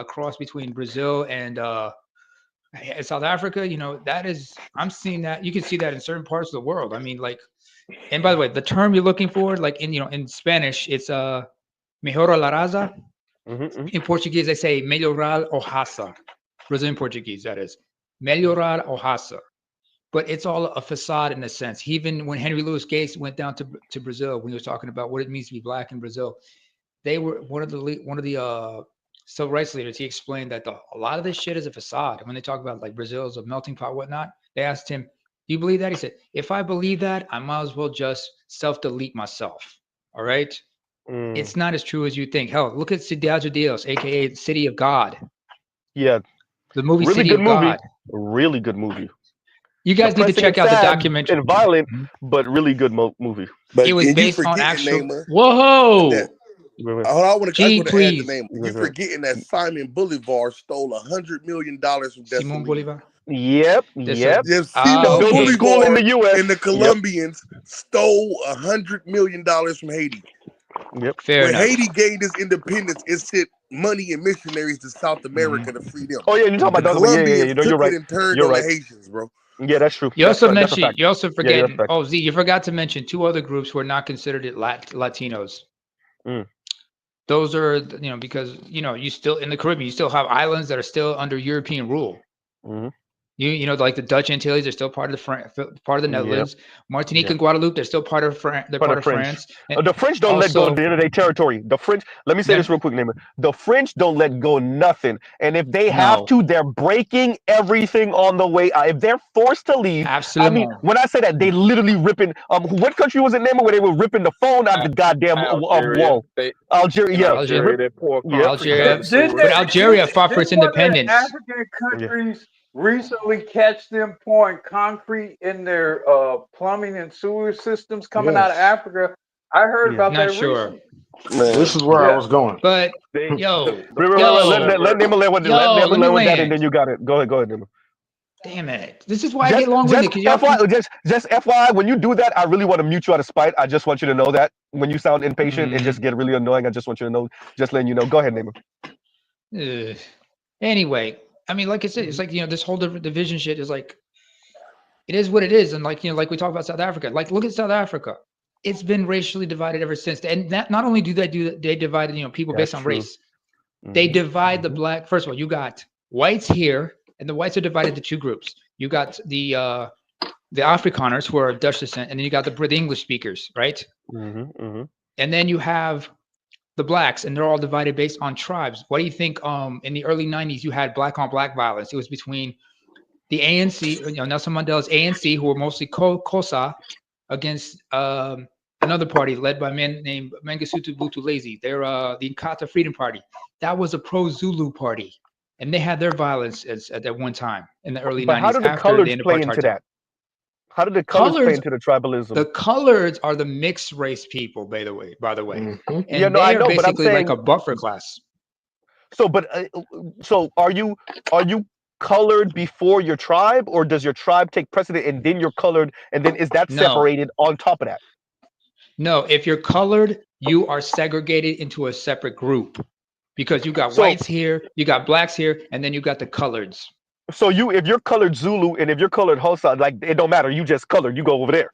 [SPEAKER 9] cross between Brazil and South Africa, that is, I'm seeing that. You can see that in certain parts of the world. I mean, like, and by the way, the term you're looking for, like in Spanish, it's mejora la raza. In Portuguese, they say melhorar o raça. Brazilian Portuguese, that is. Melhorar o raça. But it's all a facade in a sense. Even when Henry Louis Gates went down to Brazil, when he was talking about what it means to be black in Brazil, they were one of the civil rights leaders. He explained that a lot of this shit is a facade. And when they talk about like Brazil is a melting pot, whatnot, they asked him, "Do you believe that?" He said, "If I believe that, I might as well just self-delete myself." All right. It's not as true as you think. Hell, look at Cidade de Deus, aka City of God.
[SPEAKER 1] Yeah.
[SPEAKER 9] The movie
[SPEAKER 1] really
[SPEAKER 9] City
[SPEAKER 1] good
[SPEAKER 9] of
[SPEAKER 1] movie.
[SPEAKER 9] God.
[SPEAKER 1] Really good movie.
[SPEAKER 9] You guys need to check out the documentary.
[SPEAKER 1] And violent, but really good movie.
[SPEAKER 15] But
[SPEAKER 9] it was
[SPEAKER 15] and
[SPEAKER 9] based
[SPEAKER 15] you
[SPEAKER 9] on
[SPEAKER 15] forgetting
[SPEAKER 9] actual.
[SPEAKER 15] Neymar,
[SPEAKER 9] Whoa!
[SPEAKER 15] I want to add the
[SPEAKER 9] please.
[SPEAKER 15] name. You forgetting that Simon Bolivar stole $100 million from Destiny.
[SPEAKER 9] Simon Bolivar.
[SPEAKER 1] Yep.
[SPEAKER 15] Simon
[SPEAKER 1] Built a school in the U.S.
[SPEAKER 15] and the Colombians stole $100 million from Haiti.
[SPEAKER 1] Yep.
[SPEAKER 9] Fair
[SPEAKER 15] when
[SPEAKER 9] enough.
[SPEAKER 15] Haiti gained its independence, it sent money and missionaries to South America to free them.
[SPEAKER 1] Oh yeah, you're talking about
[SPEAKER 15] the
[SPEAKER 1] the other one. Yeah.
[SPEAKER 15] Colombians
[SPEAKER 1] You're
[SPEAKER 15] took
[SPEAKER 1] right.
[SPEAKER 15] it and turned
[SPEAKER 1] You're
[SPEAKER 15] on
[SPEAKER 1] right.
[SPEAKER 15] the Haitians, bro.
[SPEAKER 1] Yeah, that's true.
[SPEAKER 9] You also
[SPEAKER 1] That's a fact.
[SPEAKER 9] you also forgetting.
[SPEAKER 1] Yeah,
[SPEAKER 9] Z, you forgot to mention two other groups who are not considered Latinos. Those are because you still in the Caribbean, you still have islands that are still under European rule. Like the Dutch Antilles, they're still part of the Netherlands. Martinique and Guadeloupe, they're still part of France. They're part of France.
[SPEAKER 1] The French don't let go of the end of their territory. The French, let me say this real quick, Neighbor. The French don't let go of nothing. And if they have to, they're breaking everything on the way out. If they're forced to leave,
[SPEAKER 9] absolutely.
[SPEAKER 1] I mean, when I say that, they literally ripping. What country was it, Neighbor, where they were ripping the phone out the goddamn wall? Algeria.
[SPEAKER 9] Algeria.
[SPEAKER 8] Didn't
[SPEAKER 9] But Algeria fought for its independence.
[SPEAKER 8] African countries recently catch them pouring concrete in their plumbing and sewer systems coming out of Africa. I heard about that recently.
[SPEAKER 4] Man, this is where I was going.
[SPEAKER 9] But
[SPEAKER 1] let Neighbor let with that, and then you got it. Go ahead, Neighbor.
[SPEAKER 9] Damn it! This is why I get long-winded.
[SPEAKER 1] Just FYI, when you do that, I really want to mute you out of spite. I just want you to know that when you sound impatient and just get really annoying, I just want you to know. Just letting you know. Go ahead, Neighbor.
[SPEAKER 9] Anyway, I mean, like I said, it's like this whole division shit is like, it is what it is, and like like we talk about South Africa. Like, look at South Africa; it's been racially divided ever since. And that not only they divide people based on race, they divide the black. First of all, you got whites here. And the whites are divided into two groups. You got the Afrikaners who are of Dutch descent, and then you got the English speakers, right? And then you have the blacks, and they're all divided based on tribes. What do you think? In the early '90s, you had black on black violence. It was between the ANC, Nelson Mandela's ANC, who were mostly Xhosa, against another party led by a man named Mangosuthu Buthelezi. They're the Inkatha Freedom Party. That was a pro-Zulu party. And they had their violence at that one time in the early 90s.
[SPEAKER 1] How did the colors play into that? How did the colors play into the tribalism?
[SPEAKER 9] The colors are the mixed race people, by the way. And
[SPEAKER 1] I know,
[SPEAKER 9] they are
[SPEAKER 1] but I'm
[SPEAKER 9] basically
[SPEAKER 1] saying,
[SPEAKER 9] like a buffer class.
[SPEAKER 1] So are you colored before your tribe, or does your tribe take precedent and then you're colored, and then is that separated on top of that?
[SPEAKER 9] No, if you're colored, you are segregated into a separate group because you got
[SPEAKER 1] So
[SPEAKER 9] whites here, you got blacks here, and then you got the coloreds.
[SPEAKER 1] so if you're colored Zulu and if you're colored Hausa, like it don't matter. You just colored. You go over there.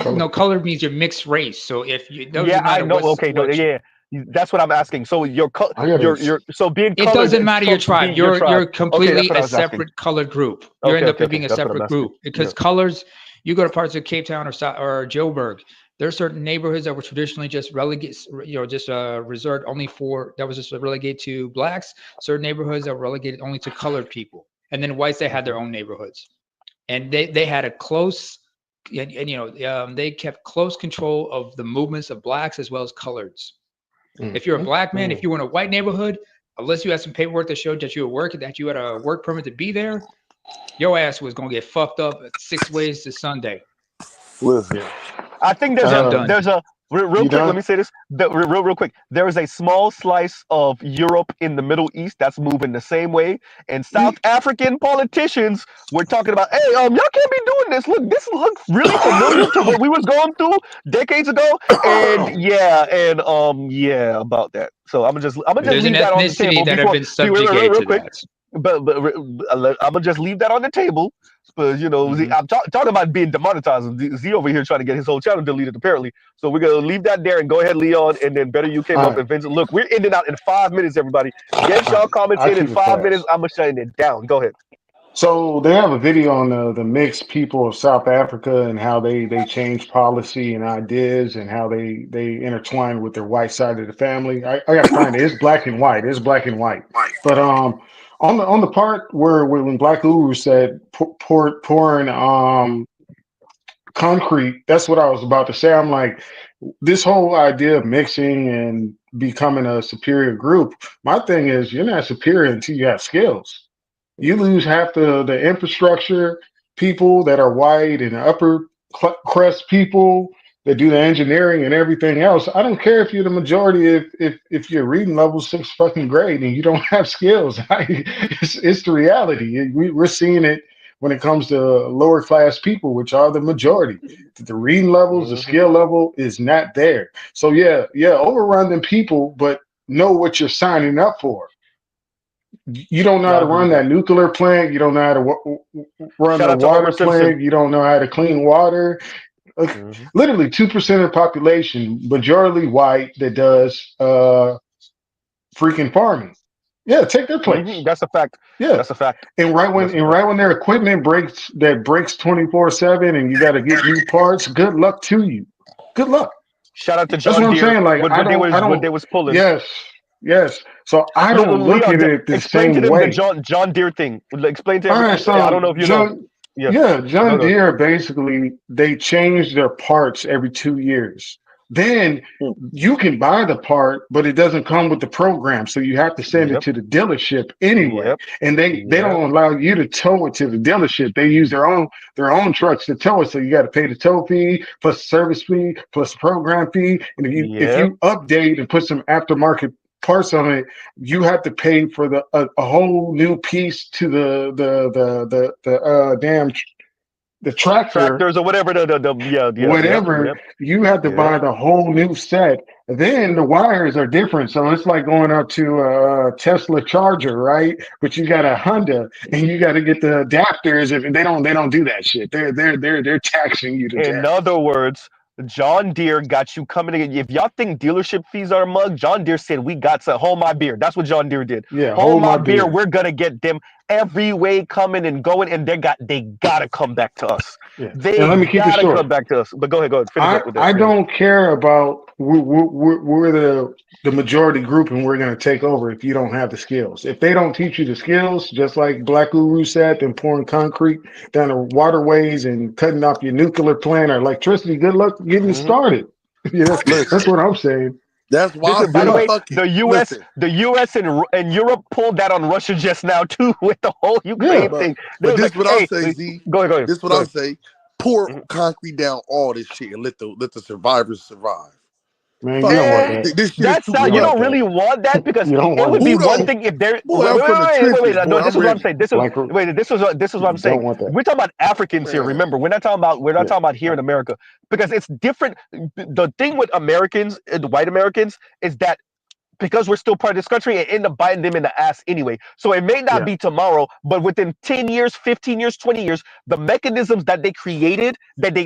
[SPEAKER 9] No, colored means you're mixed race. So if you, it
[SPEAKER 1] Yeah,
[SPEAKER 9] doesn't
[SPEAKER 1] I
[SPEAKER 9] matter
[SPEAKER 1] know. Okay, no,
[SPEAKER 9] what
[SPEAKER 1] yeah, that's what I'm asking. So
[SPEAKER 4] I gotta.
[SPEAKER 1] you're so being
[SPEAKER 9] it
[SPEAKER 1] colored
[SPEAKER 9] doesn't
[SPEAKER 1] is
[SPEAKER 9] matter your
[SPEAKER 1] trumps
[SPEAKER 9] tribe.
[SPEAKER 1] being your tribe.
[SPEAKER 9] You're
[SPEAKER 1] Okay, that's
[SPEAKER 9] completely
[SPEAKER 1] what I
[SPEAKER 9] a
[SPEAKER 1] was asking.
[SPEAKER 9] separate colored group. You
[SPEAKER 1] Okay,
[SPEAKER 9] end up
[SPEAKER 1] okay, okay.
[SPEAKER 9] being a
[SPEAKER 1] That's what I'm
[SPEAKER 9] separate
[SPEAKER 1] asking.
[SPEAKER 9] group
[SPEAKER 1] Yeah.
[SPEAKER 9] because colors. You go to parts of Cape Town or Joburg. There are certain neighborhoods that were traditionally just relegated, just reserved only for that was just relegated to blacks. Certain neighborhoods that were relegated only to colored people, and then whites they had their own neighborhoods, and they had a close. And they kept close control of the movements of blacks as well as coloreds. If you're a black man, if you were in a white neighborhood, unless you had some paperwork that showed that you had a work permit to be there, your ass was gonna get fucked up 6 ways to Sunday.
[SPEAKER 15] Listen,
[SPEAKER 1] I think
[SPEAKER 9] Yeah, I'm done.
[SPEAKER 1] there's a real
[SPEAKER 4] You
[SPEAKER 1] quick. Let
[SPEAKER 4] done?
[SPEAKER 1] me say this. Real quick. There is a small slice of Europe in the Middle East that's moving the same way, and South African politicians were talking about, hey, y'all can't be doing this. Look, this looks really familiar to what we was going through decades ago, and yeah, about that. So I'm gonna just
[SPEAKER 9] There's an
[SPEAKER 1] leave that on the
[SPEAKER 9] ethnicity
[SPEAKER 1] table
[SPEAKER 9] that have
[SPEAKER 1] before.
[SPEAKER 9] been subjugated
[SPEAKER 1] Real
[SPEAKER 9] to
[SPEAKER 1] quick.
[SPEAKER 9] that.
[SPEAKER 1] But I'm gonna just leave that on the table. But I'm talking about being demonetized. Z over here trying to get his whole channel deleted apparently. So we're gonna leave that there and go ahead, Leon, and then Better You came
[SPEAKER 4] All
[SPEAKER 1] up
[SPEAKER 4] right.
[SPEAKER 1] and Vincent. Look, we're ending out in 5 minutes, everybody. Get
[SPEAKER 4] All
[SPEAKER 1] y'all
[SPEAKER 4] right.
[SPEAKER 1] comments
[SPEAKER 4] I
[SPEAKER 1] in
[SPEAKER 4] keep it
[SPEAKER 1] 5 minutes.
[SPEAKER 4] fast.
[SPEAKER 1] I'm gonna shut it down. Go ahead.
[SPEAKER 4] So they have a video on the mixed people of South Africa and how they change policy and ideas and how they intertwine with their white side of the family. I gotta find it. It's black and white. It's black and white. But on the part where when Black Uru said pouring concrete, that's what I was about to say. I'm like, this whole idea of mixing and becoming a superior group. My thing is, you're not superior until you have skills. You lose half the infrastructure people that are white and upper crust people that do the engineering and everything else. I don't care if you're the majority if you're reading level 6 fucking grade and you don't have skills. It's the reality. We're seeing it when it comes to lower class people, which are the majority. The reading levels, the skill level is not there. So yeah, overrun them people, but know what you're signing up for. You don't know
[SPEAKER 1] No,
[SPEAKER 4] how
[SPEAKER 1] I
[SPEAKER 4] to
[SPEAKER 1] agree
[SPEAKER 4] run
[SPEAKER 1] with
[SPEAKER 4] that
[SPEAKER 1] that.
[SPEAKER 4] nuclear plant. You don't know how to run
[SPEAKER 1] Shout
[SPEAKER 4] the
[SPEAKER 1] out to Homer
[SPEAKER 4] water
[SPEAKER 1] Simpson.
[SPEAKER 4] plant. You don't know how to clean water. Literally 2% of the population, majority white, that does freaking farming. Yeah, take their place.
[SPEAKER 1] That's a fact.
[SPEAKER 4] Yeah,
[SPEAKER 1] That's a fact.
[SPEAKER 4] and right when their equipment breaks 24/7, and you got to get new parts. Good luck to you. Good luck.
[SPEAKER 1] Shout out to
[SPEAKER 4] That's what
[SPEAKER 1] John
[SPEAKER 4] I'm
[SPEAKER 1] Deere.
[SPEAKER 4] saying. Like I
[SPEAKER 1] What they
[SPEAKER 4] don't.
[SPEAKER 1] was pulling.
[SPEAKER 4] Yes. So I don't look
[SPEAKER 1] Leon,
[SPEAKER 4] at it the
[SPEAKER 1] explain to
[SPEAKER 4] same
[SPEAKER 1] them the
[SPEAKER 4] way.
[SPEAKER 1] John Deere thing. Explain to
[SPEAKER 4] All
[SPEAKER 1] every.
[SPEAKER 4] right,
[SPEAKER 1] I don't
[SPEAKER 4] so
[SPEAKER 1] know if you know. Yeah. Go
[SPEAKER 4] John
[SPEAKER 1] ahead.
[SPEAKER 4] Deere basically they change their parts every 2 years. Then you can buy the part, but it doesn't come with the program, so you have to send it
[SPEAKER 1] Yep.
[SPEAKER 4] to the dealership anyway.
[SPEAKER 1] Yep.
[SPEAKER 4] And they don't allow you to tow it to the dealership. They use their own trucks to tow it, so you got to pay the tow fee plus the service fee plus the program fee. And if
[SPEAKER 1] Yep.
[SPEAKER 4] you update and put some aftermarket parts on it, you have to pay for a whole new piece to the tractor,
[SPEAKER 1] Tractors or whatever
[SPEAKER 4] whatever.
[SPEAKER 1] yep.
[SPEAKER 4] You have to buy the whole new set. Then the wires are different, so it's like going up to a Tesla charger, right? But you got a Honda, and you got to get the adapters. If they don't do that shit, they're taxing you to
[SPEAKER 1] In
[SPEAKER 4] death.
[SPEAKER 1] other words, John Deere got you coming in. If y'all think dealership fees are a mug, John Deere said we got to hold my beer. That's what John Deere did.
[SPEAKER 4] Yeah,
[SPEAKER 1] Hold
[SPEAKER 4] hold
[SPEAKER 1] my
[SPEAKER 4] my
[SPEAKER 1] beer.
[SPEAKER 4] beer.
[SPEAKER 1] We're gonna get them every way coming and going, and they gotta come back to us.
[SPEAKER 4] Yeah.
[SPEAKER 1] They
[SPEAKER 4] And let me keep it
[SPEAKER 1] gotta
[SPEAKER 4] short.
[SPEAKER 1] come back to us. But go ahead, finish up with that.
[SPEAKER 4] I don't care about we're the majority group and we're going to take over if you don't have the skills. If they don't teach you the skills, just like Black Uru said, and pouring concrete down the waterways and cutting off your nuclear plant or electricity, good luck getting started. Yeah, that's what I'm saying.
[SPEAKER 15] That's why I
[SPEAKER 1] By the
[SPEAKER 15] say
[SPEAKER 1] way,
[SPEAKER 15] fuck it.
[SPEAKER 1] the U.S. and Europe pulled that on Russia just now too with the whole Ukraine thing. They
[SPEAKER 15] But
[SPEAKER 1] was
[SPEAKER 15] this
[SPEAKER 1] like,
[SPEAKER 15] what I'll say, Z.
[SPEAKER 1] Go ahead.
[SPEAKER 15] This what I'll say. Pour concrete down all this shit and let the survivors survive.
[SPEAKER 4] Man, you
[SPEAKER 15] Fuck
[SPEAKER 4] don't want
[SPEAKER 15] that.
[SPEAKER 1] And
[SPEAKER 4] that.
[SPEAKER 15] This shit is
[SPEAKER 1] that's
[SPEAKER 15] too
[SPEAKER 1] not,
[SPEAKER 4] You
[SPEAKER 1] you
[SPEAKER 4] don't
[SPEAKER 1] don't
[SPEAKER 4] want
[SPEAKER 15] corrupt.
[SPEAKER 1] really
[SPEAKER 4] that.
[SPEAKER 1] want that because
[SPEAKER 4] You don't
[SPEAKER 1] it
[SPEAKER 4] want
[SPEAKER 1] would
[SPEAKER 4] that.
[SPEAKER 1] be one
[SPEAKER 15] Udo,
[SPEAKER 1] thing if there.
[SPEAKER 15] boy, I'm from the trenches, boy.
[SPEAKER 1] No, this
[SPEAKER 15] I'm
[SPEAKER 1] is what I'm
[SPEAKER 15] ready.
[SPEAKER 1] saying. This is
[SPEAKER 4] Like,
[SPEAKER 1] wait. This is what I'm saying.
[SPEAKER 4] don't want that.
[SPEAKER 1] We're talking about Africans here.
[SPEAKER 15] Man.
[SPEAKER 1] Remember, we're not
[SPEAKER 4] Yeah.
[SPEAKER 1] talking about here in America because it's different. The thing with Americans, the white Americans, is that because we're still part of this country, it end up biting them in the ass anyway. So it may not
[SPEAKER 4] Yeah.
[SPEAKER 1] be tomorrow, but within 10 years, 15 years, 20 years, the mechanisms that they created,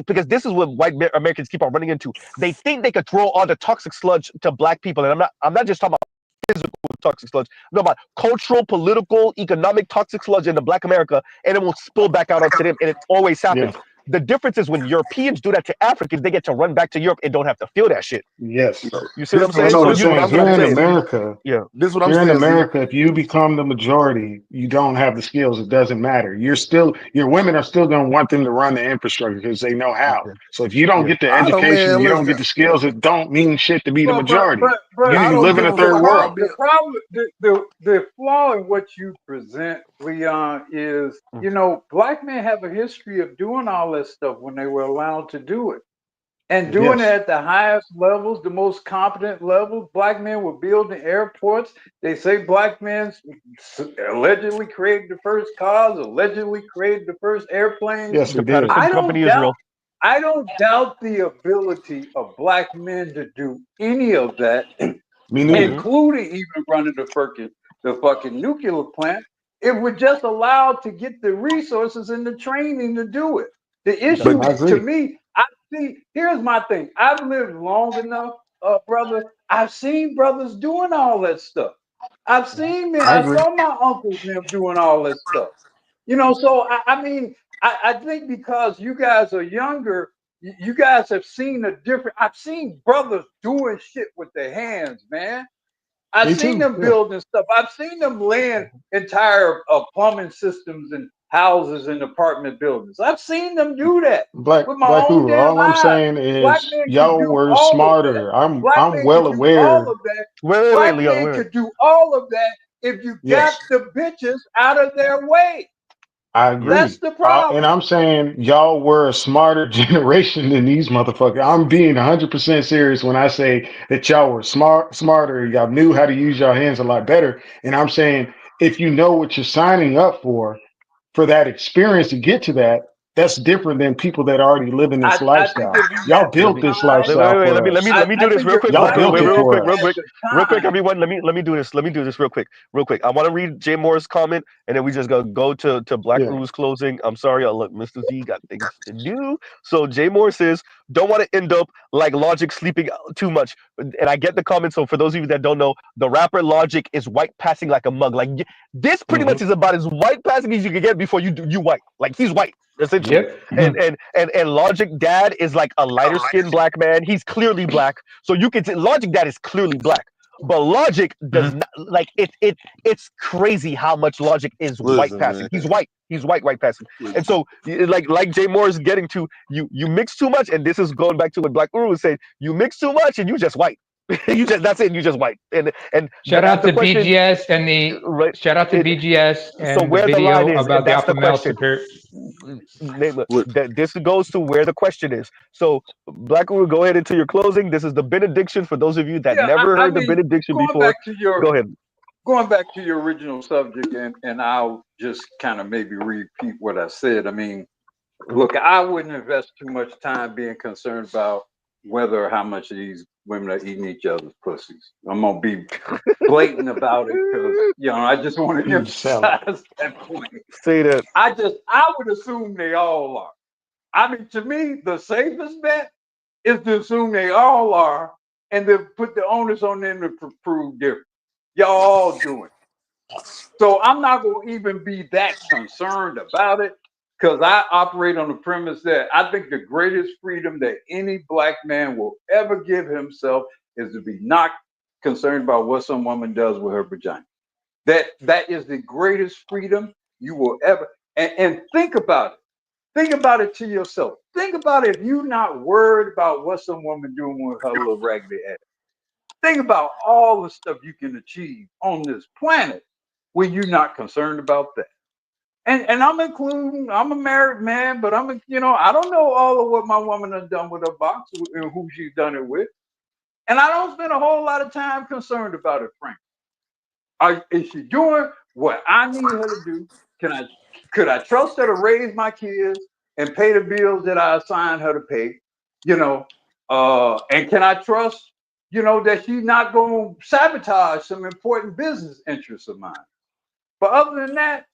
[SPEAKER 1] because this is what white Americans keep on running into. They think they could throw all the toxic sludge to black people. And I'm not just talking about physical toxic sludge. No, about cultural, political, economic toxic sludge into black America, and it will spill back out onto them. And it always happens.
[SPEAKER 4] Yeah.
[SPEAKER 1] The difference is when Europeans do that to Africans, they get to run back to Europe and don't have to feel that shit.
[SPEAKER 4] Yes.
[SPEAKER 1] You see what I'm saying?
[SPEAKER 4] And
[SPEAKER 15] No,
[SPEAKER 1] So
[SPEAKER 4] I'm
[SPEAKER 15] this is what
[SPEAKER 4] saying
[SPEAKER 15] I'm
[SPEAKER 1] that's what
[SPEAKER 4] here
[SPEAKER 1] I'm
[SPEAKER 15] saying,
[SPEAKER 4] in
[SPEAKER 1] saying.
[SPEAKER 15] Z.
[SPEAKER 4] America,
[SPEAKER 1] Yeah.
[SPEAKER 15] This is what I'm
[SPEAKER 4] here in
[SPEAKER 15] saying, Z.
[SPEAKER 4] America, if you become the majority, you don't have the skills. It doesn't matter. Your women are still going to want them to run the infrastructure because they know how.
[SPEAKER 1] Okay.
[SPEAKER 4] So if you don't
[SPEAKER 1] Yeah.
[SPEAKER 4] get the
[SPEAKER 15] I don't,
[SPEAKER 4] education,
[SPEAKER 15] man,
[SPEAKER 4] you don't
[SPEAKER 15] listen.
[SPEAKER 4] get the skills, it don't mean shit to be the
[SPEAKER 8] Well, but
[SPEAKER 4] majority.
[SPEAKER 8] but but
[SPEAKER 15] I
[SPEAKER 4] You
[SPEAKER 15] don't
[SPEAKER 4] live in
[SPEAKER 15] give
[SPEAKER 4] a
[SPEAKER 15] a
[SPEAKER 8] the
[SPEAKER 4] third
[SPEAKER 15] fuck
[SPEAKER 4] world.
[SPEAKER 15] about
[SPEAKER 8] problem,
[SPEAKER 15] being.
[SPEAKER 8] the flaw in what you present, Leon, is black men have a history of doing all that stuff when they were allowed to do it. And doing it
[SPEAKER 4] Yes.
[SPEAKER 8] at the highest levels, the most competent levels. Black men were building airports. They say black men allegedly created the first cars, allegedly created the first airplanes.
[SPEAKER 4] Yes,
[SPEAKER 1] The
[SPEAKER 4] we did.
[SPEAKER 1] Patterson
[SPEAKER 8] I don't
[SPEAKER 1] Company is
[SPEAKER 8] doubt
[SPEAKER 1] real.
[SPEAKER 8] I don't doubt the ability of black men to do any of that,
[SPEAKER 4] Me neither.
[SPEAKER 1] Hmm.
[SPEAKER 8] including even running the fucking nuclear plant, if we're just allowed to get the resources and the training to do it. The
[SPEAKER 1] That's
[SPEAKER 8] issue
[SPEAKER 4] I
[SPEAKER 1] right.
[SPEAKER 8] to
[SPEAKER 4] agree.
[SPEAKER 8] me, I see, here's my thing. I've lived long enough, brother. I've seen brothers doing all that stuff. I've seen men,
[SPEAKER 4] I
[SPEAKER 8] I
[SPEAKER 4] agree.
[SPEAKER 8] saw my uncles and them doing all that stuff. So I mean, I think because you guys are younger, you guys have seen a different. I've seen brothers doing shit with their hands, man. I've
[SPEAKER 4] Me
[SPEAKER 8] seen
[SPEAKER 4] too.
[SPEAKER 8] them
[SPEAKER 4] Yeah.
[SPEAKER 8] building stuff. I've seen them laying entire plumbing systems and houses and apartment buildings. I've seen them do that with my
[SPEAKER 4] Black
[SPEAKER 8] own
[SPEAKER 4] Guru.
[SPEAKER 8] damn
[SPEAKER 4] All I'm
[SPEAKER 8] eyes.
[SPEAKER 4] saying
[SPEAKER 8] Black
[SPEAKER 4] is
[SPEAKER 8] men could
[SPEAKER 4] y'all
[SPEAKER 8] do
[SPEAKER 4] were
[SPEAKER 8] all of that.
[SPEAKER 4] smarter.
[SPEAKER 8] Black
[SPEAKER 4] I'm
[SPEAKER 8] men
[SPEAKER 4] well
[SPEAKER 8] could do all
[SPEAKER 4] aware.
[SPEAKER 8] of that.
[SPEAKER 1] Wait,
[SPEAKER 8] Black
[SPEAKER 1] Leon.
[SPEAKER 8] men could do all of that if you got
[SPEAKER 4] Yes.
[SPEAKER 8] the bitches out of their way.
[SPEAKER 4] I
[SPEAKER 1] Yeah.
[SPEAKER 8] That's
[SPEAKER 4] agree.
[SPEAKER 8] the
[SPEAKER 4] And
[SPEAKER 8] problem.
[SPEAKER 4] I'm saying y'all were a smarter generation than these motherfuckers. I'm being 100% serious when I say that y'all were smarter. Y'all knew how to use your hands a lot better. And I'm saying if you know what you're signing up for that experience to get to that, that's different than people that already live in this
[SPEAKER 8] I think
[SPEAKER 4] lifestyle.
[SPEAKER 8] if you
[SPEAKER 4] Y'all
[SPEAKER 8] got the
[SPEAKER 1] Let
[SPEAKER 4] built
[SPEAKER 1] me
[SPEAKER 4] this
[SPEAKER 8] time,
[SPEAKER 1] wait.
[SPEAKER 4] lifestyle for us.
[SPEAKER 1] Let me do
[SPEAKER 8] I
[SPEAKER 1] this
[SPEAKER 8] think
[SPEAKER 1] real
[SPEAKER 8] if
[SPEAKER 1] quick.
[SPEAKER 4] Y'all
[SPEAKER 8] black
[SPEAKER 4] built it
[SPEAKER 8] men
[SPEAKER 4] for
[SPEAKER 1] Real
[SPEAKER 8] had
[SPEAKER 4] us.
[SPEAKER 1] quick,
[SPEAKER 8] the
[SPEAKER 1] real quick,
[SPEAKER 8] time,
[SPEAKER 1] everyone. Let me do this. Let me do this real quick, real quick. I want to read Jay Moore's comment, and then we just go to Black
[SPEAKER 4] Yeah.
[SPEAKER 1] Guru's closing. I'm sorry, I'll look. Mr. Z got things to do. So Jay Moore says, "Don't want to end up like Logic sleeping too much." And I get the comment. So for those of you that don't know, the rapper Logic is white passing like a mug. Like this pretty
[SPEAKER 4] Hmm.
[SPEAKER 1] much is about as white passing as you can get before you white. Like he's white essentially.
[SPEAKER 14] Yep.
[SPEAKER 1] And Logic Dad is like a lighter skinned black man. He's clearly black. So you can see Logic Dad is clearly black. But Logic does not like it's crazy how much Logic is white
[SPEAKER 15] Listen,
[SPEAKER 1] passing.
[SPEAKER 15] man.
[SPEAKER 1] He's white passing. And so like Jay Moore is getting to you mix too much, and this is going back to what Black Uru was saying, you mix too much and you just white. That's it, you just white. And
[SPEAKER 14] Shout out
[SPEAKER 1] the
[SPEAKER 14] to
[SPEAKER 1] question,
[SPEAKER 14] BGS and the
[SPEAKER 1] right?
[SPEAKER 14] shout out to BGS
[SPEAKER 1] So
[SPEAKER 14] and the
[SPEAKER 1] where the line
[SPEAKER 14] video
[SPEAKER 1] is, and
[SPEAKER 14] about the
[SPEAKER 1] that's the
[SPEAKER 14] alpha male
[SPEAKER 1] question.
[SPEAKER 14] superior.
[SPEAKER 15] Look,
[SPEAKER 1] That this goes to where the question is. So Black will go ahead into your closing. This is the benediction for those of you that
[SPEAKER 8] yeah,
[SPEAKER 1] never
[SPEAKER 8] I
[SPEAKER 1] heard the
[SPEAKER 8] mean,
[SPEAKER 1] benediction
[SPEAKER 8] going
[SPEAKER 1] before.
[SPEAKER 8] back to your
[SPEAKER 1] Go ahead.
[SPEAKER 8] going back to your original subject, and I'll just kind of maybe repeat what I said. I mean, look, I wouldn't invest too much time being concerned about whether or how much of these women are eating each other's pussies. I'm gonna be blatant about it because I just want to
[SPEAKER 4] You sell it.
[SPEAKER 8] emphasize that point.
[SPEAKER 1] Say that.
[SPEAKER 8] I would assume they all are. I mean, to me, the safest bet is to assume they all are, and then put the onus on them to prove different. Y'all all doing it. So I'm not going to even be that concerned about it because I operate on the premise that I think the greatest freedom that any black man will ever give himself is to be not concerned about what some woman does with her vagina. That is the greatest freedom you will ever. And think about it. Think about it to yourself. Think about it if you're not worried about what some woman doing with her little raggedy ass. Think about all the stuff you can achieve on this planet when you're not concerned about that. And I'm a married man, but I don't know all of what my woman has done with her box and who she's done it with. And I don't spend a whole lot of time concerned about it, Frank. Is she doing what I need her to do? Could I trust her to raise my kids and pay the bills that I assigned her to pay? You know, and can I trust, that she's not going to sabotage some important business interests of mine? But other than that,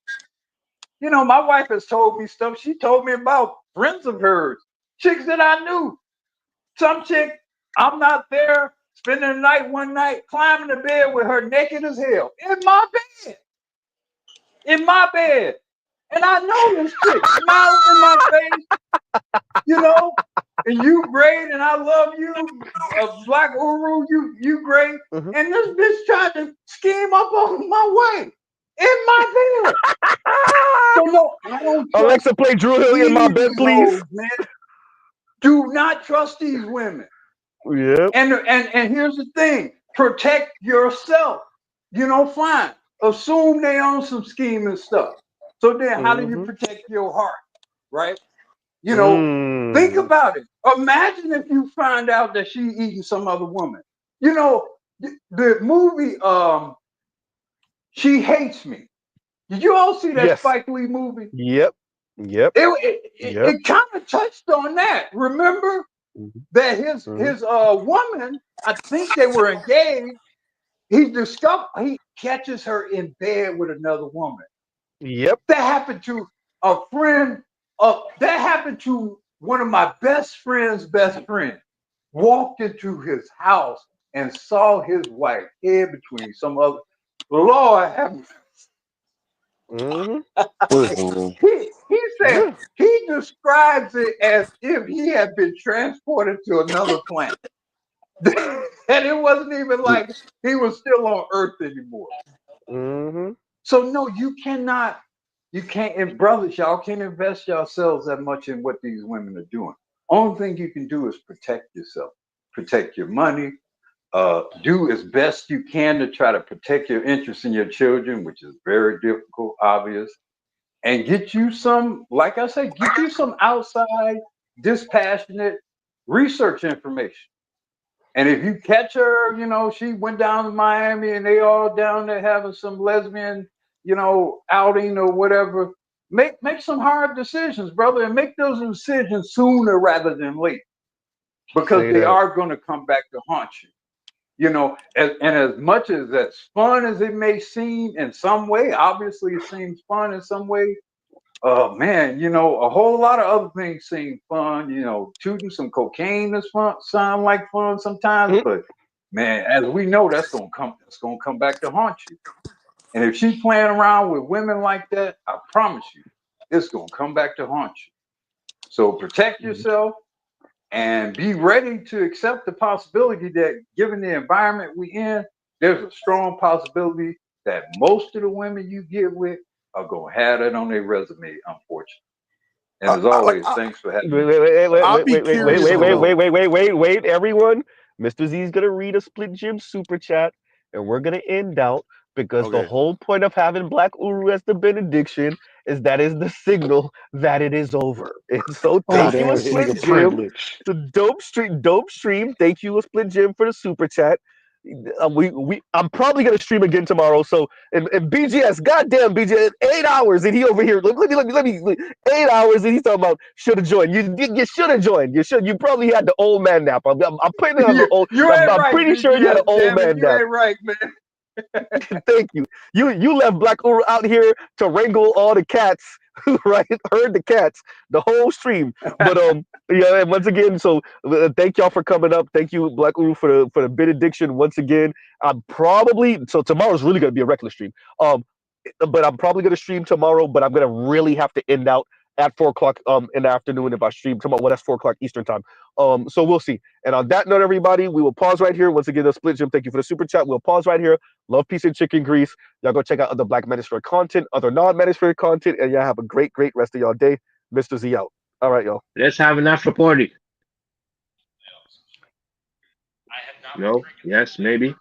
[SPEAKER 8] my wife has told me stuff. She told me about friends of hers, chicks that I knew. Some chick, I'm not there, spending the night one night, climbing the bed with her naked as hell in my bed. In my bed. And I know this chick, smiling in my face, and you great, and I love you, Black Uru, you great.
[SPEAKER 1] Mhm.
[SPEAKER 8] And this bitch tried to scheme up on my way in my bed. So no, I don't trust
[SPEAKER 1] Alexa, play Drew Hill in my bed,
[SPEAKER 8] these
[SPEAKER 1] please.
[SPEAKER 8] hoes, man. Do not trust these women.
[SPEAKER 1] Yep.
[SPEAKER 8] And here's the thing: protect yourself. Fine. Assume they own some scheme and stuff. So then, how do you protect your heart, right? Think about it. Imagine if you find out that she eating some other woman. The movie She Hates Me. Did you all see that
[SPEAKER 1] Yes.
[SPEAKER 8] Spike Lee movie?
[SPEAKER 1] Yep.
[SPEAKER 8] It kind of touched on that. Remember that his woman, I think they were engaged. He catches her in bed with another woman.
[SPEAKER 1] Yep.
[SPEAKER 8] That happened to a friend. That happened to one of my best friend's best friend. Walked into his house and saw his wife head between some other. Lord have he said he describes it as if he had been transported to another planet. And it wasn't even like he was still on Earth anymore. So no, you can't, and brothers, y'all can't invest yourselves that much in what these women are doing. Only thing you can do is protect yourself, protect your money, do as best you can to try to protect your interest in your children, which is very difficult, obvious, and get you some, like I said, get you some outside, dispassionate research information. And if you catch her, she went down to Miami and they all down there having some lesbian, outing or whatever, make some hard decisions, brother, and make those decisions sooner rather than late, because they are going to come back to haunt you. And as much as fun as it may seem in some way, obviously it seems fun in some way. Man, a whole lot of other things seem fun. Shooting some cocaine is fun, sound like fun sometimes, but man, as we know, that's gonna come back to haunt you. And if she's playing around with women like that, I promise you, it's gonna come back to haunt you. So protect yourself and be ready to accept the possibility that, given the environment we in, there's a strong possibility that most of the women you get with are gonna have that on their resume, unfortunately. And as always, thanks for having me.
[SPEAKER 1] Wait, everyone. Mr. Z is gonna read a Split Gym super chat, and we're gonna end out because the whole point of having Black Uru as the benediction is that is the signal that it is over. And so thank you, a Split Gym. The dope stream. Thank you, a Split Gym, for the super chat. I'm probably gonna stream again tomorrow. So and BGS, goddamn BGS, 8 hours, and he over here. Let me 8 hours, and he's talking about should have joined. You should have joined. You probably had the old man nap. I'm putting it on the old. I'm pretty sure you had an old man nap.
[SPEAKER 8] You ain't right, man.
[SPEAKER 1] Thank you. You left Black Uru out here to wrangle all the cats, right? Herd the cats the whole stream. But yeah, and once again, so thank y'all for coming up. Thank you, Black Uru, for the benediction once again. I'm probably tomorrow's really gonna be a reckless stream. But I'm probably gonna stream tomorrow, but I'm gonna really have to end out at 4:00 in the afternoon if I stream tomorrow. Well, that's 4:00 Eastern time. So we'll see. And on that note, everybody, we will pause right here. Once again, the Split Gym, thank you for the super chat. We'll pause right here. Love, peace, and chicken grease. Y'all go check out other Black Manosphere content, other non-Manosphere content, and y'all have a great rest of y'all day. Mr. Z out. All right, y'all.
[SPEAKER 3] Let's have an after party. No? Yes, maybe.